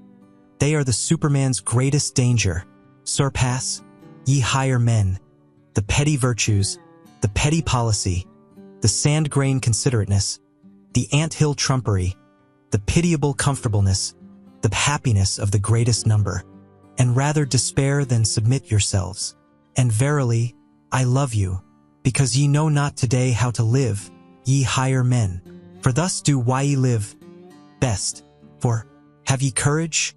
they are the Superman's greatest danger. Surpass, ye higher men, the petty virtues, the petty policy, the sand-grain considerateness, the ant-hill trumpery, the pitiable comfortableness, the happiness of the greatest number, and rather despair than submit yourselves. And verily, I love you, because ye know not today how to live, ye higher men. For thus do why ye live best. For, have ye courage,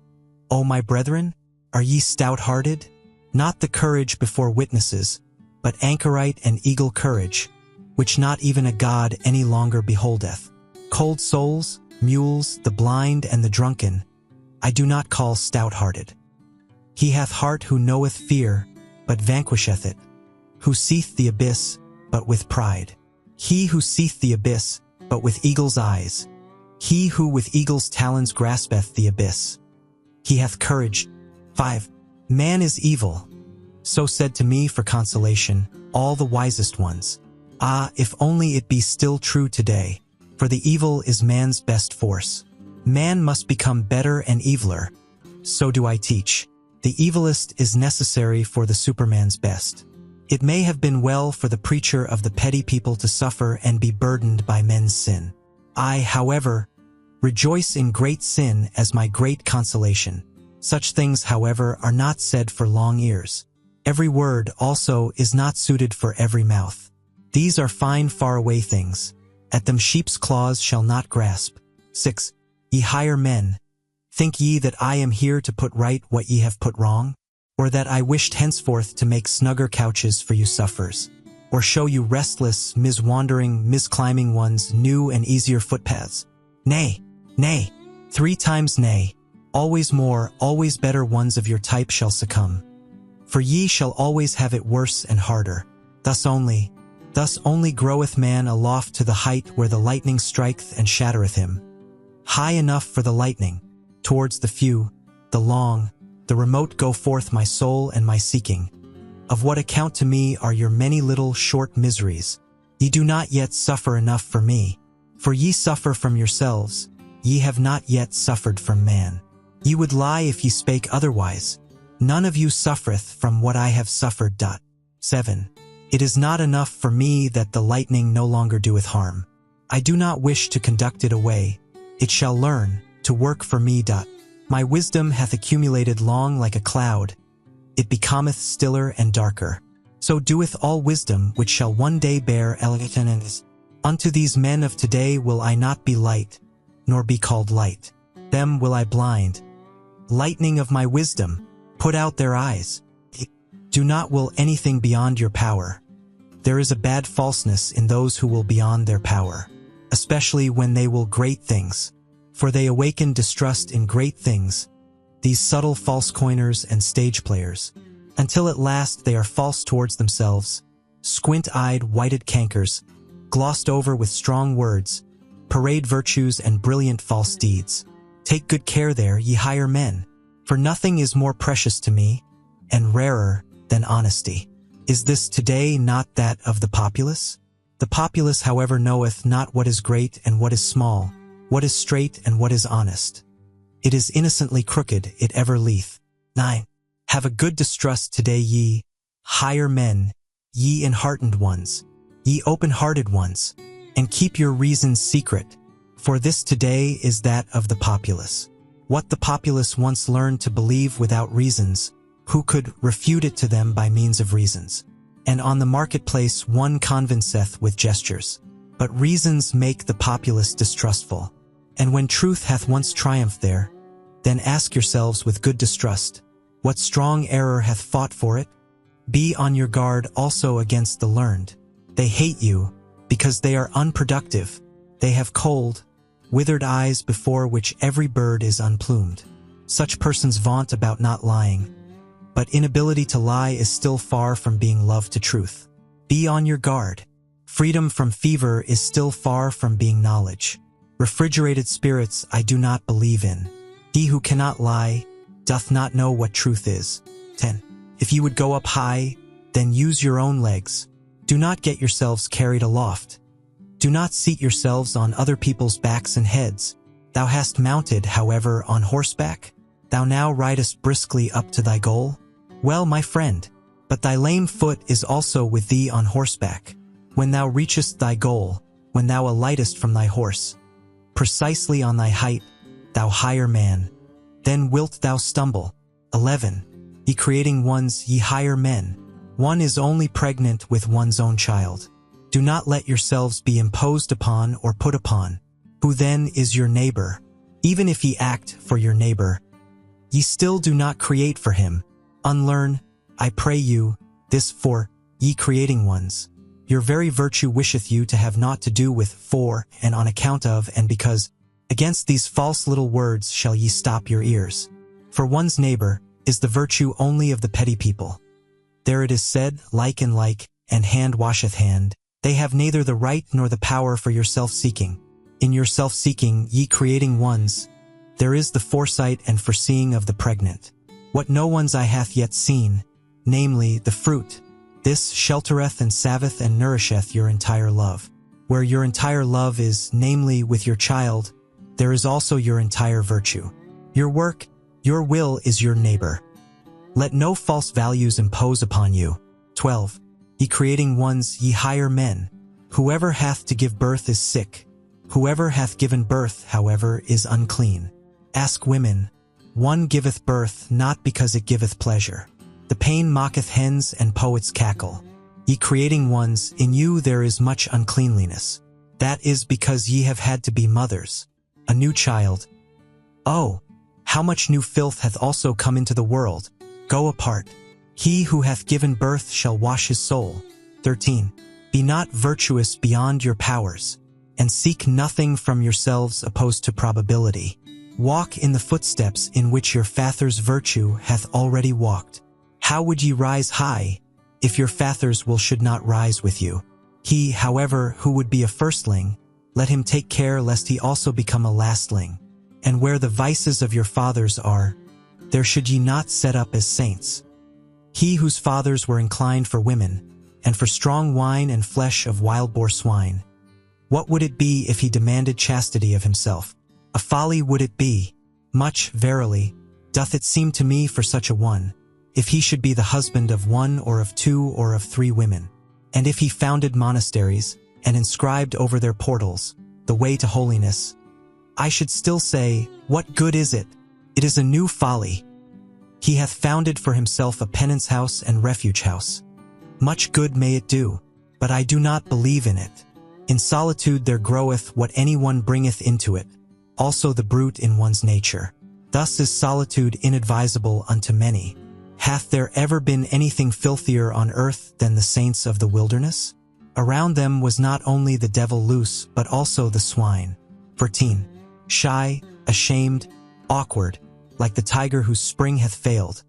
O my brethren? Are ye stout-hearted? Not the courage before witnesses, but anchorite and eagle courage, which not even a god any longer beholdeth. Cold souls, mules, the blind and the drunken, I do not call stout-hearted. He hath heart who knoweth fear, but vanquisheth it, who seeth the abyss, but with pride. He who seeth the abyss, but with eagle's eyes, he who with eagle's talons graspeth the abyss. He hath courage. 5. Man is evil. So said to me for consolation, all the wisest ones. Ah, if only it be still true today, for the evil is man's best force. Man must become better and eviler. So do I teach. The evilest is necessary for the Superman's best. It may have been well for the preacher of the petty people to suffer and be burdened by men's sin. I, however, rejoice in great sin as my great consolation. Such things, however, are not said for long ears. Every word also is not suited for every mouth. These are fine faraway things. At them sheep's claws shall not grasp. 6. Ye higher men, think ye that I am here to put right what ye have put wrong? Or that I wished henceforth to make snugger couches for you sufferers? Or show you restless, mis-wandering, mis-climbing ones new and easier footpaths? Nay, nay, 3 times nay. Always more, always better ones of your type shall succumb. For ye shall always have it worse and harder. Thus only groweth man aloft to the height where the lightning striketh and shattereth him. High enough for the lightning, towards the few, the long, the remote go forth my soul and my seeking. Of what account to me are your many little short miseries? Ye do not yet suffer enough for me. For ye suffer from yourselves, ye have not yet suffered from man. Ye would lie if ye spake otherwise. None of you suffereth from what I have suffered. 7. It is not enough for me that the lightning no longer doeth harm. I do not wish to conduct it away. It shall learn to work for me. My wisdom hath accumulated long like a cloud. It becometh stiller and darker. So doeth all wisdom which shall one day bear elegance. Unto these men of today will I not be light, nor be called light. Them will I blind. Lightning of my wisdom, put out their eyes. Do not will anything beyond your power. There is a bad falseness in those who will beyond their power, especially when they will great things, for they awaken distrust in great things, these subtle false coiners and stage players, until at last they are false towards themselves, squint-eyed whited cankers, glossed over with strong words, parade virtues and brilliant false deeds. Take good care there, ye higher men, for nothing is more precious to me, and rarer than honesty. Is this today not that of the populace? The populace, however, knoweth not what is great and what is small, what is straight and what is honest. It is innocently crooked, it ever leath. 9. Have a good distrust today, ye higher men, ye enheartened ones, ye open-hearted ones, and keep your reasons secret, for this today is that of the populace. What the populace once learned to believe without reasons, who could refute it to them by means of reasons? And on the marketplace one convinceth with gestures. But reasons make the populace distrustful. And when truth hath once triumphed there, then ask yourselves with good distrust, what strong error hath fought for it? Be on your guard also against the learned. They hate you, because they are unproductive. They have cold, withered eyes before which every bird is unplumed. Such persons vaunt about not lying, but inability to lie is still far from being love to truth. Be on your guard. Freedom from fever is still far from being knowledge. Refrigerated spirits I do not believe in. He who cannot lie doth not know what truth is. 10. If you would go up high, then use your own legs. Do not get yourselves carried aloft. Do not seat yourselves on other people's backs and heads. Thou hast mounted, however, on horseback. Thou now ridest briskly up to thy goal. Well, my friend, but thy lame foot is also with thee on horseback. When thou reachest thy goal, when thou alightest from thy horse, precisely on thy height, thou higher man, then wilt thou stumble. 11. Ye creating ones, ye higher men, one is only pregnant with one's own child. Do not let yourselves be imposed upon or put upon. Who then is your neighbor? Even if ye act for your neighbor, ye still do not create for him. Unlearn, I pray you, this for ye creating ones. Your very virtue wisheth you to have naught to do with for and on account of and because. Against these false little words shall ye stop your ears. For one's neighbor is the virtue only of the petty people. There it is said, like and hand washeth hand. They have neither the right nor the power for your self-seeking. In your self-seeking, ye creating ones, there is the foresight and foreseeing of the pregnant. What no one's eye hath yet seen, namely, the fruit, this sheltereth and saveth and nourisheth your entire love. Where your entire love is, namely, with your child, there is also your entire virtue. Your work, your will is your neighbor. Let no false values impose upon you. 12. Ye creating ones, ye higher men. Whoever hath to give birth is sick. Whoever hath given birth, however, is unclean. Ask women. One giveth birth not because it giveth pleasure. The pain mocketh hens and poets cackle. Ye creating ones, in you there is much uncleanliness. That is because ye have had to be mothers. A new child. Oh, how much new filth hath also come into the world. Go apart. He who hath given birth shall wash his soul. 13. Be not virtuous beyond your powers, and seek nothing from yourselves opposed to probability. Walk in the footsteps in which your father's virtue hath already walked. How would ye rise high, if your father's will should not rise with you? He, however, who would be a firstling, let him take care lest he also become a lastling. And where the vices of your fathers are, there should ye not set up as saints. He whose fathers were inclined for women, and for strong wine and flesh of wild boar swine, what would it be if he demanded chastity of himself? A folly would it be, much, verily, doth it seem to me for such a one, if he should be the husband of one or of two or of three women. And if he founded monasteries, and inscribed over their portals, the way to holiness, I should still say, what good is it? It is a new folly. He hath founded for himself a penance house and refuge house. Much good may it do, but I do not believe in it. In solitude there groweth what any one bringeth into it, also the brute in one's nature. Thus is solitude inadvisable unto many. Hath there ever been anything filthier on earth than the saints of the wilderness? Around them was not only the devil loose, but also the swine. 14. Shy, ashamed, awkward, like the tiger whose spring hath failed.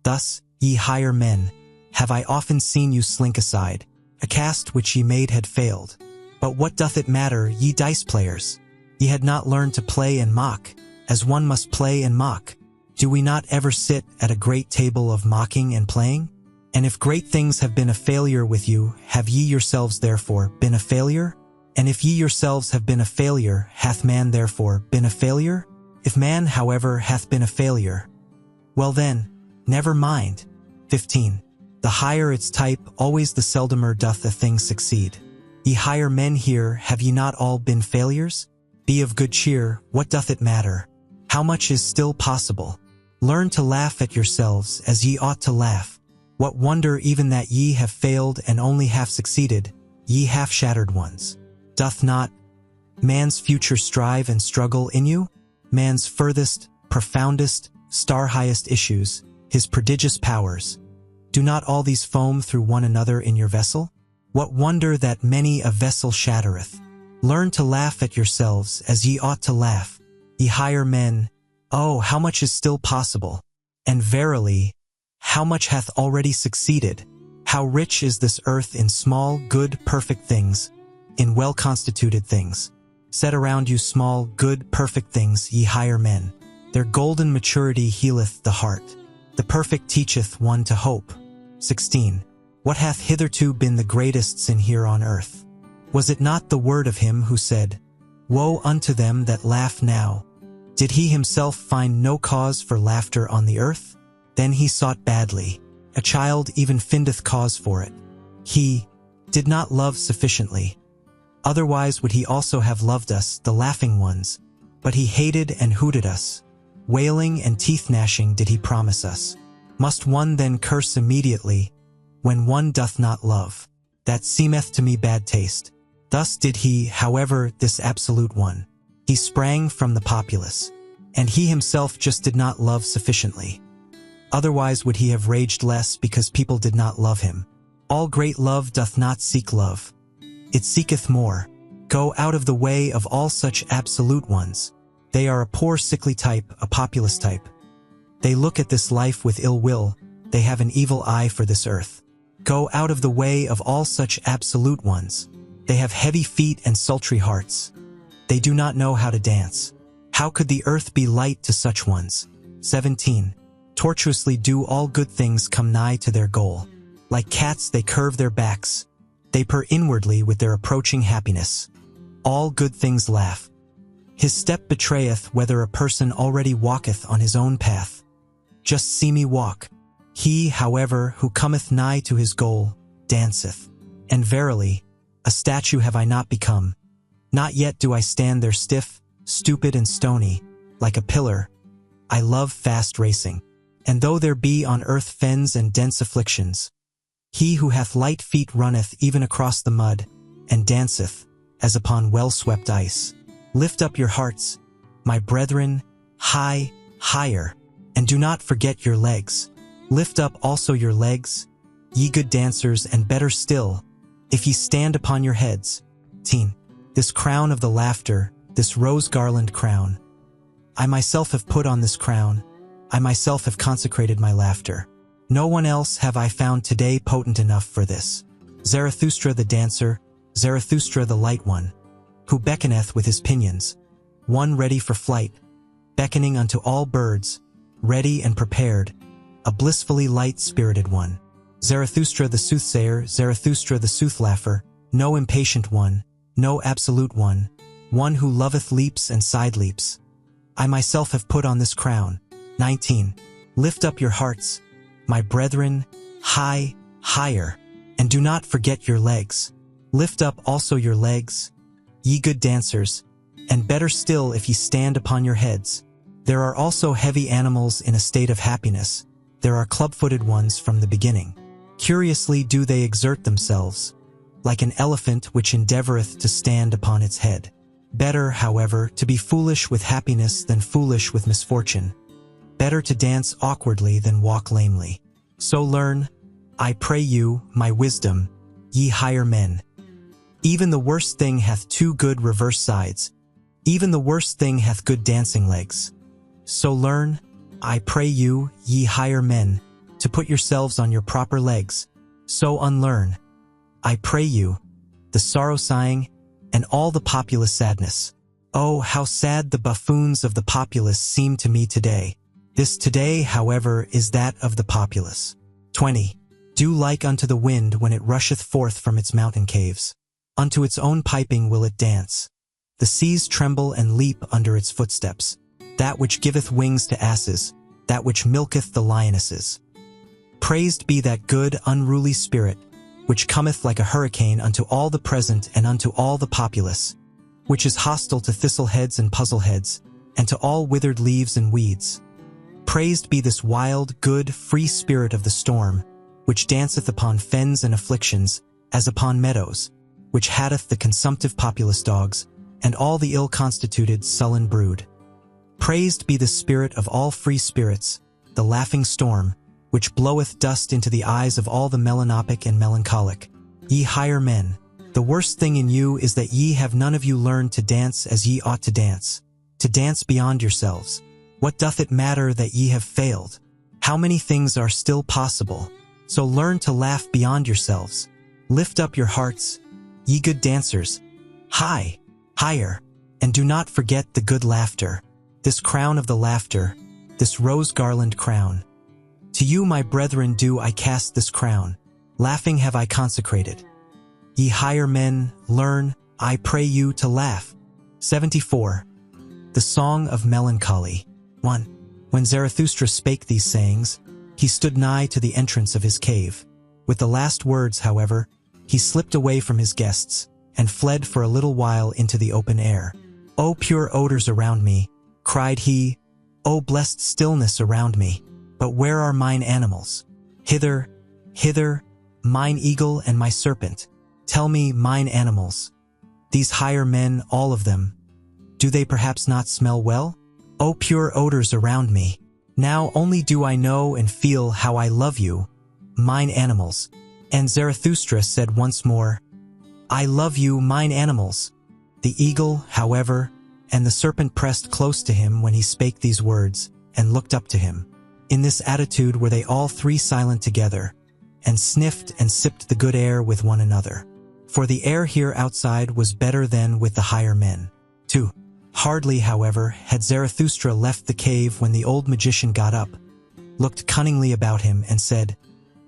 Thus, ye higher men, have I often seen you slink aside. A cast which ye made had failed. But what doth it matter, ye dice players? Ye had not learned to play and mock, as one must play and mock. Do we not ever sit at a great table of mocking and playing? And if great things have been a failure with you, have ye yourselves therefore been a failure? And if ye yourselves have been a failure, hath man therefore been a failure? If man, however, hath been a failure, well then, never mind. 15. The higher its type, always the seldomer doth a thing succeed. Ye higher men here, have ye not all been failures? Be of good cheer, what doth it matter? How much is still possible? Learn to laugh at yourselves as ye ought to laugh. What wonder even that ye have failed and only half succeeded, ye half-shattered ones? Doth not man's future strive and struggle in you? Man's furthest, profoundest, star-highest issues, his prodigious powers. Do not all these foam through one another in your vessel? What wonder that many a vessel shattereth? Learn to laugh at yourselves as ye ought to laugh. Ye higher men, oh, how much is still possible? And verily, how much hath already succeeded? How rich is this earth in small, good, perfect things, in well-constituted things. Set around you small, good, perfect things, ye higher men. Their golden maturity healeth the heart. The perfect teacheth one to hope. 16. What hath hitherto been the greatest sin here on earth? Was it not the word of him who said, Woe unto them that laugh now? Did he himself find no cause for laughter on the earth? Then he sought badly. A child even findeth cause for it. He did not love sufficiently. Otherwise would he also have loved us, the laughing ones. But he hated and hooted us. Wailing and teeth-gnashing did he promise us. Must one then curse immediately, when one doth not love? That seemeth to me bad taste. Thus did he, however, this absolute one. He sprang from the populace, and he himself just did not love sufficiently. Otherwise would he have raged less because people did not love him. All great love doth not seek love. It seeketh more. Go out of the way of all such absolute ones. They are a poor sickly type, a populous type. They look at this life with ill will, they have an evil eye for this earth. Go out of the way of all such absolute ones. They have heavy feet and sultry hearts. They do not know how to dance. How could the earth be light to such ones? 17. Tortuously do all good things come nigh to their goal. Like cats they curve their backs. They purr inwardly with their approaching happiness. All good things laugh. His step betrayeth whether a person already walketh on his own path. Just see me walk. He, however, who cometh nigh to his goal, danceth. And verily, a statue have I not become. Not yet do I stand there stiff, stupid and stony, like a pillar. I love fast racing. And though there be on earth fens and dense afflictions, he who hath light feet runneth even across the mud, and danceth, as upon well-swept ice. Lift up your hearts, my brethren, higher, and do not forget your legs. Lift up also your legs, ye good dancers, and better still, if ye stand upon your heads. 18. This crown of the laughter, this rose garland crown. I myself have put on this crown, I myself have consecrated my laughter. No one else have I found today potent enough for this. Zarathustra the dancer, Zarathustra the light one, who beckoneth with his pinions, one ready for flight, beckoning unto all birds, ready and prepared, a blissfully light-spirited one. Zarathustra the soothsayer, Zarathustra the sooth-laugher, no impatient one, no absolute one, one who loveth leaps and side-leaps. I myself have put on this crown. 19. Lift up your hearts, my brethren, higher, and do not forget your legs. Lift up also your legs, ye good dancers, and better still if ye stand upon your heads. There are also heavy animals in a state of happiness. There are club-footed ones from the beginning. Curiously do they exert themselves, like an elephant which endeavoureth to stand upon its head. Better, however, to be foolish with happiness than foolish with misfortune. better to dance awkwardly than walk lamely. So learn, I pray you, my wisdom, ye higher men. Even the worst thing hath two good reverse sides. Even the worst thing hath good dancing legs. So learn, I pray you, ye higher men, to put yourselves on your proper legs. So unlearn, I pray you, the sorrow sighing, and all the populace sadness. Oh, how sad the buffoons of the populace seem to me today. This today, however, is that of the populace. 20. Do like unto the wind when it rusheth forth from its mountain caves. Unto its own piping will it dance. The seas tremble and leap under its footsteps. That which giveth wings to asses, that which milketh the lionesses. Praised be that good, unruly spirit, which cometh like a hurricane unto all the present and unto all the populace, which is hostile to thistleheads and puzzleheads, and to all withered leaves and weeds. Praised be this wild, good, free spirit of the storm, which danceth upon fens and afflictions, as upon meadows, which hatteth the consumptive populace dogs, and all the ill-constituted sullen brood. Praised be the spirit of all free spirits, the laughing storm, which bloweth dust into the eyes of all the melanopic and melancholic. Ye higher men, the worst thing in you is that ye have none of you learned to dance as ye ought to dance beyond yourselves. What doth it matter that ye have failed? How many things are still possible? So learn to laugh beyond yourselves. Lift up your hearts, ye good dancers, high, higher, and do not forget the good laughter, this crown of the laughter, this rose garland crown. To you, my brethren, do I cast this crown, laughing have I consecrated. Ye higher men, learn, I pray you, to laugh. 74. The Song of Melancholy. 1. When Zarathustra spake these sayings, he stood nigh to the entrance of his cave. With the last words, however, he slipped away from his guests, and fled for a little while into the open air. O pure odors around me, cried he, O blessed stillness around me, but where are mine animals? Hither, hither, mine eagle and my serpent, tell me, mine animals. These higher men, all of them, do they perhaps not smell well? O pure odors around me, now only do I know and feel how I love you, mine animals. And Zarathustra said once more, I love you, mine animals. The eagle, however, and the serpent pressed close to him when he spake these words, and looked up to him. In this attitude were they all three silent together, and sniffed and sipped the good air with one another. For the air here outside was better than with the higher men. 2. Hardly, however, had Zarathustra left the cave when the old magician got up, looked cunningly about him, and said,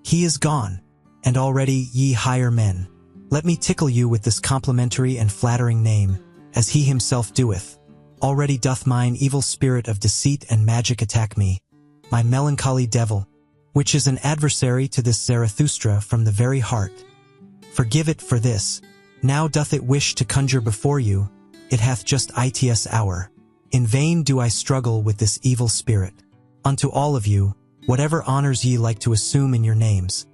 He is gone, and already, ye higher men. Let me tickle you with this complimentary and flattering name, as he himself doeth. Already doth mine evil spirit of deceit and magic attack me, my melancholy devil, which is an adversary to this Zarathustra from the very heart. Forgive it for this. Now doth it wish to conjure before you, it hath just its hour. In vain do I struggle with this evil spirit. Unto all of you, whatever honors ye like to assume in your names,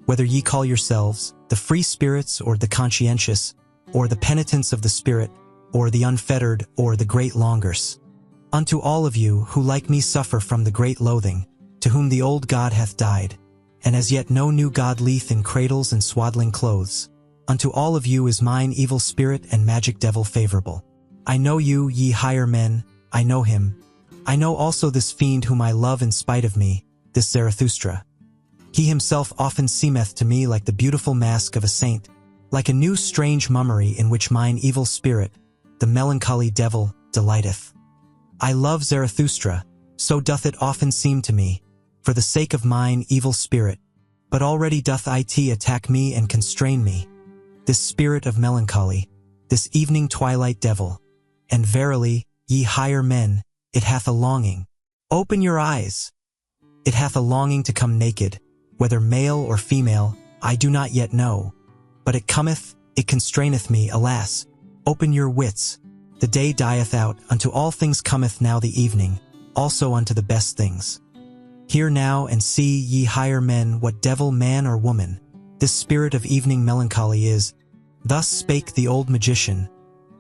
whether ye call yourselves the free spirits or the conscientious, or the penitents of the spirit, or the unfettered, or the great longers. Unto all of you who like me suffer from the great loathing, to whom the old God hath died, and as yet no new God lieth in cradles and swaddling clothes, unto all of you is mine evil spirit and magic devil favorable. I know you, ye higher men, I know him. I know also this fiend whom I love in spite of me, this Zarathustra. He himself often seemeth to me like the beautiful mask of a saint, like a new strange mummery in which mine evil spirit, the melancholy devil, delighteth. I love Zarathustra, so doth it often seem to me, for the sake of mine evil spirit, but already doth it attack me and constrain me, this spirit of melancholy, this evening twilight devil, and verily, ye higher men, it hath a longing. Open your eyes. It hath a longing to come naked, whether male or female, I do not yet know, but it cometh, it constraineth me, alas. Open your wits. The day dieth out, unto all things cometh now the evening, also unto the best things. Hear now and see, ye higher men, what devil, man or woman, this spirit of evening melancholy is. Thus spake the old magician,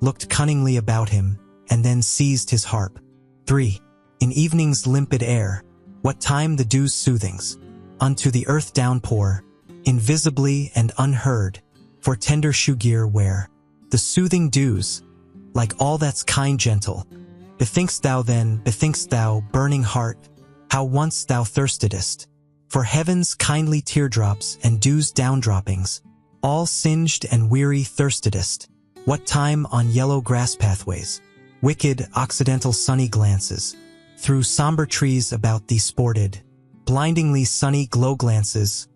looked cunningly about him, and then seized his harp. 3. In evening's limpid air, what time the dew's soothings unto the earth downpour, invisibly and unheard, for tender shoe gear wear. The soothing dews, like all that's kind gentle, bethinkst thou, burning heart, how once thou thirstedest, for heaven's kindly teardrops and dew's downdroppings, all singed and weary thirstedest, what time on yellow grass pathways, wicked occidental sunny glances, through somber trees about thee sported, blindingly sunny glow glances,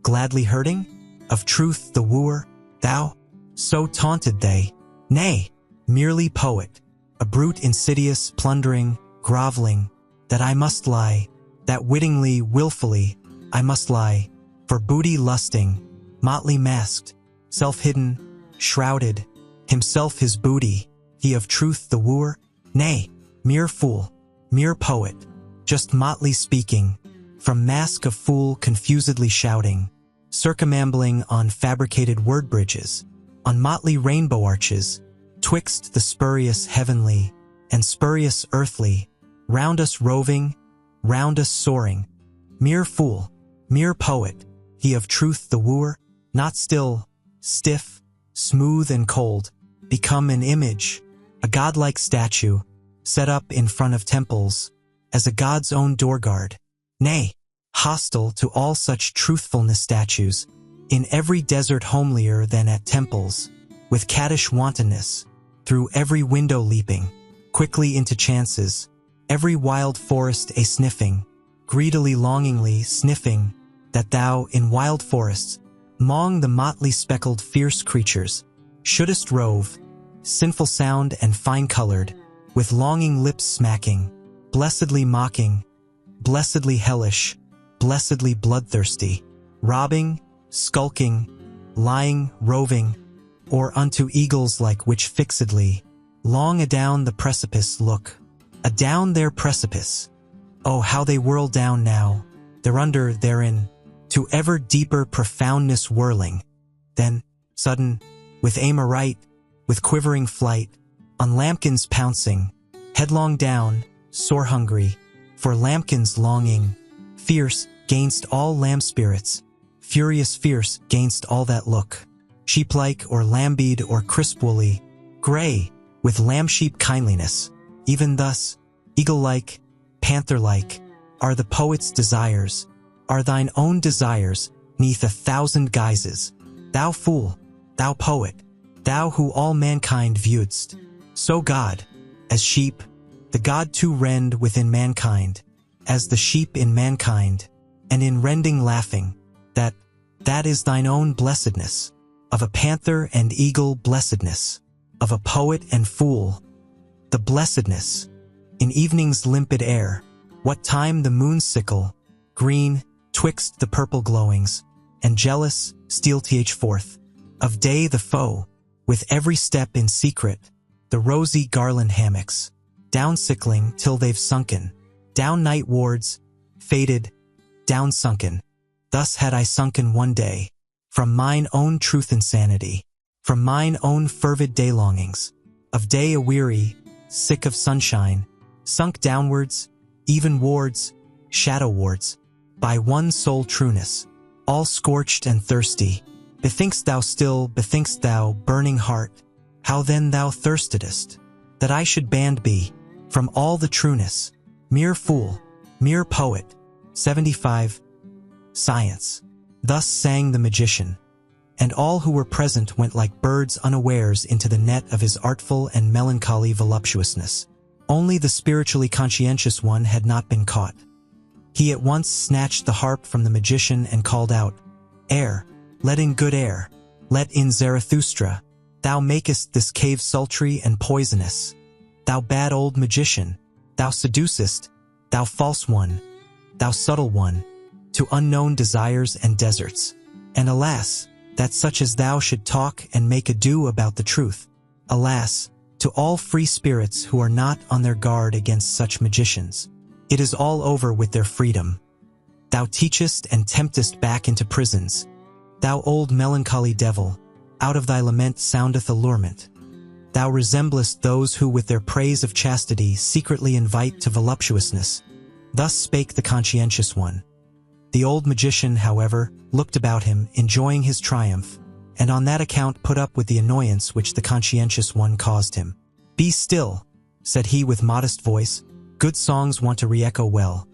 gladly hurting, of truth the wooer, thou, so taunted they, nay, merely poet, a brute insidious, plundering, groveling, that I must lie, that wittingly, willfully, I must lie, for booty lusting, motley masked, self-hidden, shrouded, himself his booty, he of truth the wooer, nay, mere fool, mere poet, just motley speaking, from mask of fool confusedly shouting, circumambling on fabricated word bridges, on motley rainbow arches, twixt the spurious heavenly and spurious earthly, round us roving, round us soaring, mere fool, mere poet, he of truth the wooer, not still, stiff, smooth and cold, become an image, a godlike statue, set up in front of temples, as a god's own doorguard, nay, hostile to all such truthfulness statues, in every desert homelier than at temples, with caddish wantonness, through every window leaping, quickly into chances, every wild forest a-sniffing, greedily longingly sniffing, that thou, in wild forests, mong the motley speckled fierce creatures, shouldest rove, sinful sound and fine-colored, with longing lips smacking, blessedly mocking, blessedly hellish, blessedly bloodthirsty, robbing, skulking, lying, roving, or unto eagles like which fixedly, long adown the precipice look, adown their precipice. Oh, how they whirl down now, thereunder, therein, to ever deeper profoundness whirling, then, sudden, with aim aright, with quivering flight, on lambkins pouncing, headlong down, sore hungry, for lambkins longing, fierce, gainst all lamb spirits, furious fierce gainst all that look, sheep-like or lambeed or crisp-woolly, gray, with lamb-sheep kindliness, even thus, eagle-like, panther-like, are the poet's desires, are thine own desires, neath 1,000 guises, thou fool, thou poet, thou who all mankind viewedst, so God, as sheep, the God to rend within mankind, as the sheep in mankind, and in rending laughing, that is thine own blessedness, of a panther and eagle blessedness, of a poet and fool, the blessedness, in evening's limpid air, what time the moon sickle, green, twixt the purple glowings, and jealous, steal forth, of day the foe, with every step in secret, the rosy garland hammocks, down sickling till they've sunken, down night wards, faded, down sunken. Thus had I sunken one day, from mine own truth insanity, from mine own fervid day longings, of day aweary, sick of sunshine, sunk downwards, even wards, shadow wards, by one sole trueness, all scorched and thirsty. Bethinkst thou still, bethinkst thou, burning heart, how then thou thirstedest, that I should banned be, from all the trueness, mere fool, mere poet. 75. Science. Thus sang the magician, and all who were present went like birds unawares into the net of his artful and melancholy voluptuousness. Only the spiritually conscientious one had not been caught. He at once snatched the harp from the magician and called out, "Air, let in good air, let in Zarathustra, thou makest this cave sultry and poisonous. Thou bad old magician, thou seducest, thou false one, thou subtle one, to unknown desires and deserts. And alas, that such as thou should talk and make ado about the truth. Alas, to all free spirits who are not on their guard against such magicians. It is all over with their freedom. Thou teachest and temptest back into prisons. Thou old melancholy devil, out of thy lament soundeth allurement. Thou resemblest those who with their praise of chastity secretly invite to voluptuousness. Thus spake the conscientious one. The old magician, however, looked about him, enjoying his triumph, and on that account put up with the annoyance which the conscientious one caused him. "Be still," said he with modest voice. "Good songs want to re-echo well.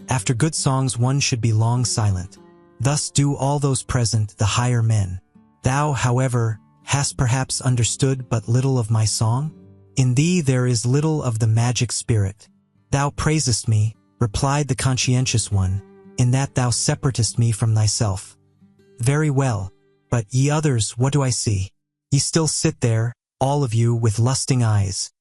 After good songs one should be long silent. Thus do all those present, the higher men. Thou, however, hast perhaps understood but little of my song? In thee there is little of the magic spirit. Thou praisest me," replied the conscientious one, "in that thou separatest me from thyself. Very well, but ye others, what do I see? Ye still sit there, all of you, with lusting eyes.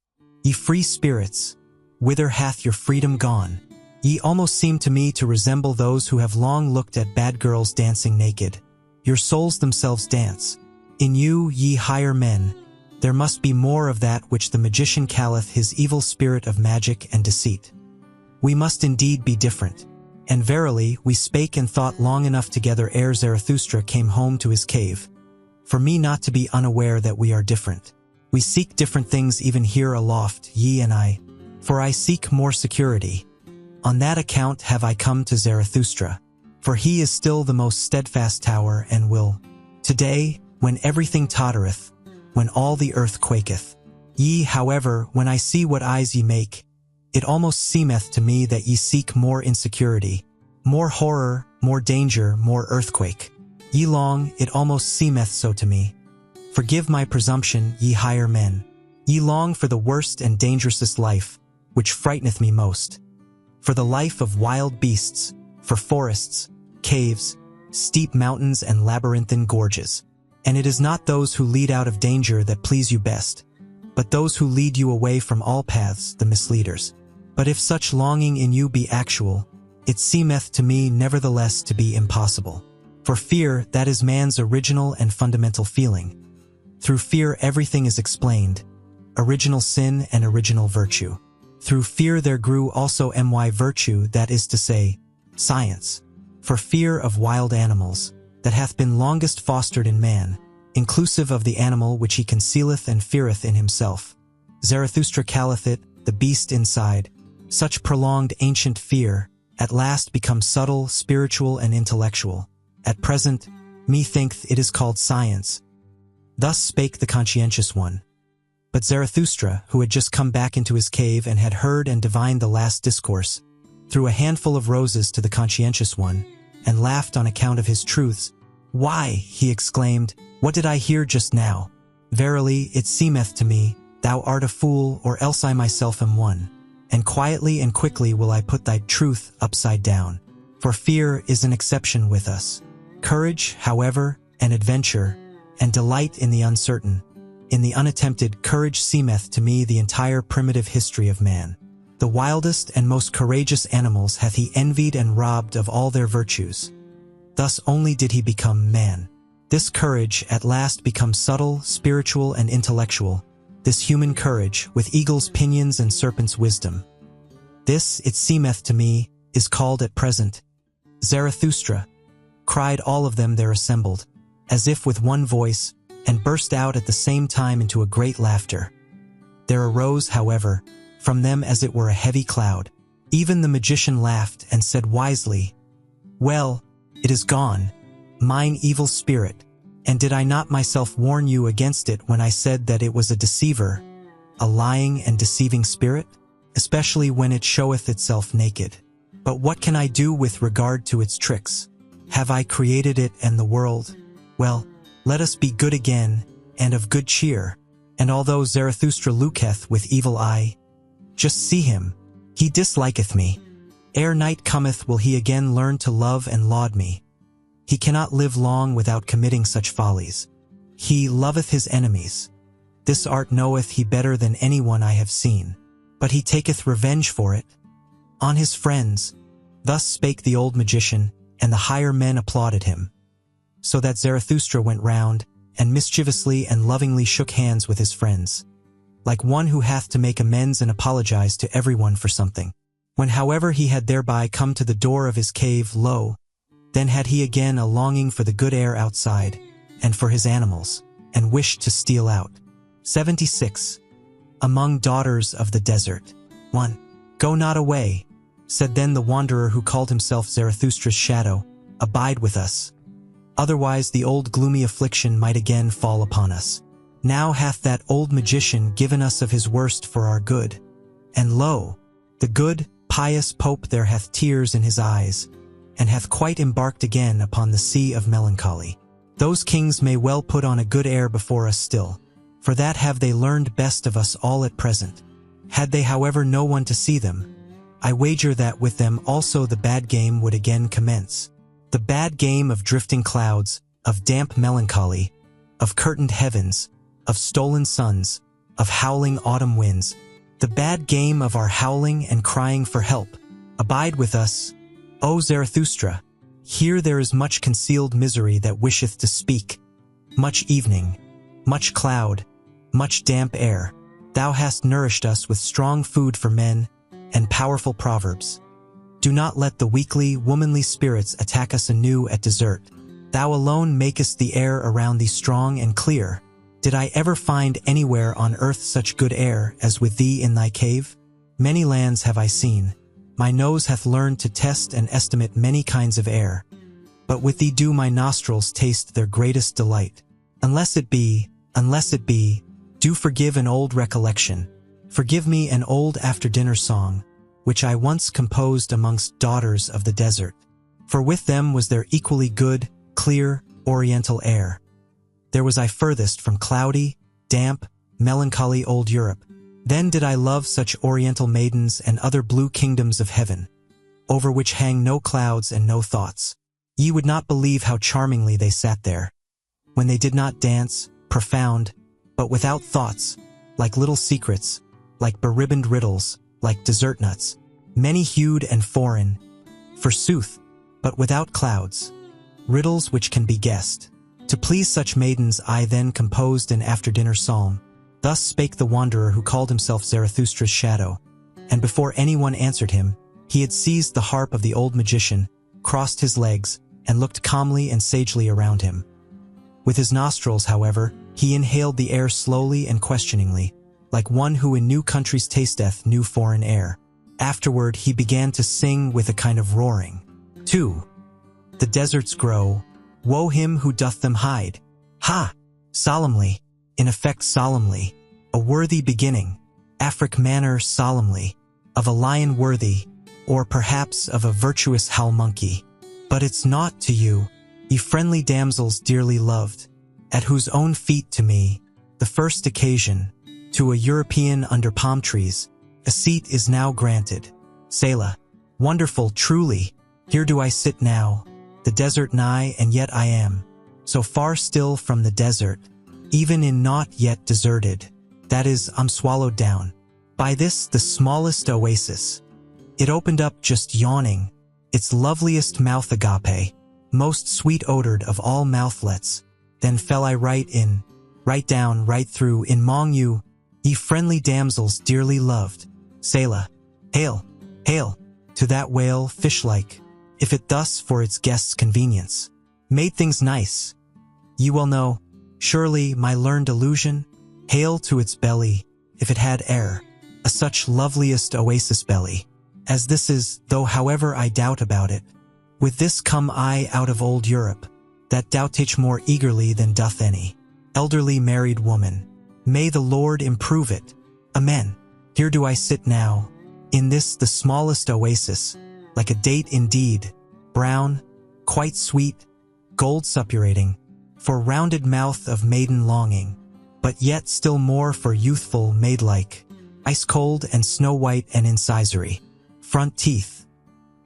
Ye free spirits, whither hath your freedom gone? Ye almost seem to me to resemble those who have long looked at bad girls dancing naked. Your souls themselves dance. In you, ye higher men, there must be more of that which the magician calleth his evil spirit of magic and deceit. We must indeed be different. And verily, we spake and thought long enough together ere Zarathustra came home to his cave. For me not to be unaware that we are different. We seek different things even here aloft, ye and I, for I seek more security. On that account have I come to Zarathustra, for he is still the most steadfast tower and will. Today, when everything tottereth, when all the earth quaketh. Ye, however, when I see what eyes ye make, it almost seemeth to me that ye seek more insecurity, more horror, more danger, more earthquake. Ye long, it almost seemeth so to me. Forgive my presumption, ye higher men. Ye long for the worst and dangerousest life, which frighteneth me most. For the life of wild beasts, for forests, caves, steep mountains and labyrinthine gorges. And it is not those who lead out of danger that please you best, but those who lead you away from all paths, the misleaders. But if such longing in you be actual, it seemeth to me nevertheless to be impossible. For fear, that is man's original and fundamental feeling. Through fear everything is explained, original sin and original virtue. Through fear there grew also virtue, that is to say, science. For fear of wild animals, that hath been longest fostered in man, inclusive of the animal which he concealeth and feareth in himself. Zarathustra calleth it, the beast inside. Such prolonged ancient fear, at last becomes subtle, spiritual, and intellectual. At present, methinketh it is called science. Thus spake the conscientious one. But Zarathustra, who had just come back into his cave and had heard and divined the last discourse, threw a handful of roses to the conscientious one, and laughed on account of his truths. "Why," he exclaimed, "what did I hear just now? Verily, it seemeth to me, thou art a fool, or else I myself am one. And quietly and quickly will I put thy truth upside down. For fear is an exception with us. Courage, however, and adventure, and delight in the uncertain, in the unattempted, courage seemeth to me the entire primitive history of man. The wildest and most courageous animals hath he envied and robbed of all their virtues. Thus only did he become man. This courage at last becomes subtle, spiritual, and intellectual, this human courage, with eagle's pinions and serpent's wisdom. This, it seemeth to me, is called at present Zarathustra, cried all of them there assembled, as if with one voice, and burst out at the same time into a great laughter. There arose, however, from them as it were a heavy cloud. Even the magician laughed and said wisely, "Well, it is gone, mine evil spirit, and did I not myself warn you against it when I said that it was a deceiver, a lying and deceiving spirit, especially when it showeth itself naked? But what can I do with regard to its tricks? Have I created it and the world? Well, let us be good again, and of good cheer. And although Zarathustra looketh with evil eye, just see him, he disliketh me. Ere night cometh will he again learn to love and laud me. He cannot live long without committing such follies. He loveth his enemies. This art knoweth he better than anyone I have seen. But he taketh revenge for it on his friends." Thus spake the old magician, and the higher men applauded him. So that Zarathustra went round, and mischievously and lovingly shook hands with his friends, like one who hath to make amends and apologize to everyone for something. When however he had thereby come to the door of his cave, lo, then had he again a longing for the good air outside, and for his animals, and wished to steal out. 76. Among daughters of the desert. 1. Go not away, Said then the wanderer who called himself Zarathustra's shadow, abide with us. Otherwise the old gloomy affliction might again fall upon us. Now hath that old magician given us of his worst for our good. And lo, the good, pious Pope there hath tears in his eyes, and hath quite embarked again upon the sea of melancholy. Those kings may well put on a good air before us still, for that have they learned best of us all at present. Had they however no one to see them, I wager that with them also the bad game would again commence. The bad game of drifting clouds, of damp melancholy, of curtained heavens, of stolen suns, of howling autumn winds, the bad game of our howling and crying for help. Abide with us, O Zarathustra. Here there is much concealed misery that wisheth to speak, much evening, much cloud, much damp air. Thou hast nourished us with strong food for men and powerful proverbs. Do not let the weakly, womanly spirits attack us anew at desert. Thou alone makest the air around thee strong and clear. Did I ever find anywhere on earth such good air as with thee in thy cave? Many lands have I seen. My nose hath learned to test and estimate many kinds of air. But with thee do my nostrils taste their greatest delight. Unless it be, do forgive an old recollection. Forgive me an old after-dinner song, which I once composed amongst daughters of the desert. For with them was there equally good, clear, oriental air. There was I furthest from cloudy, damp, melancholy old Europe. Then did I love such oriental maidens and other blue kingdoms of heaven, over which hang no clouds and no thoughts. Ye would not believe how charmingly they sat there, when they did not dance, profound, but without thoughts, like little secrets, like beribboned riddles, like dessert nuts, many-hued and foreign, forsooth, but without clouds, riddles which can be guessed. To please such maidens I then composed an after-dinner psalm. Thus spake the wanderer who called himself Zarathustra's shadow, and before anyone answered him, he had seized the harp of the old magician, crossed his legs, and looked calmly and sagely around him. With his nostrils, however, he inhaled the air slowly and questioningly, like one who in new countries tasteth new foreign air. Afterward he began to sing with a kind of roaring. 2. The deserts grow, woe him who doth them hide. Ha! Solemnly, in effect solemnly, a worthy beginning, Afric manner solemnly, of a lion worthy, or perhaps of a virtuous howl monkey. But it's naught to you, ye friendly damsels dearly loved, at whose own feet to me, the first occasion, to a European under palm trees, a seat is now granted. Selah, wonderful truly, here do I sit now, the desert nigh, and yet I am so far still from the desert, even in not yet deserted, that is, I'm swallowed down by this, the smallest oasis. It opened up just yawning, its loveliest mouth agape, most sweet-odored of all mouthlets. Then fell I right down, right through, in mong you, ye friendly damsels dearly loved. Selah, hail, hail, to that whale, fish-like, if it thus for its guests' convenience made things nice. Ye well know, surely, my learned illusion, hail to its belly, if it had air, a such loveliest oasis belly, as this is, though however I doubt about it. With this come I out of old Europe, that doubteth more eagerly than doth any elderly married woman. May the Lord improve it. Amen. Here do I sit now, in this the smallest oasis, like a date indeed, brown, quite sweet, gold suppurating, for rounded mouth of maiden longing, but yet still more for youthful maid-like, ice-cold and snow-white and incisory, front teeth,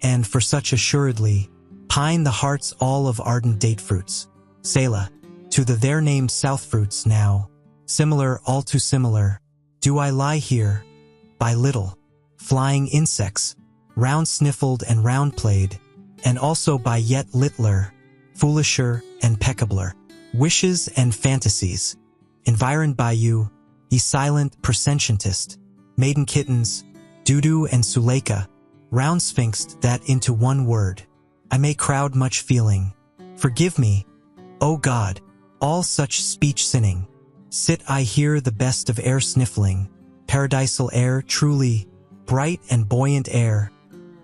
and for such assuredly, pine the hearts all of ardent date fruits. Selah, to the there named south fruits now, similar, all too similar, do I lie here, by little, flying insects, round-sniffled and round-played, and also by yet littler, foolisher and peccabler, wishes and fantasies, environed by you, ye silent persentientist, maiden kittens, Dudu and Suleika, round sphinxed that into one word, I may crowd much feeling. Forgive me, O God, all such speech sinning. Sit I here the best of air sniffling, paradisal air truly, bright and buoyant air,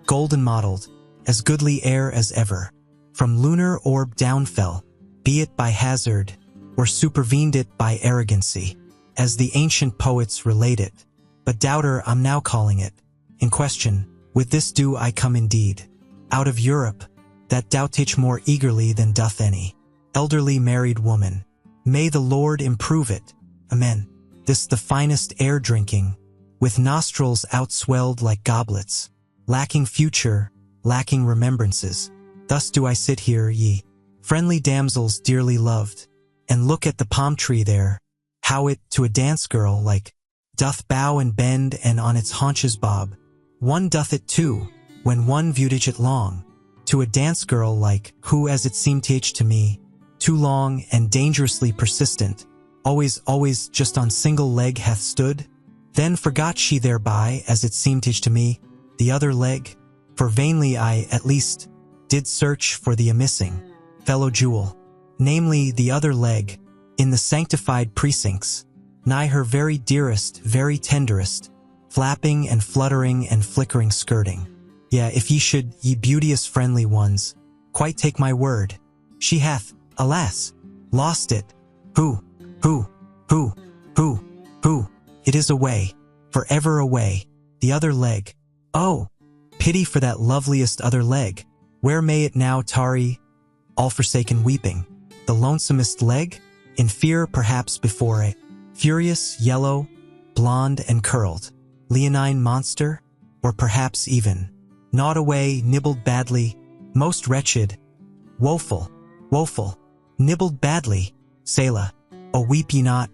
golden mottled, as goodly air as ever, from lunar orb down fell, be it by hazard, or supervened it by arrogancy, as the ancient poets relate it. But doubter I'm now calling it, in question, with this do I come indeed, out of Europe, that doubteth more eagerly than doth any elderly married woman. May the Lord improve it, amen. This the finest air drinking, with nostrils outswelled like goblets, lacking future, lacking remembrances. Thus do I sit here, ye friendly damsels dearly loved, and look at the palm tree there, how it to a dance girl like doth bow and bend and on its haunches bob. One doth it too, when one viewed it long, to a dance girl like, who as it seemed to me, too long and dangerously persistent, always just on single leg hath stood, then forgot she thereby, as it seemed to me, the other leg, for vainly I, at least, did search for the amissing fellow jewel, namely the other leg, in the sanctified precincts, nigh her very dearest, very tenderest, flapping and fluttering and flickering skirting. Yeah, if ye should, ye beauteous friendly ones, quite take my word, she hath, alas, lost it. Who, it is away, forever away, the other leg. Oh, pity for that loveliest other leg. Where may it now tarry, all forsaken weeping? The lonesomest leg? In fear perhaps before a furious, yellow, blonde and curled, leonine monster? Or perhaps even gnawed away, nibbled badly, most wretched, woeful, nibbled badly, Selah. Oh, weep ye not,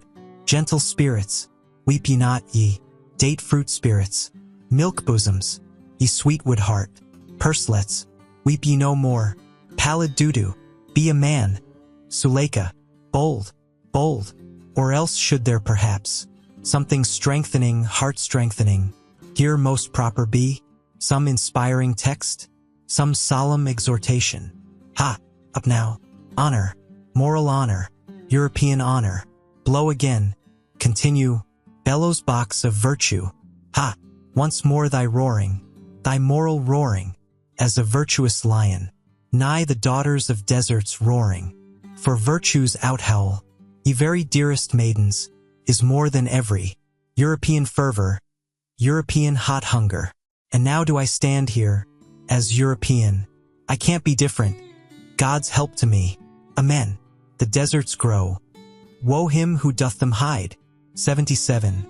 gentle spirits, weep ye not, ye date fruit spirits, milk bosoms, ye sweetwood heart, purselets, weep ye no more, pallid doo-doo, be a man, Suleika, bold, or else should there perhaps something strengthening, heart-strengthening, here most proper be, some inspiring text, some solemn exhortation. Ha, up now, honor, moral honor, European honor, blow again, continue, bellows box of virtue. Ha, once more thy roaring, thy moral roaring, as a virtuous lion, nigh the daughters of deserts roaring, for virtue's outhowl, ye very dearest maidens, is more than every European fervor, European hot hunger. And now do I stand here, as European, I can't be different, God's help to me, amen. The deserts grow, woe him who doth them hide. 77.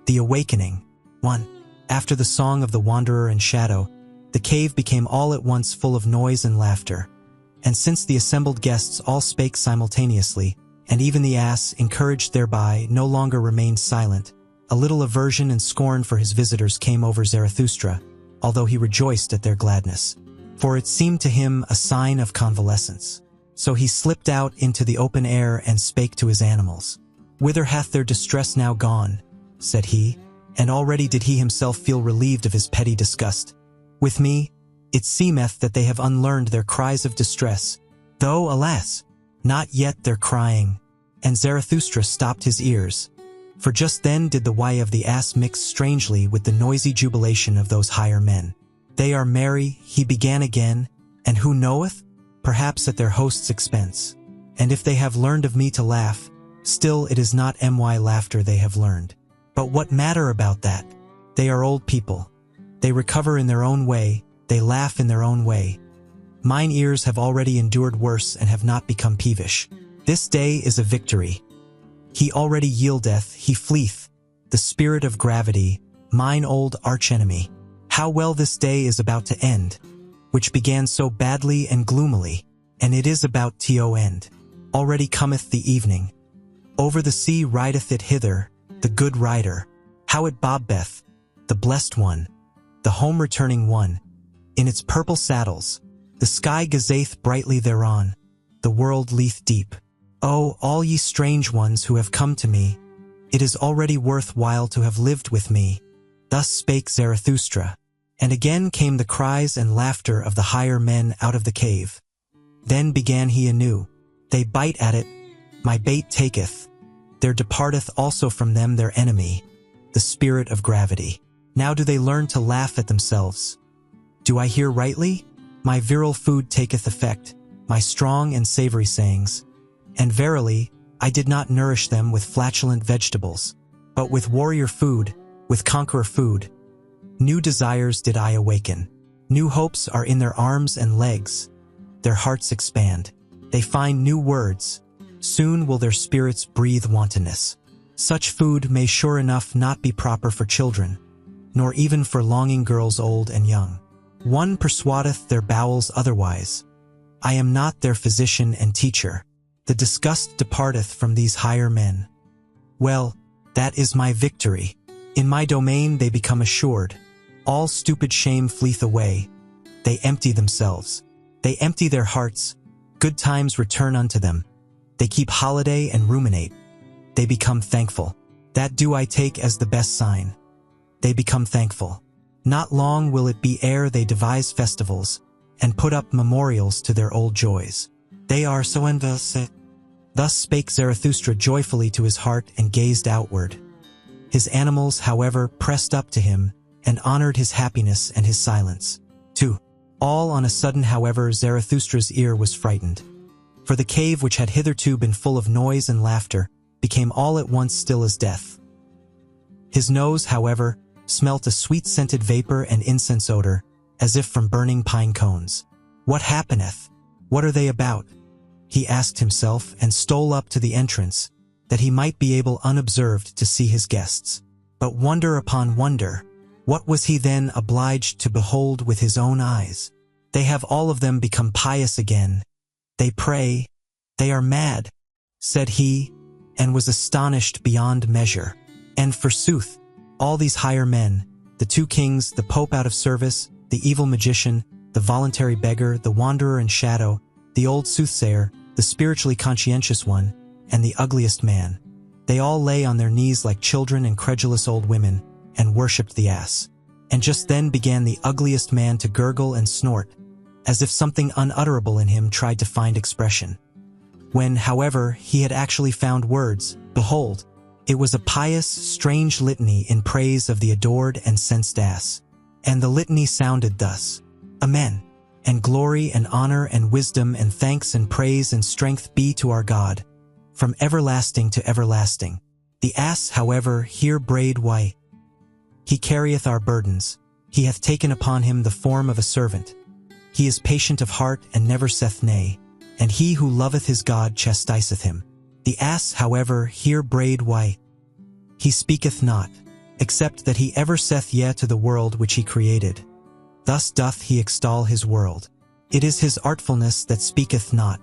The Awakening. 1. After the song of the wanderer and shadow, the cave became all at once full of noise and laughter. And since the assembled guests all spake simultaneously, and even the ass, encouraged thereby, no longer remained silent, a little aversion and scorn for his visitors came over Zarathustra, although he rejoiced at their gladness, for it seemed to him a sign of convalescence. So he slipped out into the open air and spake to his animals. Whither hath their distress now gone? Said he, and already did he himself feel relieved of his petty disgust. With me, it seemeth that they have unlearned their cries of distress, though, alas, not yet their crying. And Zarathustra stopped his ears, for just then did the why of the ass mix strangely with the noisy jubilation of those higher men. They are merry, he began again, and who knoweth? Perhaps at their host's expense. And if they have learned of me to laugh, still it is not my laughter they have learned. But what matter about that? They are old people. They recover in their own way, they laugh in their own way. Mine ears have already endured worse and have not become peevish. This day is a victory. He already yieldeth, he fleeth, the spirit of gravity, mine old archenemy. How well this day is about to end, which began so badly and gloomily, and it is about to end. Already cometh the evening. Over the sea rideth it hither, the good rider. How it bobbeth, the blessed one, the home-returning one, in its purple saddles. The sky gazeth brightly thereon, the world leeth deep. Oh, all ye strange ones who have come to me, it is already worth while to have lived with me. Thus spake Zarathustra. And again came the cries and laughter of the higher men out of the cave. Then began he anew. They bite at it, my bait taketh. There departeth also from them their enemy, the spirit of gravity. Now do they learn to laugh at themselves. Do I hear rightly? My virile food taketh effect, my strong and savory sayings. And verily, I did not nourish them with flatulent vegetables, but with warrior food, with conqueror food. New desires did I awaken. New hopes are in their arms and legs. Their hearts expand. They find new words. Soon will their spirits breathe wantonness. Such food may sure enough not be proper for children, nor even for longing girls old and young. One persuadeth their bowels otherwise. I am not their physician and teacher. The disgust departeth from these higher men. Well, that is my victory. In my domain they become assured. All stupid shame fleeth away. They empty themselves. They empty their hearts. Good times return unto them. They keep holiday and ruminate. They become thankful. That do I take as the best sign. They become thankful. Not long will it be ere they devise festivals, and put up memorials to their old joys. They are so envious. Thus spake Zarathustra joyfully to his heart and gazed outward. His animals, however, pressed up to him, and honored his happiness and his silence. 2. All on a sudden, however, Zarathustra's ear was frightened. For the cave, which had hitherto been full of noise and laughter, became all at once still as death. His nose, however, smelt a sweet-scented vapor and incense odor, as if from burning pine cones. What happeneth? What are they about? He asked himself, and stole up to the entrance, that he might be able unobserved to see his guests. But wonder upon wonder, what was he then obliged to behold with his own eyes? They have all of them become pious again. They pray. They are mad, said he, and was astonished beyond measure. And forsooth, all these higher men, the 2 kings, the Pope out of service, the evil magician, the voluntary beggar, the wanderer in shadow, the old soothsayer, the spiritually conscientious one, and the ugliest man, they all lay on their knees like children and credulous old women, and worshipped the ass. And just then began the ugliest man to gurgle and snort, as if something unutterable in him tried to find expression. When, however, he had actually found words, behold, it was a pious, strange litany in praise of the adored and censed ass. And the litany sounded thus: Amen. And glory and honor and wisdom and thanks and praise and strength be to our God, from everlasting to everlasting. The ass, however, here brayed why. He carrieth our burdens. He hath taken upon him the form of a servant. He is patient of heart and never saith nay, and he who loveth his God chastiseth him. The ass, however, here brayed why. He speaketh not, except that he ever saith yea to the world which he created. Thus doth he extol his world. It is his artfulness that speaketh not.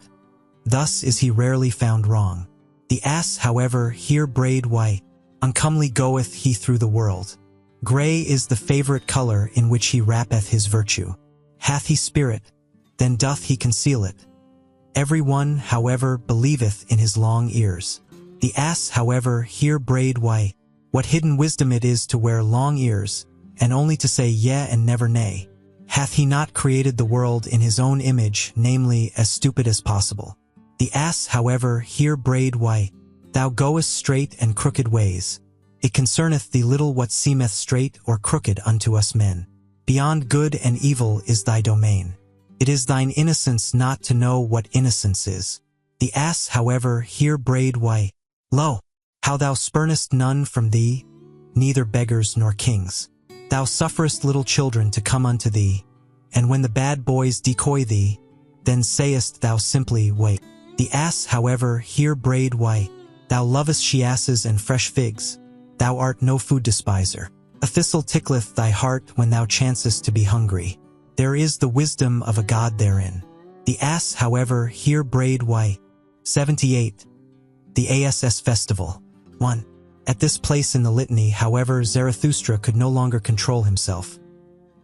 Thus is he rarely found wrong. The ass, however, here brayed why. Uncomely goeth he through the world. Grey is the favorite color in which he wrappeth his virtue. Hath he spirit, then doth he conceal it. Every one, however, believeth in his long ears. The ass, however, here brayed why. What hidden wisdom it is to wear long ears, and only to say yea and never nay. Hath he not created the world in his own image, namely, as stupid as possible? The ass, however, here brayed why. Thou goest straight and crooked ways. It concerneth thee little what seemeth straight or crooked unto us men. Beyond good and evil is thy domain. It is thine innocence not to know what innocence is. The ass, however, here brayed why. Lo, how thou spurnest none from thee, neither beggars nor kings. Thou sufferest little children to come unto thee, and when the bad boys decoy thee, then sayest thou simply, wait. The ass, however, here brayed why. Thou lovest she-asses and fresh figs. Thou art no food despiser. A thistle tickleth thy heart when thou chancest to be hungry. There is the wisdom of a god therein. The ass, however, here brayed why. 78. The ASS Festival. 1. At this place in the litany, however, Zarathustra could no longer control himself.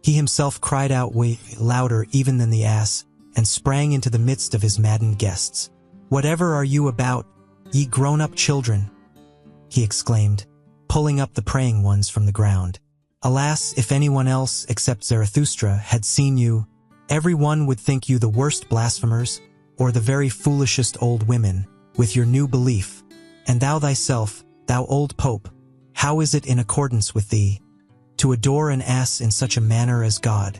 He himself cried out way louder even than the ass, and sprang into the midst of his maddened guests. Whatever are you about, ye grown-up children? He exclaimed, pulling up the praying ones from the ground. Alas, if anyone else, except Zarathustra, had seen you, every one would think you the worst blasphemers, or the very foolishest old women, with your new belief. And thou thyself, thou old pope, how is it in accordance with thee, to adore an ass in such a manner as God?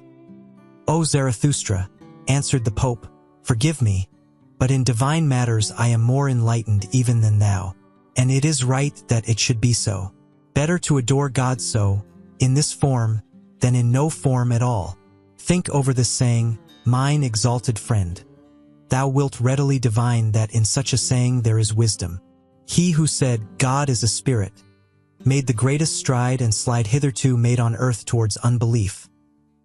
"O Zarathustra," answered the Pope, "forgive me, but in divine matters I am more enlightened even than thou, and it is right that it should be so. Better to adore God so, in this form, than in no form at all. Think over this saying, mine exalted friend. Thou wilt readily divine that in such a saying there is wisdom. He who said, God is a spirit, made the greatest stride and slide hitherto made on earth towards unbelief.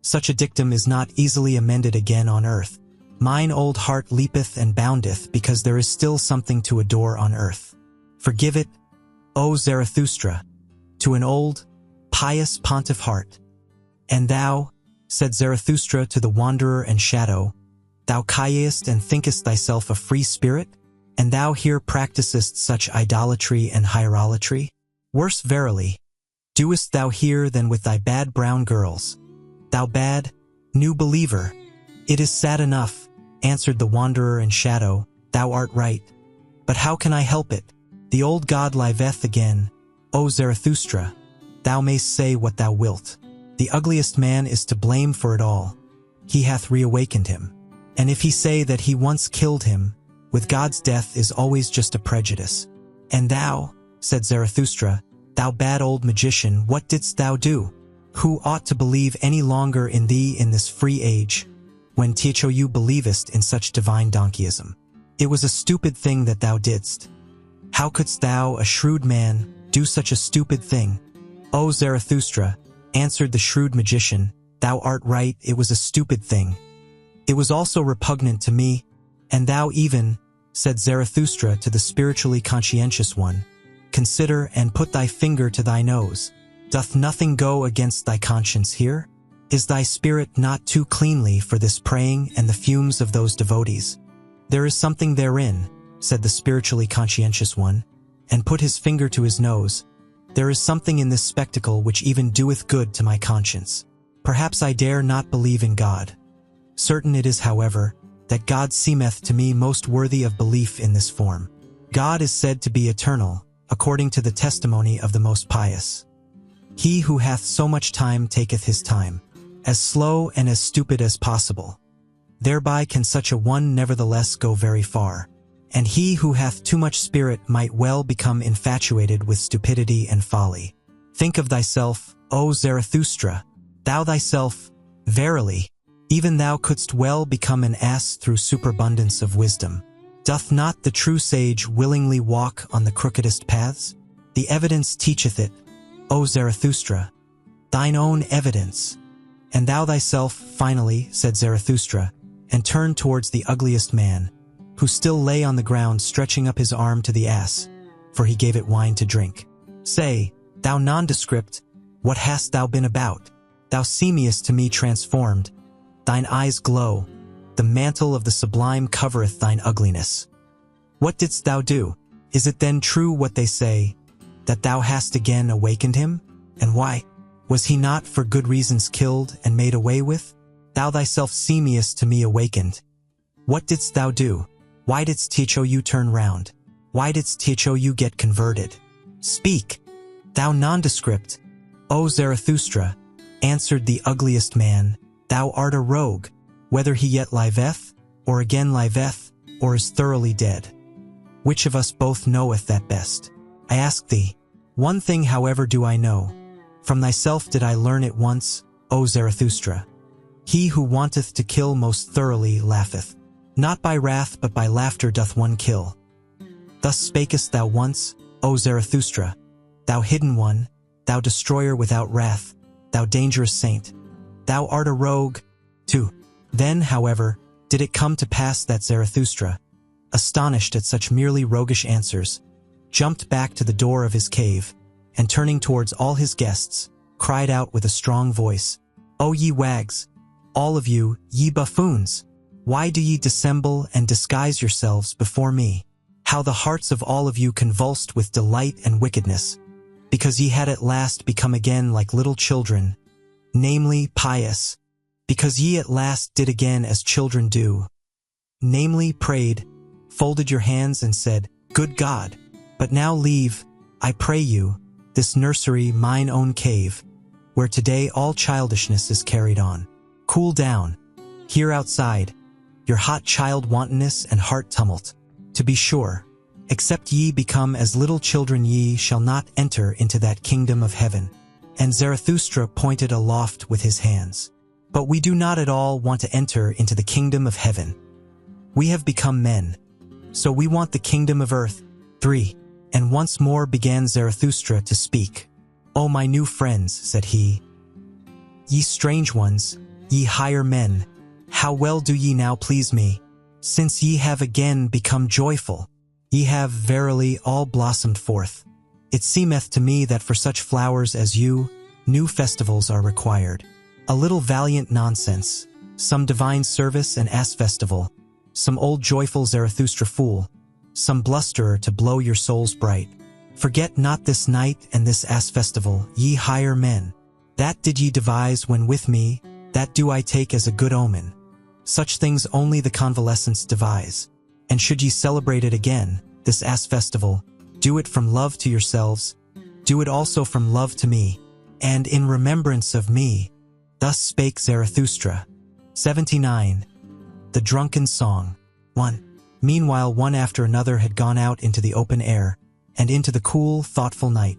Such a dictum is not easily amended again on earth. Mine old heart leapeth and boundeth because there is still something to adore on earth. Forgive it, O Zarathustra, to an old, pious pontiff heart. And thou, said Zarathustra to the wanderer and shadow, thou cayest and thinkest thyself a free spirit? And thou here practisest such idolatry and hierolatry? Worse verily, doest thou here than with thy bad brown girls. Thou bad, new believer, it is sad enough, answered the wanderer and shadow, thou art right. But how can I help it? The old god liveth again. O Zarathustra, thou mayst say what thou wilt. The ugliest man is to blame for it all. He hath reawakened him. And if he say that he once killed him, with God's death is always just a prejudice. And thou, said Zarathustra, thou bad old magician, what didst thou do? Who ought to believe any longer in thee in this free age, when thou believest in such divine donkeyism? It was a stupid thing that thou didst. How couldst thou, a shrewd man, do such a stupid thing? O Zarathustra, answered the shrewd magician, thou art right, it was a stupid thing. It was also repugnant to me, and thou even, said Zarathustra to the spiritually conscientious one, consider and put thy finger to thy nose. Doth nothing go against thy conscience here? Is thy spirit not too cleanly for this praying and the fumes of those devotees? There is something therein, said the spiritually conscientious one, and put his finger to his nose. There is something in this spectacle which even doeth good to my conscience. Perhaps I dare not believe in God. Certain it is, however, that God seemeth to me most worthy of belief in this form. God is said to be eternal, according to the testimony of the most pious. He who hath so much time taketh his time, as slow and as stupid as possible. Thereby can such a one nevertheless go very far. And he who hath too much spirit might well become infatuated with stupidity and folly. Think of thyself, O Zarathustra, thou thyself, verily, even thou couldst well become an ass through superabundance of wisdom. Doth not the true sage willingly walk on the crookedest paths? The evidence teacheth it, O Zarathustra, thine own evidence. And thou thyself, finally, said Zarathustra, and turned towards the ugliest man, who still lay on the ground stretching up his arm to the ass, for he gave it wine to drink. Say, thou nondescript, what hast thou been about? Thou seemest to me transformed. Thine eyes glow. The mantle of the sublime covereth thine ugliness. What didst thou do? Is it then true what they say, that thou hast again awakened him? And why? Was he not for good reasons killed and made away with? Thou thyself seemest to me awakened. What didst thou do? Why didst thou turn round? Why didst thou get converted? Speak, thou nondescript. O Zarathustra, answered the ugliest man, thou art a rogue, whether he yet liveth, or again liveth, or is thoroughly dead. Which of us both knoweth that best? I ask thee. One thing however do I know. From thyself did I learn it once, O Zarathustra. He who wanteth to kill most thoroughly laugheth. Not by wrath but by laughter doth one kill. Thus spakest thou once, O Zarathustra, thou hidden one, thou destroyer without wrath, thou dangerous saint. Thou art a rogue, too. Then, however, did it come to pass that Zarathustra, astonished at such merely roguish answers, jumped back to the door of his cave, and turning towards all his guests, cried out with a strong voice, O ye wags, all of you, ye buffoons! Why do ye dissemble and disguise yourselves before me? How the hearts of all of you convulsed with delight and wickedness, because ye had at last become again like little children, namely pious, because ye at last did again as children do, namely prayed, folded your hands and said, Good God, but now leave, I pray you, this nursery, mine own cave, where today all childishness is carried on. Cool down, Here outside, your hot child wantonness and heart tumult. To be sure, except ye become as little children ye shall not enter into that kingdom of heaven. And Zarathustra pointed aloft with his hands. But we do not at all want to enter into the kingdom of heaven. We have become men, so we want the kingdom of earth. 3. And once more began Zarathustra to speak. O my new friends, said he, ye strange ones, ye higher men, how well do ye now please me, since ye have again become joyful. Ye have verily all blossomed forth. It seemeth to me that for such flowers as you, new festivals are required. A little valiant nonsense, some divine service and ass festival, some old joyful Zarathustra fool, some blusterer to blow your souls bright. Forget not this night and this ass festival, ye higher men. That did ye devise when with me, that do I take as a good omen. Such things only the convalescents devise. And should ye celebrate it again, this ass festival, do it from love to yourselves, do it also from love to me, and in remembrance of me. Thus spake Zarathustra. 79. The Drunken Song. 1. Meanwhile one after another had gone out into the open air, and into the cool, thoughtful night.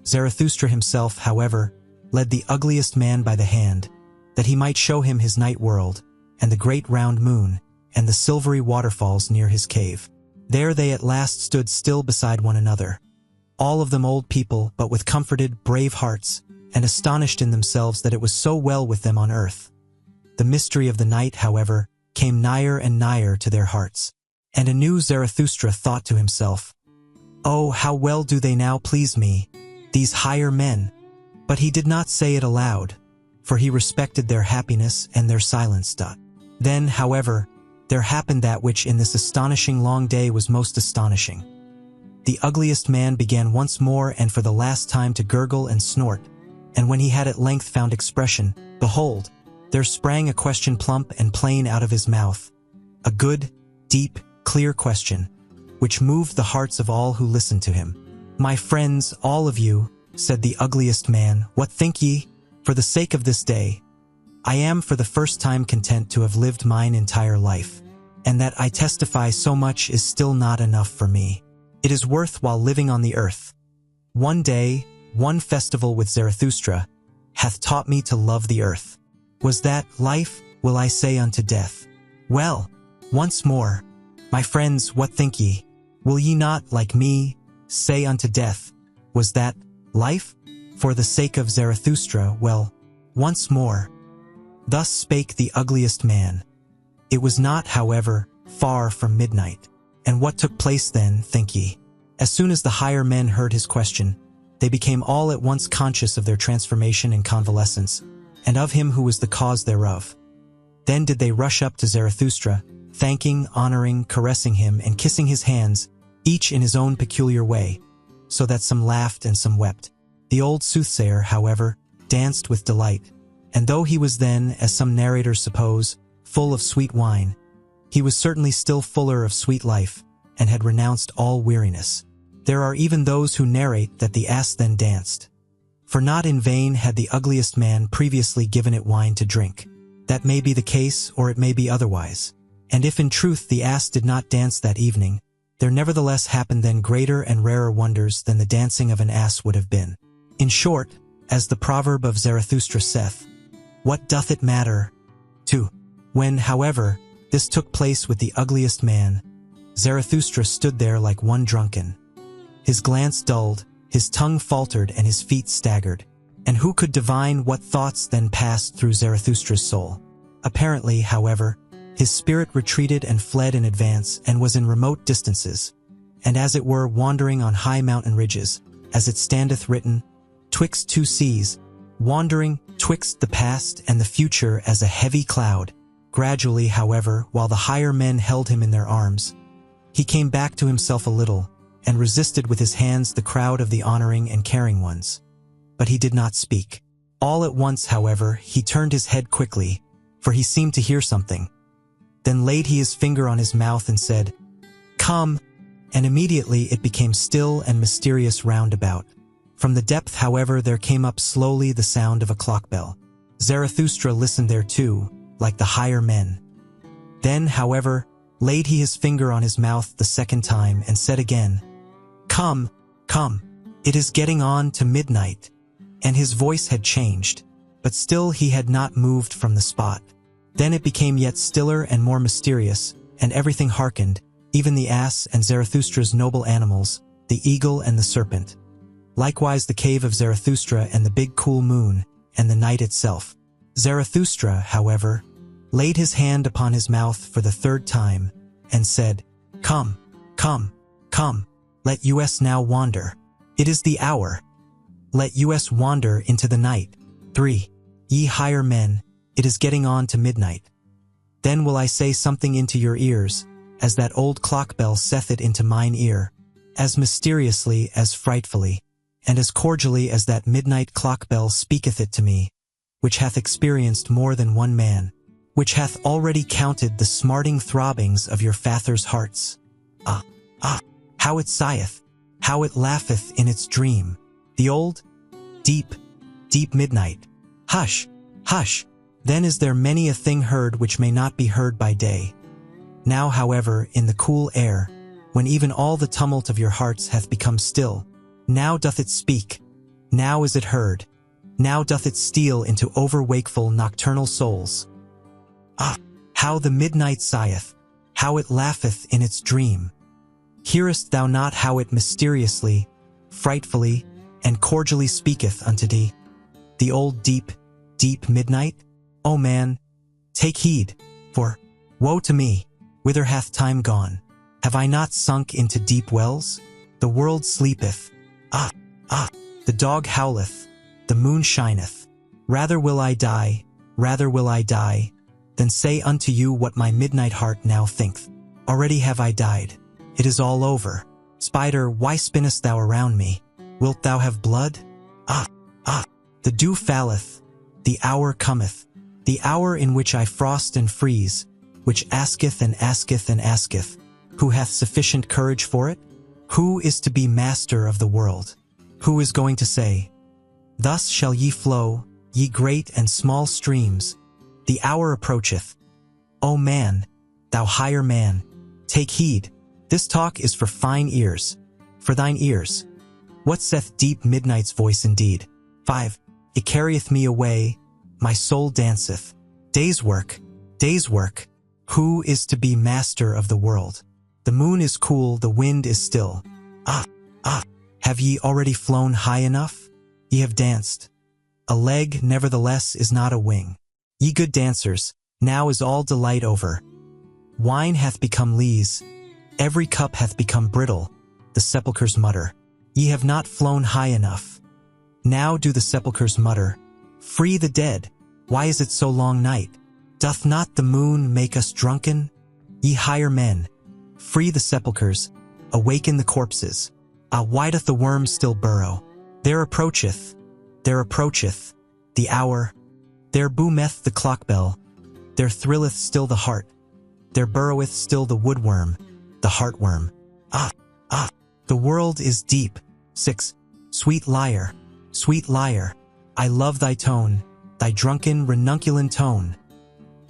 Zarathustra himself, however, led the ugliest man by the hand, that he might show him his night world, and the great round moon, and the silvery waterfalls near his cave. There they at last stood still beside one another, all of them old people, but with comforted, brave hearts, and astonished in themselves that it was so well with them on earth. The mystery of the night, however, came nigher and nigher to their hearts, and anew Zarathustra thought to himself, "Oh, how well do they now please me, these higher men!" But he did not say it aloud, for he respected their happiness and their silence. Then, however, there happened that which in this astonishing long day was most astonishing. The ugliest man began once more and for the last time to gurgle and snort, and when he had at length found expression, behold, there sprang a question plump and plain out of his mouth, a good, deep, clear question, which moved the hearts of all who listened to him. "My friends, all of you," said the ugliest man, "what think ye? For the sake of this day, I am for the first time content to have lived mine entire life, and that I testify so much is still not enough for me. It is worth while living on the earth. One day, one festival with Zarathustra, hath taught me to love the earth. Was that life, will I say unto death? Well, once more, my friends, what think ye? Will ye not, like me, say unto death, was that life? For the sake of Zarathustra, well, once more." Thus spake the ugliest man. It was not, however, far from midnight. And what took place then, think ye? As soon as the higher men heard his question, they became all at once conscious of their transformation and convalescence, and of him who was the cause thereof. Then did they rush up to Zarathustra, thanking, honoring, caressing him, and kissing his hands, each in his own peculiar way, so that some laughed and some wept. The old soothsayer, however, danced with delight, and though he was then, as some narrators suppose, full of sweet wine, he was certainly still fuller of sweet life, and had renounced all weariness. There are even those who narrate that the ass then danced. For not in vain had the ugliest man previously given it wine to drink. That may be the case, or it may be otherwise. And if in truth the ass did not dance that evening, there nevertheless happened then greater and rarer wonders than the dancing of an ass would have been. In short, as the proverb of Zarathustra saith, what doth it matter? 2. When, however, this took place with the ugliest man, Zarathustra stood there like one drunken. His glance dulled, his tongue faltered, and his feet staggered. And who could divine what thoughts then passed through Zarathustra's soul? Apparently, however, his spirit retreated and fled in advance and was in remote distances, and as it were wandering on high mountain ridges, as it standeth written, twixt two seas, wandering twixt the past and the future as a heavy cloud. Gradually, however, while the higher men held him in their arms, he came back to himself a little, and resisted with his hands the crowd of the honoring and caring ones. But he did not speak. All at once, however, he turned his head quickly, for he seemed to hear something. Then laid he his finger on his mouth and said, "Come," and immediately it became still and mysterious round about. From the depth, however, there came up slowly the sound of a clock bell. Zarathustra listened thereto, like the higher men. Then, however, laid he his finger on his mouth the second time and said again, "Come, come, it is getting on to midnight." And his voice had changed, but still he had not moved from the spot. Then it became yet stiller and more mysterious, and everything hearkened, even the ass and Zarathustra's noble animals, the eagle and the serpent. Likewise the cave of Zarathustra and the big cool moon, and the night itself. Zarathustra, however, laid his hand upon his mouth for the third time, and said, "Come, come, come, let us now wander. It is the hour. Let us wander into the night. 3. Ye higher men, it is getting on to midnight. Then will I say something into your ears, as that old clock bell saith it into mine ear, as mysteriously as frightfully, and as cordially as that midnight clock bell speaketh it to me, which hath experienced more than one man, which hath already counted the smarting throbbings of your fathers' hearts. Ah, ah, how it sigheth, how it laugheth in its dream, the old, deep, deep midnight. Hush, hush, then is there many a thing heard which may not be heard by day. Now, however, in the cool air, when even all the tumult of your hearts hath become still, now doth it speak, now is it heard, now doth it steal into over-wakeful nocturnal souls. Ah, how the midnight sigheth, how it laugheth in its dream. Hearest thou not how it mysteriously, frightfully, and cordially speaketh unto thee? The old deep, deep midnight? O man, take heed, for, woe to me, whither hath time gone? Have I not sunk into deep wells? The world sleepeth. Ah, ah, the dog howleth, the moon shineth. Rather will I die, than say unto you what my midnight heart now thinketh. Already have I died. It is all over. Spider, why spinnest thou around me? Wilt thou have blood? Ah, ah, the dew falleth, the hour cometh, the hour in which I frost and freeze, which asketh and asketh and asketh, who hath sufficient courage for it? Who is to be master of the world? Who is going to say, "Thus shall ye flow, ye great and small streams, the hour approacheth"? O man, thou higher man, take heed, this talk is for fine ears, for thine ears. What saith deep midnight's voice indeed? 5. It carrieth me away, my soul danceth. Day's work, who is to be master of the world? The moon is cool, the wind is still. Ah, ah, have ye already flown high enough? Ye have danced. A leg, nevertheless, is not a wing. Ye good dancers, now is all delight over. Wine hath become lees, every cup hath become brittle, the sepulchres mutter. Ye have not flown high enough. Now do the sepulchres mutter, "Free the dead, why is it so long night? Doth not the moon make us drunken? Ye higher men, free the sepulchres, awaken the corpses. Ah, why doth the worm still burrow? There approacheth, the hour. There boometh the clock bell, there thrilleth still the heart, there burroweth still the woodworm, the heartworm. Ah, ah, the world is deep. 6. Sweet lyre, I love thy tone, thy drunken ranunculin tone.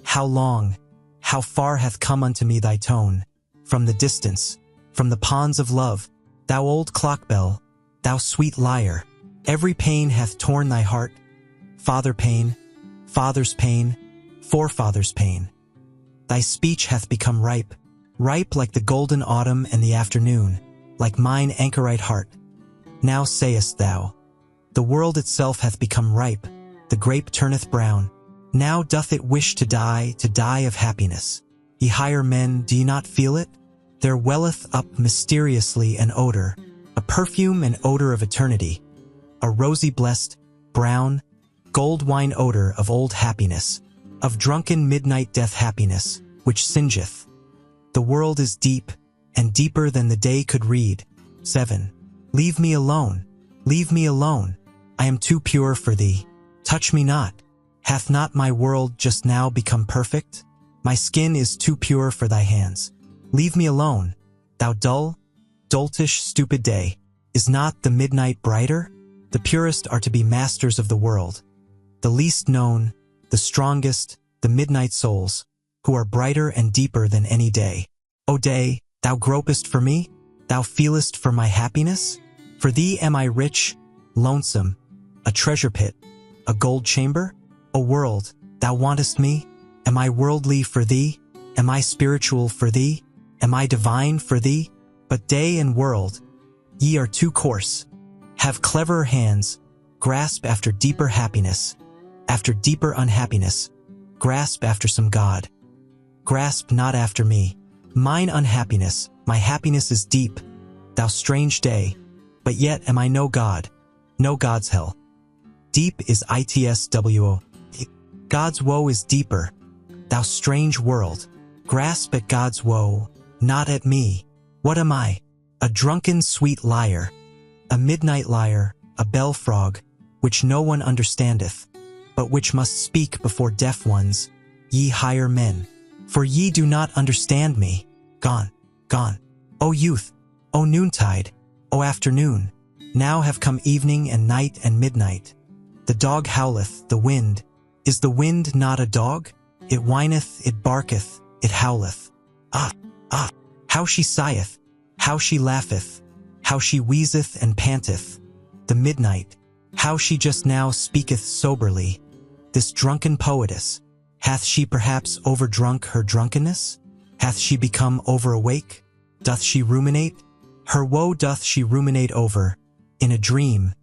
How long, how far hath come unto me thy tone, from the distance, from the ponds of love, thou old clock bell, thou sweet lyre. Every pain hath torn thy heart, father pain, father's pain, forefather's pain. Thy speech hath become ripe, ripe like the golden autumn and the afternoon, like mine anchorite heart. Now sayest thou, the world itself hath become ripe, the grape turneth brown. Now doth it wish to die of happiness. Ye higher men, do ye not feel it? There welleth up mysteriously an odor, a perfume and odor of eternity, a rosy blessed, brown, gold wine odor of old happiness, of drunken midnight death happiness, which singeth. The world is deep, and deeper than the day could read. 7. Leave me alone, I am too pure for thee. Touch me not. Hath not my world just now become perfect? My skin is too pure for thy hands. Leave me alone, thou dull, doltish, stupid day. Is not the midnight brighter? The purest are to be masters of the world. The least known, the strongest, the midnight souls, who are brighter and deeper than any day. O day, thou gropest for me? Thou feelest for my happiness? For thee am I rich, lonesome, a treasure pit, a gold chamber? O world, thou wantest me? Am I worldly for thee? Am I spiritual for thee? Am I divine for thee? But day and world, ye are too coarse. Have cleverer hands, grasp after deeper happiness, after deeper unhappiness, grasp after some God. Grasp not after me. Mine unhappiness, my happiness is deep, thou strange day, but yet am I no God, no God's hell. Deep is itswo. God's woe is deeper, thou strange world. Grasp at God's woe, not at me. What am I? A drunken sweet liar, a midnight liar, a bell frog, which no one understandeth, but which must speak before deaf ones, ye higher men. For ye do not understand me. Gone, gone. O youth, O noontide, O afternoon, now have come evening and night and midnight. The dog howleth, the wind. Is the wind not a dog? It whineth, it barketh, it howleth. Ah, ah, how she sigheth, how she laugheth, how she wheezeth and panteth. The midnight, how she just now speaketh soberly. This drunken poetess, hath she perhaps overdrunk her drunkenness? Hath she become overawake? Doth she ruminate? Her woe doth she ruminate over, in a dream,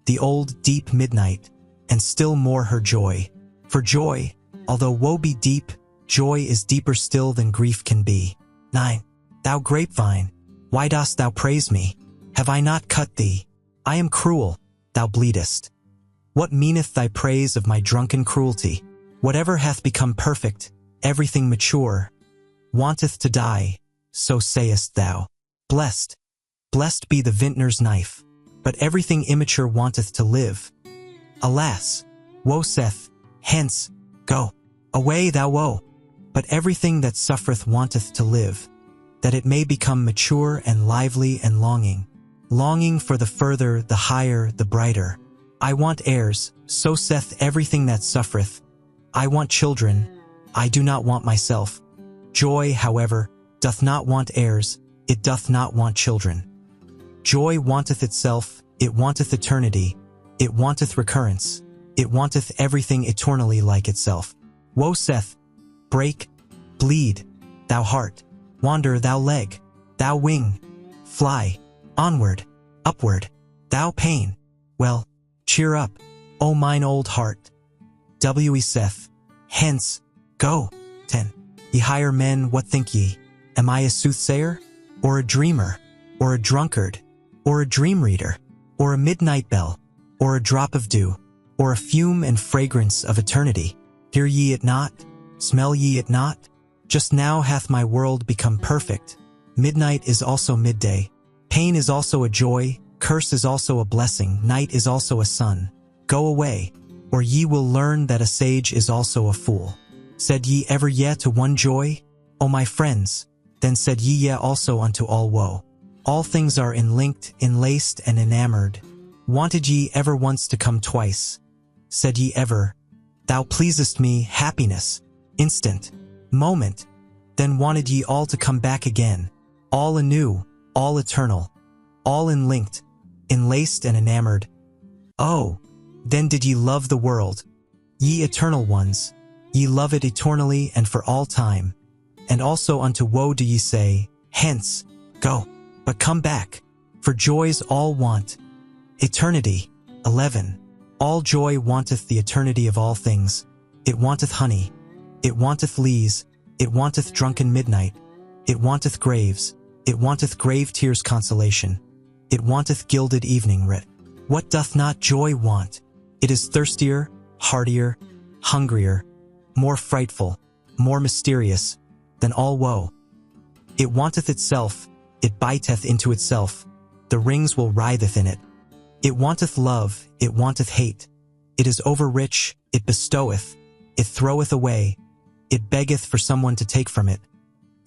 the old deep midnight, and still more her joy. For joy, although woe be deep, joy is deeper still than grief can be. 9. Thou grapevine, why dost thou praise me? Have I not cut thee? I am cruel, thou bleedest. What meaneth thy praise of my drunken cruelty? Whatever hath become perfect, everything mature, wanteth to die, so sayest thou. Blessed, blessed be the vintner's knife, but everything immature wanteth to live. Alas, woe saith, hence, go, away thou woe, but everything that suffereth wanteth to live, that it may become mature and lively and longing, longing for the further, the higher, the brighter. I want heirs, so saith everything that suffereth. I want children, I do not want myself. Joy, however, doth not want heirs, it doth not want children. Joy wanteth itself, it wanteth eternity, it wanteth recurrence, it wanteth everything eternally like itself. Woe saith, break, bleed, thou heart, wander thou leg, thou wing, fly, onward, upward, thou pain. Well, cheer up, O mine old heart. W.E. saith, hence, go. 10. Ye higher men, what think ye? Am I a soothsayer? Or a dreamer? Or a drunkard? Or a dream reader? Or a midnight bell? Or a drop of dew? Or a fume and fragrance of eternity? Hear ye it not? Smell ye it not? Just now hath my world become perfect. Midnight is also midday. Pain is also a joy. Curse is also a blessing. Night is also a sun. Go away, or ye will learn that a sage is also a fool. Said ye ever yea to one joy? O my friends, then said ye yea also unto all woe. All things are enlinked, enlaced, and enamored. Wanted ye ever once to come twice? Said ye ever, thou pleasest me, happiness, instant, moment, then wanted ye all to come back again, all anew, all eternal, all enlinked, enlaced and enamored. Oh, then did ye love the world, ye eternal ones, ye love it eternally and for all time, and also unto woe do ye say, hence, go, but come back, for joys all want, eternity. 11. All joy wanteth the eternity of all things, it wanteth honey, it wanteth lees, it wanteth drunken midnight, it wanteth graves, it wanteth grave tears consolation, it wanteth gilded evening writ. What doth not joy want? It is thirstier, heartier, hungrier, more frightful, more mysterious, than all woe. It wanteth itself, it biteth into itself, the rings will writheth in it. It wanteth love, it wanteth hate, it is over-rich, it bestoweth, it throweth away, it beggeth for someone to take from it.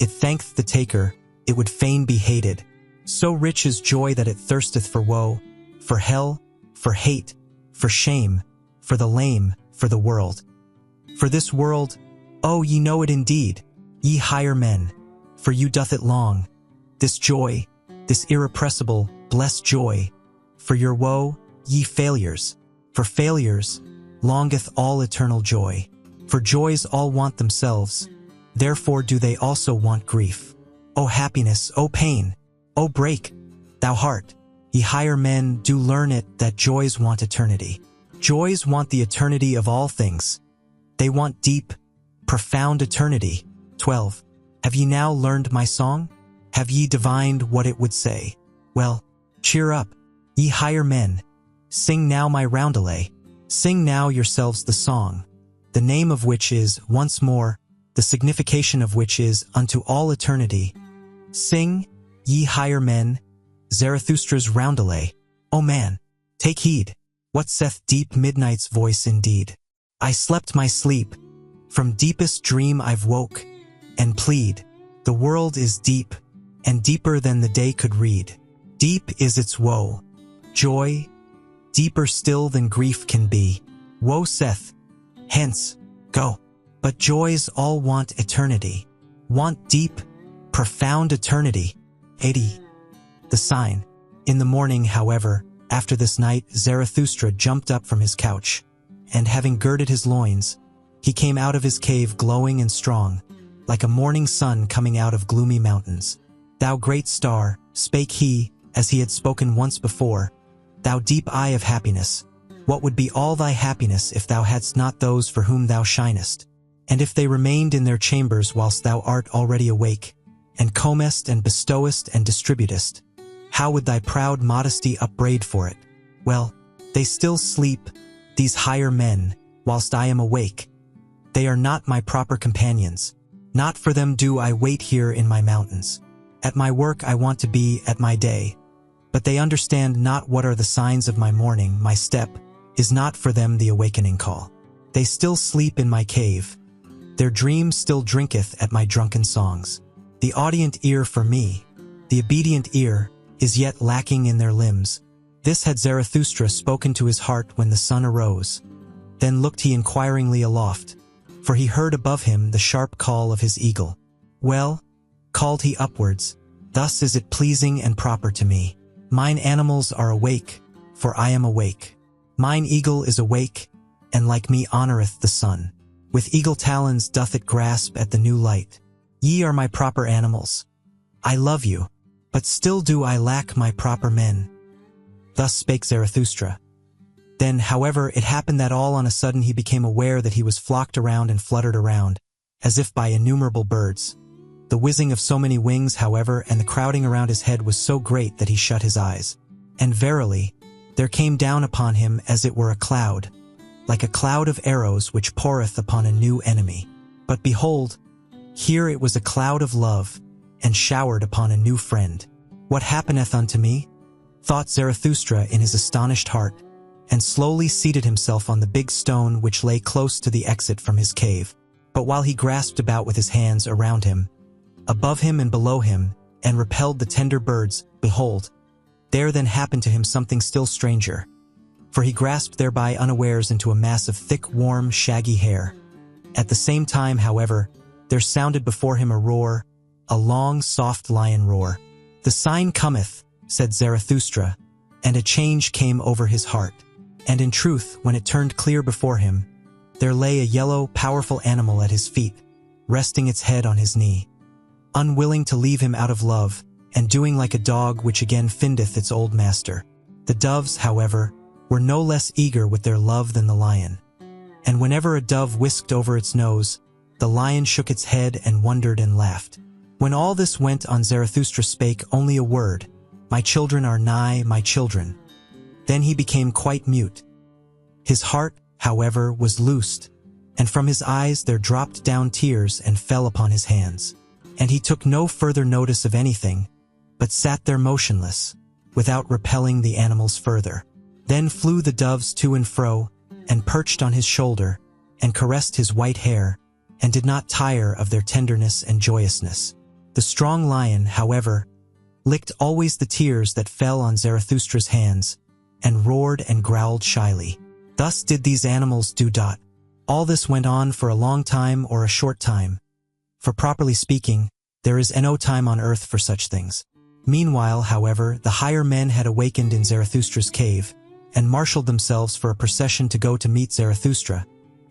It thanketh the taker, it would fain be hated. So rich is joy that it thirsteth for woe, for hell, for hate, for shame, for the lame, for the world. For this world, Oh, ye know it indeed, ye higher men, for you doth it long, this joy, this irrepressible, blessed joy, for your woe, ye failures, for failures, longeth all eternal joy. For joys all want themselves, therefore do they also want grief. O happiness, O pain, O break, thou heart, ye higher men do learn it that joys want eternity. Joys want the eternity of all things. They want deep, profound eternity. 12. Have ye now learned my song? Have ye divined what it would say? Well, cheer up, ye higher men, sing now my roundelay. Sing now yourselves the song, the name of which is, once more, the signification of which is, unto all eternity. Sing, ye higher men, Zarathustra's roundelay. O man, take heed, what saith deep midnight's voice indeed? I slept my sleep, from deepest dream I've woke, and plead, the world is deep, and deeper than the day could read. Deep is its woe, joy, deeper still than grief can be. Woe saith, hence, go. But joys all want eternity, want deep, profound eternity. 80. The sign. In the morning, however, after this night, Zarathustra jumped up from his couch, and having girded his loins, he came out of his cave glowing and strong, like a morning sun coming out of gloomy mountains. Thou great star, spake he, as he had spoken once before, thou deep eye of happiness, what would be all thy happiness if thou hadst not those for whom thou shinest, and if they remained in their chambers whilst thou art already awake, and combest and bestowest and distributest? How would thy proud modesty upbraid for it? Well, they still sleep, these higher men, whilst I am awake. They are not my proper companions. Not for them do I wait here in my mountains. At my work I want to be at my day, but they understand not what are the signs of my morning. My step is not for them the awakening call. They still sleep in my cave. Their dream still drinketh at my drunken songs. The audient ear for me, the obedient ear, is yet lacking in their limbs. This had Zarathustra spoken to his heart when the sun arose. Then looked he inquiringly aloft, for he heard above him the sharp call of his eagle. Well, called he upwards, thus is it pleasing and proper to me. Mine animals are awake, for I am awake. Mine eagle is awake, and like me honoureth the sun. With eagle talons doth it grasp at the new light. Ye are my proper animals. I love you, but still do I lack my proper men. Thus spake Zarathustra. Then, however, it happened that all on a sudden he became aware that he was flocked around and fluttered around, as if by innumerable birds. The whizzing of so many wings, however, and the crowding around his head was so great that he shut his eyes. And verily, there came down upon him as it were a cloud, like a cloud of arrows which poureth upon a new enemy. But behold, here it was a cloud of love, and showered upon a new friend. What happeneth unto me? Thought Zarathustra in his astonished heart, and slowly seated himself on the big stone which lay close to the exit from his cave. But while he grasped about with his hands around him, above him and below him, and repelled the tender birds, behold, there then happened to him something still stranger. For he grasped thereby unawares into a mass of thick, warm, shaggy hair. At the same time, however, there sounded before him a roar, a long, soft lion roar. The sign cometh, said Zarathustra, and a change came over his heart. And in truth, when it turned clear before him, there lay a yellow, powerful animal at his feet, resting its head on his knee, unwilling to leave him out of love, and doing like a dog which again findeth its old master. The doves, however, were no less eager with their love than the lion. And whenever a dove whisked over its nose, the lion shook its head and wondered and laughed. When all this went on, Zarathustra spake only a word, "My children are nigh, my children." Then he became quite mute. His heart, however, was loosed, and from his eyes there dropped down tears and fell upon his hands. And he took no further notice of anything, but sat there motionless, without repelling the animals further. Then flew the doves to and fro, and perched on his shoulder, and caressed his white hair, and did not tire of their tenderness and joyousness. The strong lion, however, licked always the tears that fell on Zarathustra's hands, and roared and growled shyly. Thus did these animals do. All this went on for a long time or a short time. For properly speaking, there is no time on earth for such things. Meanwhile, however, the higher men had awakened in Zarathustra's cave, and marshaled themselves for a procession to go to meet Zarathustra,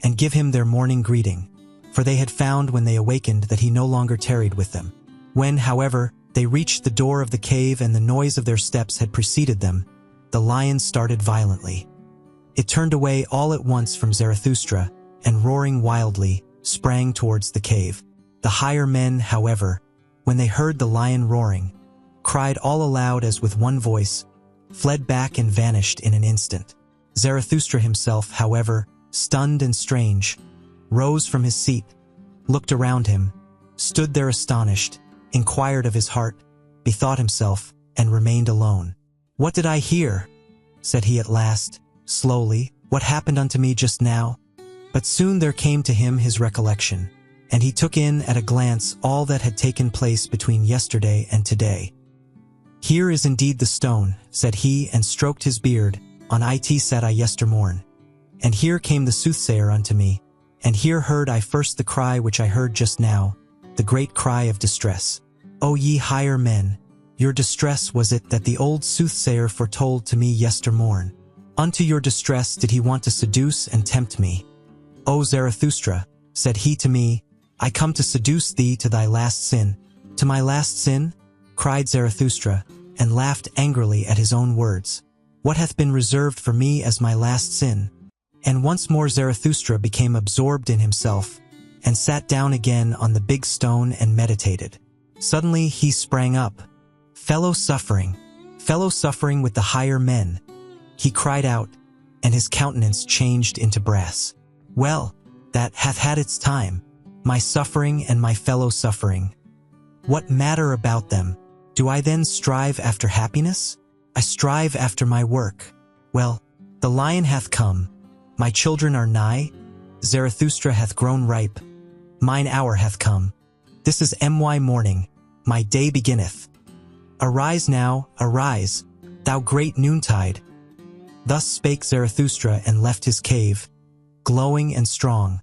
and give him their morning greeting, for they had found when they awakened that he no longer tarried with them. When, however, they reached the door of the cave and the noise of their steps had preceded them, the lion started violently. It turned away all at once from Zarathustra, and roaring wildly, sprang towards the cave. The higher men, however, when they heard the lion roaring, cried all aloud as with one voice, fled back and vanished in an instant. Zarathustra himself, however, stunned and strange, rose from his seat, looked around him, stood there astonished, inquired of his heart, bethought himself, and remained alone. "What did I hear?" said he at last, slowly. "What happened unto me just now?" But soon there came to him his recollection, and he took in at a glance all that had taken place between yesterday and today. "Here is indeed the stone," said he, and stroked his beard. "On it sat I yestermorn. And here came the soothsayer unto me, and here heard I first the cry which I heard just now, the great cry of distress. O ye higher men, your distress was it that the old soothsayer foretold to me yestermorn. Unto your distress did he want to seduce and tempt me. O Zarathustra, said he to me, I come to seduce thee to thy last sin." "To my last sin?" cried Zarathustra, and laughed angrily at his own words. "What hath been reserved for me as my last sin?" And once more Zarathustra became absorbed in himself, and sat down again on the big stone and meditated. Suddenly he sprang up. Fellow suffering with the higher men," he cried out, and his countenance changed into brass. "Well, that hath had its time. My suffering and my fellow suffering. What matter about them? Do I then strive after happiness? I strive after my work. Well, the lion hath come. My children are nigh. Zarathustra hath grown ripe. Mine hour hath come. This is my morning. My day beginneth. Arise now, arise, thou great noontide." Thus spake Zarathustra and left his cave, glowing and strong,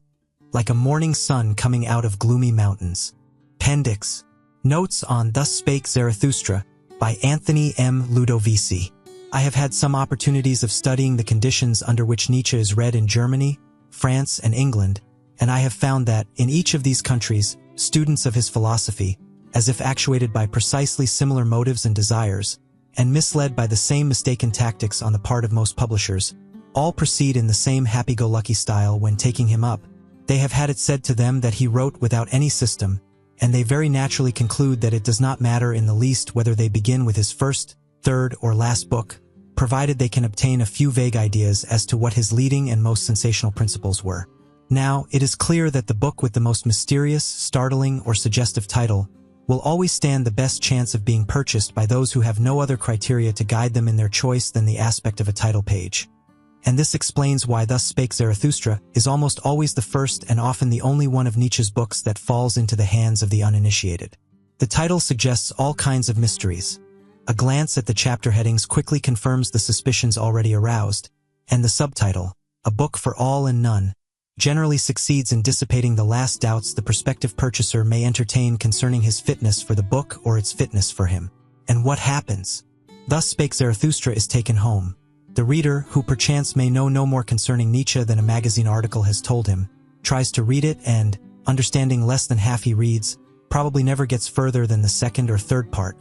like a morning sun coming out of gloomy mountains. Appendix. Notes on Thus Spake Zarathustra by Anthony M. Ludovici. I have had some opportunities of studying the conditions under which Nietzsche is read in Germany, France, and England, and I have found that, in each of these countries, students of his philosophy, as if actuated by precisely similar motives and desires, and misled by the same mistaken tactics on the part of most publishers, all proceed in the same happy-go-lucky style when taking him up. They have had it said to them that he wrote without any system, and they very naturally conclude that it does not matter in the least whether they begin with his first, third, or last book, provided they can obtain a few vague ideas as to what his leading and most sensational principles were. Now, it is clear that the book with the most mysterious, startling, or suggestive title will always stand the best chance of being purchased by those who have no other criteria to guide them in their choice than the aspect of a title page. And this explains why Thus Spake Zarathustra is almost always the first and often the only one of Nietzsche's books that falls into the hands of the uninitiated. The title suggests all kinds of mysteries. A glance at the chapter headings quickly confirms the suspicions already aroused, and the subtitle, A Book for All and None, generally succeeds in dissipating the last doubts the prospective purchaser may entertain concerning his fitness for the book or its fitness for him. And what happens? Thus Spake Zarathustra is taken home. The reader, who perchance may know no more concerning Nietzsche than a magazine article has told him, tries to read it and, understanding less than half he reads, probably never gets further than the second or third part,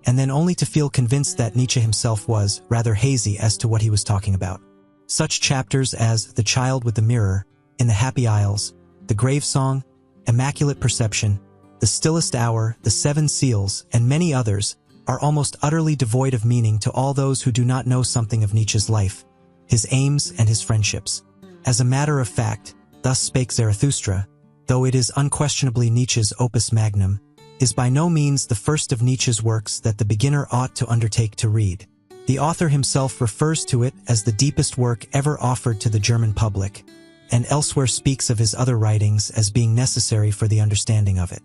and then only to feel convinced that Nietzsche himself was rather hazy as to what he was talking about. Such chapters as The Child with the Mirror, In the Happy Isles, The Grave Song, Immaculate Perception, The Stillest Hour, The Seven Seals, and many others are almost utterly devoid of meaning to all those who do not know something of Nietzsche's life, his aims, and his friendships. As a matter of fact, Thus Spake Zarathustra, though it is unquestionably Nietzsche's opus magnum, is by no means the first of Nietzsche's works that the beginner ought to undertake to read. The author himself refers to it as the deepest work ever offered to the German public, and elsewhere speaks of his other writings as being necessary for the understanding of it.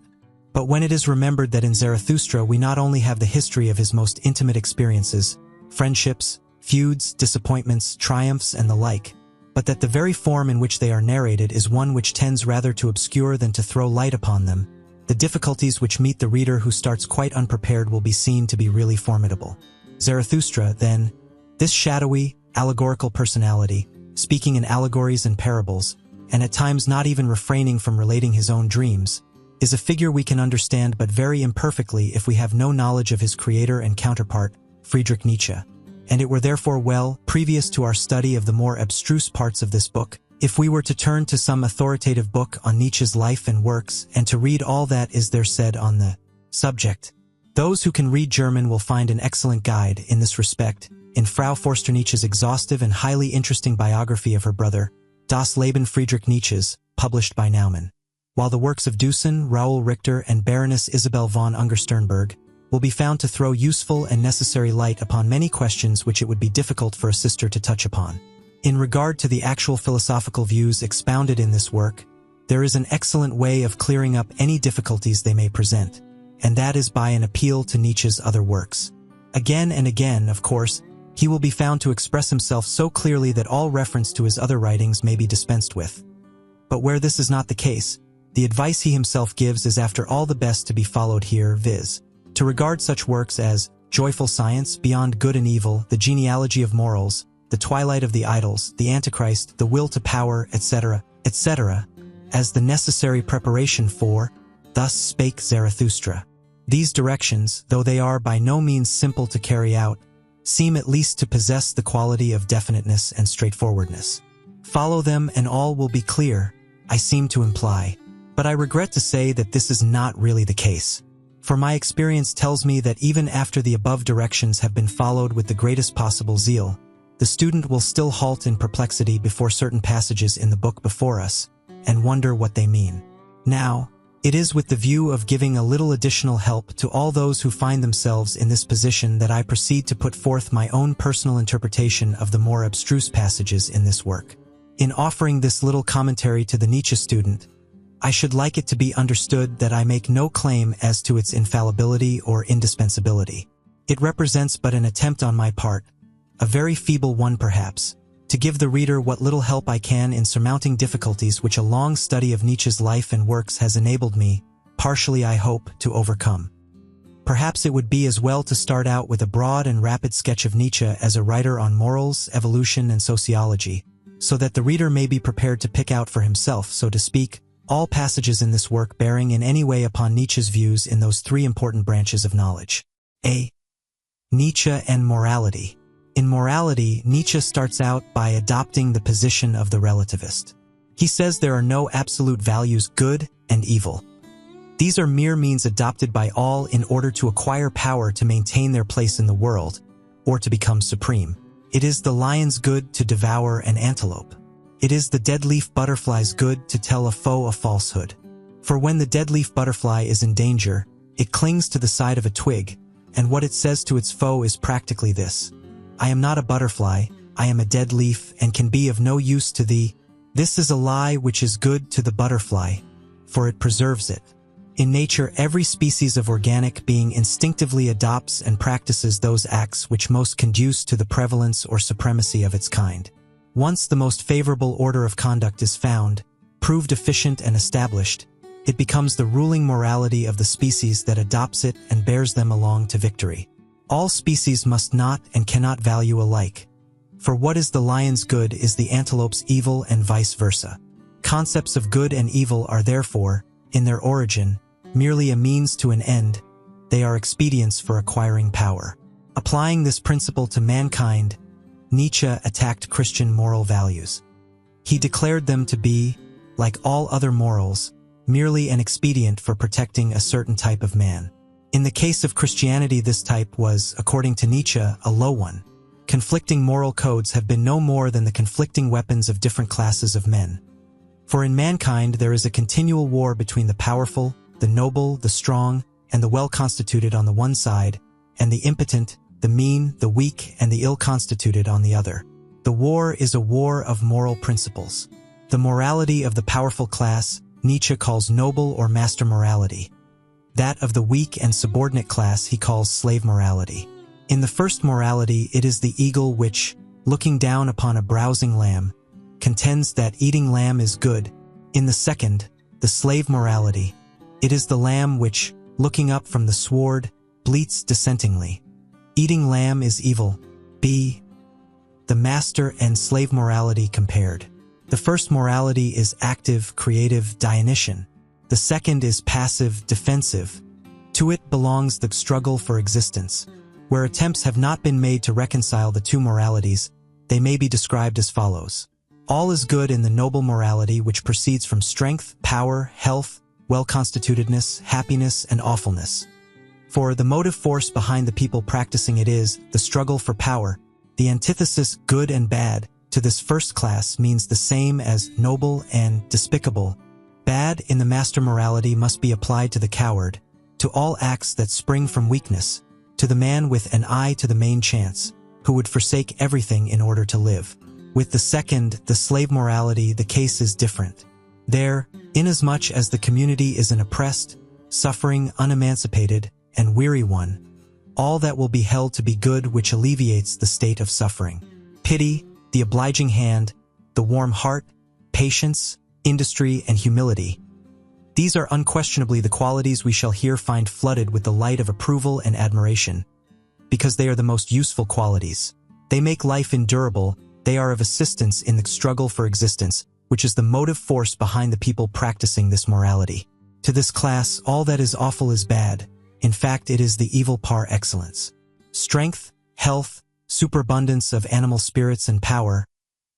But when it is remembered that in Zarathustra we not only have the history of his most intimate experiences, friendships, feuds, disappointments, triumphs, and the like, but that the very form in which they are narrated is one which tends rather to obscure than to throw light upon them. The difficulties which meet the reader who starts quite unprepared will be seen to be really formidable. Zarathustra, then, this shadowy, allegorical personality, speaking in allegories and parables, and at times not even refraining from relating his own dreams, is a figure we can understand but very imperfectly if we have no knowledge of his creator and counterpart, Friedrich Nietzsche. And it were therefore well, previous to our study of the more abstruse parts of this book, if we were to turn to some authoritative book on Nietzsche's life and works and to read all that is there said on the subject. Those who can read German will find an excellent guide in this respect in Frau Forster Nietzsche's exhaustive and highly interesting biography of her brother, Das Leben Friedrich Nietzsches, published by Naumann, while the works of Deussen, Raoul Richter, and Baroness Isabel von Unger-Sternberg will be found to throw useful and necessary light upon many questions which it would be difficult for a sister to touch upon. In regard to the actual philosophical views expounded in this work, there is an excellent way of clearing up any difficulties they may present, and that is by an appeal to Nietzsche's other works. Again and again, of course, he will be found to express himself so clearly that all reference to his other writings may be dispensed with. But where this is not the case, the advice he himself gives is after all the best to be followed here, viz. To regard such works as Joyful Science, Beyond Good and Evil, The Genealogy of Morals, The Twilight of the Idols, The Antichrist, The Will to Power, etc., etc., as the necessary preparation for, thus spake Zarathustra. These directions, though they are by no means simple to carry out, seem at least to possess the quality of definiteness and straightforwardness. Follow them and all will be clear, I seem to imply, but I regret to say that this is not really the case. For my experience tells me that even after the above directions have been followed with the greatest possible zeal, the student will still halt in perplexity before certain passages in the book before us, and wonder what they mean. Now, it is with the view of giving a little additional help to all those who find themselves in this position that I proceed to put forth my own personal interpretation of the more abstruse passages in this work. In offering this little commentary to the Nietzsche student, I should like it to be understood that I make no claim as to its infallibility or indispensability. It represents but an attempt on my part, a very feeble one perhaps, to give the reader what little help I can in surmounting difficulties which a long study of Nietzsche's life and works has enabled me, partially I hope, to overcome. Perhaps it would be as well to start out with a broad and rapid sketch of Nietzsche as a writer on morals, evolution, and sociology, so that the reader may be prepared to pick out for himself, so to speak, all passages in this work bearing in any way upon Nietzsche's views in those three important branches of knowledge. A. Nietzsche and morality. In morality, Nietzsche starts out by adopting the position of the relativist. He says there are no absolute values good and evil. These are mere means adopted by all in order to acquire power to maintain their place in the world, or to become supreme. It is the lion's good to devour an antelope. It is the dead-leaf butterfly's good to tell a foe a falsehood. For when the dead-leaf butterfly is in danger, it clings to the side of a twig, and what it says to its foe is practically this: I am not a butterfly, I am a dead leaf and can be of no use to thee. This is a lie which is good to the butterfly, for it preserves it. In nature, every species of organic being instinctively adopts and practices those acts which most conduce to the prevalence or supremacy of its kind. Once the most favorable order of conduct is found, proved efficient and established, it becomes the ruling morality of the species that adopts it and bears them along to victory. All species must not and cannot value alike. For what is the lion's good is the antelope's evil and vice versa. Concepts of good and evil are therefore, in their origin, merely a means to an end. They are expedients for acquiring power. Applying this principle to mankind, Nietzsche attacked Christian moral values. He declared them to be, like all other morals, merely an expedient for protecting a certain type of man. In the case of Christianity, this type was, according to Nietzsche, a low one. Conflicting moral codes have been no more than the conflicting weapons of different classes of men. For in mankind there is a continual war between the powerful, the noble, the strong, and the well-constituted on the one side, and the impotent, the mean, the weak, and the ill-constituted on the other. The war is a war of moral principles. The morality of the powerful class, Nietzsche calls noble or master morality. That of the weak and subordinate class he calls slave morality. In the first morality, it is the eagle which, looking down upon a browsing lamb, contends that eating lamb is good. In the second, the slave morality, it is the lamb which, looking up from the sward, bleats dissentingly. Eating lamb is evil. B. The master and slave morality compared. The first morality is active, creative, Dionysian. The second is passive, defensive. To it belongs the struggle for existence. Where attempts have not been made to reconcile the two moralities, they may be described as follows. All is good in the noble morality which proceeds from strength, power, health, well-constitutedness, happiness, and awfulness. For the motive force behind the people practicing it is the struggle for power. The antithesis good and bad to this first class means the same as noble and despicable. Bad in the master morality must be applied to the coward, to all acts that spring from weakness, to the man with an eye to the main chance, who would forsake everything in order to live. With the second, the slave morality, the case is different. There, inasmuch as the community is an oppressed, suffering, unemancipated, and weary one, all that will be held to be good which alleviates the state of suffering. Pity, the obliging hand, the warm heart, patience, industry, and humility. These are unquestionably the qualities we shall here find flooded with the light of approval and admiration, because they are the most useful qualities. They make life endurable, they are of assistance in the struggle for existence, which is the motive force behind the people practicing this morality. To this class, all that is awful is bad. In fact, it is the evil par excellence. Strength, health, superabundance of animal spirits and power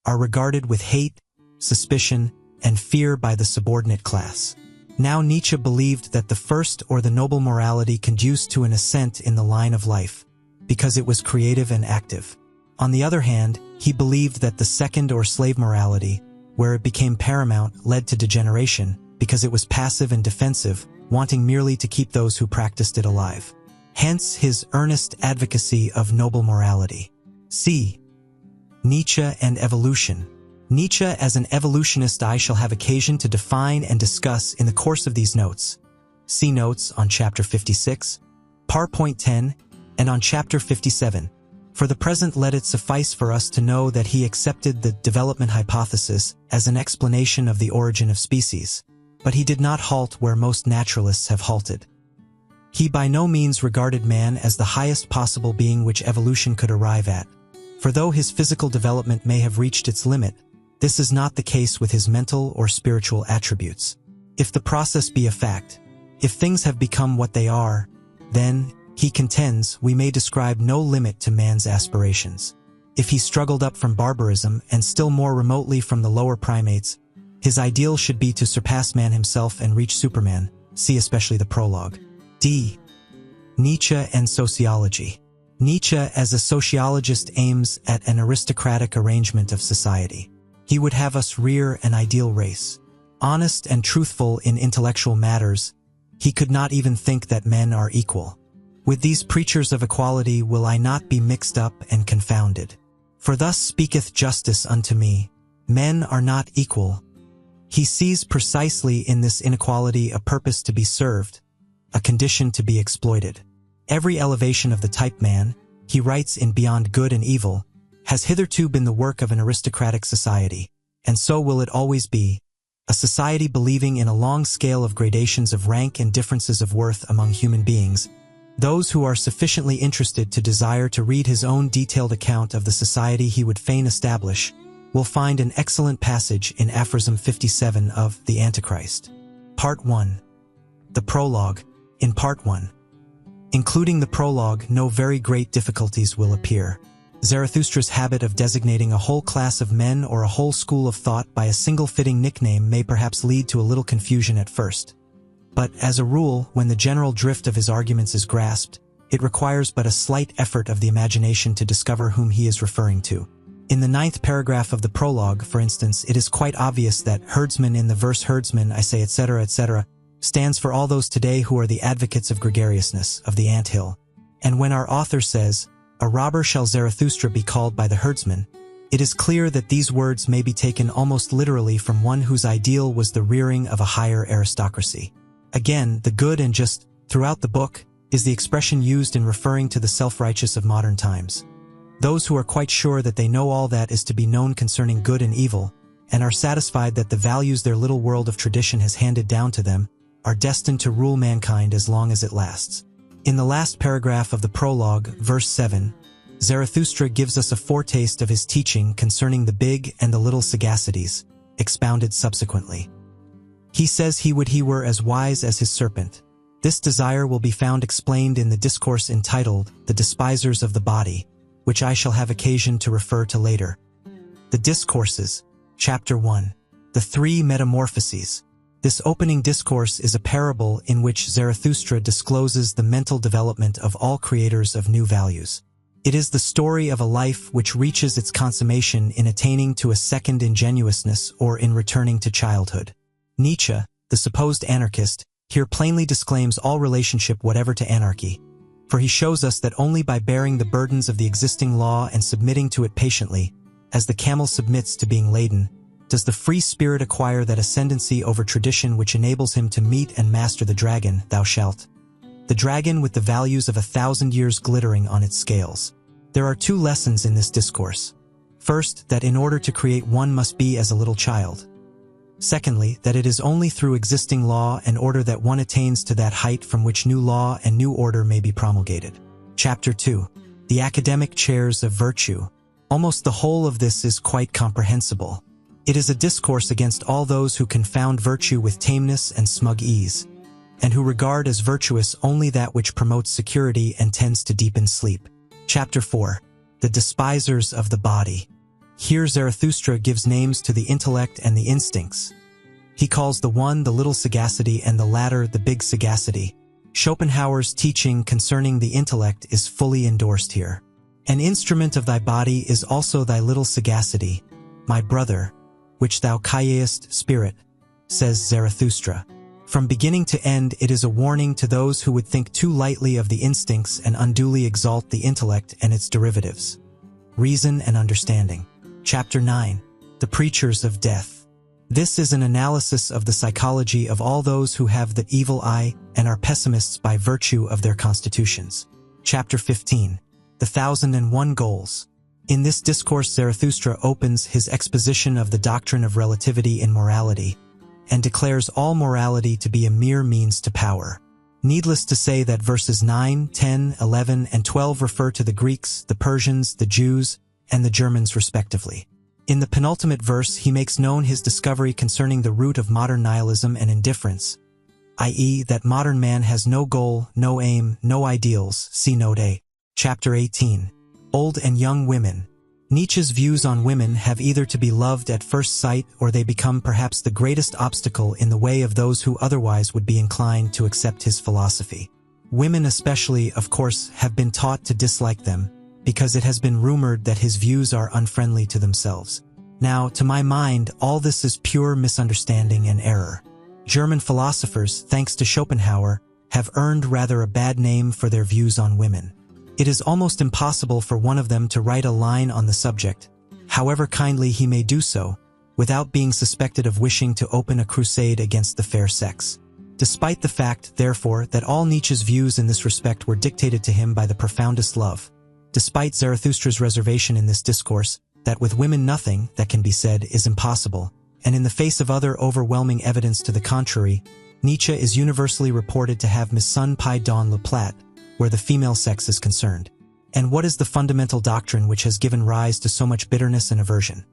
are regarded with hate, suspicion, and fear by the subordinate class. Now Nietzsche believed that the first or the noble morality conduced to an ascent in the line of life, because it was creative and active. On the other hand, he believed that the second or slave morality, where it became paramount, led to degeneration, because it was passive and defensive, wanting merely to keep those who practiced it alive. Hence his earnest advocacy of noble morality. C. Nietzsche and evolution. Nietzsche as an evolutionist I shall have occasion to define and discuss in the course of these notes. See notes on chapter 56, Point 10, and on chapter 57. For the present let it suffice for us to know that he accepted the development hypothesis as an explanation of the origin of species, but he did not halt where most naturalists have halted. He by no means regarded man as the highest possible being which evolution could arrive at, for though his physical development may have reached its limit, this is not the case with his mental or spiritual attributes. If the process be a fact, if things have become what they are, then, he contends, we may describe no limit to man's aspirations. If he struggled up from barbarism and still more remotely from the lower primates, his ideal should be to surpass man himself and reach Superman, see especially the prologue. D. Nietzsche and sociology. Nietzsche as a sociologist aims at an aristocratic arrangement of society. He would have us rear an ideal race. Honest and truthful in intellectual matters, he could not even think that men are equal. With these preachers of equality will I not be mixed up and confounded. For thus speaketh justice unto me, men are not equal. He sees precisely in this inequality a purpose to be served, a condition to be exploited. Every elevation of the type man, he writes in Beyond Good and Evil, has hitherto been the work of an aristocratic society, and so will it always be, a society believing in a long scale of gradations of rank and differences of worth among human beings. Those who are sufficiently interested to desire to read his own detailed account of the society he would fain establish will find an excellent passage in Aphorism 57 of The Antichrist. Part 1. The Prologue. In Part 1, including the prologue, no very great difficulties will appear. Zarathustra's habit of designating a whole class of men or a whole school of thought by a single fitting nickname may perhaps lead to a little confusion at first. But, as a rule, when the general drift of his arguments is grasped, it requires but a slight effort of the imagination to discover whom he is referring to. In the 9th paragraph of the prologue, for instance, it is quite obvious that herdsman in the verse herdsman, I say, etc., stands for all those today who are the advocates of gregariousness, of the anthill. And when our author says, a robber shall Zarathustra be called by the herdsman, it is clear that these words may be taken almost literally from one whose ideal was the rearing of a higher aristocracy. Again, the good and just, throughout the book, is the expression used in referring to the self-righteous of modern times. Those who are quite sure that they know all that is to be known concerning good and evil, and are satisfied that the values their little world of tradition has handed down to them are destined to rule mankind as long as it lasts. In the last paragraph of the prologue, verse 7, Zarathustra gives us a foretaste of his teaching concerning the big and the little sagacities, expounded subsequently. He says he were as wise as his serpent. This desire will be found explained in the discourse entitled The Despisers of the Body, which I shall have occasion to refer to later. The Discourses, Chapter 1. The Three Metamorphoses. This opening discourse is a parable in which Zarathustra discloses the mental development of all creators of new values. It is the story of a life which reaches its consummation in attaining to a second ingenuousness or in returning to childhood. Nietzsche, the supposed anarchist, here plainly disclaims all relationship whatever to anarchy, for he shows us that only by bearing the burdens of the existing law and submitting to it patiently, as the camel submits to being laden, does the free spirit acquire that ascendancy over tradition which enables him to meet and master the dragon, thou shalt. The dragon with the values of 1,000 years glittering on its scales. There are two lessons in this discourse. First, that in order to create one must be as a little child. Secondly, that it is only through existing law and order that one attains to that height from which new law and new order may be promulgated. Chapter 2. The Academic Chairs of Virtue. Almost the whole of this is quite comprehensible. It is a discourse against all those who confound virtue with tameness and smug ease, and who regard as virtuous only that which promotes security and tends to deepen sleep. Chapter 4. The Despisers of the Body. Here Zarathustra gives names to the intellect and the instincts. He calls the one the little sagacity and the latter the big sagacity. Schopenhauer's teaching concerning the intellect is fully endorsed here. An instrument of thy body is also thy little sagacity, my brother, which thou callest spirit, says Zarathustra. From beginning to end it is a warning to those who would think too lightly of the instincts and unduly exalt the intellect and its derivatives. Reason and understanding. Chapter 9. The Preachers of Death. This is an analysis of the psychology of all those who have the evil eye and are pessimists by virtue of their constitutions. Chapter 15. The 1001 Goals. In this discourse Zarathustra opens his exposition of the doctrine of relativity in morality, and declares all morality to be a mere means to power. Needless to say that verses 9, 10, 11, and 12 refer to the Greeks, the Persians, the Jews, and the Germans respectively. In the penultimate verse he makes known his discovery concerning the root of modern nihilism and indifference, i.e. that modern man has no goal, no aim, no ideals, see Note A. Chapter 18. Old and Young Women. Nietzsche's views on women have either to be loved at first sight or they become perhaps the greatest obstacle in the way of those who otherwise would be inclined to accept his philosophy. Women especially, of course, have been taught to dislike them, because it has been rumored that his views are unfriendly to themselves. Now, to my mind, all this is pure misunderstanding and error. German philosophers, thanks to Schopenhauer, have earned rather a bad name for their views on women. It is almost impossible for one of them to write a line on the subject, however kindly he may do so, without being suspected of wishing to open a crusade against the fair sex. Despite the fact, therefore, that all Nietzsche's views in this respect were dictated to him by the profoundest love, despite Zarathustra's reservation in this discourse, that with women nothing that can be said is impossible, and in the face of other overwhelming evidence to the contrary, Nietzsche is universally reported to have mis sun pi don le plat, where the female sex is concerned. And what is the fundamental doctrine which has given rise to so much bitterness and aversion?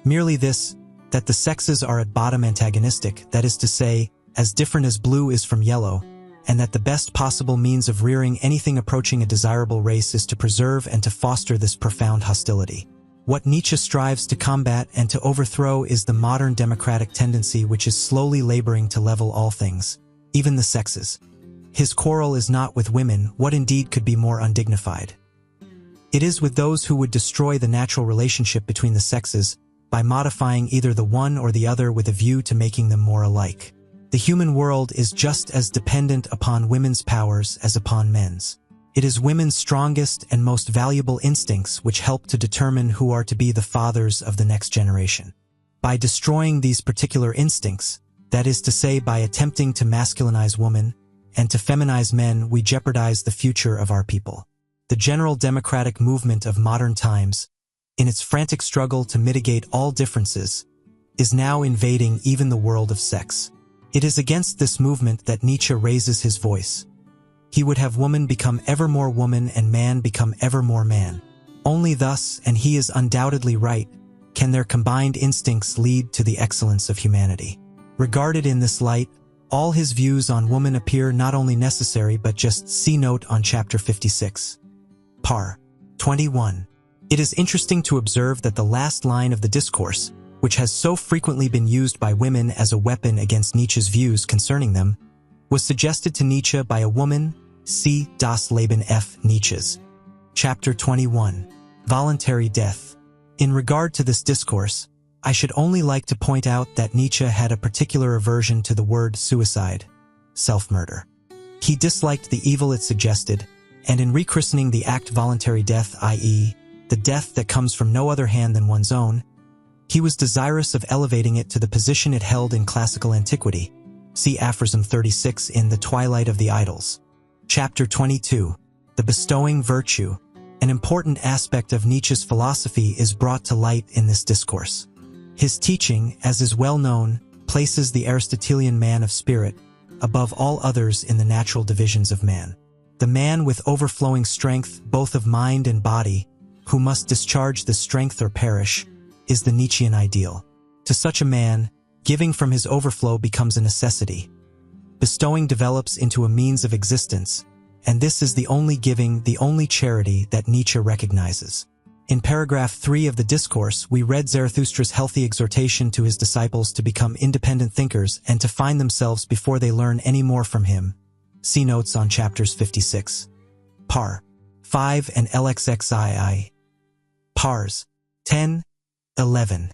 Merely this, that the sexes are at bottom antagonistic, that is to say, as different as blue is from yellow, and that the best possible means of rearing anything approaching a desirable race is to preserve and to foster this profound hostility. What Nietzsche strives to combat and to overthrow is the modern democratic tendency which is slowly laboring to level all things, even the sexes. His quarrel is not with women, what indeed could be more undignified? It is with those who would destroy the natural relationship between the sexes by modifying either the one or the other with a view to making them more alike. The human world is just as dependent upon women's powers as upon men's. It is women's strongest and most valuable instincts which help to determine who are to be the fathers of the next generation. By destroying these particular instincts, that is to say by attempting to masculinize woman and to feminize men, we jeopardize the future of our people. The general democratic movement of modern times, in its frantic struggle to mitigate all differences, is now invading even the world of sex. It is against this movement that Nietzsche raises his voice. He would have woman become ever more woman and man become ever more man. Only thus, and he is undoubtedly right, can their combined instincts lead to the excellence of humanity. Regarded in this light, all his views on woman appear not only necessary but just see note on chapter 56. Par. 21. It is interesting to observe that the last line of the discourse, which has so frequently been used by women as a weapon against Nietzsche's views concerning them, was suggested to Nietzsche by a woman, see Das Leben F. Nietzsches. Chapter 21. Voluntary Death. In regard to this discourse, I should only like to point out that Nietzsche had a particular aversion to the word suicide, self-murder. He disliked the evil it suggested, and in rechristening the act voluntary death, i.e., the death that comes from no other hand than one's own, he was desirous of elevating it to the position it held in classical antiquity. See aphorism 36 in The Twilight of the Idols. Chapter 22. The bestowing virtue. An important aspect of Nietzsche's philosophy is brought to light in this discourse. His teaching, as is well known, places the Aristotelian man of spirit above all others in the natural divisions of man. The man with overflowing strength, both of mind and body, who must discharge the strength or perish, is the Nietzschean ideal. To such a man, giving from his overflow becomes a necessity. Bestowing develops into a means of existence, and this is the only giving, the only charity that Nietzsche recognizes. In paragraph 3 of the discourse, we read Zarathustra's healthy exhortation to his disciples to become independent thinkers and to find themselves before they learn any more from him. See notes on chapters 56. Par. 5 and LXXII. Pars. 10. 11.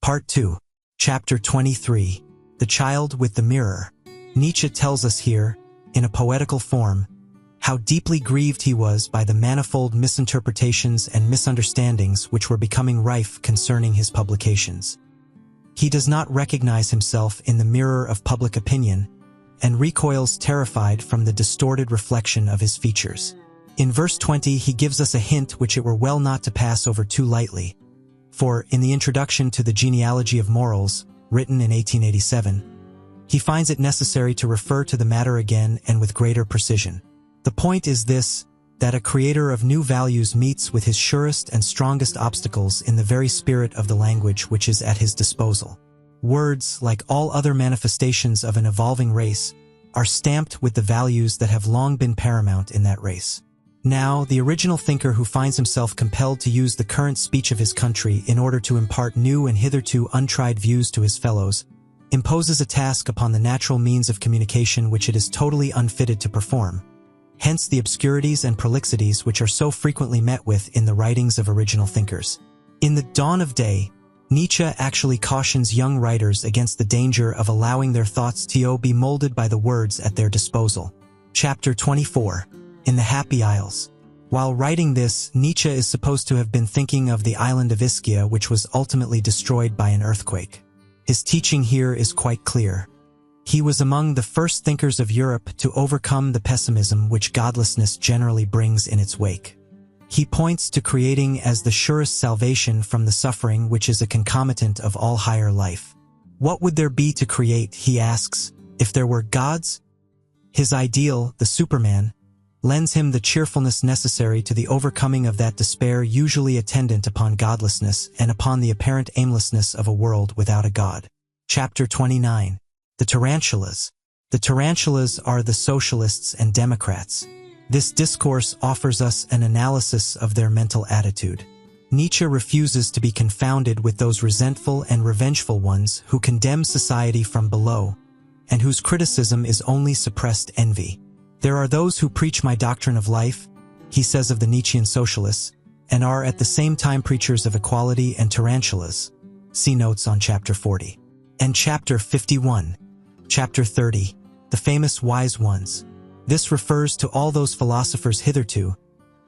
Part 2. Chapter 23. The Child with the Mirror. Nietzsche tells us here, in a poetical form, how deeply grieved he was by the manifold misinterpretations and misunderstandings which were becoming rife concerning his publications. He does not recognize himself in the mirror of public opinion, and recoils terrified from the distorted reflection of his features. In verse 20 he gives us a hint which it were well not to pass over too lightly, for, in the introduction to the Genealogy of Morals, written in 1887, he finds it necessary to refer to the matter again and with greater precision. The point is this, that a creator of new values meets with his surest and strongest obstacles in the very spirit of the language which is at his disposal. Words, like all other manifestations of an evolving race, are stamped with the values that have long been paramount in that race. Now, the original thinker who finds himself compelled to use the current speech of his country in order to impart new and hitherto untried views to his fellows, imposes a task upon the natural means of communication which it is totally unfitted to perform. Hence the obscurities and prolixities which are so frequently met with in the writings of original thinkers. In The Dawn of Day, Nietzsche actually cautions young writers against the danger of allowing their thoughts to be molded by the words at their disposal. Chapter 24. In the Happy Isles. While writing this, Nietzsche is supposed to have been thinking of the island of Ischia, which was ultimately destroyed by an earthquake. His teaching here is quite clear. He was among the first thinkers of Europe to overcome the pessimism which godlessness generally brings in its wake. He points to creating as the surest salvation from the suffering which is a concomitant of all higher life. What would there be to create, he asks, if there were gods? His ideal, the Superman, lends him the cheerfulness necessary to the overcoming of that despair usually attendant upon godlessness and upon the apparent aimlessness of a world without a god. Chapter 29. The Tarantulas. The tarantulas are the socialists and Democrats. This discourse offers us an analysis of their mental attitude. Nietzsche refuses to be confounded with those resentful and revengeful ones who condemn society from below, and whose criticism is only suppressed envy. There are those who preach my doctrine of life, he says of the Nietzschean socialists, and are at the same time preachers of equality and tarantulas. See notes on chapter 40. And chapter 51. Chapter 30. The famous wise ones. This refers to all those philosophers hitherto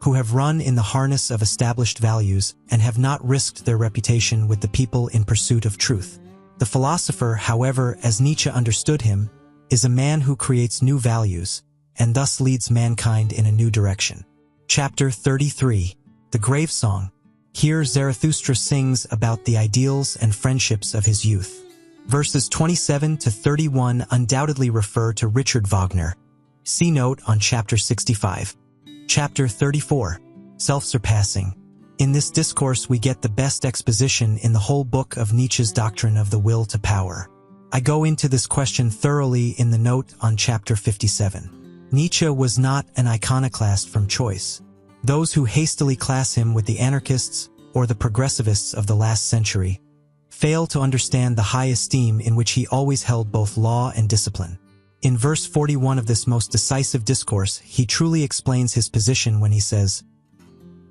who have run in the harness of established values and have not risked their reputation with the people in pursuit of truth. The philosopher, however, as Nietzsche understood him, is a man who creates new values, and thus leads mankind in a new direction. Chapter 33. The Grave Song. Here Zarathustra sings about the ideals and friendships of his youth. Verses 27 to 31 undoubtedly refer to Richard Wagner. See note on Chapter 65. Chapter 34. Self-surpassing. In this discourse we get the best exposition in the whole book of Nietzsche's doctrine of the will to power. I go into this question thoroughly in the note on Chapter 57. Nietzsche was not an iconoclast from choice. Those who hastily class him with the anarchists or the progressivists of the last century fail to understand the high esteem in which he always held both law and discipline. In verse 41 of this most decisive discourse, he truly explains his position when he says,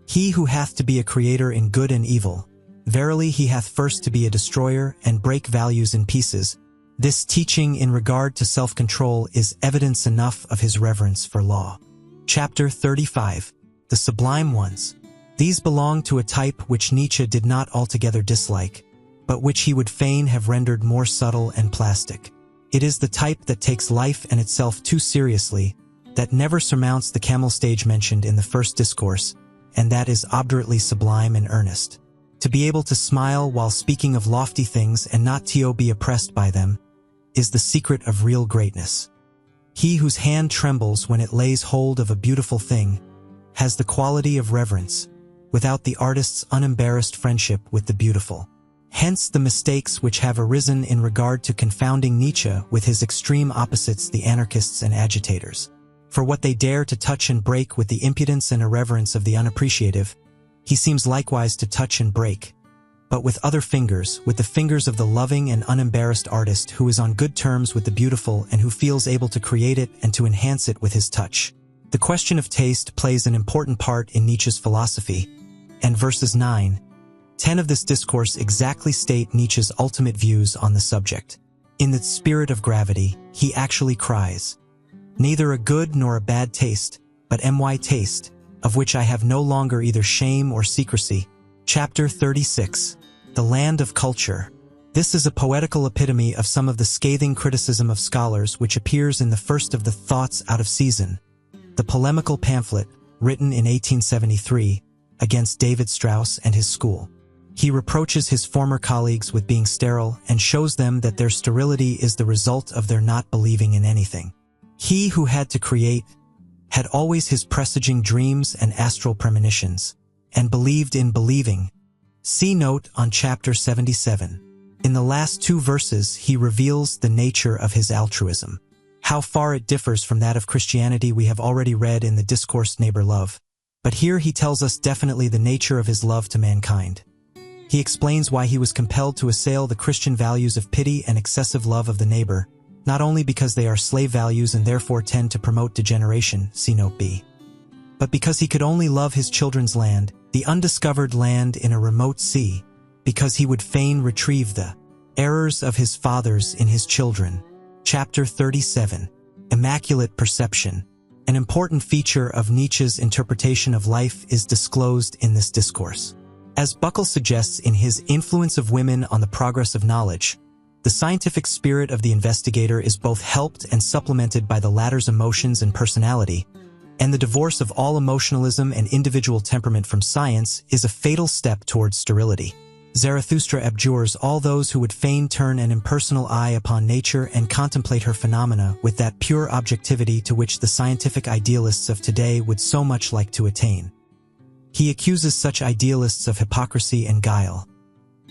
"He who hath to be a creator in good and evil, verily he hath first to be a destroyer and break values in pieces." This teaching in regard to self-control is evidence enough of his reverence for law. Chapter 35. The Sublime Ones. These belong to a type which Nietzsche did not altogether dislike, but which he would fain have rendered more subtle and plastic. It is the type that takes life and itself too seriously, that never surmounts the camel stage mentioned in the first discourse, and that is obdurately sublime and earnest. To be able to smile while speaking of lofty things and not to be oppressed by them, is the secret of real greatness. He whose hand trembles when it lays hold of a beautiful thing has the quality of reverence, without the artist's unembarrassed friendship with the beautiful. Hence the mistakes which have arisen in regard to confounding Nietzsche with his extreme opposites, the anarchists and agitators. For what they dare to touch and break with the impudence and irreverence of the unappreciative, he seems likewise to touch and break, but with other fingers, with the fingers of the loving and unembarrassed artist who is on good terms with the beautiful and who feels able to create it and to enhance it with his touch. The question of taste plays an important part in Nietzsche's philosophy, and verses 9-10 of this discourse exactly state Nietzsche's ultimate views on the subject. In the spirit of gravity, he actually cries, "Neither a good nor a bad taste, but my taste, of which I have no longer either shame or secrecy." Chapter 36. The Land of Culture. This is a poetical epitome of some of the scathing criticism of scholars which appears in the first of the Thoughts Out of Season, the polemical pamphlet, written in 1873, against David Strauss and his school. He reproaches his former colleagues with being sterile and shows them that their sterility is the result of their not believing in anything. He who had to create had always his presaging dreams and astral premonitions, and believed in believing. See note on Chapter 77. In the last two verses he reveals the nature of his altruism. How far it differs from that of Christianity we have already read in the discourse Neighbor Love, but here he tells us definitely the nature of his love to mankind. He explains why he was compelled to assail the Christian values of pity and excessive love of the neighbor, not only because they are slave values and therefore tend to promote degeneration, see note B, but because he could only love his children's land, the undiscovered land in a remote sea, because he would fain retrieve the errors of his fathers in his children. Chapter 37. Immaculate Perception. An important feature of Nietzsche's interpretation of life is disclosed in this discourse. As Buckle suggests in his Influence of Women on the Progress of Knowledge, the scientific spirit of the investigator is both helped and supplemented by the latter's emotions and personality, and the divorce of all emotionalism and individual temperament from science is a fatal step towards sterility. Zarathustra abjures all those who would fain turn an impersonal eye upon nature and contemplate her phenomena with that pure objectivity to which the scientific idealists of today would so much like to attain. He accuses such idealists of hypocrisy and guile.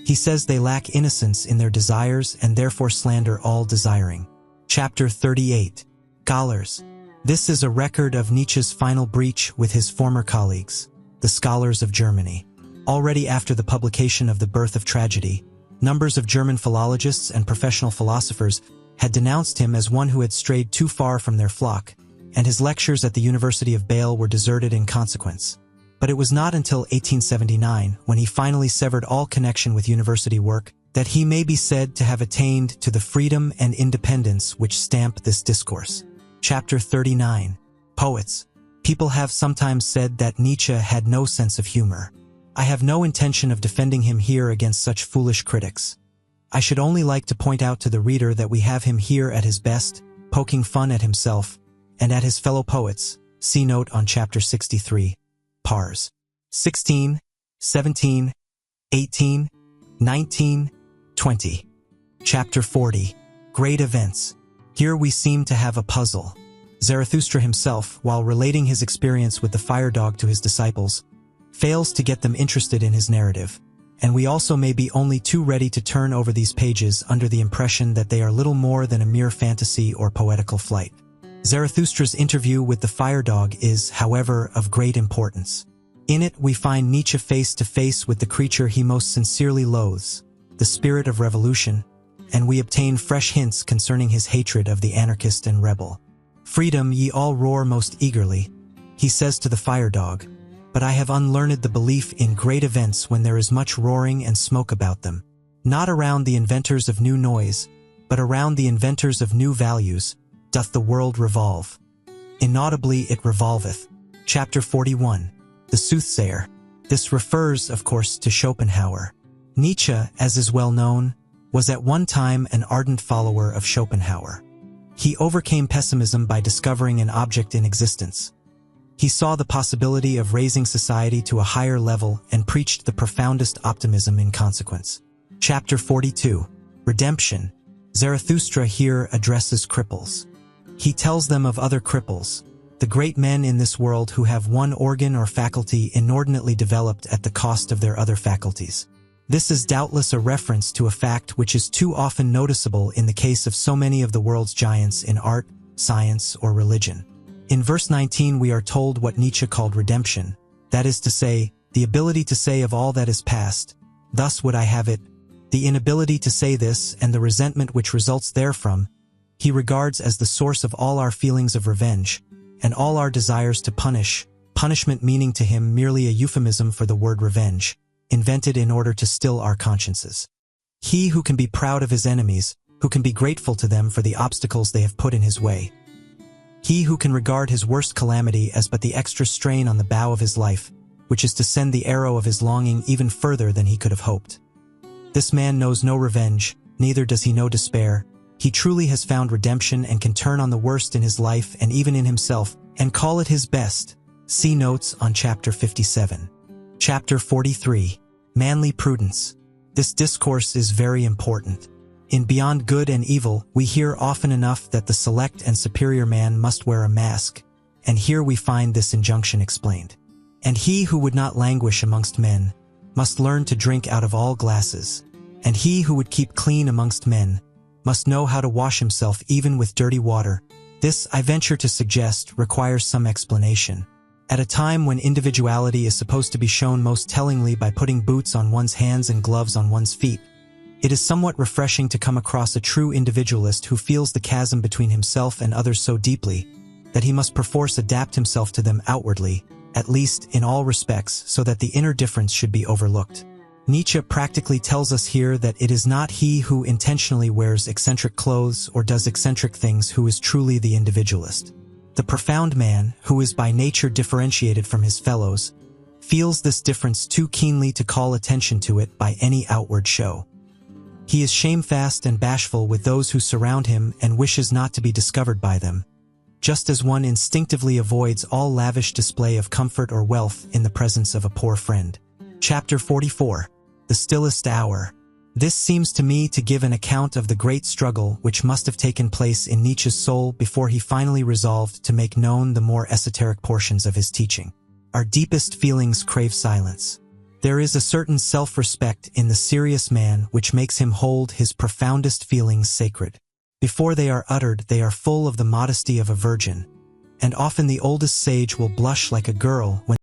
He says they lack innocence in their desires and therefore slander all desiring. Chapter 38. Scholars. This is a record of Nietzsche's final breach with his former colleagues, the scholars of Germany. Already after the publication of The Birth of Tragedy, numbers of German philologists and professional philosophers had denounced him as one who had strayed too far from their flock, and his lectures at the University of Bâle were deserted in consequence. But it was not until 1879, when he finally severed all connection with university work, that he may be said to have attained to the freedom and independence which stamp this discourse. Chapter 39. Poets. People have sometimes said that Nietzsche had no sense of humor. I have no intention of defending him here against such foolish critics. I should only like to point out to the reader that we have him here at his best, poking fun at himself and at his fellow poets. See note on Chapter 63. Pars. 16. 17, 18, 19, 20. Chapter 40. Great Events. Here we seem to have a puzzle. Zarathustra himself, while relating his experience with the fire dog to his disciples, fails to get them interested in his narrative, and we also may be only too ready to turn over these pages under the impression that they are little more than a mere fantasy or poetical flight. Zarathustra's interview with the fire dog is, however, of great importance. In it we find Nietzsche face to face with the creature he most sincerely loathes, the spirit of revolution, and we obtain fresh hints concerning his hatred of the anarchist and rebel. "Freedom ye all roar most eagerly," he says to the fire dog, "but I have unlearned the belief in great events when there is much roaring and smoke about them. Not around the inventors of new noise, but around the inventors of new values, doth the world revolve. Inaudibly it revolveth." Chapter 41. The Soothsayer. This refers, of course, to Schopenhauer. Nietzsche, as is well known, was at one time an ardent follower of Schopenhauer. He overcame pessimism by discovering an object in existence. He saw the possibility of raising society to a higher level and preached the profoundest optimism in consequence. Chapter 42. Redemption. Zarathustra here addresses cripples. He tells them of other cripples, the great men in this world who have one organ or faculty inordinately developed at the cost of their other faculties. This is doubtless a reference to a fact which is too often noticeable in the case of so many of the world's giants in art, science, or religion. In verse 19 we are told what Nietzsche called redemption, that is to say, the ability to say of all that is past, "Thus would I have it," the inability to say this and the resentment which results therefrom, he regards as the source of all our feelings of revenge, and all our desires to punish, punishment meaning to him merely a euphemism for the word revenge, invented in order to still our consciences. He who can be proud of his enemies, who can be grateful to them for the obstacles they have put in his way. He who can regard his worst calamity as but the extra strain on the bow of his life, which is to send the arrow of his longing even further than he could have hoped. This man knows no revenge, neither does he know despair. He truly has found redemption and can turn on the worst in his life and even in himself, and call it his best. See notes on chapter 57. Chapter 43. Manly Prudence. This discourse is very important. In Beyond Good and Evil, we hear often enough that the select and superior man must wear a mask, and here we find this injunction explained. "And he who would not languish amongst men must learn to drink out of all glasses, and he who would keep clean amongst men must know how to wash himself even with dirty water." This, I venture to suggest, requires some explanation. At a time when individuality is supposed to be shown most tellingly by putting boots on one's hands and gloves on one's feet, it is somewhat refreshing to come across a true individualist who feels the chasm between himself and others so deeply that he must perforce adapt himself to them outwardly, at least in all respects, so that the inner difference should be overlooked. Nietzsche practically tells us here that it is not he who intentionally wears eccentric clothes or does eccentric things who is truly the individualist. The profound man, who is by nature differentiated from his fellows, feels this difference too keenly to call attention to it by any outward show. He is shamefast and bashful with those who surround him and wishes not to be discovered by them, just as one instinctively avoids all lavish display of comfort or wealth in the presence of a poor friend. Chapter 44. The Stillest Hour. This seems to me to give an account of the great struggle which must have taken place in Nietzsche's soul before he finally resolved to make known the more esoteric portions of his teaching. Our deepest feelings crave silence. There is a certain self-respect in the serious man which makes him hold his profoundest feelings sacred. Before they are uttered, they are full of the modesty of a virgin, and often the oldest sage will blush like a girl when